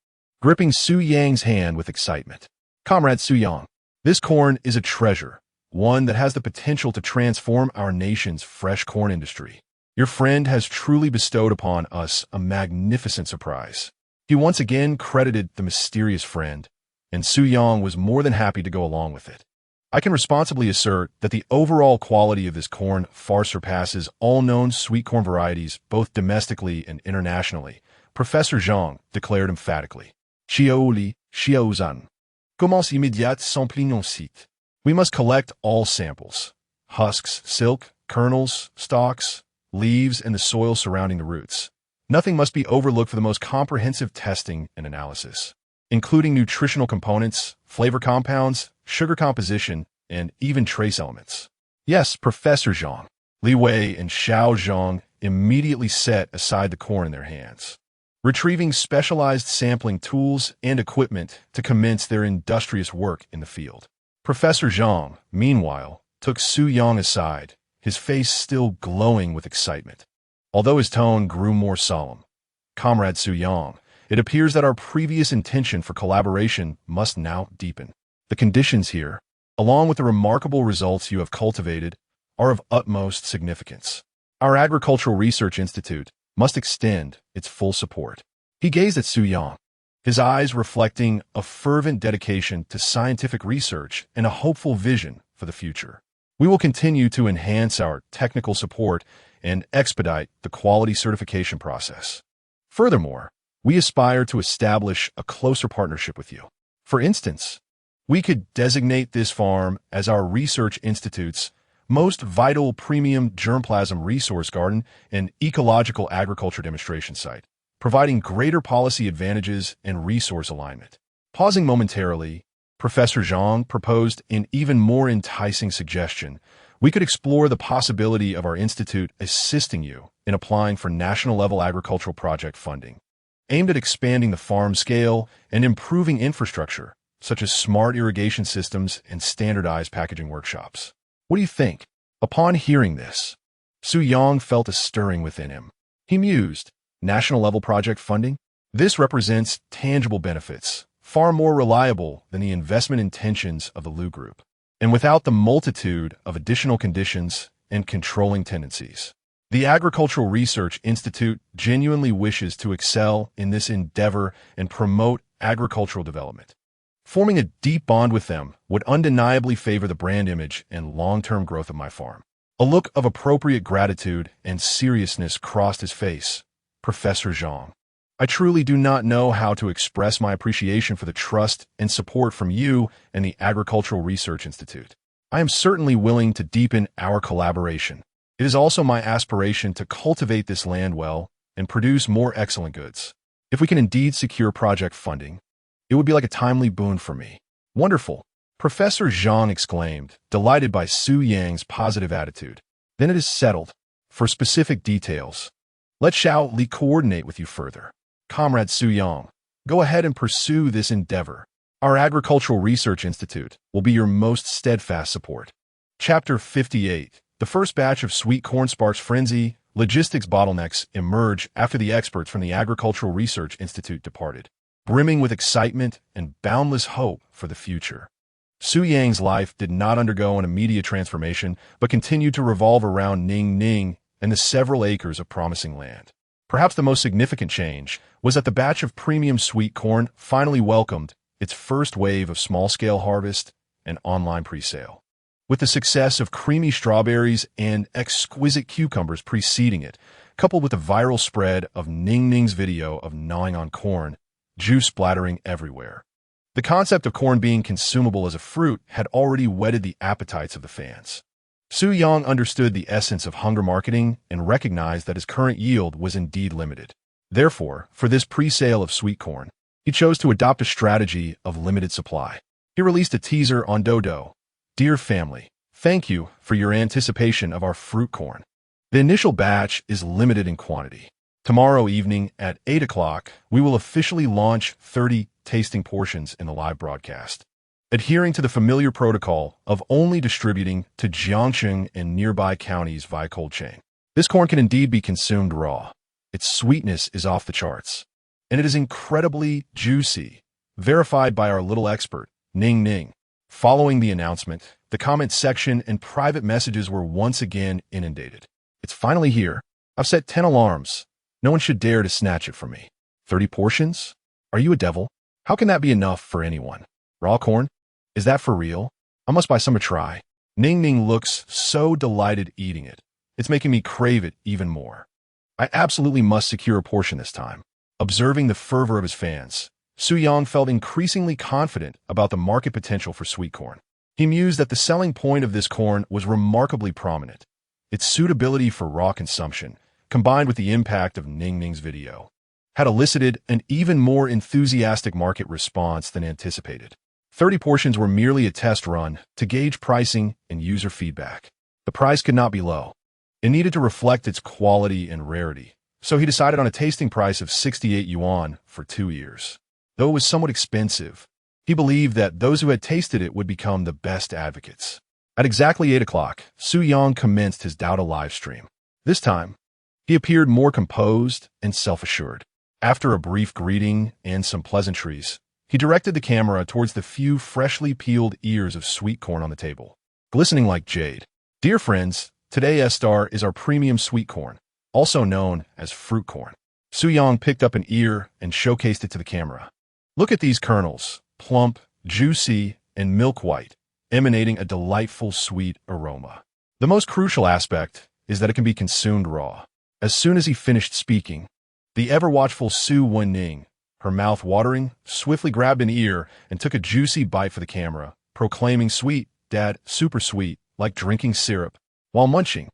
gripping Su Yang's hand with excitement. Comrade Su Yang, this corn is a treasure, one that has the potential to transform our nation's fresh corn industry. Your friend has truly bestowed upon us a magnificent surprise. He once again credited the mysterious friend, and Su Yang was more than happy to go along with it. I can responsibly assert that the overall quality of this corn far surpasses all known sweet corn varieties both domestically and internationally, Professor Zhang declared emphatically. Xiaoli, Xiaozan. Commence immédiate sampling site. We must collect all samples: husks, silk, kernels, stalks, leaves, and the soil surrounding the roots. Nothing must be overlooked for the most comprehensive testing and analysis, including nutritional components, flavor compounds, sugar composition, and even trace elements. Yes, Professor Zhang. Li Wei and Xiao Zhang immediately set aside the corn in their hands, retrieving specialized sampling tools and equipment to commence their industrious work in the field. Professor Zhang, meanwhile, took Su Yang aside, his face still glowing with excitement. Although his tone grew more solemn, "Comrade Su Yang, it appears that our previous intention for collaboration must now deepen. The conditions here, along with the remarkable results you have cultivated, are of utmost significance. Our Agricultural Research Institute must extend its full support." He gazed at Su Yang, his eyes reflecting a fervent dedication to scientific research and a hopeful vision for the future. "We will continue to enhance our technical support and expedite the quality certification process. Furthermore, we aspire to establish a closer partnership with you. For instance, we could designate this farm as our research institute's most vital premium germplasm resource garden and ecological agriculture demonstration site, providing greater policy advantages and resource alignment." Pausing momentarily, Professor Zhang proposed an even more enticing suggestion. We could explore the possibility of our institute assisting you in applying for national-level agricultural project funding, aimed at expanding the farm scale and improving infrastructure, such as smart irrigation systems and standardized packaging workshops. What do you think? Upon hearing this, Su Yang felt a stirring within him. He mused, national-level project funding? This represents tangible benefits, far more reliable than the investment intentions of the Lu Group, and without the multitude of additional conditions and controlling tendencies. The Agricultural Research Institute genuinely wishes to excel in this endeavor and promote agricultural development. Forming a deep bond with them would undeniably favor the brand image and long-term growth of my farm. A look of appropriate gratitude and seriousness crossed his face. Professor Zhang, I truly do not know how to express my appreciation for the trust and support from you and the Agricultural Research Institute. I am certainly willing to deepen our collaboration. It is also my aspiration to cultivate this land well and produce more excellent goods. If we can indeed secure project funding, it would be like a timely boon for me. Wonderful, Professor Zhang exclaimed, delighted by Su Yang's positive attitude. Then it is settled. For specific details, let Xiao Li coordinate with you further. Comrade Su Yang, go ahead and pursue this endeavor. Our Agricultural Research Institute will be your most steadfast support. Chapter 58. The first batch of sweet corn sparks frenzy. Logistics bottlenecks emerge after the experts from the Agricultural Research Institute departed, brimming with excitement and boundless hope for the future. Su Yang's life did not undergo an immediate transformation, but continued to revolve around Ning Ning and the several acres of promising land. Perhaps the most significant change was that the batch of premium sweet corn finally welcomed its first wave of small-scale harvest and online pre-sale. With the success of creamy strawberries and exquisite cucumbers preceding it, coupled with the viral spread of Ning Ning's video of gnawing on corn, juice splattering everywhere. The concept of corn being consumable as a fruit had already whetted the appetites of the fans. Su Yang understood the essence of hunger marketing and recognized that his current yield was indeed limited. Therefore, for this pre-sale of sweet corn, he chose to adopt a strategy of limited supply. He released a teaser on Dodo. Dear family, thank you for your anticipation of our fruit corn. The initial batch is limited in quantity. Tomorrow evening at 8 o'clock, we will officially launch 30 tasting portions in the live broadcast. Adhering to the familiar protocol of only distributing to Jiangxing and nearby counties via cold chain. This corn can indeed be consumed raw. Its sweetness is off the charts, and it is incredibly juicy, verified by our little expert, Ning Ning. Following the announcement, the comment section and private messages were once again inundated. It's finally here. I've set 10 alarms. No one should dare to snatch it from me. 30 portions? Are you a devil? How can that be enough for anyone? Raw corn? Is that for real? I must buy some to try. Ning Ning looks so delighted eating it. It's making me crave it even more. I absolutely must secure a portion this time. Observing the fervor of his fans, Su Yang felt increasingly confident about the market potential for sweet corn. He mused that the selling point of this corn was remarkably prominent. Its suitability for raw consumption, combined with the impact of Ning Ning's video, had elicited an even more enthusiastic market response than anticipated. 30 portions were merely a test run to gauge pricing and user feedback. The price could not be low. It needed to reflect its quality and rarity, so he decided on a tasting price of 68 yuan for 2 years. Though it was somewhat expensive, he believed that those who had tasted it would become the best advocates. At exactly 8 o'clock, Su Yang commenced his Dota live stream. This time, he appeared more composed and self-assured. After a brief greeting and some pleasantries, he directed the camera towards the few freshly peeled ears of sweet corn on the table, glistening like jade. Dear friends, today S-Star is our premium sweet corn, also known as fruit corn. Su Yang picked up an ear and showcased it to the camera. Look at these kernels, plump, juicy, and milk white, emanating a delightful sweet aroma. The most crucial aspect is that it can be consumed raw. As soon as he finished speaking, the ever-watchful Su Wenning, her mouth watering, swiftly grabbed an ear and took a juicy bite for the camera, proclaiming, "Sweet, Dad, super sweet, like drinking syrup." While munching,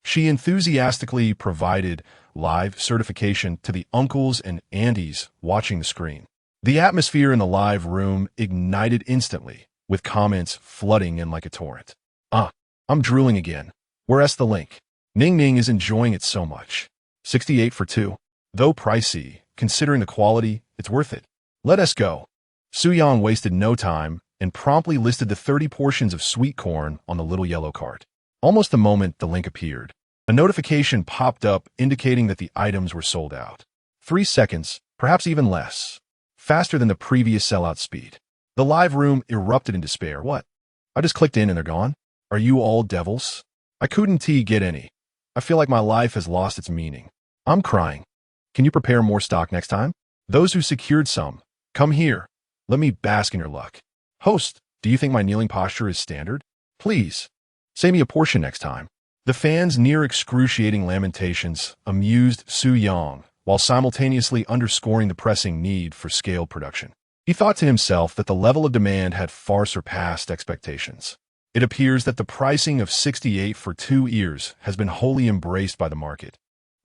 she enthusiastically provided live certification to the uncles and aunties watching the screen. The atmosphere in the live room ignited instantly, with comments flooding in like a torrent. I'm drooling again. Where's the link? Ning Ning is enjoying it so much. 68 for 2. Though pricey, considering the quality, it's worth it. Let us go. Su Yang wasted no time and promptly listed the 30 portions of sweet corn on the little yellow cart. Almost the moment the link appeared, a notification popped up indicating that the items were sold out. 3 seconds, perhaps even less. Faster than the previous sellout speed. The live room erupted in despair. What? I just clicked in and they're gone? Are you all devils? I couldn't get any. I feel like my life has lost its meaning. I'm crying. Can you prepare more stock next time? Those who secured some, come here. Let me bask in your luck. Host, do you think my kneeling posture is standard? Please, save me a portion next time. The fan's near excruciating lamentations amused Su Yang, while simultaneously underscoring the pressing need for scale production. He thought to himself that the level of demand had far surpassed expectations. It appears that the pricing of 68 for 2 ears has been wholly embraced by the market,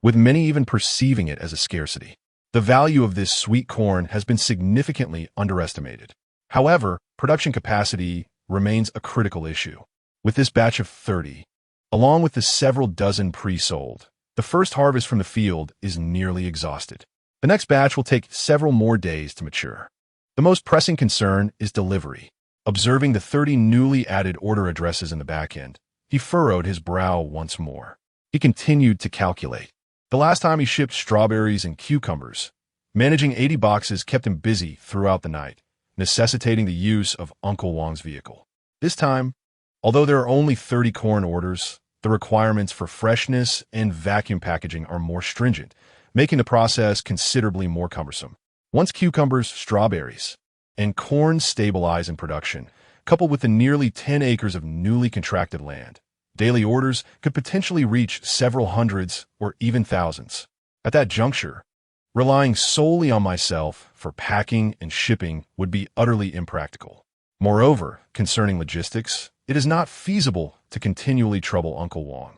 with many even perceiving it as a scarcity. The value of this sweet corn has been significantly underestimated. However, production capacity remains a critical issue. With this batch of 30, along with the several dozen pre-sold, the first harvest from the field is nearly exhausted. The next batch will take several more days to mature. The most pressing concern is delivery. Observing the 30 newly added order addresses in the back end, he furrowed his brow once more. He continued to calculate. The last time he shipped strawberries and cucumbers, managing 80 boxes kept him busy throughout the night, necessitating the use of Uncle Wang's vehicle. This time, although there are only 30 corn orders, the requirements for freshness and vacuum packaging are more stringent, making the process considerably more cumbersome. Once cucumbers, strawberries, and corn stabilize in production, coupled with the nearly 10 acres of newly contracted land, daily orders could potentially reach several hundreds or even thousands. At that juncture, relying solely on myself for packing and shipping would be utterly impractical. Moreover, concerning logistics, it is not feasible to continually trouble Uncle Wang.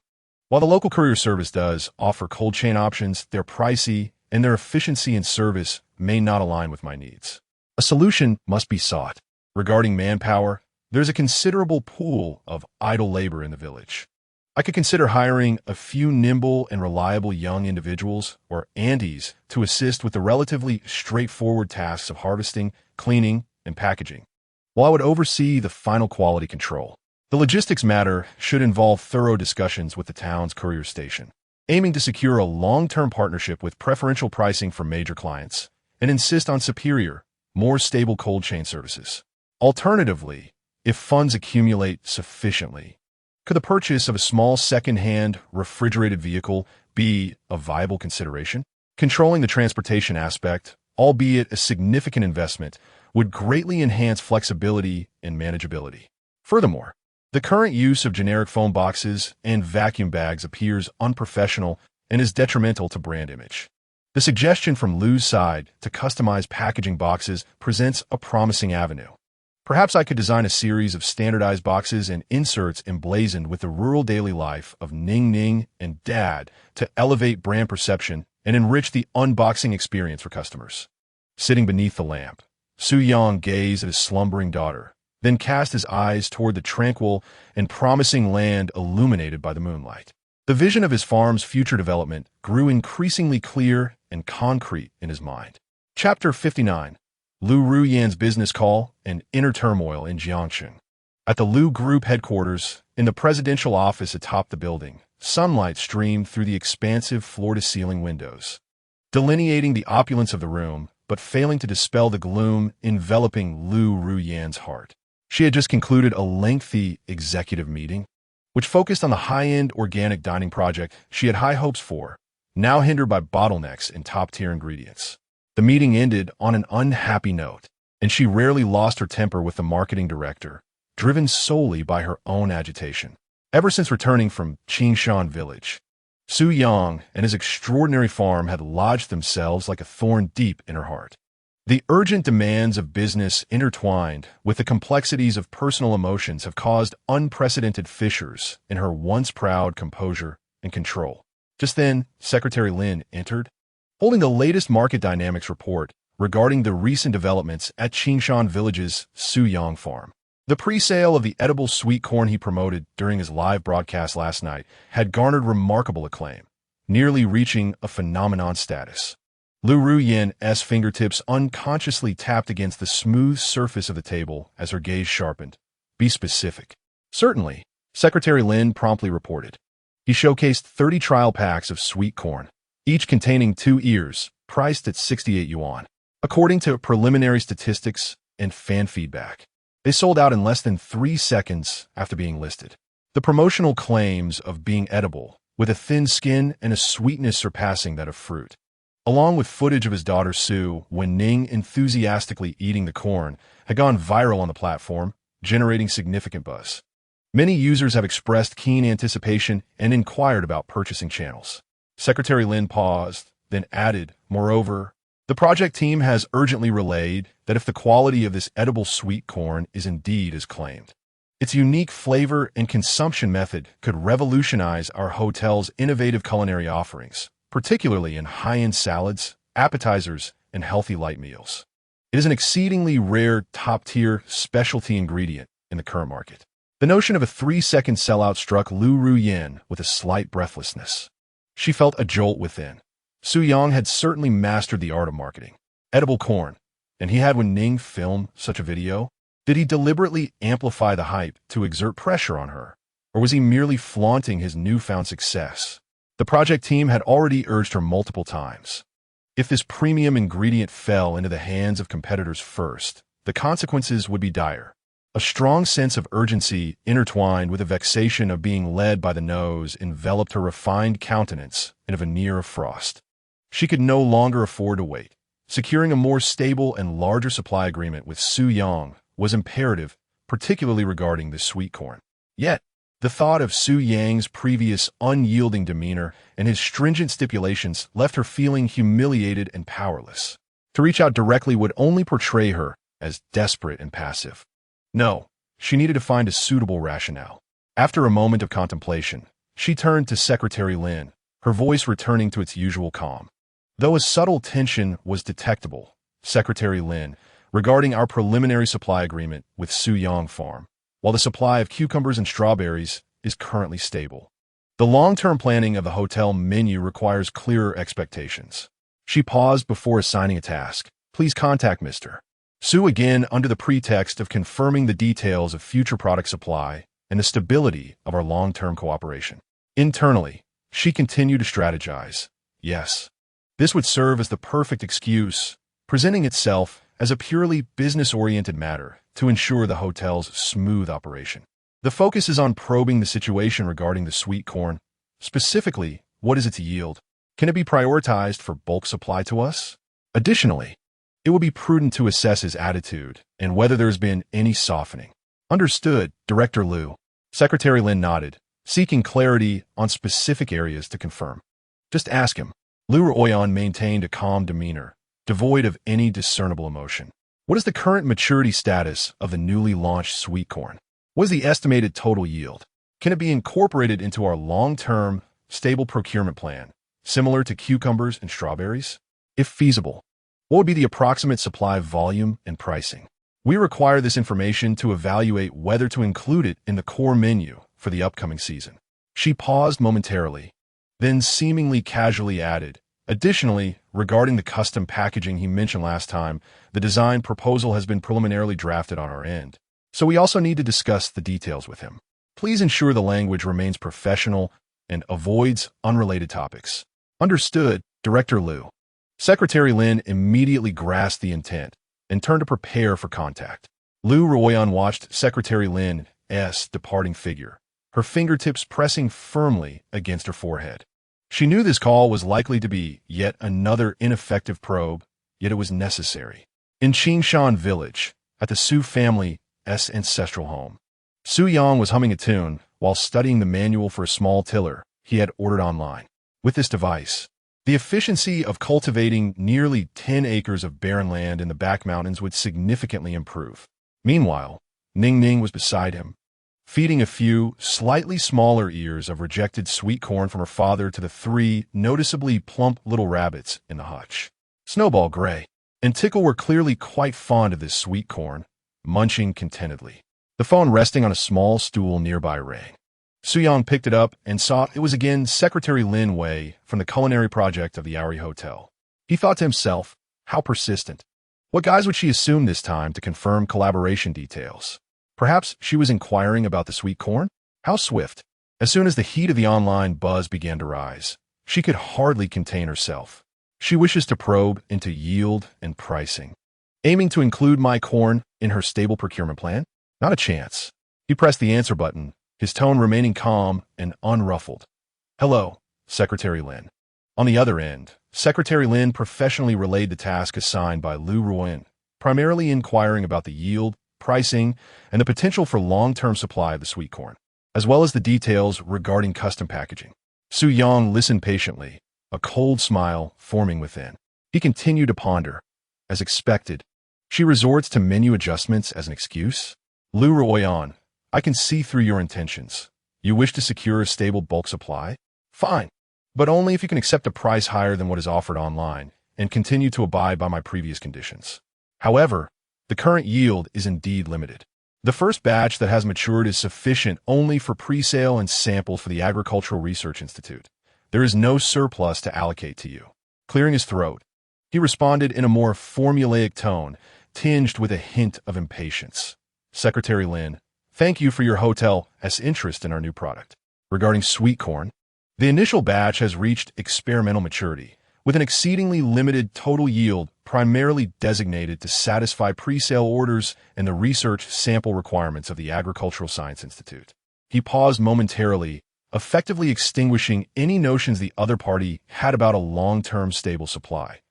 While the local courier service does offer cold chain options, they're pricey and their efficiency and service may not align with my needs. A solution must be sought. Regarding manpower, there's a considerable pool of idle labor in the village. I could consider hiring a few nimble and reliable young individuals, or Andes, to assist with the relatively straightforward tasks of harvesting, cleaning, and packaging, while I would oversee the final quality control. The logistics matter should involve thorough discussions with the town's courier station, aiming to secure a long-term partnership with preferential pricing for major clients, and insist on superior, more stable cold chain services. Alternatively, if funds accumulate sufficiently, could the purchase of a small second-hand refrigerated vehicle be a viable consideration? Controlling the transportation aspect, albeit a significant investment, would greatly enhance flexibility and manageability. Furthermore, the current use of generic foam boxes and vacuum bags appears unprofessional and is detrimental to brand image. The suggestion from Lu's side to customize packaging boxes presents a promising avenue. Perhaps I could design a series of standardized boxes and inserts emblazoned with the rural daily life of Ning Ning and Dad to elevate brand perception and enrich the unboxing experience for customers. Sitting beneath the lamp, Su Yang gazed at his slumbering daughter, then cast his eyes toward the tranquil and promising land illuminated by the moonlight. The vision of his farm's future development grew increasingly clear and concrete in his mind. Chapter 59. Lu Ruyan's business call and inner turmoil in Jiangxing. At the Lu Group headquarters, in the presidential office atop the building, sunlight streamed through the expansive floor-to-ceiling windows, delineating the opulence of the room, but failing to dispel the gloom enveloping Lu Ruyan's heart. She had just concluded a lengthy executive meeting, which focused on the high-end organic dining project she had high hopes for, now hindered by bottlenecks in top-tier ingredients. The meeting ended on an unhappy note, and she rarely lost her temper with the marketing director, driven solely by her own agitation. Ever since returning from Qingshan village, Su Yang and his extraordinary farm had lodged themselves like a thorn deep in her heart. The urgent demands of business intertwined with the complexities of personal emotions have caused unprecedented fissures in her once proud composure and control. Just then, Secretary Lin entered, holding the latest market dynamics report regarding the recent developments at Qingshan Village's Su Yang farm. The pre-sale of the edible sweet corn he promoted during his live broadcast last night had garnered remarkable acclaim, nearly reaching a phenomenon status. Lu Ruyan's fingertips unconsciously tapped against the smooth surface of the table as her gaze sharpened. Be specific. Certainly, Secretary Lin promptly reported. He showcased 30 trial packs of sweet corn, each containing 2 ears, priced at 68 yuan. According to preliminary statistics and fan feedback, they sold out in less than 3 seconds after being listed. The promotional claims of being edible, with a thin skin and a sweetness surpassing that of fruit, along with footage of his daughter Sue when Ning enthusiastically eating the corn, had gone viral on the platform, generating significant buzz. Many users have expressed keen anticipation and inquired about purchasing channels. Secretary Lin paused, then added, moreover, the project team has urgently relayed that if the quality of this edible sweet corn is indeed as claimed, its unique flavor and consumption method could revolutionize our hotel's innovative culinary offerings, particularly in high-end salads, appetizers, and healthy light meals. It is an exceedingly rare, top-tier specialty ingredient in the current market. The notion of a 3-second sellout struck Lu Ruyin with a slight breathlessness. She felt a jolt within. Su Yang had certainly mastered the art of marketing. Edible corn. And he had when Ning filmed such a video? Did he deliberately amplify the hype to exert pressure on her? Or was he merely flaunting his newfound success? The project team had already urged her multiple times. If this premium ingredient fell into the hands of competitors first, the consequences would be dire. A strong sense of urgency, intertwined with a vexation of being led by the nose, enveloped her refined countenance in a veneer of frost. She could no longer afford to wait. Securing a more stable and larger supply agreement with Su Yang was imperative, particularly regarding the sweet corn. Yet, the thought of Su Yang's previous unyielding demeanor and his stringent stipulations left her feeling humiliated and powerless. To reach out directly would only portray her as desperate and passive. No, she needed to find a suitable rationale. After a moment of contemplation, she turned to Secretary Lin, her voice returning to its usual calm. Though a subtle tension was detectable, Secretary Lin, regarding our preliminary supply agreement with Su Yang Farm, while the supply of cucumbers and strawberries is currently stable. The long-term planning of the hotel menu requires clearer expectations. She paused before assigning a task. Please contact Mr. Su again under the pretext of confirming the details of future product supply and the stability of our long-term cooperation. Internally, she continued to strategize. Yes, this would serve as the perfect excuse, presenting itself as a purely business-oriented matter to ensure the hotel's smooth operation. The focus is on probing the situation regarding the sweet corn. Specifically, what is its yield? Can it be prioritized for bulk supply to us? Additionally, it would be prudent to assess his attitude and whether there's been any softening. Understood, Director Liu. Secretary Lin nodded, seeking clarity on specific areas to confirm. Just ask him. Liu Ruoyan maintained a calm demeanor, devoid of any discernible emotion. What is the current maturity status of the newly launched sweet corn? What is the estimated total yield? Can it be incorporated into our long-term, stable procurement plan, similar to cucumbers and strawberries? If feasible, what would be the approximate supply volume and pricing? We require this information to evaluate whether to include it in the core menu for the upcoming season. She paused momentarily, then seemingly casually added, additionally, regarding the custom packaging he mentioned last time, the design proposal has been preliminarily drafted on our end, so we also need to discuss the details with him. Please ensure the language remains professional and avoids unrelated topics. Understood, Director Liu. Secretary Lin immediately grasped the intent and turned to prepare for contact. Liu Ruoyan watched Secretary Lin's departing figure, her fingertips pressing firmly against her forehead. She knew this call was likely to be yet another ineffective probe, yet it was necessary. In Qingshan village, at the Su family's ancestral home, Su Yang was humming a tune while studying the manual for a small tiller he had ordered online. With this device, the efficiency of cultivating nearly 10 acres of barren land in the back mountains would significantly improve. Meanwhile, Ning Ning was beside him, feeding a few slightly smaller ears of rejected sweet corn from her father to the 3 noticeably plump little rabbits in the hutch. Snowball, Gray, and Tickle were clearly quite fond of this sweet corn, munching contentedly. The phone resting on a small stool nearby rang. Su Yang picked it up and saw it was again Secretary Lin Wei from the culinary project of the Auri Hotel. He thought to himself, how persistent. What guise would she assume this time to confirm collaboration details? Perhaps she was inquiring about the sweet corn? How swift. As soon as the heat of the online buzz began to rise, she could hardly contain herself. She wishes to probe into yield and pricing. Aiming to include my corn in her stable procurement plan? Not a chance. He pressed the answer button, his tone remaining calm and unruffled. Hello, Secretary Lin. On the other end, Secretary Lin professionally relayed the task assigned by Lu Ruoyan, primarily inquiring about the yield, pricing, and the potential for long-term supply of the sweet corn, as well as the details regarding custom packaging. Su Yang listened patiently, a cold smile forming within. He continued to ponder. As expected, she resorts to menu adjustments as an excuse? Lu Ruoyan, I can see through your intentions. You wish to secure a stable bulk supply? Fine, but only if you can accept a price higher than what is offered online and continue to abide by my previous conditions. However, the current yield is indeed limited. The first batch that has matured is sufficient only for pre-sale and samples for the Agricultural Research Institute. There is no surplus to allocate to you. Clearing his throat, he responded in a more formulaic tone, tinged with a hint of impatience. Secretary Lin, thank you for your hotel's interest in our new product. Regarding sweet corn, the initial batch has reached experimental maturity, with an exceedingly limited total yield primarily designated to satisfy pre-sale orders and the research sample requirements of the Agricultural Science Institute. He paused momentarily, effectively extinguishing any notions the other party had about a long-term stable supply.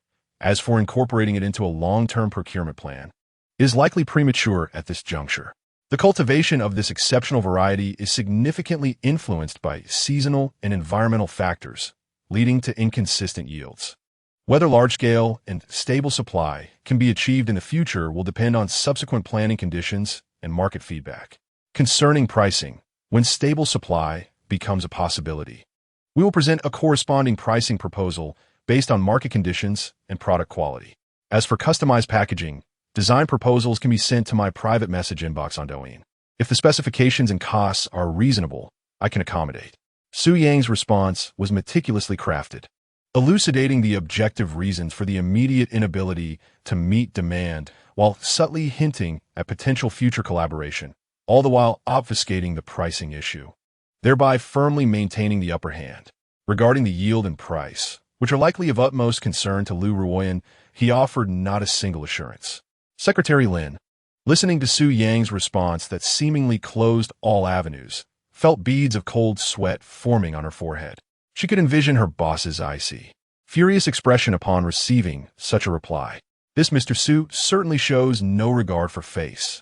As for incorporating it into a long-term procurement plan, it is likely premature at this juncture. The cultivation of this exceptional variety is significantly influenced by seasonal and environmental factors, leading to inconsistent yields. Whether large-scale and stable supply can be achieved in the future will depend on subsequent planning conditions and market feedback. Concerning pricing, when stable supply becomes a possibility, we will present a corresponding pricing proposal based on market conditions and product quality. As for customized packaging, design proposals can be sent to my private message inbox on Douyin. If the specifications and costs are reasonable, I can accommodate. Su Yang's response was meticulously crafted, elucidating the objective reasons for the immediate inability to meet demand while subtly hinting at potential future collaboration, all the while obfuscating the pricing issue, thereby firmly maintaining the upper hand. Regarding the yield and price, which are likely of utmost concern to Lu Ruoyan, he offered not a single assurance. Secretary Lin, listening to Su Yang's response that seemingly closed all avenues, felt beads of cold sweat forming on her forehead. She could envision her boss's icy, furious expression upon receiving such a reply. This Mr. Su certainly shows no regard for face.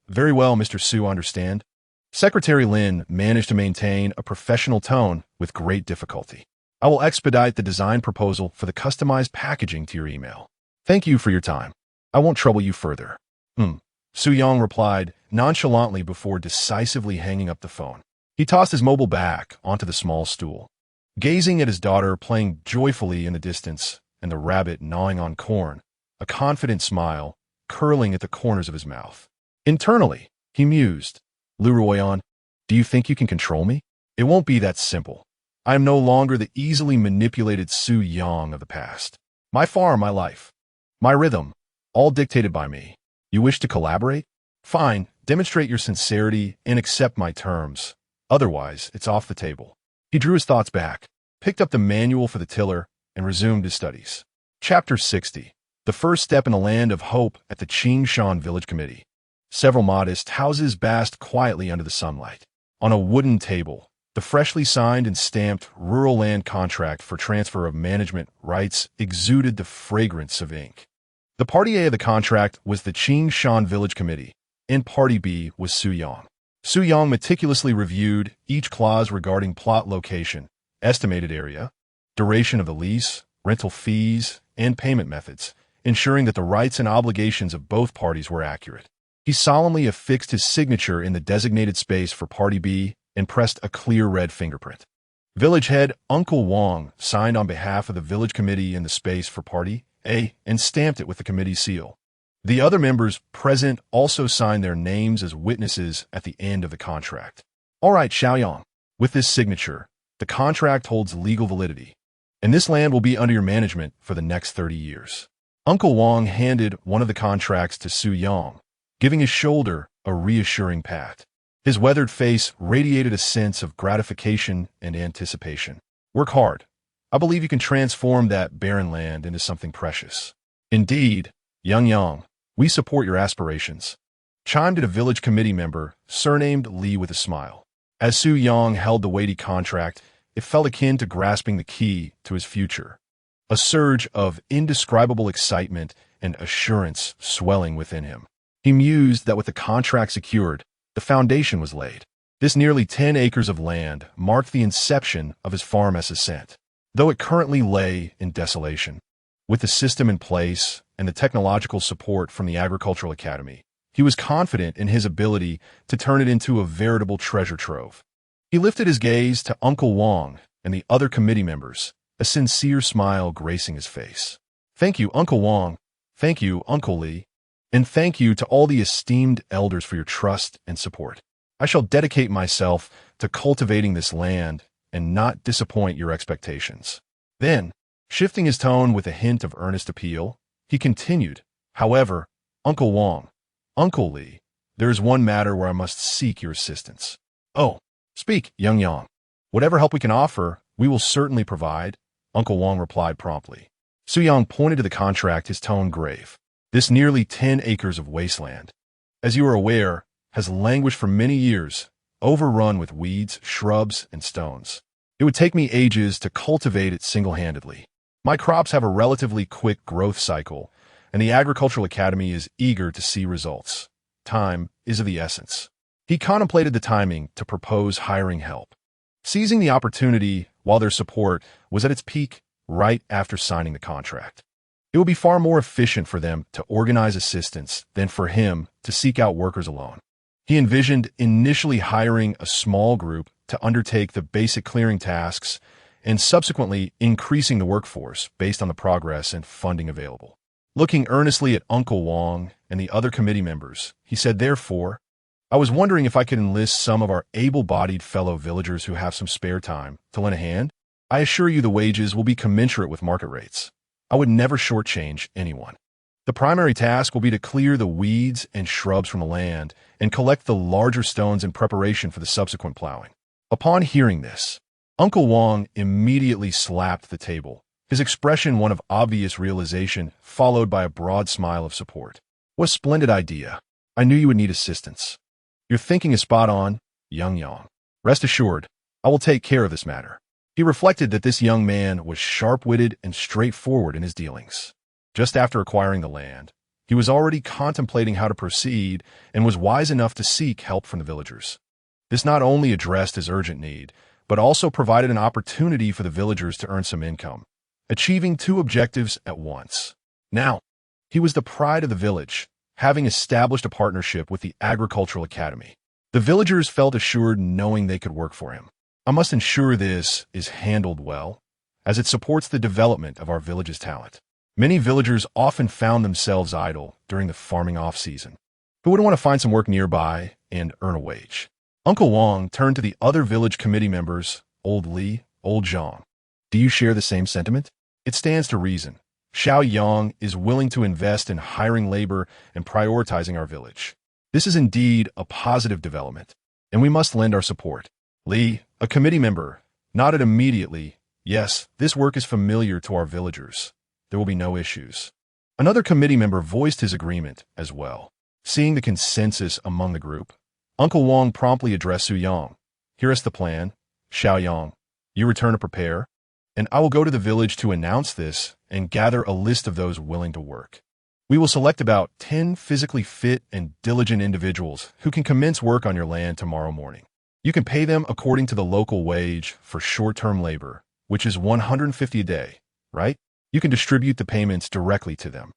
Very well, Mr. Su, understand. Secretary Lin managed to maintain a professional tone with great difficulty. I will expedite the design proposal for the customized packaging to your email. Thank you for your time. I won't trouble you further. Su Yang replied nonchalantly before decisively hanging up the phone. He tossed his mobile back onto the small stool, gazing at his daughter playing joyfully in the distance and the rabbit gnawing on corn, a confident smile curling at the corners of his mouth. Internally, he mused, Lu Ruoyan, do you think you can control me? It won't be that simple. I am no longer the easily manipulated Su Yang of the past. My farm, my life, my rhythm, all dictated by me. You wish to collaborate? Fine, demonstrate your sincerity and accept my terms. Otherwise, it's off the table. He drew his thoughts back, picked up the manual for the tiller, and resumed his studies. Chapter 60. The first step in the land of hope at the Qingshan Village Committee. Several modest houses basked quietly under the sunlight. On a wooden table, the freshly signed and stamped rural land contract for transfer of management rights exuded the fragrance of ink. The Party A of the contract was the Qingshan Village Committee, and Party B was Su Yang. Su Yang meticulously reviewed each clause regarding plot location, estimated area, duration of the lease, rental fees, and payment methods, ensuring that the rights and obligations of both parties were accurate. He solemnly affixed his signature in the designated space for Party B and pressed a clear red fingerprint. Village head Uncle Wang signed on behalf of the village committee in the space for Party A and stamped it with the committee seal. The other members present also signed their names as witnesses at the end of the contract. All right, Xiaoyang, with this signature, the contract holds legal validity, and this land will be under your management for the next 30 years. Uncle Wang handed one of the contracts to Su Yang, giving his shoulder a reassuring pat. His weathered face radiated a sense of gratification and anticipation. Work hard. I believe you can transform that barren land into something precious. Indeed, Yang, we support your aspirations, chimed in a village committee member, surnamed Li with a smile. As Su Yang held the weighty contract, it felt akin to grasping the key to his future. a surge of indescribable excitement and assurance swelling within him. He mused that with the contract secured, the foundation was laid. This nearly 10 acres of land marked the inception of his farm as ascent, though it currently lay in desolation. With the system in place and the technological support from the Agricultural Academy, he was confident in his ability to turn it into a veritable treasure trove. He lifted his gaze to Uncle Wong and the other committee members, a sincere smile gracing his face. "Thank you, Uncle Wong. Thank you, Uncle Lee. And thank you to all the esteemed elders for your trust and support. I shall dedicate myself to cultivating this land and not disappoint your expectations." Then, shifting his tone with a hint of earnest appeal, he continued, "However, Uncle Wong, Uncle Lee, there is one matter where I must seek your assistance." "Oh, speak, young Yang. Whatever help we can offer, we will certainly provide," Uncle Wong replied promptly. Su Yang pointed to the contract, his tone grave. "This nearly 10 acres of wasteland, as you are aware, has languished for many years, overrun with weeds, shrubs, and stones. It would take me ages to cultivate it single-handedly. My crops have a relatively quick growth cycle, and the Agricultural Academy is eager to see results. Time is of the essence." He contemplated the timing to propose hiring help, seizing the opportunity while their support was at its peak right after signing the contract. It would be far more efficient for them to organize assistance than for him to seek out workers alone. He envisioned initially hiring a small group to undertake the basic clearing tasks and subsequently increasing the workforce based on the progress and funding available. Looking earnestly at Uncle Wong and the other committee members, he said, "Therefore, I was wondering if I could enlist some of our able-bodied fellow villagers who have some spare time to lend a hand. I assure you the wages will be commensurate with market rates. I would never shortchange anyone. The primary task will be to clear the weeds and shrubs from the land and collect the larger stones in preparation for the subsequent plowing." Upon hearing this, Uncle Wong immediately slapped the table, his expression one of obvious realization followed by a broad smile of support. "What a splendid idea. I knew you would need assistance. Your thinking is spot on, young Yang. Rest assured, I will take care of this matter." He reflected that this young man was sharp-witted and straightforward in his dealings. Just after acquiring the land, he was already contemplating how to proceed and was wise enough to seek help from the villagers. This not only addressed his urgent need, but also provided an opportunity for the villagers to earn some income, achieving two objectives at once. Now, he was the pride of the village, having established a partnership with the Agricultural Academy. The villagers felt assured knowing they could work for him. "I must ensure this is handled well, as it supports the development of our village's talent." Many villagers often found themselves idle during the farming off-season, who would want to find some work nearby and earn a wage. Uncle Wong turned to the other village committee members, Old Lee, Old Zhang. "Do you share the same sentiment? It stands to reason. Xiao Yang is willing to invest in hiring labor and prioritizing our village. This is indeed a positive development, and we must lend our support." Lee, a committee member, nodded immediately. "Yes, this work is familiar to our villagers. There will be no issues." Another committee member voiced his agreement as well. Seeing the consensus among the group, Uncle Wong promptly addressed Su Yang. "Here is the plan. Xiao Yang, you return to prepare, and I will go to the village to announce this and gather a list of those willing to work. We will select about 10 physically fit and diligent individuals who can commence work on your land tomorrow morning. You can pay them according to the local wage for short-term labor, which is 150 a day, right? You can distribute the payments directly to them."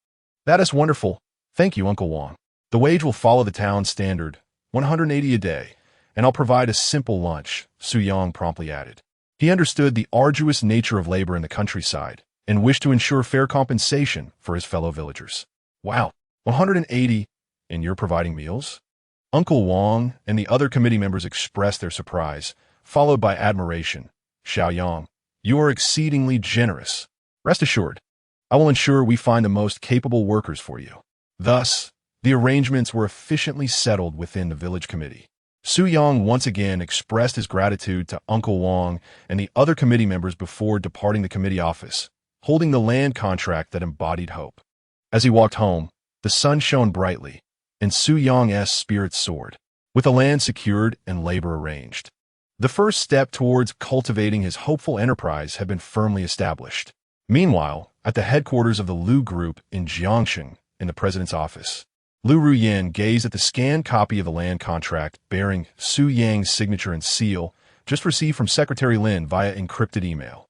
"That is wonderful. Thank you, Uncle Wong. The wage will follow the town standard, 180 a day, and I'll provide a simple lunch," Su Yang promptly added. He understood the arduous nature of labor in the countryside and wished to ensure fair compensation for his fellow villagers. "Wow, 180, and you're providing meals?" Uncle Wong and the other committee members expressed their surprise, followed by admiration. "Xiao Yang, you are exceedingly generous. Rest assured, I will ensure we find the most capable workers for you." Thus, the arrangements were efficiently settled within the village committee. Su Yang once again expressed his gratitude to Uncle Wong and the other committee members before departing the committee office, holding the land contract that embodied hope. As he walked home, the sun shone brightly, and Su Yang's spirits soared. With the land secured and labor arranged, the first step towards cultivating his hopeful enterprise had been firmly established. Meanwhile, at the headquarters of the Lu Group in Jiangxing, in the president's office, Lu Ruyan gazed at the scanned copy of the land contract bearing Su Yang's signature and seal, just received from Secretary Lin via encrypted email.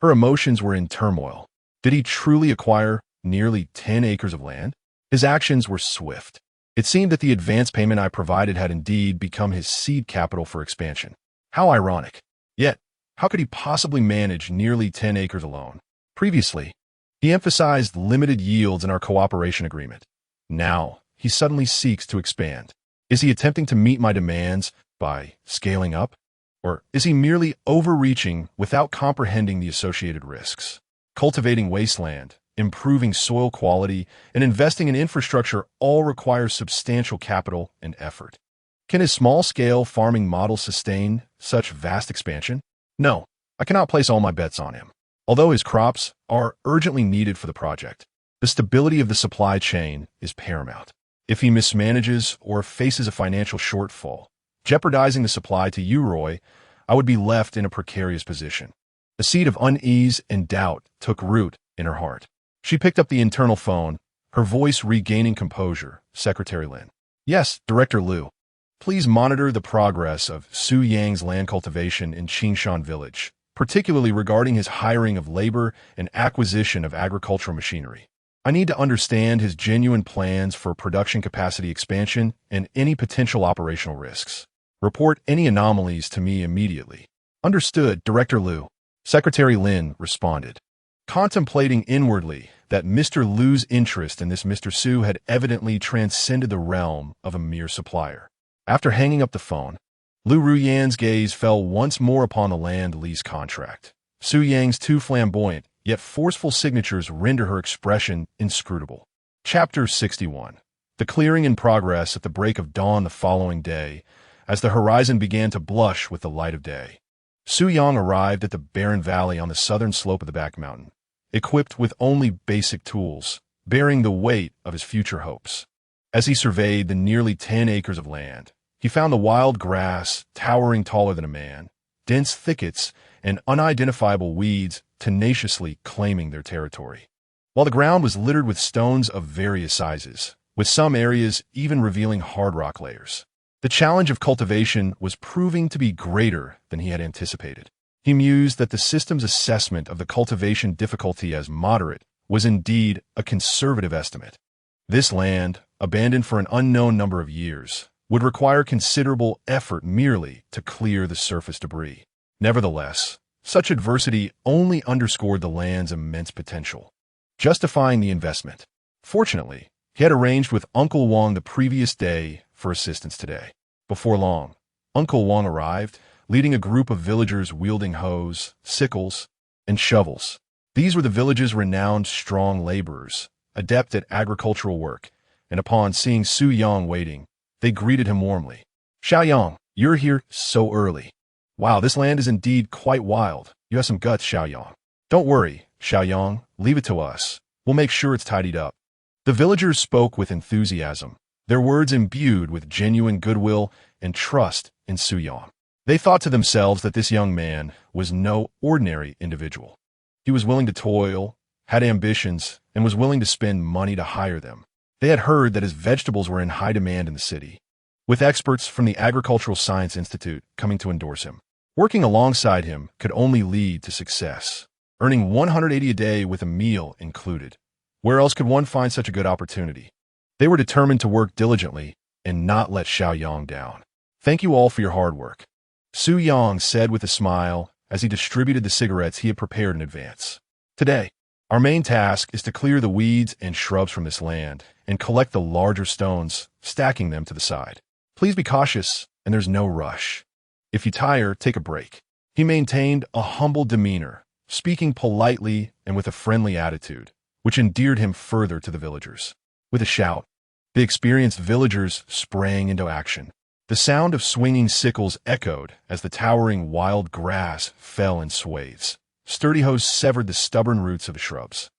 Her emotions were in turmoil. Did he truly acquire nearly 10 acres of land? His actions were swift. It seemed that the advance payment I provided had indeed become his seed capital for expansion. How ironic. Yet, how could he possibly manage nearly 10 acres alone? Previously, he emphasized limited yields in our cooperation agreement. Now, he suddenly seeks to expand. Is he attempting to meet my demands by scaling up? Or is he merely overreaching without comprehending the associated risks? Cultivating wasteland, improving soil quality, and investing in infrastructure all require substantial capital and effort. Can his small-scale farming model sustain such vast expansion? No, I cannot place all my bets on him. Although his crops are urgently needed for the project, the stability of the supply chain is paramount. If he mismanages or faces a financial shortfall, jeopardizing the supply to Uroy, I would be left in a precarious position. A seed of unease and doubt took root in her heart. She picked up the internal phone, her voice regaining composure. Secretary Lin. Yes, Director Liu. Please monitor the progress of Su Yang's land cultivation in Qingshan village, particularly regarding his hiring of labor and acquisition of agricultural machinery. I need to understand his genuine plans for production capacity expansion and any potential operational risks. Report any anomalies to me immediately. Understood, Director Liu. Secretary Lin responded, contemplating inwardly that Mr. Liu's interest in this Mr. Su had evidently transcended the realm of a mere supplier. After hanging up the phone, Lu Ruyan's gaze fell once more upon the land lease contract. Su Yang's two flamboyant, yet forceful signatures render her expression inscrutable. Chapter 61. The clearing in progress at the break of dawn the following day, as the horizon began to blush with the light of day. Su Yang arrived at the barren valley on the southern slope of the back mountain, equipped with only basic tools, bearing the weight of his future hopes. As he surveyed the nearly 10 acres of land, he found the wild grass towering taller than a man, dense thickets, and unidentifiable weeds tenaciously claiming their territory. While the ground was littered with stones of various sizes, with some areas even revealing hard rock layers, the challenge of cultivation was proving to be greater than he had anticipated. He mused that the system's assessment of the cultivation difficulty as moderate was indeed a conservative estimate. This land, abandoned for an unknown number of years, would require considerable effort merely to clear the surface debris. Nevertheless, such adversity only underscored the land's immense potential, justifying the investment. Fortunately, he had arranged with Uncle Wang the previous day for assistance today. Before long, Uncle Wang arrived, leading a group of villagers wielding hoes, sickles, and shovels. These were the village's renowned strong laborers, adept at agricultural work, and upon seeing Su Yang waiting, they greeted him warmly. Xiao Yang, you're here so early. Wow, this land is indeed quite wild. You have some guts, Xiao Yang. Don't worry, Xiao Yang, leave it to us. We'll make sure it's tidied up. The villagers spoke with enthusiasm, their words imbued with genuine goodwill and trust in Su Yang. They thought to themselves that this young man was no ordinary individual. He was willing to toil, had ambitions, and was willing to spend money to hire them. They had heard that his vegetables were in high demand in the city, with experts from the Agricultural Science Institute coming to endorse him. Working alongside him could only lead to success, earning 180 a day with a meal included. Where else could one find such a good opportunity? They were determined to work diligently and not let Xiao Yang down. Thank you all for your hard work, Su Yang said with a smile as he distributed the cigarettes he had prepared in advance. Today, our main task is to clear the weeds and shrubs from this land and collect the larger stones, stacking them to the side. Please be cautious, and there's no rush. If you tire, take a break. He maintained a humble demeanor, speaking politely and with a friendly attitude, which endeared him further to the villagers. With a shout, the experienced villagers sprang into action. The sound of swinging sickles echoed as the towering wild grass fell in swathes. Sturdy hoes severed the stubborn roots of the shrubs.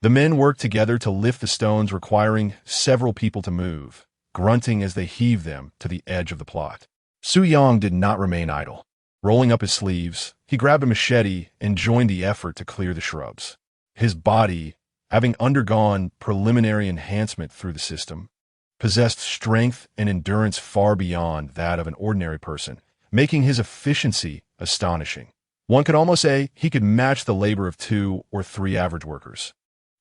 The men worked together to lift the stones, requiring several people to move, grunting as they heaved them to the edge of the plot. Su Yang did not remain idle. Rolling up his sleeves, he grabbed a machete and joined the effort to clear the shrubs. His body, having undergone preliminary enhancement through the system, possessed strength and endurance far beyond that of an ordinary person, making his efficiency astonishing. One could almost say he could match the labor of 2 or 3 average workers.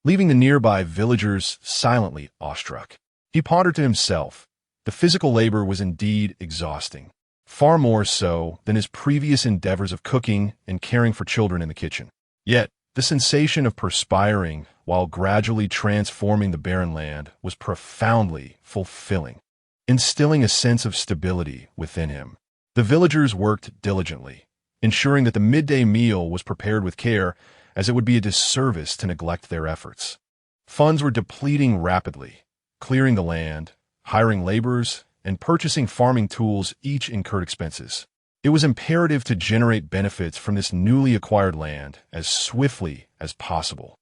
Leaving the nearby villagers silently awestruck, he pondered to himself, the physical labor was indeed exhausting, far more so than his previous endeavors of cooking and caring for children in the kitchen. Yet, the sensation of perspiring while gradually transforming the barren land was profoundly fulfilling, instilling a sense of stability within him. The villagers worked diligently, ensuring that the midday meal was prepared with care, as it would be a disservice to neglect their efforts. Funds were depleting rapidly. Clearing the land, hiring laborers, and purchasing farming tools each incurred expenses. It was imperative to generate benefits from this newly acquired land as swiftly as possible.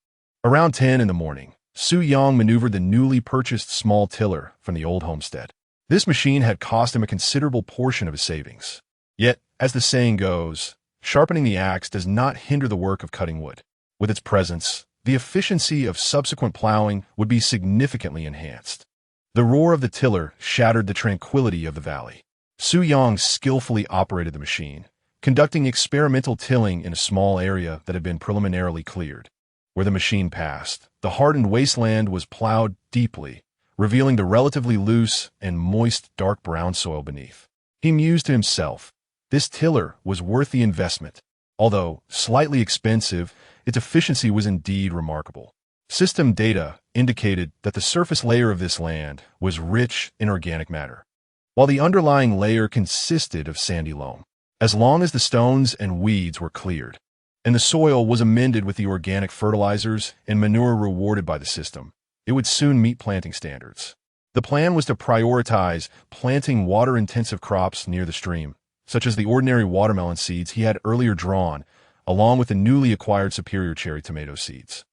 Around 10 in the morning, Su Yang maneuvered the newly purchased small tiller from the old homestead. This machine had cost him a considerable portion of his savings. Yet, as the saying goes, sharpening the axe does not hinder the work of cutting wood. With its presence, the efficiency of subsequent plowing would be significantly enhanced. The roar of the tiller shattered the tranquility of the valley. Su Yang skillfully operated the machine, conducting experimental tilling in a small area that had been preliminarily cleared. Where the machine passed, the hardened wasteland was plowed deeply, revealing the relatively loose and moist dark brown soil beneath. He mused to himself, this tiller was worth the investment. Although slightly expensive, its efficiency was indeed remarkable. System data indicated that the surface layer of this land was rich in organic matter, while the underlying layer consisted of sandy loam. As long as the stones and weeds were cleared, and the soil was amended with the organic fertilizers and manure rewarded by the system, it would soon meet planting standards. The plan was to prioritize planting water-intensive crops near the stream, such as the ordinary watermelon seeds he had earlier drawn, along with the newly acquired superior cherry tomato seeds.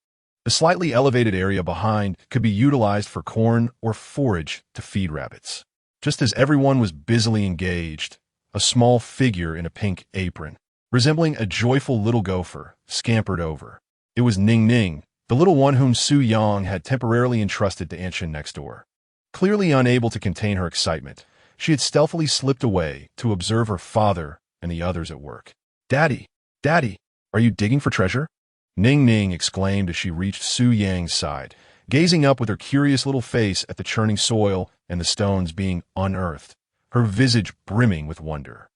The slightly elevated area behind could be utilized for corn or forage to feed rabbits. Just as everyone was busily engaged, a small figure in a pink apron, resembling a joyful little gopher, scampered over. It was Ning Ning, the little one whom Su Yang had temporarily entrusted to Aunt Shin next door. Clearly unable to contain her excitement, she had stealthily slipped away to observe her father and the others at work. "Daddy, Daddy, are you digging for treasure?" Ning Ning exclaimed as she reached Su Yang's side, gazing up with her curious little face at the churning soil and the stones being unearthed, her visage brimming with wonder.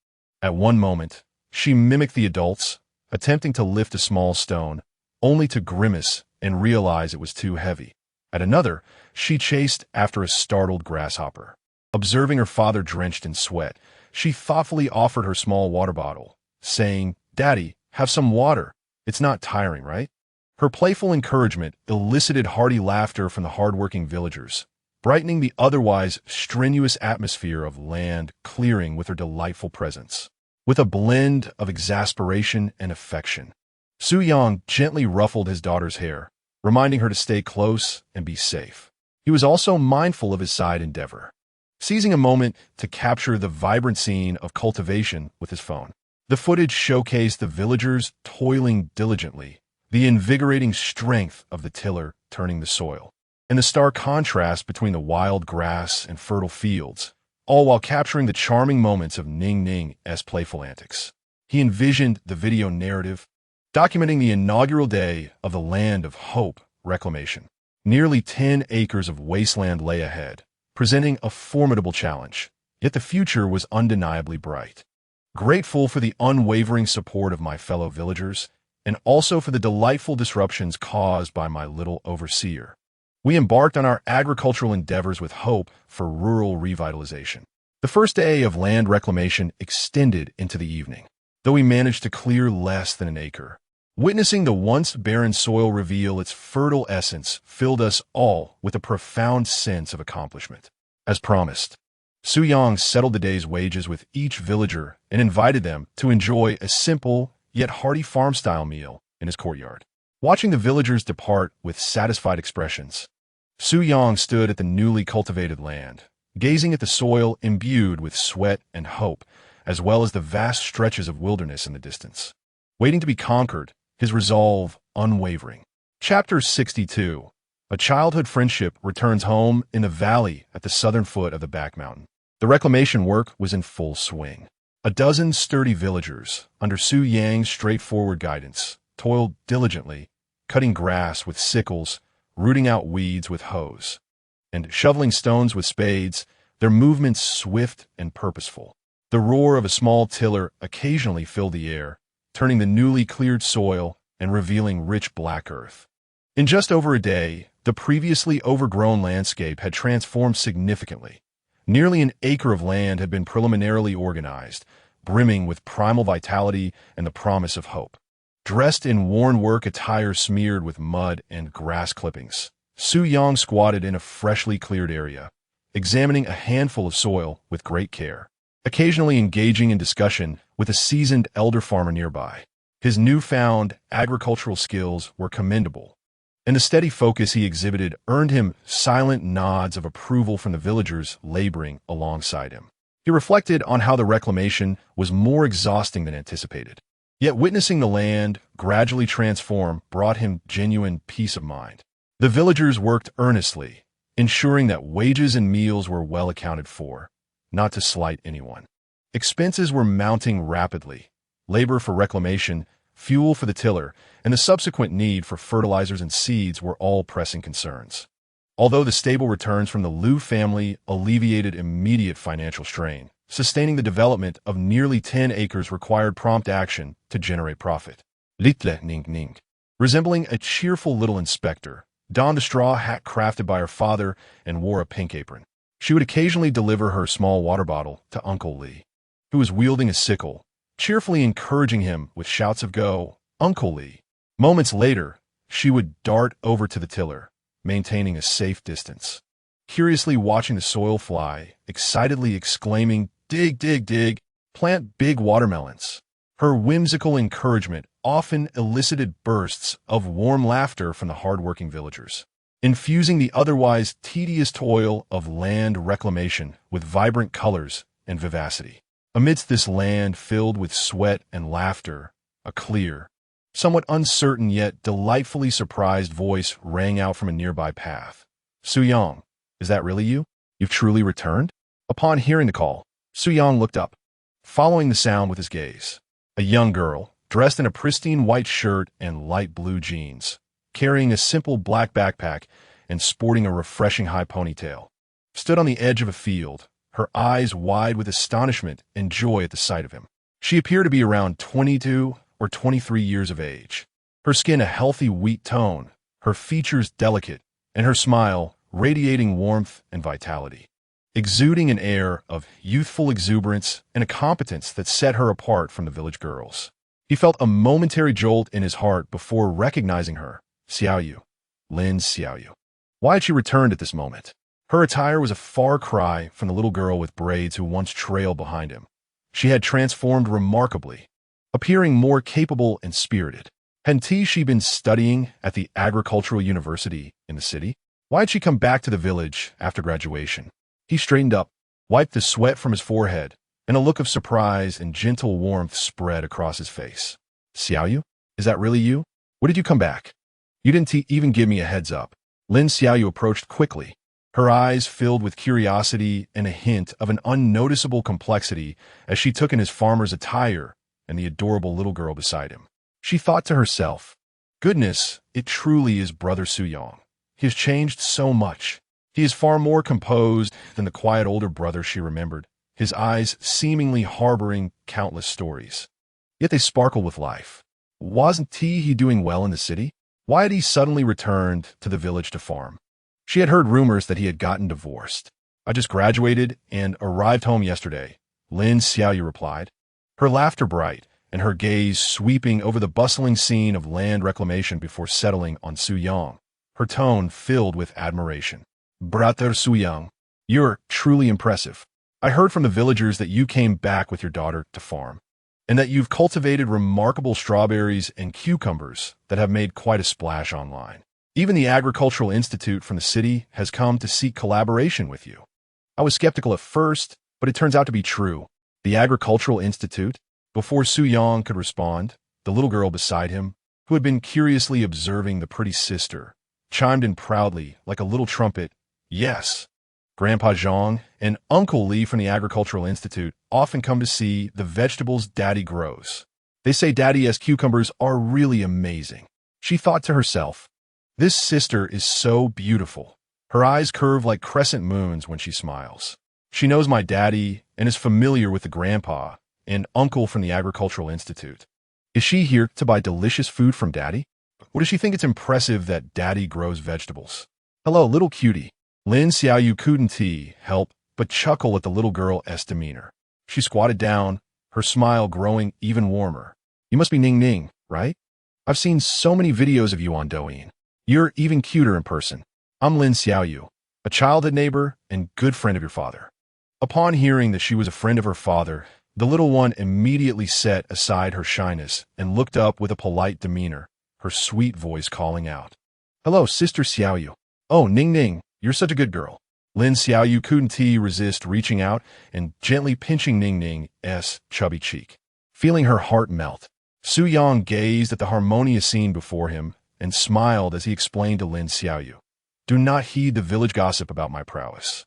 At one moment, she mimicked the adults, attempting to lift a small stone, only to grimace and realize it was too heavy. At another, she chased after a startled grasshopper. Observing her father drenched in sweat, she thoughtfully offered her small water bottle, saying, "Daddy, have some water. It's not tiring, right?" Her playful encouragement elicited hearty laughter from the hard-working villagers, brightening the otherwise strenuous atmosphere of land clearing with her delightful presence. With a blend of exasperation and affection, Su Yang gently ruffled his daughter's hair, reminding her to stay close and be safe. He was also mindful of his side endeavor, seizing a moment to capture the vibrant scene of cultivation with his phone. The footage showcased the villagers toiling diligently, the invigorating strength of the tiller turning the soil, and the stark contrast between the wild grass and fertile fields, all while capturing the charming moments of Ning Ning's playful antics. He envisioned the video narrative, documenting the inaugural day of the Land of Hope reclamation. Nearly 10 acres of wasteland lay ahead, presenting a formidable challenge, yet the future was undeniably bright. Grateful for the unwavering support of my fellow villagers, and also for the delightful disruptions caused by my little overseer, we embarked on our agricultural endeavors with hope for rural revitalization. The first day of land reclamation extended into the evening, though we managed to clear less than an acre. Witnessing the once barren soil reveal its fertile essence filled us all with a profound sense of accomplishment. As promised, Su Yang settled the day's wages with each villager and invited them to enjoy a simple yet hearty farm-style meal in his courtyard. Watching the villagers depart with satisfied expressions, Su Yang stood at the newly cultivated land, gazing at the soil imbued with sweat and hope, as well as the vast stretches of wilderness in the distance. Waiting to be conquered, his resolve unwavering. Chapter 62. A childhood friendship returns home in the valley at the southern foot of the back mountain. The reclamation work was in full swing. A dozen sturdy villagers, under Su Yang's straightforward guidance, toiled diligently, cutting grass with sickles, rooting out weeds with hoes, and shoveling stones with spades, their movements swift and purposeful. The roar of a small tiller occasionally filled the air, turning the newly cleared soil and revealing rich black earth. In just over a day, the previously overgrown landscape had transformed significantly. Nearly an acre of land had been preliminarily organized, brimming with primal vitality and the promise of hope. Dressed in worn work attire smeared with mud and grass clippings, Su Yang squatted in a freshly cleared area, examining a handful of soil with great care, occasionally engaging in discussion with a seasoned elder farmer nearby. His newfound agricultural skills were commendable, and the steady focus he exhibited earned him silent nods of approval from the villagers laboring alongside him. He reflected on how the reclamation was more exhausting than anticipated. Yet witnessing the land gradually transform brought him genuine peace of mind. The villagers worked earnestly, ensuring that wages and meals were well accounted for, not to slight anyone. Expenses were mounting rapidly. Labor for reclamation, fuel for the tiller, and the subsequent need for fertilizers and seeds were all pressing concerns. Although the stable returns from the Liu family alleviated immediate financial strain, sustaining the development of nearly 10 acres required prompt action to generate profit. Litle Ning Ning, resembling a cheerful little inspector, donned a straw hat crafted by her father and wore a pink apron. She would occasionally deliver her small water bottle to Uncle Li, who was wielding a sickle, cheerfully encouraging him with shouts of "Go, Uncle Li." Moments later, she would dart over to the tiller, maintaining a safe distance, curiously watching the soil fly, excitedly exclaiming, "Dig, dig, dig, plant big watermelons." Her whimsical encouragement often elicited bursts of warm laughter from the hard-working villagers, infusing the otherwise tedious toil of land reclamation with vibrant colors and vivacity. Amidst this land filled with sweat and laughter, a clear, somewhat uncertain yet delightfully surprised voice rang out from a nearby path. "Su Yang, is that really you? You've truly returned?" Upon hearing the call, Su Yang looked up, following the sound with his gaze. A young girl, dressed in a pristine white shirt and light blue jeans, carrying a simple black backpack and sporting a refreshing high ponytail, stood on the edge of a field, her eyes wide with astonishment and joy at the sight of him. She appeared to be around 22 or 23 years of age, her skin a healthy wheat tone, her features delicate, and her smile radiating warmth and vitality, exuding an air of youthful exuberance and a competence that set her apart from the village girls. He felt a momentary jolt in his heart before recognizing her. Xiaoyu, Lin Xiaoyu. Why had she returned at this moment? Her attire was a far cry from the little girl with braids who once trailed behind him. She had transformed remarkably, appearing more capable and spirited. Hadn't she been studying at the agricultural university in the city? Why had she come back to the village after graduation? He straightened up, wiped the sweat from his forehead, and a look of surprise and gentle warmth spread across his face. "Xiaoyu, is that really you? When did you come back? You didn't even give me a heads up." Lin Xiaoyu approached quickly, her eyes filled with curiosity and a hint of an unnoticeable complexity as she took in his farmer's attire and the adorable little girl beside him. She thought to herself, "Goodness, it truly is Brother Su Yang. He has changed so much. He is far more composed than the quiet older brother she remembered, his eyes seemingly harboring countless stories. Yet they sparkled with life. Wasn't he doing well in the city? Why had he suddenly returned to the village to farm? She had heard rumors that he had gotten divorced. "I just graduated and arrived home yesterday," Lin Xiaoyu replied, her laughter bright and her gaze sweeping over the bustling scene of land reclamation before settling on Su Yang, her tone filled with admiration. "Brother Su Yang, you're truly impressive. I heard from the villagers that you came back with your daughter to farm, and that you've cultivated remarkable strawberries and cucumbers that have made quite a splash online. Even the Agricultural Institute from the city has come to seek collaboration with you." I was skeptical at first, but it turns out to be true. The Agricultural Institute? Before Su Yang could respond, the little girl beside him, who had been curiously observing the pretty sister, chimed in proudly, like a little trumpet, "Yes." Grandpa Zhang and Uncle Li from the Agricultural Institute often come to see the vegetables Daddy grows. They say Daddy's cucumbers are really amazing. She thought to herself, "This sister is so beautiful." Her eyes curve like crescent moons when she smiles. She knows my daddy and is familiar with the grandpa and uncle from the Agricultural Institute. Is she here to buy delicious food from Daddy? Or does she think it's impressive that Daddy grows vegetables? "Hello, little cutie." Lin Xiaoyu couldn't help but chuckle at the little girl's demeanor. She squatted down, her smile growing even warmer. "You must be Ning Ning, right? I've seen so many videos of you on Douyin. You're even cuter in person. I'm Lin Xiaoyu, a childhood neighbor and good friend of your father." Upon hearing that she was a friend of her father, the little one immediately set aside her shyness and looked up with a polite demeanor, her sweet voice calling out, "Hello, Sister Xiaoyu. Oh, Ning Ning, you're such a good girl." Lin Xiaoyu couldn't resist reaching out and gently pinching Ning Ning's chubby cheek. Feeling her heart melt, Su Yang gazed at the harmonious scene before him and smiled as he explained to Lin Xiaoyu, "Do not heed the village gossip about my prowess.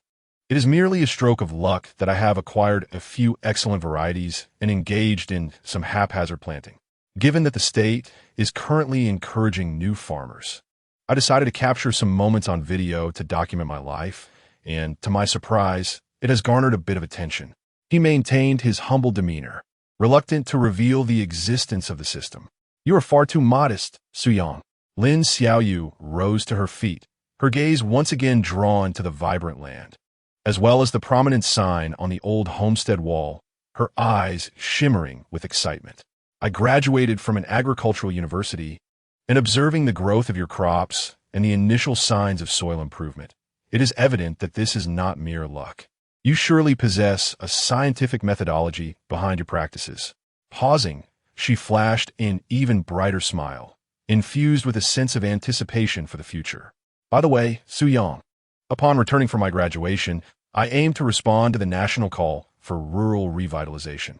It is merely a stroke of luck that I have acquired a few excellent varieties and engaged in some haphazard planting. Given that the state is currently encouraging new farmers, I decided to capture some moments on video to document my life, and to my surprise, it has garnered a bit of attention." He maintained his humble demeanor, reluctant to reveal the existence of the system. "You are far too modest, Su Yang." Lin Xiaoyu rose to her feet, her gaze once again drawn to the vibrant land, as well as the prominent sign on the old homestead wall, her eyes shimmering with excitement. "I graduated from an agricultural university, and observing the growth of your crops and the initial signs of soil improvement, it is evident that this is not mere luck. You surely possess a scientific methodology behind your practices." Pausing, she flashed an even brighter smile, infused with a sense of anticipation for the future. "By the way, Su Yang, upon returning from my graduation, I aim to respond to the national call for rural revitalization,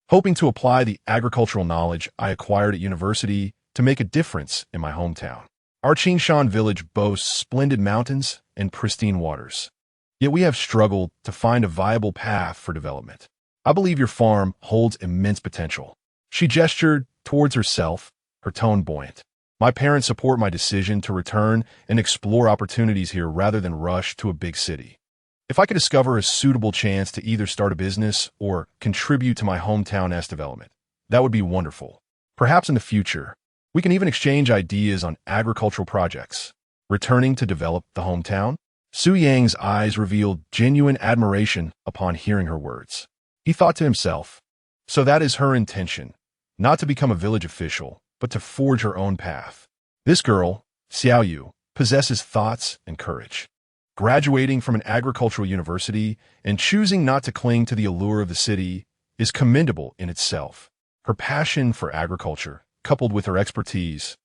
hoping to apply the agricultural knowledge I acquired at university to make a difference in my hometown. Our Qingshan village boasts splendid mountains and pristine waters, yet we have struggled to find a viable path for development. I believe your farm holds immense potential." She gestured towards herself, her tone buoyant. "My parents support my decision to return and explore opportunities here rather than rush to a big city. If I could discover a suitable chance to either start a business or contribute to my hometown's development, that would be wonderful. Perhaps in the future, we can even exchange ideas on agricultural projects." Returning to develop the hometown, Su Yang's eyes revealed genuine admiration upon hearing her words. He thought to himself, so that is her intention, not to become a village official, but to forge her own path. This girl, Xiaoyu, possesses thoughts and courage. Graduating from an agricultural university and choosing not to cling to the allure of the city is commendable in itself. Her passion for agriculture, coupled with her expertise,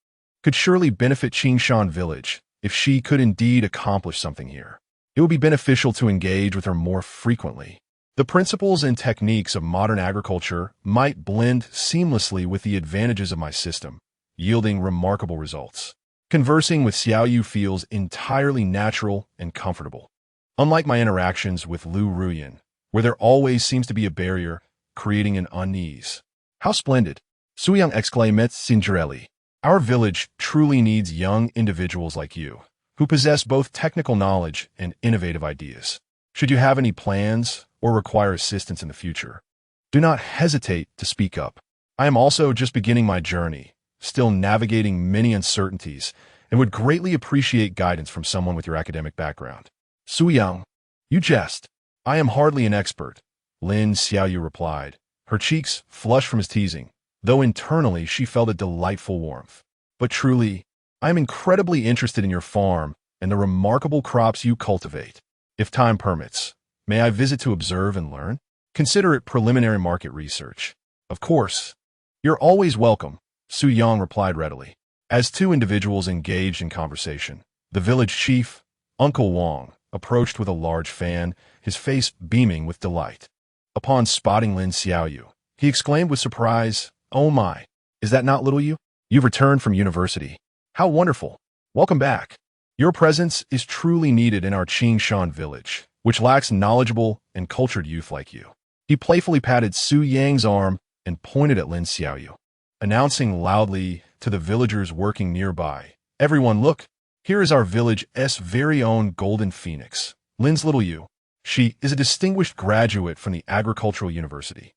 could surely benefit Qingshan village if she could indeed accomplish something here. It would be beneficial to engage with her more frequently. The principles and techniques of modern agriculture might blend seamlessly with the advantages of my system, yielding remarkable results. Conversing with Xiaoyu feels entirely natural and comfortable. Unlike my interactions with Lu Ruyan, where there always seems to be a barrier, creating an unease. "How splendid!" Su Yang exclaimed sincerely. "Our village truly needs young individuals like you, who possess both technical knowledge and innovative ideas. Should you have any plans or require assistance in the future, do not hesitate to speak up. I am also just beginning my journey, still navigating many uncertainties, and would greatly appreciate guidance from someone with your academic background." "Su Yang, you jest. I am hardly an expert," Lin Xiaoyu replied, her cheeks flushed from his teasing, though internally she felt a delightful warmth. "But truly, I am incredibly interested in your farm and the remarkable crops you cultivate. If time permits, may I visit to observe and learn? Consider it preliminary market research." "Of course. You're always welcome," Su Yang replied readily. As two individuals engaged in conversation, the village chief, Uncle Wang, approached with a large fan, his face beaming with delight. Upon spotting Lin Xiaoyu, he exclaimed with surprise, "Oh my, is that not little you? You've returned from university. How wonderful. Welcome back. Your presence is truly needed in our Qingshan village, which lacks knowledgeable and cultured youth like you. He playfully patted Su Yang's arm and pointed at Lin Xiaoyu, announcing loudly to the villagers working nearby, "Everyone look, here is our village's very own golden phoenix, Lin's little Yu. She is a distinguished graduate from the Agricultural University,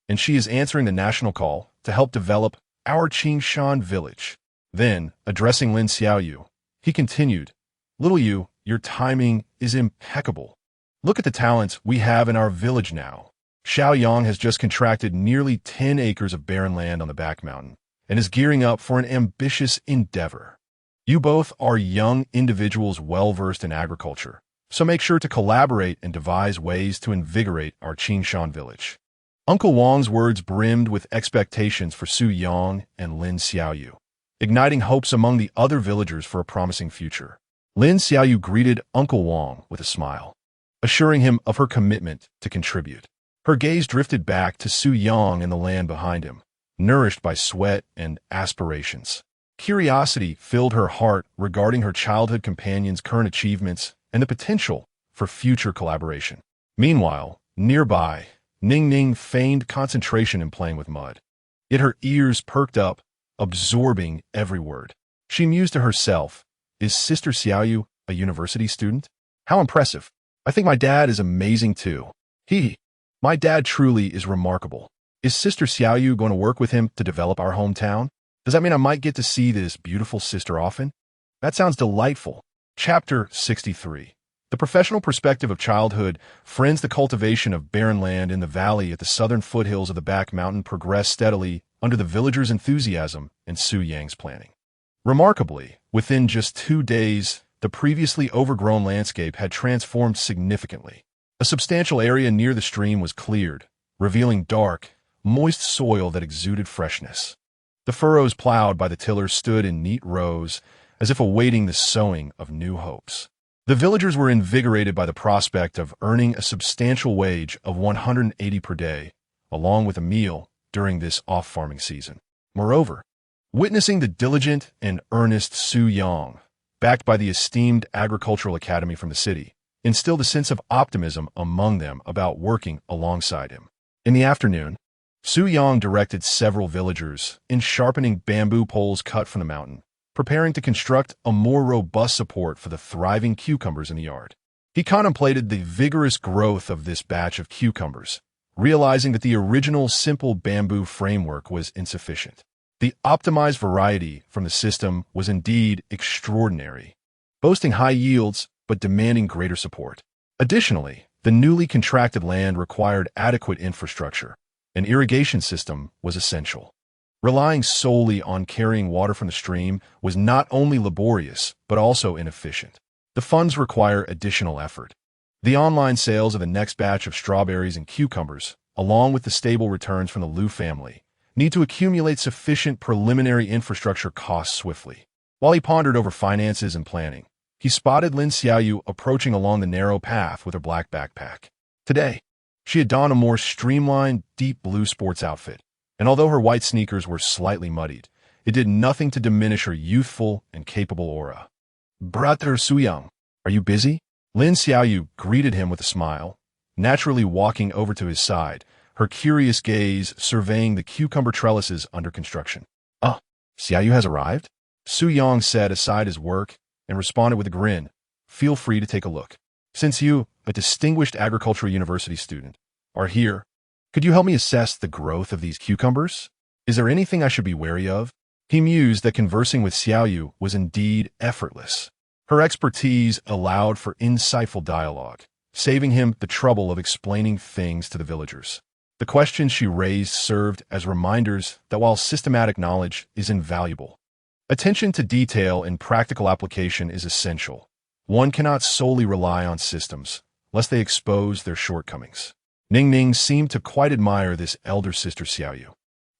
and she is answering the national call to help develop our Qingshan village." Then, addressing Lin Xiaoyu, he continued, "Little Yu, your timing is impeccable. Look at the talents we have in our village now. Xiaoyang has just contracted nearly 10 acres of barren land on the back mountain and is gearing up for an ambitious endeavor. You both are young individuals well-versed in agriculture, so make sure to collaborate and devise ways to invigorate our Qingshan village." Uncle Wang's words brimmed with expectations for Su Yang and Lin Xiaoyu, igniting hopes among the other villagers for a promising future. Lin Xiaoyu greeted Uncle Wang with a smile, assuring him of her commitment to contribute. Her gaze drifted back to Su Yang and the land behind him, nourished by sweat and aspirations. Curiosity filled her heart regarding her childhood companion's current achievements and the potential for future collaboration. Meanwhile, nearby, Ning Ning feigned concentration in playing with mud. Yet her ears perked up, absorbing every word. She mused to herself, "Is Sister Xiaoyu a university student? How impressive. I think my dad is amazing too. My dad truly is remarkable. Is Sister Xiaoyu going to work with him to develop our hometown? Does that mean I might get to see this beautiful sister often? That sounds delightful." Chapter 63. The professional perspective of childhood. Friends, the cultivation of barren land in the valley at the southern foothills of the back mountain progressed steadily under the villagers' enthusiasm and Su Yang's planning. Remarkably, within just 2 days, the previously overgrown landscape had transformed significantly. A substantial area near the stream was cleared, revealing dark, moist soil that exuded freshness. The furrows plowed by the tillers stood in neat rows, as if awaiting the sowing of new hopes. The villagers were invigorated by the prospect of earning a substantial wage of 180 per day, along with a meal during this off-farming season. Moreover, witnessing the diligent and earnest Su Yang, backed by the esteemed Agricultural Academy from the city, instilled a sense of optimism among them about working alongside him. In the afternoon, Su Yang directed several villagers in sharpening bamboo poles cut from the mountain, preparing to construct a more robust support for the thriving cucumbers in the yard. He contemplated the vigorous growth of this batch of cucumbers, realizing that the original simple bamboo framework was insufficient. The optimized variety from the system was indeed extraordinary, boasting high yields but demanding greater support. Additionally, the newly contracted land required adequate infrastructure. An irrigation system was essential. Relying solely on carrying water from the stream was not only laborious, but also inefficient. The funds require additional effort. The online sales of the next batch of strawberries and cucumbers, along with the stable returns from the Liu family, need to accumulate sufficient preliminary infrastructure costs swiftly. While he pondered over finances and planning, he spotted Lin Xiaoyu approaching along the narrow path with her black backpack. Today, she had donned a more streamlined, deep blue sports outfit, and although her white sneakers were slightly muddied, it did nothing to diminish her youthful and capable aura. "Brother Suyang, are you busy?" Lin Xiaoyu greeted him with a smile, naturally walking over to his side, her curious gaze surveying the cucumber trellises under construction. "Ah, Xiaoyu has arrived?" Su Yang set aside his work and responded with a grin. "Feel free to take a look. Since you, a distinguished agricultural university student, are here, could you help me assess the growth of these cucumbers? Is there anything I should be wary of?" He mused that conversing with Xiaoyu was indeed effortless. Her expertise allowed for insightful dialogue, saving him the trouble of explaining things to the villagers. The questions she raised served as reminders that while systematic knowledge is invaluable, attention to detail and practical application is essential. One cannot solely rely on systems, lest they expose their shortcomings. Ning Ning seemed to quite admire this elder sister Xiaoyu,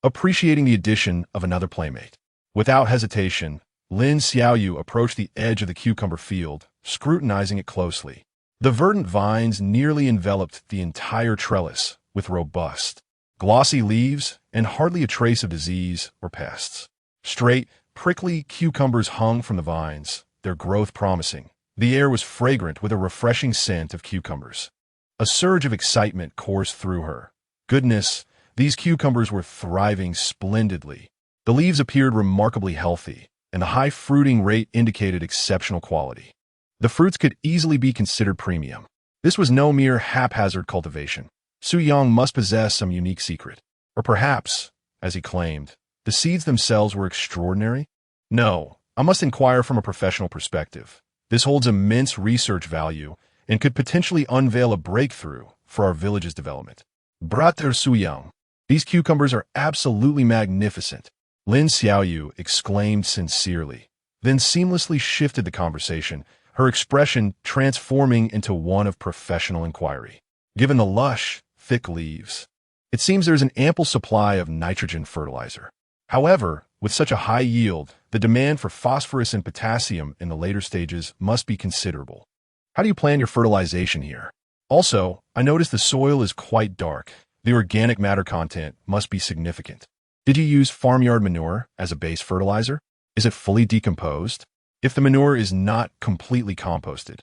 appreciating the addition of another playmate. Without hesitation, Lin Xiaoyu approached the edge of the cucumber field, scrutinizing it closely. The verdant vines nearly enveloped the entire trellis with robust, glossy leaves and hardly a trace of disease or pests. Straight, prickly cucumbers hung from the vines, their growth promising. The air was fragrant with a refreshing scent of cucumbers. A surge of excitement coursed through her. Goodness, these cucumbers were thriving splendidly. The leaves appeared remarkably healthy, and the high fruiting rate indicated exceptional quality. The fruits could easily be considered premium. This was no mere haphazard cultivation. Su Yang must possess some unique secret. Or perhaps, as he claimed, the seeds themselves were extraordinary? No, I must inquire from a professional perspective. This holds immense research value and could potentially unveil a breakthrough for our village's development. Brother Su Yang, these cucumbers are absolutely magnificent, Lin Xiaoyu exclaimed sincerely, then seamlessly shifted the conversation, her expression transforming into one of professional inquiry. Given the lush, thick leaves, it seems there is an ample supply of nitrogen fertilizer. However, with such a high yield, the demand for phosphorus and potassium in the later stages must be considerable. How do you plan your fertilization here? Also, I noticed the soil is quite dark. The organic matter content must be significant. Did you use farmyard manure as a base fertilizer? Is it fully decomposed? If the manure is not completely composted,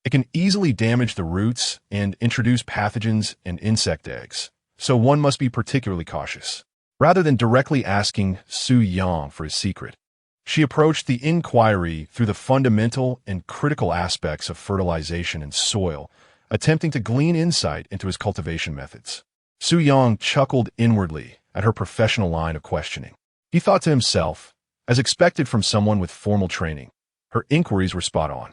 it can easily damage the roots and introduce pathogens and insect eggs, so one must be particularly cautious. Rather than directly asking Su Yang for his secret, she approached the inquiry through the fundamental and critical aspects of fertilization and soil, attempting to glean insight into his cultivation methods. Su Yang chuckled inwardly at her professional line of questioning. He thought to himself, as expected from someone with formal training, her inquiries were spot on.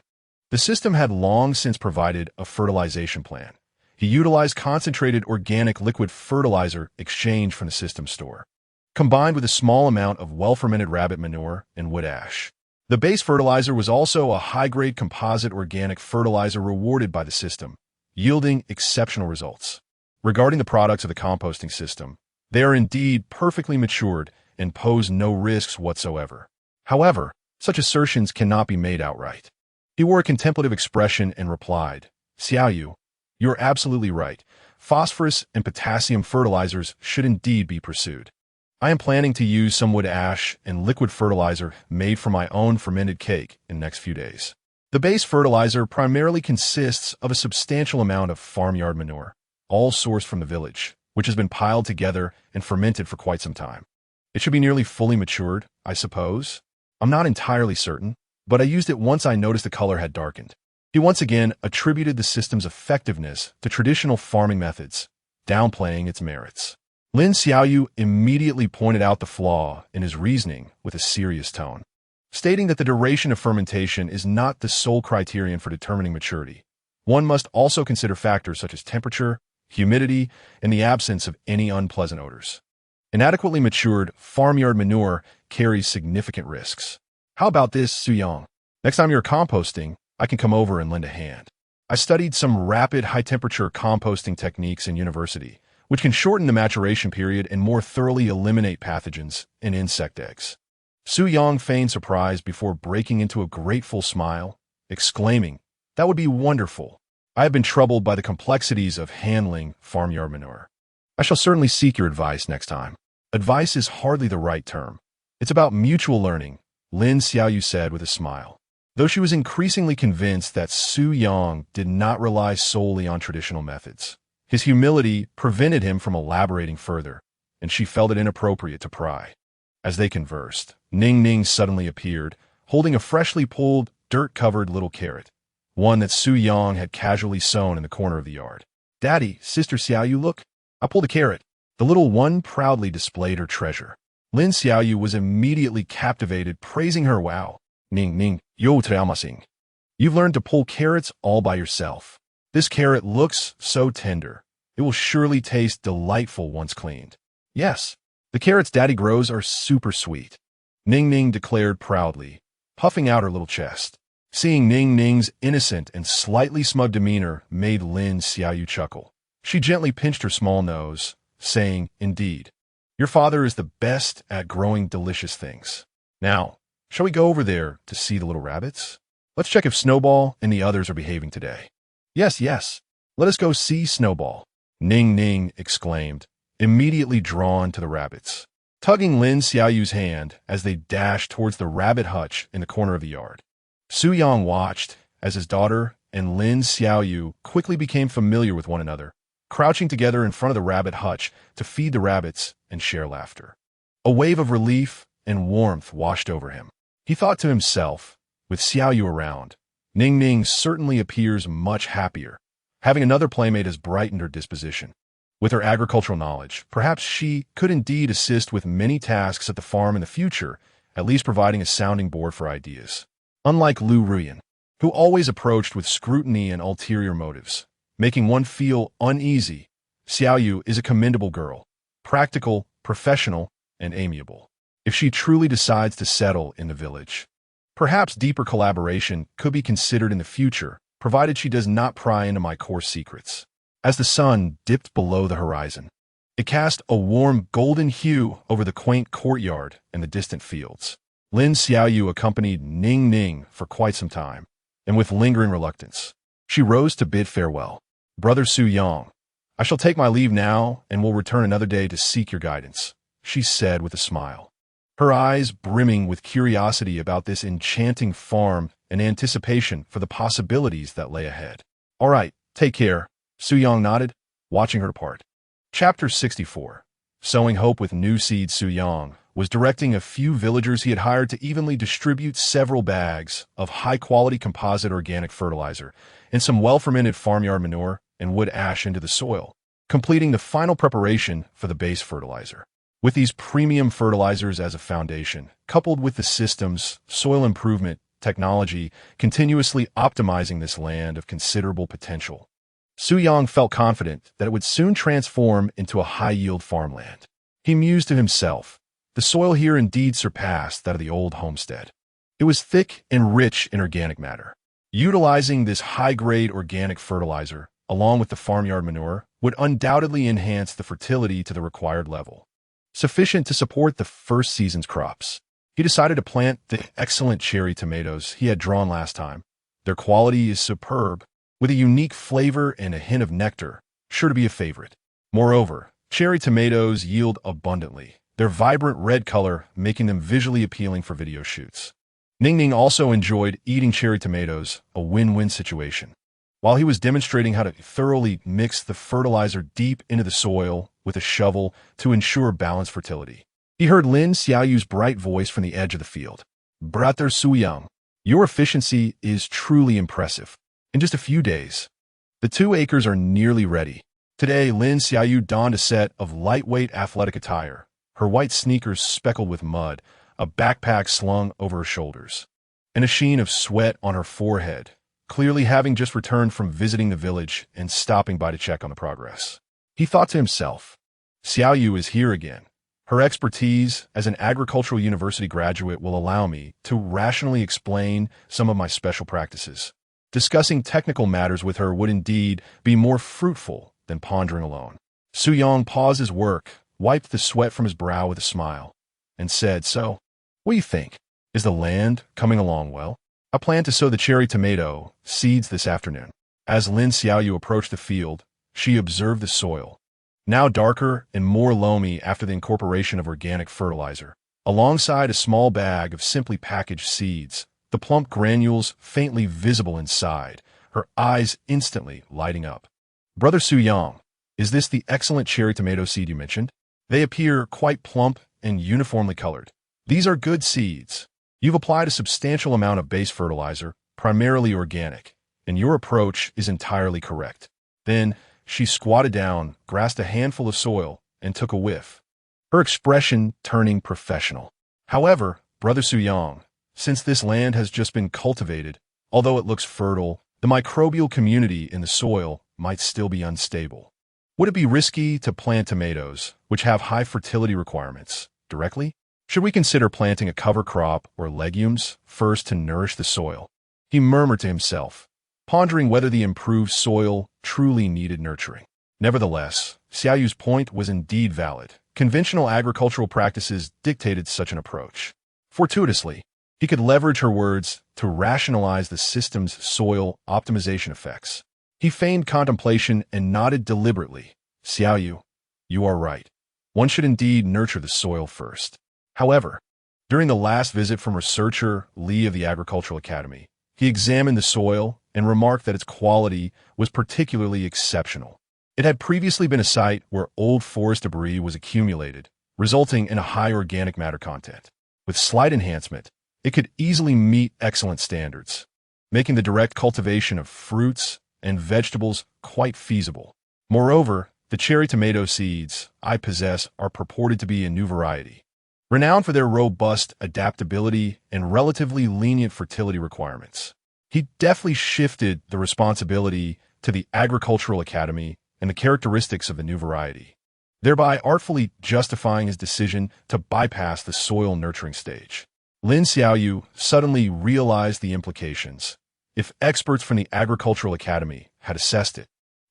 The system had long since provided a fertilization plan. He utilized concentrated organic liquid fertilizer exchanged from the system store, combined with a small amount of well-fermented rabbit manure and wood ash. The base fertilizer was also a high-grade composite organic fertilizer rewarded by the system, yielding exceptional results. Regarding the products of the composting system, they are indeed perfectly matured and pose no risks whatsoever. However, such assertions cannot be made outright. He wore a contemplative expression and replied, Xiaoyu, you are absolutely right. Phosphorus and potassium fertilizers should indeed be pursued. I am planning to use some wood ash and liquid fertilizer made from my own fermented cake in the next few days. The base fertilizer primarily consists of a substantial amount of farmyard manure, all sourced from the village, which has been piled together and fermented for quite some time. It should be nearly fully matured, I suppose. I'm not entirely certain, but I used it once I noticed the color had darkened. He once again attributed the system's effectiveness to traditional farming methods, downplaying its merits. Lin Xiaoyu immediately pointed out the flaw in his reasoning with a serious tone, stating that the duration of fermentation is not the sole criterion for determining maturity. One must also consider factors such as temperature, humidity, and the absence of any unpleasant odors. Inadequately matured farmyard manure carries significant risks. How about this, Su Yang? Next time you're composting, I can come over and lend a hand. I studied some rapid high-temperature composting techniques in university, which can shorten the maturation period and more thoroughly eliminate pathogens and insect eggs. Su Yang feigned surprise before breaking into a grateful smile, exclaiming, That would be wonderful. I have been troubled by the complexities of handling farmyard manure. I shall certainly seek your advice next time. Advice is hardly the right term. It's about mutual learning, Lin Xiaoyu said with a smile. Though she was increasingly convinced that Su Yang did not rely solely on traditional methods, his humility prevented him from elaborating further, and she felt it inappropriate to pry. As they conversed, Ning Ning suddenly appeared, holding a freshly pulled, dirt-covered little carrot, one that Su Yang had casually sown in the corner of the yard. Daddy, Sister Xiaoyu, look, I pulled a carrot. The little one proudly displayed her treasure. Lin Xiaoyu was immediately captivated, praising her. Wow, Ning Ning, yo tramasing. You've learned to pull carrots all by yourself. This carrot looks so tender. It will surely taste delightful once cleaned. Yes, the carrots Daddy grows are super sweet, Ning Ning declared proudly, puffing out her little chest. Seeing Ning Ning's innocent and slightly smug demeanor made Lin Xiaoyu chuckle. She gently pinched her small nose, saying, Indeed, your father is the best at growing delicious things. Now, shall we go over there to see the little rabbits? Let's check if Snowball and the others are behaving today. Yes, yes, let us go see Snowball, Ning Ning exclaimed, immediately drawn to the rabbits. tugging Lin Xiaoyu's hand as they dashed towards the rabbit hutch in the corner of the yard. Su Yang watched as his daughter and Lin Xiaoyu quickly became familiar with one another, crouching together in front of the rabbit hutch to feed the rabbits and share laughter. A wave of relief and warmth washed over him. He thought to himself, with Xiaoyu around, Ning Ning certainly appears much happier. Having another playmate has brightened her disposition. With her agricultural knowledge, perhaps she could indeed assist with many tasks at the farm in the future, at least providing a sounding board for ideas. Unlike Lu Ruyan, who always approached with scrutiny and ulterior motives, making one feel uneasy, Xiaoyu is a commendable girl, practical, professional, and amiable. If she truly decides to settle in the village, perhaps deeper collaboration could be considered in the future, provided she does not pry into my core secrets. As the sun dipped below the horizon, it cast a warm golden hue over the quaint courtyard and the distant fields. Lin Xiaoyu accompanied Ning Ning for quite some time, and with lingering reluctance, she rose to bid farewell. Brother Su Yang, I shall take my leave now and will return another day to seek your guidance, she said with a smile, her eyes brimming with curiosity about this enchanting farm and anticipation for the possibilities that lay ahead. All right, take care, Su Yang nodded, watching her depart. Chapter 64. Sowing hope with new seeds. Su Yang was directing a few villagers he had hired to evenly distribute several bags of high-quality composite organic fertilizer and some well-fermented farmyard manure and wood ash into the soil, completing the final preparation for the base fertilizer. With these premium fertilizers as a foundation, coupled with the system's soil improvement technology continuously optimizing this land of considerable potential, Su Yang felt confident that it would soon transform into a high-yield farmland. He mused to himself, the soil here indeed surpassed that of the old homestead. It was thick and rich in organic matter. Utilizing this high-grade organic fertilizer, along with the farmyard manure, would undoubtedly enhance the fertility to the required level, sufficient to support the first season's crops. He decided to plant the excellent cherry tomatoes he had drawn last time. Their quality is superb, with a unique flavor and a hint of nectar, sure to be a favorite. Moreover, cherry tomatoes yield abundantly, their vibrant red color making them visually appealing for video shoots. Ning Ning also enjoyed eating cherry tomatoes, a win-win situation. While he was demonstrating how to thoroughly mix the fertilizer deep into the soil with a shovel to ensure balanced fertility, he heard Lin Xiaoyu's bright voice from the edge of the field. Brother Su Yang, your efficiency is truly impressive. In just a few days, the 2 acres are nearly ready. Today, Lin Xiaoyu donned a set of lightweight athletic attire, her white sneakers speckled with mud, a backpack slung over her shoulders, and a sheen of sweat on her forehead, clearly having just returned from visiting the village and stopping by to check on the progress. He thought to himself, Xiaoyu is here again. Her expertise as an agricultural university graduate will allow me to rationally explain some of my special practices. Discussing technical matters with her would indeed be more fruitful than pondering alone. Su Yang paused his work, wiped the sweat from his brow with a smile, and said, So, what do you think? Is the land coming along well? I plan to sow the cherry tomato seeds this afternoon. As Lin Xiaoyu approached the field, she observed the soil, now darker and more loamy after the incorporation of organic fertilizer, alongside a small bag of simply packaged seeds, the plump granules faintly visible inside, her eyes instantly lighting up. Brother Su Yang, is this the excellent cherry tomato seed you mentioned? They appear quite plump and uniformly colored. These are good seeds. You've applied a substantial amount of base fertilizer, primarily organic, and your approach is entirely correct. Then she squatted down, grasped a handful of soil, and took a whiff, her expression turning professional. However, Brother Su Yang, since this land has just been cultivated, although it looks fertile, the microbial community in the soil might still be unstable. Would it be risky to plant tomatoes, which have high fertility requirements, directly? Should we consider planting a cover crop or legumes first to nourish the soil? He murmured to himself, pondering whether the improved soil truly needed nurturing. Nevertheless, Xiaoyu's point was indeed valid. Conventional agricultural practices dictated such an approach. Fortuitously, he could leverage her words to rationalize the system's soil optimization effects. He feigned contemplation and nodded deliberately. Xiaoyu, you are right. one should indeed nurture the soil first. However, during the last visit from researcher Lee of the Agricultural Academy, he examined the soil and remarked that its quality was particularly exceptional. It had previously been a site where old forest debris was accumulated, resulting in a high organic matter content. With slight enhancement, it could easily meet excellent standards, making the direct cultivation of fruits and vegetables quite feasible. Moreover, the cherry tomato seeds I possess are purported to be a new variety, renowned for their robust adaptability and relatively lenient fertility requirements. He deftly shifted the responsibility to the Agricultural Academy and the characteristics of the new variety, thereby artfully justifying his decision to bypass the soil nurturing stage. Lin Xiaoyu suddenly realized the implications. If experts from the Agricultural Academy had assessed it,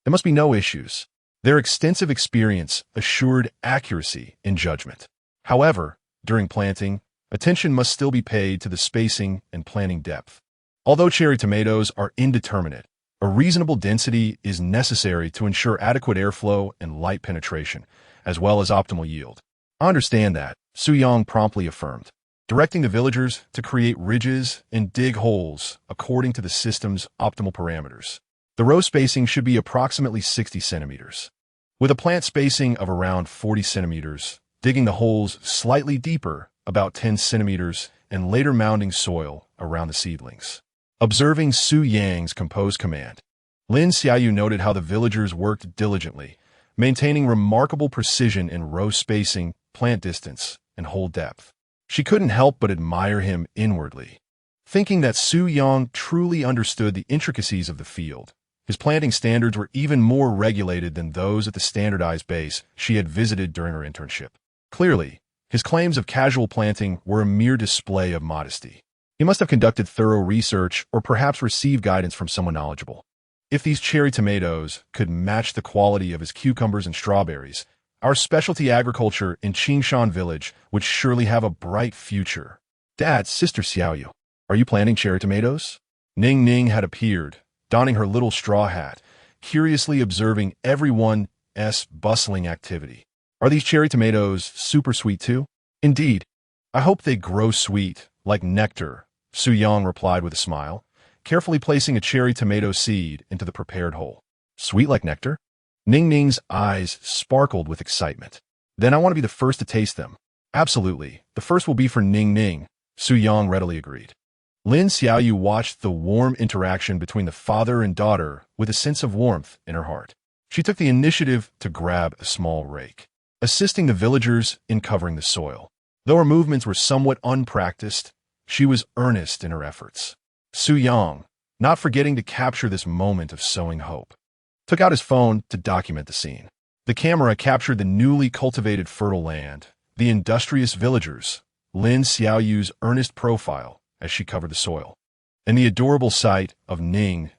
there must be no issues. Their extensive experience assured accuracy in judgment. However, during planting, attention must still be paid to the spacing and planting depth. Although cherry tomatoes are indeterminate, a reasonable density is necessary to ensure adequate airflow and light penetration, as well as optimal yield. I understand that, Su Yang promptly affirmed, directing the villagers to create ridges and dig holes according to the system's optimal parameters. The row spacing should be approximately 60 centimeters, with a plant spacing of around 40 centimeters, digging the holes slightly deeper, about 10 centimeters, and later mounding soil around the seedlings. Observing Su Yang's composed command, Lin Xiaoyu noted how the villagers worked diligently, maintaining remarkable precision in row spacing, plant distance, and hole depth. She couldn't help but admire him inwardly, thinking that Su Yang truly understood the intricacies of the field. His planting standards were even more regulated than those at the standardized base she had visited during her internship. Clearly, his claims of casual planting were a mere display of modesty. He must have conducted thorough research or perhaps received guidance from someone knowledgeable. If these cherry tomatoes could match the quality of his cucumbers and strawberries, our specialty agriculture in Qingshan village would surely have a bright future. Dad, Sister Xiaoyu, are you planting cherry tomatoes? Ning Ning had appeared, donning her little straw hat, curiously observing everyone's bustling activity. Are these cherry tomatoes super sweet too? Indeed. I hope they grow sweet, like nectar, Su Yang replied with a smile, carefully placing a cherry tomato seed into the prepared hole. Sweet like nectar? Ning Ning's eyes sparkled with excitement. Then I want to be the first to taste them. Absolutely. The first will be for Ning Ning, Su Yang readily agreed. Lin Xiaoyu watched the warm interaction between the father and daughter with a sense of warmth in her heart. She took the initiative to grab a small rake, assisting the villagers in covering the soil. Though her movements were somewhat unpracticed, she was earnest in her efforts. Su Yang, not forgetting to capture this moment of sowing hope, took out his phone to document the scene. The camera captured the newly cultivated fertile land, the industrious villagers, Lin Xiaoyu's earnest profile as she covered the soil, and the adorable sight of Ning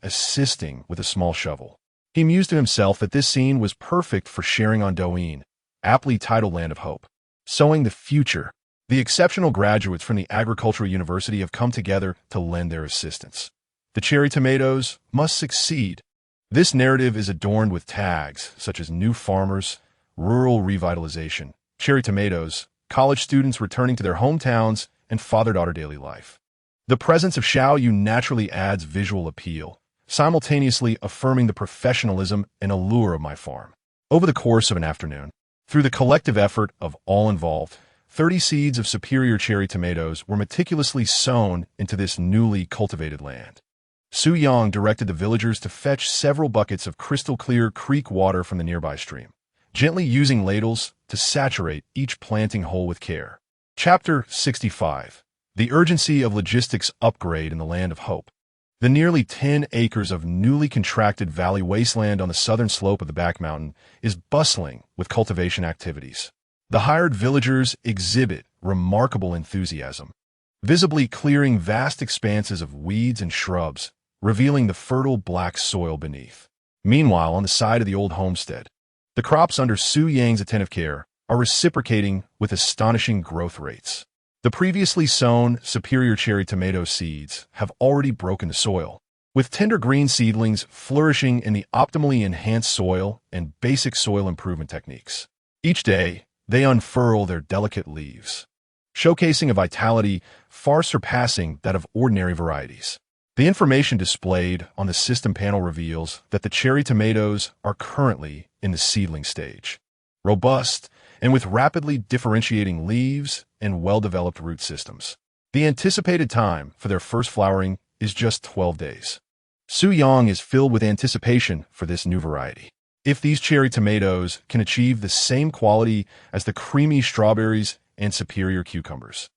assisting with a small shovel. He mused to himself that this scene was perfect for sharing on Douyin, aptly titled Land of Hope. Sowing the future. The exceptional graduates from the Agricultural University have come together to lend their assistance. The cherry tomatoes must succeed. This narrative is adorned with tags such as new farmers, rural revitalization, cherry tomatoes, college students returning to their hometowns, and father-daughter daily life. The presence of Xiaoyu naturally adds visual appeal, simultaneously affirming the professionalism and allure of my farm. Over the course of an afternoon, through the collective effort of all involved, 30 seeds of superior cherry tomatoes were meticulously sown into this newly cultivated land. Su Yang directed the villagers to fetch several buckets of crystal-clear creek water from the nearby stream, gently using ladles to saturate each planting hole with care. Chapter 65. The Urgency of Logistics Upgrade in the Land of Hope. The nearly 10 acres of newly contracted valley wasteland on the southern slope of the back mountain is bustling with cultivation activities. The hired villagers exhibit remarkable enthusiasm, visibly clearing vast expanses of weeds and shrubs, revealing the fertile black soil beneath. Meanwhile, on the side of the old homestead, the crops under Su Yang's attentive care are reciprocating with astonishing growth rates. The previously sown superior cherry tomato seeds have already broken the soil, with tender green seedlings flourishing in the optimally enhanced soil and basic soil improvement techniques. Each day, they unfurl their delicate leaves, showcasing a vitality far surpassing that of ordinary varieties. The information displayed on the system panel reveals that the cherry tomatoes are currently in the seedling stage, robust and with rapidly differentiating leaves and well-developed root systems. The anticipated time for their first flowering is just 12 days. Su Yang is filled with anticipation for this new variety. If these cherry tomatoes can achieve the same quality as the creamy strawberries and superior cucumbers,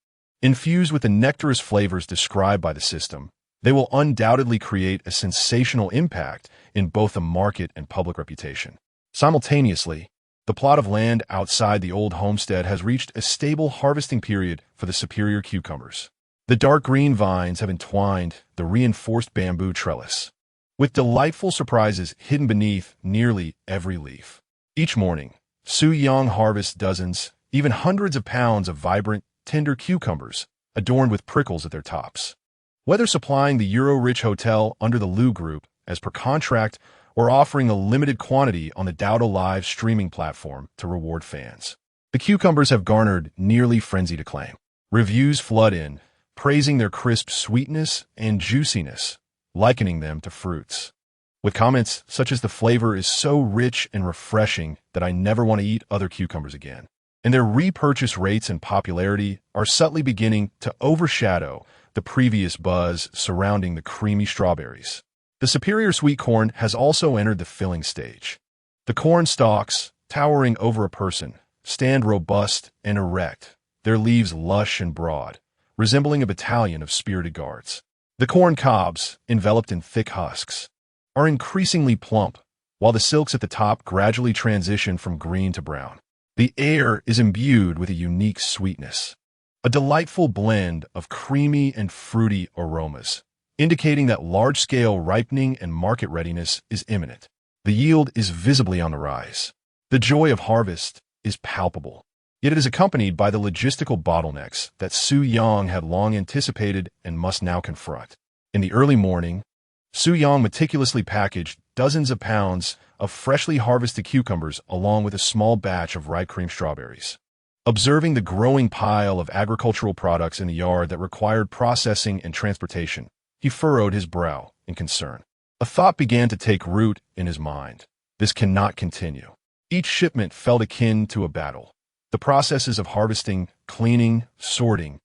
infused with the nectarous flavors described by the system, they will undoubtedly create a sensational impact in both the market and public reputation. Simultaneously, the plot of land outside the old homestead has reached a stable harvesting period for the superior cucumbers. The dark green vines have entwined the reinforced bamboo trellis, with delightful surprises hidden beneath nearly every leaf. Each morning, Su Yang harvests dozens, even hundreds of pounds of vibrant, tender cucumbers, adorned with prickles at their tops. Whether supplying the Euro-rich hotel under the Lu Group as per contract or offering a limited quantity on the Dowdo Live streaming platform to reward fans, the cucumbers have garnered nearly frenzied acclaim. Reviews flood in, praising their crisp sweetness and juiciness, likening them to fruits, with comments such as "the flavor is so rich and refreshing that I never want to eat other cucumbers again." And their repurchase rates and popularity are subtly beginning to overshadow the previous buzz surrounding the creamy strawberries. The superior sweet corn has also entered the filling stage. The corn stalks, towering over a person, stand robust and erect, their leaves lush and broad, resembling a battalion of spirited guards. The corn cobs, enveloped in thick husks, are increasingly plump, while the silks at the top gradually transition from green to brown. The air is imbued with a unique sweetness, a delightful blend of creamy and fruity aromas, indicating that large-scale ripening and market readiness is imminent. The yield is visibly on the rise. The joy of harvest is palpable, yet it is accompanied by the logistical bottlenecks that Su Yang had long anticipated and must now confront. In the early morning, Su Yang meticulously packaged dozens of pounds of freshly harvested cucumbers along with a small batch of ripe cream strawberries. Observing the growing pile of agricultural products in the yard that required processing and transportation, he furrowed his brow in concern. A thought began to take root in his mind. This cannot continue. Each shipment felt akin to a battle. The processes of harvesting, cleaning, sorting,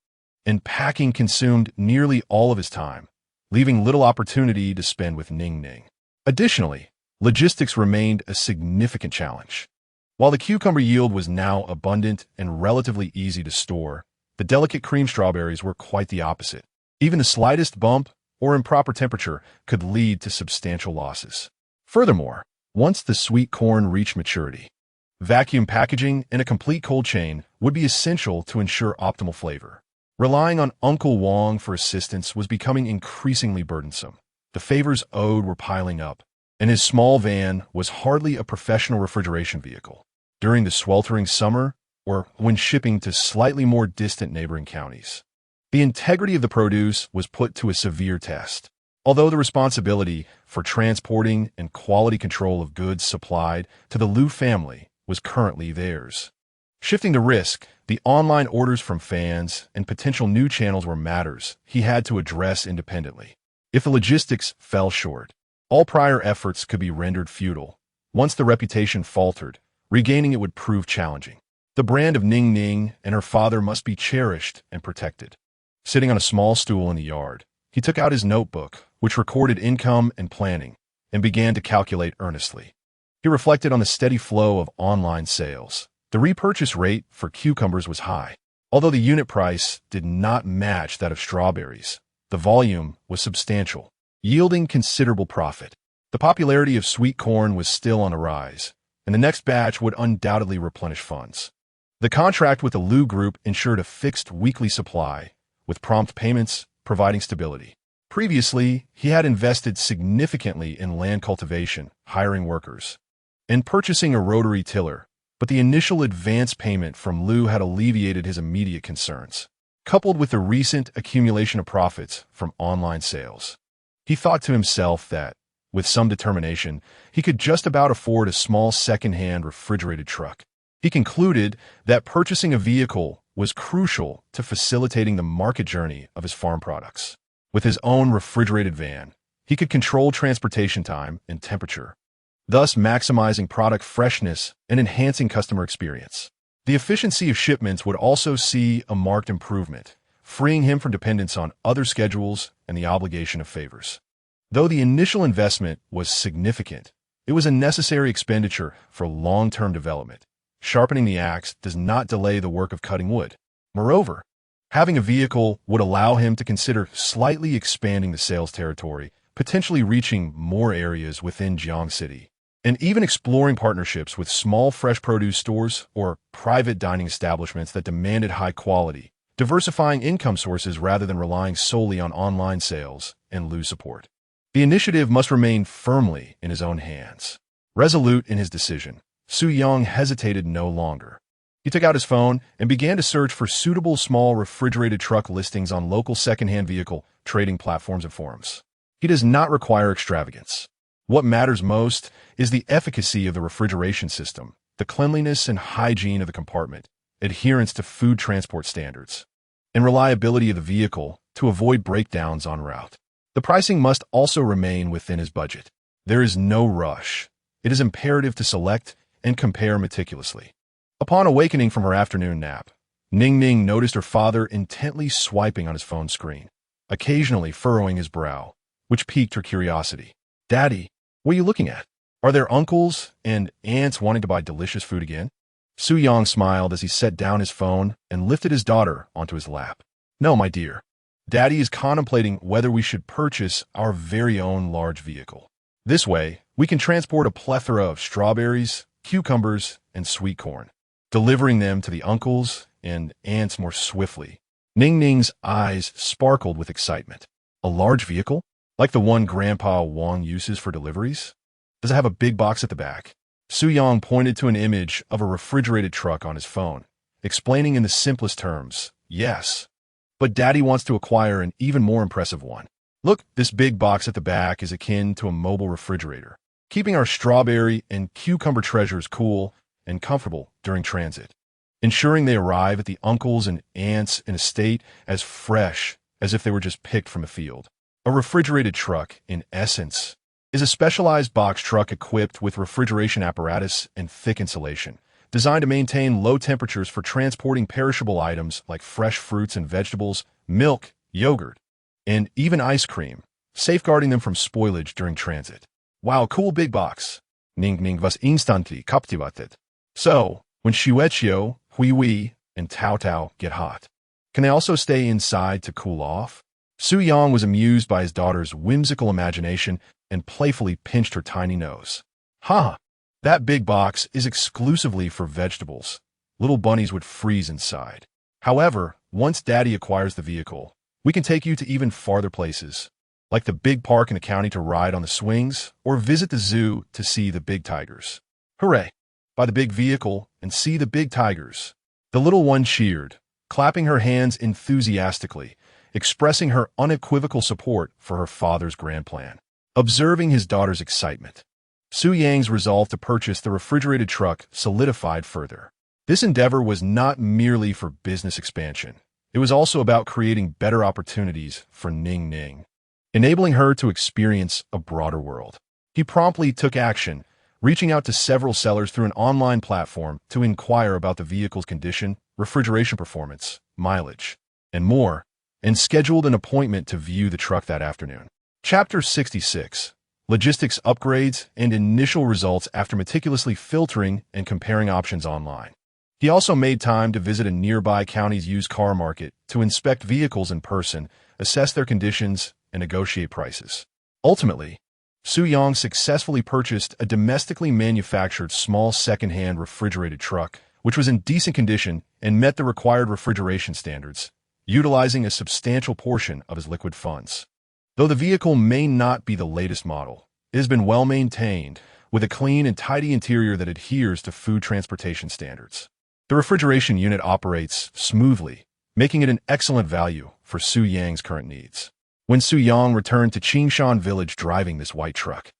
and packing consumed nearly all of his time, leaving little opportunity to spend with Ning Ning. Additionally, logistics remained a significant challenge. While the cucumber yield was now abundant and relatively easy to store, the delicate cream strawberries were quite the opposite. Even the slightest bump or improper temperature could lead to substantial losses. Furthermore, once the sweet corn reached maturity, vacuum packaging and a complete cold chain would be essential to ensure optimal flavor. Relying on Uncle Wong for assistance was becoming increasingly burdensome. The favors owed were piling up, and his small van was hardly a professional refrigeration vehicle. During the sweltering summer, or when shipping to slightly more distant neighboring counties, the integrity of the produce was put to a severe test. Although the responsibility for transporting and quality control of goods supplied to the Liu family was currently theirs. Shifting the risk, the online orders from fans and potential new channels were matters he had to address independently. If the logistics fell short, all prior efforts could be rendered futile. Once the reputation faltered, regaining it would prove challenging. The brand of Ning Ning and her father must be cherished and protected. Sitting on a small stool in the yard, he took out his notebook, which recorded income and planning, and began to calculate earnestly. He reflected on the steady flow of online sales. The repurchase rate for cucumbers was high. Although the unit price did not match that of strawberries, the volume was substantial, yielding considerable profit. The popularity of sweet corn was still on the rise, and the next batch would undoubtedly replenish funds. The contract with the Liu Group ensured a fixed weekly supply, with prompt payments providing stability. Previously, he had invested significantly in land cultivation, hiring workers, and purchasing a rotary tiller, but the initial advance payment from Liu had alleviated his immediate concerns. Coupled with the recent accumulation of profits from online sales, he thought to himself that, with some determination, he could just about afford a small second-hand refrigerated truck. He concluded that purchasing a vehicle was crucial to facilitating the market journey of his farm products. With his own refrigerated van, he could control transportation time and temperature, thus maximizing product freshness and enhancing customer experience. The efficiency of shipments would also see a marked improvement, freeing him from dependence on other schedules and the obligation of favors. Though the initial investment was significant, it was a necessary expenditure for long-term development. Sharpening the axe does not delay the work of cutting wood. Moreover, having a vehicle would allow him to consider slightly expanding the sales territory, potentially reaching more areas within Jiang City, and even exploring partnerships with small fresh produce stores or private dining establishments that demanded high quality, diversifying income sources rather than relying solely on online sales and lose support. The initiative must remain firmly in his own hands. Resolute in his decision, Su Yang hesitated no longer. He took out his phone and began to search for suitable small refrigerated truck listings on local second-hand vehicle trading platforms and forums. He does not require extravagance. What matters most is the efficacy of the refrigeration system, the cleanliness and hygiene of the compartment, adherence to food transport standards, and reliability of the vehicle to avoid breakdowns en route. The pricing must also remain within his budget. There is no rush. It is imperative to select and compare meticulously. Upon awakening from her afternoon nap, Ning Ning noticed her father intently swiping on his phone screen, occasionally furrowing his brow, which piqued her curiosity. "Daddy, what are you looking at? Are there uncles and aunts wanting to buy delicious food again?" Su Yang smiled as he set down his phone and lifted his daughter onto his lap. "No, my dear. Daddy is contemplating whether we should purchase our very own large vehicle. This way, we can transport a plethora of strawberries, cucumbers, and sweet corn, delivering them to the uncles and aunts more swiftly." Ning Ning's eyes sparkled with excitement. "A large vehicle? Like the one Grandpa Wang uses for deliveries? Does it have a big box at the back?" Su Yang pointed to an image of a refrigerated truck on his phone, explaining in the simplest terms, "Yes, but Daddy wants to acquire an even more impressive one. Look, this big box at the back is akin to a mobile refrigerator, keeping our strawberry and cucumber treasures cool and comfortable during transit, ensuring they arrive at the uncles and aunts in a state as fresh as if they were just picked from a field." A refrigerated truck, in essence, is a specialized box truck equipped with refrigeration apparatus and thick insulation, designed to maintain low temperatures for transporting perishable items like fresh fruits and vegetables, milk, yogurt, and even ice cream, safeguarding them from spoilage during transit. "Wow, cool big box." Ning Ning was instantly captivated. "So, when Shueqiu, Hui Wei, and Tao Tao get hot, can they also stay inside to cool off?" Su Yang was amused by his daughter's whimsical imagination and playfully pinched her tiny nose. "Ha! That big box is exclusively for vegetables. Little bunnies would freeze inside. However, once Daddy acquires the vehicle, we can take you to even farther places, like the big park in the county to ride on the swings, or visit the zoo to see the big tigers." "Hooray! Buy the big vehicle and see the big tigers." The little one cheered, clapping her hands enthusiastically, expressing her unequivocal support for her father's grand plan. Observing his daughter's excitement, Su Yang's resolve to purchase the refrigerated truck solidified further. This endeavor was not merely for business expansion. It was also about creating better opportunities for Ning Ning, enabling her to experience a broader world. He promptly took action, reaching out to several sellers through an online platform to inquire about the vehicle's condition, refrigeration performance, mileage, and more, and scheduled an appointment to view the truck that afternoon. Chapter 66. Logistics Upgrades and Initial Results After Meticulously Filtering and Comparing Options Online. He also made time to visit a nearby county's used car market to inspect vehicles in person, assess their conditions, and negotiate prices. Ultimately, Su Yang successfully purchased a domestically manufactured small second-hand refrigerated truck, which was in decent condition and met the required refrigeration standards, utilizing a substantial portion of his liquid funds. Though the vehicle may not be the latest model, it has been well maintained, with a clean and tidy interior that adheres to food transportation standards. The refrigeration unit operates smoothly, making it an excellent value for Su Yang's current needs. When Su Yang returned to Qingshan village driving this white truck,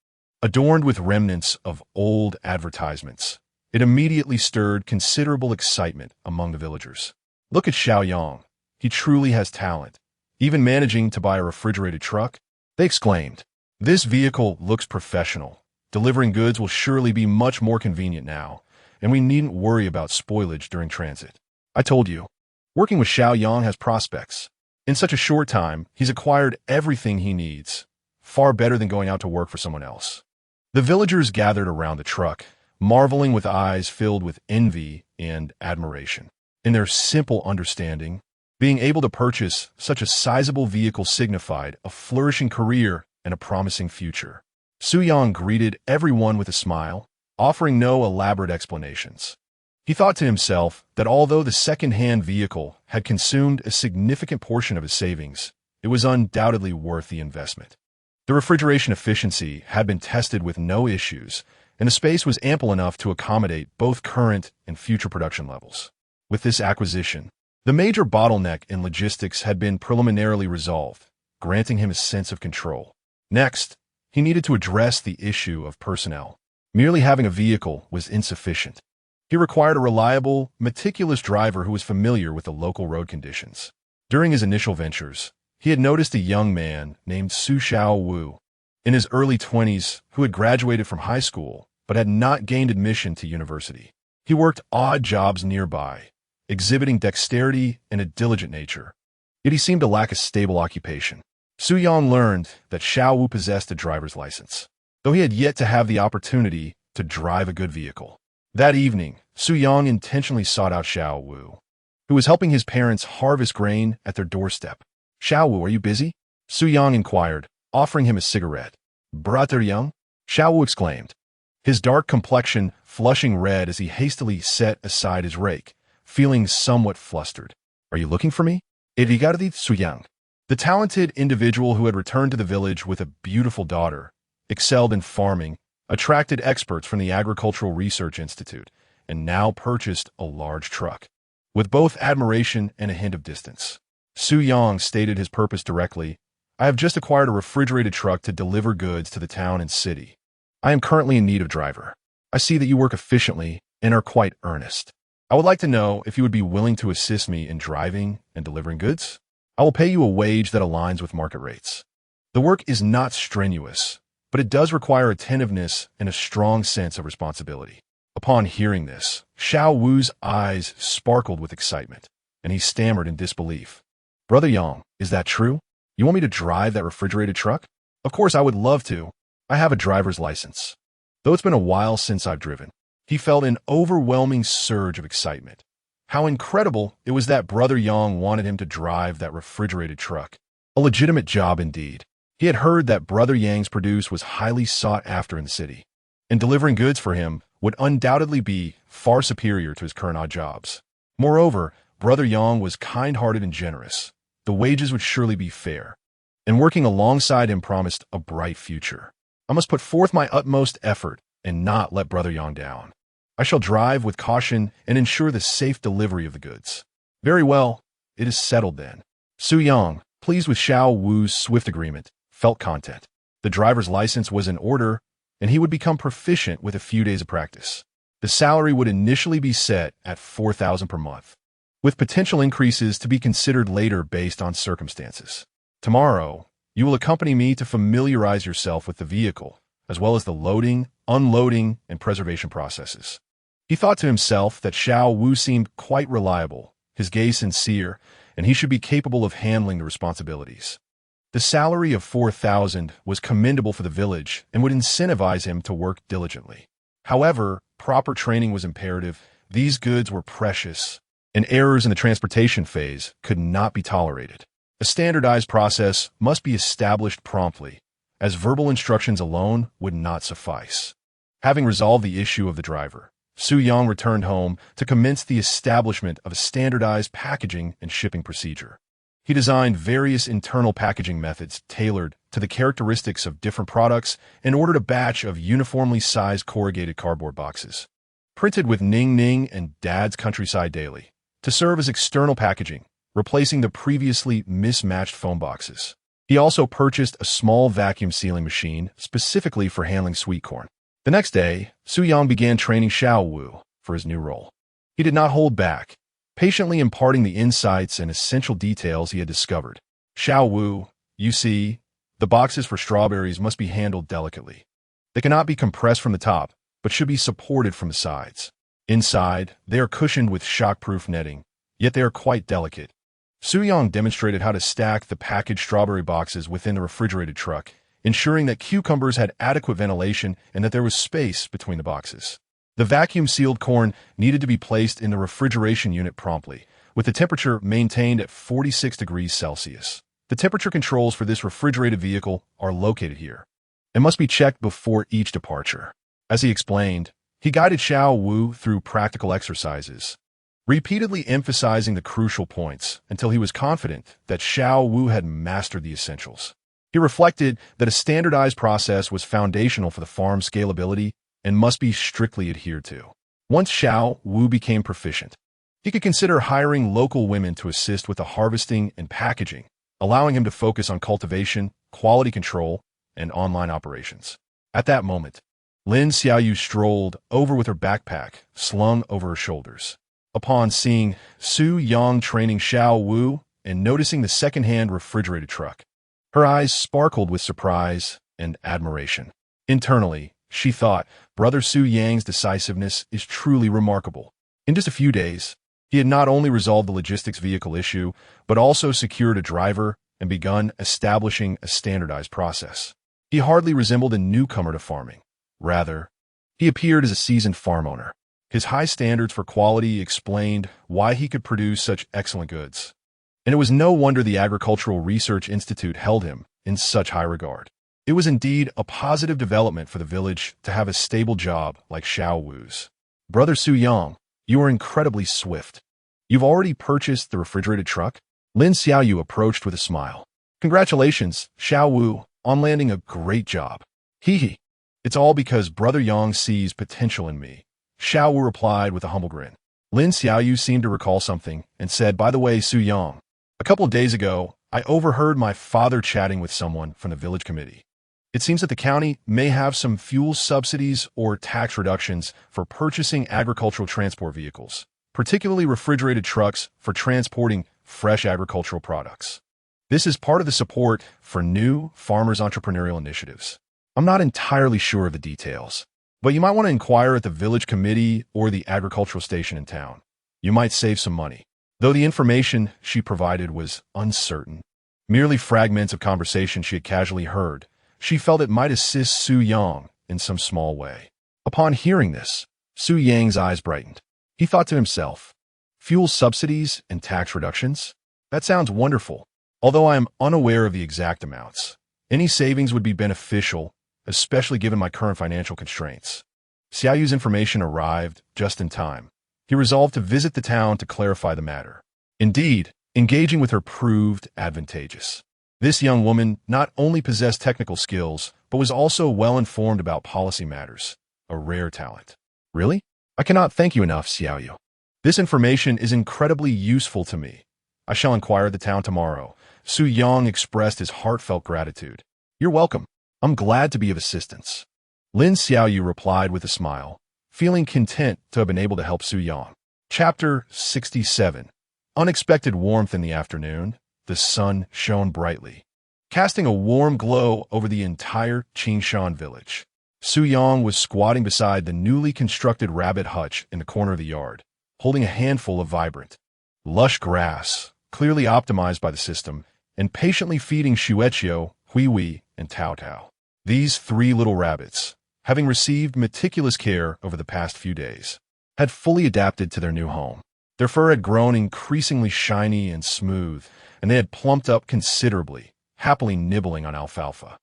adorned with remnants of old advertisements It immediately stirred considerable excitement among the villagers. Look at Xiao Yang. He truly has talent. Even managing to buy a refrigerated truck? They exclaimed. This vehicle looks professional. Delivering goods will surely be much more convenient now, and we needn't worry about spoilage during transit. I told you, working with Xiao Yang has prospects. In such a short time, he's acquired everything he needs, far better than going out to work for someone else. The villagers gathered around the truck, marveling with eyes filled with envy and admiration. In their simple understanding, being able to purchase such a sizable vehicle signified a flourishing career and a promising future. Su Yang greeted everyone with a smile, offering no elaborate explanations. He thought to himself that although the second-hand vehicle had consumed a significant portion of his savings, it was undoubtedly worth the investment. The refrigeration efficiency had been tested with no issues, and the space was ample enough to accommodate both current and future production levels. With this acquisition, the major bottleneck in logistics had been preliminarily resolved, granting him a sense of control. Next, he needed to address the issue of personnel. Merely having a vehicle was insufficient. He required a reliable, meticulous driver who was familiar with the local road conditions. During his initial ventures, he had noticed a young man named Su Xiao Wu, in his early 20s, who had graduated from high school but had not gained admission to university. He worked odd jobs nearby, exhibiting dexterity and a diligent nature. Yet he seemed to lack a stable occupation. Su Yang learned that Xiao Wu possessed a driver's license, though he had yet to have the opportunity to drive a good vehicle. That evening, Su Yang intentionally sought out Xiao Wu, who was helping his parents harvest grain at their doorstep. Xiao Wu, are you busy? Su Yang inquired, offering him a cigarette. Brother Yang? Xiao Wu exclaimed, his dark complexion flushing red as he hastily set aside his rake, feeling somewhat flustered. Are you looking for me? Irigardit Su Yang. The talented individual who had returned to the village with a beautiful daughter, excelled in farming, attracted experts from the Agricultural Research Institute, and now purchased a large truck. With both admiration and a hint of distance, Su Yang stated his purpose directly. I have just acquired a refrigerated truck to deliver goods to the town and city. I am currently in need of a driver. I see that you work efficiently and are quite earnest. I would like to know if you would be willing to assist me in driving and delivering goods. I will pay you a wage that aligns with market rates. The work is not strenuous, but it does require attentiveness and a strong sense of responsibility. Upon hearing this, Xiao Wu's eyes sparkled with excitement, and he stammered in disbelief. Brother Yang, is that true? You want me to drive that refrigerated truck? Of course I would love to. I have a driver's license. Though it's been a while since I've driven. He felt an overwhelming surge of excitement. How incredible it was that Brother Yang wanted him to drive that refrigerated truck. A legitimate job indeed. He had heard that Brother Yang's produce was highly sought after in the city, and delivering goods for him would undoubtedly be far superior to his current odd jobs. Moreover, Brother Yang was kind-hearted and generous. The wages would surely be fair, and working alongside him promised a bright future. I must put forth my utmost effort and not let Brother Yang down. I shall drive with caution and ensure the safe delivery of the goods. Very well, it is settled then. Su Yang, pleased with Xiao Wu's swift agreement, felt content. The driver's license was in order, and he would become proficient with a few days of practice. The salary would initially be set at $4,000 per month, with potential increases to be considered later based on circumstances. Tomorrow, you will accompany me to familiarize yourself with the vehicle, as well as the loading, unloading, and preservation processes. He thought to himself that Xiao Wu seemed quite reliable, his gaze sincere, and he should be capable of handling the responsibilities. The salary of $4,000 was commendable for the village and would incentivize him to work diligently. However, proper training was imperative. These goods were precious, and errors in the transportation phase could not be tolerated. A standardized process must be established promptly, as verbal instructions alone would not suffice. Having resolved the issue of the driver, Su Yang returned home to commence the establishment of a standardized packaging and shipping procedure. He designed various internal packaging methods tailored to the characteristics of different products and ordered a batch of uniformly sized corrugated cardboard boxes, printed with Ning Ning and Dad's Countryside Daily, to serve as external packaging, replacing the previously mismatched foam boxes. He also purchased a small vacuum sealing machine specifically for handling sweet corn. The next day, Su Yang began training Xiao Wu for his new role. He did not hold back, patiently imparting the insights and essential details he had discovered. Xiao Wu, you see, the boxes for strawberries must be handled delicately. They cannot be compressed from the top, but should be supported from the sides. Inside, they are cushioned with shockproof netting, yet they are quite delicate. Su Yang demonstrated how to stack the packaged strawberry boxes within the refrigerated truck, ensuring that cucumbers had adequate ventilation and that there was space between the boxes. The vacuum-sealed corn needed to be placed in the refrigeration unit promptly, with the temperature maintained at 46 degrees Celsius. The temperature controls for this refrigerated vehicle are located here and must be checked before each departure. As he explained, he guided Xiao Wu through practical exercises, repeatedly emphasizing the crucial points until he was confident that Xiao Wu had mastered the essentials. He reflected that a standardized process was foundational for the farm's scalability and must be strictly adhered to. Once Xiao Wu became proficient, he could consider hiring local women to assist with the harvesting and packaging, allowing him to focus on cultivation, quality control, and online operations. At that moment, Lin Xiaoyu strolled over with her backpack slung over her shoulders. Upon seeing Su Yang training Xiao Wu and noticing the second-hand refrigerated truck, her eyes sparkled with surprise and admiration. Internally, she thought, Brother Su Yang's decisiveness is truly remarkable. In just a few days, he had not only resolved the logistics vehicle issue, but also secured a driver and begun establishing a standardized process. He hardly resembled a newcomer to farming. Rather, he appeared as a seasoned farm owner. His high standards for quality explained why he could produce such excellent goods. And it was no wonder the Agricultural Research Institute held him in such high regard. It was indeed a positive development for the village to have a stable job like Xiao Wu's. Brother Su Yang, you are incredibly swift. You've already purchased the refrigerated truck? Lin Xiaoyu approached with a smile. Congratulations, Xiao Wu, on landing a great job. Hee. It's all because Brother Yang sees potential in me. Xiao Wu replied with a humble grin. Lin Xiaoyu seemed to recall something and said, by the way, Su Yang, a couple of days ago, I overheard my father chatting with someone from the village committee. It seems that the county may have some fuel subsidies or tax reductions for purchasing agricultural transport vehicles, particularly refrigerated trucks for transporting fresh agricultural products. This is part of the support for new farmers' entrepreneurial initiatives. I'm not entirely sure of the details, but you might want to inquire at the village committee or the agricultural station in town. You might save some money. Though the information she provided was uncertain, merely fragments of conversation she had casually heard, she felt it might assist Su Yang in some small way. Upon hearing this, Su Yang's eyes brightened. He thought to himself, fuel subsidies and tax reductions? That sounds wonderful. Although I am unaware of the exact amounts, any savings would be beneficial, especially given my current financial constraints. Xiaoyu's information arrived just in time. He resolved to visit the town to clarify the matter. Indeed, engaging with her proved advantageous. This young woman not only possessed technical skills, but was also well-informed about policy matters, a rare talent. Really? I cannot thank you enough, Xiaoyu. This information is incredibly useful to me. I shall inquire at the town tomorrow. Su Yang expressed his heartfelt gratitude. You're welcome. I'm glad to be of assistance. Lin Xiaoyu replied with a smile, feeling content to have been able to help Su Yang. Chapter 67. Unexpected warmth in the afternoon. The sun shone brightly, casting a warm glow over the entire Qingshan village. Su Yang was squatting beside the newly constructed rabbit hutch in the corner of the yard, holding a handful of vibrant, lush grass, clearly optimized by the system, and patiently feeding Shueqiu, Huihui, and Tao Tao. These three little rabbits, having received meticulous care over the past few days, had fully adapted to their new home. Their fur had grown increasingly shiny and smooth, and they had plumped up considerably, happily nibbling on alfalfa.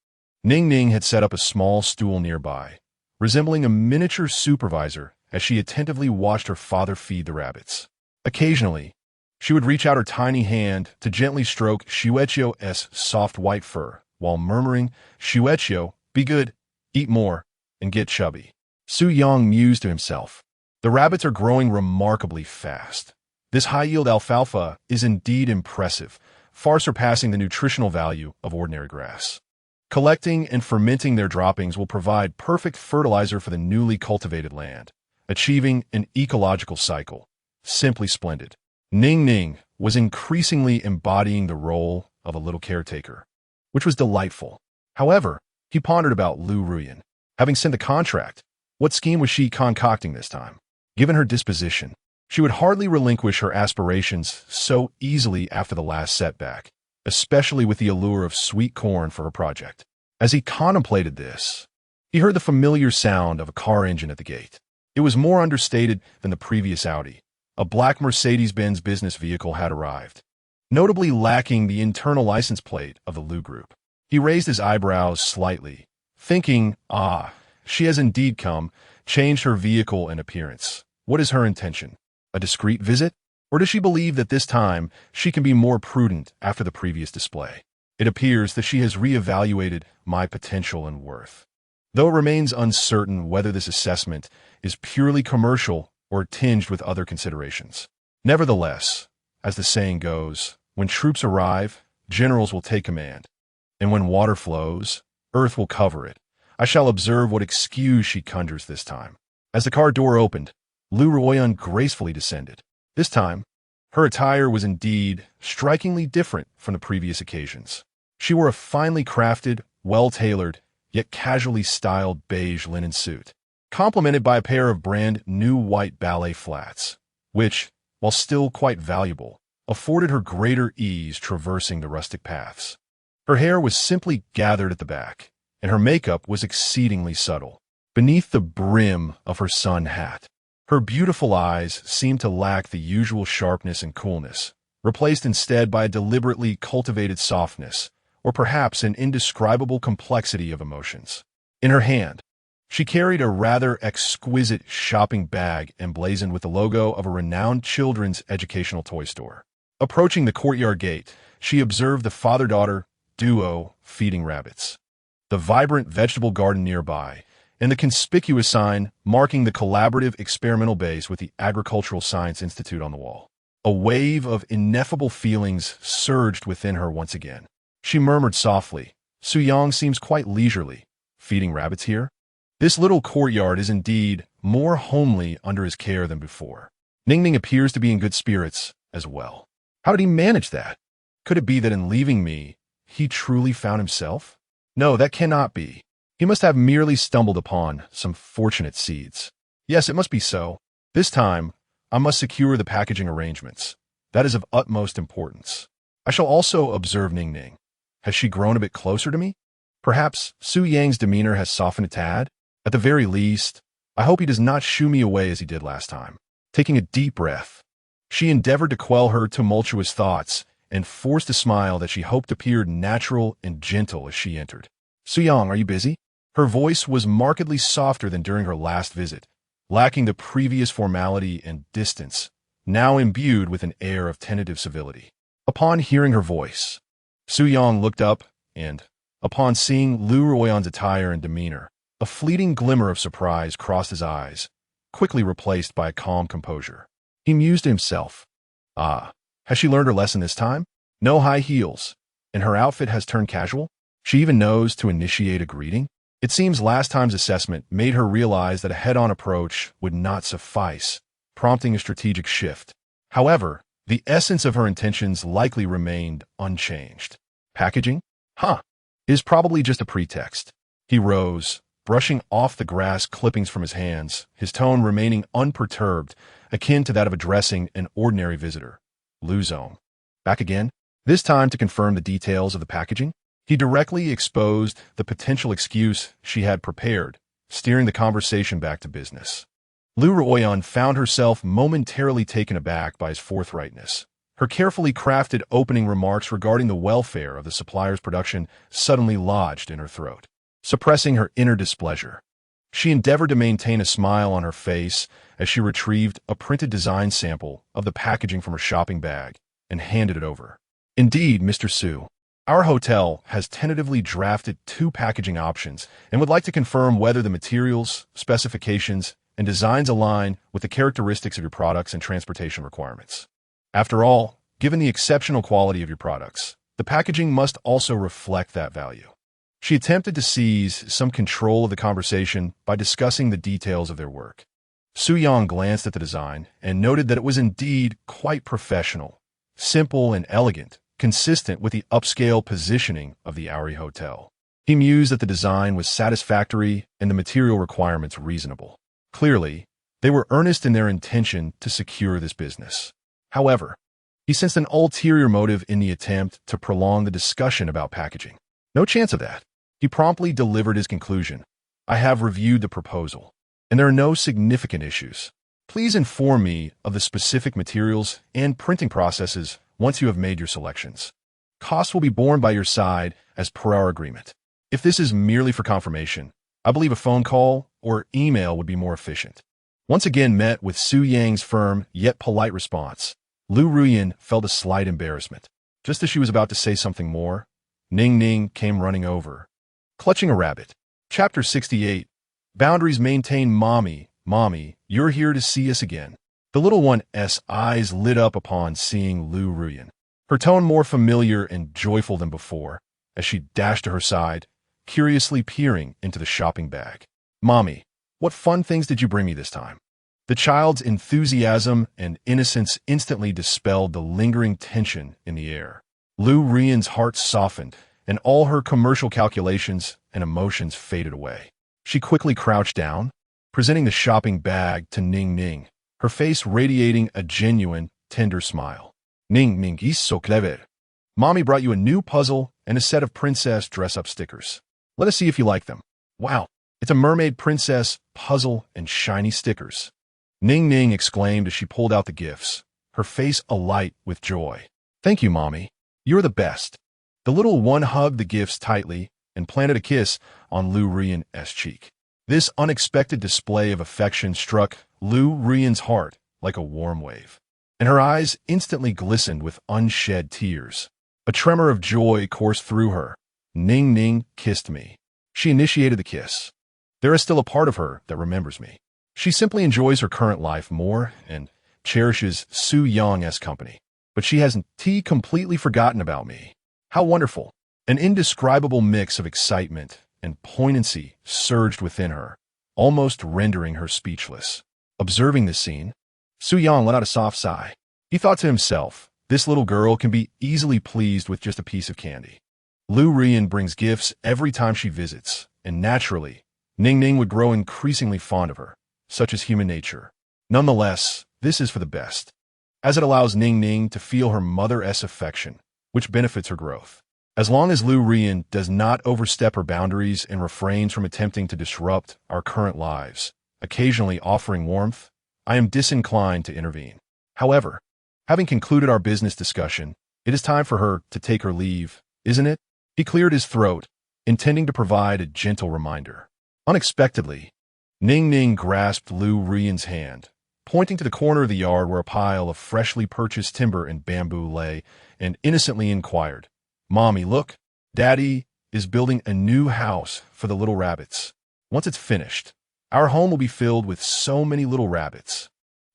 Ning Ning had set up a small stool nearby, resembling a miniature supervisor as she attentively watched her father feed the rabbits. Occasionally, she would reach out her tiny hand to gently stroke Shueqiu's soft white fur, while murmuring, Shueqiu, be good, eat more, and get chubby. Su Yang mused to himself. The rabbits are growing remarkably fast. This high-yield alfalfa is indeed impressive, far surpassing the nutritional value of ordinary grass. Collecting and fermenting their droppings will provide perfect fertilizer for the newly cultivated land, achieving an ecological cycle. Simply splendid. Ning Ning was increasingly embodying the role of a little caretaker, which was delightful. However, he pondered about Lu Ruyan. Having sent the contract, what scheme was she concocting this time? Given her disposition, she would hardly relinquish her aspirations so easily after the last setback, especially with the allure of sweet corn for her project. As he contemplated this, he heard the familiar sound of a car engine at the gate. It was more understated than the previous Audi. A black Mercedes-Benz business vehicle had arrived, notably lacking the internal license plate of the Lu Group. He raised his eyebrows slightly, thinking, she has indeed come, changed her vehicle and appearance. What is her intention? A discreet visit? Or does she believe that this time she can be more prudent after the previous display? It appears that she has reevaluated my potential and worth, though it remains uncertain whether this assessment is purely commercial or tinged with other considerations. Nevertheless, as the saying goes, when troops arrive, generals will take command, and when water flows, earth will cover it. I shall observe what excuse she conjures this time. As the car door opened, Lu Ruoyan gracefully descended. This time, her attire was indeed strikingly different from the previous occasions. She wore a finely crafted, well-tailored, yet casually styled beige linen suit, complemented by a pair of brand new white ballet flats, which, while still quite valuable, afforded her greater ease traversing the rustic paths. Her hair was simply gathered at the back, and her makeup was exceedingly subtle. Beneath the brim of her sun hat, her beautiful eyes seemed to lack the usual sharpness and coolness, replaced instead by a deliberately cultivated softness, or perhaps an indescribable complexity of emotions. In her hand, she carried a rather exquisite shopping bag emblazoned with the logo of a renowned children's educational toy store. Approaching the courtyard gate, she observed the father-daughter duo feeding rabbits, the vibrant vegetable garden nearby, and the conspicuous sign marking the collaborative experimental base with the Agricultural Science Institute on the wall. A wave of ineffable feelings surged within her once again. She murmured softly, "Su Yang seems quite leisurely. Feeding rabbits here? This little courtyard is indeed more homely under his care than before. Ning Ning appears to be in good spirits as well. How did he manage that? Could it be that in leaving me, he truly found himself? No, that cannot be. He must have merely stumbled upon some fortunate seeds. Yes, it must be so. This time, I must secure the packaging arrangements. That is of utmost importance. I shall also observe Ning Ning. Has she grown a bit closer to me? Perhaps Su Yang's demeanor has softened a tad? At the very least, I hope he does not shoo me away as he did last time." Taking a deep breath, she endeavored to quell her tumultuous thoughts and forced a smile that she hoped appeared natural and gentle as she entered. "Su Yang, are you busy?" Her voice was markedly softer than during her last visit, lacking the previous formality and distance, now imbued with an air of tentative civility. Upon hearing her voice, Su Yang looked up and, upon seeing Lu Ruoyan's attire and demeanor, a fleeting glimmer of surprise crossed his eyes, quickly replaced by a calm composure. He mused to himself, has she learned her lesson this time? No high heels, and her outfit has turned casual? She even knows to initiate a greeting? It seems last time's assessment made her realize that a head-on approach would not suffice, prompting a strategic shift. However, the essence of her intentions likely remained unchanged. Packaging? It is probably just a pretext. He rose, brushing off the grass clippings from his hands, his tone remaining unperturbed, akin to that of addressing an ordinary visitor. "Lu Zong. Back again? This time to confirm the details of the packaging?" He directly exposed the potential excuse she had prepared, steering the conversation back to business. Lu Ruoyan found herself momentarily taken aback by his forthrightness. Her carefully crafted opening remarks regarding the welfare of the supplier's production suddenly lodged in her throat, suppressing her inner displeasure. She endeavored to maintain a smile on her face as she retrieved a printed design sample of the packaging from her shopping bag and handed it over. "Indeed, Mr. Su. Our hotel has tentatively drafted 2 packaging options and would like to confirm whether the materials, specifications, and designs align with the characteristics of your products and transportation requirements. After all, given the exceptional quality of your products, the packaging must also reflect that value." She attempted to seize some control of the conversation by discussing the details of their work. Su Yang glanced at the design and noted that it was indeed quite professional, simple and elegant, consistent with the upscale positioning of the Auri Hotel. He mused that the design was satisfactory and the material requirements reasonable. Clearly, they were earnest in their intention to secure this business. However, he sensed an ulterior motive in the attempt to prolong the discussion about packaging. No chance of that. He promptly delivered his conclusion. I have reviewed the proposal, and there are no significant issues. Please inform me of the specific materials and printing processes once you have made your selections. Costs will be borne by your side as per our agreement. If this is merely for confirmation, I believe a phone call or email would be more efficient. Once again met with Su Yang's firm yet polite response, Lu Ruyan felt a slight embarrassment. Just as she was about to say something more, Ning Ning came running over, clutching a rabbit. Chapter 68. Boundaries maintained. Mommy, you're here to see us again. The little one's eyes lit up upon seeing Lu Ruyan, her tone more familiar and joyful than before, as she dashed to her side, curiously peering into the shopping bag. Mommy, what fun things did you bring me this time? The child's enthusiasm and innocence instantly dispelled the lingering tension in the air. Lu Ruyan's heart softened, and all her commercial calculations and emotions faded away. She quickly crouched down, presenting the shopping bag to Ning Ning, her face radiating a genuine, tender smile. Ning Ning is so clever. Mommy brought you a new puzzle and a set of princess dress-up stickers. Let us see if you like them. Wow, it's a mermaid princess puzzle and shiny stickers. Ning Ning exclaimed as she pulled out the gifts, her face alight with joy. Thank you, Mommy. You're the best. The little one hugged the gifts tightly and planted a kiss on Lu Ruyan's cheek. This unexpected display of affection struck Lu Ruyan's heart like a warm wave, and her eyes instantly glistened with unshed tears. A tremor of joy coursed through her. Ning Ning kissed me. She initiated the kiss. There is still a part of her that remembers me. She simply enjoys her current life more and cherishes Su Yang's company. But she hasn't completely forgotten about me. How wonderful! An indescribable mix of excitement and poignancy surged within her, almost rendering her speechless. Observing this scene, Su Yang let out a soft sigh. He thought to himself, this little girl can be easily pleased with just a piece of candy. Lu Ruyan brings gifts every time she visits, and naturally, Ning Ning would grow increasingly fond of her. Such is human nature. Nonetheless, this is for the best, as it allows Ning Ning to feel her mother's affection, which benefits her growth. As long as Lu Ruyan does not overstep her boundaries and refrains from attempting to disrupt our current lives, occasionally offering warmth, I am disinclined to intervene. However, having concluded our business discussion, it is time for her to take her leave, isn't it? He cleared his throat, intending to provide a gentle reminder. Unexpectedly, Ning Ning grasped Lu Ruyan's hand, pointing to the corner of the yard where a pile of freshly purchased timber and bamboo lay, and innocently inquired, Mommy, look, Daddy is building a new house for the little rabbits. Once it's finished, our home will be filled with so many little rabbits.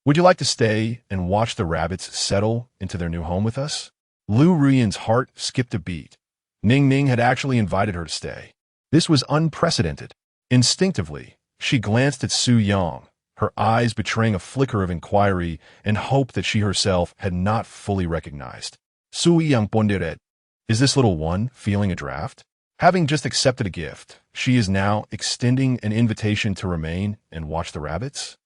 Would you like to stay and watch the rabbits settle into their new home with us? Lu Ruyan's heart skipped a beat. Ning Ning had actually invited her to stay. This was unprecedented. Instinctively, she glanced at Su Yang, her eyes betraying a flicker of inquiry and hope that she herself had not fully recognized. Su Yang pondered. Is this little one feeling a draft? Having just accepted a gift, she is now extending an invitation to remain and watch the rabbits?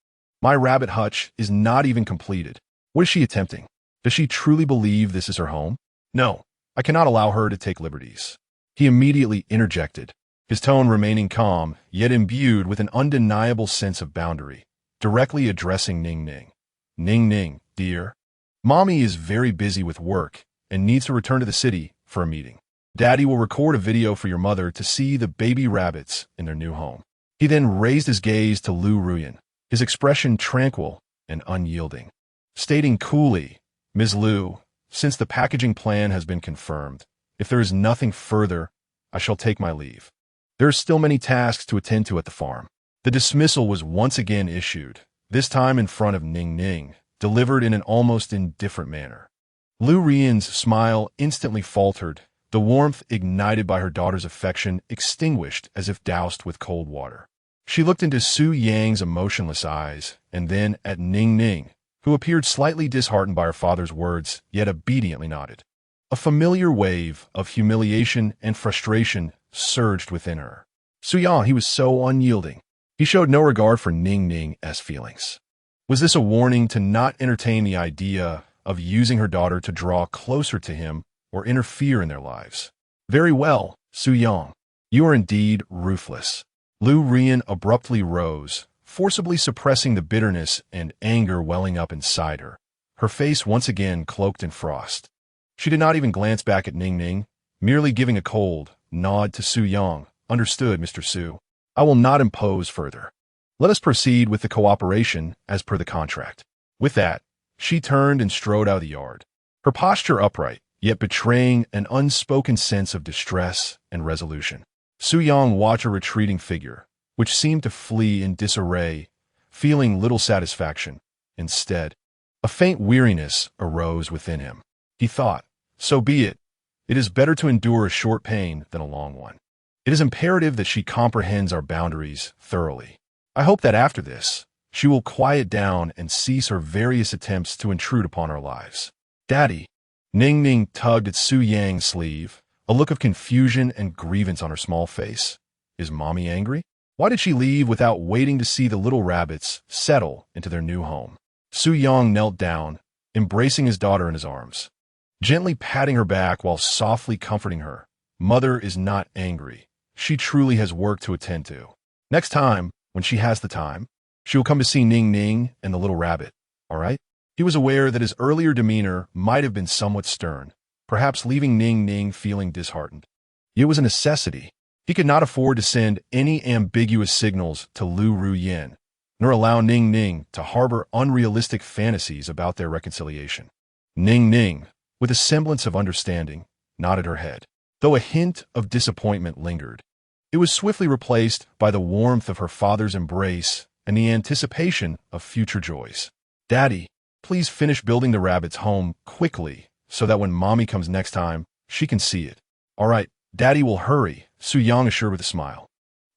My rabbit hutch is not even completed. What is she attempting? Does she truly believe this is her home? No, I cannot allow her to take liberties. He immediately interjected, his tone remaining calm, yet imbued with an undeniable sense of boundary, directly addressing Ning Ning. Ning Ning, dear, Mommy is very busy with work and needs to return to the city for a meeting. Daddy will record a video for your mother to see the baby rabbits in their new home. He then raised his gaze to Lu Ruyan, his expression tranquil and unyielding, stating coolly, Ms. Lu, since the packaging plan has been confirmed, if there is nothing further, I shall take my leave. There are still many tasks to attend to at the farm. The dismissal was once again issued, this time in front of Ning Ning, delivered in an almost indifferent manner. Lu Ruyan's smile instantly faltered the warmth ignited by her daughter's affection extinguished as if doused with cold water. She looked into Su Yang's emotionless eyes, and then at Ning Ning, who appeared slightly disheartened by her father's words, yet obediently nodded. A familiar wave of humiliation and frustration surged within her. Su Yang, he was so unyielding. He showed no regard for Ning Ning's feelings. Was this a warning to not entertain the idea of using her daughter to draw closer to him or interfere in their lives? Very well, Su Yang. You are indeed ruthless. Lu Rian abruptly rose, forcibly suppressing the bitterness and anger welling up inside her, her face once again cloaked in frost. She did not even glance back at Ning Ning, merely giving a cold nod to Su Yang. Understood, Mr. Su. I will not impose further. Let us proceed with the cooperation as per the contract. With that, she turned and strode out of the yard, her posture upright, yet betraying an unspoken sense of distress and resolution. Su Yang watched a retreating figure, which seemed to flee in disarray, feeling little satisfaction. Instead, a faint weariness arose within him. He thought, so be it. It is better to endure a short pain than a long one. It is imperative that she comprehends our boundaries thoroughly. I hope that after this, she will quiet down and cease her various attempts to intrude upon our lives. Daddy. Ning Ning tugged at Su Yang's sleeve, a look of confusion and grievance on her small face. Is Mommy angry? Why did she leave without waiting to see the little rabbits settle into their new home? Su Yang knelt down, embracing his daughter in his arms, gently patting her back while softly comforting her. Mother is not angry. She truly has work to attend to. Next time, when she has the time, she will come to see Ning Ning and the little rabbit, all right? He was aware that his earlier demeanor might have been somewhat stern, perhaps leaving Ning Ning feeling disheartened. It was a necessity. He could not afford to send any ambiguous signals to Lu Ruyin, nor allow Ning Ning to harbor unrealistic fantasies about their reconciliation. Ning Ning, with a semblance of understanding, nodded her head, though a hint of disappointment lingered. It was swiftly replaced by the warmth of her father's embrace and the anticipation of future joys. Daddy, please finish building the rabbit's home quickly so that when Mommy comes next time, she can see it. All right, Daddy will hurry, Su Yang assured with a smile.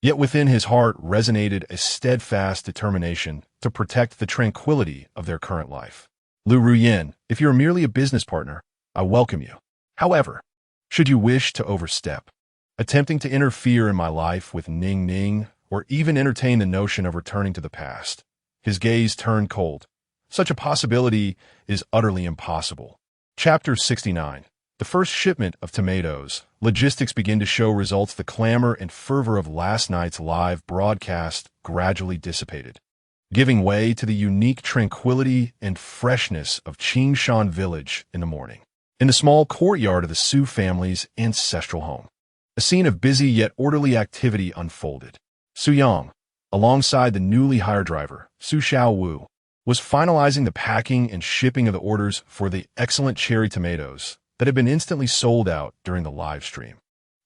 Yet within his heart resonated a steadfast determination to protect the tranquility of their current life. Lu Ruyin, if you're merely a business partner, I welcome you. However, should you wish to overstep, attempting to interfere in my life with Ning Ning, or even entertain the notion of returning to the past, his gaze turned cold. Such a possibility is utterly impossible. Chapter 69. The first shipment of tomatoes. Logistics begin to show results. The clamor and fervor of last night's live broadcast gradually dissipated, giving way to the unique tranquility and freshness of Qingshan village in the morning. In the small courtyard of the Su family's ancestral home, a scene of busy yet orderly activity unfolded. Su Yang, alongside the newly hired driver, Su Xiaowu, was finalizing the packing and shipping of the orders for the excellent cherry tomatoes that had been instantly sold out during the live stream.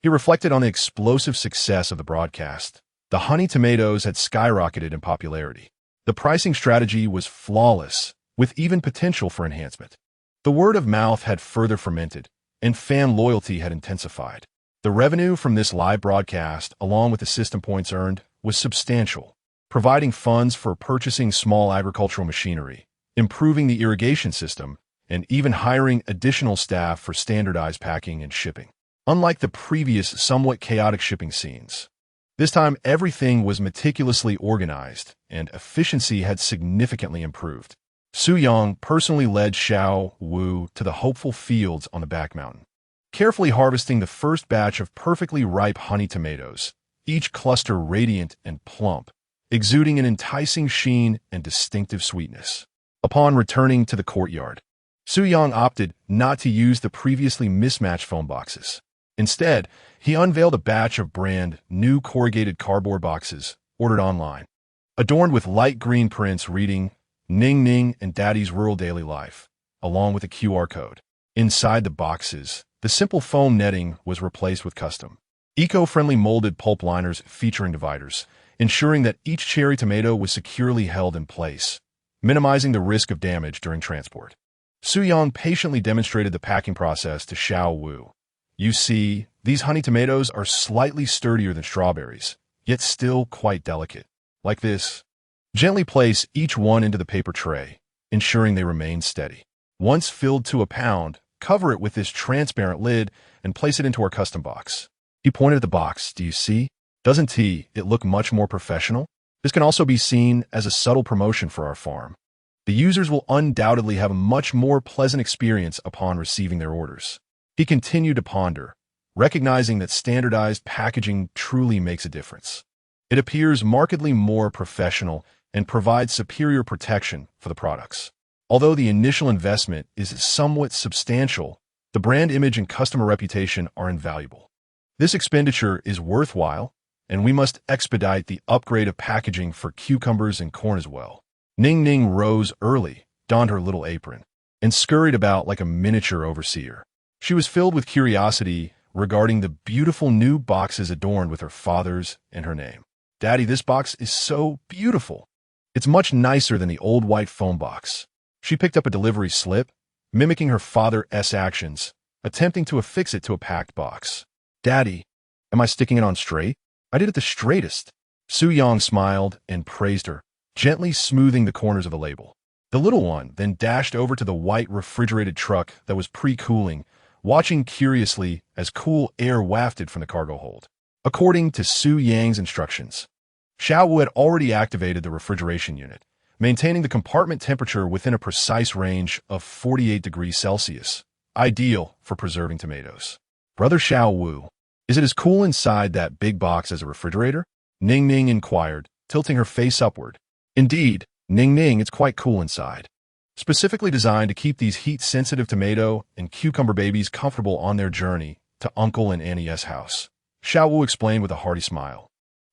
He reflected on the explosive success of the broadcast. The honey tomatoes had skyrocketed in popularity. The pricing strategy was flawless, with even potential for enhancement. The word of mouth had further fermented, and fan loyalty had intensified. The revenue from this live broadcast, along with the system points earned, was substantial, providing funds for purchasing small agricultural machinery, improving the irrigation system, and even hiring additional staff for standardized packing and shipping. Unlike the previous somewhat chaotic shipping scenes, this time everything was meticulously organized, and efficiency had significantly improved. Su Yang personally led Xiao Wu to the hopeful fields on the back mountain, carefully harvesting the first batch of perfectly ripe honey tomatoes, each cluster radiant and plump, exuding an enticing sheen and distinctive sweetness. Upon returning to the courtyard, Su Yang opted not to use the previously mismatched phone boxes. Instead, he unveiled a batch of brand new corrugated cardboard boxes ordered online, adorned with light green prints reading Ning Ning and Daddy's Rural Daily Life, along with a QR code. Inside the boxes, the simple foam netting was replaced with custom, eco-friendly molded pulp liners featuring dividers, ensuring that each cherry tomato was securely held in place, minimizing the risk of damage during transport. Su Yang patiently demonstrated the packing process to Xiao Wu, You see, these honey tomatoes are slightly sturdier than strawberries, yet still quite delicate. Like this. Gently place each one into the paper tray, ensuring they remain steady. Once filled to a pound, cover it with this transparent lid and place it into our custom box. He pointed at the box. Do you see? Doesn't it look much more professional? This can also be seen as a subtle promotion for our farm. The users will undoubtedly have a much more pleasant experience upon receiving their orders. He continued to ponder, recognizing that standardized packaging truly makes a difference. It appears markedly more professional and provides superior protection for the products. Although the initial investment is somewhat substantial, the brand image and customer reputation are invaluable. This expenditure is worthwhile, and we must expedite the upgrade of packaging for cucumbers and corn as well. Ning Ning rose early, donned her little apron, and scurried about like a miniature overseer. She was filled with curiosity regarding the beautiful new boxes adorned with her father's and her name. Daddy, this box is so beautiful. It's much nicer than the old white foam box. She picked up a delivery slip, mimicking her father's actions, attempting to affix it to a packed box. Daddy, am I sticking it on straight? I did it the straightest. Su Yang smiled and praised her, gently smoothing the corners of the label. The little one then dashed over to the white refrigerated truck that was pre-cooling, watching curiously as cool air wafted from the cargo hold. According to Su Yang's instructions, Xiao Wu had already activated the refrigeration unit, maintaining the compartment temperature within a precise range of 48 degrees Celsius, ideal for preserving tomatoes. Brother Xiao Wu, is it as cool inside that big box as a refrigerator? Ning Ning inquired, tilting her face upward. Indeed, Ning Ning, it's quite cool inside. Specifically designed to keep these heat-sensitive tomato and cucumber babies comfortable on their journey to Uncle and Auntie's house. Xiao Wu explained with a hearty smile,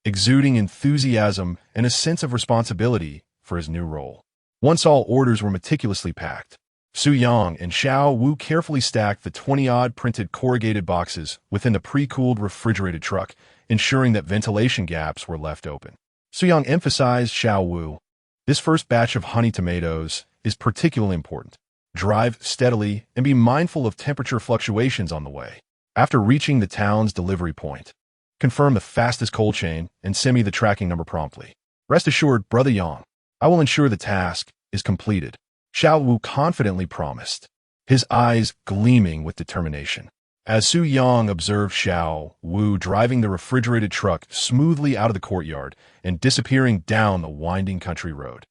exuding enthusiasm and a sense of responsibility for his new role. Once all orders were meticulously packed, Su Yang and Xiao Wu carefully stacked the 20-odd printed corrugated boxes within the pre-cooled refrigerated truck, ensuring that ventilation gaps were left open. Su Yang emphasized Xiao Wu, this first batch of honey tomatoes is particularly important. Drive steadily and be mindful of temperature fluctuations on the way. After reaching the town's delivery point, confirm the fastest cold chain and send me the tracking number promptly. Rest assured, Brother Yang, I will ensure the task is completed. Xiao Wu confidently promised, his eyes gleaming with determination. As Su Yang observed Xiao Wu driving the refrigerated truck smoothly out of the courtyard and disappearing down the winding country road,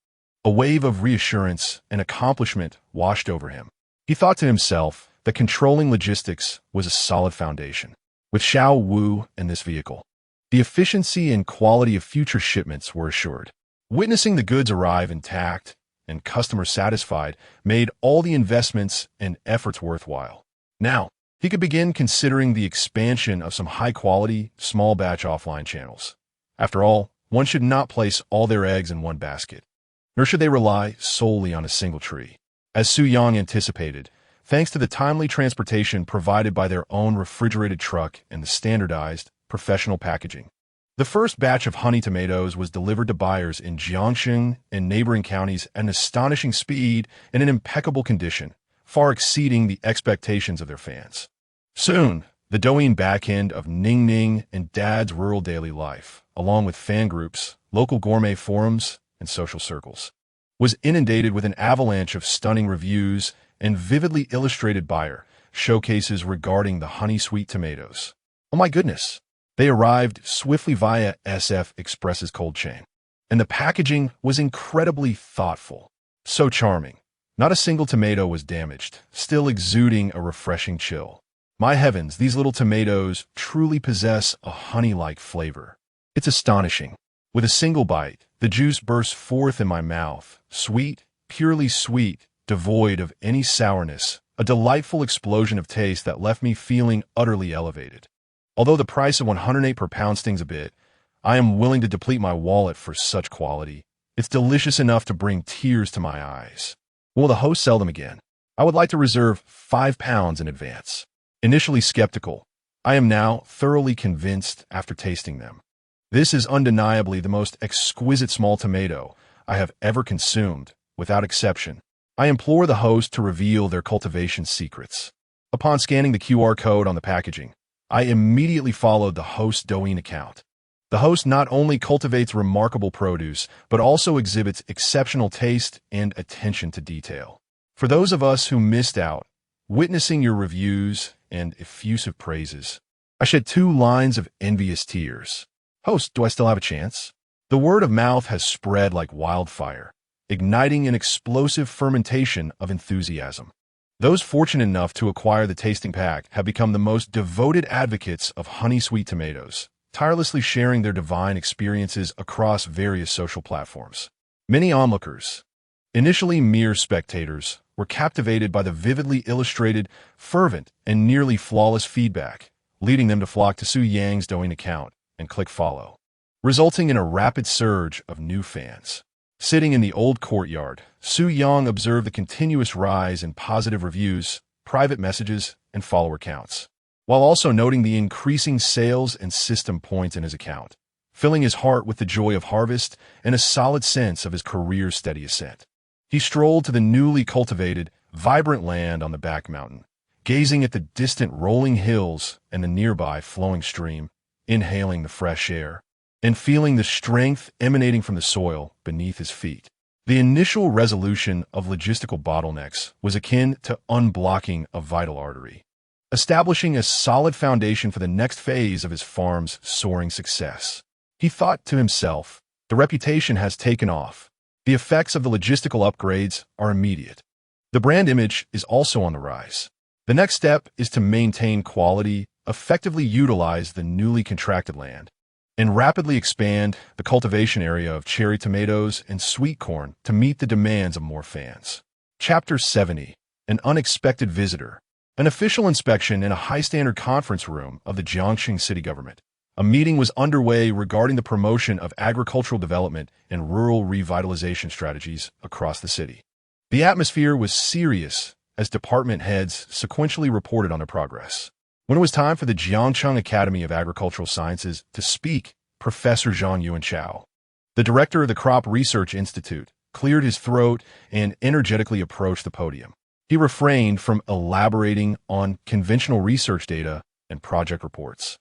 a wave of reassurance and accomplishment washed over him. He thought to himself that controlling logistics was a solid foundation. With Xiao Wu and this vehicle, the efficiency and quality of future shipments were assured. Witnessing the goods arrive intact and customers satisfied made all the investments and efforts worthwhile. Now, he could begin considering the expansion of some high-quality, small-batch offline channels. After all, one should not place all their eggs in one basket, nor should they rely solely on a single tree. As Su Yang anticipated, thanks to the timely transportation provided by their own refrigerated truck and the standardized, professional packaging, the first batch of honey tomatoes was delivered to buyers in Jiangxing and neighboring counties at an astonishing speed and in impeccable condition, far exceeding the expectations of their fans. Soon, the Douyin backend of Ning Ning and Dad's rural daily life, along with fan groups, local gourmet forums, and social circles, was inundated with an avalanche of stunning reviews and vividly illustrated buyer showcases regarding the honey-sweet tomatoes. Oh my goodness! They arrived swiftly via SF Express's cold chain, and the packaging was incredibly thoughtful. So charming. Not a single tomato was damaged, still exuding a refreshing chill. My heavens, these little tomatoes truly possess a honey-like flavor. It's astonishing. With a single bite, the juice burst forth in my mouth, sweet, purely sweet, devoid of any sourness, a delightful explosion of taste that left me feeling utterly elevated. Although the price of 108 per pound stings a bit, I am willing to deplete my wallet for such quality. It's delicious enough to bring tears to my eyes. Will the host sell them again? I would like to reserve 5 pounds in advance. Initially skeptical, I am now thoroughly convinced after tasting them. This is undeniably the most exquisite small tomato I have ever consumed, without exception. I implore the host to reveal their cultivation secrets. Upon scanning the QR code on the packaging, I immediately followed the host Douyin account. The host not only cultivates remarkable produce, but also exhibits exceptional taste and attention to detail. For those of us who missed out, witnessing your reviews and effusive praises, I shed 2 lines of envious tears. Host, do I still have a chance? The word of mouth has spread like wildfire, igniting an explosive fermentation of enthusiasm. Those fortunate enough to acquire the tasting pack have become the most devoted advocates of honey sweet tomatoes, tirelessly sharing their divine experiences across various social platforms. Many onlookers, initially mere spectators, were captivated by the vividly illustrated, fervent, and nearly flawless feedback, leading them to flock to Su Yang's Douyin account and click follow, resulting in a rapid surge of new fans. Sitting in the old courtyard, Su Yang observed the continuous rise in positive reviews, private messages, and follower counts, while also noting the increasing sales and system points in his account, filling his heart with the joy of harvest and a solid sense of his career's steady ascent. He strolled to the newly cultivated, vibrant land on the back mountain, gazing at the distant rolling hills and the nearby flowing stream, inhaling the fresh air, and feeling the strength emanating from the soil beneath his feet. The initial resolution of logistical bottlenecks was akin to unblocking a vital artery, establishing a solid foundation for the next phase of his farm's soaring success. He thought to himself, the reputation has taken off. The effects of the logistical upgrades are immediate. The brand image is also on the rise. The next step is to maintain quality, effectively utilize the newly contracted land, and rapidly expand the cultivation area of cherry tomatoes and sweet corn to meet the demands of more fans. Chapter 70. An Unexpected Visitor. An official inspection in a high-standard conference room of the Jiangxing city government. A meeting was underway regarding the promotion of agricultural development and rural revitalization strategies across the city. The atmosphere was serious as department heads sequentially reported on their progress. When it was time for the Jiangcheng Academy of Agricultural Sciences to speak, Professor Zhang Yuanchao, the director of the Crop Research Institute, cleared his throat and energetically approached the podium. He refrained from elaborating on conventional research data and project reports,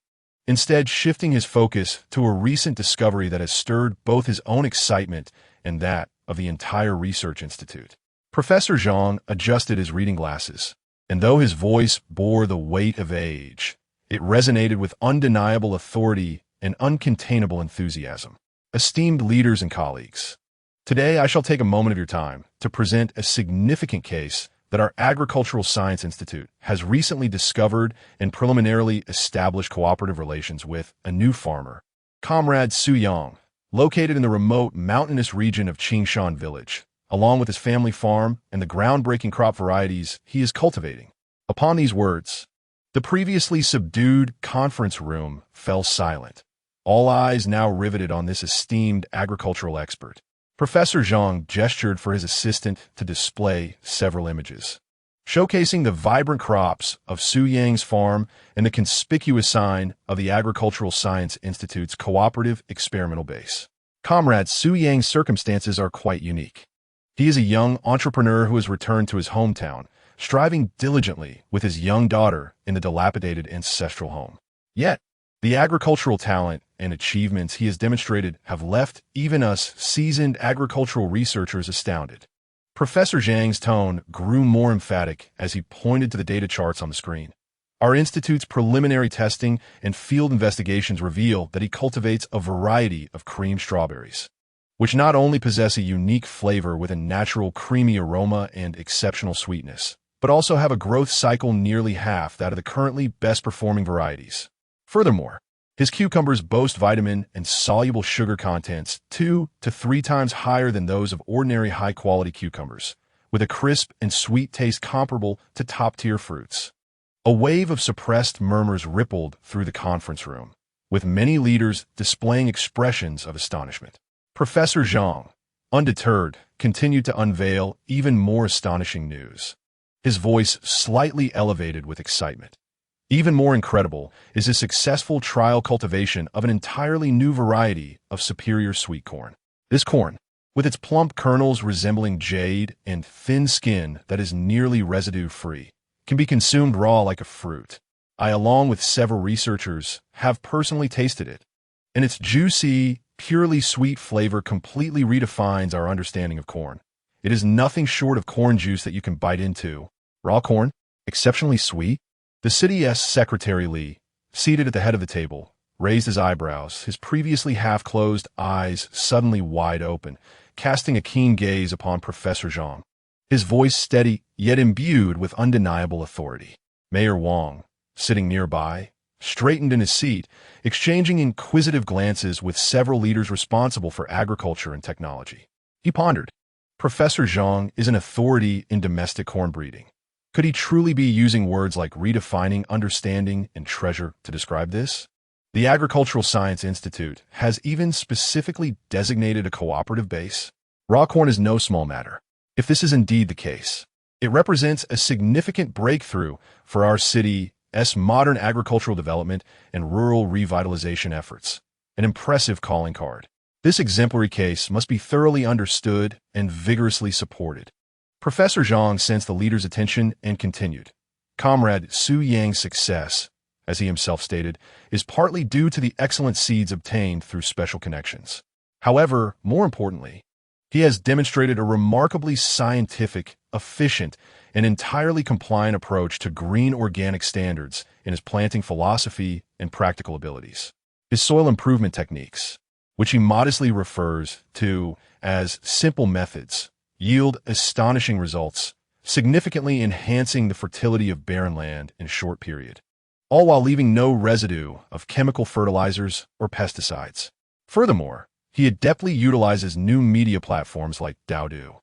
instead shifting his focus to a recent discovery that has stirred both his own excitement and that of the entire research institute. Professor Zhang adjusted his reading glasses, and though his voice bore the weight of age, it resonated with undeniable authority and uncontainable enthusiasm. Esteemed leaders and colleagues, today I shall take a moment of your time to present a significant case that our Agricultural Science Institute has recently discovered and preliminarily established cooperative relations with a new farmer, Comrade Su Yang, located in the remote mountainous region of Qingshan Village, along with his family farm and the groundbreaking crop varieties he is cultivating. Upon these words, the previously subdued conference room fell silent, all eyes now riveted on this esteemed agricultural expert. Professor Zhang gestured for his assistant to display several images, showcasing the vibrant crops of Su Yang's farm and the conspicuous sign of the Agricultural Science Institute's cooperative experimental base. Comrade Su Yang's circumstances are quite unique. He is a young entrepreneur who has returned to his hometown, striving diligently with his young daughter in the dilapidated ancestral home. Yet, the agricultural talent and achievements he has demonstrated have left even us seasoned agricultural researchers astounded. Professor Zhang's tone grew more emphatic as he pointed to the data charts on the screen. Our institute's preliminary testing and field investigations reveal that he cultivates a variety of cream strawberries, which not only possess a unique flavor with a natural creamy aroma and exceptional sweetness, but also have a growth cycle nearly half that of the currently best-performing varieties. Furthermore, his cucumbers boast vitamin and soluble sugar contents 2 to 3 times higher than those of ordinary high-quality cucumbers, with a crisp and sweet taste comparable to top-tier fruits. A wave of suppressed murmurs rippled through the conference room, with many leaders displaying expressions of astonishment. Professor Zhang, undeterred, continued to unveil even more astonishing news, his voice slightly elevated with excitement. Even more incredible is his successful trial cultivation of an entirely new variety of superior sweet corn. This corn, with its plump kernels resembling jade and thin skin that is nearly residue-free, can be consumed raw like a fruit. I, along with several researchers, have personally tasted it, and its juicy, purely sweet flavor completely redefines our understanding of corn. It is nothing short of corn juice that you can bite into. Raw corn, exceptionally sweet. The city's Secretary Lee, seated at the head of the table, raised his eyebrows, his previously half-closed eyes suddenly wide open, casting a keen gaze upon Professor Zhang. His voice steady, yet imbued with undeniable authority. Mayor Wang, sitting nearby, straightened in his seat, exchanging inquisitive glances with several leaders responsible for agriculture and technology. He pondered. Professor Zhang is an authority in domestic corn breeding. Could he truly be using words like redefining, understanding, and treasure to describe this? The Agricultural Science Institute has even specifically designated a cooperative base. Raw corn is no small matter. If this is indeed the case, it represents a significant breakthrough for our city's modern agricultural development and rural revitalization efforts. An impressive calling card. This exemplary case must be thoroughly understood and vigorously supported. Professor Zhang sensed the leader's attention and continued. Comrade Su Yang's success, as he himself stated, is partly due to the excellent seeds obtained through special connections. However, more importantly, he has demonstrated a remarkably scientific, efficient, and entirely compliant approach to green organic standards in his planting philosophy and practical abilities. His soil improvement techniques, which he modestly refers to as simple methods, yield astonishing results, significantly enhancing the fertility of barren land in a short period, all while leaving no residue of chemical fertilizers or pesticides. Furthermore, he adeptly utilizes new media platforms like Doudu,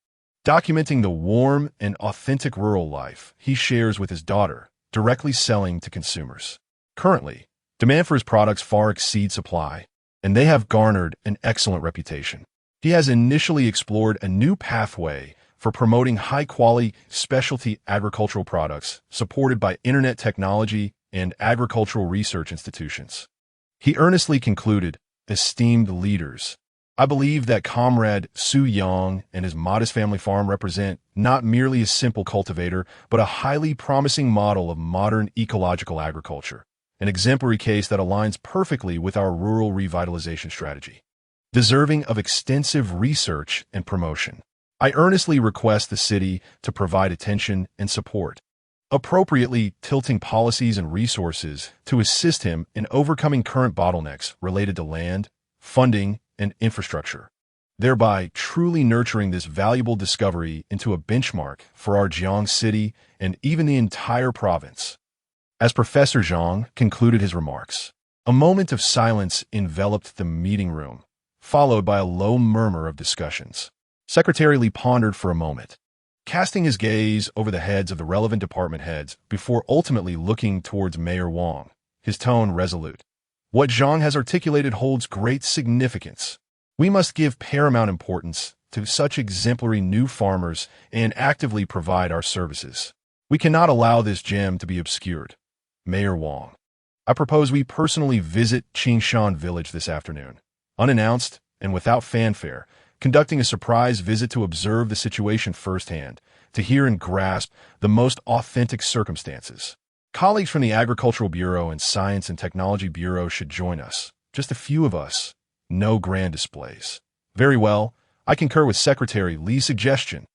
documenting the warm and authentic rural life he shares with his daughter, directly selling to consumers. Currently, demand for his products far exceeds supply, and they have garnered an excellent reputation. He has initially explored a new pathway for promoting high-quality specialty agricultural products supported by internet technology and agricultural research institutions. He earnestly concluded, "Esteemed leaders, I believe that Comrade Su Yang and his modest family farm represent not merely a simple cultivator, but a highly promising model of modern ecological agriculture, an exemplary case that aligns perfectly with our rural revitalization strategy, deserving of extensive research and promotion. I earnestly request the city to provide attention and support, appropriately tilting policies and resources to assist him in overcoming current bottlenecks related to land, funding, and infrastructure, thereby truly nurturing this valuable discovery into a benchmark for our Jiang city and even the entire province." As Professor Zhang concluded his remarks, a moment of silence enveloped the meeting room, followed by a low murmur of discussions. Secretary Lee pondered for a moment, casting his gaze over the heads of the relevant department heads before ultimately looking towards Mayor Wang, his tone resolute. "What Zhang has articulated holds great significance. We must give paramount importance to such exemplary new farmers and actively provide our services. We cannot allow this gem to be obscured. Mayor Wang, I propose we personally visit Qingshan Village this afternoon, unannounced and without fanfare, conducting a surprise visit to observe the situation firsthand, to hear and grasp the most authentic circumstances. Colleagues from the Agricultural Bureau and Science and Technology Bureau should join us. Just a few of us. No grand displays." "Very well. I concur with Secretary Lee's suggestion."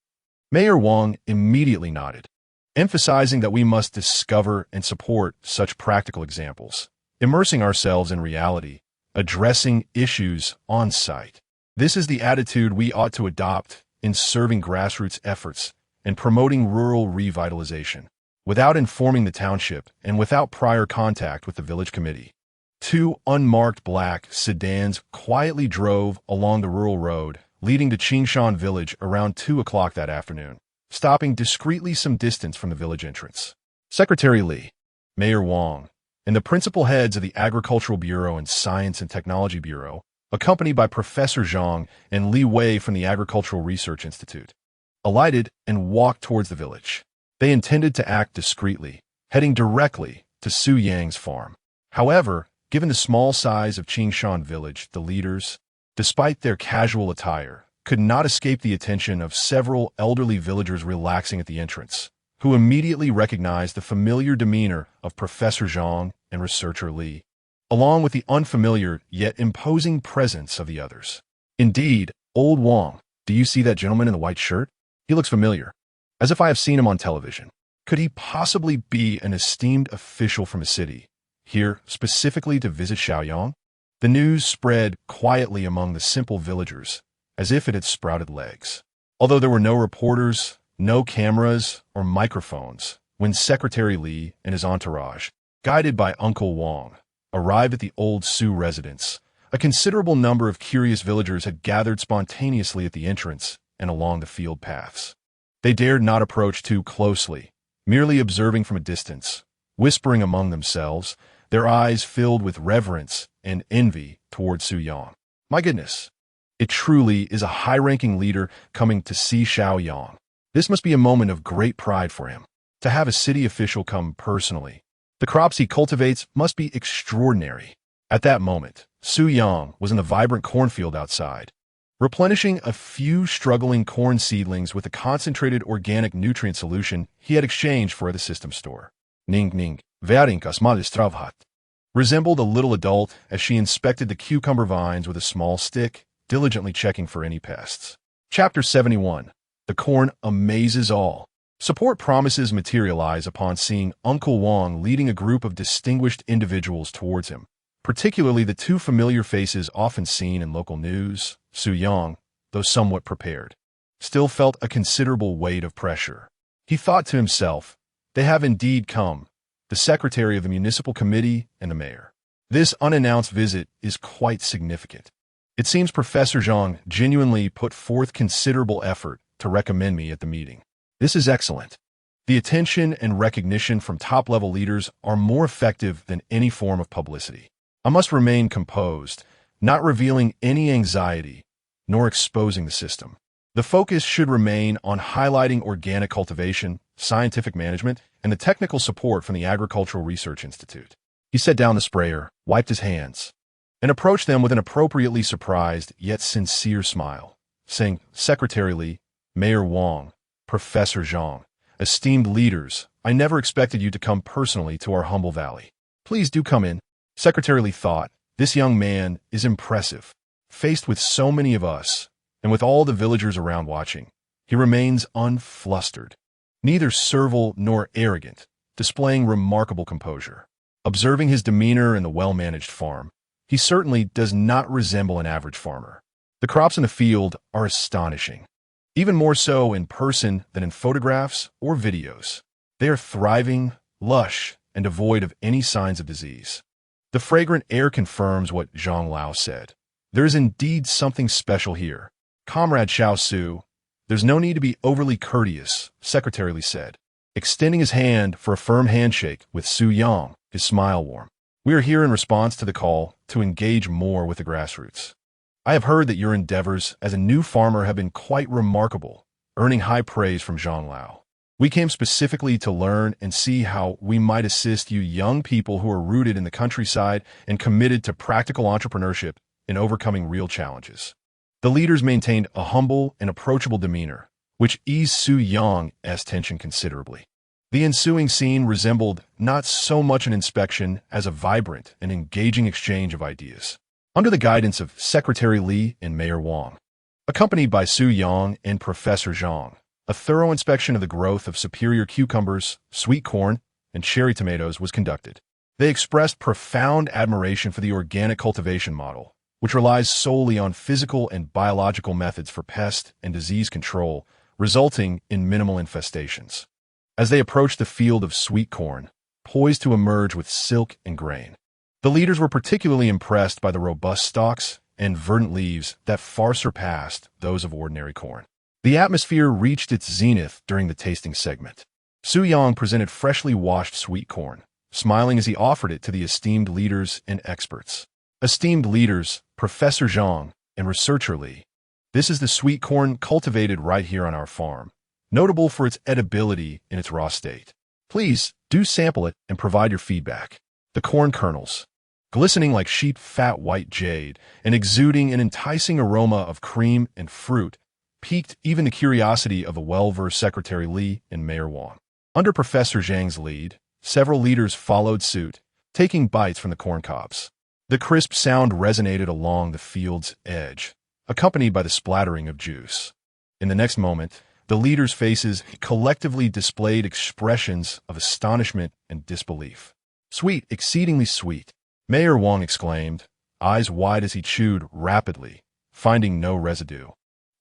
Mayor Wang immediately nodded, emphasizing that we must discover and support such practical examples, immersing ourselves in reality, addressing issues on site. This is the attitude we ought to adopt in serving grassroots efforts and promoting rural revitalization, without informing the township and without prior contact with the village committee. Two unmarked black sedans quietly drove along the rural road leading to Qingshan Village around 2 o'clock that afternoon, stopping discreetly some distance from the village entrance. Secretary Lee, Mayor Wang, and the principal heads of the Agricultural Bureau and Science and Technology Bureau, accompanied by Professor Zhang and Li Wei from the Agricultural Research Institute, alighted and walked towards the village. They intended to act discreetly, heading directly to Su Yang's farm. However, given the small size of Qingshan Village, the leaders, despite their casual attire, could not escape the attention of several elderly villagers relaxing at the entrance, who immediately recognized the familiar demeanor of Professor Zhang and researcher Li, along with the unfamiliar yet imposing presence of the others. Indeed, old Wang, do you see that gentleman in the white shirt? He looks familiar, as if I have seen him on television. Could he possibly be an esteemed official from a city, here specifically to visit Shaoyang? The news spread quietly among the simple villagers, as if it had sprouted legs. Although there were no reporters, no cameras, or microphones, when Secretary Li and his entourage, guided by Uncle Wang, arrived at the old Su residence, a considerable number of curious villagers had gathered spontaneously at the entrance and along the field paths. They dared not approach too closely, merely observing from a distance, whispering among themselves, their eyes filled with reverence and envy toward Su Yang. My goodness, it truly is a high-ranking leader coming to see Shaoyang. This must be a moment of great pride for him, to have a city official come personally. The crops he cultivates must be extraordinary. At that moment, Su Yang was in the vibrant cornfield outside, replenishing a few struggling corn seedlings with a concentrated organic nutrient solution he had exchanged for at the system store. Ning Ning, Varinkas Madistravhat, resembled a little adult as she inspected the cucumber vines with a small stick, diligently checking for any pests. Chapter 71. The corn amazes all. Support promises materialize upon seeing Uncle Wang leading a group of distinguished individuals towards him, particularly the two familiar faces often seen in local news. Su Yang, though somewhat prepared, still felt a considerable weight of pressure. He thought to himself, they have indeed come, the secretary of the municipal committee and the mayor. This unannounced visit is quite significant. It seems Professor Zhang genuinely put forth considerable effort to recommend me at the meeting. This is excellent. The attention and recognition from top-level leaders are more effective than any form of publicity. I must remain composed, not revealing any anxiety, nor exposing the system. The focus should remain on highlighting organic cultivation, scientific management, and the technical support from the Agricultural Research Institute. He set down the sprayer, wiped his hands, and approached them with an appropriately surprised yet sincere smile, saying, Secretary Li, Mayor Wang, Professor Zhang, esteemed leaders, I never expected you to come personally to our humble valley. Please do come in. Secretary Li thought, this young man is impressive. Faced with so many of us, and with all the villagers around watching, he remains unflustered, neither servile nor arrogant, displaying remarkable composure. Observing his demeanor in the well-managed farm, he certainly does not resemble an average farmer. The crops in the field are astonishing, even more so in person than in photographs or videos. They are thriving, lush, and devoid of any signs of disease. The fragrant air confirms what Zhang Lao said. There is indeed something special here. Comrade Xiao Su, there's no need to be overly courteous, Secretary Li said, extending his hand for a firm handshake with Su Yang, his smile warm. We are here in response to the call to engage more with the grassroots. I have heard that your endeavors as a new farmer have been quite remarkable, earning high praise from Zhang Lao. We came specifically to learn and see how we might assist you young people who are rooted in the countryside and committed to practical entrepreneurship in overcoming real challenges. The leaders maintained a humble and approachable demeanor, which eased Su Yang's tension considerably. The ensuing scene resembled not so much an inspection as a vibrant and engaging exchange of ideas. Under the guidance of Secretary Li and Mayor Wang, accompanied by Su Yang and Professor Zhang, a thorough inspection of the growth of superior cucumbers, sweet corn, and cherry tomatoes was conducted. They expressed profound admiration for the organic cultivation model, which relies solely on physical and biological methods for pest and disease control, resulting in minimal infestations. As they approached the field of sweet corn, poised to emerge with silk and grain, the leaders were particularly impressed by the robust stalks and verdant leaves that far surpassed those of ordinary corn. The atmosphere reached its zenith during the tasting segment. Su Yang presented freshly washed sweet corn, smiling as he offered it to the esteemed leaders and experts. Esteemed leaders, Professor Zhang and researcher Li, this is the sweet corn cultivated right here on our farm, notable for its edibility in its raw state. Please do sample it and provide your feedback. The corn kernels, glistening like sheep fat white jade and exuding an enticing aroma of cream and fruit, piqued even the curiosity of the well-versed Secretary Li and Mayor Wang. Under Professor Zhang's lead, several leaders followed suit, taking bites from the corn cobs. The crisp sound resonated along the field's edge, accompanied by the splattering of juice. In the next moment, the leaders' faces collectively displayed expressions of astonishment and disbelief. "Sweet, exceedingly sweet," Mayor Wang exclaimed, eyes wide as he chewed rapidly, finding no residue.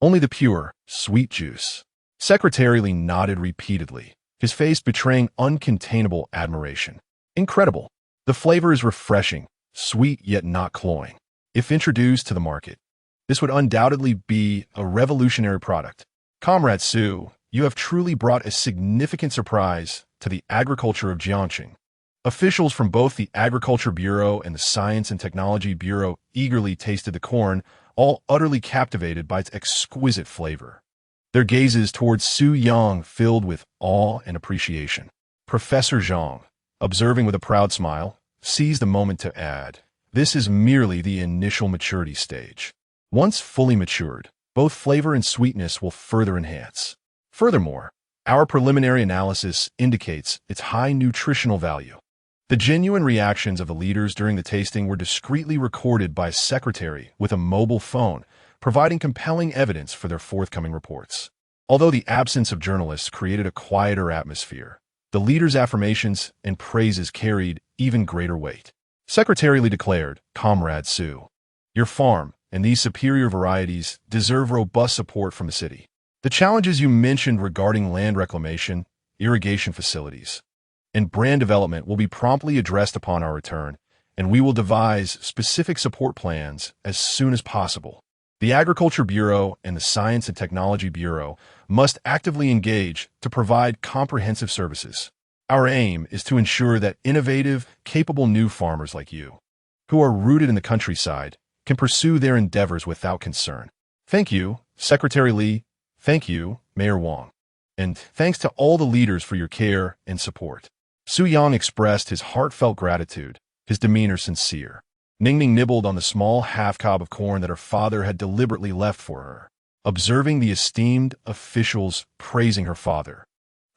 "Only the pure, sweet juice." Secretary Li nodded repeatedly, his face betraying uncontainable admiration. "Incredible. The flavor is refreshing, sweet yet not cloying. If introduced to the market, this would undoubtedly be a revolutionary product. Comrade Su, you have truly brought a significant surprise to the agriculture of Jiangxing." Officials from both the Agriculture Bureau and the Science and Technology Bureau eagerly tasted the corn, all utterly captivated by its exquisite flavor. Their gazes towards Su Yang filled with awe and appreciation. Professor Zhang, observing with a proud smile, seized the moment to add, "This is merely the initial maturity stage. Once fully matured, both flavor and sweetness will further enhance. Furthermore, our preliminary analysis indicates its high nutritional value." The genuine reactions of the leaders during the tasting were discreetly recorded by a secretary with a mobile phone, providing compelling evidence for their forthcoming reports. Although the absence of journalists created a quieter atmosphere, the leaders' affirmations and praises carried even greater weight. Secretary Li declared, "Comrade Su, your farm and these superior varieties deserve robust support from the city. The challenges you mentioned regarding land reclamation, irrigation facilities, and brand development will be promptly addressed upon our return, and we will devise specific support plans as soon as possible. The Agriculture Bureau and the Science and Technology Bureau must actively engage to provide comprehensive services. Our aim is to ensure that innovative, capable new farmers like you, who are rooted in the countryside, can pursue their endeavors without concern. Thank you, Secretary Li. Thank you, Mayor Wang. And thanks to all the leaders for your care and support." Su Yang expressed his heartfelt gratitude, his demeanor sincere. Ningning nibbled on the small half-cob of corn that her father had deliberately left for her, observing the esteemed officials praising her father.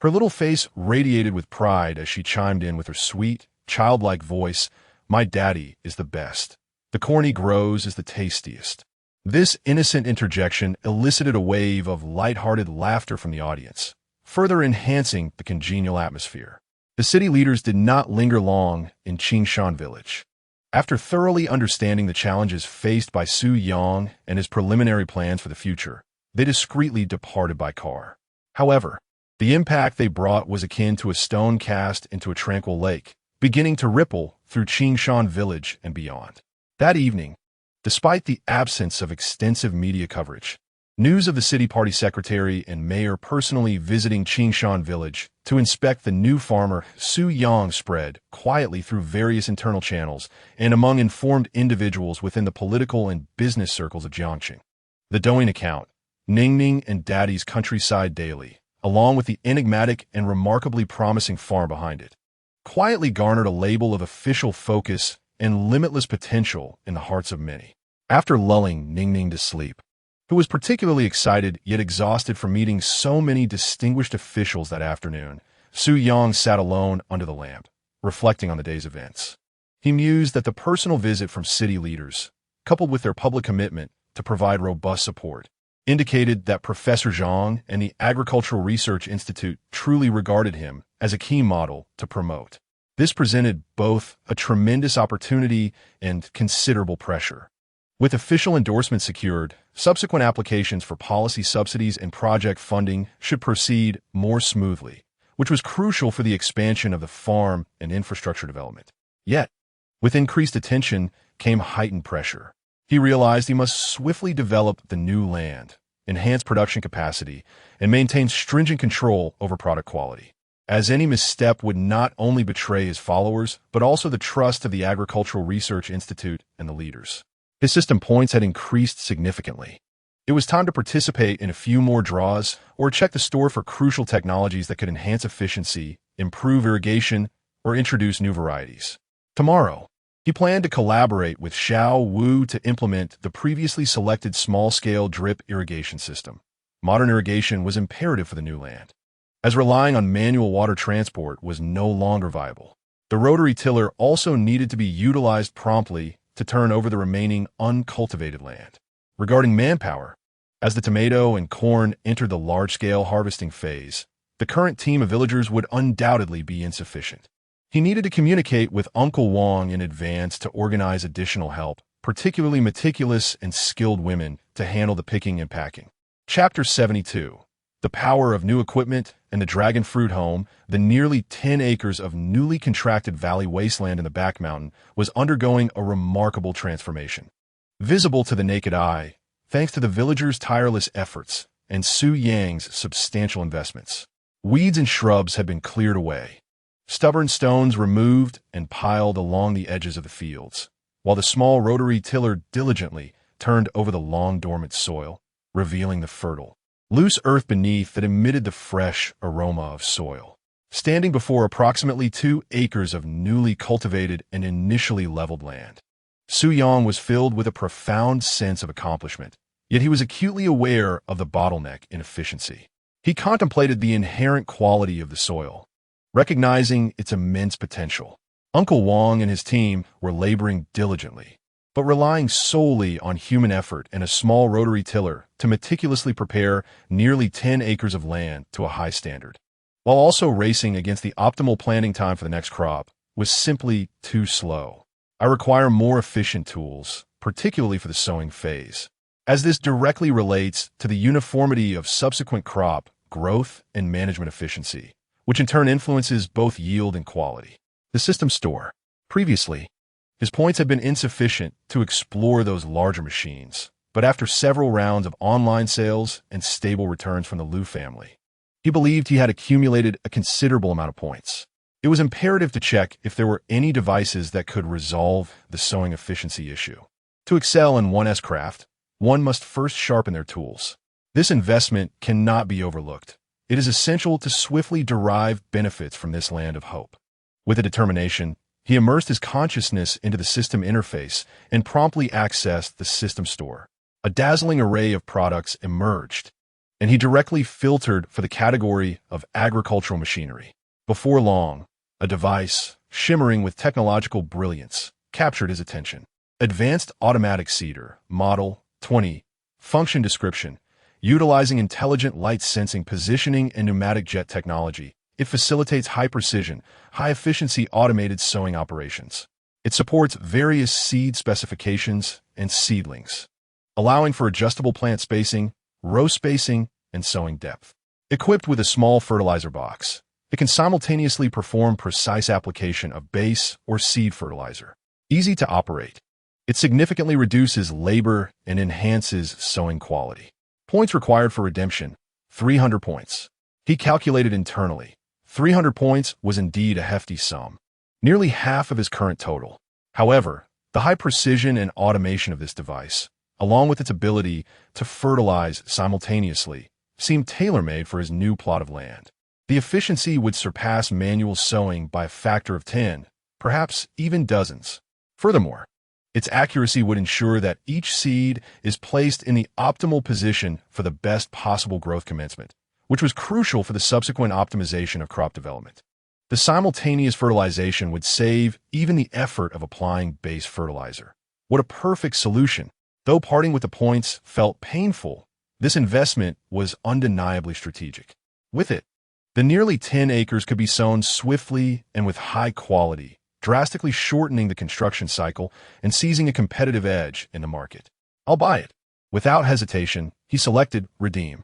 Her little face radiated with pride as she chimed in with her sweet, childlike voice, "My daddy is the best. The corn he grows is the tastiest." This innocent interjection elicited a wave of light-hearted laughter from the audience, further enhancing the congenial atmosphere. The city leaders did not linger long in Qingshan village. After thoroughly understanding the challenges faced by Su Yang and his preliminary plans for the future, they discreetly departed by car. However, the impact they brought was akin to a stone cast into a tranquil lake, beginning to ripple through Qingshan village and beyond. That evening, despite the absence of extensive media coverage, news of the city party secretary and mayor personally visiting Qingshan village to inspect the new farmer Su Yang spread quietly through various internal channels and among informed individuals within the political and business circles of Jiangxing. The Douyin account, Ningning and Daddy's Countryside Daily, along with the enigmatic and remarkably promising farm behind it, quietly garnered a label of official focus and limitless potential in the hearts of many. After lulling Ningning to sleep, who was particularly excited yet exhausted from meeting so many distinguished officials that afternoon, Su Yang sat alone under the lamp, reflecting on the day's events. He mused that the personal visit from city leaders, coupled with their public commitment to provide robust support, indicated that Professor Zhang and the Agricultural Research Institute truly regarded him as a key model to promote. This presented both a tremendous opportunity and considerable pressure. With official endorsements secured, subsequent applications for policy subsidies and project funding should proceed more smoothly, which was crucial for the expansion of the farm and infrastructure development. Yet, with increased attention came heightened pressure. He realized he must swiftly develop the new land, enhance production capacity, and maintain stringent control over product quality, as any misstep would not only betray his followers, but also the trust of the Agricultural Research Institute and the leaders. His system points had increased significantly. It was time to participate in a few more draws or check the store for crucial technologies that could enhance efficiency, improve irrigation, or introduce new varieties. Tomorrow, he planned to collaborate with Xiao Wu to implement the previously selected small-scale drip irrigation system. Modern irrigation was imperative for the new land, as relying on manual water transport was no longer viable. The rotary tiller also needed to be utilized promptly to turn over the remaining uncultivated land. Regarding manpower, as the tomato and corn entered the large-scale harvesting phase, the current team of villagers would undoubtedly be insufficient. He needed to communicate with Uncle Wong in advance to organize additional help, particularly meticulous and skilled women, to handle the picking and packing. Chapter 72. The Power of New Equipment and the Dragon Fruit Home. The nearly 10 acres of newly contracted valley wasteland in the back mountain was undergoing a remarkable transformation. Visible to the naked eye, thanks to the villagers' tireless efforts and Su Yang's substantial investments, weeds and shrubs had been cleared away, stubborn stones removed and piled along the edges of the fields, while the small rotary tiller diligently turned over the long-dormant soil, revealing the fertile, loose earth beneath that emitted the fresh aroma of soil. Standing before approximately 2 acres of newly cultivated and initially leveled land, Su Yang was filled with a profound sense of accomplishment, yet he was acutely aware of the bottleneck in efficiency. He contemplated the inherent quality of the soil, recognizing its immense potential. Uncle Wong and his team were laboring diligently, but relying solely on human effort and a small rotary tiller to meticulously prepare nearly 10 acres of land to a high standard, while also racing against the optimal planting time for the next crop, was simply too slow. I require more efficient tools, particularly for the sowing phase, as this directly relates to the uniformity of subsequent crop growth and management efficiency, which in turn influences both yield and quality. The system store. Previously, his points had been insufficient to explore those larger machines, but after several rounds of online sales and stable returns from the Liu family, he believed he had accumulated a considerable amount of points. It was imperative to check if there were any devices that could resolve the sewing efficiency issue. To excel in 1S craft, one must first sharpen their tools. This investment cannot be overlooked. It is essential to swiftly derive benefits from this land of hope. With a determination, he immersed his consciousness into the system interface and promptly accessed the system store. A dazzling array of products emerged, and he directly filtered for the category of agricultural machinery. Before long, a device, shimmering with technological brilliance, captured his attention. Advanced Automatic Seeder, Model 20, Function Description. Utilizing intelligent light sensing, positioning, and pneumatic jet technology, it facilitates high-precision, high-efficiency automated sowing operations. It supports various seed specifications and seedlings, allowing for adjustable plant spacing, row spacing, and sowing depth. Equipped with a small fertilizer box, it can simultaneously perform precise application of base or seed fertilizer. Easy to operate, it significantly reduces labor and enhances sowing quality. Points required for redemption, 300 points. He calculated internally. 300 points was indeed a hefty sum, nearly half of his current total. However, the high precision and automation of this device, along with its ability to fertilize simultaneously, seemed tailor-made for his new plot of land. The efficiency would surpass manual sowing by a factor of 10, perhaps even dozens. Furthermore, its accuracy would ensure that each seed is placed in the optimal position for the best possible growth commencement, which was crucial for the subsequent optimization of crop development. The simultaneous fertilization would save even the effort of applying base fertilizer. What a perfect solution! Though parting with the points felt painful, this investment was undeniably strategic. With it, the nearly 10 acres could be sown swiftly and with high quality, drastically shortening the construction cycle and seizing a competitive edge in the market. I'll buy it. Without hesitation, he selected Redeem.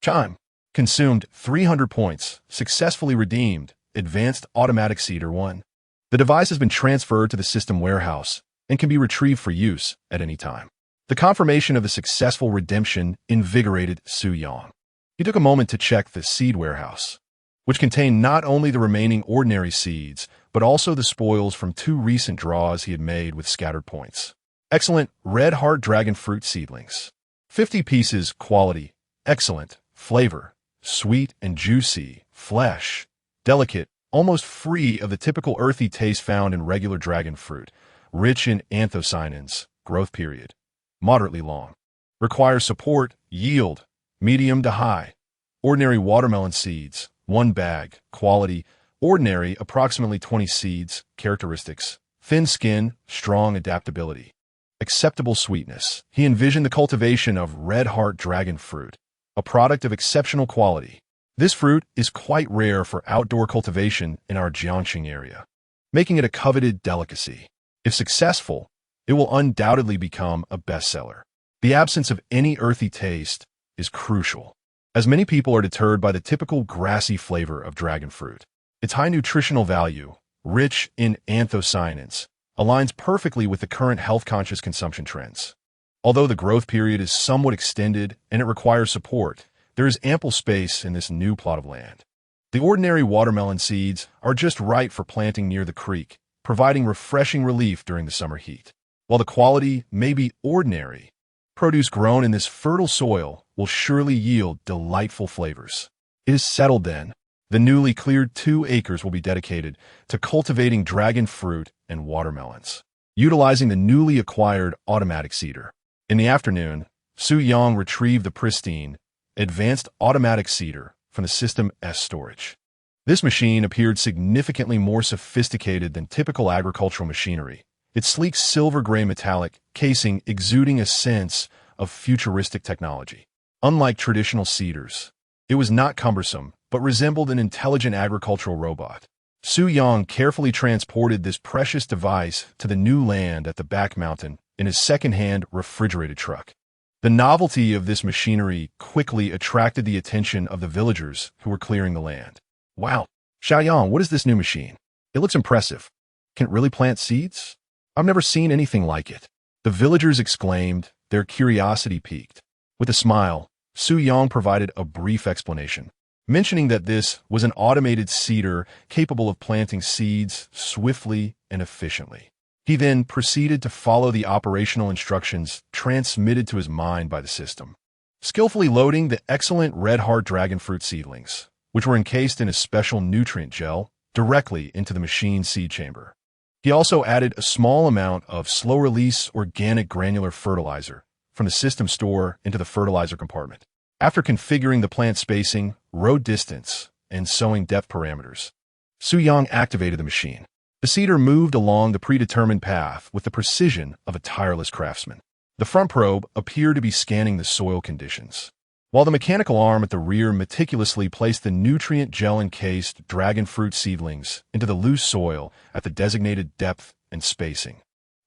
Chime. Consumed 300 points, successfully redeemed, Advanced Automatic Seeder 1. The device has been transferred to the system warehouse and can be retrieved for use at any time. The confirmation of the successful redemption invigorated Su Yang. He took a moment to check the seed warehouse, which contained not only the remaining ordinary seeds, but also the spoils from 2 recent draws he had made with scattered points. Excellent Red Heart Dragon Fruit seedlings. 50 pieces, quality, excellent, flavor, sweet and juicy, flesh, delicate, almost free of the typical earthy taste found in regular dragon fruit, rich in anthocyanins, growth period, moderately long. Requires support, yield, medium to high. Ordinary watermelon seeds, 1 bag, quality, ordinary, approximately 20 seeds, characteristics, thin skin, strong adaptability. Acceptable sweetness. He envisioned the cultivation of red heart dragon fruit, a product of exceptional quality. This fruit is quite rare for outdoor cultivation in our Jiangxing area, making it a coveted delicacy. If successful, it will undoubtedly become a bestseller. The absence of any earthy taste is crucial, as many people are deterred by the typical grassy flavor of dragon fruit. Its high nutritional value, rich in anthocyanins, aligns perfectly with the current health-conscious consumption trends. Although the growth period is somewhat extended and it requires support, there is ample space in this new plot of land. The ordinary watermelon seeds are just right for planting near the creek, providing refreshing relief during the summer heat. While the quality may be ordinary, produce grown in this fertile soil will surely yield delightful flavors. It is settled then. The newly cleared 2 acres will be dedicated to cultivating dragon fruit and watermelons, utilizing the newly acquired automatic seeder. In the afternoon, Su Yang retrieved the pristine, advanced automatic seeder from the System S storage. This machine appeared significantly more sophisticated than typical agricultural machinery, its sleek silver-gray metallic casing exuding a sense of futuristic technology. Unlike traditional seeders, it was not cumbersome, but resembled an intelligent agricultural robot. Su Yang carefully transported this precious device to the new land at the back mountain in his second-hand refrigerated truck. The novelty of this machinery quickly attracted the attention of the villagers who were clearing the land. Wow, Xiaoyang, what is this new machine? It looks impressive. Can it really plant seeds? I've never seen anything like it. The villagers exclaimed, their curiosity piqued. With a smile, Su Yang provided a brief explanation, mentioning that this was an automated seeder capable of planting seeds swiftly and efficiently. He then proceeded to follow the operational instructions transmitted to his mind by the system, skillfully loading the excellent red heart dragon fruit seedlings, which were encased in a special nutrient gel, directly into the machine's seed chamber. He also added a small amount of slow-release organic granular fertilizer from the system store into the fertilizer compartment. After configuring the plant spacing, row distance, and sowing depth parameters, Su Yang activated the machine. The seeder moved along the predetermined path with the precision of a tireless craftsman. The front probe appeared to be scanning the soil conditions, while the mechanical arm at the rear meticulously placed the nutrient gel-encased dragon fruit seedlings into the loose soil at the designated depth and spacing,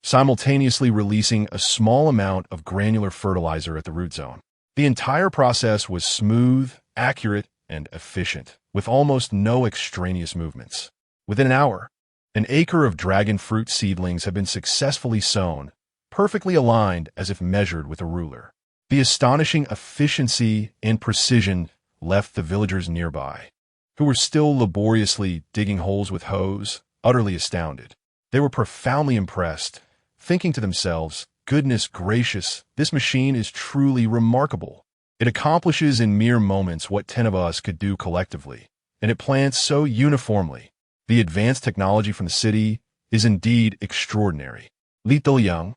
simultaneously releasing a small amount of granular fertilizer at the root zone. The entire process was smooth, accurate, and efficient, with almost no extraneous movements. Within an hour, an acre of dragon fruit seedlings had been successfully sown, perfectly aligned as if measured with a ruler. The astonishing efficiency and precision left the villagers nearby, who were still laboriously digging holes with hoes, utterly astounded. They were profoundly impressed, thinking to themselves, "Goodness gracious, this machine is truly remarkable. It accomplishes in mere moments what 10 of us could do collectively, and it plants so uniformly. The advanced technology from the city is indeed extraordinary." Li Deliang,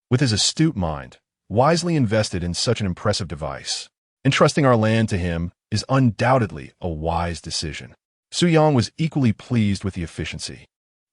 with his astute mind, wisely invested in such an impressive device. Entrusting our land to him is undoubtedly a wise decision. Su Yang was equally pleased with the efficiency.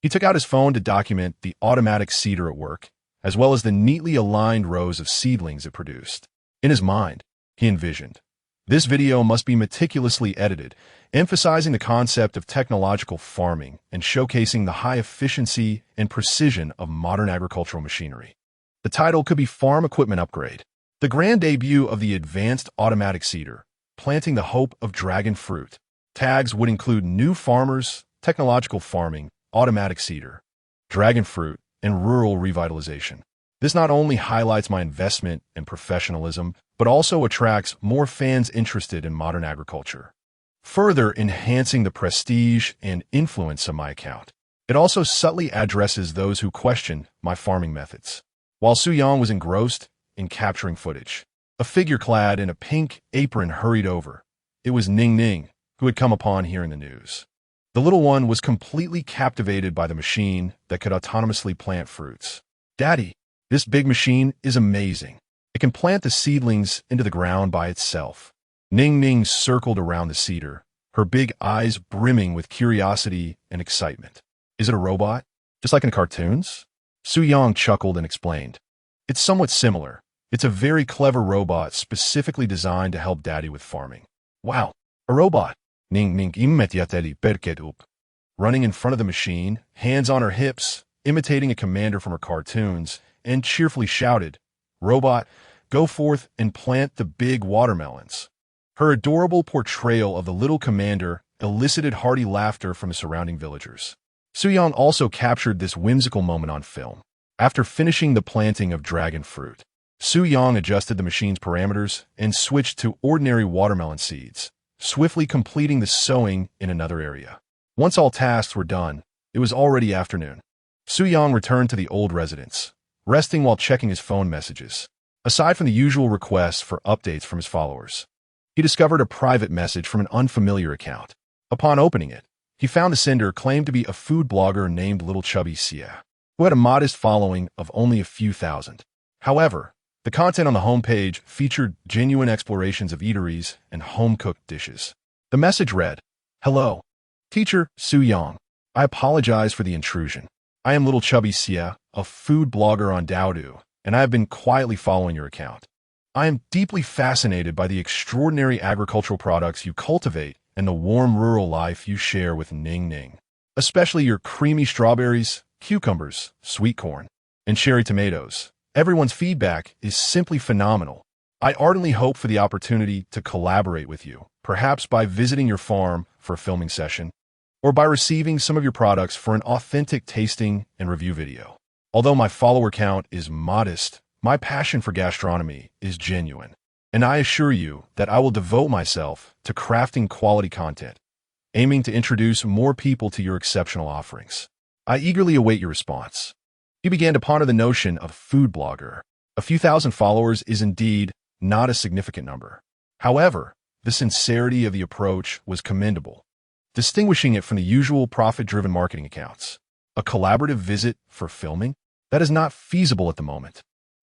He took out his phone to document the automatic seeder at work, as well as the neatly aligned rows of seedlings it produced. In his mind, he envisioned, this video must be meticulously edited, emphasizing the concept of technological farming and showcasing the high efficiency and precision of modern agricultural machinery. The title could be Farm Equipment Upgrade. The grand debut of the advanced automatic seeder, planting the hope of dragon fruit. Tags would include new farmers, technological farming, automatic seeder, dragon fruit, and rural revitalization. This not only highlights my investment and professionalism, but also attracts more fans interested in modern agriculture, further enhancing the prestige and influence of my account. It also subtly addresses those who question my farming methods. While Su Yang was engrossed in capturing footage, a figure clad in a pink apron hurried over. It was Ning Ning, who had come upon hearing the news. The little one was completely captivated by the machine that could autonomously plant fruits. "Daddy, this big machine is amazing. It can plant the seedlings into the ground by itself." Ning Ning circled around the seeder, her big eyes brimming with curiosity and excitement. Is it a robot? Just like in the cartoons? Su-Yang chuckled and explained. It's somewhat similar. It's a very clever robot specifically designed to help Daddy with farming. Wow, a robot! Ning ning immediately perché up. Running in front of the machine, hands on her hips, imitating a commander from her cartoons, and cheerfully shouted, "Robot, go forth and plant the big watermelons." Her adorable portrayal of the little commander elicited hearty laughter from the surrounding villagers. Su-Yang also captured this whimsical moment on film. After finishing the planting of dragon fruit, Su-Yang adjusted the machine's parameters and switched to ordinary watermelon seeds, swiftly completing the sowing in another area. Once all tasks were done, it was already afternoon. Su-Yang returned to the old residence, resting while checking his phone messages. Aside from the usual requests for updates from his followers, he discovered a private message from an unfamiliar account. Upon opening it, he found the sender claimed to be a food blogger named Little Chubby Sia, who had a modest following of only a few thousand. However, the content on the homepage featured genuine explorations of eateries and home-cooked dishes. The message read, "Hello, Teacher Su-Yang. I apologize for the intrusion. I am Little Chubby Sia, a food blogger on Doudu, and I have been quietly following your account. I am deeply fascinated by the extraordinary agricultural products you cultivate and the warm rural life you share with Ning Ning, especially your creamy strawberries, cucumbers, sweet corn, and cherry tomatoes. Everyone's feedback is simply phenomenal. I ardently hope for the opportunity to collaborate with you, perhaps by visiting your farm for a filming session, or by receiving some of your products for an authentic tasting and review video. Although my follower count is modest, my passion for gastronomy is genuine, and I assure you that I will devote myself to crafting quality content, aiming to introduce more people to your exceptional offerings. I eagerly await your response." He began to ponder the notion of food blogger. A few thousand followers is indeed not a significant number. However, the sincerity of the approach was commendable, distinguishing it from the usual profit-driven marketing accounts. A collaborative visit for filming? That is not feasible at the moment,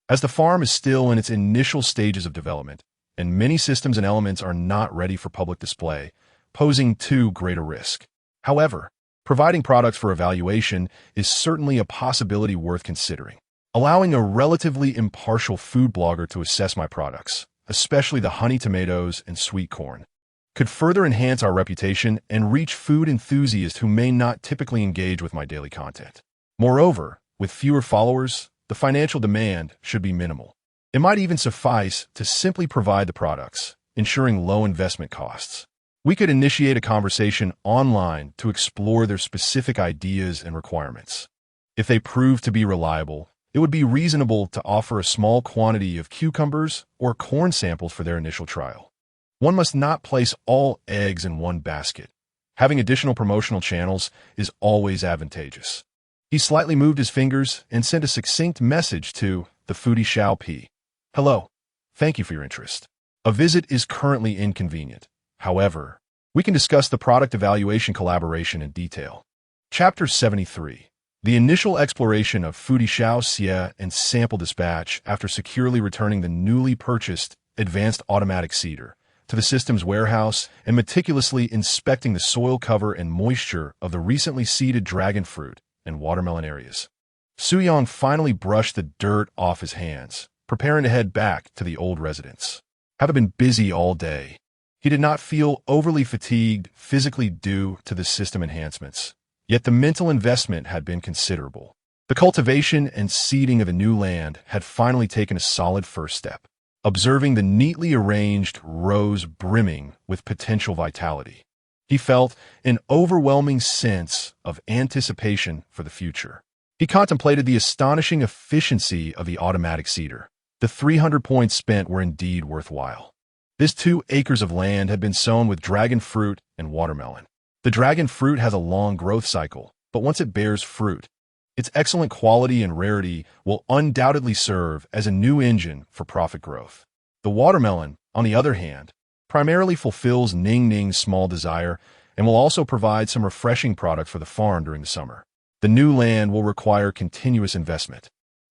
as the farm is still in its initial stages of development, and many systems and elements are not ready for public display, posing too great a risk. However, providing products for evaluation is certainly a possibility worth considering. Allowing a relatively impartial food blogger to assess my products, especially the honey tomatoes and sweet corn, could further enhance our reputation and reach food enthusiasts who may not typically engage with my daily content. Moreover, with fewer followers, the financial demand should be minimal. It might even suffice to simply provide the products, ensuring low investment costs. We could initiate a conversation online to explore their specific ideas and requirements. If they prove to be reliable, it would be reasonable to offer a small quantity of cucumbers or corn samples for their initial trial. One must not place all eggs in one basket. Having additional promotional channels is always advantageous. He slightly moved his fingers and sent a succinct message to the foodie Xiao P. "Hello. Thank you for your interest. A visit is currently inconvenient. However, we can discuss the product evaluation collaboration in detail." Chapter 73. The initial exploration of foodie Xiao Xie and sample dispatch after securely returning the newly purchased advanced automatic seeder to the system's warehouse and meticulously inspecting the soil cover and moisture of the recently seeded dragon fruit and watermelon areas. Su-Yang finally brushed the dirt off his hands, preparing to head back to the old residence. Having been busy all day, he did not feel overly fatigued physically due to the system enhancements, yet the mental investment had been considerable. The cultivation and seeding of the new land had finally taken a solid first step. Observing the neatly arranged rows brimming with potential vitality, he felt an overwhelming sense of anticipation for the future. He contemplated the astonishing efficiency of the automatic seeder. The 300 points spent were indeed worthwhile. This 2 acres of land had been sown with dragon fruit and watermelon. The dragon fruit has a long growth cycle, but once it bears fruit, its excellent quality and rarity will undoubtedly serve as a new engine for profit growth. The watermelon, on the other hand, primarily fulfills Ning Ning's small desire and will also provide some refreshing product for the farm during the summer. The new land will require continuous investment,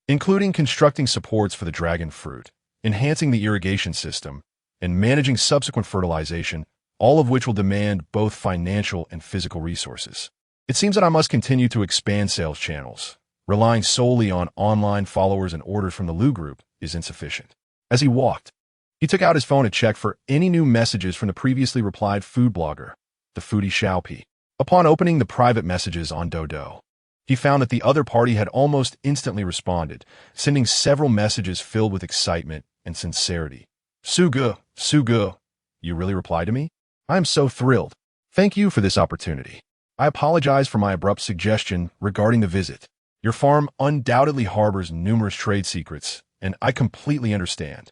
including constructing supports for the dragon fruit, enhancing the irrigation system, and managing subsequent fertilization all of which will demand both financial and physical resources. It seems that I must continue to expand sales channels. Relying solely on online followers and orders from the Lu group is insufficient. As he walked, he took out his phone to check for any new messages from the previously replied food blogger, the foodie Xiaopi. Upon opening the private messages on Dodo, he found that the other party had almost instantly responded, sending several messages filled with excitement and sincerity. Sugu, you really replied to me? I am so thrilled. Thank you for this opportunity. I apologize for my abrupt suggestion regarding the visit. Your farm undoubtedly harbors numerous trade secrets, and I completely understand.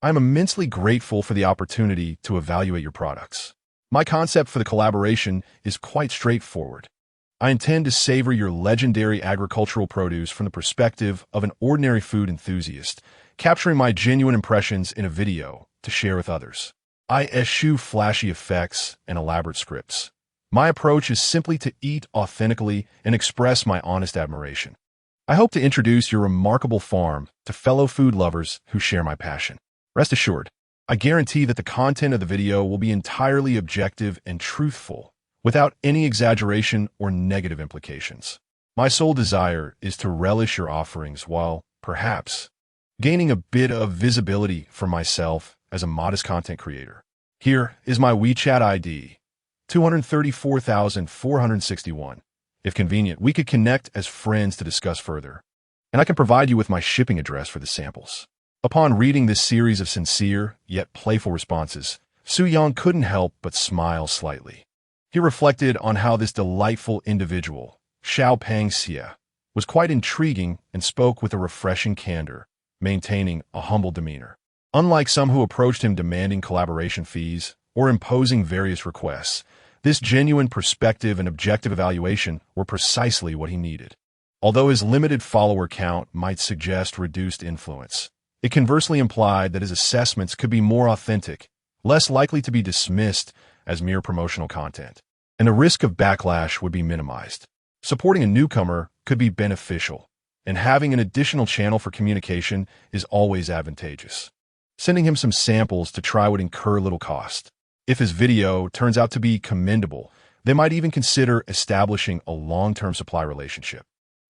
I am immensely grateful for the opportunity to evaluate your products. My concept for the collaboration is quite straightforward. I intend to savor your legendary agricultural produce from the perspective of an ordinary food enthusiast, capturing my genuine impressions in a video to share with others. I eschew flashy effects and elaborate scripts. My approach is simply to eat authentically and express my honest admiration. I hope to introduce your remarkable farm to fellow food lovers who share my passion. Rest assured, I guarantee that the content of the video will be entirely objective and truthful, without any exaggeration or negative implications. My sole desire is to relish your offerings while, perhaps, gaining a bit of visibility for myself as a modest content creator. Here is my WeChat ID, 234,461. If convenient, we could connect as friends to discuss further, and I can provide you with my shipping address for the samples. Upon reading this series of sincere, yet playful responses, Su Yang couldn't help but smile slightly. He reflected on how this delightful individual, Xiao Pangxia, was quite intriguing and spoke with a refreshing candor, maintaining a humble demeanor. Unlike some who approached him demanding collaboration fees or imposing various requests, this genuine perspective and objective evaluation were precisely what he needed. Although his limited follower count might suggest reduced influence, it conversely implied that his assessments could be more authentic, less likely to be dismissed as mere promotional content, and the risk of backlash would be minimized. Supporting a newcomer could be beneficial, and having an additional channel for communication is always advantageous. Sending him some samples to try would incur little cost. If his video turns out to be commendable, they might even consider establishing a long-term supply relationship.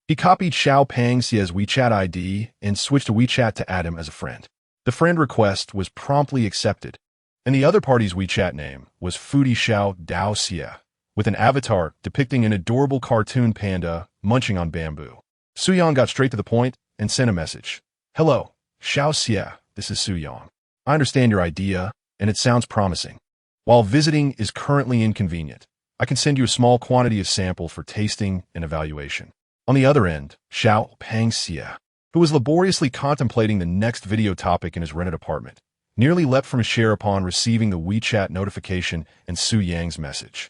He copied Xiao Pangxia's WeChat ID and switched to WeChat to add him as a friend. The friend request was promptly accepted, and the other party's WeChat name was Foodie Xiao Daoxia, with an avatar depicting an adorable cartoon panda munching on bamboo. Su Yang got straight to the point and sent a message. Hello, Xiao Xia, this is Su Yang. I understand your idea, and it sounds promising. While visiting is currently inconvenient, I can send you a small quantity of sample for tasting and evaluation. On the other end, Xiao Pangxia, who was laboriously contemplating the next video topic in his rented apartment, nearly leapt from his chair upon receiving the WeChat notification and Su Yang's message.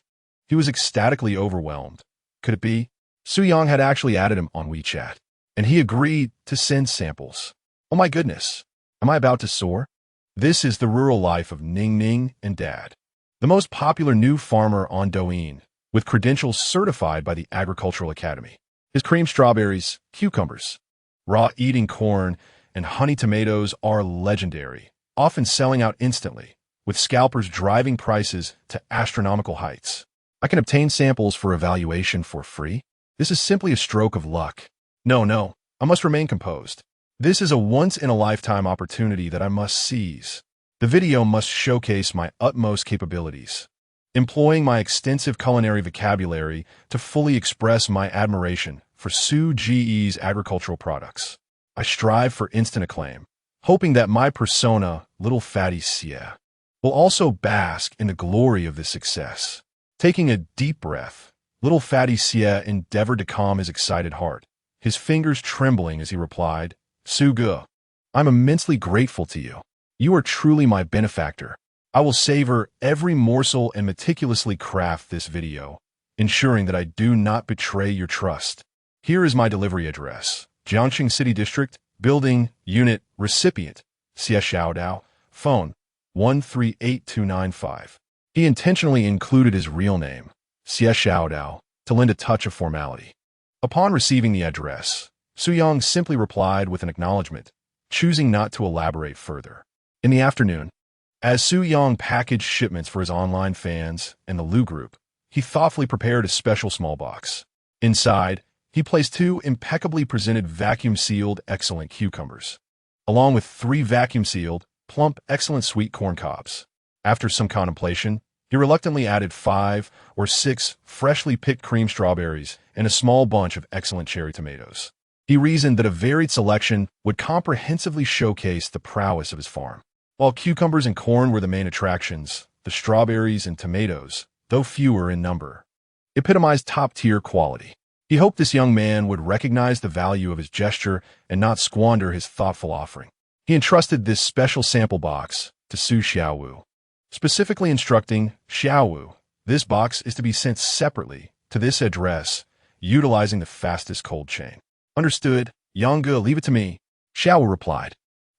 He was ecstatically overwhelmed. Could it be? Su Yang had actually added him on WeChat, and he agreed to send samples. Oh my goodness, am I about to soar? This is the rural life of Ning Ning and Dad, the most popular new farmer on Douyin, with credentials certified by the Agricultural Academy. His cream strawberries, cucumbers, raw eating corn, and honey tomatoes are legendary, often selling out instantly, with scalpers driving prices to astronomical heights. I can obtain samples for evaluation for free? This is simply a stroke of luck. No, I must remain composed. This is a once-in-a-lifetime opportunity that I must seize. The video must showcase my utmost capabilities, employing my extensive culinary vocabulary to fully express my admiration for Su Ji's agricultural products. I strive for instant acclaim, hoping that my persona, Little Fatty Xia, will also bask in the glory of this success. Taking a deep breath, Little Fatty Xia endeavored to calm his excited heart, his fingers trembling as he replied, Sugu, I'm immensely grateful to you. You are truly my benefactor. I will savor every morsel and meticulously craft this video, ensuring that I do not betray your trust. Here is my delivery address, Jiangxing City District, Building, Unit, Recipient, Xia Xiaodao, Phone, 138295. He intentionally included his real name, Xia Xiaodao, to lend a touch of formality. Upon receiving the address, Su Yang simply replied with an acknowledgement, choosing not to elaborate further. In the afternoon, As Su Yang packaged shipments for his online fans and the Lu group, he thoughtfully prepared a special small box. Inside, he placed 2 impeccably presented vacuum-sealed excellent cucumbers, along with 3 vacuum-sealed, plump, excellent sweet corn cobs. After some contemplation, he reluctantly added 5 or 6 freshly picked cream strawberries and a small bunch of excellent cherry tomatoes. He reasoned that a varied selection would comprehensively showcase the prowess of his farm. While cucumbers and corn were the main attractions, the strawberries and tomatoes, though fewer in number, epitomized top-tier quality. He hoped this young man would recognize the value of his gesture and not squander his thoughtful offering. He entrusted this special sample box to Su Xiaowu, specifically instructing Xiaowu, this box is to be sent separately to this address, utilizing the fastest cold chain. Understood, Yangge, leave it to me, Xiaowu replied,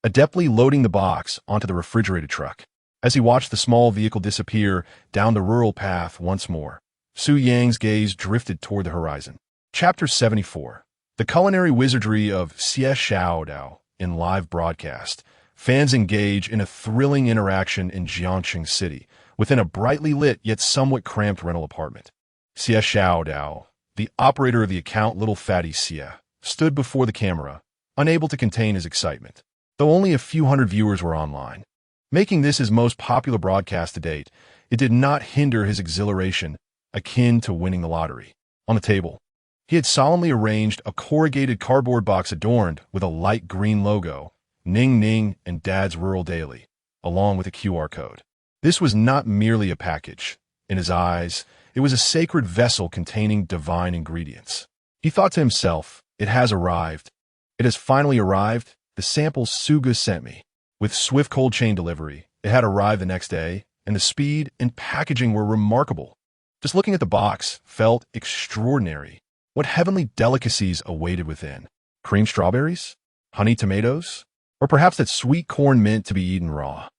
adeptly loading the box onto the refrigerated truck. As he watched the small vehicle disappear down the rural path once more, Su Yang's gaze drifted toward the horizon. Chapter 74. The Culinary Wizardry of Xie Xiaodao in live broadcast. Fans engage in a thrilling interaction in Jiangxing City within a brightly lit yet somewhat cramped rental apartment. Xie Xiaodao, the operator of the account Little Fatty Xie, stood before the camera, unable to contain his excitement. Though only a few hundred viewers were online, making this his most popular broadcast to date, it did not hinder his exhilaration, akin to winning the lottery. On the table, he had solemnly arranged a corrugated cardboard box adorned with a light green logo, Ning Ning and Dad's Rural Daily, along with a QR code. This was not merely a package. In his eyes, it was a sacred vessel containing divine ingredients. He thought to himself, it has arrived. It has finally arrived, the samples Suga sent me. With swift cold chain delivery, it had arrived the next day, and the speed and packaging were remarkable. Just looking at the box felt extraordinary. What heavenly delicacies awaited within? Cream strawberries? Honey tomatoes? Or perhaps that sweet corn meant to be eaten raw?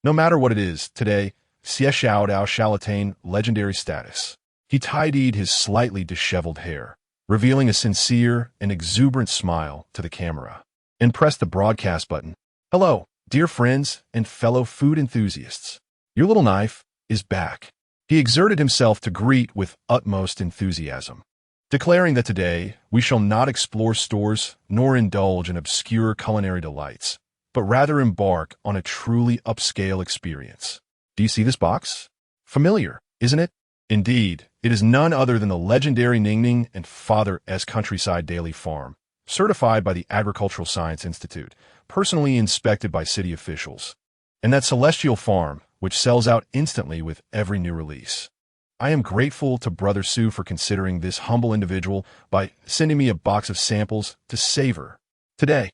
No matter what it is, today, Xie Xiaodao shall attain legendary status. He tidied his slightly disheveled hair, revealing a sincere and exuberant smile to the camera, and pressed the broadcast button. Hello, dear friends and fellow food enthusiasts. Your little knife is back. He exerted himself to greet with utmost enthusiasm, declaring that today we shall not explore stores nor indulge in obscure culinary delights, but rather embark on a truly upscale experience. Do you see this box? Familiar, isn't it? Indeed, it is none other than the legendary Ningning and Father S Countryside Daily Farm, certified by the Agricultural Science Institute, personally inspected by city officials, and that celestial farm, which sells out instantly with every new release. I am grateful to Brother Su for considering this humble individual by sending me a box of samples to savor. Today,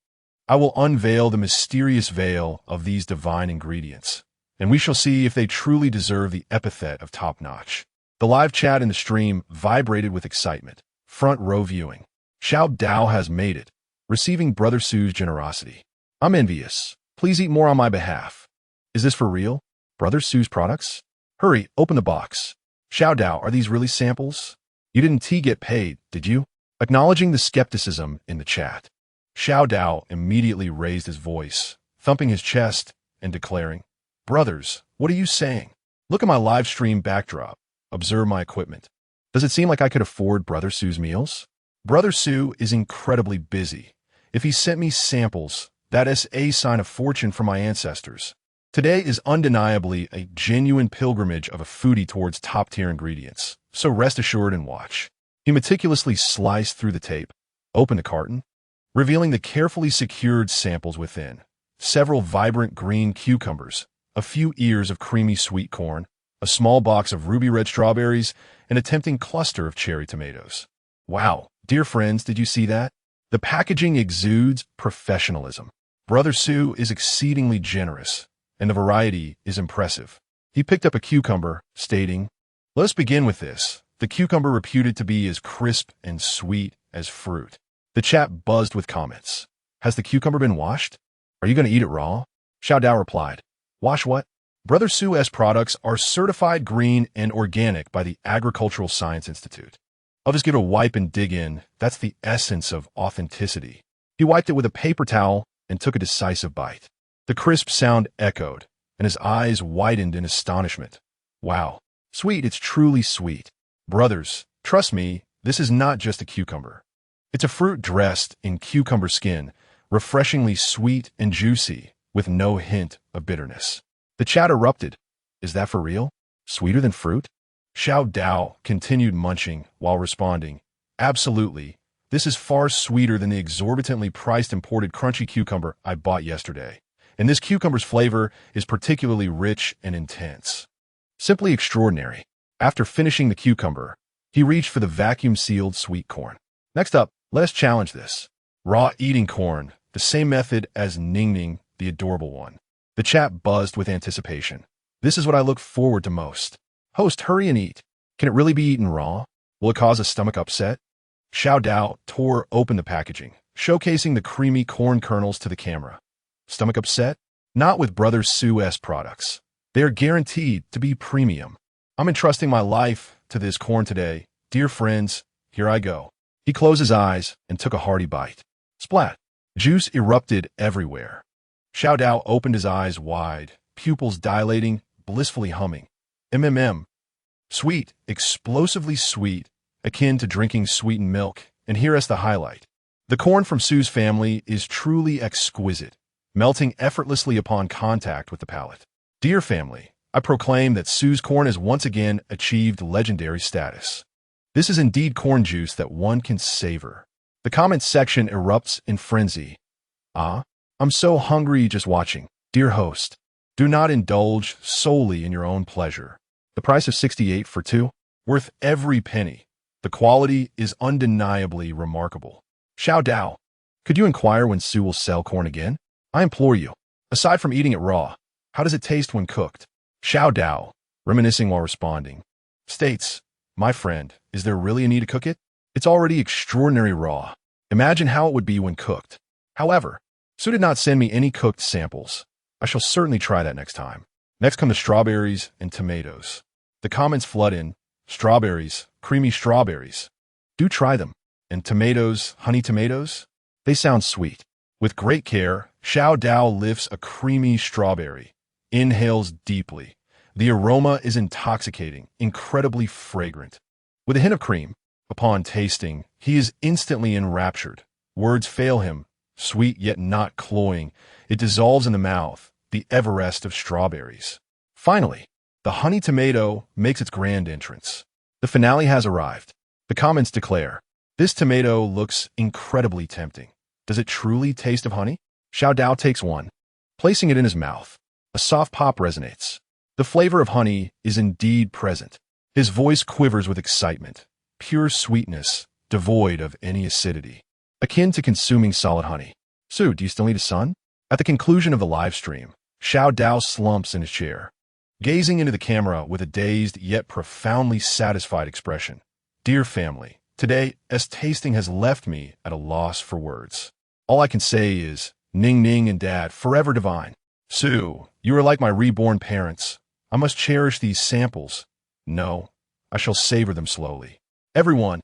I will unveil the mysterious veil of these divine ingredients, and we shall see if they truly deserve the epithet of top-notch. The live chat in the stream vibrated with excitement. Front row viewing. Xiao Dao has made it, receiving Brother Su's generosity. I'm envious. Please eat more on my behalf. Is this for real? Brother Su's products? Hurry, open the box. Xiao Dao, are these really samples? You didn't get paid, did you? Acknowledging the skepticism in the chat, Xiao Dao immediately raised his voice, thumping his chest and declaring, Brothers, what are you saying? Look at my live stream backdrop. Observe my equipment. Does it seem like I could afford Brother Su's meals? Brother Su is incredibly busy. If he sent me samples, that is a sign of fortune from my ancestors. Today is undeniably a genuine pilgrimage of a foodie towards top-tier ingredients, so rest assured and watch. He meticulously sliced through the tape, opened the carton, revealing the carefully secured samples within. Several vibrant green cucumbers, a few ears of creamy sweet corn, a small box of ruby red strawberries, and a tempting cluster of cherry tomatoes. Wow, dear friends, did you see that? The packaging exudes professionalism. Brother Su is exceedingly generous, and the variety is impressive. He picked up a cucumber, stating, Let us begin with this. The cucumber reputed to be as crisp and sweet as fruit. The chat buzzed with comments. Has the cucumber been washed? Are you going to eat it raw? Xiao Dao replied, Wash what? Brother Su's products are certified green and organic by the Agricultural Science Institute. I'll just give it a wipe and dig in. That's the essence of authenticity. He wiped it with a paper towel and took a decisive bite. The crisp sound echoed, and his eyes widened in astonishment. Wow. Sweet, it's truly sweet. Brothers, trust me, this is not just a cucumber. It's a fruit dressed in cucumber skin, refreshingly sweet and juicy, with no hint of bitterness. The chat erupted. Is that for real? Sweeter than fruit? Xiao Dao continued munching while responding. Absolutely. This is far sweeter than the exorbitantly priced imported crunchy cucumber I bought yesterday. And this cucumber's flavor is particularly rich and intense. Simply extraordinary. After finishing the cucumber, he reached for the vacuum-sealed sweet corn. Next up, let us challenge this. Raw eating corn, the same method as Ning Ning, the adorable one. The chat buzzed with anticipation. This is what I look forward to most. Host, hurry and eat. Can it really be eaten raw? Will it cause a stomach upset? Xiao Dao tore open the packaging, showcasing the creamy corn kernels to the camera. Stomach upset? Not with Brothers Su's products. They are guaranteed to be premium. I'm entrusting my life to this corn today. Dear friends, here I go. He closed his eyes and took a hearty bite. Splat! Juice erupted everywhere. Xiao Dao opened his eyes wide, pupils dilating, blissfully humming. MMM. Sweet, explosively sweet, akin to drinking sweetened milk. And here is the highlight. The corn from Su's family is truly exquisite, melting effortlessly upon contact with the palate. Dear family, I proclaim that Su's corn has once again achieved legendary status. This is indeed corn juice that one can savor. The comments section erupts in frenzy. I'm so hungry just watching. Dear host, do not indulge solely in your own pleasure. The price of 68 for 2, worth every penny. The quality is undeniably remarkable. Xiao Dao, could you inquire when Su will sell corn again? I implore you. Aside from eating it raw, how does it taste when cooked? Xiao Dao, reminiscing while responding, states, my friend, is there really a need to cook it? It's already extraordinary raw. Imagine how it would be when cooked. However, Su did not send me any cooked samples. I shall certainly try that next time. Next come the strawberries and tomatoes. The comments flood in. Strawberries, creamy strawberries. Do try them. And tomatoes, honey tomatoes? They sound sweet. With great care, Xiao Dao lifts a creamy strawberry. Inhales deeply. The aroma is intoxicating, incredibly fragrant. With a hint of cream, upon tasting, he is instantly enraptured. Words fail him. Sweet yet not cloying, it dissolves in the mouth, the Everest of strawberries. Finally, the honey tomato makes its grand entrance. The finale has arrived. The comments declare, this tomato looks incredibly tempting. Does it truly taste of honey? Xiao Dao takes one, placing it in his mouth. A soft pop resonates. The flavor of honey is indeed present. His voice quivers with excitement, pure sweetness, devoid of any acidity, akin to consuming solid honey. Su, do you still need a son? At the conclusion of the live stream, Xiao Dao slumps in his chair, gazing into the camera with a dazed yet profoundly satisfied expression. Dear family, today, as tasting has left me at a loss for words. All I can say is, Ning Ning and Dad, forever divine. Su, you are like my reborn parents. I must cherish these samples. No, I shall savor them slowly. Everyone,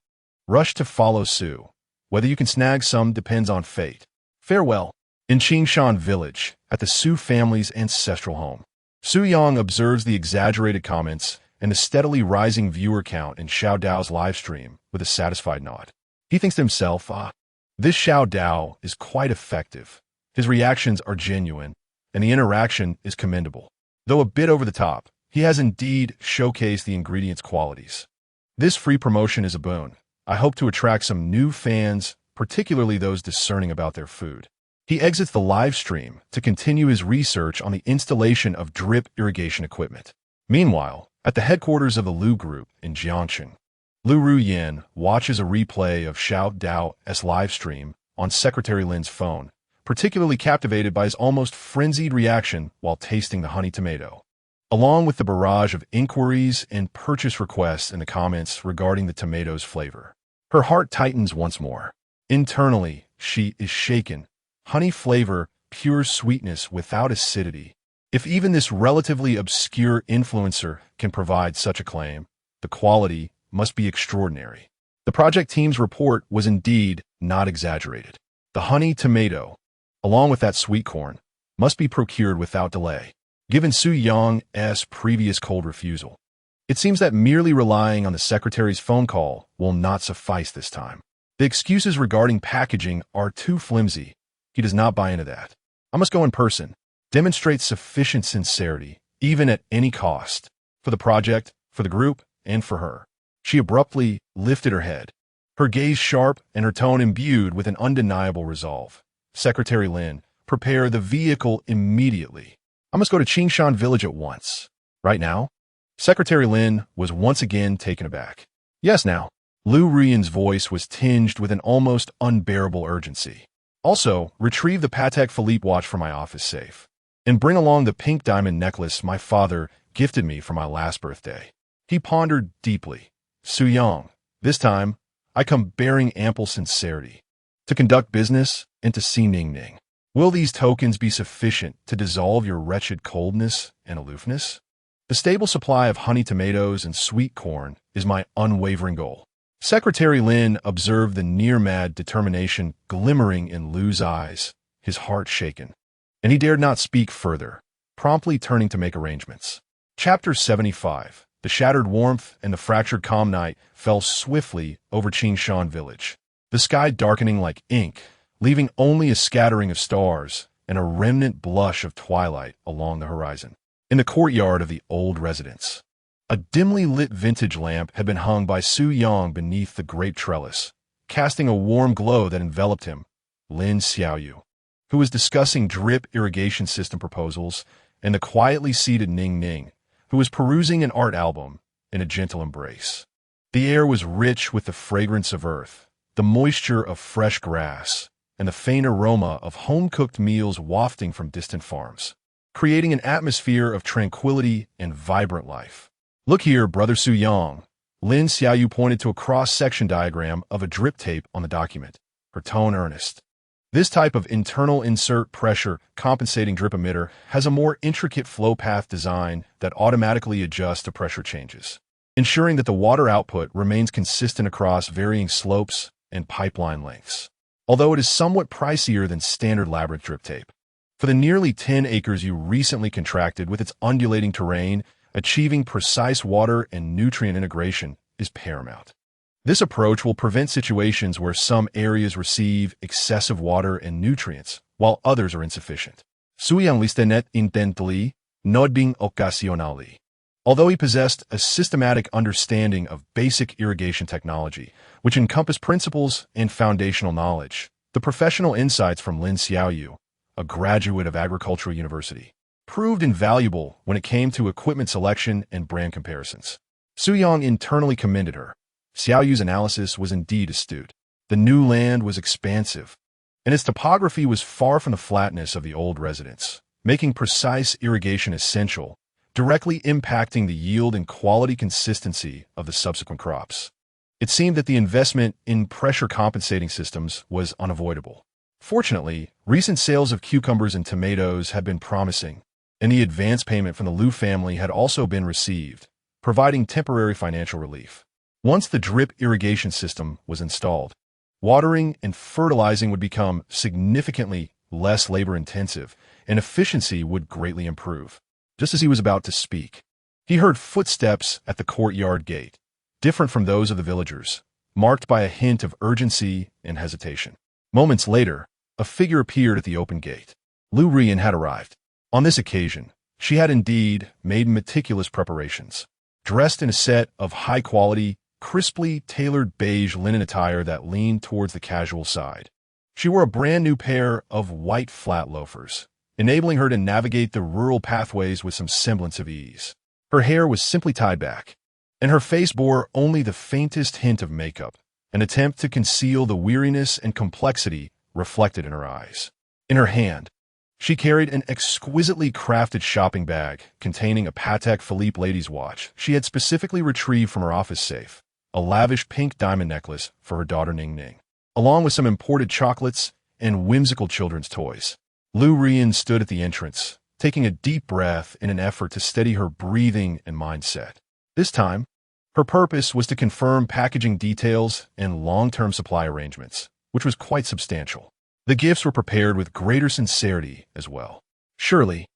rush to follow Su. Whether you can snag some depends on fate. Farewell. In Qingshan village, at the Su family's ancestral home, Su Yang observes the exaggerated comments and the steadily rising viewer count in Xiao Dao's live stream with a satisfied nod. He thinks to himself, this Xiao Dao is quite effective. His reactions are genuine, and the interaction is commendable. Though a bit over the top, he has indeed showcased the ingredients' qualities. This free promotion is a boon. I hope to attract some new fans, particularly those discerning about their food. He exits the live stream to continue his research on the installation of drip irrigation equipment. Meanwhile, at the headquarters of the Lu Group in Jiangcheng, Lu Ruyan watches a replay of Xiao Dao's live stream on Secretary Lin's phone, particularly captivated by his almost frenzied reaction while tasting the honey tomato. Along with the barrage of inquiries and purchase requests in the comments regarding the tomato's flavor, her heart tightens once more. Internally, she is shaken. Honey flavor, pure sweetness without acidity. If even this relatively obscure influencer can provide such a claim, the quality must be extraordinary. The project team's report was indeed not exaggerated. The honey tomato, along with that sweet corn, must be procured without delay. given Su Yang's previous cold refusal. It seems that merely relying on the secretary's phone call will not suffice this time. The excuses regarding packaging are too flimsy. He does not buy into that. I must go in person, demonstrate sufficient sincerity, even at any cost, for the project, for the group, and for her. She abruptly lifted her head, her gaze sharp and her tone imbued with an undeniable resolve. Secretary Lin, prepare the vehicle immediately. I must go to Qingshan village at once. Right now? Secretary Lin was once again taken aback. Yes, now. Lu Rian's voice was tinged with an almost unbearable urgency. Also, retrieve the Patek Philippe watch from my office safe. And bring along the pink diamond necklace my father gifted me for my last birthday. He pondered deeply. Su Yang, this time, I come bearing ample sincerity. To conduct business and to see Ning Ning. Will these tokens be sufficient to dissolve your wretched coldness and aloofness? The stable supply of honey tomatoes and sweet corn is my unwavering goal. Secretary Lin observed the near-mad determination glimmering in Lu's eyes, his heart shaken, and he dared not speak further, promptly turning to make arrangements. Chapter 75. The shattered warmth and the fractured calm night fell swiftly over Qingshan village, the sky darkening like ink, leaving only a scattering of stars and a remnant blush of twilight along the horizon. In the courtyard of the old residence, a dimly lit vintage lamp had been hung by Su Yang beneath the grape trellis, casting a warm glow that enveloped him, Lin Xiaoyu, who was discussing drip irrigation system proposals, and the quietly seated Ning Ning, who was perusing an art album in a gentle embrace. The air was rich with the fragrance of earth, the moisture of fresh grass, and the faint aroma of home-cooked meals wafting from distant farms, creating an atmosphere of tranquility and vibrant life. Look here, Brother Su Yang. Lin Xiaoyu pointed to a cross-section diagram of a drip tape on the document, her tone earnest. This type of internal insert pressure compensating drip emitter has a more intricate flow path design that automatically adjusts to pressure changes, ensuring that the water output remains consistent across varying slopes and pipeline lengths, although it is somewhat pricier than standard labyrinth drip tape. For the nearly 10 acres you recently contracted with its undulating terrain, achieving precise water and nutrient integration is paramount. This approach will prevent situations where some areas receive excessive water and nutrients, while others are insufficient. Su Yang listenet intently, noding occasionally. Although he possessed a systematic understanding of basic irrigation technology, which encompassed principles and foundational knowledge, the professional insights from Lin Xiaoyu, a graduate of Agricultural University, proved invaluable when it came to equipment selection and brand comparisons. Su Yang internally commended her. Xiaoyu's analysis was indeed astute. The new land was expansive, and its topography was far from the flatness of the old residence, making precise irrigation essential, directly impacting the yield and quality consistency of the subsequent crops. It seemed that the investment in pressure compensating systems was unavoidable. Fortunately, recent sales of cucumbers and tomatoes had been promising, and the advance payment from the Lu family had also been received, providing temporary financial relief. Once the drip irrigation system was installed, watering and fertilizing would become significantly less labor-intensive, and efficiency would greatly improve. Just as he was about to speak, he heard footsteps at the courtyard gate, different from those of the villagers, marked by a hint of urgency and hesitation. Moments later, a figure appeared at the open gate. Lu Rian had arrived. On this occasion, she had indeed made meticulous preparations, dressed in a set of high-quality, crisply tailored beige linen attire that leaned towards the casual side. She wore a brand-new pair of white flat loafers, enabling her to navigate the rural pathways with some semblance of ease. Her hair was simply tied back, and her face bore only the faintest hint of makeup, an attempt to conceal the weariness and complexity reflected in her eyes. In her hand, she carried an exquisitely crafted shopping bag containing a Patek Philippe ladies' watch she had specifically retrieved from her office safe, a lavish pink diamond necklace for her daughter Ning Ning, along with some imported chocolates and whimsical children's toys. Lu Rian stood at the entrance, taking a deep breath in an effort to steady her breathing and mindset. This time, her purpose was to confirm packaging details and long-term supply arrangements, which was quite substantial. The gifts were prepared with greater sincerity as well. Surely,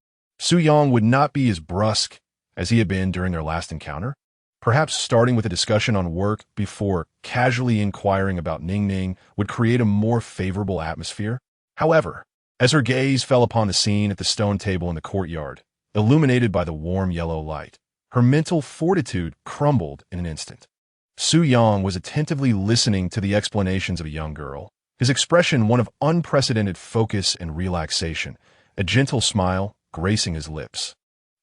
Su Yang would not be as brusque as he had been during their last encounter, perhaps starting with a discussion on work before casually inquiring about Ning Ning would create a more favorable atmosphere. However, as her gaze fell upon the scene at the stone table in the courtyard, illuminated by the warm yellow light, her mental fortitude crumbled in an instant. Su Yang was attentively listening to the explanations of a young girl, his expression one of unprecedented focus and relaxation, a gentle smile gracing his lips.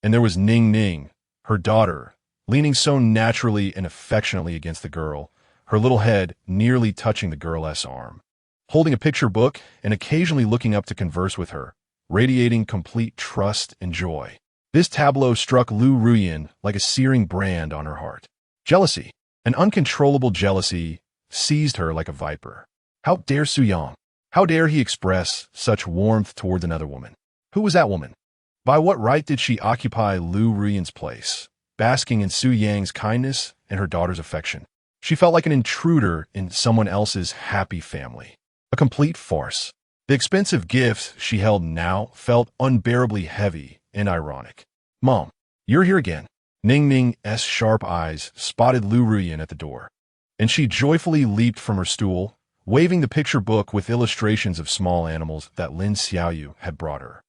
And there was Ning Ning, her daughter, leaning so naturally and affectionately against the girl, her little head nearly touching the girl's arm, holding a picture book and occasionally looking up to converse with her, radiating complete trust and joy. This tableau struck Lu Ruyin like a searing brand on her heart. Jealousy, an uncontrollable jealousy, seized her like a viper. How dare Su Yang? How dare he express such warmth towards another woman? Who was that woman? By what right did she occupy Lu Ruyin's place, basking in Su Yang's kindness and her daughter's affection? She felt like an intruder in someone else's happy family. A complete farce. The expensive gifts she held now felt unbearably heavy and ironic. Mom, you're here again. Ning Ning's sharp eyes spotted Lu Ruyin at the door, and she joyfully leaped from her stool, waving the picture book with illustrations of small animals that Lin Xiaoyu had brought her.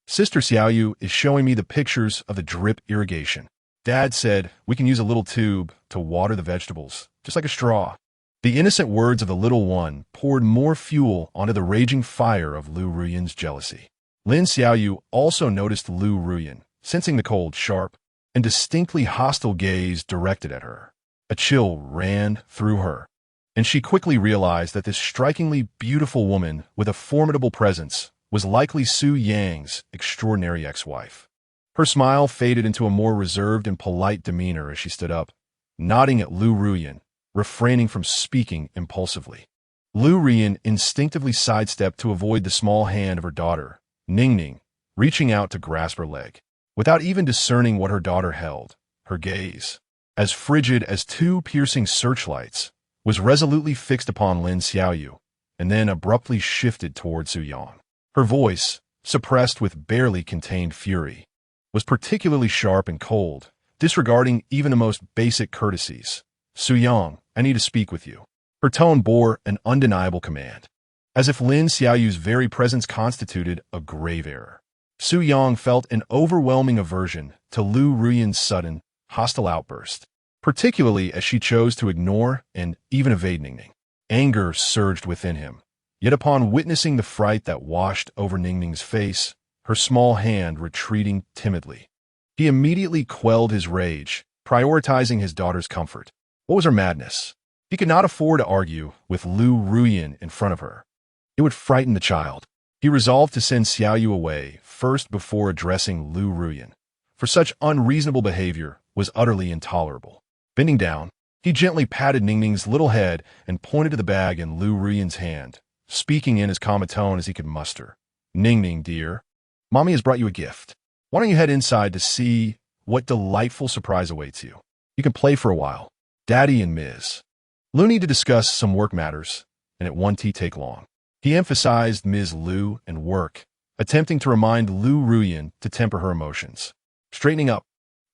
Sister Xiaoyu is showing me the pictures of the drip irrigation. Dad said we can use a little tube to water the vegetables, just like a straw. The innocent words of the little one poured more fuel onto the raging fire of Lu Ruyin's jealousy. Lin Xiaoyu also noticed Lu Ruyin, sensing the cold, sharp, and distinctly hostile gaze directed at her. A chill ran through her, and she quickly realized that this strikingly beautiful woman with a formidable presence was likely Su Yang's extraordinary ex-wife. Her smile faded into a more reserved and polite demeanor as she stood up, nodding at Lu Ruyin, refraining from speaking impulsively. Lu Ruyin instinctively sidestepped to avoid the small hand of her daughter, Ning Ning, reaching out to grasp her leg. Without even discerning what her daughter held, her gaze, as frigid as two piercing searchlights, was resolutely fixed upon Lin Xiaoyu, and then abruptly shifted toward Su Yang. Her voice, suppressed with barely contained fury, was particularly sharp and cold, disregarding even the most basic courtesies. Su Yang, I need to speak with you. Her tone bore an undeniable command, as if Lin Xiaoyu's very presence constituted a grave error. Su Yang felt an overwhelming aversion to Lu Ruyin's sudden, hostile outburst, particularly as she chose to ignore and even evade Ning Ning. Anger surged within him, yet upon witnessing the fright that washed over Ning Ning's face, her small hand retreating timidly, he immediately quelled his rage, prioritizing his daughter's comfort. What was her madness? He could not afford to argue with Lu Ruyin in front of her. It would frighten the child. He resolved to send Xiaoyu away first before addressing Lu Ruyin, for such unreasonable behavior was utterly intolerable. Bending down, he gently patted Ning Ning's little head and pointed to the bag in Lu Ruyin's hand, speaking in as calm a tone as he could muster. Ning Ning, dear, Mommy has brought you a gift. Why don't you head inside to see what delightful surprise awaits you? You can play for a while. Daddy and Ms. Lu need to discuss some work matters, and it won't take long. He emphasized Ms. Lu and work, attempting to remind Lu Ruyin to temper her emotions. Straightening up,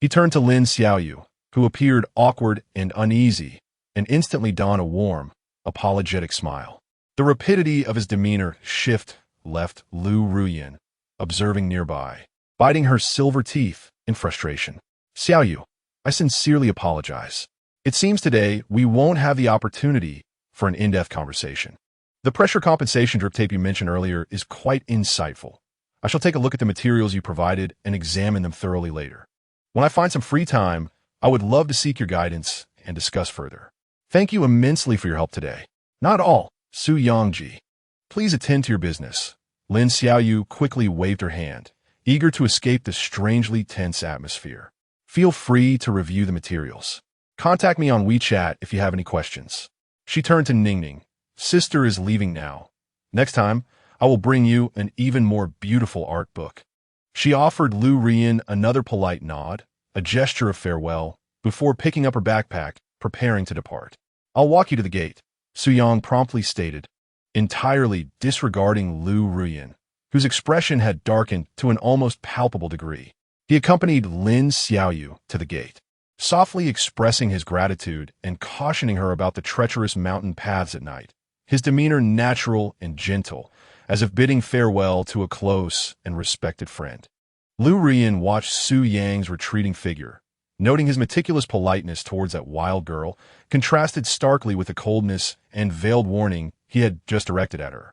he turned to Lin Xiaoyu, who appeared awkward and uneasy, and instantly donned a warm, apologetic smile. The rapidity of his demeanor shift left Lu Ruyin, observing nearby, biting her silver teeth in frustration. Xiaoyu, I sincerely apologize. It seems today we won't have the opportunity for an in-depth conversation. The pressure compensation drip tape you mentioned earlier is quite insightful. I shall take a look at the materials you provided and examine them thoroughly later. When I find some free time, I would love to seek your guidance and discuss further. Thank you immensely for your help today. Not all, Su Yangji. Please attend to your business. Lin Xiaoyu quickly waved her hand, eager to escape the strangely tense atmosphere. Feel free to review the materials. Contact me on WeChat if you have any questions. She turned to Ning Ning. Sister is leaving now. Next time, I will bring you an even more beautiful art book. She offered Lu Ruyin another polite nod, a gesture of farewell, before picking up her backpack, preparing to depart. I'll walk you to the gate, Su Yang promptly stated, entirely disregarding Lu Ruyin, whose expression had darkened to an almost palpable degree. He accompanied Lin Xiaoyu to the gate, softly expressing his gratitude and cautioning her about the treacherous mountain paths at night, his demeanor natural and gentle, as if bidding farewell to a close and respected friend. Lu Rian watched Su Yang's retreating figure, noting his meticulous politeness towards that wild girl, contrasted starkly with the coldness and veiled warning he had just directed at her.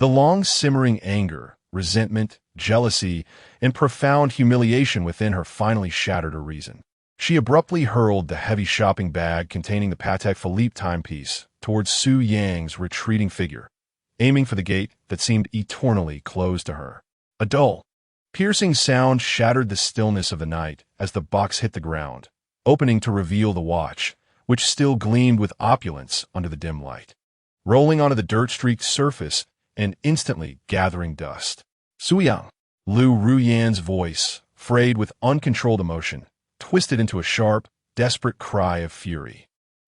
The long simmering anger, resentment, jealousy, and profound humiliation within her finally shattered her reason. She abruptly hurled the heavy shopping bag containing the Patek Philippe timepiece towards Su Yang's retreating figure, aiming for the gate that seemed eternally closed to her. A dull, piercing sound shattered the stillness of the night as the box hit the ground, opening to reveal the watch, which still gleamed with opulence under the dim light, rolling onto the dirt-streaked surface and instantly gathering dust. Suyang, Lu Ruyan's voice, frayed with uncontrolled emotion, twisted into a sharp, desperate cry of fury.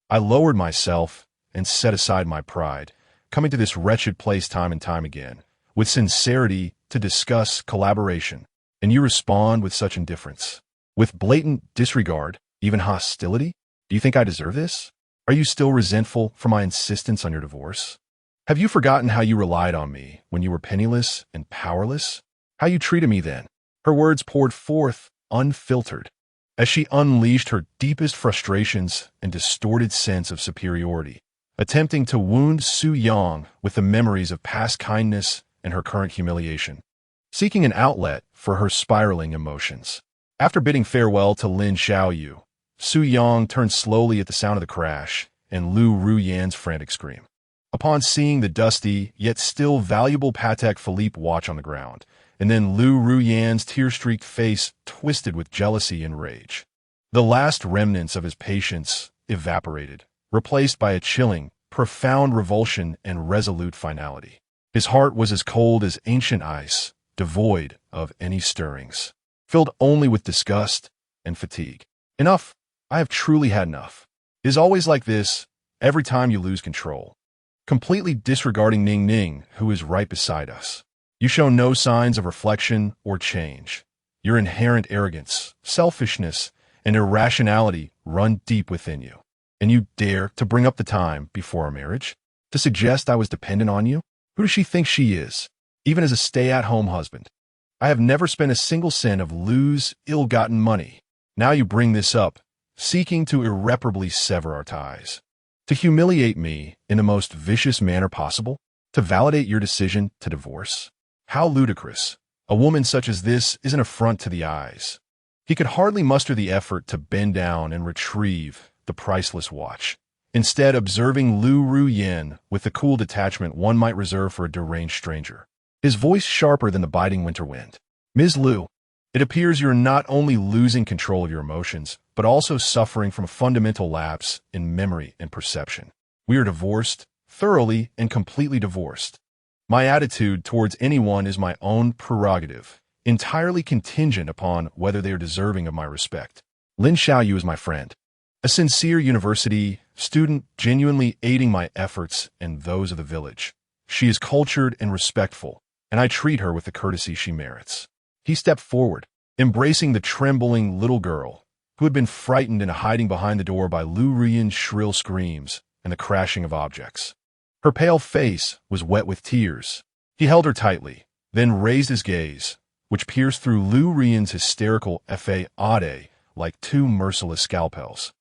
I lowered myself and set aside my pride, coming to this wretched place time and time again, with sincerity to discuss collaboration, and you respond with such indifference, with blatant disregard, even hostility? Do you think I deserve this? Are you still resentful for my insistence on your divorce? Have you forgotten how you relied on me when you were penniless and powerless? How you treated me then? Her words poured forth, unfiltered, as she unleashed her deepest frustrations and distorted sense of superiority, attempting to wound Su Yang with the memories of past kindness and her current humiliation, seeking an outlet for her spiraling emotions. After bidding farewell to Lin Xiaoyu, Su Yang turned slowly at the sound of the crash and Lu Ruyan's frantic scream. Upon seeing the dusty, yet still valuable Patek Philippe watch on the ground, and then Lu Ruyan's tear-streaked face twisted with jealousy and rage, the last remnants of his patience evaporated, replaced by a chilling, profound revulsion and resolute finality. His heart was as cold as ancient ice, devoid of any stirrings, filled only with disgust and fatigue. Enough. I have truly had enough. It is always like this, every time you lose control. Completely disregarding Ning Ning, who is right beside us. You show no signs of reflection or change. Your inherent arrogance, selfishness, and irrationality run deep within you. And you dare to bring up the time before our marriage? To suggest I was dependent on you? Who does she think she is, even as a stay-at-home husband? I have never spent a single cent of Lu's ill-gotten money. Now you bring this up, seeking to irreparably sever our ties. To humiliate me in the most vicious manner possible? To validate your decision to divorce? How ludicrous. A woman such as this is an affront to the eyes. He could hardly muster the effort to bend down and retrieve the priceless watch, instead observing Lu Ruyan with the cool detachment one might reserve for a deranged stranger, his voice sharper than the biting winter wind. Ms. Lu, it appears you're not only losing control of your emotions, but also suffering from a fundamental lapse in memory and perception. We are divorced, thoroughly and completely divorced. My attitude towards anyone is my own prerogative, entirely contingent upon whether they are deserving of my respect. Lin Xiaoyu is my friend, a sincere university student genuinely aiding my efforts and those of the village. She is cultured and respectful, and I treat her with the courtesy she merits. He stepped forward, embracing the trembling little girl, who had been frightened into hiding behind the door by Lu Ruyan's shrill screams and the crashing of objects. Her pale face was wet with tears. He held her tightly, then raised his gaze, which pierced through Lu Ruyan's hysterical fa-ade like two merciless scalpels,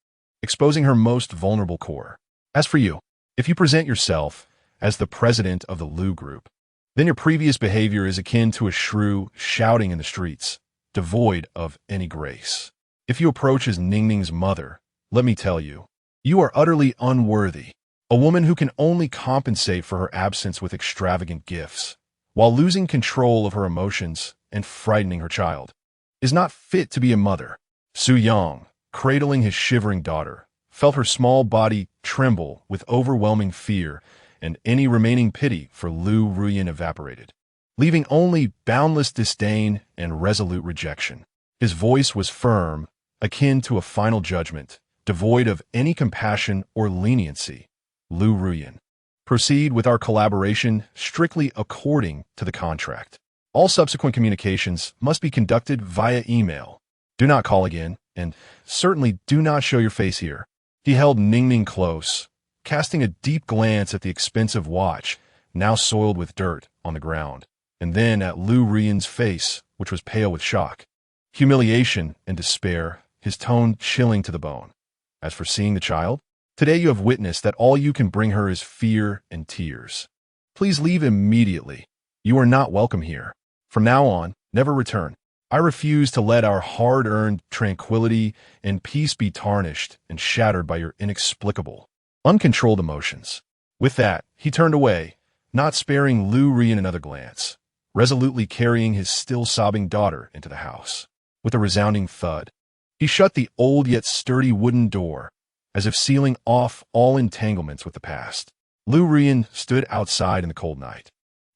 exposing her most vulnerable core. As for you, if you present yourself as the president of the Lu Group, then your previous behavior is akin to a shrew shouting in the streets, devoid of any grace. If you approach as Ning Ning's mother, let me tell you, you are utterly unworthy, a woman who can only compensate for her absence with extravagant gifts, while losing control of her emotions and frightening her child, is not fit to be a mother. Su Yang, cradling his shivering daughter, felt her small body tremble with overwhelming fear, and any remaining pity for Lu Ruyan evaporated, leaving only boundless disdain and resolute rejection. His voice was firm, akin to a final judgment, devoid of any compassion or leniency. Lu Ruyan, proceed with our collaboration strictly according to the contract. All subsequent communications must be conducted via email. Do not call again, and certainly do not show your face here. He held Ningning close, casting a deep glance at the expensive watch, now soiled with dirt, on the ground, and then at Lu Rian's face, which was pale with shock, humiliation, and despair, his tone chilling to the bone. As for seeing the child, today you have witnessed that all you can bring her is fear and tears. Please leave immediately. You are not welcome here. From now on, never return. I refuse to let our hard-earned tranquility and peace be tarnished and shattered by your inexplicable, uncontrolled emotions. With that, he turned away, not sparing Lu Rian another glance, resolutely carrying his still sobbing daughter into the house. With a resounding thud, he shut the old yet sturdy wooden door, as if sealing off all entanglements with the past. Lu Rian stood outside in the cold night,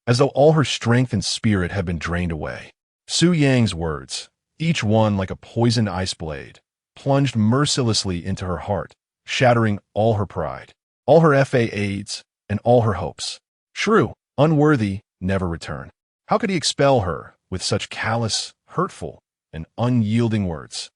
as though all her strength and spirit had been drained away. Su Yang's words, each one like a poisoned ice blade, plunged mercilessly into her heart, shattering all her pride, all her FA aids, and all her hopes. Shrew, unworthy, never return. How could he expel her with such callous, hurtful, and unyielding words?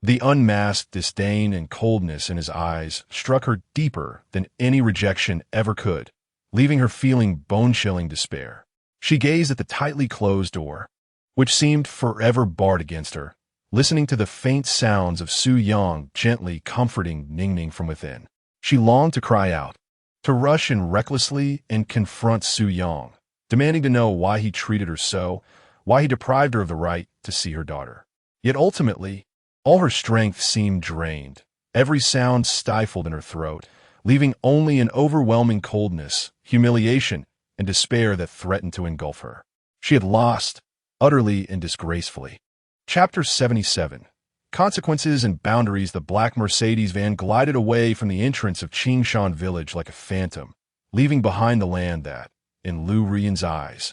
The unmasked disdain and coldness in his eyes struck her deeper than any rejection ever could, leaving her feeling bone-chilling despair. She gazed at the tightly closed door, which seemed forever barred against her, listening to the faint sounds of Su Yang gently comforting Ningning from within. She longed to cry out, to rush in recklessly and confront Su Yang, demanding to know why he treated her so, why he deprived her of the right to see her daughter. Yet ultimately, all her strength seemed drained, every sound stifled in her throat, leaving only an overwhelming coldness, humiliation, and despair that threatened to engulf her. She had lost, utterly and disgracefully. Chapter 77. Consequences and boundaries. The black Mercedes van glided away from the entrance of Qingshan village like a phantom, leaving behind the land that, in Lu Rian's eyes,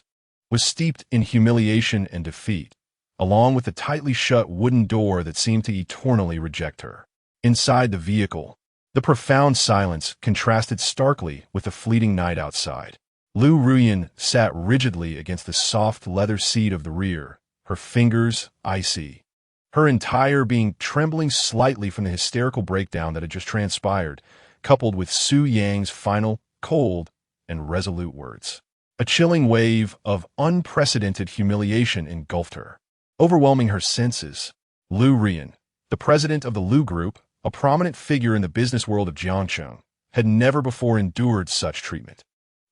was steeped in humiliation and defeat, along with the tightly shut wooden door that seemed to eternally reject her. Inside the vehicle, the profound silence contrasted starkly with the fleeting night outside. Lu Rian sat rigidly against the soft leather seat of the rear, her fingers icy, her entire being trembling slightly from the hysterical breakdown that had just transpired, coupled with Su Yang's final, cold, and resolute words. A chilling wave of unprecedented humiliation engulfed her, overwhelming her senses. Lu Rian, the president of the Lu Group, a prominent figure in the business world of Jiangcheng, had never before endured such treatment.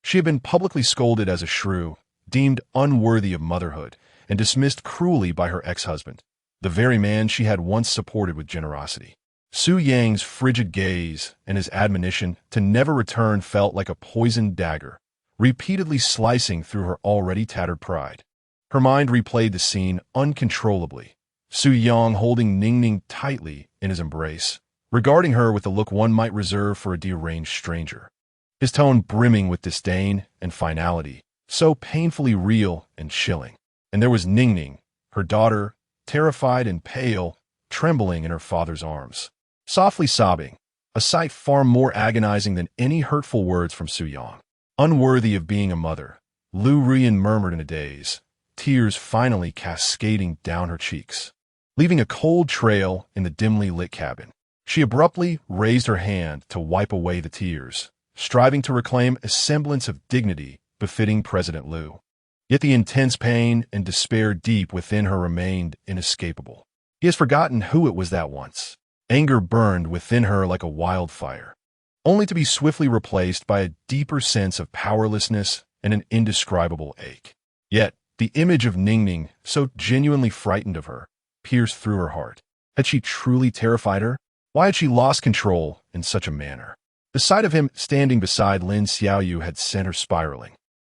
She had been publicly scolded as a shrew, deemed unworthy of motherhood, and dismissed cruelly by her ex-husband, the very man she had once supported with generosity. Su Yang's frigid gaze and his admonition to never return felt like a poisoned dagger, repeatedly slicing through her already tattered pride. Her mind replayed the scene uncontrollably, Su Yang holding Ningning tightly in his embrace, regarding her with the look one might reserve for a deranged stranger. His tone brimming with disdain and finality, so painfully real and chilling. And there was Ningning, her daughter, terrified and pale, trembling in her father's arms, softly sobbing, a sight far more agonizing than any hurtful words from Su Yang. Unworthy of being a mother, Lu Rian murmured in a daze, tears finally cascading down her cheeks, leaving a cold trail in the dimly lit cabin. She abruptly raised her hand to wipe away the tears, striving to reclaim a semblance of dignity befitting President Lu. Yet the intense pain and despair deep within her remained inescapable. He has forgotten who it was that once. Anger burned within her like a wildfire, only to be swiftly replaced by a deeper sense of powerlessness and an indescribable ache. Yet, the image of Ningning, so genuinely frightened of her, pierced through her heart. Had she truly terrified her? Why had she lost control in such a manner? The sight of him standing beside Lin Xiaoyu had sent her spiraling.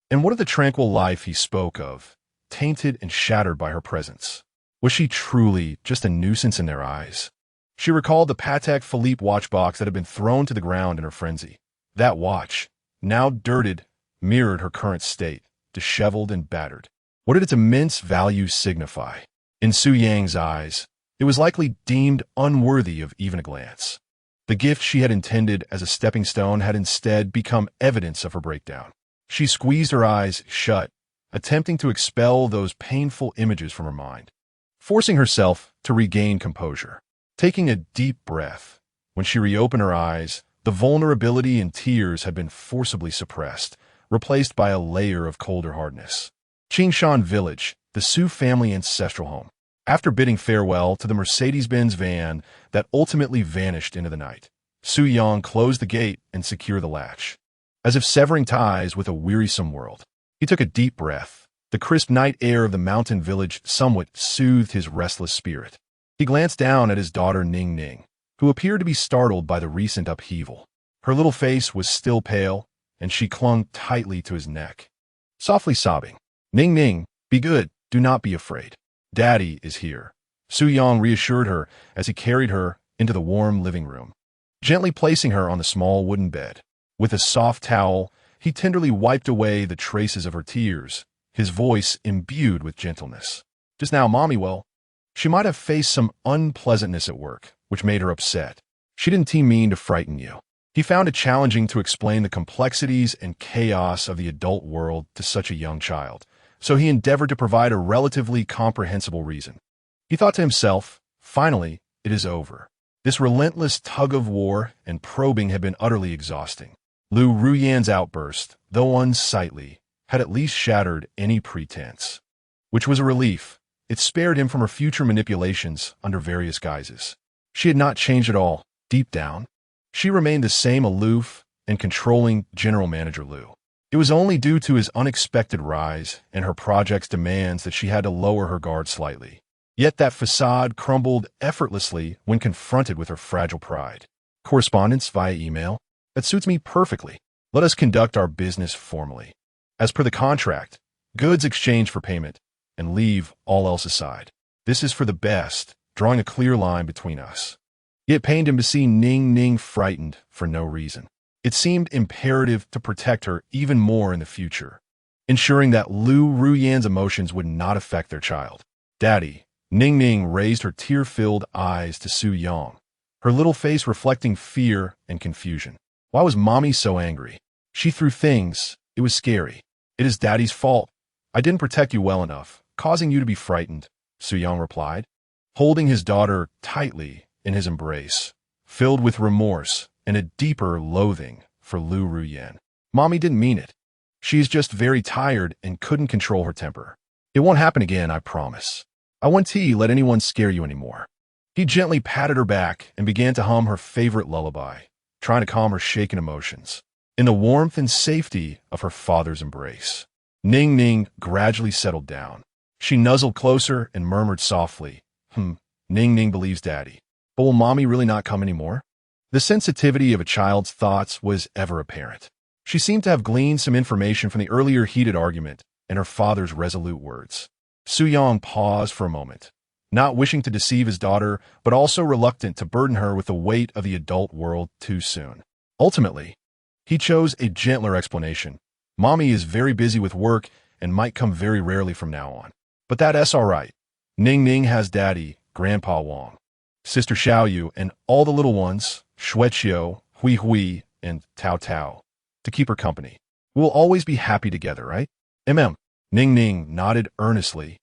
And what of the tranquil life he spoke of, tainted and shattered by her presence? Was she truly just a nuisance in their eyes? She recalled the Patek Philippe watchbox that had been thrown to the ground in her frenzy. That watch, now dirted, mirrored her current state, disheveled and battered. What did its immense value signify? In Su Yang's eyes, it was likely deemed unworthy of even a glance. The gift she had intended as a stepping stone had instead become evidence of her breakdown. She squeezed her eyes shut, attempting to expel those painful images from her mind, forcing herself to regain composure. Taking a deep breath, when she reopened her eyes, the vulnerability and tears had been forcibly suppressed, replaced by a layer of colder hardness. Qingshan Village, the Su family ancestral home. After bidding farewell to the Mercedes-Benz van that ultimately vanished into the night, Su Yang closed the gate and secured the latch. As if severing ties with a wearisome world, he took a deep breath. The crisp night air of the mountain village somewhat soothed his restless spirit. He glanced down at his daughter Ning Ning, who appeared to be startled by the recent upheaval. Her little face was still pale, and she clung tightly to his neck, softly sobbing. "Ning Ning, be good, do not be afraid. Daddy is here," Su Yang reassured her as he carried her into the warm living room, gently placing her on the small wooden bed. With a soft towel, he tenderly wiped away the traces of her tears, his voice imbued with gentleness. "Just now, Mommy, well, she might have faced some unpleasantness at work, which made her upset. She didn't mean to frighten you." He found it challenging to explain the complexities and chaos of the adult world to such a young child, so he endeavored to provide a relatively comprehensible reason. He thought to himself, finally, it is over. This relentless tug-of-war and probing had been utterly exhausting. Lu Ruyan's outburst, though unsightly, had at least shattered any pretense, which was a relief. It spared him from her future manipulations under various guises. She had not changed at all, deep down. She remained the same aloof and controlling General Manager Lu. It was only due to his unexpected rise and her project's demands that she had to lower her guard slightly. Yet that facade crumbled effortlessly when confronted with her fragile pride. "Correspondence via email? That suits me perfectly. Let us conduct our business formally. As per the contract, goods exchanged for payment, and leave all else aside. This is for the best, drawing a clear line between us." It pained him to see Ning Ning frightened for no reason. It seemed imperative to protect her even more in the future, ensuring that Lu Ruyan's emotions would not affect their child. "Daddy," Ning Ning raised her tear-filled eyes to Su Yang, her little face reflecting fear and confusion. "Why was Mommy so angry? She threw things. It was scary. It is Daddy's fault. I didn't protect you well enough, causing you to be frightened," Su Yang replied, holding his daughter tightly in his embrace, filled with remorse and a deeper loathing for Lu Ruyan. "Mommy didn't mean it. She is just very tired and couldn't control her temper. It won't happen again, I promise. I won't let anyone scare you anymore." He gently patted her back and began to hum her favorite lullaby, trying to calm her shaken emotions. In the warmth and safety of her father's embrace, Ning Ning gradually settled down. She nuzzled closer and murmured softly, Ning Ning believes Daddy. But will Mommy really not come anymore?" The sensitivity of a child's thoughts was ever apparent. She seemed to have gleaned some information from the earlier heated argument and her father's resolute words. Su Yang paused for a moment, not wishing to deceive his daughter, but also reluctant to burden her with the weight of the adult world too soon. Ultimately, he chose a gentler explanation. "Mommy is very busy with work and might come very rarely from now on. But that's all right. Ning Ning has Daddy, Grandpa Wang, Sister Xiaoyu, and all the little ones, Xueqiu, Hui Hui, and Tao Tao, to keep her company. We'll always be happy together, right?" Ning Ning nodded earnestly,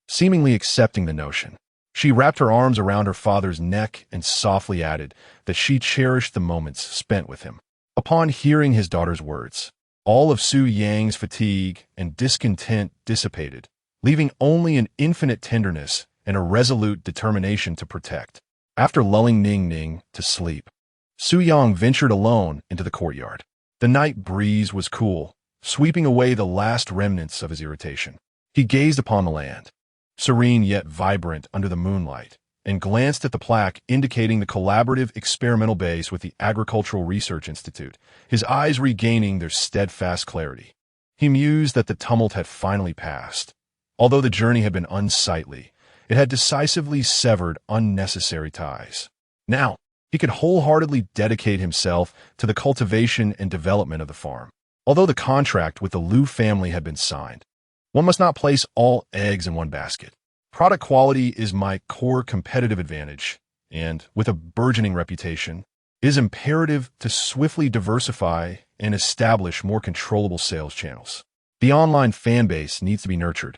seemingly accepting the notion. She wrapped her arms around her father's neck and softly added that she cherished the moments spent with him. Upon hearing his daughter's words, all of Su Yang's fatigue and discontent dissipated, leaving only an infinite tenderness and a resolute determination to protect. After lulling Ning Ning to sleep, Su Yang ventured alone into the courtyard. The night breeze was cool, sweeping away the last remnants of his irritation. He gazed upon the land, serene yet vibrant under the moonlight, and glanced at the plaque indicating the collaborative experimental base with the Agricultural Research Institute, his eyes regaining their steadfast clarity. He mused that the tumult had finally passed. Although the journey had been unsightly, it had decisively severed unnecessary ties. Now, he could wholeheartedly dedicate himself to the cultivation and development of the farm. Although the contract with the Lu family had been signed, one must not place all eggs in one basket. Product quality is my core competitive advantage, and with a burgeoning reputation, it is imperative to swiftly diversify and establish more controllable sales channels. The online fan base needs to be nurtured.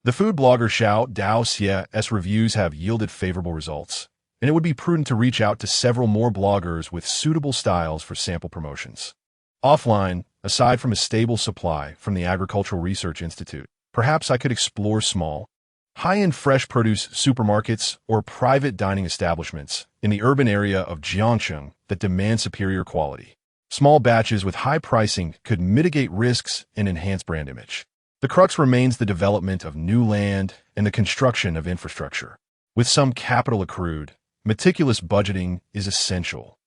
The food blogger Xiao Dao Xie's reviews have yielded favorable results, and it would be prudent to reach out to several more bloggers with suitable styles for sample promotions. Offline, aside from a stable supply from the Agricultural Research Institute, perhaps I could explore small, high-end fresh produce supermarkets or private dining establishments in the urban area of Jiangcheng that demand superior quality. Small batches with high pricing could mitigate risks and enhance brand image. The crux remains the development of new land and the construction of infrastructure. With some capital accrued, meticulous budgeting is essential.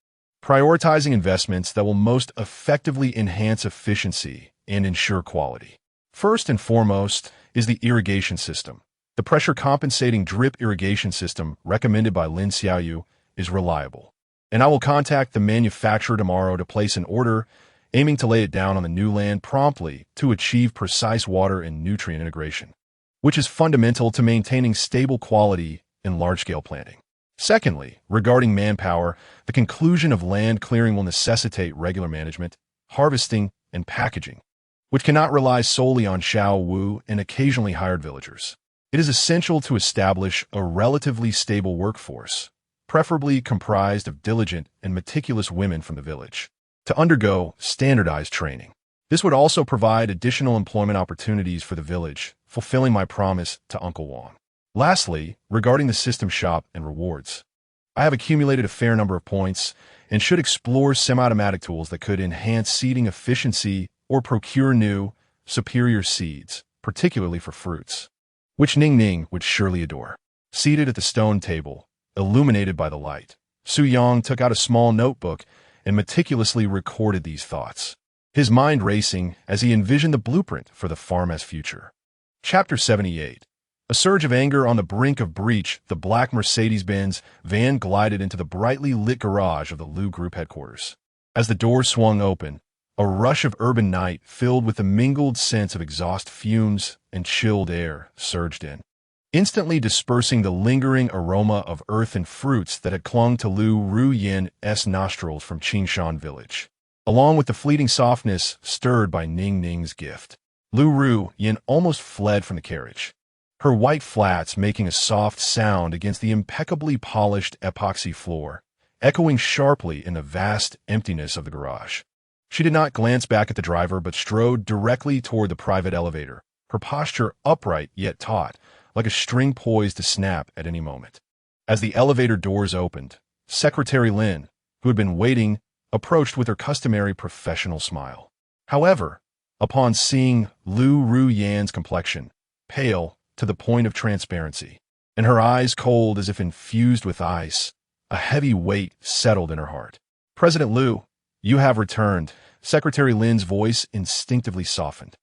Prioritizing investments that will most effectively enhance efficiency and ensure quality. First and foremost is the irrigation system. The pressure-compensating drip irrigation system recommended by Lin Xiaoyu is reliable, and I will contact the manufacturer tomorrow to place an order, aiming to lay it down on the new land promptly to achieve precise water and nutrient integration, which is fundamental to maintaining stable quality in large-scale planting. Secondly, regarding manpower, the conclusion of land clearing will necessitate regular management, harvesting, and packaging, which cannot rely solely on Xiao Wu and occasionally hired villagers. It is essential to establish a relatively stable workforce, preferably comprised of diligent and meticulous women from the village, to undergo standardized training. This would also provide additional employment opportunities for the village, fulfilling my promise to Uncle Wang. Lastly, regarding the system shop and rewards, I have accumulated a fair number of points and should explore semi-automatic tools that could enhance seeding efficiency or procure new, superior seeds, particularly for fruits, which Ning Ning would surely adore. Seated at the stone table, illuminated by the light, Su Yang took out a small notebook and meticulously recorded these thoughts, his mind racing as he envisioned the blueprint for the farm's future. Chapter 78. A surge of anger on the brink of breach, the black Mercedes-Benz van glided into the brightly lit garage of the Lu Group headquarters. As the door swung open, a rush of urban night filled with the mingled sense of exhaust fumes and chilled air surged in, instantly dispersing the lingering aroma of earth and fruits that had clung to Lu Ruyan's nostrils from Qingshan village, along with the fleeting softness stirred by Ning Ning's gift. Lu Ruyan almost fled from the carriage, her white flats making a soft sound against the impeccably polished epoxy floor, echoing sharply in the vast emptiness of the garage. She did not glance back at the driver but strode directly toward the private elevator, her posture upright yet taut, like a string poised to snap at any moment. As the elevator doors opened, Secretary Lin, who had been waiting, approached with her customary professional smile. However, upon seeing Lu Ruyan's complexion, pale to the point of transparency, and her eyes cold as if infused with ice, a heavy weight settled in her heart. "President Lu, you have returned." Secretary Lin's voice instinctively softened.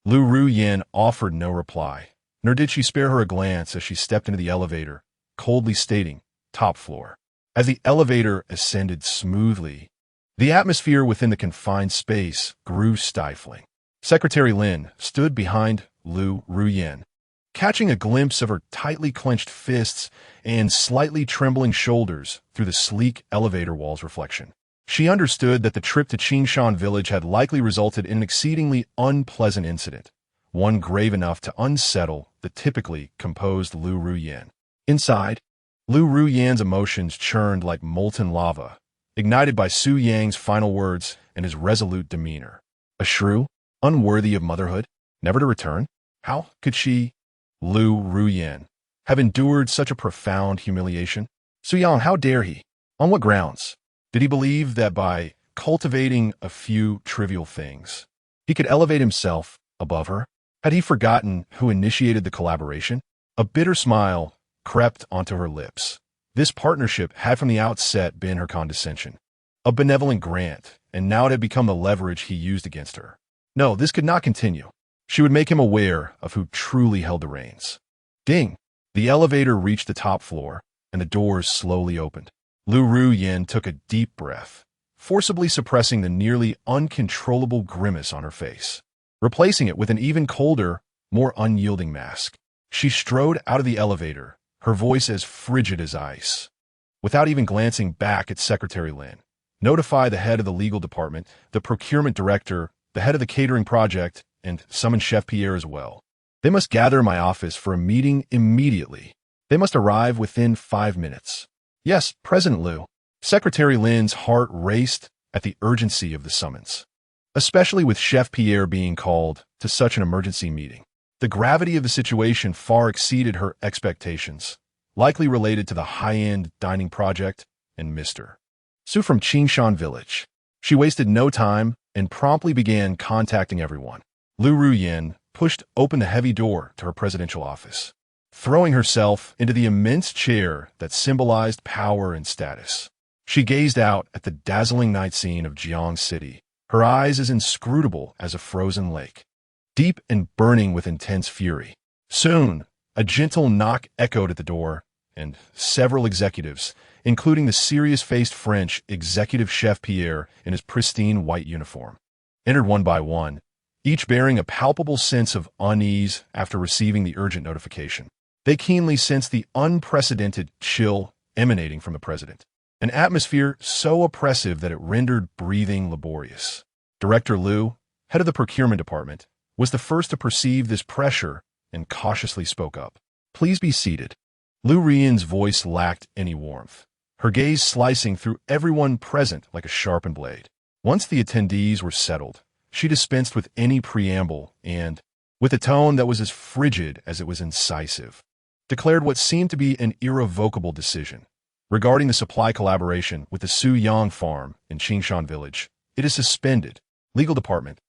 Lu Ruyan offered no reply, nor did she spare her a glance as she stepped into the elevator, coldly stating, "Top floor." As the elevator ascended smoothly, the atmosphere within the confined space grew stifling. Secretary Lin stood behind Lu Ruyan, catching a glimpse of her tightly clenched fists and slightly trembling shoulders through the sleek elevator wall's reflection. She understood that the trip to Qingshan village had likely resulted in an exceedingly unpleasant incident, one grave enough to unsettle the typically composed Lu Ruyan. Inside, Lu Ruyan's emotions churned like molten lava, ignited by Su Yang's final words and his resolute demeanor. A shrew, unworthy of motherhood, never to return? How could she, Lu Ruyan, have endured such a profound humiliation? Su Yang, how dare he? On what grounds? Did he believe that by cultivating a few trivial things, he could elevate himself above her? Had he forgotten who initiated the collaboration? A bitter smile crept onto her lips. This partnership had from the outset been her condescension, a benevolent grant, and now it had become the leverage he used against her. No, this could not continue. She would make him aware of who truly held the reins. Ding! The elevator reached the top floor, and the doors slowly opened. Lu Ruyan took a deep breath, forcibly suppressing the nearly uncontrollable grimace on her face, replacing it with an even colder, more unyielding mask. She strode out of the elevator, her voice as frigid as ice. Without even glancing back at Secretary Lin, notify the head of the legal department, the procurement director, the head of the catering project, and summon Chef Pierre as well. They must gather in my office for a meeting immediately. They must arrive within 5 minutes. Yes, President Liu. Secretary Lin's heart raced at the urgency of the summons, especially with Chef Pierre being called to such an emergency meeting. The gravity of the situation far exceeded her expectations, likely related to the high-end dining project and Mr. Su from Qingshan Village. She wasted no time and promptly began contacting everyone. Lu Ruyin pushed open the heavy door to her presidential office, throwing herself into the immense chair that symbolized power and status. She gazed out at the dazzling night scene of Jiang City, her eyes as inscrutable as a frozen lake, deep and burning with intense fury. Soon, a gentle knock echoed at the door, and several executives, including the serious-faced French executive Chef Pierre in his pristine white uniform, entered one by one, each bearing a palpable sense of unease after receiving the urgent notification. They keenly sensed the unprecedented chill emanating from the president, an atmosphere so oppressive that it rendered breathing laborious. Director Liu, head of the procurement department, was the first to perceive this pressure and cautiously spoke up. "Please be seated." Lu Riyin's voice lacked any warmth, her gaze slicing through everyone present like a sharpened blade. Once the attendees were settled, she dispensed with any preamble and, with a tone that was as frigid as it was incisive, declared what seemed to be an irrevocable decision. Regarding the supply collaboration with the Su Yang farm in Qingshan Village, it is suspended. Legal department,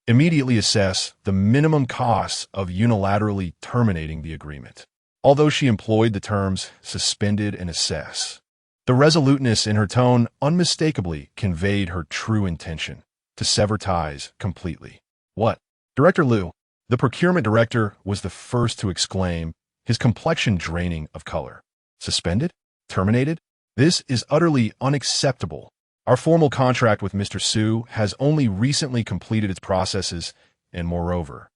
immediately assess the minimum costs of unilaterally terminating the agreement. Although she employed the terms suspended and assess, the resoluteness in her tone unmistakably conveyed her true intention to sever ties completely. "What?" Director Liu, the procurement director, was the first to exclaim, his complexion draining of color. "Suspended? Terminated? This is utterly unacceptable. Our formal contract with Mr. Su has only recently completed its processes, and moreover,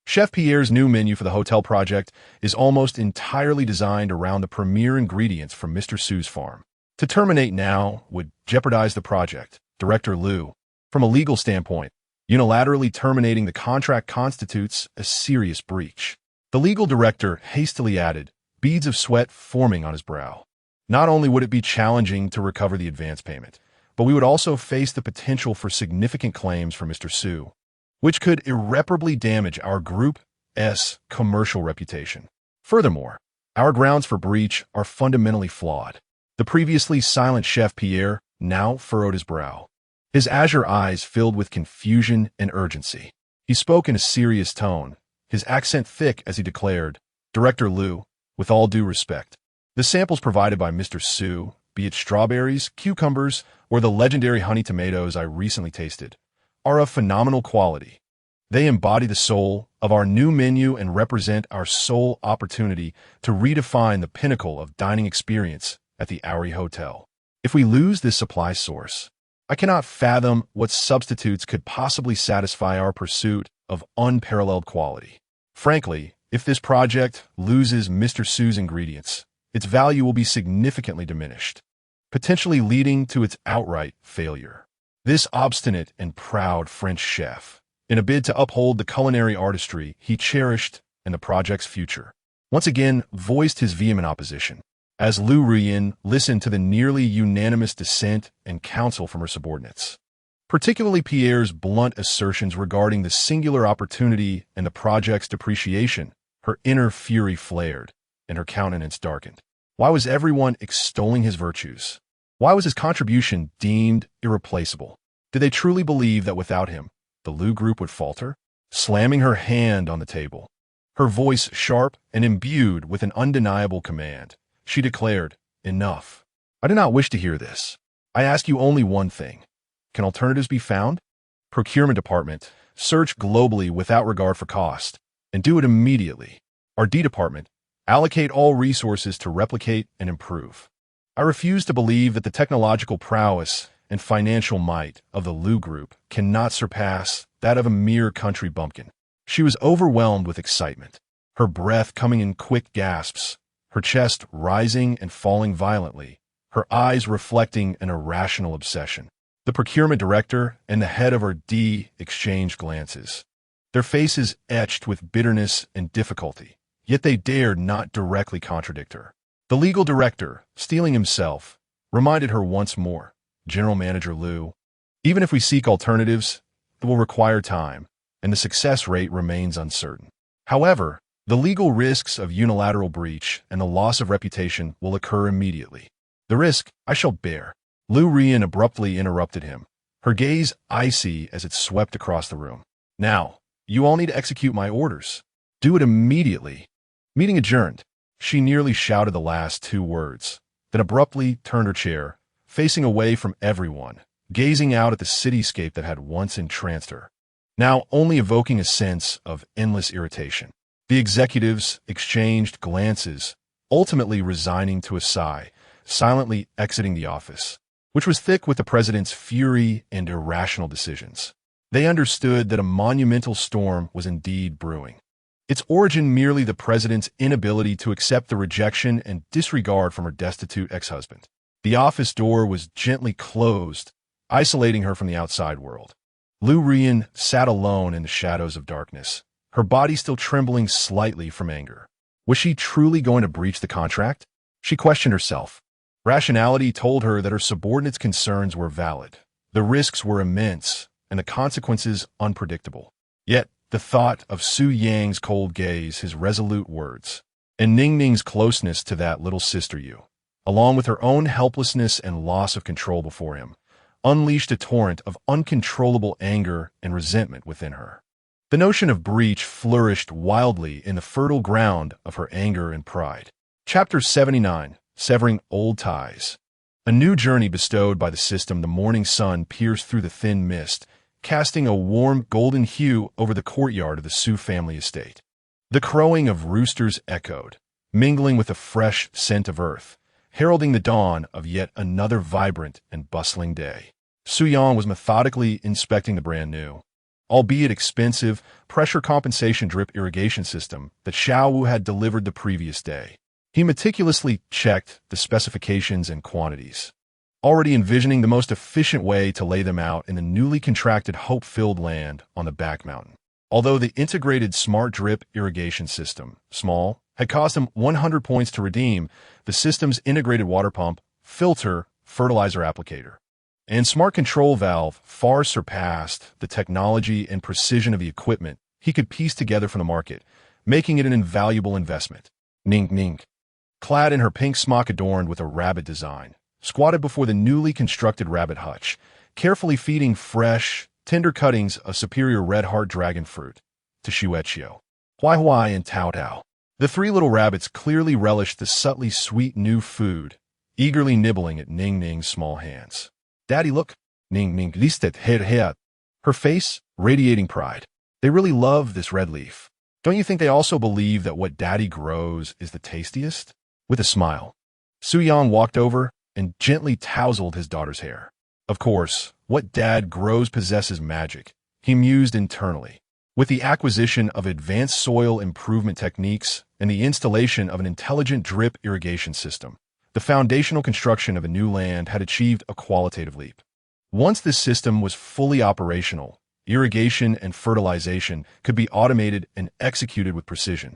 Chef Pierre's new menu for the hotel project is almost entirely designed around the premier ingredients from Mr. Su's farm. To terminate now would jeopardize the project." Director Liu, from a legal standpoint, unilaterally terminating the contract constitutes a serious breach. The legal director hastily added, beads of sweat forming on his brow. "Not only would it be challenging to recover the advance payment, but we would also face the potential for significant claims from Mr. Su, which could irreparably damage our group's commercial reputation. Furthermore, our grounds for breach are fundamentally flawed." The previously silent Chef Pierre now furrowed his brow, his azure eyes filled with confusion and urgency. He spoke in a serious tone, his accent thick as he declared, "Director Liu, with all due respect, the samples provided by Mr. Su, be it strawberries, cucumbers, or the legendary honey tomatoes I recently tasted, are of phenomenal quality. They embody the soul of our new menu and represent our sole opportunity to redefine the pinnacle of dining experience at the Auri Hotel. If we lose this supply source, I cannot fathom what substitutes could possibly satisfy our pursuit of unparalleled quality. Frankly, if this project loses Mr. Su's ingredients, its value will be significantly diminished, potentially leading to its outright failure." This obstinate and proud French chef, in a bid to uphold the culinary artistry he cherished and the project's future, once again voiced his vehement opposition, as Lu Ruyin listened to the nearly unanimous dissent and counsel from her subordinates. Particularly Pierre's blunt assertions regarding the singular opportunity and the project's depreciation, her inner fury flared, and her countenance darkened. Why was everyone extolling his virtues? Why was his contribution deemed irreplaceable? Did they truly believe that without him, the Liu Group would falter? Slamming her hand on the table, her voice sharp and imbued with an undeniable command, she declared, "Enough. I do not wish to hear this. I ask you only one thing. Can alternatives be found? Procurement department, search globally without regard for cost, and do it immediately. Our D department, allocate all resources to replicate and improve. I refuse to believe that the technological prowess and financial might of the Liu Group cannot surpass that of a mere country bumpkin." She was overwhelmed with excitement, her breath coming in quick gasps, her chest rising and falling violently, her eyes reflecting an irrational obsession. The procurement director and the head of her D exchanged glances, their faces etched with bitterness and difficulty, yet they dared not directly contradict her. The legal director, steeling himself, reminded her once more, General Manager Liu, even if we seek alternatives, it will require time, and the success rate remains uncertain. However, the legal risks of unilateral breach and the loss of reputation will occur immediately. The risk I shall bear. Liu Rian abruptly interrupted him, her gaze icy as it swept across the room. Now, you all need to execute my orders. Do it immediately. Meeting adjourned. She nearly shouted the last two words, then abruptly turned her chair, facing away from everyone, gazing out at the cityscape that had once entranced her, now only evoking a sense of endless irritation. The executives exchanged glances, ultimately resigning to a sigh, silently exiting the office, which was thick with the president's fury and irrational decisions. They understood that a monumental storm was indeed brewing. Its origin merely the president's inability to accept the rejection and disregard from her destitute ex-husband. The office door was gently closed, isolating her from the outside world. Liu Rian sat alone in the shadows of darkness, her body still trembling slightly from anger. Was she truly going to breach the contract? She questioned herself. Rationality told her that her subordinates' concerns were valid. The risks were immense, and the consequences unpredictable. Yet, the thought of Su Yang's cold gaze, his resolute words, and Ning Ning's closeness to that little sister Yu, along with her own helplessness and loss of control before him, unleashed a torrent of uncontrollable anger and resentment within her. The notion of breach flourished wildly in the fertile ground of her anger and pride. Chapter 79, Severing Old Ties. A new journey bestowed by the system. The morning sun pierced through the thin mist, casting a warm golden hue over the courtyard of the Su family estate. The crowing of roosters echoed, mingling with the fresh scent of earth, heralding the dawn of yet another vibrant and bustling day. Su Yang was methodically inspecting the brand new, albeit expensive, pressure compensation drip irrigation system that Xiao Wu had delivered the previous day. He meticulously checked the specifications and quantities, already envisioning the most efficient way to lay them out in the newly contracted hope-filled land on the back mountain. Although the integrated smart drip irrigation system, small, had cost him 100 points to redeem, the system's integrated water pump, filter, fertilizer applicator, and smart control valve far surpassed the technology and precision of the equipment he could piece together from the market, making it an invaluable investment. Ning Ning, clad in her pink smock adorned with a rabbit design, squatted before the newly constructed rabbit hutch, carefully feeding fresh, tender cuttings of superior red heart dragon fruit to Shueqiu, Huai Huai, and Tao Tao. The three little rabbits clearly relished the subtly sweet new food, eagerly nibbling at Ning Ning's small hands. Daddy, look! Ning Ning listet her. Her face radiating pride. They really love this red leaf. Don't you think they also believe that what Daddy grows is the tastiest? With a smile, Su Yang walked over and gently tousled his daughter's hair. Of course, what Dad grows possesses magic, he mused internally. With the acquisition of advanced soil improvement techniques and the installation of an intelligent drip irrigation system, the foundational construction of a new land had achieved a qualitative leap. Once this system was fully operational, irrigation and fertilization could be automated and executed with precision,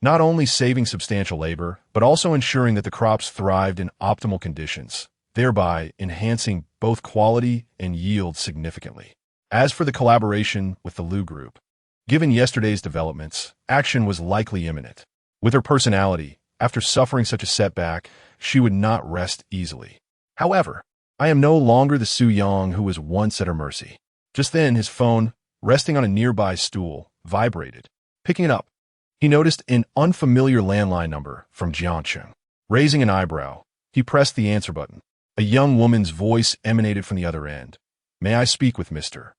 not only saving substantial labor, but also ensuring that the crops thrived in optimal conditions, thereby enhancing both quality and yield significantly. As for the collaboration with the Liu Group, given yesterday's developments, action was likely imminent. With her personality, after suffering such a setback, she would not rest easily. However, I am no longer the Su Yang who was once at her mercy. Just then, his phone, resting on a nearby stool, vibrated. Picking it up, he noticed an unfamiliar landline number from Jiancheng. Raising an eyebrow, he pressed the answer button. A young woman's voice emanated from the other end. May I speak with Mr.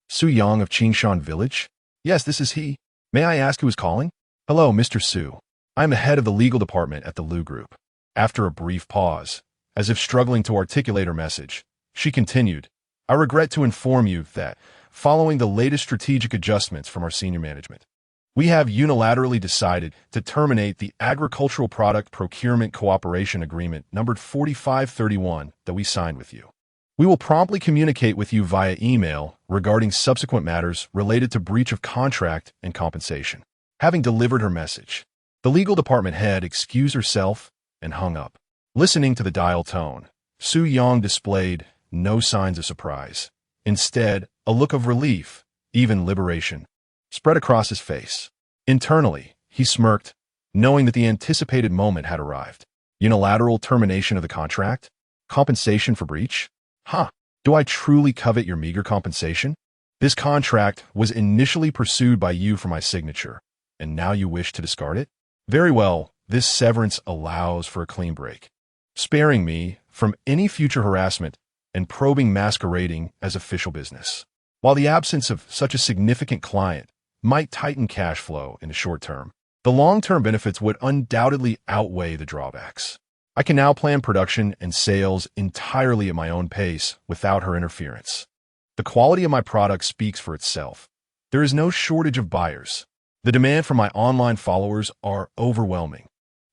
Su Yang of Qingshan Village? Yes, this is he. May I ask who is calling? Hello, Mr. Su. I am the head of the legal department at the Liu Group. After a brief pause, as if struggling to articulate her message, she continued, I regret to inform you that, following the latest strategic adjustments from our senior management, we have unilaterally decided to terminate the Agricultural Product Procurement Cooperation Agreement numbered 4531 that we signed with you. We will promptly communicate with you via email regarding subsequent matters related to breach of contract and compensation. Having delivered her message, the legal department head excused herself and hung up. Listening to the dial tone, Su Yang displayed no signs of surprise. Instead, a look of relief, even liberation, spread across his face. Internally, he smirked, knowing that the anticipated moment had arrived. Unilateral termination of the contract? Compensation for breach? Huh. Do I truly covet your meager compensation? This contract was initially pursued by you for my signature, and now you wish to discard it? Very well, this severance allows for a clean break, sparing me from any future harassment and probing masquerading as official business. While the absence of such a significant client might tighten cash flow in the short term, the long-term benefits would undoubtedly outweigh the drawbacks. I can now plan production and sales entirely at my own pace without her interference. The quality of my product speaks for itself. There is no shortage of buyers. The demand from my online followers are overwhelming,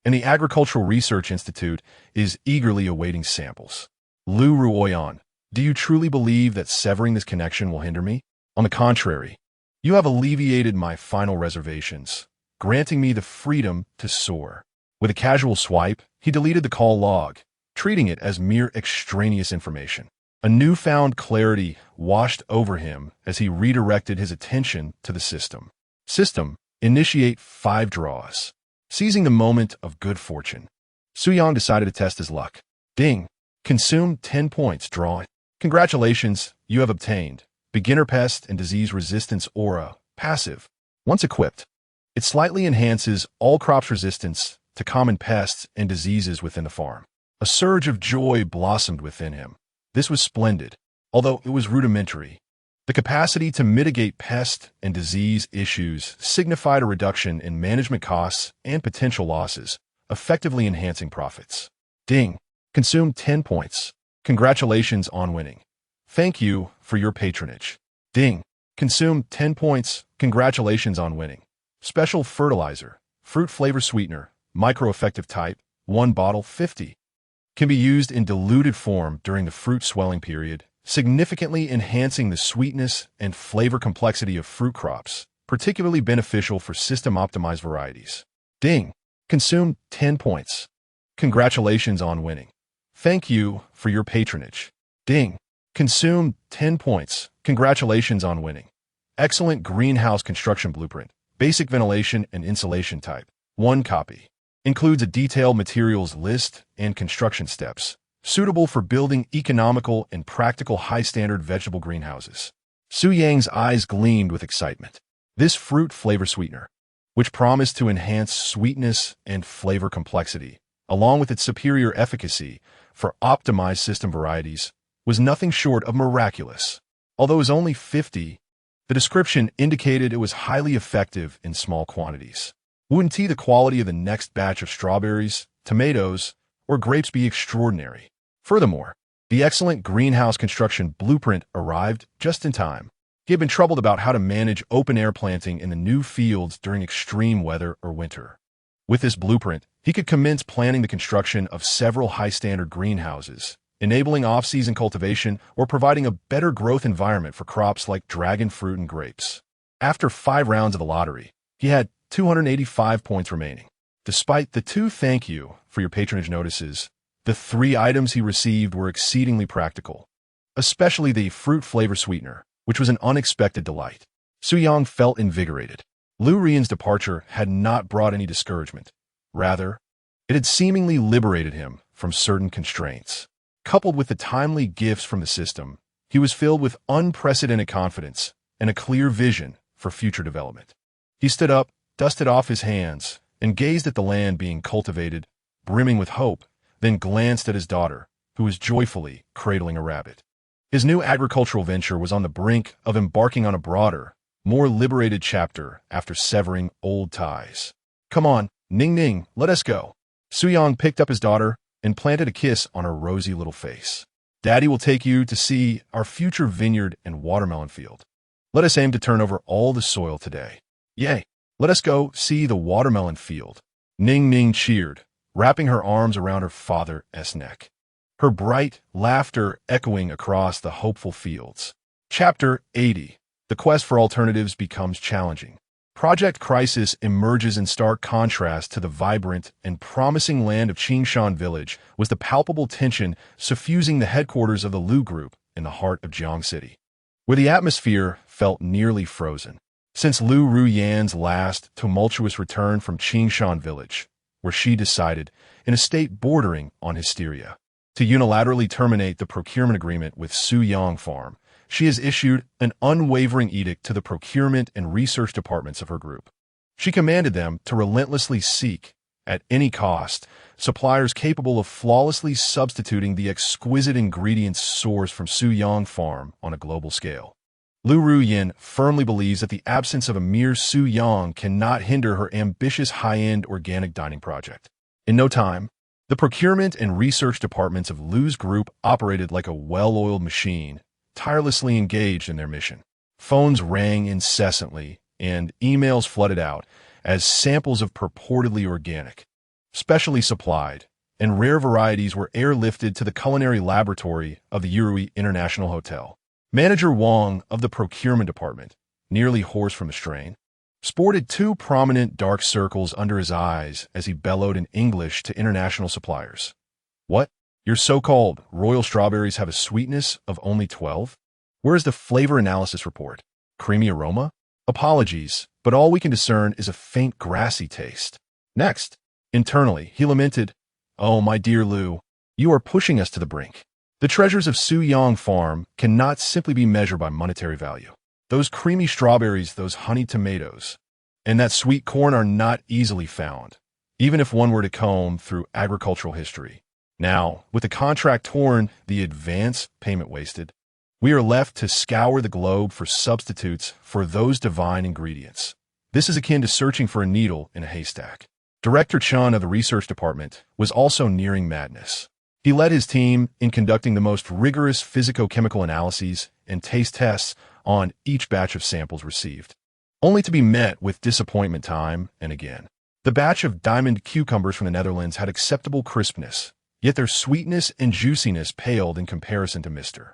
and the Agricultural Research Institute is eagerly awaiting samples. Lu Ruoyan, do you truly believe that severing this connection will hinder me? On the contrary, you have alleviated my final reservations, granting me the freedom to soar. With a casual swipe, he deleted the call log, treating it as mere extraneous information. A newfound clarity washed over him as he redirected his attention to the system. System, initiate 5 draws. Seizing the moment of good fortune, Su Yang decided to test his luck. Ding. Consume 10 points, draw. Congratulations, you have obtained Beginner Pest and Disease Resistance Aura, passive. Once equipped, it slightly enhances all crops' resistance to common pests and diseases within the farm. A surge of joy blossomed within him. This was splendid, although it was rudimentary. The capacity to mitigate pest and disease issues signified a reduction in management costs and potential losses, effectively enhancing profits. Ding. Consume 10 points. Congratulations on winning. Thank you for your patronage. Ding. Consume 10 points. Congratulations on winning. Special fertilizer, fruit flavor sweetener, micro-effective type, 1 bottle 50. Can be used in diluted form during the fruit swelling period, significantly enhancing the sweetness and flavor complexity of fruit crops, particularly beneficial for system-optimized varieties. Ding. Consume 10 points. Congratulations on winning. Thank you for your patronage. Ding. Consume 10 points. Congratulations on winning. Excellent greenhouse construction blueprint, basic ventilation and insulation type, 1 copy. Includes a detailed materials list and construction steps, suitable for building economical and practical high-standard vegetable greenhouses. Su Yang's eyes gleamed with excitement. This fruit flavor sweetener, which promised to enhance sweetness and flavor complexity, along with its superior efficacy for optimized system varieties, was nothing short of miraculous. Although it was only 50, the description indicated it was highly effective in small quantities. Wouldn't the quality of the next batch of strawberries, tomatoes, or grapes be extraordinary? Furthermore, the excellent greenhouse construction blueprint arrived just in time. He had been troubled about how to manage open-air planting in the new fields during extreme weather or winter. With this blueprint, he could commence planning the construction of several high-standard greenhouses, enabling off-season cultivation or providing a better growth environment for crops like dragon fruit and grapes. After 5 rounds of the lottery, he had 285 points remaining. Despite the 2 thank you for your patronage notices, the 3 items he received were exceedingly practical, especially the fruit flavor sweetener, which was an unexpected delight. Su Yang felt invigorated. Lu Rian's departure had not brought any discouragement. Rather, it had seemingly liberated him from certain constraints. Coupled with the timely gifts from the system, he was filled with unprecedented confidence and a clear vision for future development. He stood up, dusted off his hands, and gazed at the land being cultivated, brimming with hope, then glanced at his daughter, who was joyfully cradling a rabbit. His new agricultural venture was on the brink of embarking on a broader, more liberated chapter after severing old ties. Come on, Ning Ning, let us go. Su Yang picked up his daughter and planted a kiss on her rosy little face. Daddy will take you to see our future vineyard and watermelon field. Let us aim to turn over all the soil today. Yay! Let us go see the watermelon field. Ning Ning cheered, wrapping her arms around her father's neck. Her bright laughter echoing across the hopeful fields. Chapter 80. The quest for alternatives becomes challenging. Project Crisis emerges in stark contrast to the vibrant and promising land of Qingshan Village was the palpable tension suffusing the headquarters of the Lu Group in the heart of Jiang City, where the atmosphere felt nearly frozen. Since Lu Ruyan's last tumultuous return from Qingshan Village, where she decided, in a state bordering on hysteria, to unilaterally terminate the procurement agreement with Su Yang Farm, she has issued an unwavering edict to the procurement and research departments of her group. She commanded them to relentlessly seek, at any cost, suppliers capable of flawlessly substituting the exquisite ingredients sourced from Su Yang Farm on a global scale. Lu Ruyan firmly believes that the absence of a mere Su Yang cannot hinder her ambitious high-end organic dining project. In no time, the procurement and research departments of Lu's group operated like a well-oiled machine, tirelessly engaged in their mission. Phones rang incessantly, and emails flooded out as samples of purportedly organic, specially supplied, and rare varieties were airlifted to the culinary laboratory of the Yurui International Hotel. Manager Wang of the procurement department, nearly hoarse from the strain, sported two prominent dark circles under his eyes as he bellowed in English to international suppliers. "What? Your so-called royal strawberries have a sweetness of only 12? Where is the flavor analysis report? Creamy aroma? Apologies, but all we can discern is a faint grassy taste." Next, internally, he lamented, "Oh, my dear Lu, you are pushing us to the brink. The treasures of Su Yang Farm cannot simply be measured by monetary value. Those creamy strawberries, those honey tomatoes, and that sweet corn are not easily found, even if one were to comb through agricultural history. Now, with the contract torn, the advance payment wasted, we are left to scour the globe for substitutes for those divine ingredients. This is akin to searching for a needle in a haystack." Director Chun of the research department was also nearing madness. He led his team in conducting the most rigorous physicochemical analyses and taste tests on each batch of samples received, only to be met with disappointment time and again. The batch of diamond cucumbers from the Netherlands had acceptable crispness, yet their sweetness and juiciness paled in comparison to Mr.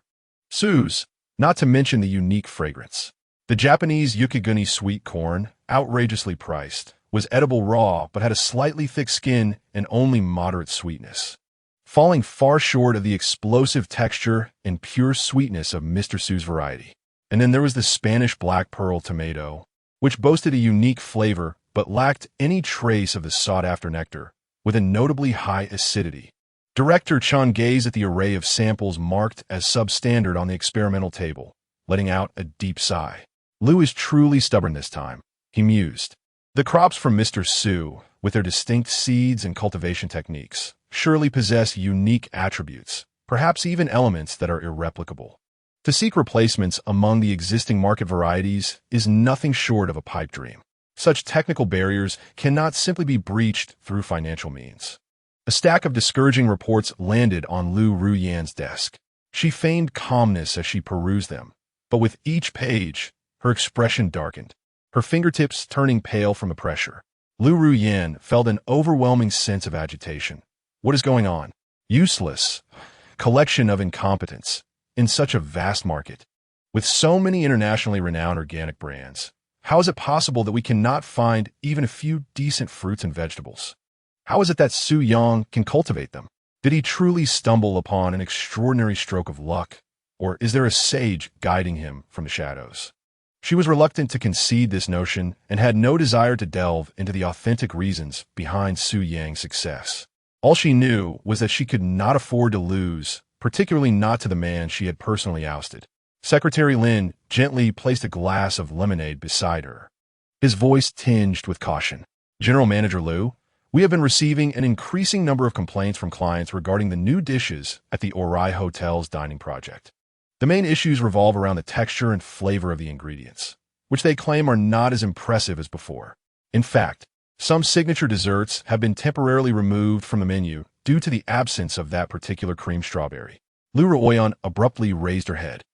Su's, not to mention the unique fragrance. The Japanese Yukiguni sweet corn, outrageously priced, was edible raw but had a slightly thick skin and only moderate sweetness, falling far short of the explosive texture and pure sweetness of Mr. Su's variety. And then there was the Spanish black pearl tomato, which boasted a unique flavor but lacked any trace of the sought-after nectar, with a notably high acidity. Director Chun gazed at the array of samples marked as substandard on the experimental table, letting out a deep sigh. "Lu is truly stubborn this time," he mused. "The crops from Mr. Su, with their distinct seeds and cultivation techniques, surely possess unique attributes, perhaps even elements that are irreplicable. To seek replacements among the existing market varieties is nothing short of a pipe dream. Such technical barriers cannot simply be breached through financial means." A stack of discouraging reports landed on Lu Ruyan's desk. She feigned calmness as she perused them, but with each page, her expression darkened, her fingertips turning pale from the pressure. Lu Ruyan felt an overwhelming sense of agitation. What is going on? Useless collection of incompetence in such a vast market. With so many internationally renowned organic brands, how is it possible that we cannot find even a few decent fruits and vegetables? How is it that Su Yang can cultivate them? Did he truly stumble upon an extraordinary stroke of luck, or is there a sage guiding him from the shadows? She was reluctant to concede this notion and had no desire to delve into the authentic reasons behind Su Yang's success. All she knew was that she could not afford to lose, particularly not to the man she had personally ousted. Secretary Lin gently placed a glass of lemonade beside her, his voice tinged with caution. "General Manager Lu, we have been receiving an increasing number of complaints from clients regarding the new dishes at the Orai Hotel's dining project. The main issues revolve around the texture and flavor of the ingredients, which they claim are not as impressive as before. In fact, some signature desserts have been temporarily removed from the menu due to the absence of that particular cream strawberry." Lu Ruoyan abruptly raised her head,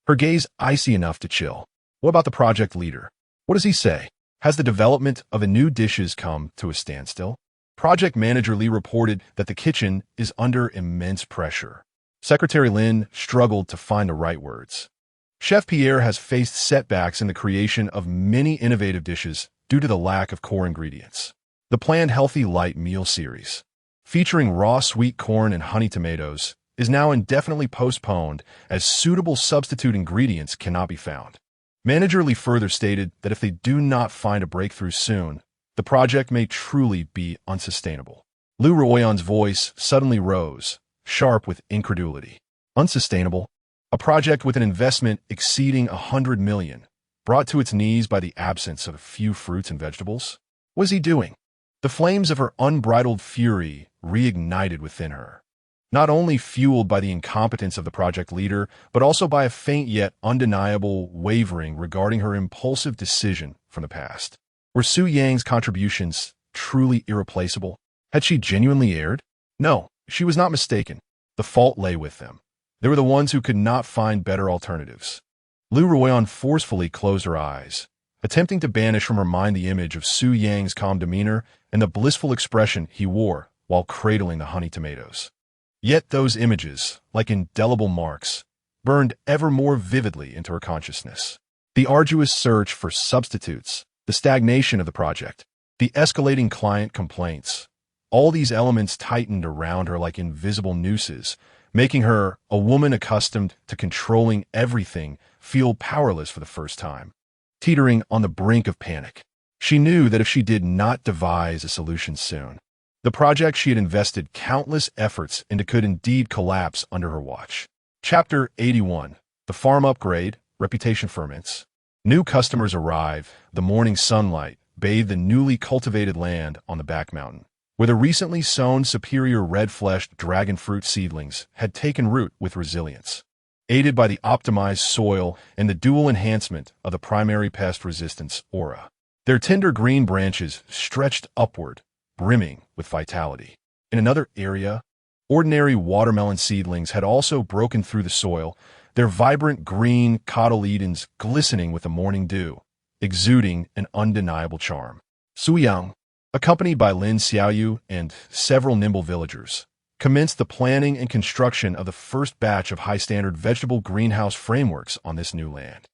her gaze icy enough to chill. "What about the project leader? What does he say? Has the development of the new dishes come to a standstill?" Project Manager Li reported that the kitchen is under immense pressure. Secretary Lin struggled to find the right words. Chef Pierre has faced setbacks in the creation of many innovative dishes due to the lack of core ingredients. The planned Healthy Light Meal series, featuring raw sweet corn and honey tomatoes, is now indefinitely postponed as suitable substitute ingredients cannot be found. Manager Lee further stated that if they do not find a breakthrough soon, the project may truly be unsustainable. Liu Ruoyan's voice suddenly rose, sharp with incredulity. Unsustainable? A project with an investment exceeding $100 million, brought to its knees by the absence of a few fruits and vegetables? What is he doing? The flames of her unbridled fury reignited within her, not only fueled by the incompetence of the project leader, but also by a faint yet undeniable wavering regarding her impulsive decision from the past. Were Su Yang's contributions truly irreplaceable? Had she genuinely erred? No, she was not mistaken. The fault lay with them. They were the ones who could not find better alternatives. Liu Ruoyan forcefully closed her eyes, attempting to banish from her mind the image of Su Yang's calm demeanor and the blissful expression he wore while cradling the honey tomatoes. Yet those images, like indelible marks, burned ever more vividly into her consciousness. The arduous search for substitutes, the stagnation of the project, the escalating client complaints, all these elements tightened around her like invisible nooses, making her, a woman accustomed to controlling everything, feel powerless for the first time, teetering on the brink of panic. She knew that if she did not devise a solution soon, the project she had invested countless efforts into could indeed collapse under her watch. Chapter 81. The Farm Upgrade, Reputation Ferments. New customers arrive. The morning sunlight bathed the newly cultivated land on the back mountain, where the recently sown superior red-fleshed dragon fruit seedlings had taken root with resilience, aided by the optimized soil and the dual enhancement of the primary pest resistance aura. Their tender green branches stretched upward, brimming with vitality. In another area, ordinary watermelon seedlings had also broken through the soil, their vibrant green cotyledons glistening with the morning dew, exuding an undeniable charm. Suyang, accompanied by Lin Xiaoyu and several nimble villagers, commenced the planning and construction of the first batch of high-standard vegetable greenhouse frameworks on this new land,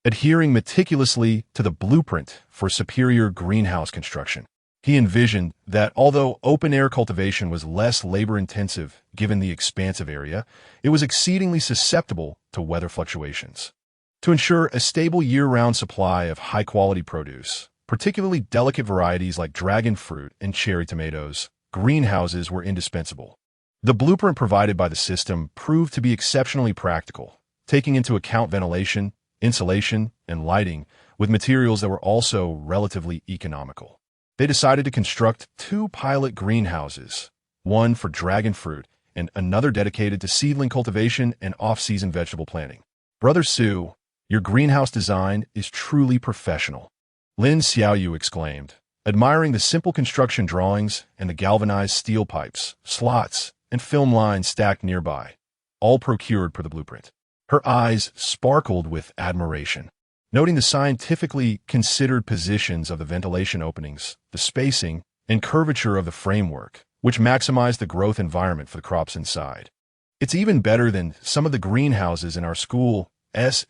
adhering meticulously to the blueprint for superior greenhouse construction. He envisioned that although open-air cultivation was less labor-intensive given the expansive area, it was exceedingly susceptible to weather fluctuations. To ensure a stable year-round supply of high-quality produce, particularly delicate varieties like dragon fruit and cherry tomatoes, greenhouses were indispensable. The blueprint provided by the system proved to be exceptionally practical, taking into account ventilation, insulation, and lighting, with materials that were also relatively economical. They decided to construct 2 pilot greenhouses, one for dragon fruit and another dedicated to seedling cultivation and off-season vegetable planting. Brother Su, your greenhouse design is truly professional, Lin Xiaoyu exclaimed, admiring the simple construction drawings and the galvanized steel pipes, slots, and film lines stacked nearby, all procured per the blueprint. Her eyes sparkled with admiration, noting the scientifically considered positions of the ventilation openings, the spacing, and curvature of the framework, which maximized the growth environment for the crops inside. It's even better than some of the greenhouses in our school's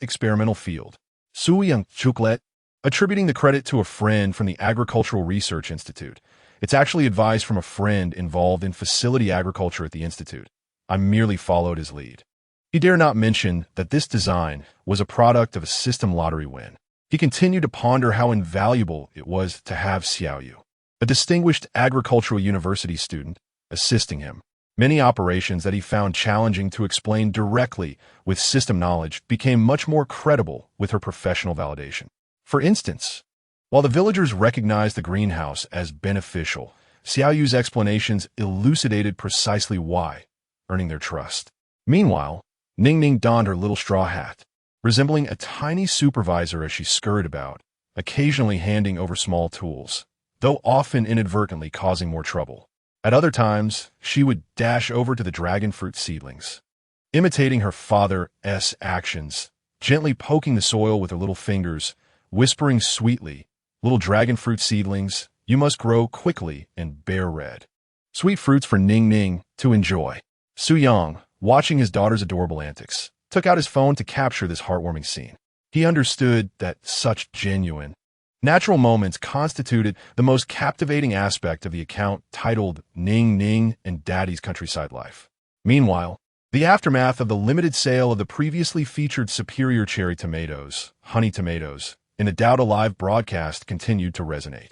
experimental field. Su Yang Chuklet, attributing the credit to a friend from the Agricultural Research Institute. It's actually advice from a friend involved in facility agriculture at the institute. I merely followed his lead. He dare not mention that this design was a product of a system lottery win. He continued to ponder how invaluable it was to have Xiaoyu, a distinguished agricultural university student, assisting him. Many operations that he found challenging to explain directly with system knowledge became much more credible with her professional validation. For instance, while the villagers recognized the greenhouse as beneficial, Xiaoyu's explanations elucidated precisely why, earning their trust. Meanwhile, Ning donned her little straw hat, resembling a tiny supervisor as she scurried about, occasionally handing over small tools, though often inadvertently causing more trouble. At other times, she would dash over to the dragon fruit seedlings, imitating her father's actions, gently poking the soil with her little fingers, whispering sweetly, "Little dragon fruit seedlings, you must grow quickly and bear red." Sweet fruits for Ning to enjoy. Su Yang, watching his daughter's adorable antics, took out his phone to capture this heartwarming scene. He understood that such genuine, natural moments constituted the most captivating aspect of the account titled Ning Ning and Daddy's Countryside Life. Meanwhile, the aftermath of the limited sale of the previously featured superior cherry tomatoes, honey tomatoes, in the Doubt Alive broadcast continued to resonate.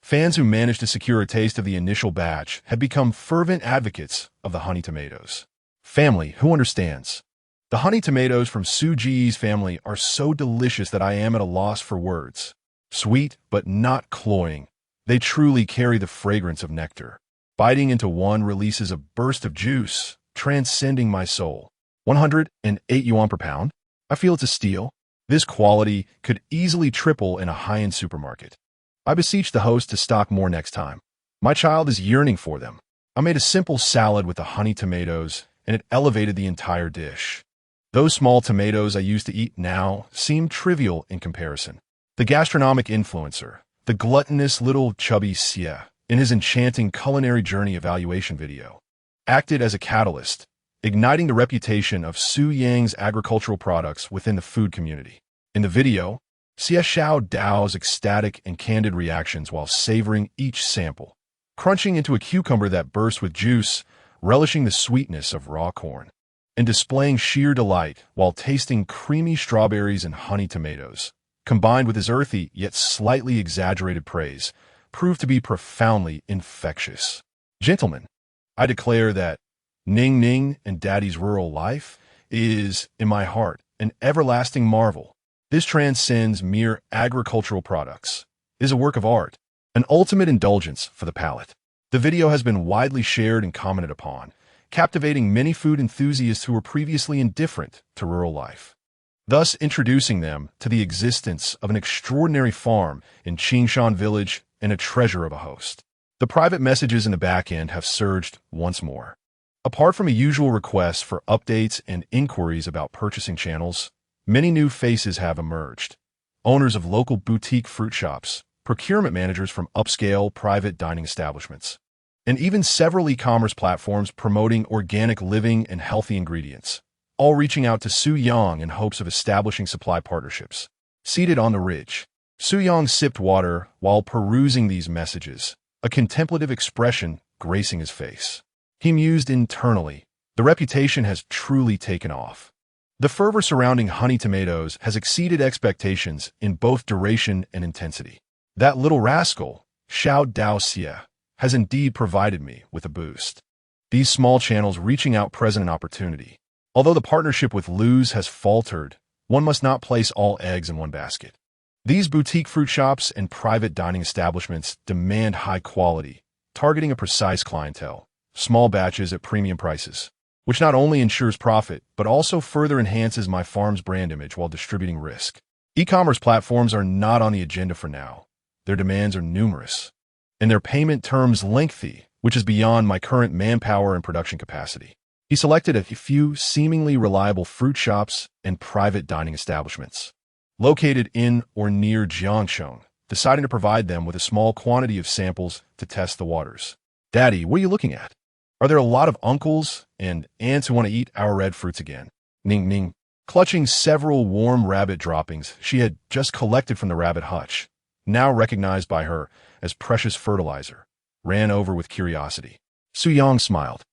Fans who managed to secure a taste of the initial batch had become fervent advocates of the honey tomatoes. Family who understands. The honey tomatoes from Su Ji's family are so delicious that I am at a loss for words. Sweet, but not cloying, they truly carry the fragrance of nectar. Biting into one releases a burst of juice, transcending my soul. 108 yuan per pound? I feel it's a steal. This quality could easily triple in a high-end supermarket. I beseech the host to stock more next time. My child is yearning for them. I made a simple salad with the honey tomatoes, and it elevated the entire dish. Those small tomatoes I used to eat now seem trivial in comparison. The gastronomic influencer, the gluttonous little chubby Xie, in his enchanting culinary journey evaluation video, acted as a catalyst, igniting the reputation of Su Yang's agricultural products within the food community. In the video, Xie Xiao Dao's ecstatic and candid reactions while savoring each sample, crunching into a cucumber that burst with juice, relishing the sweetness of raw corn, and displaying sheer delight while tasting creamy strawberries and honey tomatoes, combined with his earthy yet slightly exaggerated praise, proved to be profoundly infectious. Gentlemen, I declare that Ning Ning and Daddy's rural life is, in my heart, an everlasting marvel. This transcends mere agricultural products. It is a work of art, an ultimate indulgence for the palate. The video has been widely shared and commented upon, captivating many food enthusiasts who were previously indifferent to rural life, thus introducing them to the existence of an extraordinary farm in Qingshan village and a treasure of a host. The private messages in the back end have surged once more. Apart from a usual request for updates and inquiries about purchasing channels, many new faces have emerged. Owners of local boutique fruit shops, procurement managers from upscale private dining establishments, and even several e-commerce platforms promoting organic living and healthy ingredients, all reaching out to Su Yang in hopes of establishing supply partnerships. Seated on the ridge, Su Yang sipped water while perusing these messages, a contemplative expression gracing his face. He mused internally. The reputation has truly taken off. The fervor surrounding honey tomatoes has exceeded expectations in both duration and intensity. That little rascal, Xiao Dao Xie, has indeed provided me with a boost. These small channels reaching out present an opportunity. Although the partnership with Luz has faltered, one must not place all eggs in one basket. These boutique fruit shops and private dining establishments demand high quality, targeting a precise clientele, small batches at premium prices, which not only ensures profit, but also further enhances my farm's brand image while distributing risk. E-commerce platforms are not on the agenda for now. Their demands are numerous, and their payment terms lengthy, which is beyond my current manpower and production capacity. He selected a few seemingly reliable fruit shops and private dining establishments, located in or near Jiangsheng, deciding to provide them with a small quantity of samples to test the waters. Daddy, what are you looking at? Are there a lot of uncles and aunts who want to eat our red fruits again? Ning Ning, clutching several warm rabbit droppings she had just collected from the rabbit hutch, now recognized by her as precious fertilizer, ran over with curiosity. Su Yang smiled,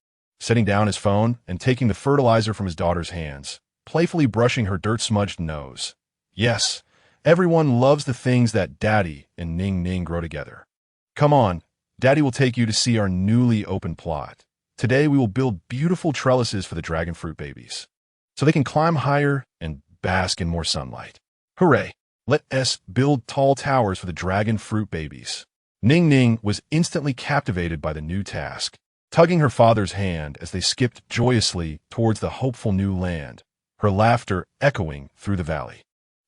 setting down his phone and taking the fertilizer from his daughter's hands, playfully brushing her dirt-smudged nose. Yes, everyone loves the things that Daddy and Ning Ning grow together. Come on, Daddy will take you to see our newly opened plot. Today we will build beautiful trellises for the dragon fruit babies, so they can climb higher and bask in more sunlight. Hooray! Let us build tall towers for the dragon fruit babies. Ning Ning was instantly captivated by the new task, tugging her father's hand as they skipped joyously towards the hopeful new land, her laughter echoing through the valley.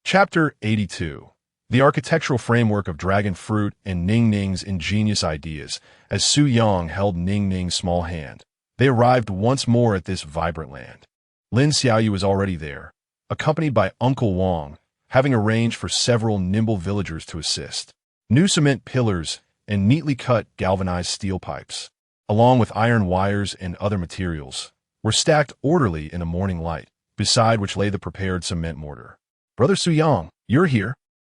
Chapter 82. The architectural framework of dragon fruit and Ning Ning's ingenious ideas. As Su Yang held Ning Ning's small hand, they arrived once more at this vibrant land. Lin Xiaoyu was already there, accompanied by Uncle Wang, having arranged for several nimble villagers to assist. New cement pillars and neatly cut galvanized steel pipes, along with iron wires and other materials, were stacked orderly in the morning light, beside which lay the prepared cement mortar. "Brother Suyang, you're here?"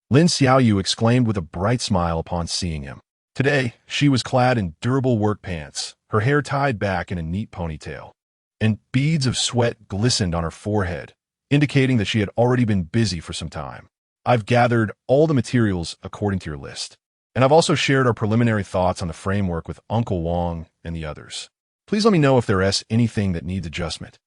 Lin Xiaoyu exclaimed with a bright smile upon seeing him. Today, she was clad in durable work pants, her hair tied back in a neat ponytail, and beads of sweat glistened on her forehead, indicating that she had already been busy for some time. "I've gathered all the materials according to your list, and I've also shared our preliminary thoughts on the framework with Uncle Wong and the others. Please let me know if there's anything that needs adjustment."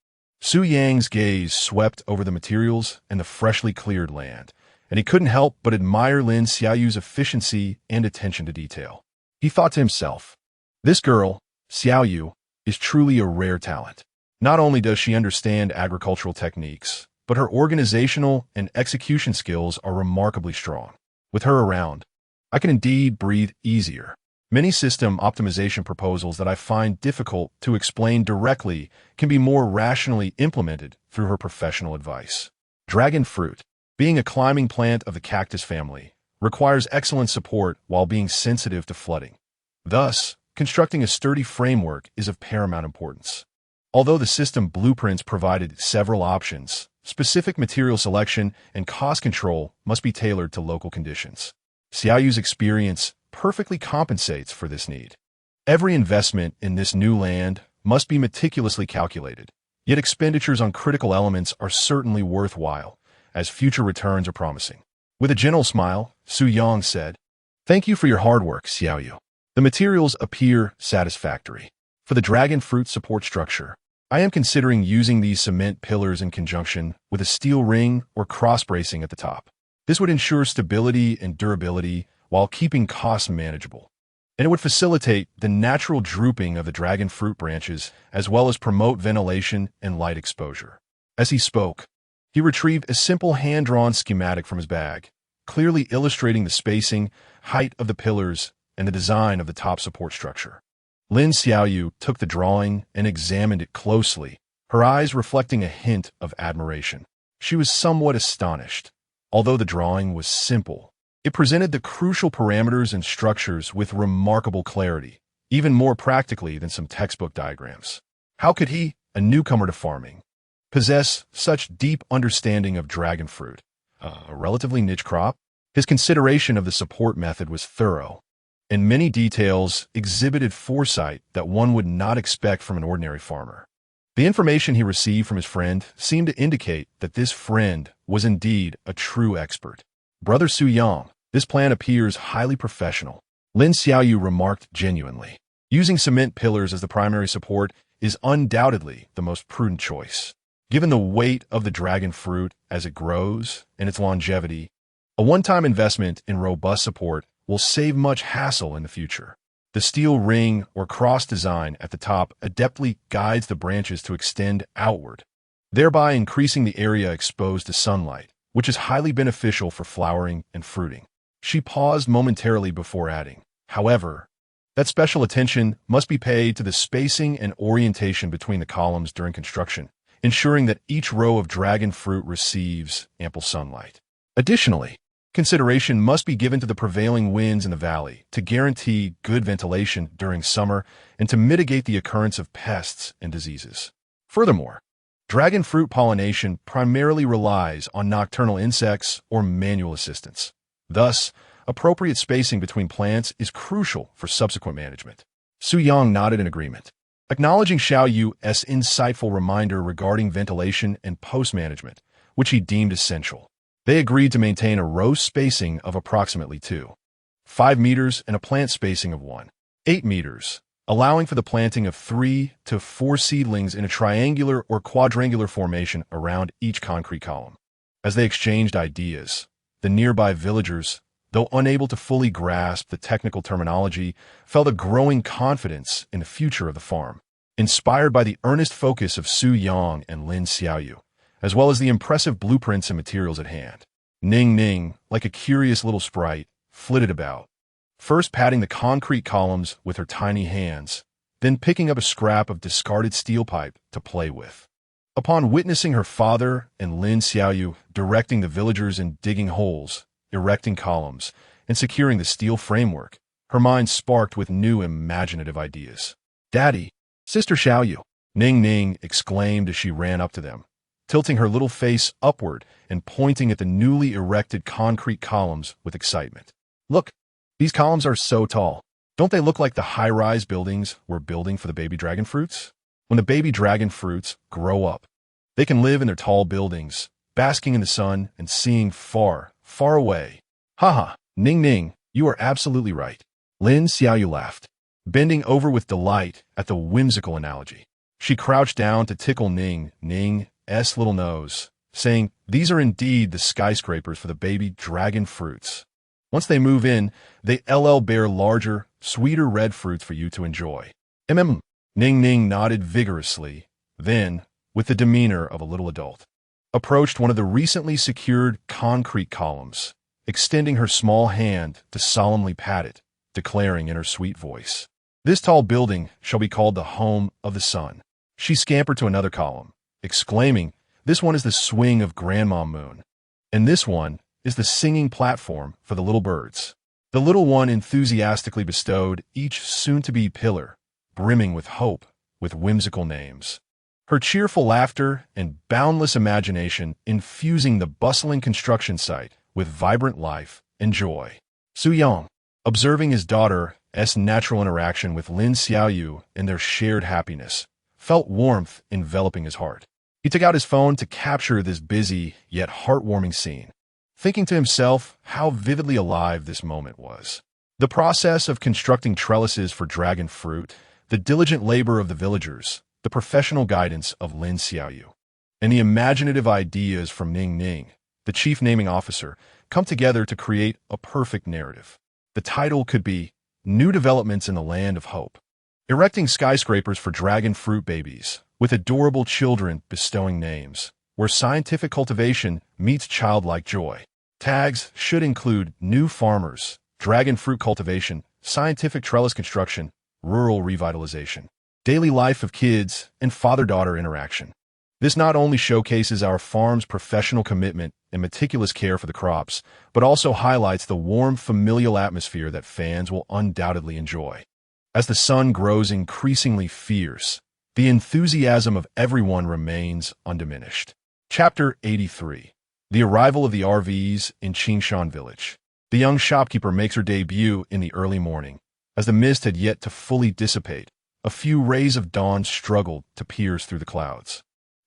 Su Yang's gaze swept over the materials and the freshly cleared land, and he couldn't help but admire Lin Xiaoyu's efficiency and attention to detail. He thought to himself, "This girl, Xiaoyu, is truly a rare talent. Not only does she understand agricultural techniques, but her organizational and execution skills are remarkably strong. With her around, I can indeed breathe easier." Many system optimization proposals that I find difficult to explain directly can be more rationally implemented through her professional advice. Dragon fruit, being a climbing plant of the cactus family, requires excellent support while being sensitive to flooding. Thus, constructing a sturdy framework is of paramount importance. Although the system blueprints provided several options, specific material selection and cost control must be tailored to local conditions. Xiaoyu's experience perfectly compensates for this need. Every investment in this new land must be meticulously calculated, yet expenditures on critical elements are certainly worthwhile, as future returns are promising. With a gentle smile, Su Yang said, "Thank you for your hard work, Xiaoyu. The materials appear satisfactory. For the dragon fruit support structure, I am considering using these cement pillars in conjunction with a steel ring or cross bracing at the top. This would ensure stability and durability while keeping costs manageable, and it would facilitate the natural drooping of the dragon fruit branches as well as promote ventilation and light exposure." As he spoke, he retrieved a simple hand-drawn schematic from his bag, clearly illustrating the spacing, height of the pillars, and the design of the top support structure. Lin Xiaoyu took the drawing and examined it closely, her eyes reflecting a hint of admiration. She was somewhat astonished. Although the drawing was simple, it presented the crucial parameters and structures with remarkable clarity, even more practically than some textbook diagrams. How could he, a newcomer to farming, possess such deep understanding of dragon fruit, a relatively niche crop? His consideration of the support method was thorough, and many details exhibited foresight that one would not expect from an ordinary farmer. The information he received from his friend seemed to indicate that this friend was indeed a true expert. "Brother Su Yang, this plan appears highly professional," Lin Xiaoyu remarked genuinely. "Using cement pillars as the primary support is undoubtedly the most prudent choice. Given the weight of the dragon fruit as it grows and its longevity, a one-time investment in robust support will save much hassle in the future. The steel ring or cross design at the top adeptly guides the branches to extend outward, thereby increasing the area exposed to sunlight, which is highly beneficial for flowering and fruiting." She paused momentarily before adding, "However, that special attention must be paid to the spacing and orientation between the columns during construction, ensuring that each row of dragon fruit receives ample sunlight. Additionally, consideration must be given to the prevailing winds in the valley to guarantee good ventilation during summer and to mitigate the occurrence of pests and diseases. Furthermore, dragon fruit pollination primarily relies on nocturnal insects or manual assistance. Thus, appropriate spacing between plants is crucial for subsequent management." Su Yang nodded in agreement, acknowledging Xiao Yu's insightful reminder regarding ventilation and post-management, which he deemed essential. They agreed to maintain a row spacing of approximately 2.5 meters and a plant spacing of 1.8 meters, allowing for the planting of 3 to 4 seedlings in a triangular or quadrangular formation around each concrete column. As they exchanged ideas, the nearby villagers, though unable to fully grasp the technical terminology, felt a growing confidence in the future of the farm, inspired by the earnest focus of Su Yang and Lin Xiaoyu, as well as the impressive blueprints and materials at hand. Ning Ning, like a curious little sprite, flitted about, first patting the concrete columns with her tiny hands, then picking up a scrap of discarded steel pipe to play with. Upon witnessing her father and Lin Xiaoyu directing the villagers in digging holes, erecting columns, and securing the steel framework, her mind sparked with new imaginative ideas. "Daddy, Sister Xiaoyu," Ning Ning exclaimed as she ran up to them. tilting her little face upward and pointing at the newly erected concrete columns with excitement. Look, these columns are so tall. Don't they look like the high-rise buildings we're building for the baby dragon fruits? When the baby dragon fruits grow up, they can live in their tall buildings, basking in the sun and seeing far, far away. Haha, Ning Ning, you are absolutely right. Lin Xiaoyu laughed, bending over with delight at the whimsical analogy. She crouched down to tickle Ning's little nose, saying, "These are indeed the skyscrapers for the baby dragon fruits. Once they move in, they'll bear larger, sweeter red fruits for you to enjoy." Ning Ning nodded vigorously, then, with the demeanor of a little adult, approached one of the recently secured concrete columns, extending her small hand to solemnly pat it, declaring in her sweet voice, "This tall building shall be called the home of the sun." She scampered to another column, exclaiming, "This one is the swing of Grandma Moon, and this one is the singing platform for the little birds." The little one enthusiastically bestowed each soon-to-be pillar, brimming with hope, with whimsical names. Her cheerful laughter and boundless imagination infusing the bustling construction site with vibrant life and joy. Su Yang, observing his daughter's natural interaction with Lin Xiaoyu and their shared happiness, felt warmth enveloping his heart. He took out his phone to capture this busy yet heartwarming scene, thinking to himself how vividly alive this moment was. The process of constructing trellises for dragon fruit, the diligent labor of the villagers, the professional guidance of Lin Xiaoyu, and the imaginative ideas from Ning Ning, the chief naming officer, come together to create a perfect narrative. The title could be New Developments in the Land of Hope. Erecting skyscrapers for dragon fruit babies, with adorable children bestowing names, where scientific cultivation meets childlike joy. Tags should include new farmers, dragon fruit cultivation, scientific trellis construction, rural revitalization, daily life of kids, and father-daughter interaction. This not only showcases our farm's professional commitment and meticulous care for the crops, but also highlights the warm familial atmosphere that fans will undoubtedly enjoy. As the sun grows increasingly fierce, the enthusiasm of everyone remains undiminished. Chapter 83. The arrival of the RVs in Qingshan village. The young shopkeeper makes her debut in the early morning. As the mist had yet to fully dissipate, a few rays of dawn struggled to pierce through the clouds,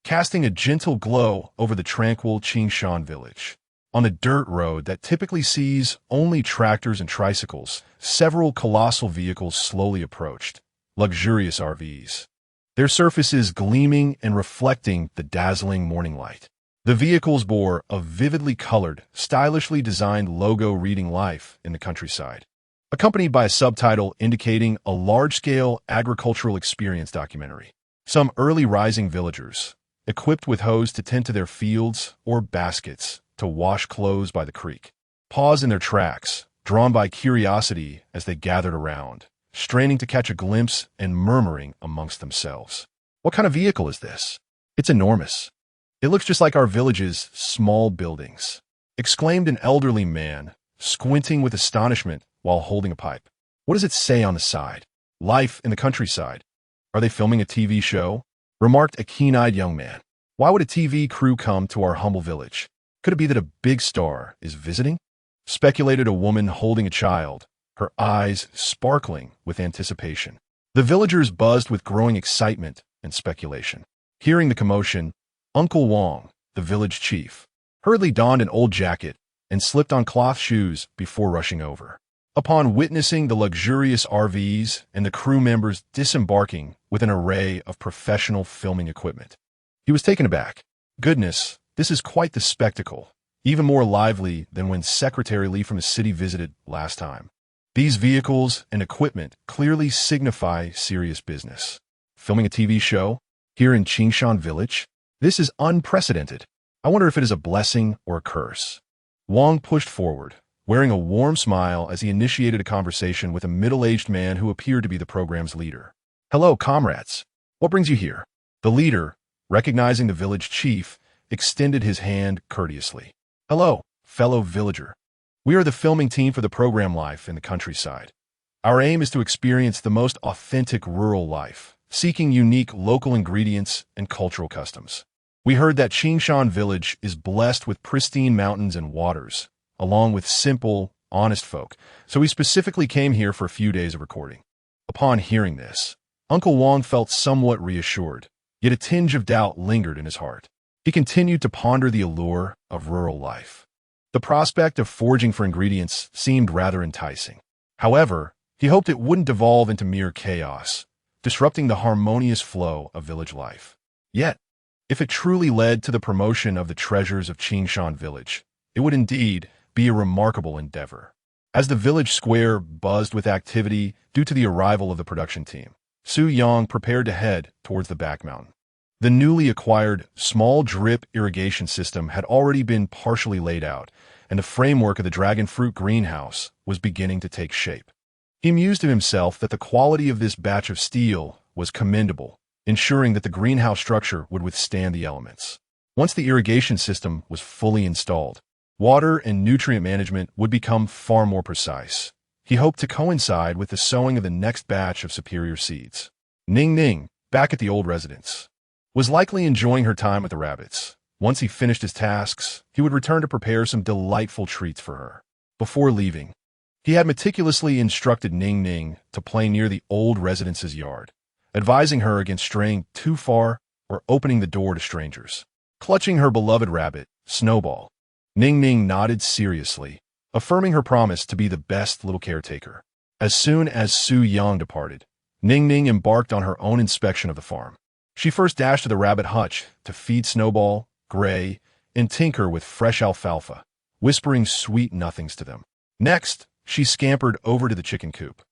casting a gentle glow over the tranquil Qingshan village. On a dirt road that typically sees only tractors and tricycles, several colossal vehicles slowly approached, luxurious RVs, their surfaces gleaming and reflecting the dazzling morning light. The vehicles bore a vividly colored, stylishly designed logo reading "Life in the Countryside," accompanied by a subtitle indicating a large-scale agricultural experience documentary. Some early rising villagers, equipped with hose to tend to their fields or baskets to wash clothes by the creek, paused in their tracks, drawn by curiosity as they gathered around, straining to catch a glimpse and murmuring amongst themselves. "What kind of vehicle is this? It's enormous. It looks just like our village's small buildings," exclaimed an elderly man, squinting with astonishment while holding a pipe. "What does it say on the side? Life in the Countryside. Are they filming a TV show?" remarked a keen-eyed young man. "Why would a TV crew come to our humble village? Could it be that a big star is visiting?" speculated a woman holding a child, her eyes sparkling with anticipation. The villagers buzzed with growing excitement and speculation. Hearing the commotion, Uncle Wong, the village chief, hurriedly donned an old jacket and slipped on cloth shoes before rushing over. Upon witnessing the luxurious RVs and the crew members disembarking with an array of professional filming equipment, he was taken aback. "Goodness, this is quite the spectacle, even more lively than when Secretary Lee from the city visited last time. These vehicles and equipment clearly signify serious business. Filming a TV show here in Qingshan village? This is unprecedented. I wonder if it is a blessing or a curse." Wong pushed forward, wearing a warm smile as he initiated a conversation with a middle-aged man who appeared to be the program's leader. "Hello, comrades. What brings you here?" The leader, recognizing the village chief, extended his hand courteously. "Hello, fellow villager. We are the filming team for the program Life in the Countryside. Our aim is to experience the most authentic rural life, seeking unique local ingredients and cultural customs. We heard that Qingshan village is blessed with pristine mountains and waters, along with simple, honest folk, so we specifically came here for a few days of recording. Upon hearing this, Uncle Wang felt somewhat reassured, yet a tinge of doubt lingered in his heart. He continued to ponder the allure of rural life. The prospect of foraging for ingredients seemed rather enticing. However, he hoped it wouldn't devolve into mere chaos, disrupting the harmonious flow of village life. Yet, if it truly led to the promotion of the treasures of Qingshan village, it would indeed be a remarkable endeavor. As the village square buzzed with activity due to the arrival of the production team, Su Yang prepared to head towards the back mountain. The newly acquired small drip irrigation system had already been partially laid out, and the framework of the dragon fruit greenhouse was beginning to take shape. He mused to himself that the quality of this batch of steel was commendable, ensuring that the greenhouse structure would withstand the elements. Once the irrigation system was fully installed, water and nutrient management would become far more precise. He hoped to coincide with the sowing of the next batch of superior seeds. Ning Ning, back at the old residence, was likely enjoying her time with the rabbits. Once he finished his tasks, he would return to prepare some delightful treats for her. Before leaving, he had meticulously instructed Ning Ning to play near the old residence's yard, advising her against straying too far or opening the door to strangers. Clutching her beloved rabbit, Snowball, Ning Ning nodded seriously, affirming her promise to be the best little caretaker. As soon as Su Yang departed, Ning Ning embarked on her own inspection of the farm. She first dashed to the rabbit hutch to feed Snowball, Gray, and Tinker with fresh alfalfa, whispering sweet nothings to them. Next, she scampered over to the chicken coop,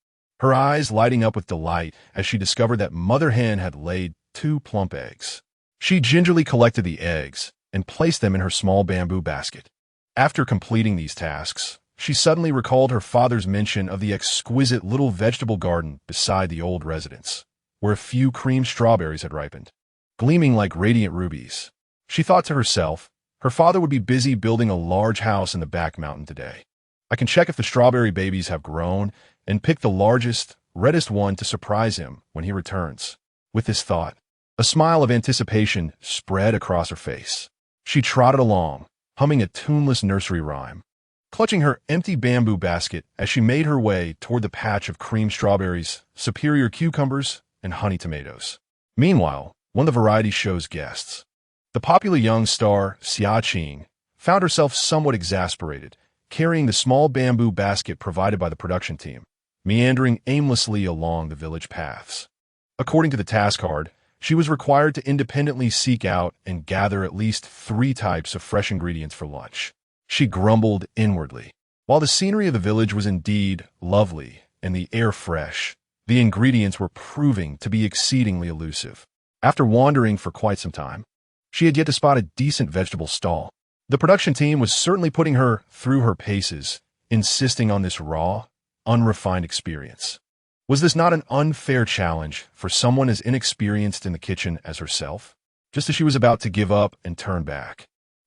her eyes lighting up with delight as she discovered that Mother Hen had laid 2 plump eggs. She gingerly collected the eggs and placed them in her small bamboo basket. After completing these tasks, she suddenly recalled her father's mention of the exquisite little vegetable garden beside the old residence, where a few cream strawberries had ripened, gleaming like radiant rubies. She thought to herself, her father would be busy building a large house in the back mountain today. I can check if the strawberry babies have grown and pick the largest, reddest one to surprise him when he returns. With this thought, a smile of anticipation spread across her face. She trotted along, humming a tuneless nursery rhyme, clutching her empty bamboo basket as she made her way toward the patch of cream strawberries, superior cucumbers, and honey tomatoes. Meanwhile, one of the variety show's guests, the popular young star Xia Qing, found herself somewhat exasperated, carrying the small bamboo basket provided by the production team, meandering aimlessly along the village paths. According to the task card, she was required to independently seek out and gather at least 3 types of fresh ingredients for lunch. She grumbled inwardly. While the scenery of the village was indeed lovely and the air fresh, the ingredients were proving to be exceedingly elusive. After wandering for quite some time, she had yet to spot a decent vegetable stall. The production team was certainly putting her through her paces, insisting on this raw, unrefined experience. Was this not an unfair challenge for someone as inexperienced in the kitchen as herself? Just as she was about to give up and turn back,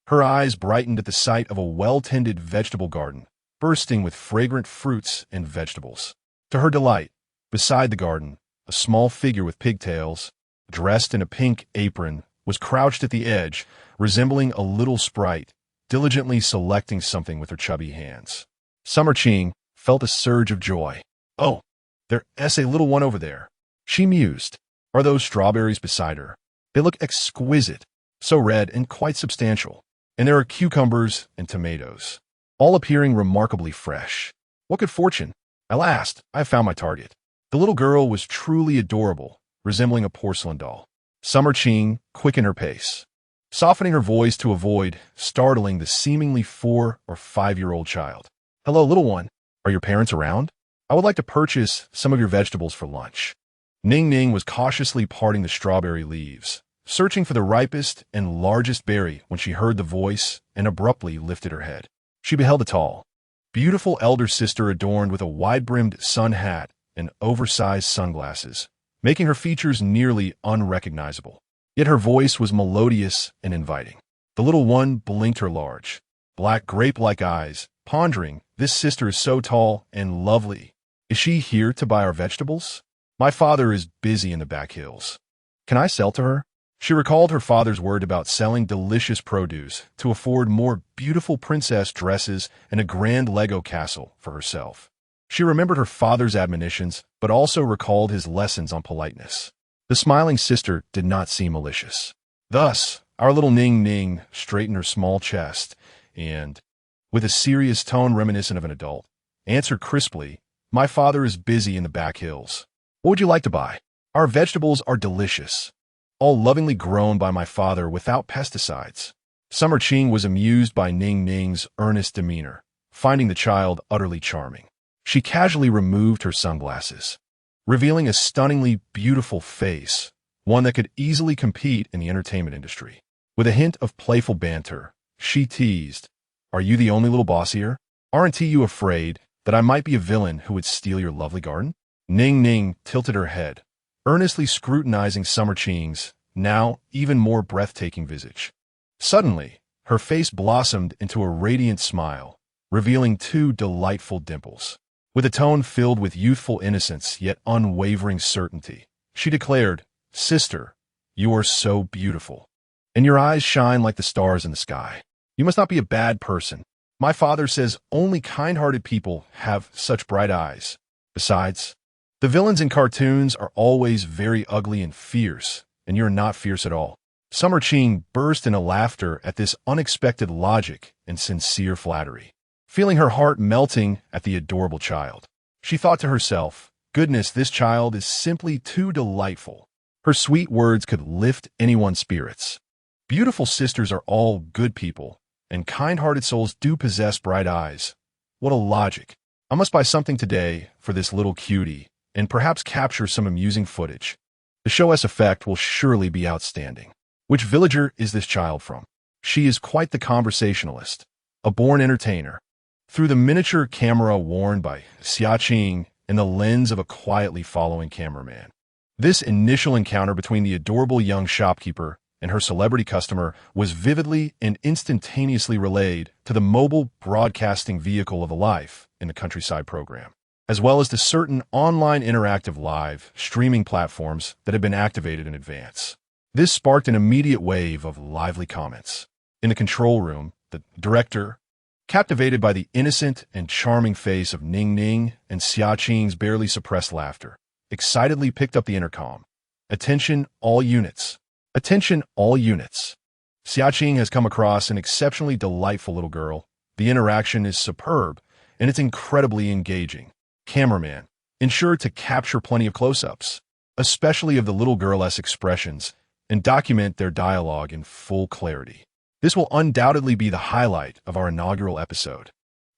her eyes brightened at the sight of a well-tended vegetable garden, bursting with fragrant fruits and vegetables. To her delight, beside the garden, a small figure with pigtails, dressed in a pink apron, was crouched at the edge, resembling a little sprite, diligently selecting something with her chubby hands. Summer Qing felt a surge of joy. Oh, there's a little one over there, she mused. Are those strawberries beside her? They look exquisite, so red and quite substantial. And there are cucumbers and tomatoes, all appearing remarkably fresh. What good fortune! At last, I have found my target. The little girl was truly adorable, resembling a porcelain doll. Summer Qing quickened her pace, softening her voice to avoid startling the seemingly 4- or 5-year-old child. Hello, little one. Are your parents around? I would like to purchase some of your vegetables for lunch. Ning Ning was cautiously parting the strawberry leaves, searching for the ripest and largest berry when she heard the voice and abruptly lifted her head. She beheld a tall, beautiful elder sister adorned with a wide-brimmed sun hat and oversized sunglasses, making her features nearly unrecognizable. Yet her voice was melodious and inviting. The little one blinked her large, black grape-like eyes, pondering, this sister is so tall and lovely. Is she here to buy our vegetables? My father is busy in the back hills. Can I sell to her? She recalled her father's word about selling delicious produce to afford more beautiful princess dresses and a grand Lego castle for herself. She remembered her father's admonitions, but also recalled his lessons on politeness. The smiling sister did not seem malicious. Thus, our little Ning Ning straightened her small chest and, with a serious tone reminiscent of an adult, answered crisply, "My father is busy in the back hills. What would you like to buy? Our vegetables are delicious, all lovingly grown by my father without pesticides." Summer Ching was amused by Ning Ning's earnest demeanor, finding the child utterly charming. She casually removed her sunglasses, revealing a stunningly beautiful face, one that could easily compete in the entertainment industry. With a hint of playful banter, she teased, "Are you the only little boss here? Aren't you afraid that I might be a villain who would steal your lovely garden?" Ning Ning tilted her head, earnestly scrutinizing Summer Ching's now even more breathtaking visage. Suddenly, her face blossomed into a radiant smile, revealing two delightful dimples. With a tone filled with youthful innocence yet unwavering certainty, she declared, "Sister, you are so beautiful, and your eyes shine like the stars in the sky. You must not be a bad person. My father says only kind-hearted people have such bright eyes. Besides, the villains in cartoons are always very ugly and fierce, and you're not fierce at all." Summer Ching burst into laughter at this unexpected logic and sincere flattery, feeling her heart melting at the adorable child. She thought to herself, "Goodness, this child is simply too delightful." Her sweet words could lift anyone's spirits. Beautiful sisters are all good people, and kind-hearted souls do possess bright eyes. What a logic. I must buy something today for this little cutie, and perhaps capture some amusing footage. The show's effect will surely be outstanding. Which villager is this child from? She is quite the conversationalist, a born entertainer. Through the miniature camera worn by Xia Qing and the lens of a quietly following cameraman, this initial encounter between the adorable young shopkeeper and her celebrity customer was vividly and instantaneously relayed to the mobile broadcasting vehicle of a life in the Countryside program, as well as to certain online interactive live streaming platforms that had been activated in advance. This sparked an immediate wave of lively comments. In the control room, the director, captivated by the innocent and charming face of Ning Ning and Xia Qing's barely suppressed laughter, excitedly picked up the intercom. "Attention, all units. Attention, all units. Xia Qing has come across an exceptionally delightful little girl. The interaction is superb, and it's incredibly engaging. Cameraman, ensure to capture plenty of close-ups, especially of the little girl's expressions, and document their dialogue in full clarity. This will undoubtedly be the highlight of our inaugural episode."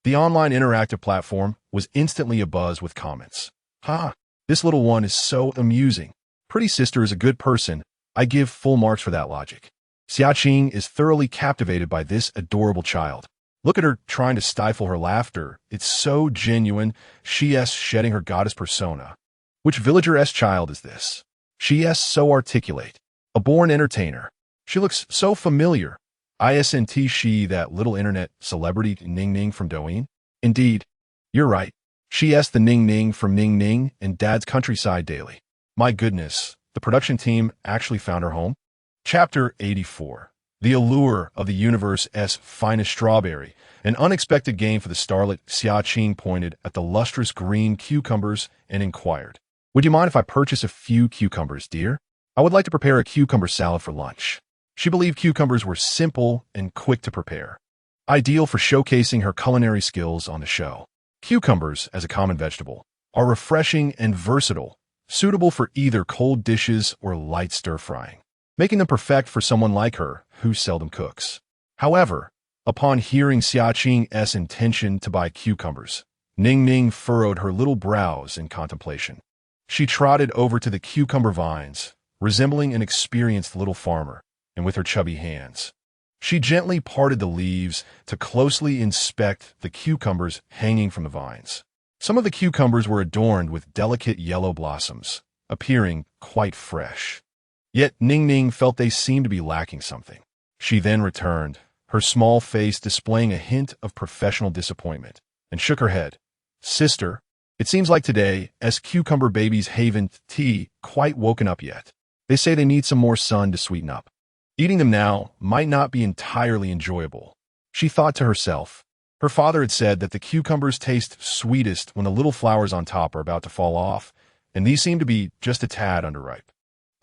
The online interactive platform was instantly abuzz with comments. "Ha! This little one is so amusing. Pretty sister is a good person. I give full marks for that logic. Xia Qing is thoroughly captivated by this adorable child. Look at her trying to stifle her laughter. It's so genuine. She's shedding her goddess persona. Which villager-esque child is this? She's so articulate. A born entertainer. She looks so familiar. Isn't she that little internet celebrity Ning Ning from Douyin? Indeed, you're right. She's the Ning Ning from Ning Ning and Dad's Countryside Daily. My goodness, the production team actually found her home." Chapter 84. The Allure of the Universe's Finest Strawberry. An unexpected game for the starlet. Xia Qing pointed at the lustrous green cucumbers and inquired, "Would you mind if I purchase a few cucumbers, dear? I would like to prepare a cucumber salad for lunch." She believed cucumbers were simple and quick to prepare, ideal for showcasing her culinary skills on the show. Cucumbers, as a common vegetable, are refreshing and versatile, suitable for either cold dishes or light stir-frying, making them perfect for someone like her who seldom cooks. However, upon hearing Xia Qing's intention to buy cucumbers, Ning Ning furrowed her little brows in contemplation. She trotted over to the cucumber vines, resembling an experienced little farmer, and with her chubby hands, she gently parted the leaves to closely inspect the cucumbers hanging from the vines. Some of the cucumbers were adorned with delicate yellow blossoms, appearing quite fresh. Yet Ning Ning felt they seemed to be lacking something. She then returned, her small face displaying a hint of professional disappointment, and shook her head. "Sister, it seems like today's cucumber babies haven't quite woken up yet. They say they need some more sun to sweeten up. Eating them now might not be entirely enjoyable. She thought to herself. Her father had said that the cucumbers taste sweetest when the little flowers on top are about to fall off, and these seem to be just a tad underripe.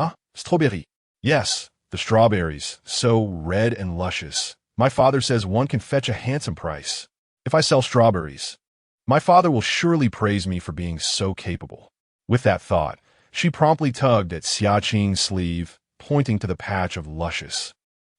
Ah, strawberry. Yes, the strawberries, so red and luscious. My father says one can fetch a handsome price. If I sell strawberries, my father will surely praise me for being so capable. With that thought, she promptly tugged at Xia Qing's sleeve, pointing to the patch of luscious,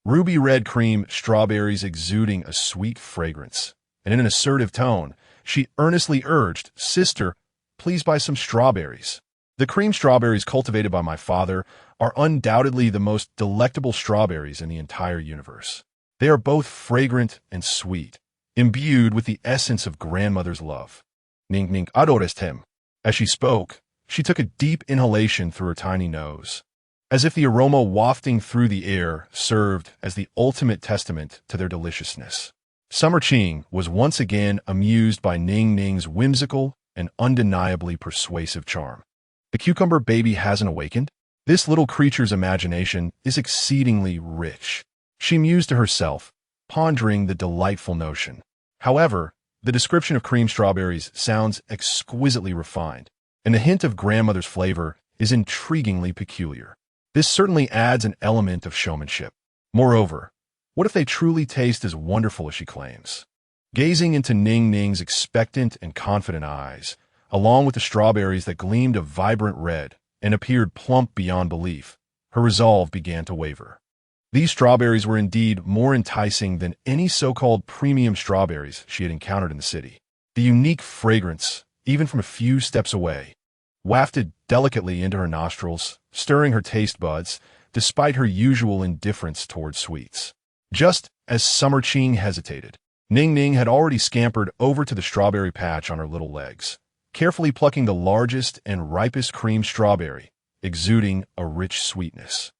ruby-red cream strawberries exuding a sweet fragrance. And in an assertive tone, she earnestly urged, "Sister, please buy some strawberries. The cream strawberries cultivated by my father are undoubtedly the most delectable strawberries in the entire universe. They are both fragrant and sweet, imbued with the essence of grandmother's love. Ning ning adorest him." As she spoke, she took a deep inhalation through her tiny nose, as if the aroma wafting through the air served as the ultimate testament to their deliciousness. Summer Qing was once again amused by Ning Ning's whimsical and undeniably persuasive charm. The cucumber baby hasn't awakened? This little creature's imagination is exceedingly rich. She mused to herself, pondering the delightful notion. However, the description of cream strawberries sounds exquisitely refined, and the hint of grandmother's flavor is intriguingly peculiar. This certainly adds an element of showmanship. Moreover, what if they truly taste as wonderful as she claims? Gazing into Ning Ning's expectant and confident eyes, along with the strawberries that gleamed a vibrant red and appeared plump beyond belief, her resolve began to waver. These strawberries were indeed more enticing than any so-called premium strawberries she had encountered in the city. The unique fragrance, even from a few steps away, wafted delicately into her nostrils, stirring her taste buds, despite her usual indifference towards sweets. Just as Summer Qing hesitated, Ning Ning had already scampered over to the strawberry patch on her little legs, carefully plucking the largest and ripest cream strawberry, exuding a rich sweetness.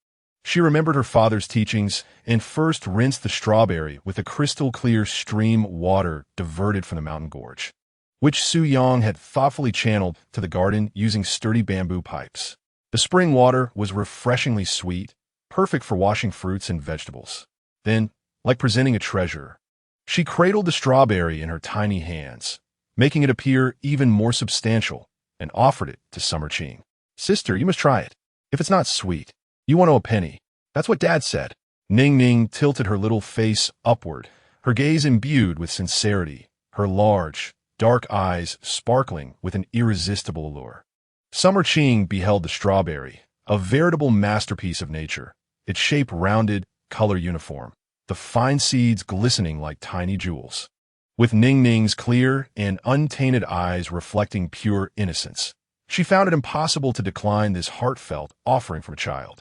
She remembered her father's teachings and first rinsed the strawberry with a crystal-clear stream water diverted from the mountain gorge, which Su Yang had thoughtfully channeled to the garden using sturdy bamboo pipes. The spring water was refreshingly sweet, perfect for washing fruits and vegetables. Then, like presenting a treasure, she cradled the strawberry in her tiny hands, making it appear even more substantial, and offered it to Summer Qing. "Sister, you must try it. If it's not sweet, you won't owe a penny. That's what Dad said." Ning Ning tilted her little face upward, her gaze imbued with sincerity, her large, dark eyes sparkling with an irresistible allure. Summer Qing beheld the strawberry, a veritable masterpiece of nature, its shape rounded, color uniform, the fine seeds glistening like tiny jewels. With Ning Ning's clear and untainted eyes reflecting pure innocence, she found it impossible to decline this heartfelt offering from a child.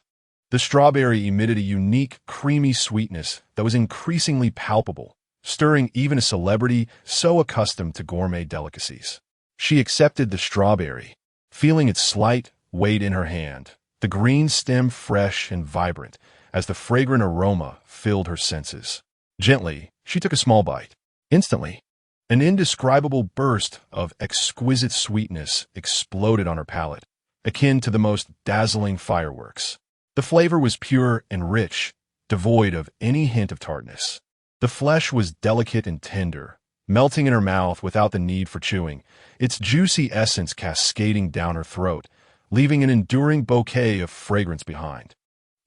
The strawberry emitted a unique, creamy sweetness that was increasingly palpable, stirring even a celebrity so accustomed to gourmet delicacies. She accepted the strawberry, feeling its slight weight in her hand, the green stem fresh and vibrant, as the fragrant aroma filled her senses. Gently, she took a small bite. Instantly, an indescribable burst of exquisite sweetness exploded on her palate, akin to the most dazzling fireworks. The flavor was pure and rich, devoid of any hint of tartness. The flesh was delicate and tender, melting in her mouth without the need for chewing, its juicy essence cascading down her throat, leaving an enduring bouquet of fragrance behind.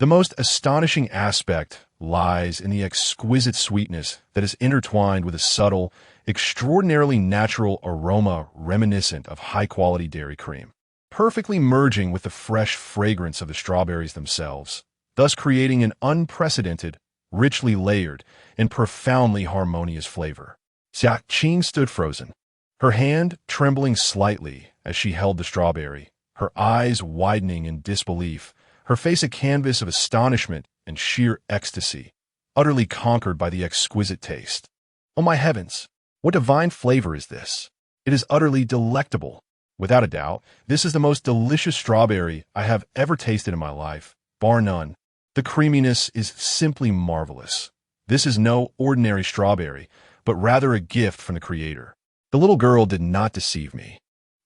The most astonishing aspect lies in the exquisite sweetness that is intertwined with a subtle, extraordinarily natural aroma reminiscent of high-quality dairy cream, perfectly merging with the fresh fragrance of the strawberries themselves, thus creating an unprecedented, richly layered, and profoundly harmonious flavor. Xia Qing stood frozen, her hand trembling slightly as she held the strawberry, her eyes widening in disbelief, her face a canvas of astonishment and sheer ecstasy, utterly conquered by the exquisite taste. "Oh my heavens, what divine flavor is this? It is utterly delectable. Without a doubt, this is the most delicious strawberry I have ever tasted in my life, bar none. The creaminess is simply marvelous. This is no ordinary strawberry, but rather a gift from the Creator. The little girl did not deceive me.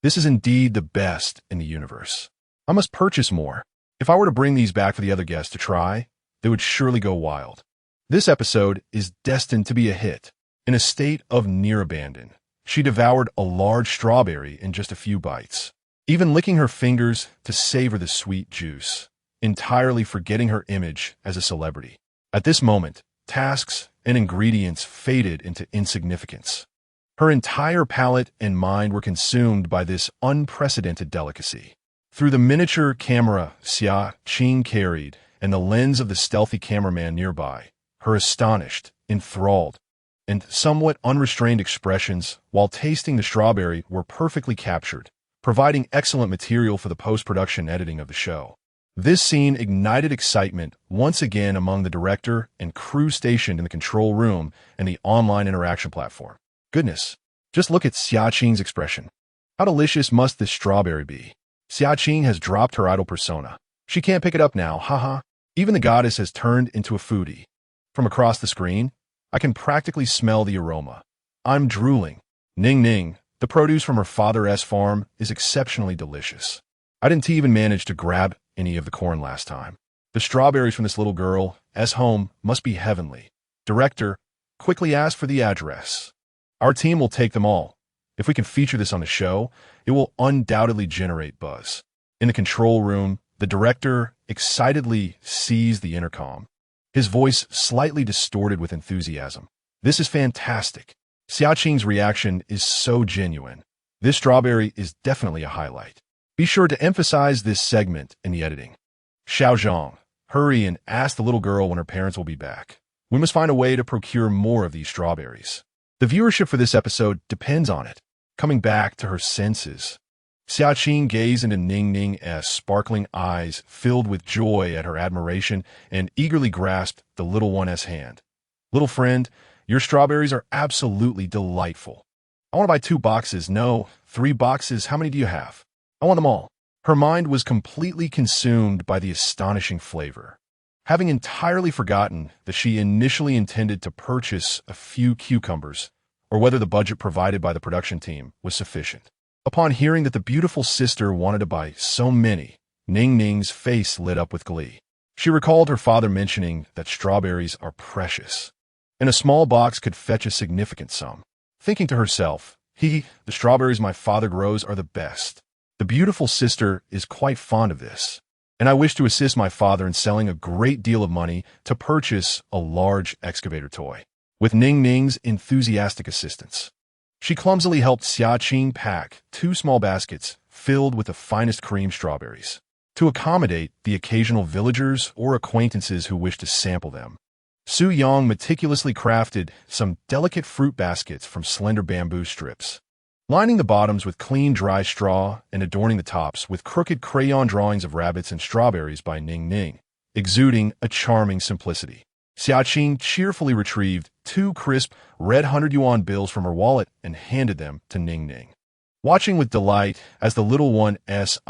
This is indeed the best in the universe. I must purchase more." If I were to bring these back for the other guests to try, they would surely go wild. This episode is destined to be a hit. In a state of near abandon, she devoured a large strawberry in just a few bites, even licking her fingers to savor the sweet juice, entirely forgetting her image as a celebrity. At this moment, tasks and ingredients faded into insignificance. Her entire palate and mind were consumed by this unprecedented delicacy. Through the miniature camera Xia Qing carried and the lens of the stealthy cameraman nearby, her astonished, enthralled, and somewhat unrestrained expressions while tasting the strawberry were perfectly captured, providing excellent material for the post-production editing of the show. This scene ignited excitement once again among the director and crew stationed in the control room and the online interaction platform. Goodness, just look at Xia Qing's expression. How delicious must this strawberry be? Xia Qing has dropped her idol persona. She can't pick it up now, haha. Even the goddess has turned into a foodie. From across the screen, I can practically smell the aroma. I'm drooling. Ning Ning, the produce from her father's farm, is exceptionally delicious. I didn't even manage to grab any of the corn last time. The strawberries from this little girl's home must be heavenly. Director, quickly ask for the address. Our team will take them all. If we can feature this on the show, it will undoubtedly generate buzz. In the control room, the director excitedly seized the intercom, his voice slightly distorted with enthusiasm. This is fantastic. Xia Qing's reaction is so genuine. This strawberry is definitely a highlight. Be sure to emphasize this segment in the editing. Xiaozhong, hurry and ask the little girl when her parents will be back. We must find a way to procure more of these strawberries. The viewership for this episode depends on it. Coming back to her senses, Xia Qing gazed into Ning Ning's sparkling eyes, filled with joy at her admiration, and eagerly grasped the little one's hand. Little friend, your strawberries are absolutely delightful. I want to buy 2 boxes. No, 3 boxes. How many do you have? I want them all. Her mind was completely consumed by the astonishing flavor, having entirely forgotten that she initially intended to purchase a few cucumbers, or whether the budget provided by the production team was sufficient. Upon hearing that the beautiful sister wanted to buy so many, Ning Ning's face lit up with glee. She recalled her father mentioning that strawberries are precious, and a small box could fetch a significant sum. Thinking to herself, the strawberries my father grows are the best. The beautiful sister is quite fond of this, and I wish to assist my father in selling a great deal of money to purchase a large excavator toy. With Ning Ning's enthusiastic assistance, she clumsily helped Xia Qing pack 2 small baskets filled with the finest cream strawberries to accommodate the occasional villagers or acquaintances who wished to sample them. Su Yang meticulously crafted some delicate fruit baskets from slender bamboo strips, lining the bottoms with clean, dry straw and adorning the tops with crooked crayon drawings of rabbits and strawberries by Ning Ning, exuding a charming simplicity. Xia Qing cheerfully retrieved 2 crisp, red 100-yuan bills from her wallet and handed them to Ning Ning. Watching with delight as the little one's